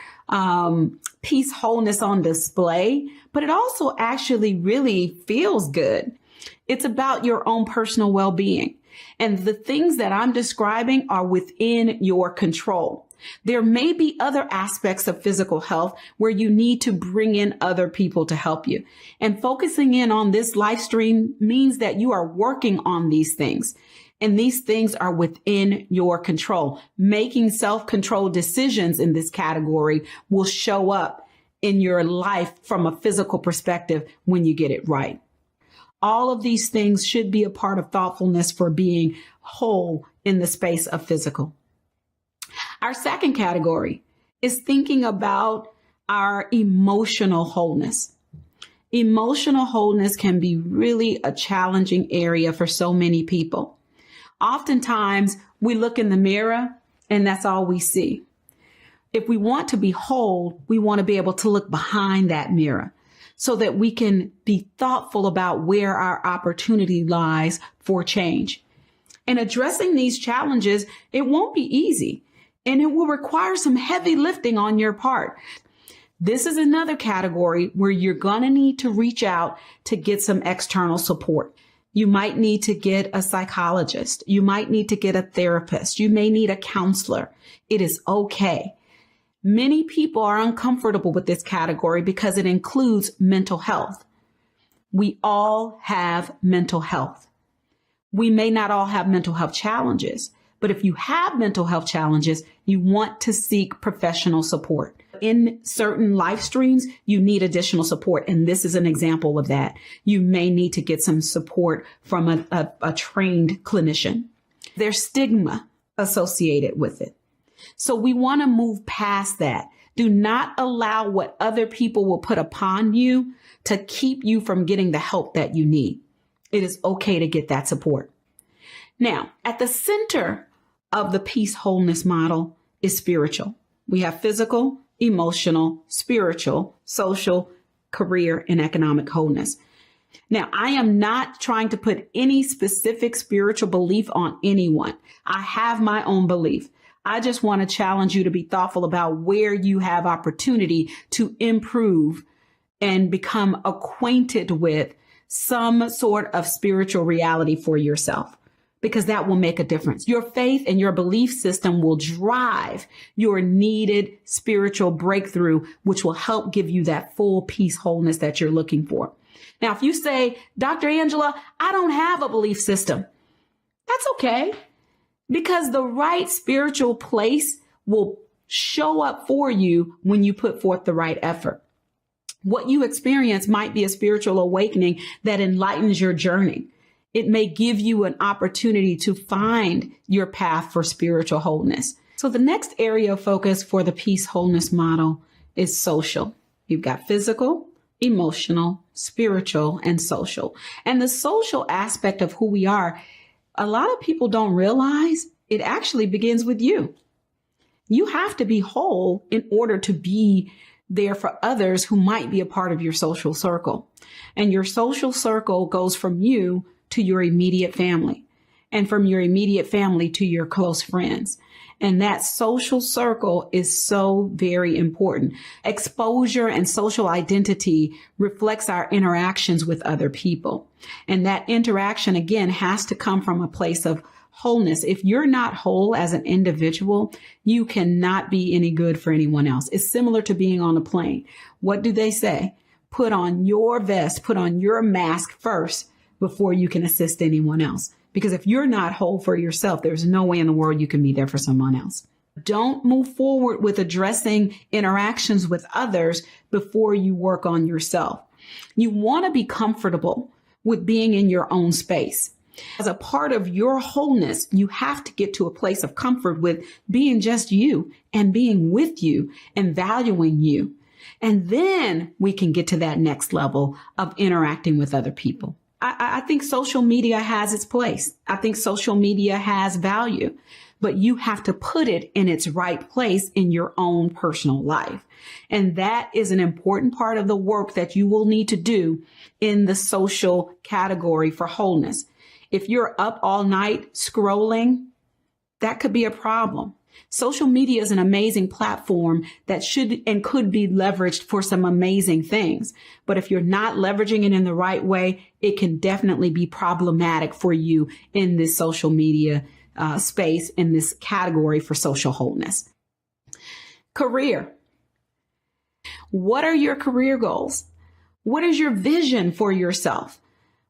peace wholeness on display, but it also actually really feels good. It's about your own personal well-being. And the things that I'm describing are within your control. There may be other aspects of physical health where you need to bring in other people to help you. And focusing in on this live stream means that you are working on these things. And these things are within your control. Making self-controlled decisions in this category will show up in your life from a physical perspective when you get it right. All of these things should be a part of thoughtfulness for being whole in the space of physical. Our second category is thinking about our emotional wholeness. Emotional wholeness can be really a challenging area for so many people. Oftentimes, we look in the mirror and that's all we see. If we want to be whole, we want to be able to look behind that mirror so that we can be thoughtful about where our opportunity lies for change. And addressing these challenges, it won't be easy, and it will require some heavy lifting on your part. This is another category where you're going to need to reach out to get some external support. You might need to get a psychologist. You might need to get a therapist. You may need a counselor. It is okay. Many people are uncomfortable with this category because it includes mental health. We all have mental health. We may not all have mental health challenges, but if you have mental health challenges, you want to seek professional support. In certain life streams, you need additional support, and this is an example of that. You may need to get some support from a trained clinician. There's stigma associated with it. So we want to move past that. Do not allow what other people will put upon you to keep you from getting the help that you need. It is okay to get that support. Now, at the center of the peace wholeness model is spiritual. We have physical, emotional, spiritual, social, career, and economic wholeness. Now, I am not trying to put any specific spiritual belief on anyone. I have my own belief. I just want to challenge you to be thoughtful about where you have opportunity to improve and become acquainted with some sort of spiritual reality for yourself, because that will make a difference. Your faith and your belief system will drive your needed spiritual breakthrough, which will help give you that full peace, wholeness that you're looking for. Now, if you say, Dr. Angela, I don't have a belief system, that's okay, because the right spiritual place will show up for you when you put forth the right effort. What you experience might be a spiritual awakening that enlightens your journey. It may give you an opportunity to find your path for spiritual wholeness. So the next area of focus for the peace wholeness model is social. You've got physical, emotional, spiritual, and social. And the social aspect of who we are, a lot of people don't realize it actually begins with you. You have to be whole in order to be there for others who might be a part of your social circle. And your social circle goes from you to your immediate family, and from your immediate family to your close friends. And that social circle is so very important. Exposure and social identity reflects our interactions with other people. And that interaction, again, has to come from a place of wholeness. If you're not whole as an individual, you cannot be any good for anyone else. It's similar to being on a plane. What do they say? Put on your vest, put on your mask first before you can assist anyone else. Because if you're not whole for yourself, there's no way in the world you can be there for someone else. Don't move forward with addressing interactions with others before you work on yourself. You want to be comfortable with being in your own space. As a part of your wholeness, you have to get to a place of comfort with being just you and being with you and valuing you. And then we can get to that next level of interacting with other people. I think social media has its place. I think social media has value, but you have to put it in its right place in your own personal life. And that is an important part of the work that you will need to do in the social category for wholeness. If you're up all night scrolling, that could be a problem. Social media is an amazing platform that should and could be leveraged for some amazing things. But if you're not leveraging it in the right way, it can definitely be problematic for you in this social media space, in this category for social wholeness. Career. What are your career goals? What is your vision for yourself?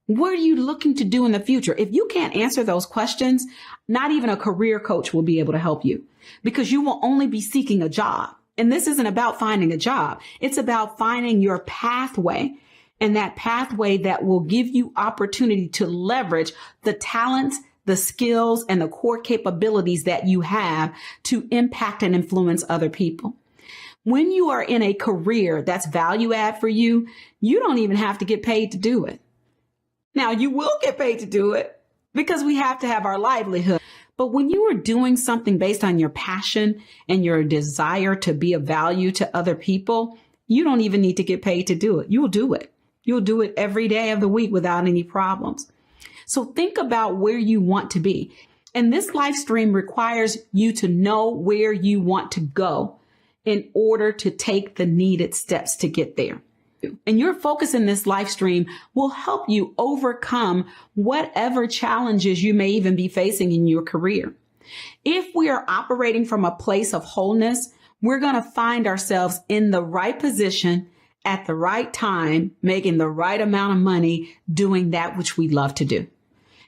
What are you looking to do in the future? If you can't answer those questions, not even a career coach will be able to help you, because you will only be seeking a job. And this isn't about finding a job. It's about finding your pathway, and that pathway that will give you opportunity to leverage the talents, the skills, and the core capabilities that you have to impact and influence other people. When you are in a career that's value add for you, you don't even have to get paid to do it. Now, you will get paid to do it because we have to have our livelihood. But when you are doing something based on your passion and your desire to be of value to other people, you don't even need to get paid to do it. You'll do it. You'll do it every day of the week without any problems. So think about where you want to be. And this life stream requires you to know where you want to go in order to take the needed steps to get there. And your focus in this live stream will help you overcome whatever challenges you may even be facing in your career. If we are operating from a place of wholeness, we're going to find ourselves in the right position at the right time, making the right amount of money, doing that which we love to do.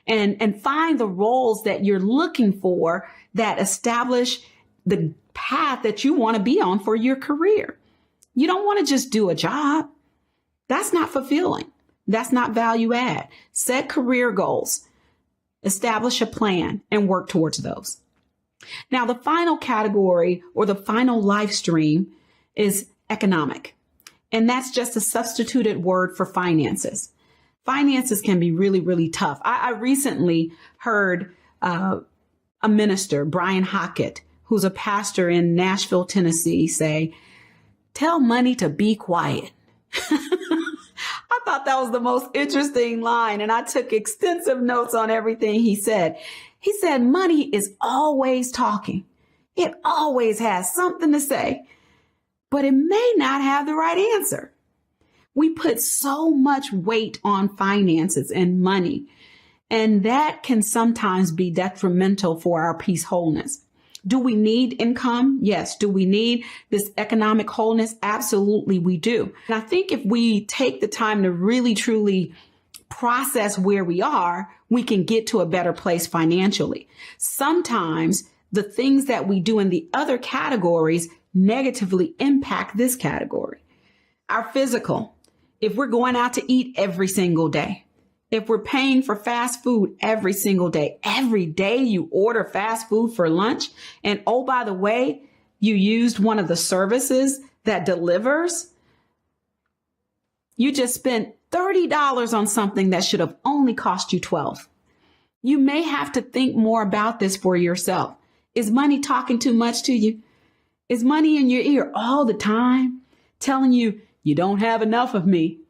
And find the roles that you're looking for that establish the path that you want to be on for your career. You don't want to just do a job. That's not fulfilling. That's not value add. Set career goals, establish a plan, and work towards those. Now, the final category or the final life stream is economic. And that's just a substituted word for finances. Finances can be really, really tough. I recently heard a minister, Brian Hockett, who's a pastor in Nashville, Tennessee, say, "Tell money to be quiet." I thought that was the most interesting line, and I took extensive notes on everything he said. He said, money is always talking. It always has something to say, but it may not have the right answer. We put so much weight on finances and money, and that can sometimes be detrimental for our peace wholeness. Do we need income? Yes. Do we need this economic wholeness? Absolutely, we do. And I think if we take the time to really, truly process where we are, we can get to a better place financially. Sometimes the things that we do in the other categories negatively impact this category. Our physical, if we're going out to eat every single day, if we're paying for fast food every single day, every day you order fast food for lunch, and oh, by the way, you used one of the services that delivers, you just spent $30 on something that should have only cost you $12. You may have to think more about this for yourself. Is money talking too much to you? Is money in your ear all the time telling you, you don't have enough of me?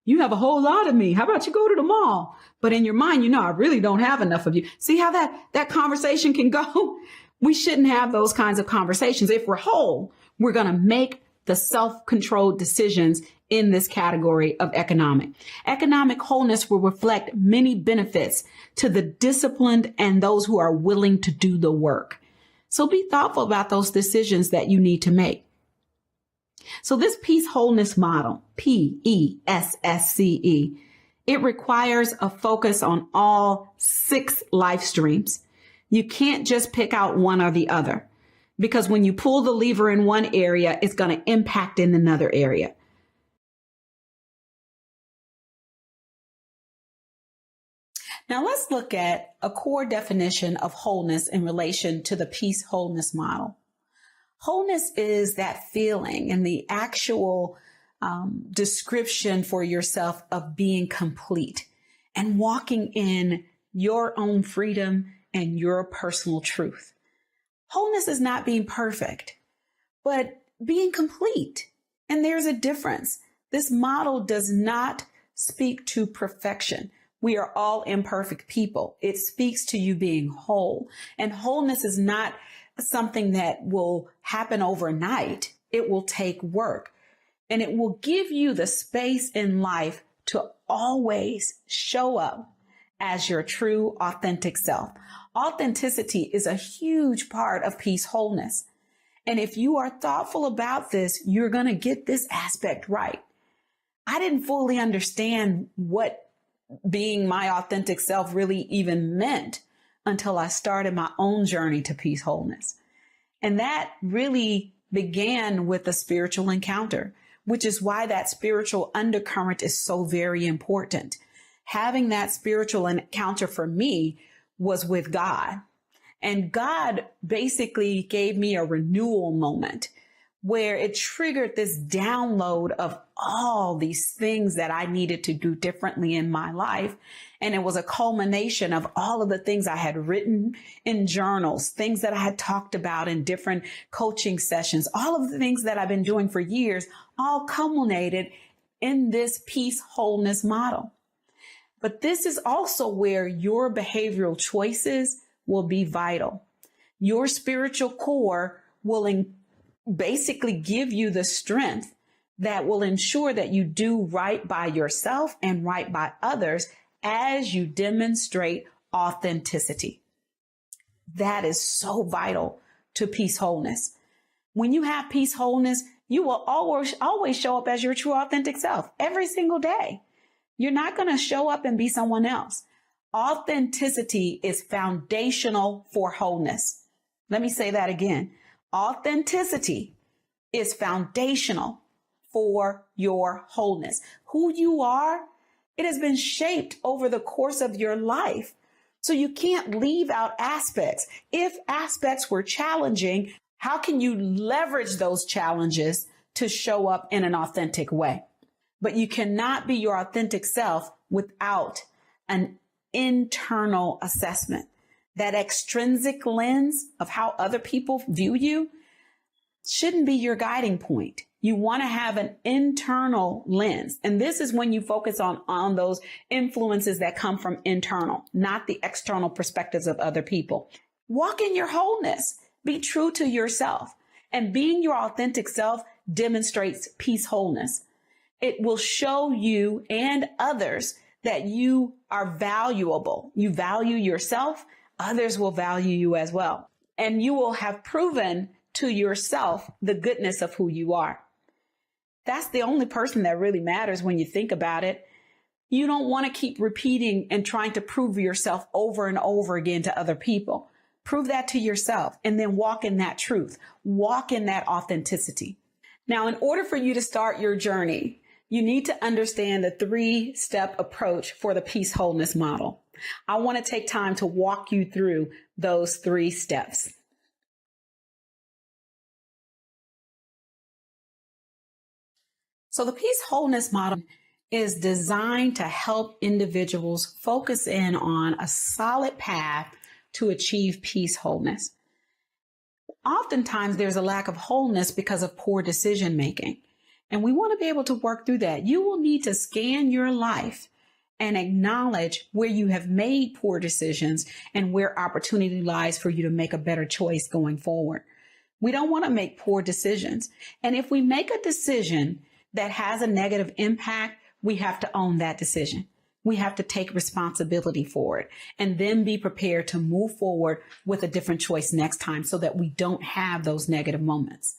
You have a whole lot of me. How about you go to the mall? But in your mind, you know, I really don't have enough of you. See how that conversation can go? We shouldn't have those kinds of conversations. If we're whole, we're going to make the self-controlled decisions in this category of economic. Economic wholeness will reflect many benefits to the disciplined and those who are willing to do the work. So be thoughtful about those decisions that you need to make. So this peace wholeness model, PESSCE, it requires a focus on all 6 life streams. You can't just pick out one or the other, because when you pull the lever in one area, it's going to impact in another area. Now let's look at a core definition of wholeness in relation to the peace wholeness model. Wholeness is that feeling and the actual description for yourself of being complete and walking in your own freedom and your personal truth. Wholeness is not being perfect, but being complete. And there's a difference. This model does not speak to perfection. We are all imperfect people. It speaks to you being whole. And wholeness is not something that will happen overnight. It will take work, and it will give you the space in life to always show up as your true, authentic self. Authenticity is a huge part of peace wholeness. And if you are thoughtful about this, you're going to get this aspect right. I didn't fully understand what being my authentic self really even meant until I started my own journey to peace wholeness. And that really began with a spiritual encounter, which is why that spiritual undercurrent is so very important. Having that spiritual encounter for me was with God. And God basically gave me a renewal moment where it triggered this download of all these things that I needed to do differently in my life. And it was a culmination of all of the things I had written in journals, things that I had talked about in different coaching sessions, all of the things that I've been doing for years, all culminated in this peace wholeness model. But this is also where your behavioral choices will be vital. Your spiritual core will basically give you the strength that will ensure that you do right by yourself and right by others as you demonstrate authenticity. That is so vital to peace wholeness. When you have peace wholeness, you will always show up as your true authentic self every single day. You're not going to show up and be someone else. Authenticity is foundational for wholeness. Let me say that again. Authenticity is foundational for your wholeness. Who you are, it has been shaped over the course of your life. So you can't leave out aspects. If aspects were challenging, how can you leverage those challenges to show up in an authentic way? But you cannot be your authentic self without an internal assessment. That extrinsic lens of how other people view you shouldn't be your guiding point. You want to have an internal lens. And this is when you focus on those influences that come from internal, not the external perspectives of other people. Walk in your wholeness. Be true to yourself. And being your authentic self demonstrates peace wholeness. It will show you and others that you are valuable. You value yourself. Others will value you as well. And you will have proven to yourself the goodness of who you are. That's the only person that really matters when you think about it. You don't want to keep repeating and trying to prove yourself over and over again to other people. Prove that to yourself and then walk in that truth. Walk in that authenticity. Now, in order for you to start your journey, you need to understand the 3-step approach for the peace wholeness model. I want to take time to walk you through those 3 steps. So the peace wholeness model is designed to help individuals focus in on a solid path to achieve peace wholeness. Oftentimes there's a lack of wholeness because of poor decision making, and we want to be able to work through that. You will need to scan your life and acknowledge where you have made poor decisions and where opportunity lies for you to make a better choice going forward. We don't want to make poor decisions. And if we make a decision that has a negative impact, we have to own that decision. We have to take responsibility for it and then be prepared to move forward with a different choice next time so that we don't have those negative moments.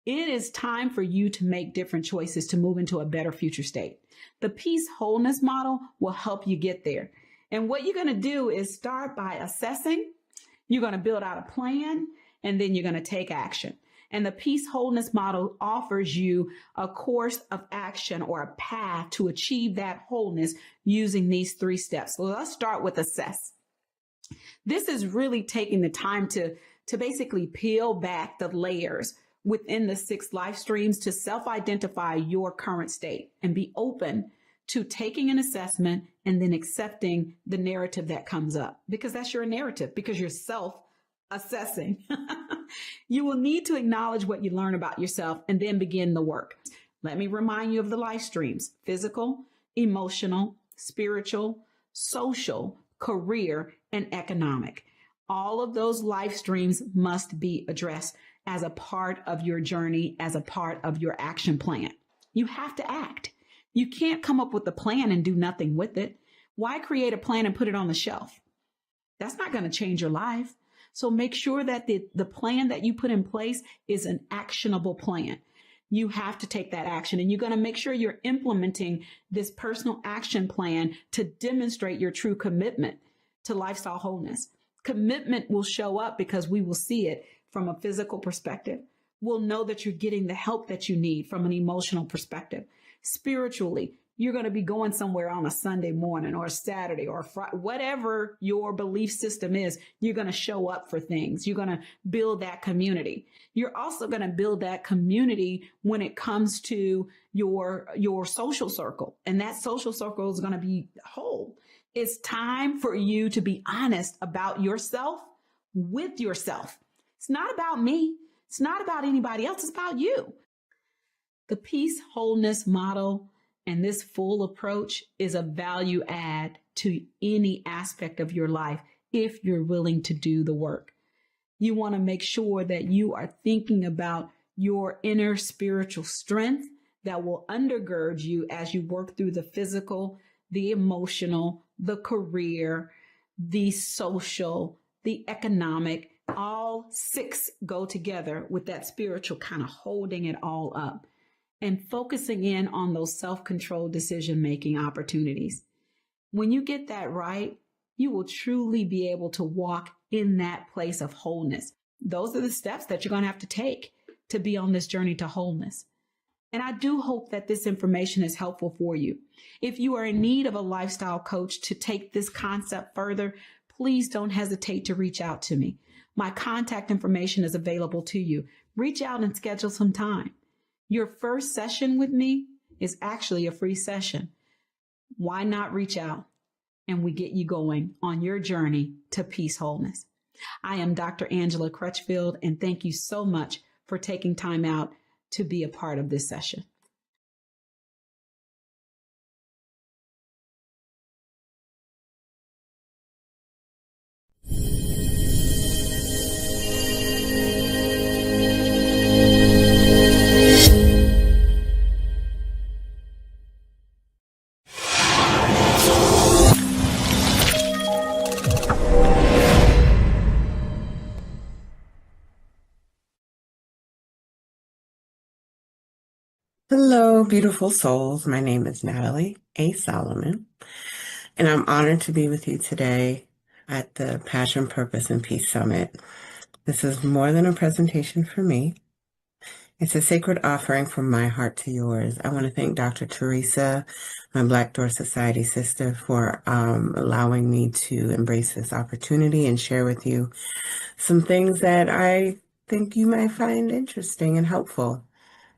It is time for you to make different choices to move into a better future state. The peace wholeness model will help you get there. And what you're going to do is start by assessing. You're going to build out a plan, and then you're going to take action. And the peace wholeness model offers you a course of action or a path to achieve that wholeness using these 3 steps. So let's start with assess. This is really taking the time to basically peel back the layers within the 6 life streams to self-identify your current state and be open to taking an assessment and then accepting the narrative that comes up, because that's your narrative, because you're self-assessing. You will need to acknowledge what you learn about yourself and then begin the work. Let me remind you of the life streams: physical, emotional, spiritual, social, career, and economic. All of those life streams must be addressed as a part of your journey, as a part of your action plan. You have to act. You can't come up with a plan and do nothing with it. Why create a plan and put it on the shelf? That's not going to change your life. So make sure that the plan that you put in place is an actionable plan. You have to take that action, and you're going to make sure you're implementing this personal action plan to demonstrate your true commitment to lifestyle wholeness. Commitment will show up because we will see it from a physical perspective. We'll know that you're getting the help that you need from an emotional perspective. Spiritually, you're going to be going somewhere on a Sunday morning or a Saturday or a Friday, whatever your belief system is, you're going to show up for things. You're going to build that community. You're also going to build that community when it comes to your social circle. And that social circle is going to be whole. It's time for you to be honest about yourself with yourself. It's not about me. It's not about anybody else. It's about you. The peace wholeness model and this full approach is a value add to any aspect of your life if you're willing to do the work. You want to make sure that you are thinking about your inner spiritual strength that will undergird you as you work through the physical, the emotional, the career, the social, the economic. All 6 go together with that spiritual kind of holding it all up and focusing in on those self-controlled decision-making opportunities. When you get that right, you will truly be able to walk in that place of wholeness. Those are the steps that you're going to have to take to be on this journey to wholeness. And I do hope that this information is helpful for you. If you are in need of a lifestyle coach to take this concept further, please don't hesitate to reach out to me. My contact information is available to you. Reach out and schedule some time. Your first session with me is actually a free session. Why not reach out and we get you going on your journey to peace wholeness? I am Dr. Angela Crutchfield, and thank you so much for taking time out to be a part of this session. Hello, beautiful souls. My name is Natalie A. Solomon, and I'm honored to be with you today at the Passion, Purpose, and Peace Summit. This is more than a presentation for me. It's a sacred offering from my heart to yours. I want to thank Dr. Theresa, my Black Door Society sister, for allowing me to embrace this opportunity and share with you some things that I think you might find interesting and helpful.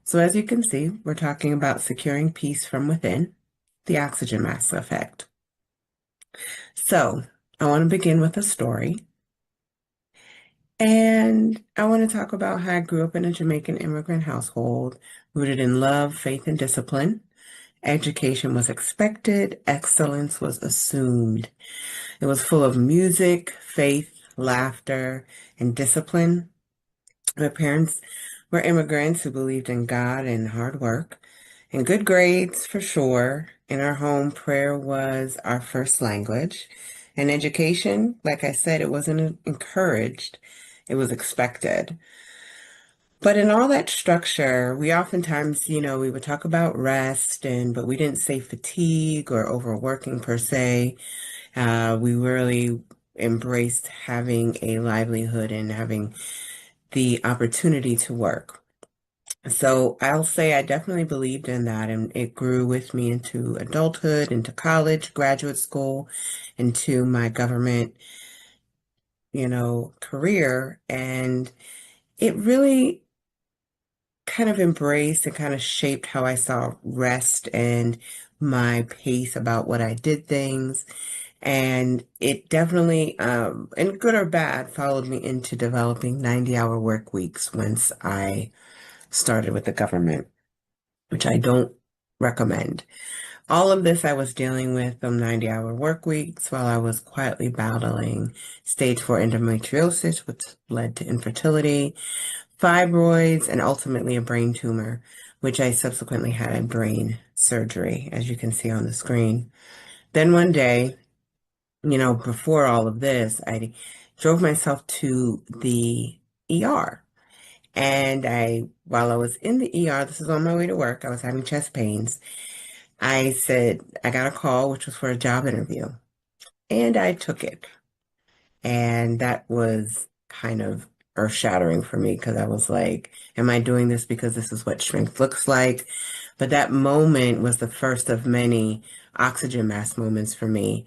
So as you can see, we're talking about securing peace from within, the oxygen mask effect. So I want to begin with a story. And I want to talk about how I grew up in a Jamaican immigrant household, rooted in love, faith, and discipline. Education was expected, excellence was assumed. It was full of music, faith, laughter, and discipline. My parents were immigrants who believed in God and hard work and good grades for sure. In our home, prayer was our first language. And education, like I said, it wasn't encouraged, it was expected. But in all that structure, we oftentimes, we would talk about rest, but we didn't say fatigue or overworking per se. We really embraced having a livelihood and having the opportunity to work. So I'll say I definitely believed in that, and it grew with me into adulthood, into college, graduate school, into my government, career. And it really kind of embraced and kind of shaped how I saw rest and my pace about what I did things. And it definitely, and good or bad, followed me into developing 90-hour work weeks once I started with the government, which I don't recommend. All of this I was dealing with 90-hour work weeks while I was quietly battling stage 4 endometriosis, which led to infertility, fibroids, and ultimately a brain tumor, which I subsequently had a brain surgery, as you can see on the screen. Then one day, before all of this, I drove myself to the ER. And while I was in the ER, this is on my way to work, I was having chest pains. I said, I got a call, which was for a job interview. And I took it. And that was kind of earth-shattering for me because I was like, am I doing this because this is what strength looks like? But that moment was the first of many oxygen mask moments for me.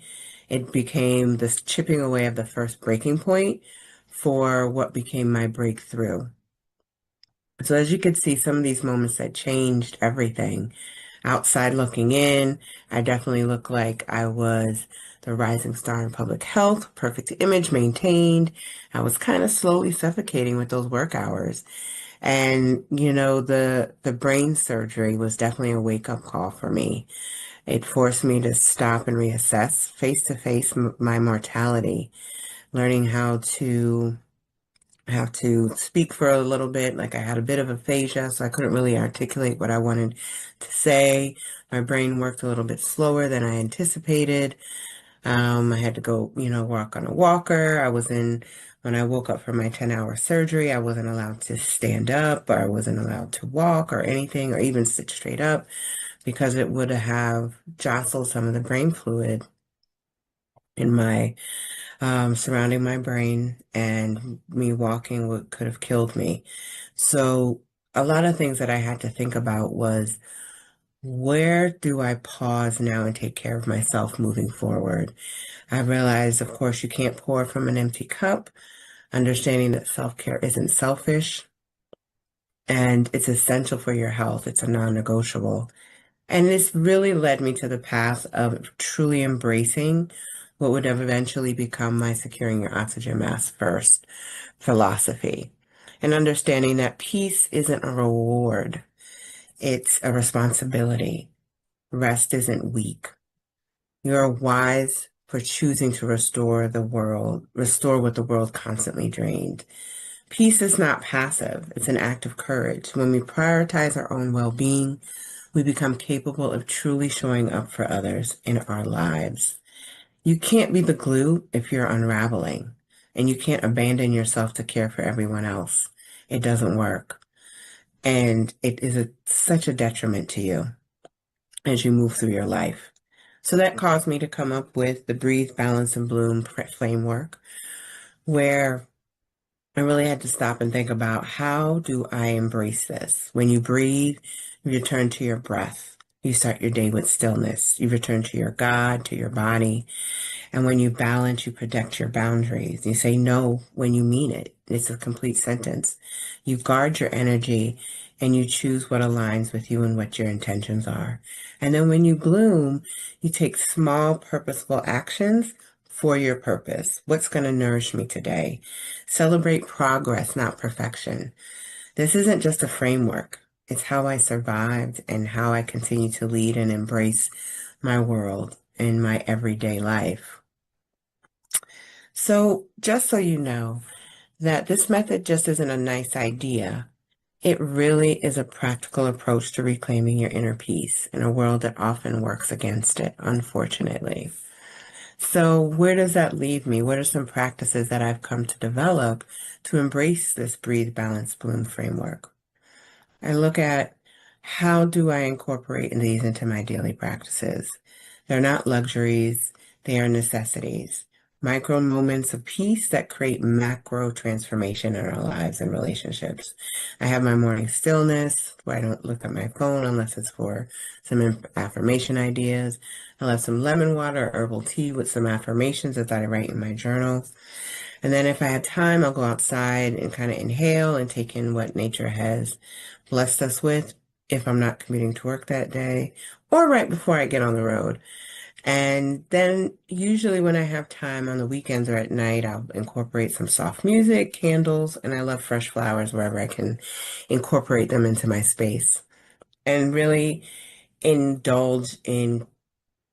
It became this chipping away of the first breaking point for what became my breakthrough. So as you could see, some of these moments that changed everything. Outside looking in, I definitely looked like I was the rising star in public health, perfect image maintained. I was kind of slowly suffocating with those work hours. And, the brain surgery was definitely a wake-up call for me. It forced me to stop and reassess face-to-face my mortality, learning how to speak for a little bit. Like I had a bit of aphasia, so I couldn't really articulate what I wanted to say. My brain worked a little bit slower than I anticipated. I had to go, walk on a walker. When I woke up from my 10-hour surgery, I wasn't allowed to stand up, or I wasn't allowed to walk or anything, or even sit straight up, because it would have jostled some of the brain fluid in my surrounding my brain, and me walking could have killed me. So a lot of things that I had to think about was, where do I pause now and take care of myself moving forward? I realized, of course, you can't pour from an empty cup, understanding that self-care isn't selfish and it's essential for your health. It's a non-negotiable. And this really led me to the path of truly embracing what would have eventually become my securing your oxygen mask first philosophy, and understanding that peace isn't a reward, it's a responsibility. Rest isn't weak. You're wise for choosing to restore what the world constantly drained. Peace is not passive, it's an act of courage. When we prioritize our own well-being, we become capable of truly showing up for others in our lives. You can't be the glue if you're unraveling, and you can't abandon yourself to care for everyone else. It doesn't work. And it is such a detriment to you as you move through your life. So that caused me to come up with the Breathe, Balance, and Bloom framework, where I really had to stop and think about, how do I embrace this? When you breathe, you return to your breath. You start your day with stillness. You return to your God, to your body. And when you balance, you protect your boundaries. You say no when you mean it. It's a complete sentence. You guard your energy and you choose what aligns with you and what your intentions are. And then when you bloom, you take small, purposeful actions for your purpose. What's going to nourish me today? Celebrate progress, not perfection. This isn't just a framework. It's how I survived and how I continue to lead and embrace my world in my everyday life. So just so you know, that this method just isn't a nice idea. It really is a practical approach to reclaiming your inner peace in a world that often works against it, unfortunately. So where does that leave me? What are some practices that I've come to develop to embrace this Breathe, Balance, Bloom framework? I look at, how do I incorporate these into my daily practices? They're not luxuries, they are necessities. Micro moments of peace that create macro transformation in our lives and relationships. I have my morning stillness where I don't look at my phone unless it's for some affirmation ideas. I'll have some lemon water or herbal tea with some affirmations that I write in my journal. And then if I have time, I'll go outside and kind of inhale and take in what nature has blessed us with if I'm not commuting to work that day, or right before I get on the road. And then usually when I have time on the weekends or at night, I'll incorporate some soft music, candles, and I love fresh flowers wherever I can incorporate them into my space. And really indulge in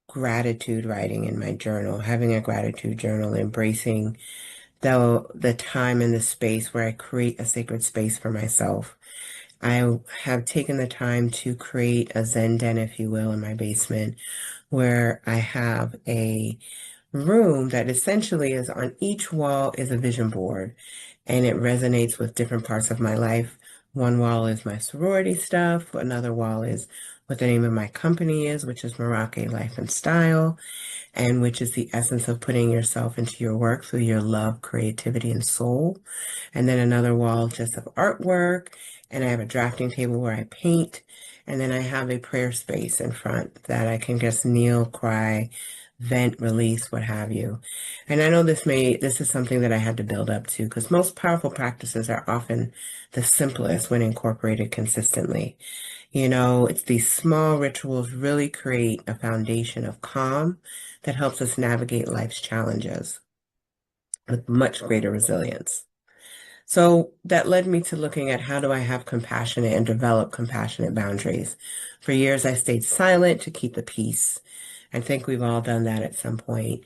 gratitude writing in my journal, having a gratitude journal, embracing the time and the space where I create a sacred space for myself. I have taken the time to create a Zen den, if you will, in my basement, where I have a room that essentially is, on each wall is a vision board, and it resonates with different parts of my life. One wall is my sorority stuff. Another wall is what the name of my company is, which is Merake Life and Style, and which is the essence of putting yourself into your work through your love, creativity, and soul. And then another wall just of artwork, and I have a drafting table where I paint, and then I have a prayer space in front that I can just kneel, cry, vent, release, what have you. And I know this is something that I had to build up to, because most powerful practices are often the simplest when incorporated consistently. You know, it's these small rituals really create a foundation of calm that helps us navigate life's challenges with much greater resilience. So that led me to looking at, how do I have compassionate and develop compassionate boundaries? For years, I stayed silent to keep the peace. I think we've all done that at some point.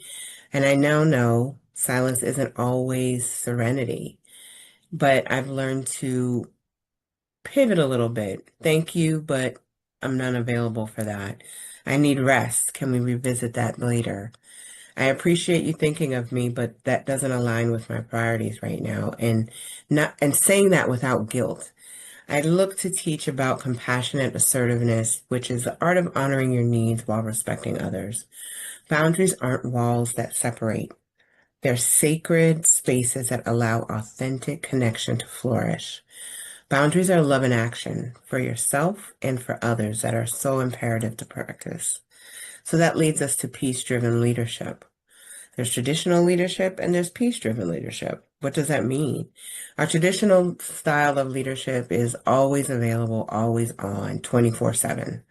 And I now know silence isn't always serenity, but I've learned to pivot a little bit. Thank you, but I'm not available for that. I need rest. Can we revisit that later? I appreciate you thinking of me, but that doesn't align with my priorities right now. And saying that without guilt. I look to teach about compassionate assertiveness, which is the art of honoring your needs while respecting others. Boundaries aren't walls that separate. They're sacred spaces that allow authentic connection to flourish. Boundaries are love in action for yourself and for others that are so imperative to practice. So that leads us to peace-driven leadership. There's traditional leadership and there's peace-driven leadership. What does that mean? Our traditional style of leadership is always available, always on, 24/7,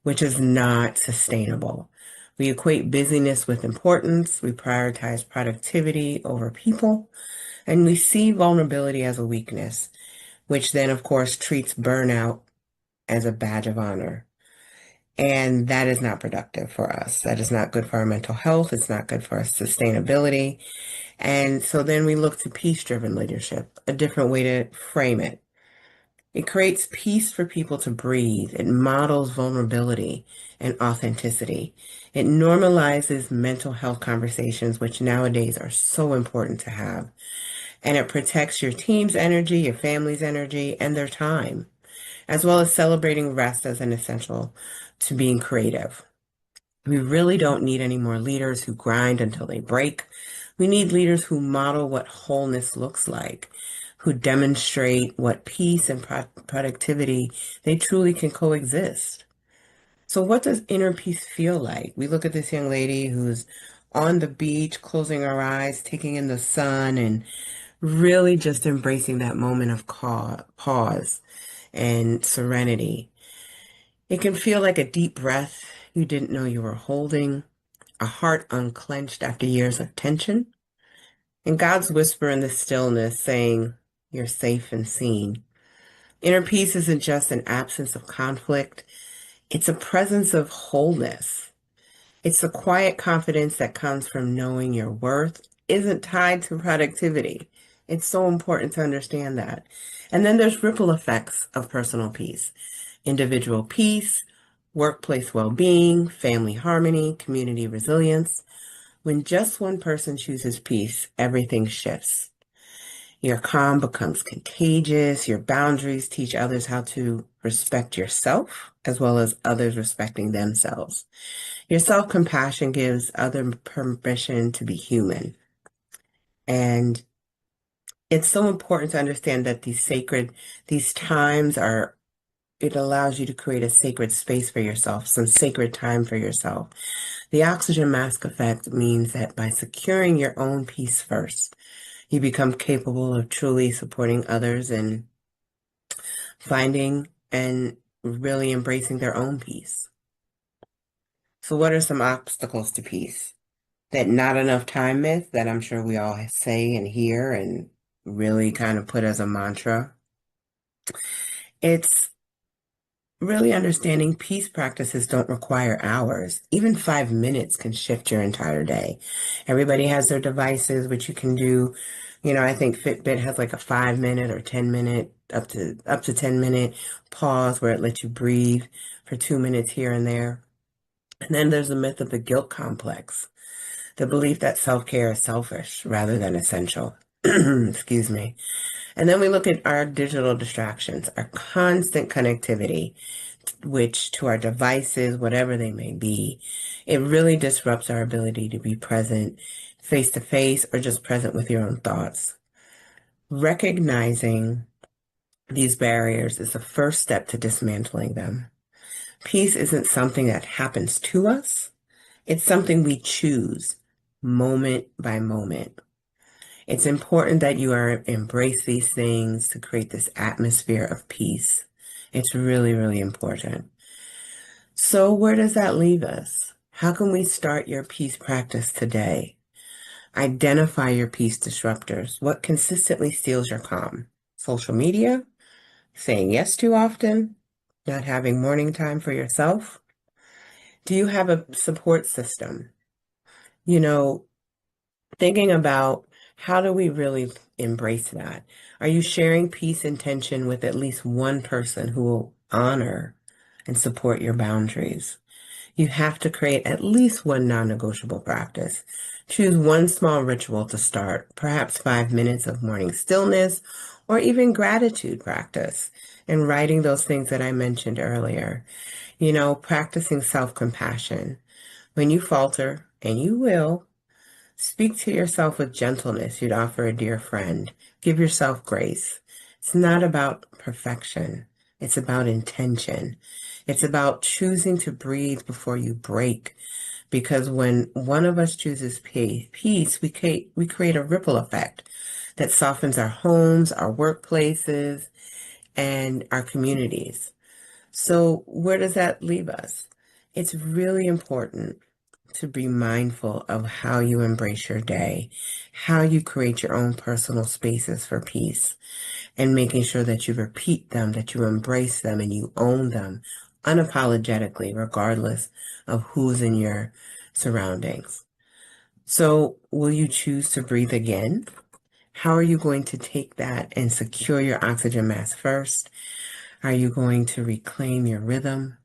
which is not sustainable. We equate busyness with importance. We prioritize productivity over people, and we see vulnerability as a weakness, which then, of course, treats burnout as a badge of honor. And that is not productive for us. That is not good for our mental health. It's not good for our sustainability. And so then we look to peace-driven leadership, a different way to frame it. It creates peace for people to breathe. It models vulnerability and authenticity. It normalizes mental health conversations, which nowadays are so important to have. And it protects your team's energy, your family's energy, and their time. as well as celebrating rest as an essential to being creative. We really don't need any more leaders who grind until they break. We need leaders who model what wholeness looks like, who demonstrate what peace and productivity they truly can coexist. So what does inner peace feel like? We look at this young lady who's on the beach, closing her eyes, taking in the sun, and really just embracing that moment of pause and serenity. It can feel like a deep breath you didn't know you were holding, a heart unclenched after years of tension, and God's whisper in the stillness saying, "You're safe and seen." Inner peace isn't just an absence of conflict, it's a presence of wholeness. It's the quiet confidence that comes from knowing your worth isn't tied to productivity. It's so important to understand that. And then there's ripple effects of personal peace, individual peace, workplace well-being, family harmony, community resilience. When just one person chooses peace, everything shifts. Your calm becomes contagious. Your boundaries teach others how to respect yourself, as well as others respecting themselves. Your self-compassion gives others permission to be human. And it's so important to understand that these times are, it allows you to create a sacred space for yourself, some sacred time for yourself. The oxygen mask effect means that by securing your own peace first, you become capable of truly supporting others and finding and really embracing their own peace. So what are some obstacles to peace? That not enough time myth that I'm sure we all say and hear and really kind of put as a mantra. It's really understanding peace practices don't require hours. Even 5 minutes can shift your entire day. Everybody has their devices, which you can do. You know, I think Fitbit has like a 5 minute or 10 minute, up to 10 minute pause where it lets you breathe for 2 minutes here and there. And then there's the myth of the guilt complex, the belief that self-care is selfish rather than essential. Excuse me. And then we look at our digital distractions, our constant connectivity, which to our devices, whatever they may be, it really disrupts our ability to be present face to face or just present with your own thoughts. Recognizing these barriers is the first step to dismantling them. Peace isn't something that happens to us. It's something we choose moment by moment. It's important that you embrace these things to create this atmosphere of peace. It's really, really important. So where does that leave us? How can we start your peace practice today? Identify your peace disruptors. What consistently steals your calm? Social media? Saying yes too often? Not having morning time for yourself? Do you have a support system? You know, thinking about how do we really embrace that? Are you sharing peace intention with at least one person who will honor and support your boundaries? You have to create at least one non-negotiable practice. Choose one small ritual to start, perhaps 5 minutes of morning stillness or even gratitude practice, and writing those things that I mentioned earlier. You know, practicing self-compassion. When you falter, and you will, speak to yourself with gentleness you'd offer a dear friend. Give yourself grace. It's not about perfection. It's about intention. It's about choosing to breathe before you break. Because when one of us chooses peace, we create a ripple effect that softens our homes, our workplaces, and our communities. So where does that leave us? It's really important to be mindful of how you embrace your day, how you create your own personal spaces for peace, and making sure that you repeat them, that you embrace them, and you own them unapologetically, regardless of who's in your surroundings. So will you choose to breathe again? How are you going to take that and secure your oxygen mask first? Are you going to reclaim your rhythm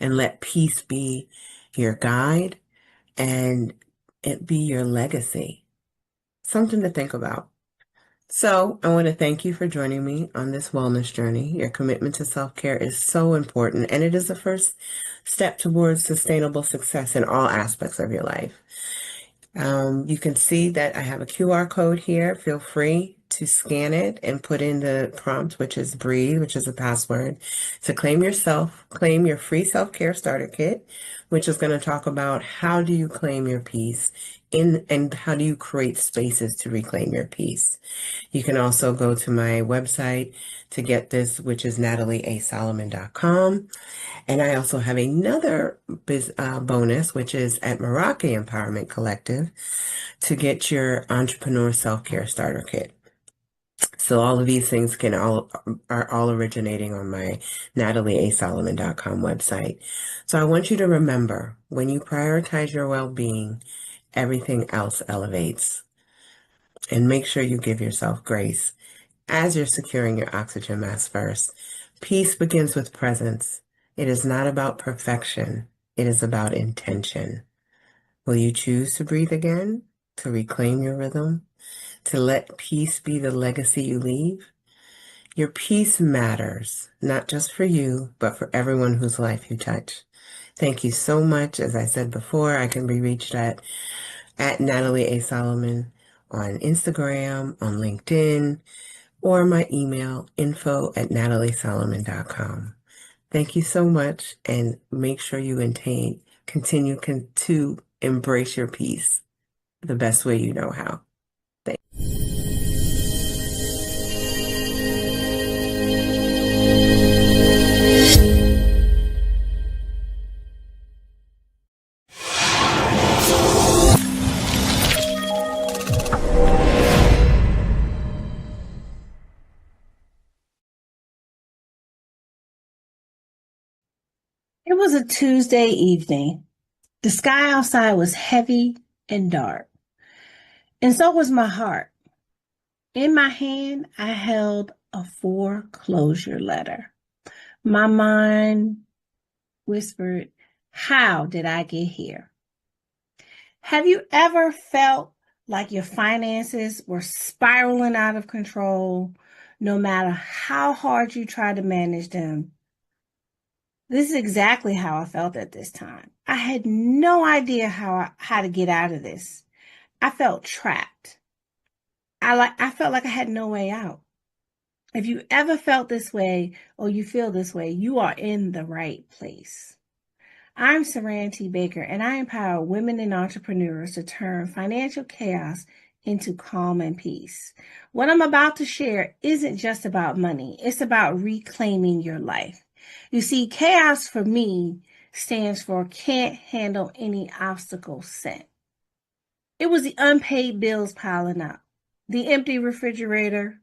and let peace be your guide and it be your legacy? Something to think about. So, I want to thank you for joining me on this wellness journey. Your commitment to self-care is so important, and it is the first step towards sustainable success in all aspects of your life. You can see that I have a QR code here. Feel free to scan it and put in the prompt, which is breathe, which is a password, to claim your free self-care starter kit, which is going to talk about how do you claim your peace and how do you create spaces to reclaim your peace. You can also go to my website to get this, which is natalieasolomon.com. And I also have another bonus, which is at Meraki Empowerment Collective, to get your Entrepreneur Self-Care Starter Kit. So all of these things are all originating on my natalieasolomon.com website. So I want you to remember, when you prioritize your well-being, everything else elevates. And make sure you give yourself grace as you're securing your oxygen mask first. Peace begins with presence. It is not about perfection. It is about intention. Will you choose to breathe again, to reclaim your rhythm, to let peace be the legacy you leave? Your peace matters, not just for you, but for everyone whose life you touch. Thank you so much. As I said before, I can be reached at Natalie A. Solomon on Instagram, on LinkedIn, or my email, info@nataliesolomon.com. Thank you so much, and make sure you continue to embrace your peace the best way you know how. Thank It was a Tuesday evening. The sky outside was heavy and dark, and so was my heart. In my hand, I held a foreclosure letter. My mind whispered, "How did I get here?" Have you ever felt like your finances were spiraling out of control, no matter how hard you tried to manage them? This is exactly how I felt at this time. I had no idea how to get out of this. I felt trapped. I felt like I had no way out. If you ever felt this way or you feel this way, you are in the right place. I'm Saran T. Baker, and I empower women and entrepreneurs to turn financial chaos into calm and peace. What I'm about to share isn't just about money. It's about reclaiming your life. You see, chaos for me stands for can't handle any obstacle sent. It was the unpaid bills piling up, the empty refrigerator,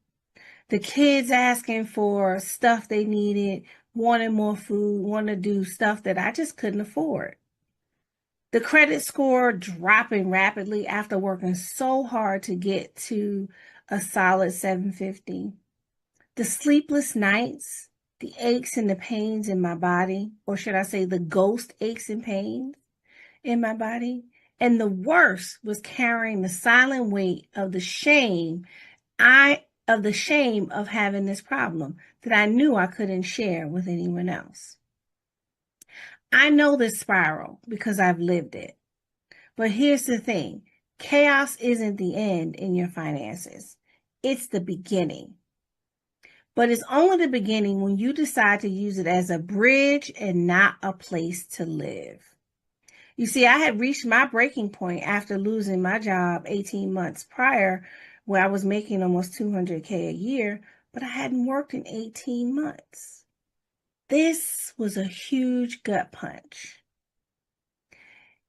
the kids asking for stuff they needed, wanting more food, wanting to do stuff that I just couldn't afford. The credit score dropping rapidly after working so hard to get to a solid 750. The sleepless nights, the aches and the pains in my body, or should I say the ghost aches and pains in my body. And the worst was carrying the silent weight of the shame of having this problem that I knew I couldn't share with anyone else. I know this spiral because I've lived it. But here's the thing. Chaos isn't the end in your finances. It's the beginning. But it's only the beginning when you decide to use it as a bridge and not a place to live. You see, I had reached my breaking point after losing my job 18 months prior, where I was making almost $200K a year, but I hadn't worked in 18 months. This was a huge gut punch.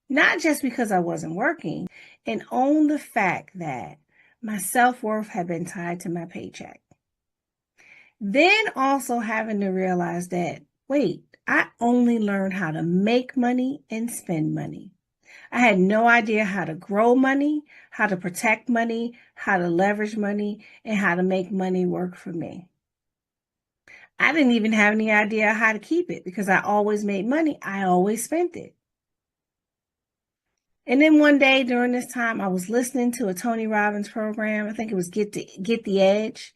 Not just because I wasn't working, and own the fact that my self-worth had been tied to my paycheck. Then also having to realize that, wait, I only learned how to make money and spend money. I had no idea how to grow money, how to protect money, how to leverage money, and how to make money work for me. I didn't even have any idea how to keep it because I always made money. I always spent it. And then one day during this time, I was listening to a Tony Robbins program. I think it was Get the Edge.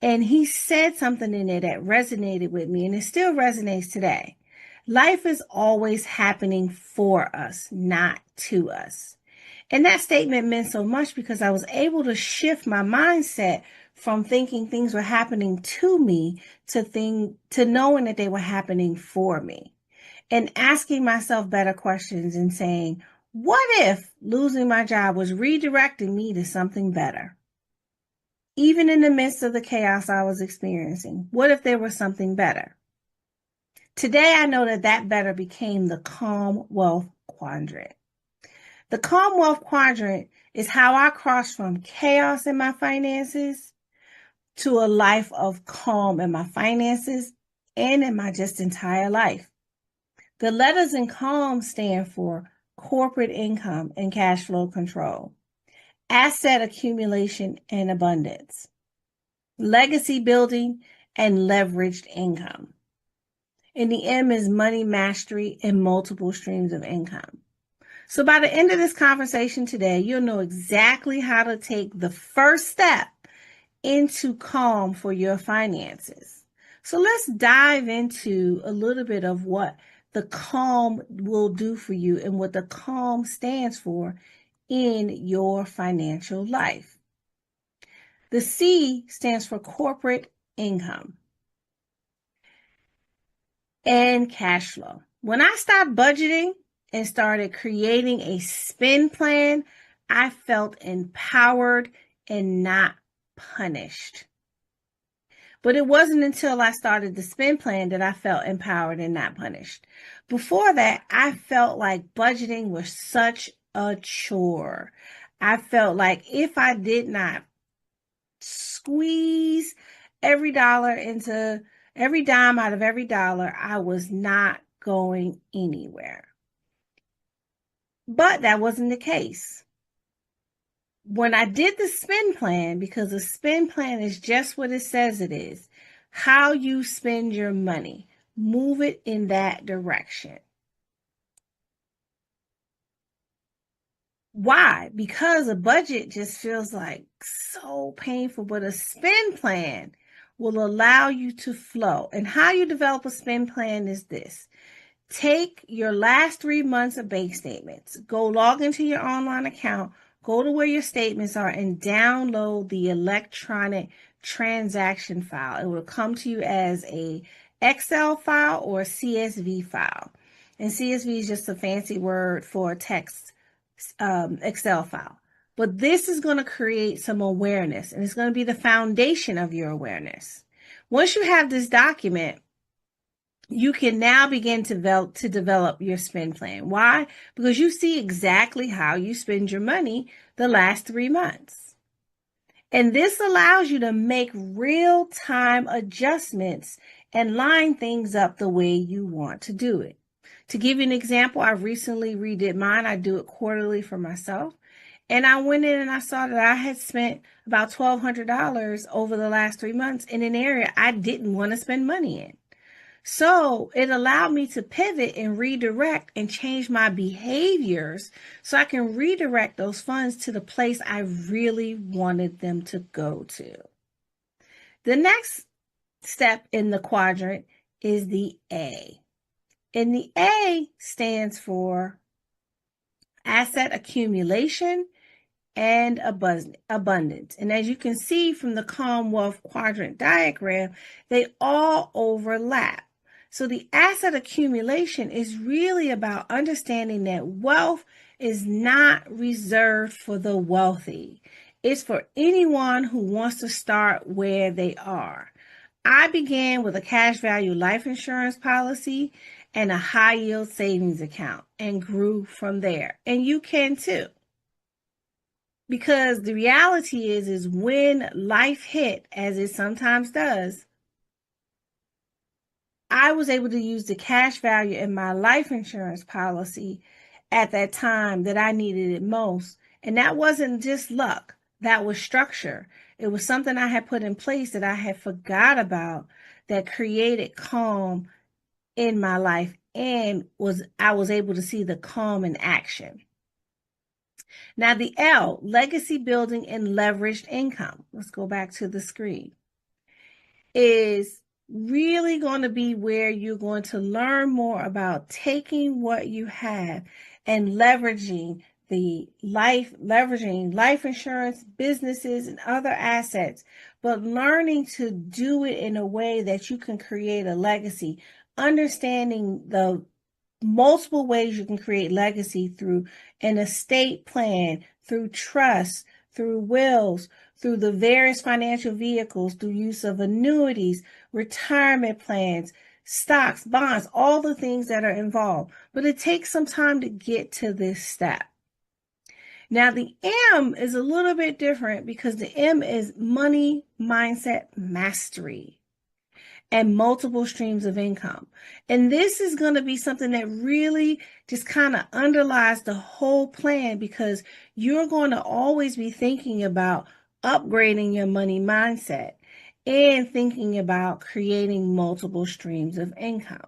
And he said something in there that resonated with me, and it still resonates today. Life is always happening for us, not to us. And that statement meant so much because I was able to shift my mindset from thinking things were happening to me to knowing that they were happening for me, and asking myself better questions and saying, what if losing my job was redirecting me to something better? Even in the midst of the chaos I was experiencing, what if there was something better? Today, I know that that better became the calm wealth quadrant. The calm wealth quadrant is how I cross from chaos in my finances to a life of calm in my finances and in my just entire life. The letters in calm stand for corporate income and cash flow control, asset accumulation and abundance, legacy building and leveraged income. And the M is money mastery and multiple streams of income. So by the end of this conversation today, you'll know exactly how to take the first step into calm for your finances. So let's dive into a little bit of what the calm will do for you and what the calm stands for in your financial life. The C stands for corporate income and cash flow. When I stopped budgeting and started creating a spend plan, I felt empowered and not punished. But it wasn't until I started the spend plan that I felt empowered and not punished. Before that, I felt like budgeting was such a chore. I felt like if I did not squeeze every dime out of every dollar, I was not going anywhere. But that wasn't the case. When I did the spend plan, because a spend plan is just what it says it is, how you spend your money, move it in that direction. Why? Because a budget just feels like so painful, but a spend plan will allow you to flow. And how you develop a spend plan is this. Take your last 3 months of bank statements, go log into your online account, go to where your statements are, and download the electronic transaction file. It will come to you as a Excel file or a CSV file. And CSV is just a fancy word for a text Excel file. But this is going to create some awareness, and it's going to be the foundation of your awareness. Once you have this document, you can now begin to develop your spend plan. Why? Because you see exactly how you spend your money the last 3 months. And this allows you to make real-time adjustments and line things up the way you want to do it. To give you an example, I recently redid mine. I do it quarterly for myself. And I went in and I saw that I had spent about $1,200 over the last 3 months in an area I didn't want to spend money in. So it allowed me to pivot and redirect and change my behaviors so I can redirect those funds to the place I really wanted them to go to. The next step in the quadrant is the A. And the A stands for asset accumulation and abundance. And as you can see from the calm wealth quadrant diagram, they all overlap. So the asset accumulation is really about understanding that wealth is not reserved for the wealthy. It's for anyone who wants to start where they are. I began with a cash value life insurance policy and a high yield savings account and grew from there. And you can too. Because the reality is when life hit, as it sometimes does, I was able to use the cash value in my life insurance policy at that time that I needed it most. And that wasn't just luck. That was structure. It was something I had put in place that I had forgot about that created calm in my life, and I was able to see the calm in action. Now, the L, legacy building and leveraged income. Let's go back to the screen. Is really going to be where you're going to learn more about taking what you have and leveraging life insurance, businesses, and other assets, but learning to do it in a way that you can create a legacy, understanding the multiple ways you can create legacy through an estate plan, through trust, through wills, through the various financial vehicles, through use of annuities, retirement plans, stocks, bonds, all the things that are involved. But it takes some time to get to this step. Now, the M is a little bit different because the M is money mindset mastery and multiple streams of income. And this is going to be something that really just kind of underlies the whole plan, because you're going to always be thinking about upgrading your money mindset and thinking about creating multiple streams of income.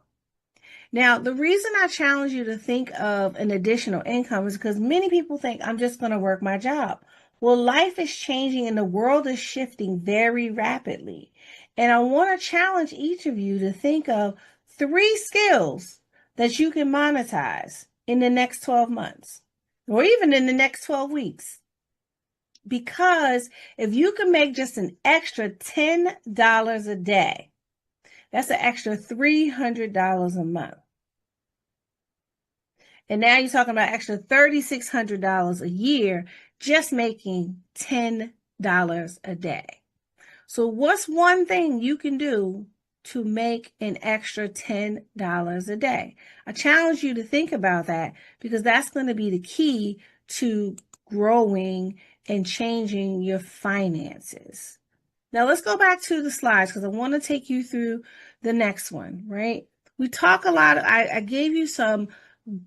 Now, the reason I challenge you to think of an additional income is because many people think I'm just going to work my job. Well, life is changing and the world is shifting very rapidly. And I want to challenge each of you to think of 3 skills that you can monetize in the next 12 months or even in the next 12 weeks. Because if you can make just an extra $10 a day, that's an extra $300 a month. And now you're talking about extra $3,600 a year, just making $10 a day. So what's one thing you can do to make an extra $10 a day? I challenge you to think about that, because that's going to be the key to growing and changing your finances. Now let's go back to the slides, because I want to take you through the next one, right? We talk a lot. I gave you some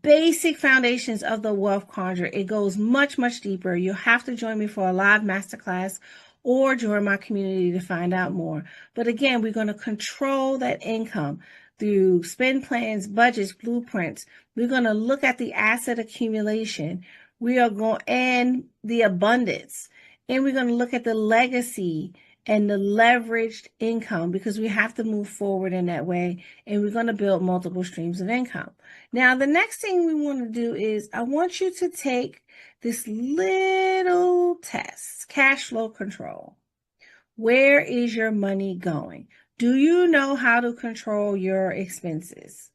basic foundations of the Wealth Conjure. It goes much, much deeper. You'll have to join me for a live masterclass or join my community to find out more. But again, we're going to control that income through spend plans, budgets, blueprints. We're going to look at the asset accumulation. We are going and the abundance, and we're going to look at the legacy and the leveraged income, because we have to move forward in that way, and we're going to build multiple streams of income. Now, the next thing we want to do is I want you to take this little test, cash flow control. Where is your money going? Do you know how to control your expenses?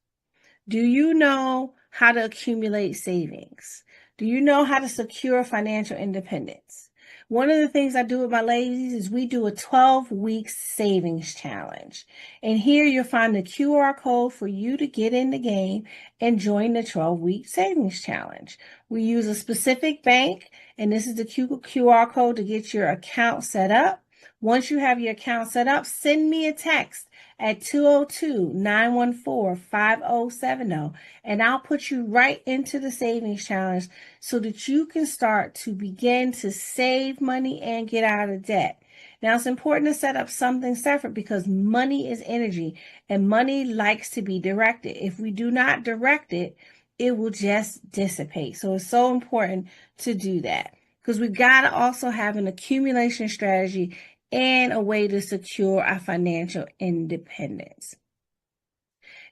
Do you know how to accumulate savings? Do you know how to secure financial independence? One of the things I do with my ladies is we do a 12-week savings challenge. And here you'll find the QR code for you to get in the game and join the 12-week savings challenge. We use a specific bank, and this is the QR code to get your account set up. Once you have your account set up, send me a text at 202-914-5070, and I'll put you right into the savings challenge so that you can start to begin to save money and get out of debt. Now, it's important to set up something separate, because money is energy and money likes to be directed. If we do not direct it, it will just dissipate. So it's so important to do that, because we got to also have an accumulation strategy and a way to secure our financial independence.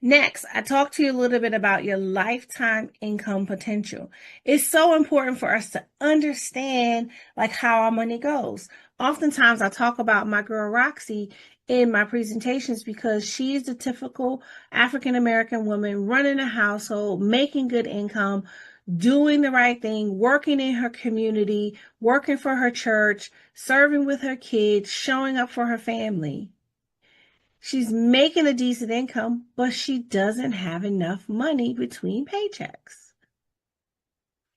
Next, I talked to you a little bit about your lifetime income potential. It's so important for us to understand how our money goes. Oftentimes, I talk about my girl Roxy in my presentations, because she is the typical African-American woman running a household, making good income, doing the right thing, working in her community, working for her church, serving with her kids, showing up for her family. She's making a decent income, but she doesn't have enough money between paychecks.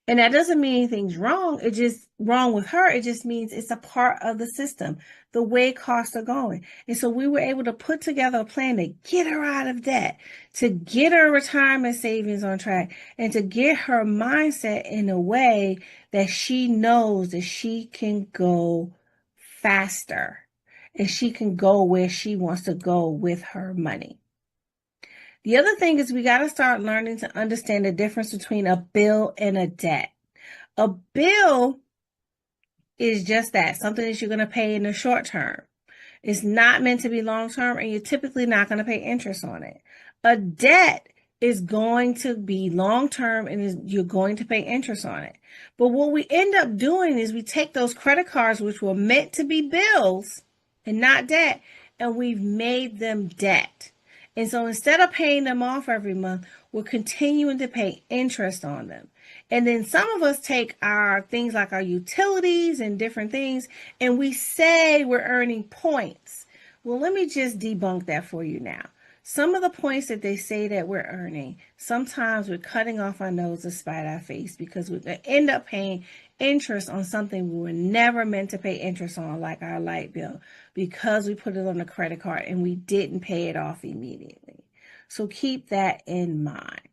And that doesn't mean anything's wrong. It's just wrong with her. It just means it's a part of the system, the way costs are going. And so we were able to put together a plan to get her out of debt, to get her retirement savings on track, and to get her mindset in a way that she knows that she can go faster and she can go where she wants to go with her money. The other thing is we got to start learning to understand the difference between a bill and a debt. A bill is just that, something that you're going to pay in the short term. It's not meant to be long term, and you're typically not going to pay interest on it. A debt is going to be long term, and you're going to pay interest on it. But what we end up doing is we take those credit cards, which were meant to be bills and not debt, and we've made them debt. And so instead of paying them off every month, we're continuing to pay interest on them. And then some of us take our things like our utilities and different things, and we say we're earning points. Well, let me just debunk that for you now. Some of the points that they say that we're earning, sometimes we're cutting off our nose to spite our face, because we end up paying interest on something we were never meant to pay interest on, like our light bill, because we put it on a credit card and we didn't pay it off immediately. So keep that in mind.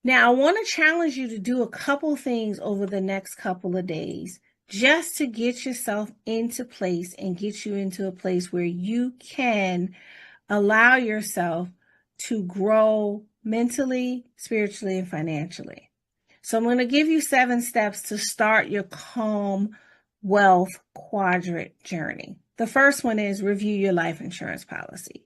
Now, I want to challenge you to do a couple things over the next couple of days just to get yourself into place and get you into a place where you can allow yourself to grow mentally, spiritually, and financially. So I'm going to give you 7 steps to start your calm wealth quadrant journey. The first one is review your life insurance policy.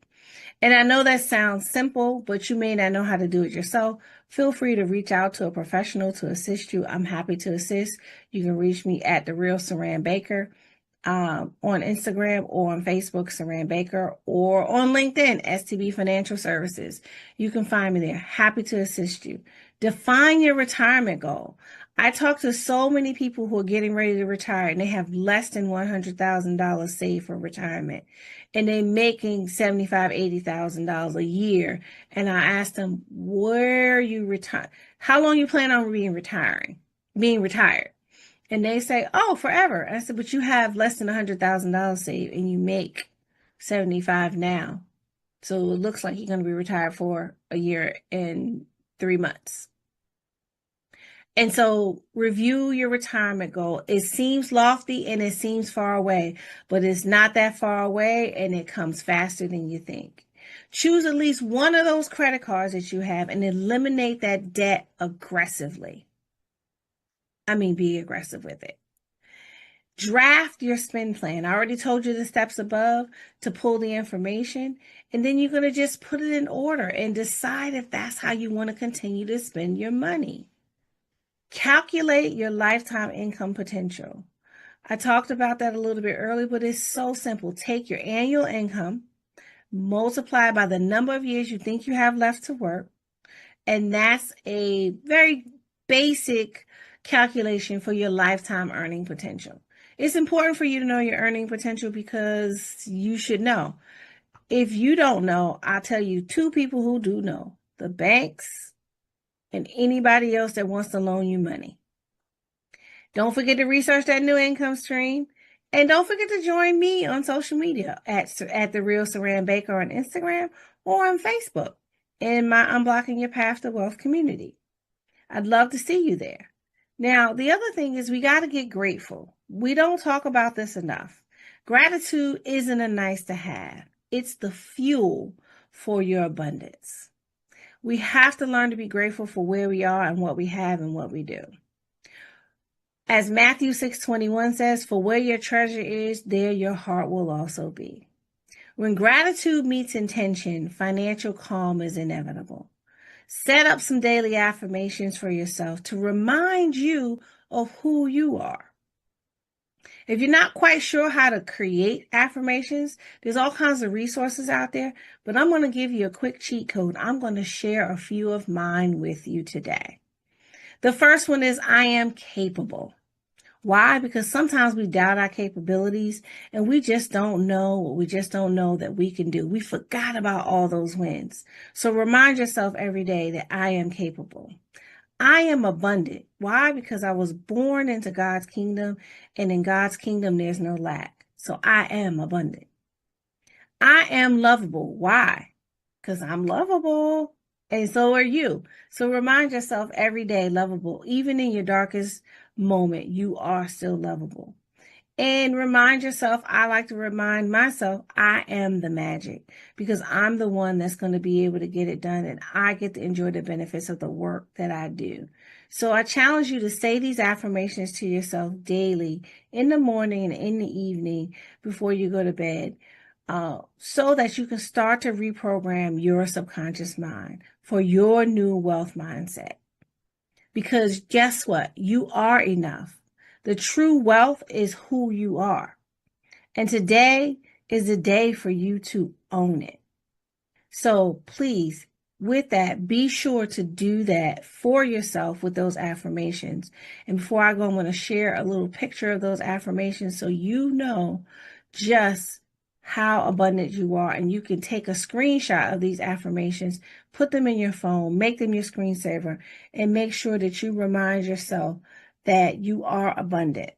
And I know that sounds simple, but you may not know how to do it yourself. Feel free to reach out to a professional to assist you. I'm happy to assist. You can reach me at The Real Saran Baker on Instagram or on Facebook, Saran Baker, or on LinkedIn, STB Financial Services. You can find me there. Happy to assist you. Define your retirement goal. I talk to so many people who are getting ready to retire and they have less than $100,000 saved for retirement, and they're making $75,000, $80,000 a year. And I ask them, where you retire? How long you plan on being retired? And they say, oh, forever. I said, but you have less than $100,000 saved and you make 75 now. So it looks like you're going to be retired for a year and 3 months. And so review your retirement goal. It seems lofty and it seems far away, but it's not that far away, and it comes faster than you think. Choose at least one of those credit cards that you have and eliminate that debt aggressively. I mean, be aggressive with it. Draft your spend plan. I already told you the steps above to pull the information, and then you're going to just put it in order and decide if that's how you want to continue to spend your money. Calculate your lifetime income potential. I talked about that a little bit earlier, but it's so simple. Take your annual income, multiply by the number of years you think you have left to work, and that's a very basic calculation for your lifetime earning potential. It's important for you to know your earning potential because you should know. If you don't know, I'll tell you 2 people who do know: the banks and anybody else that wants to loan you money. Don't forget to research that new income stream. And don't forget to join me on social media at The Real Saran Baker on Instagram or on Facebook in my Unblocking Your Path to Wealth community. I'd love to see you there. Now, the other thing is we got to get grateful. We don't talk about this enough. Gratitude isn't a nice to have. It's the fuel for your abundance. We have to learn to be grateful for where we are and what we have and what we do. As Matthew 6:21 says, for where your treasure is, there your heart will also be. When gratitude meets intention, financial calm is inevitable. Set up some daily affirmations for yourself to remind you of who you are. If you're not quite sure how to create affirmations, there's all kinds of resources out there, but I'm going to give you a quick cheat code. I'm going to share a few of mine with you today. The first one is I am capable. Why? Because sometimes we doubt our capabilities and we just don't know what we just don't know that we can do. We forgot about all those wins. So remind yourself every day that I am capable. I am abundant. Why? Because I was born into God's kingdom, and in God's kingdom, there's no lack. So I am abundant. I am lovable. Why? Because I'm lovable. And so are you. So remind yourself every day, lovable. Even in your darkest moment, you are still lovable. And remind yourself, I like to remind myself, I am the magic, because I'm the one that's going to be able to get it done, and I get to enjoy the benefits of the work that I do. So I challenge you to say these affirmations to yourself daily, in the morning and in the evening before you go to bed, so that you can start to reprogram your subconscious mind for your new wealth mindset. Because guess what? You are enough. The true wealth is who you are. And today is the day for you to own it. So please, with that, be sure to do that for yourself with those affirmations. And before I go, I'm going to share a little picture of those affirmations so you know just how abundant you are. And you can take a screenshot of these affirmations, put them in your phone, make them your screensaver, and make sure that you remind yourself that you are abundant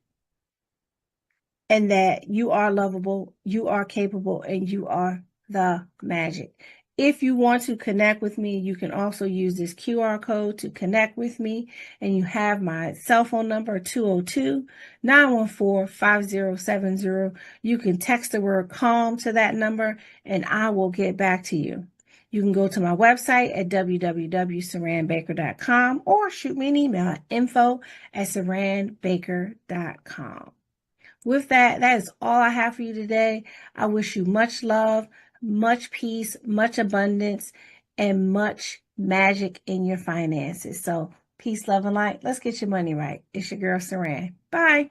and that you are lovable, you are capable, and you are the magic. If you want to connect with me, you can also use this QR code to connect with me. And you have my cell phone number, 202-914-5070. You can text the word CALM to that number, and I will get back to you. You can go to my website at www.saranbaker.com or shoot me an email at info@saranbaker.com. With that, that is all I have for you today. I wish you much love, much peace, much abundance, and much magic in your finances. So peace, love, and light. Let's get your money right. It's your girl, Saran. Bye.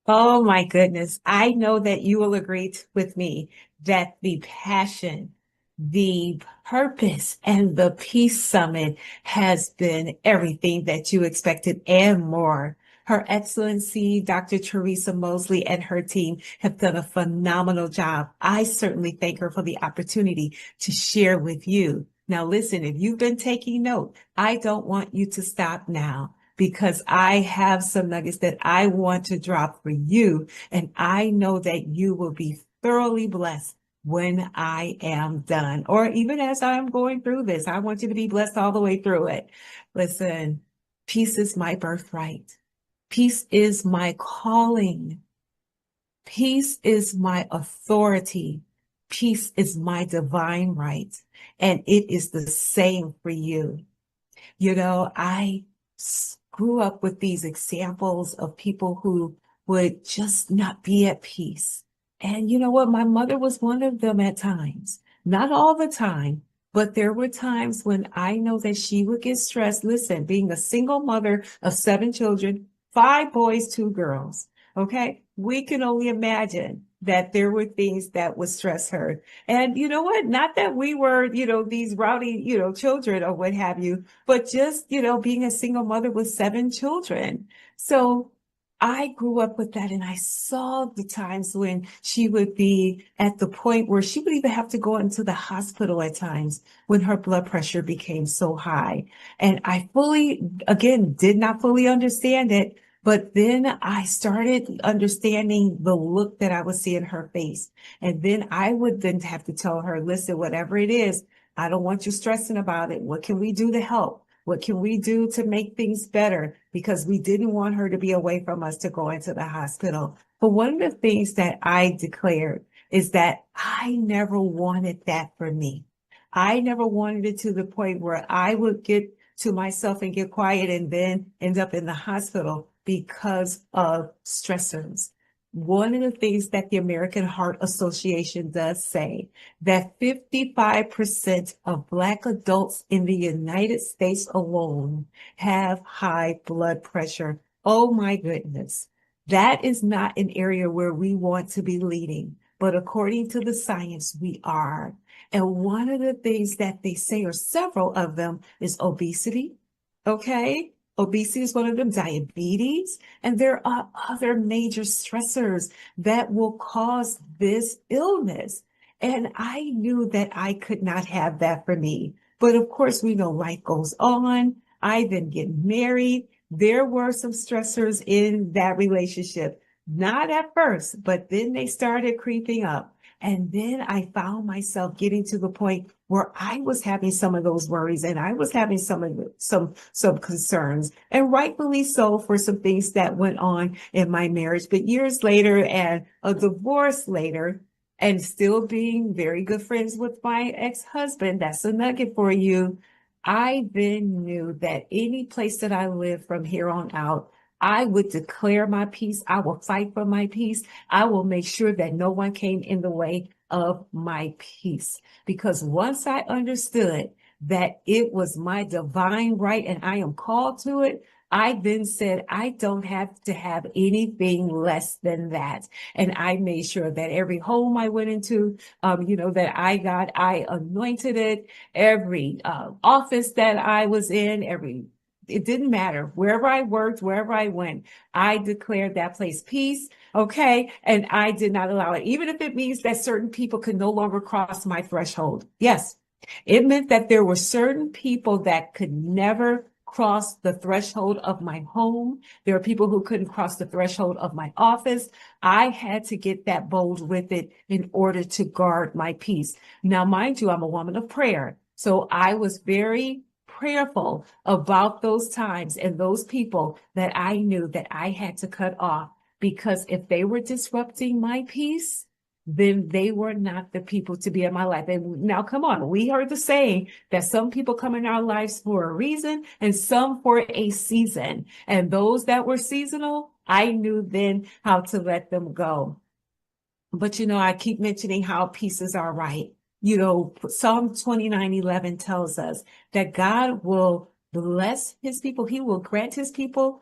Oh my goodness. I know that you will agree with me that the passion, the purpose, and the Peace Summit has been everything that you expected and more. Her Excellency, Dr. Theresa Moseley, and her team have done a phenomenal job. I certainly thank her for the opportunity to share with you. Now, listen, if you've been taking note, I don't want you to stop now, because I have some nuggets that I want to drop for you. And I know that you will be thoroughly blessed when I am done, or even as I am going through this. I want you to be blessed all the way through it. Listen, peace is my birthright. Peace is my calling. Peace is my authority. Peace is my divine right. And it is the same for you. You know, I grew up with these examples of people who would just not be at peace. And you know what? My mother was one of them at times. Not all the time, but there were times when I know that she would get stressed. Listen, being a single mother of 7 children, 5 boys, 2 girls. Okay. We can only imagine that there were things that would stress her. And you know what? Not that we were, these rowdy, children or what have you, but just, being a single mother with 7 children. So I grew up with that, and I saw the times when she would be at the point where she would even have to go into the hospital at times when her blood pressure became so high. And I did not fully understand it. But then I started understanding the look that I would see in her face. And then I would then have to tell her, listen, whatever it is, I don't want you stressing about it. What can we do to help? What can we do to make things better? Because we didn't want her to be away from us to go into the hospital. But one of the things that I declared is that I never wanted that for me. I never wanted it to the point where I would get to myself and get quiet and then end up in the hospital because of stressors. One of the things that the American Heart Association does say, that 55% of Black adults in the United States alone have high blood pressure. Oh my goodness. That is not an area where we want to be leading, but according to the science, we are. And one of the things that they say, or several of them, is obesity. Okay. Obesity is one of them, diabetes, and there are other major stressors that will cause this illness. And I knew that I could not have that for me. But of course, we know life goes on. I then get married. There were some stressors in that relationship, not at first, but then they started creeping up. And then I found myself getting to the point where I was having some of those worries and I was having some concerns, and rightfully so for some things that went on in my marriage. But years later and a divorce later, and still being very good friends with my ex-husband, that's a nugget for you. I then knew that any place that I live from here on out, I would declare my peace. I will fight for my peace. I will make sure that no one came in the way of my peace. Because once I understood that it was my divine right and I am called to it, I then said, I don't have to have anything less than that. And I made sure that every home I went into, that I anointed it. Every office that I was in, it didn't matter. Wherever I worked, wherever I went, I declared that place peace. Okay. And I did not allow it, even if it means that certain people could no longer cross my threshold. Yes. It meant that there were certain people that could never cross the threshold of my home. There are people who couldn't cross the threshold of my office. I had to get that bold with it in order to guard my peace. Now, mind you, I'm a woman of prayer. So I was very prayerful about those times and those people that I knew that I had to cut off, because if they were disrupting my peace, then they were not the people to be in my life. And now, come on, we heard the saying that some people come in our lives for a reason and some for a season. And those that were seasonal, I knew then how to let them go. But, I keep mentioning how pieces are right. Psalm 29:11 tells us that God will bless his people. He will grant his people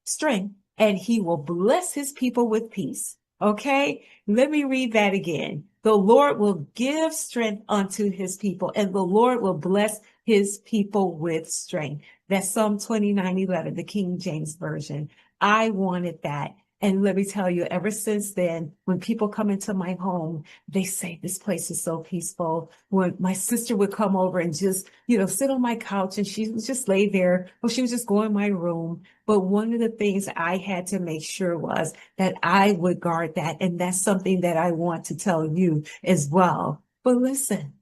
strength, and he will bless his people with peace. Okay, let me read that again. The Lord will give strength unto his people, and the Lord will bless his people with strength. That's Psalm 29:11, the King James Version. I wanted that. And let me tell you, ever since then, when people come into my home, they say, this place is so peaceful. When my sister would come over and just, sit on my couch and she would just lay there, or she would just go in my room. But one of the things I had to make sure was that I would guard that. And that's something that I want to tell you as well. But listen,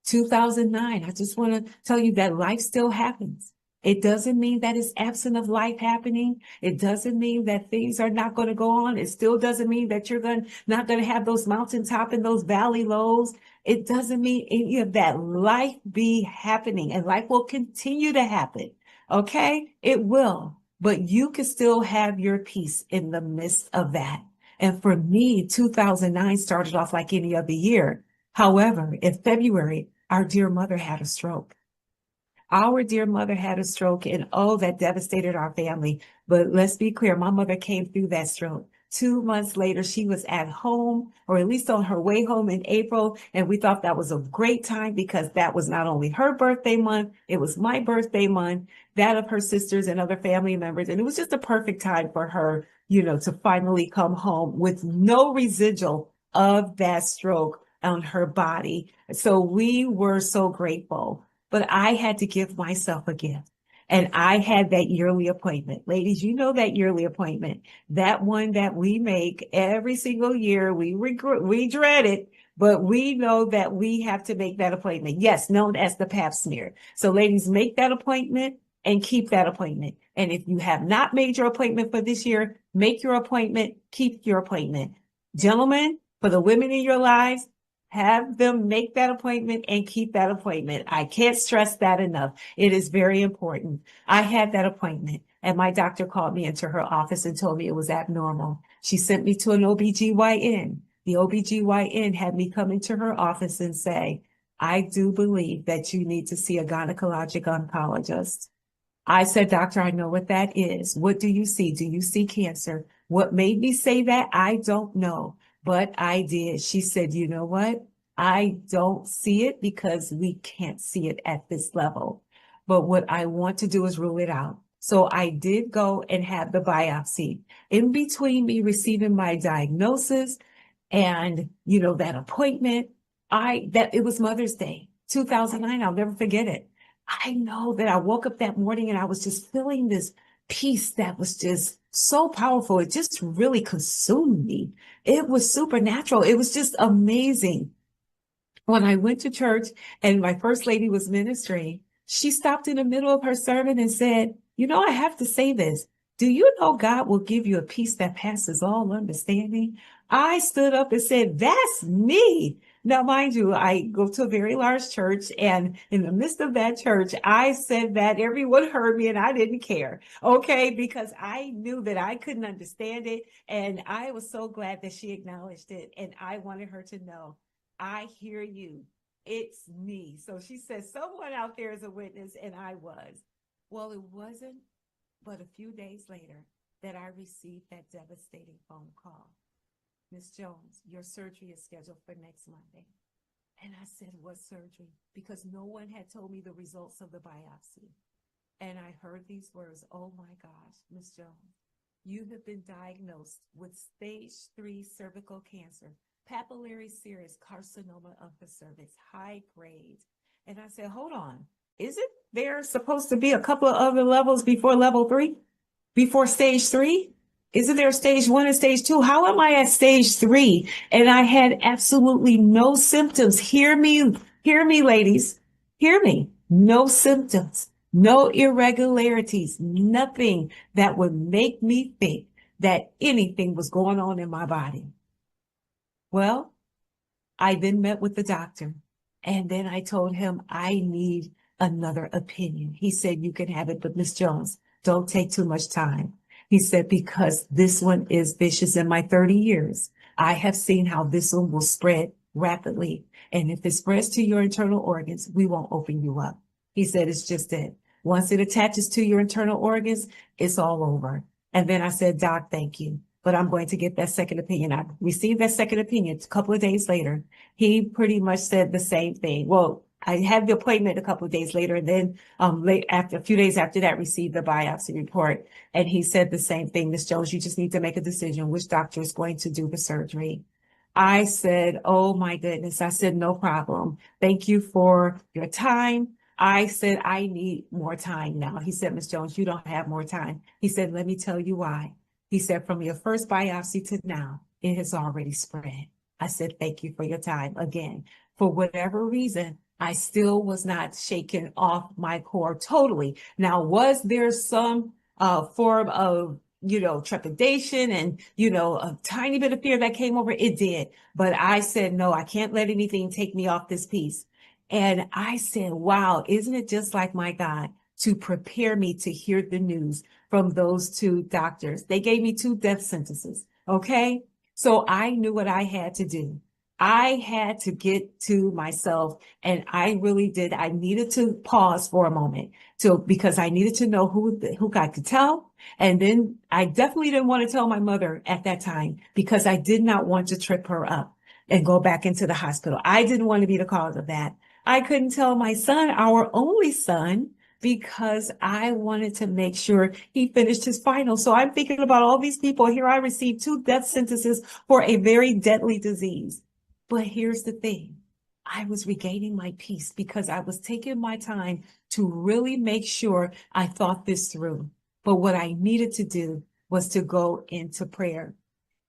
2009, I just want to tell you that life still happens. It doesn't mean that it's absent of life happening. It doesn't mean that things are not going to go on. It still doesn't mean that you're not going to have those mountaintop and those valley lows. It doesn't mean any of that. Life be happening, and life will continue to happen. Okay? It will. But you can still have your peace in the midst of that. And for me, 2009 started off like any other year. However, in February, our dear mother had a stroke. Our dear mother had a stroke, and oh, that devastated our family. But let's be clear, my mother came through that stroke. 2 months later, she was at home, or at least on her way home in April. And we thought that was a great time because that was not only her birthday month, it was my birthday month, that of her sisters and other family members. And it was just a perfect time for her, to finally come home with no residual of that stroke on her body. So we were so grateful. But I had to give myself a gift. And I had that yearly appointment. Ladies, you know that yearly appointment, that one that we make every single year. We dread it, but we know that we have to make that appointment. Yes, known as the pap smear. So ladies, make that appointment and keep that appointment. And if you have not made your appointment for this year, make your appointment, keep your appointment. Gentlemen, for the women in your lives, have them make that appointment and keep that appointment. I can't stress that enough. It is very important. I had that appointment, and my doctor called me into her office and told me it was abnormal. She sent me to an OBGYN. The OBGYN had me come into her office and say, I do believe that you need to see a gynecologic oncologist. I said, doctor, I know what that is. What do you see? Do you see cancer? What made me say that? I don't know. But I did. She said, you know what? I don't see it because we can't see it at this level. But what I want to do is rule it out. So I did go and have the biopsy. In between me receiving my diagnosis And, you know, that appointment, it was Mother's Day, 2009. I'll never forget it. I know that I woke up that morning and I was just feeling this peace that was just so powerful. It just really consumed me. It was supernatural. It was just amazing. When I went to church and my first lady was ministering, she stopped in the middle of her sermon and said, you know, I have to say this. Do you know God will give you a peace that passes all understanding? I stood up and said, that's me. Now, mind you, I go to a very large church, and in the midst of that church, I said that everyone heard me and I didn't care. Okay. Because I knew that I couldn't understand it. And I was so glad that she acknowledged it. And I wanted her to know, I hear you. It's me. So she said, someone out there is a witness, and I was. Well, it wasn't but a few days later that I received that devastating phone call. Miss Jones, your surgery is scheduled for next Monday. And I said, what surgery? Because no one had told me the results of the biopsy. And I heard these words, oh my gosh, Miss Jones, you have been diagnosed with stage 3 cervical cancer, papillary serous carcinoma of the cervix, high grade. And I said, hold on, isn't there supposed to be a couple of other levels before level 3? Before stage 3? Isn't there stage 1 and stage 2? How am I at stage 3? And I had absolutely no symptoms. Hear me, ladies. Hear me. No symptoms, no irregularities, nothing that would make me think that anything was going on in my body. Well, I then met with the doctor, and then I told him I need another opinion. He said, you can have it, but Miss Jones, don't take too much time. He said, because this one is vicious. In my 30 years, I have seen how this one will spread rapidly. And if it spreads to your internal organs, we won't open you up. He said, it's just it. Once it attaches to your internal organs, it's all over. And then I said, Doc, thank you, but I'm going to get that second opinion. I received that second opinion a couple of days later. He pretty much said the same thing. Well, I had the appointment a couple of days later, and then a few days after that, received the biopsy report. And he said the same thing, Ms. Jones, you just need to make a decision which doctor is going to do the surgery. I said, oh my goodness. I said, no problem. Thank you for your time. I said, I need more time now. He said, Ms. Jones, you don't have more time. He said, let me tell you why. He said, from your first biopsy to now, it has already spread. I said, thank you for your time. Again, for whatever reason, I still was not shaken off my core totally. Now, was there some form of, trepidation and, a tiny bit of fear that came over? It did. But I said, no, I can't let anything take me off this piece. And I said, wow, isn't it just like my God to prepare me to hear the news from those two doctors? They gave me 2 death sentences. Okay. So I knew what I had to do. I had to get to myself, and I really did. I needed to pause for a moment because I needed to know who I could tell. And then I definitely didn't want to tell my mother at that time because I did not want to trip her up and go back into the hospital. I didn't want to be the cause of that. I couldn't tell my son, our only son, because I wanted to make sure he finished his final. So I'm thinking about all these people. Here I received 2 death sentences for a very deadly disease. But here's the thing. I was regaining my peace because I was taking my time to really make sure I thought this through. But what I needed to do was to go into prayer.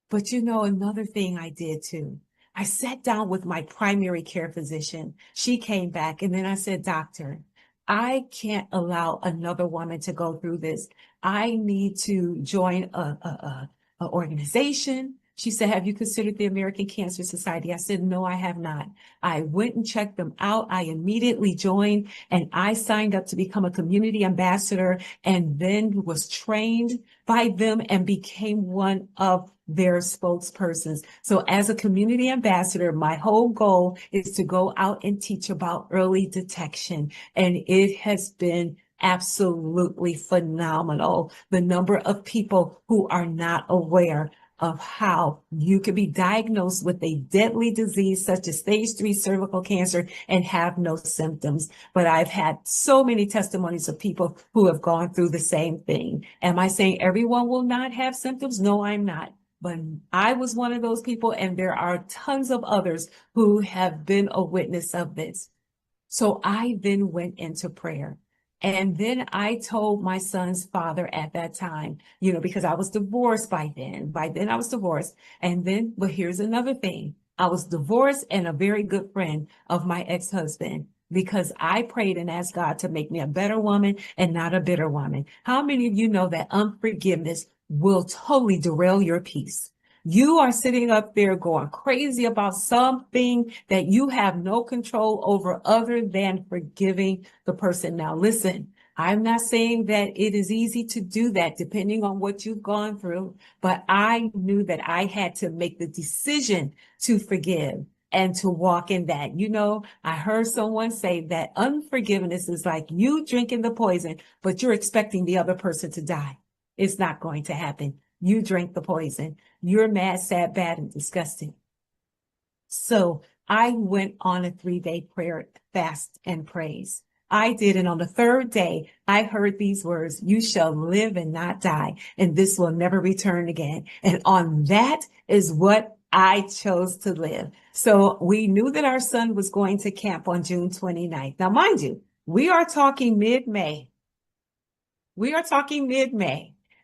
But another thing I did too. I sat down with my primary care physician. She came back, and then I said, Doctor, I can't allow another woman to go through this. I need to join a organization. She said, have you considered the American Cancer Society? I said, no, I have not. I went and checked them out. I immediately joined, and I signed up to become a community ambassador, and then was trained by them and became one of their spokespersons. So as a community ambassador, my whole goal is to go out and teach about early detection. And it has been absolutely phenomenal. The number of people who are not aware of how you can be diagnosed with a deadly disease such as stage 3 cervical cancer and have no symptoms. But I've had so many testimonies of people who have gone through the same thing. Am I saying everyone will not have symptoms? No, I'm not. But I was one of those people, and there are tons of others who have been a witness of this. So I then went into prayer. And then I told my son's father at that time, because I was divorced by then. By then I was divorced. And then, but here's another thing. I was divorced and a very good friend of my ex-husband because I prayed and asked God to make me a better woman and not a bitter woman. How many of you know that unforgiveness will totally derail your peace? You are sitting up there going crazy about something that you have no control over other than forgiving the person. Now, listen, I'm not saying that it is easy to do that depending on what you've gone through, but I knew that I had to make the decision to forgive and to walk in that. I heard someone say that unforgiveness is like you drinking the poison, but you're expecting the other person to die. It's not going to happen. You drank the poison. You're mad, sad, bad, and disgusting. So I went on a 3-day prayer fast and praise. I did. And on the third day, I heard these words, you shall live and not die, and this will never return again. And on that is what I chose to live. So we knew that our son was going to camp on June 29th. Now, mind you, we are talking mid-May.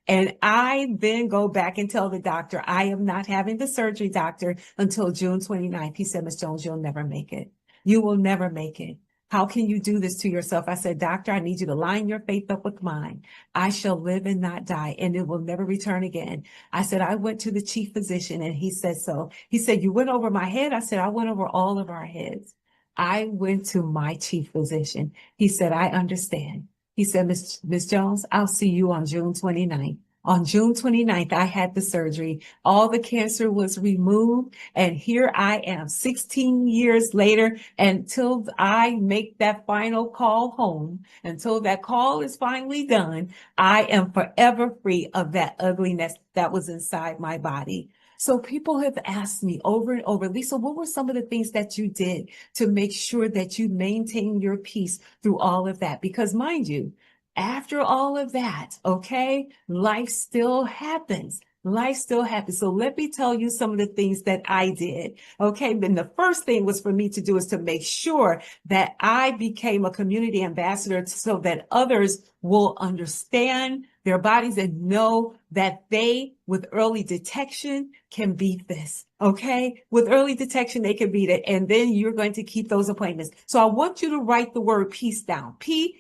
And I then go back and tell the doctor, I am not having the surgery, doctor, until June 29th. He said, Ms. Jones, you'll never make it. You will never make it. How can you do this to yourself? I said, doctor, I need you to line your faith up with mine. I shall live and not die, and it will never return again. I said, I went to the chief physician, and he said so. He said, you went over my head? I said, I went over all of our heads. I went to my chief physician. He said, I understand. He said, Miss Jones, I'll see you on June 29th. On June 29th, I had the surgery. All the cancer was removed. And here I am 16 years later, until I make that final call home, until that call is finally done, I am forever free of that ugliness that was inside my body. So people have asked me over and over, Lisa, what were some of the things that you did to make sure that you maintain your peace through all of that? Because mind you, after all of that, okay, life still happens. Life still happens. So let me tell you some of the things that I did. Okay. Then the first thing was for me to do is to make sure that I became a community ambassador so that others will understand their bodies and know that they, with early detection, can beat this. Okay. With early detection, they can beat it. And then you're going to keep those appointments. So I want you to write the word peace down. Peace.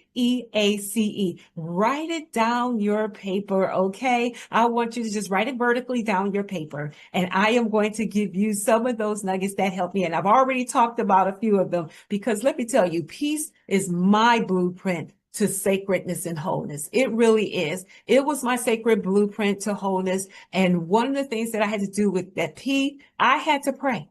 Write it down your paper. Okay. I want you to just write it vertically down your paper. And I am going to give you some of those nuggets that help me. And I've already talked about a few of them, because let me tell you, peace is my blueprint to sacredness and wholeness. It really is. It was my sacred blueprint to wholeness. And one of the things that I had to do with that I had to pray.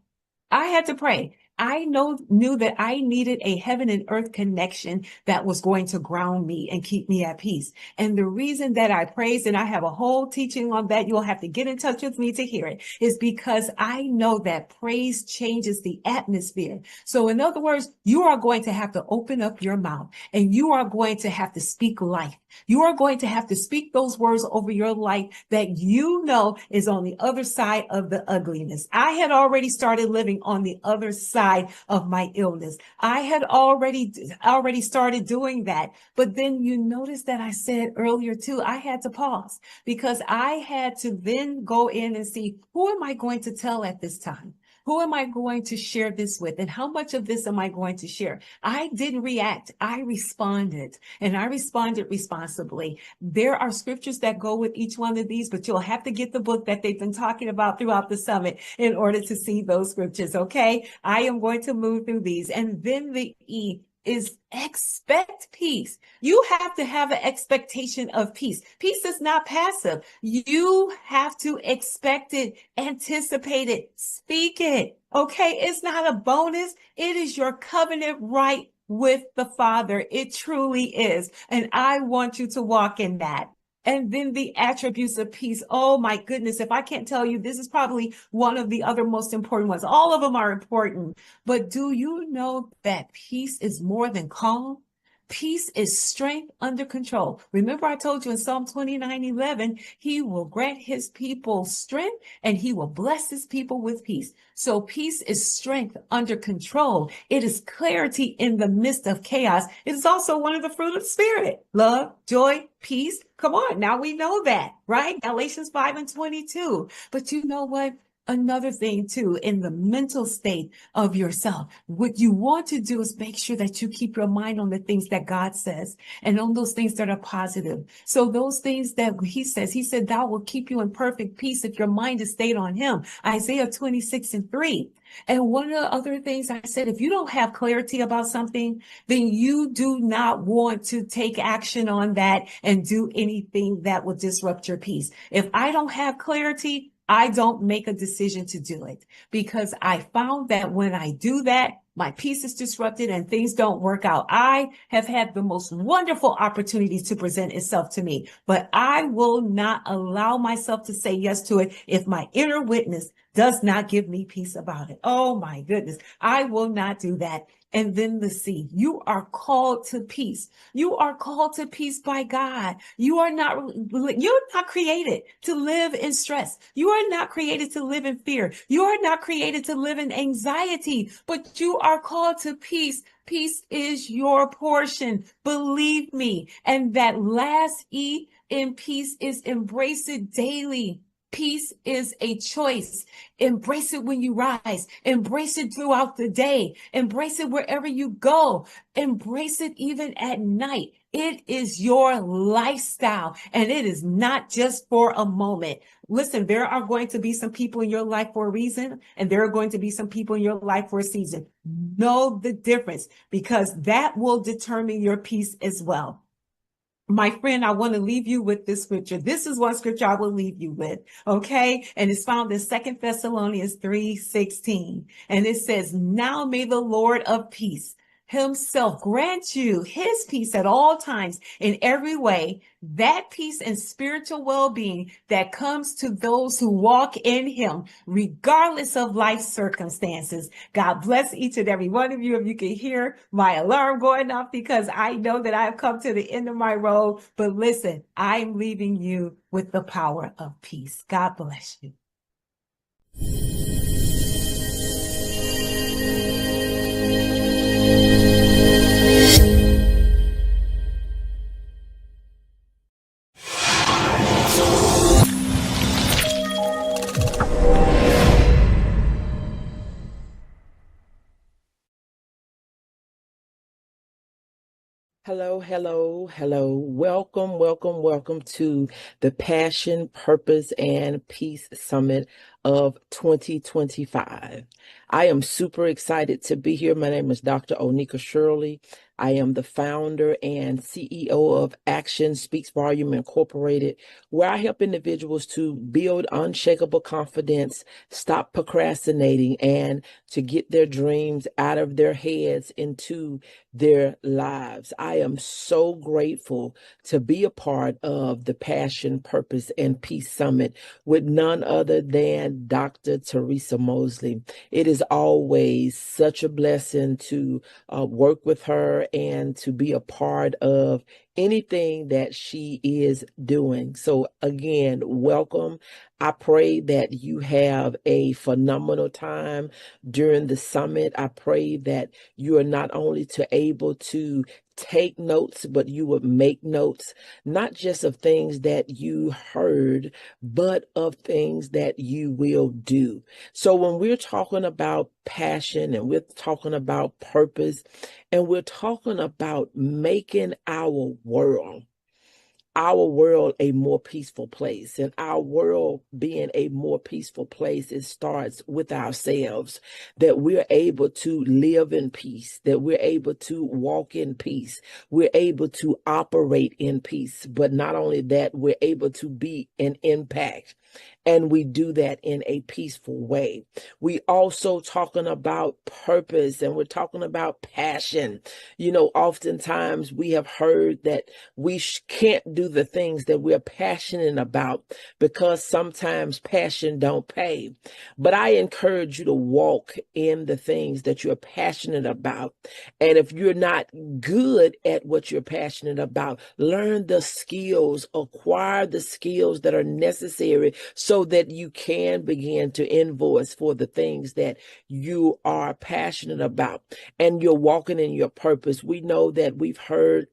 I knew that I needed a heaven and earth connection that was going to ground me and keep me at peace. And the reason that I praised, and I have a whole teaching on that, you'll have to get in touch with me to hear it, is because I know that praise changes the atmosphere. So in other words, you are going to have to open up your mouth, and you are going to have to speak life. You are going to have to speak those words over your life that you know is on the other side of the ugliness. I had already started living on the other side of my illness. I had already started doing that. But then you notice that I said earlier too, I had to pause, because I had to then go in and see, who am I going to tell at this time? Who am I going to share this with? And how much of this am I going to share? I didn't react. I responded, and I responded responsibly. There are scriptures that go with each one of these, but you'll have to get the book that they've been talking about throughout the summit in order to see those scriptures. Okay. I am going to move through these. And then the E is expect peace. You have to have an expectation of peace. Peace is not passive. You have to expect it, anticipate it, speak it. Okay. It's not a bonus. It is your covenant right with the Father. It truly is. And I want you to walk in that. And then the attributes of peace. Oh my goodness. If I can't tell you, this is probably one of the other most important ones. All of them are important. But do you know that peace is more than calm? Peace is strength under control. Remember, I told you in Psalm 29:11, he will grant his people strength and he will bless his people with peace. So peace is strength under control. It is clarity in the midst of chaos. It is also one of the fruit of the Spirit: love, joy, peace. Come on, now we know that, right? Galatians 5:22. But you know what? Another thing too, in the mental state of yourself, what you want to do is make sure that you keep your mind on the things that God says and on those things that are positive. So those things that he said, thou will keep you in perfect peace if your mind is stayed on him. Isaiah 26:3. And one of the other things I said, if you don't have clarity about something, then you do not want to take action on that and do anything that will disrupt your peace. If I don't have clarity, I don't make a decision to do it, because I found that when I do that, my peace is disrupted and things don't work out. I have had the most wonderful opportunities to present itself to me, but I will not allow myself to say yes to it if my inner witness does not give me peace about it. Oh my goodness. I will not do that. And then the C, you are called to peace. You are called to peace by God. You're not created to live in stress. You are not created to live in fear. You are not created to live in anxiety, but you are called to peace. Peace is your portion. Believe me. And that last E in peace is embrace it daily. Peace is a choice. Embrace it when you rise. Embrace it throughout the day. Embrace it wherever you go. Embrace it even at night. It is your lifestyle, and it is not just for a moment. Listen, there are going to be some people in your life for a reason, and there are going to be some people in your life for a season. Know the difference, because that will determine your peace as well. My friend, I want to leave you with this scripture. This is one scripture I will leave you with, okay? And it's found in 2 Thessalonians 3:16. And it says, now may the Lord of peace himself grant you his peace at all times in every way, that peace and spiritual well-being that comes to those who walk in him, regardless of life circumstances. God bless each and every one of you. If you can hear my alarm going off, because I know that I have come to the end of my road. But listen, I'm leaving you with the power of peace. God bless you. Hello, hello, hello. Welcome, welcome, welcome to the Passion, Purpose, and Peace Summit of 2025. I am super excited to be here. My name is Dr. Onika Shirley. I am the founder and CEO of Action Speaks Volume Incorporated, where I help individuals to build unshakable confidence, stop procrastinating, and to get their dreams out of their heads into their lives. I am so grateful to be a part of the Passion, Purpose, and Peace Summit with none other than Dr. Theresa Moseley. It is always such a blessing to work with her and to be a part of anything that she is doing. So again, welcome. I pray that you have a phenomenal time during the summit. I pray that you are not only able to take notes, but you would make notes, not just of things that you heard, but of things that you will do. So when we're talking about passion and we're talking about purpose and we're talking about making our world a more peaceful place, and our world being a more peaceful place, it starts with ourselves, that we're able to live in peace, that we're able to walk in peace, we're able to operate in peace, but not only that, we're able to be an impact and we do that in a peaceful way. We also talking about purpose, and we're talking about passion. Oftentimes we have heard that we can't do the things that we're passionate about because sometimes passion don't pay. But I encourage you to walk in the things that you're passionate about. And if you're not good at what you're passionate about, learn the skills, acquire the skills that are necessary so that you can begin to invoice for the things that you are passionate about. And you're walking in your purpose. We know that we've heard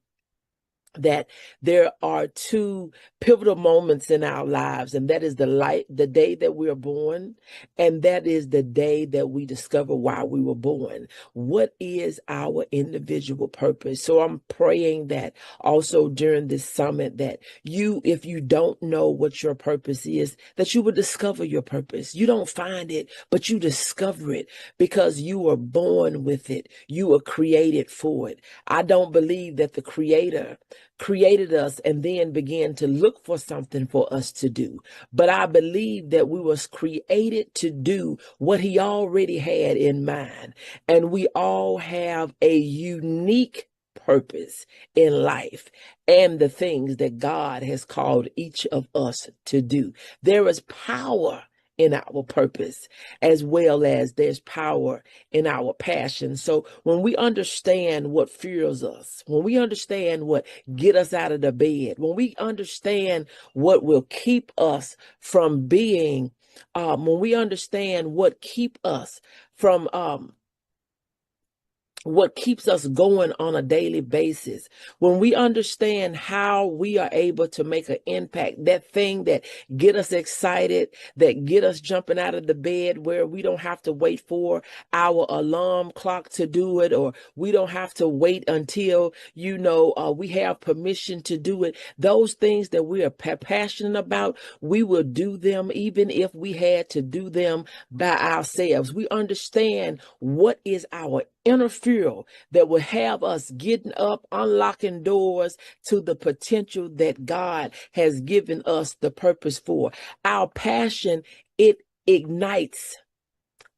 that there are two pivotal moments in our lives, and that is the day that we are born, and that is the day that we discover why we were born. What is our individual purpose? So I'm praying that also during this summit that if you don't know what your purpose is, that you will discover your purpose. You don't find it, but you discover it because you were born with it. You were created for it. I don't believe that the Creator created us and then began to look for something for us to do. But I believe that we was created to do what he already had in mind. And we all have a unique purpose in life and the things that God has called each of us to do. There is power in our purpose, as well as there's power in our passion. So when we understand what fuels us, when we understand what get us out of the bed, when we understand what will keep us from being, when we understand what keep us from what keeps us going on a daily basis, when we understand how we are able to make an impact, that thing that get us excited, that get us jumping out of the bed, where we don't have to wait for our alarm clock to do it, or we don't have to wait until we have permission to do it. Those things that we are passionate about, we will do them even if we had to do them by ourselves. We understand what is our inner fuel that will have us getting up, unlocking doors to the potential that God has given us the purpose for. Our passion, it ignites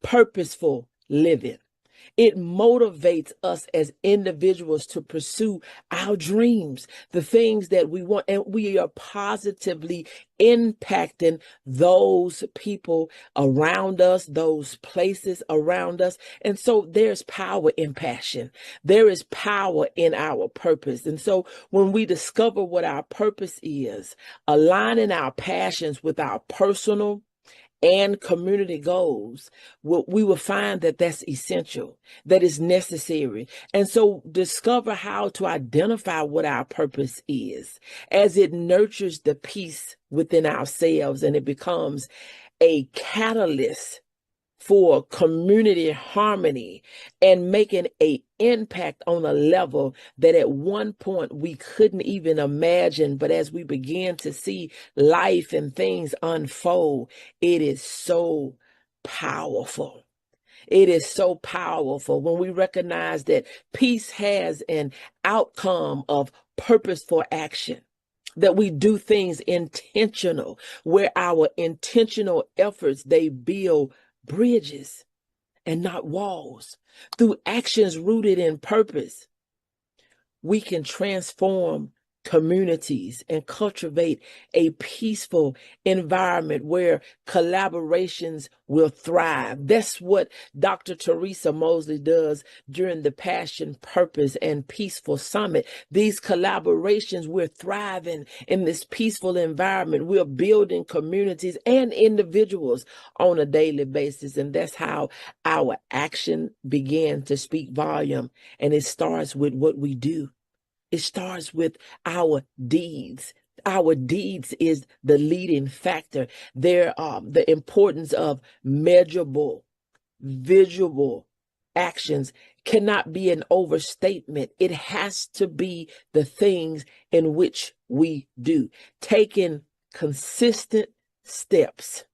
purposeful living. It motivates us as individuals to pursue our dreams, the things that we want, and we are positively impacting those people around us, those places around us. And so there's power in passion. There is power in our purpose. And so when we discover what our purpose is, aligning our passions with our personal and community goals, we will find that that's essential, that is necessary. And so discover how to identify what our purpose is as it nurtures the peace within ourselves, and it becomes a catalyst for community harmony and making an impact on a level that at one point we couldn't even imagine. But as we begin to see life and things unfold, it is so powerful. It is so powerful when we recognize that peace has an outcome of purposeful action, that we do things intentional, where our intentional efforts, they build bridges and not walls. Through actions rooted in purpose, we can transform communities and cultivate a peaceful environment where collaborations will thrive. That's what Dr. Theresa Moseley does during the Passion, Purpose, and Peaceful Summit. These collaborations, we're thriving in this peaceful environment. We're building communities and individuals on a daily basis. And that's how our action began to speak volume. And it starts with what we do. It starts with our deeds. Our deeds is the leading factor. There, the importance of measurable, visual actions cannot be an overstatement. It has to be the things in which we do. Taking consistent steps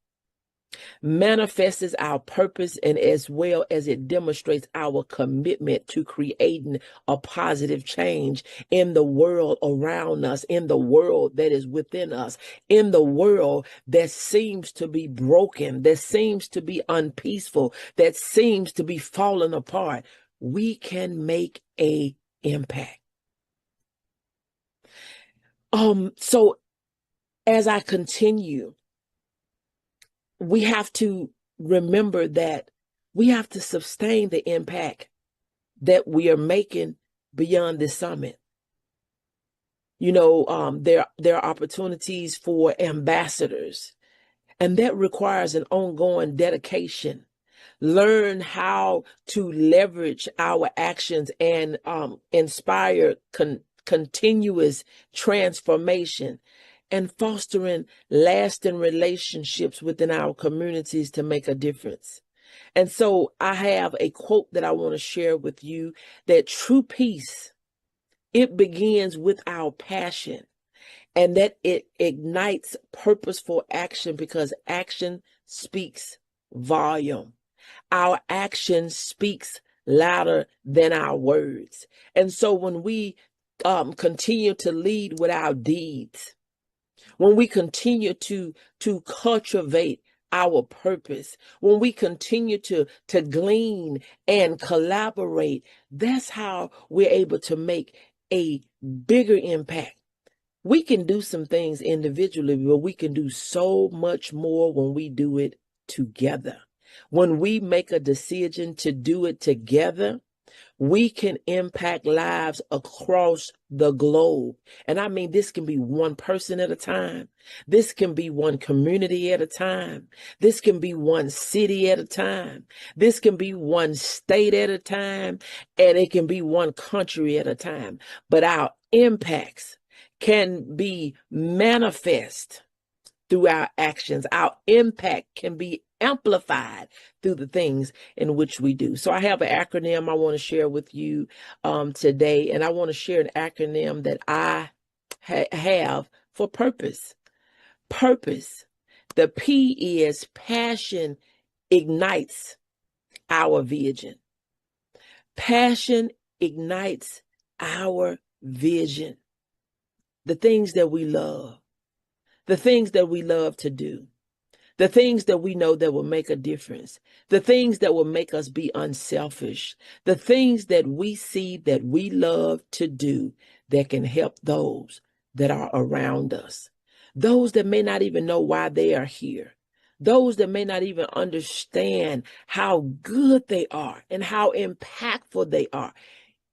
manifests our purpose, and as well as it demonstrates our commitment to creating a positive change in the world around us, in the world that is within us, in the world that seems to be broken, that seems to be unpeaceful, that seems to be falling apart. We can make an impact. So as I continue, we have to remember that we have to sustain the impact that we are making beyond this summit. You know, there are opportunities for ambassadors, and that requires an ongoing dedication. Learn how to leverage our actions and inspire continuous transformation and fostering lasting relationships within our communities to make a difference. And so I have a quote that I want to share with you, that true peace, it begins with our passion, and that it ignites purposeful action, because action speaks volume. Our action speaks louder than our words. And so when we continue to lead with our deeds, when we continue to cultivate our purpose, when we continue to glean and collaborate, that's how we're able to make a bigger impact. We can do some things individually, but we can do so much more when we do it together. When we make a decision to do it together, we can impact lives across the globe. And I mean, this can be one person at a time. This can be one community at a time. This can be one city at a time. This can be one state at a time. And it can be one country at a time. But our impacts can be manifest through our actions. Our impact can be amplified through the things in which we do. So I have an acronym I want to share with you today, and I want to share an acronym that I have for purpose. Purpose. The P is passion ignites our vision. Passion ignites our vision. The things that we love. The things that we love to do. The things that we know that will make a difference. The things that will make us be unselfish. The things that we see that we love to do that can help those that are around us. Those that may not even know why they are here. Those that may not even understand how good they are and how impactful they are.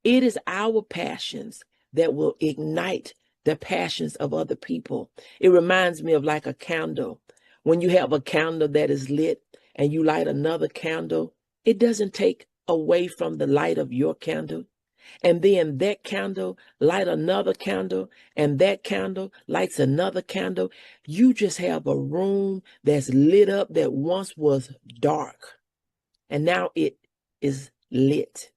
It is our passions that will ignite the passions of other people. It reminds me of like a candle. When you have a candle that is lit and you light another candle, it doesn't take away from the light of your candle. And then that candle light another candle, and that candle lights another candle. You just have a room that's lit up that once was dark, and now it is lit.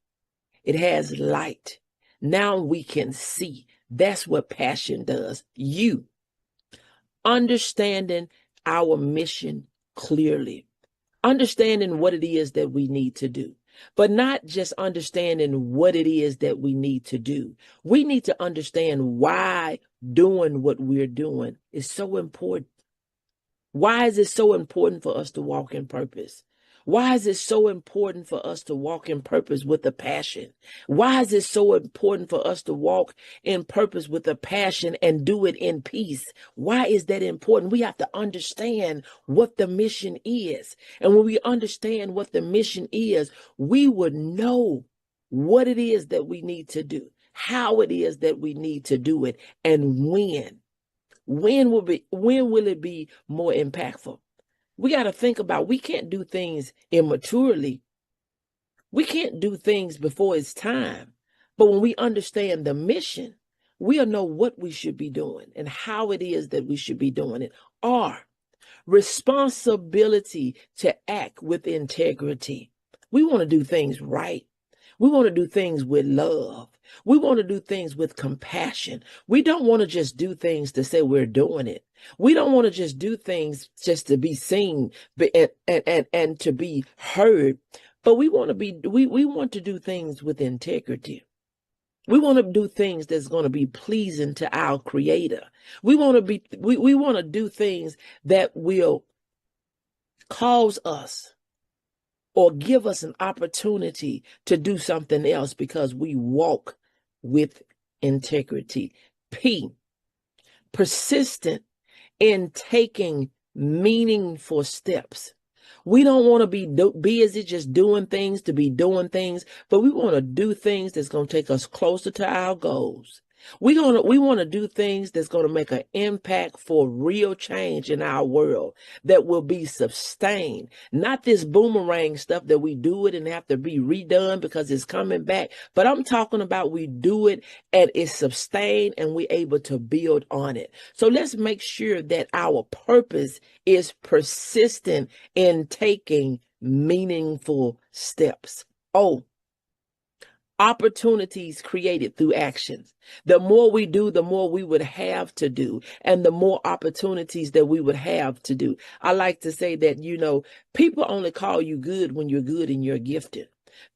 It has light. Now we can see. That's what passion does. You understanding our mission clearly, understanding what it is that we need to do, but not just understanding what it is that we need to do. We need to understand why doing what we're doing is so important. Why is it so important for us to walk in purpose? Why is it so important for us to walk in purpose with a passion? Why is it so important for us to walk in purpose with a passion and do it in peace? Why is that important? We have to understand what the mission is. And when we understand what the mission is, we would know what it is that we need to do, how it is that we need to do it, and when. When will it be more impactful? We got to think about, we can't do things immaturely. We can't do things before it's time. But when we understand the mission, we'll know what we should be doing and how it is that we should be doing it. Our responsibility to act with integrity. We want to do things right. We want to do things with love. We want to do things with compassion. We don't want to just do things to say we're doing it. We don't want to just do things just to be seen and to be heard. But we want to do things with integrity. We want to do things that's going to be pleasing to our Creator. We want to do things that will cause us or give us an opportunity to do something else because we walk with integrity. P, persistent in taking meaningful steps. We don't want to be busy just doing things to be doing things, but we want to do things that's going to take us closer to our goals. We want to do things that's going to make an impact for real change in our world that will be sustained. Not this boomerang stuff that we do it and have to be redone because it's coming back. But I'm talking about we do it and it's sustained and we're able to build on it. So let's make sure that our purpose is persistent in taking meaningful steps. Oh, opportunities created through actions. The more we do, the more we would have to do, and the more opportunities that we would have to do. I like to say that, people only call you good when you're good in your gifting.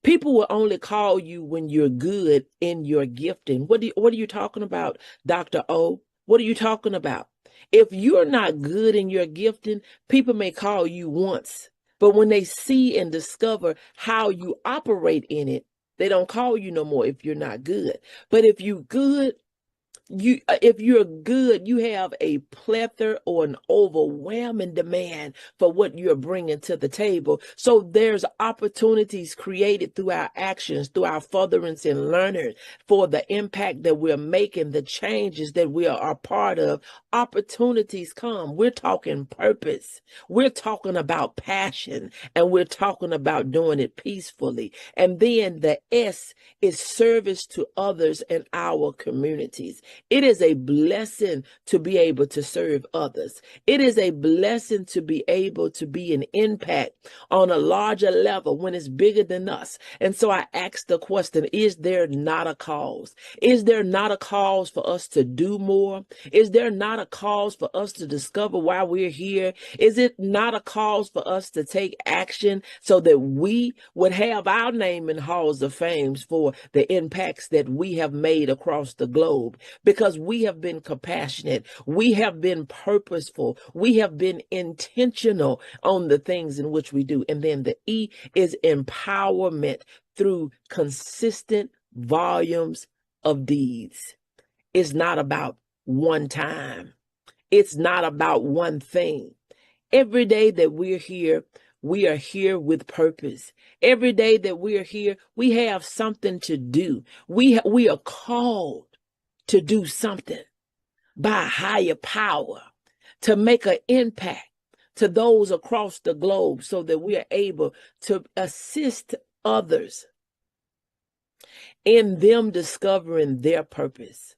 People will only call you when you're good in your gifting. What are you talking about, Dr. O? What are you talking about? If you're not good in your gifting, people may call you once, but when they see and discover how you operate in it, they don't call you no more if you're not good. But if you're good, if you're good, you have a plethora or an overwhelming demand for what you're bringing to the table. So there's opportunities created through our actions, through our furtherance and learning for the impact that we're making, the changes that we are a part of. Opportunities come. We're talking purpose. We're talking about passion, and we're talking about doing it peacefully. And then the S is service to others and our communities. It is a blessing to be able to serve others. It is a blessing to be able to be an impact on a larger level when it's bigger than us. And so I asked the question, is there not a cause? Is there not a cause for us to do more? Is there not a cause for us to discover why we're here? Is it not a cause for us to take action so that we would have our name in halls of fame for the impacts that we have made across the globe? Because we have been compassionate, we have been purposeful, we have been intentional on the things in which we do. And then the E is empowerment through consistent volumes of deeds. It's not about one time. It's not about one thing. Every day that we're here, we are here with purpose. Every day that we're here, we have something to do. We are called to do something by a higher power, to make an impact to those across the globe so that we are able to assist others in them discovering their purpose.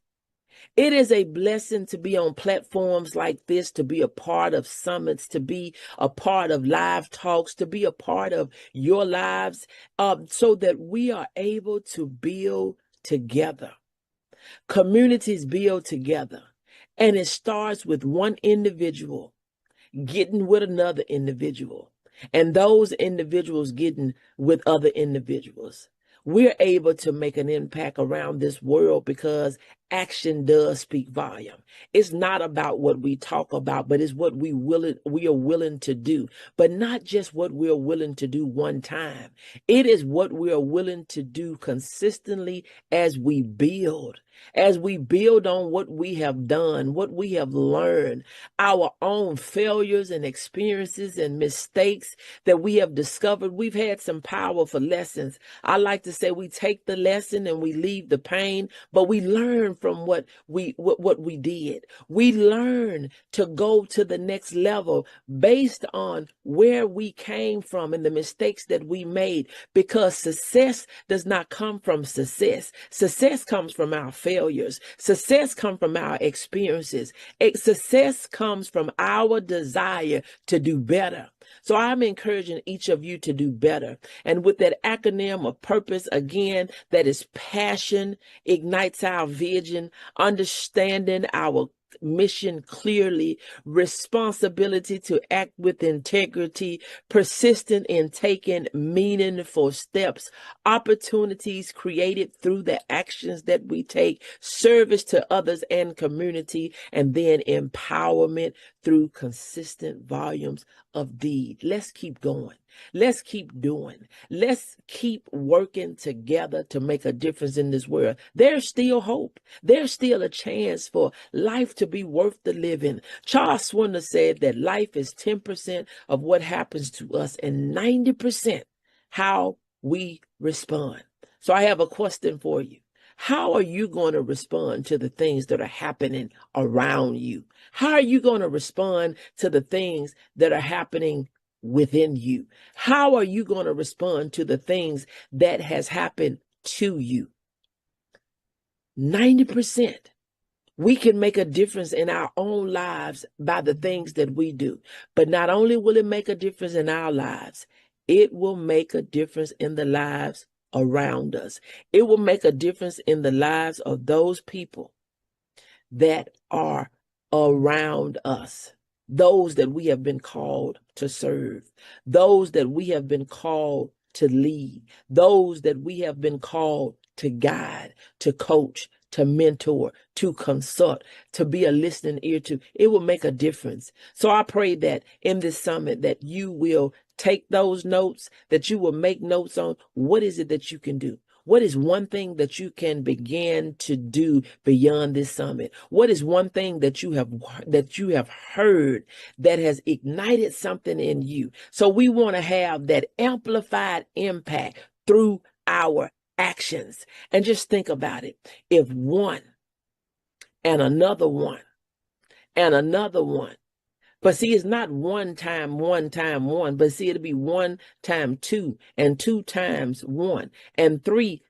It is a blessing to be on platforms like this, to be a part of summits, to be a part of live talks, to be a part of your lives, so that we are able to build together. Communities build together, and it starts with one individual getting with another individual, and those individuals getting with other individuals. We're able to make an impact around this world because action does speak volume. It's not about what we talk about, but it's what we are willing to do. But not just what we're willing to do one time. It is what we are willing to do consistently as we build on what we have done, what we have learned, our own failures and experiences and mistakes that we have discovered. We've had some powerful lessons. I like to say we take the lesson and we leave the pain, but we learn learn from what we did. We learn to go to the next level based on where we came from and the mistakes that we made, because success does not come from success. Success comes from our failures. Success comes from our experiences. Success comes from our desire to do better. So I'm encouraging each of you to do better. And with that acronym of purpose, again, that is passion, ignites our vision, understanding our mission clearly, responsibility to act with integrity, persistent in taking meaningful steps, opportunities created through the actions that we take, service to others and community, and then empowerment through consistent volumes of deed. Let's keep going. Let's keep doing. Let's keep working together to make a difference in this world. There's still hope. There's still a chance for life to be worth the living. Charles Swindoll said that life is 10% of what happens to us and 90% how we respond. So I have a question for you. How are you going to respond to the things that are happening around you? How are you going to respond to the things that are happening within you? How are you going to respond to the things that has happened to you? 90%. We can make a difference in our own lives by the things that we do. But not only will it make a difference in our lives, it will make a difference in the lives around us. It will make a difference in the lives of those people that are around us, those that we have been called to serve, those that we have been called to lead, those that we have been called to guide, to coach, to mentor, to consult, to be a listening ear to. It will make a difference. So I pray that in this summit that you will take those notes, that you will make notes on what is it that you can do. What is one thing that you can begin to do beyond this summit? What is one thing that you have heard that has ignited something in you? So we want to have that amplified impact through our actions. And just think about it. If one and another one and another one, but see, it's not one time one, but see, it'll be 1 times 2 and 2 times 1 and 3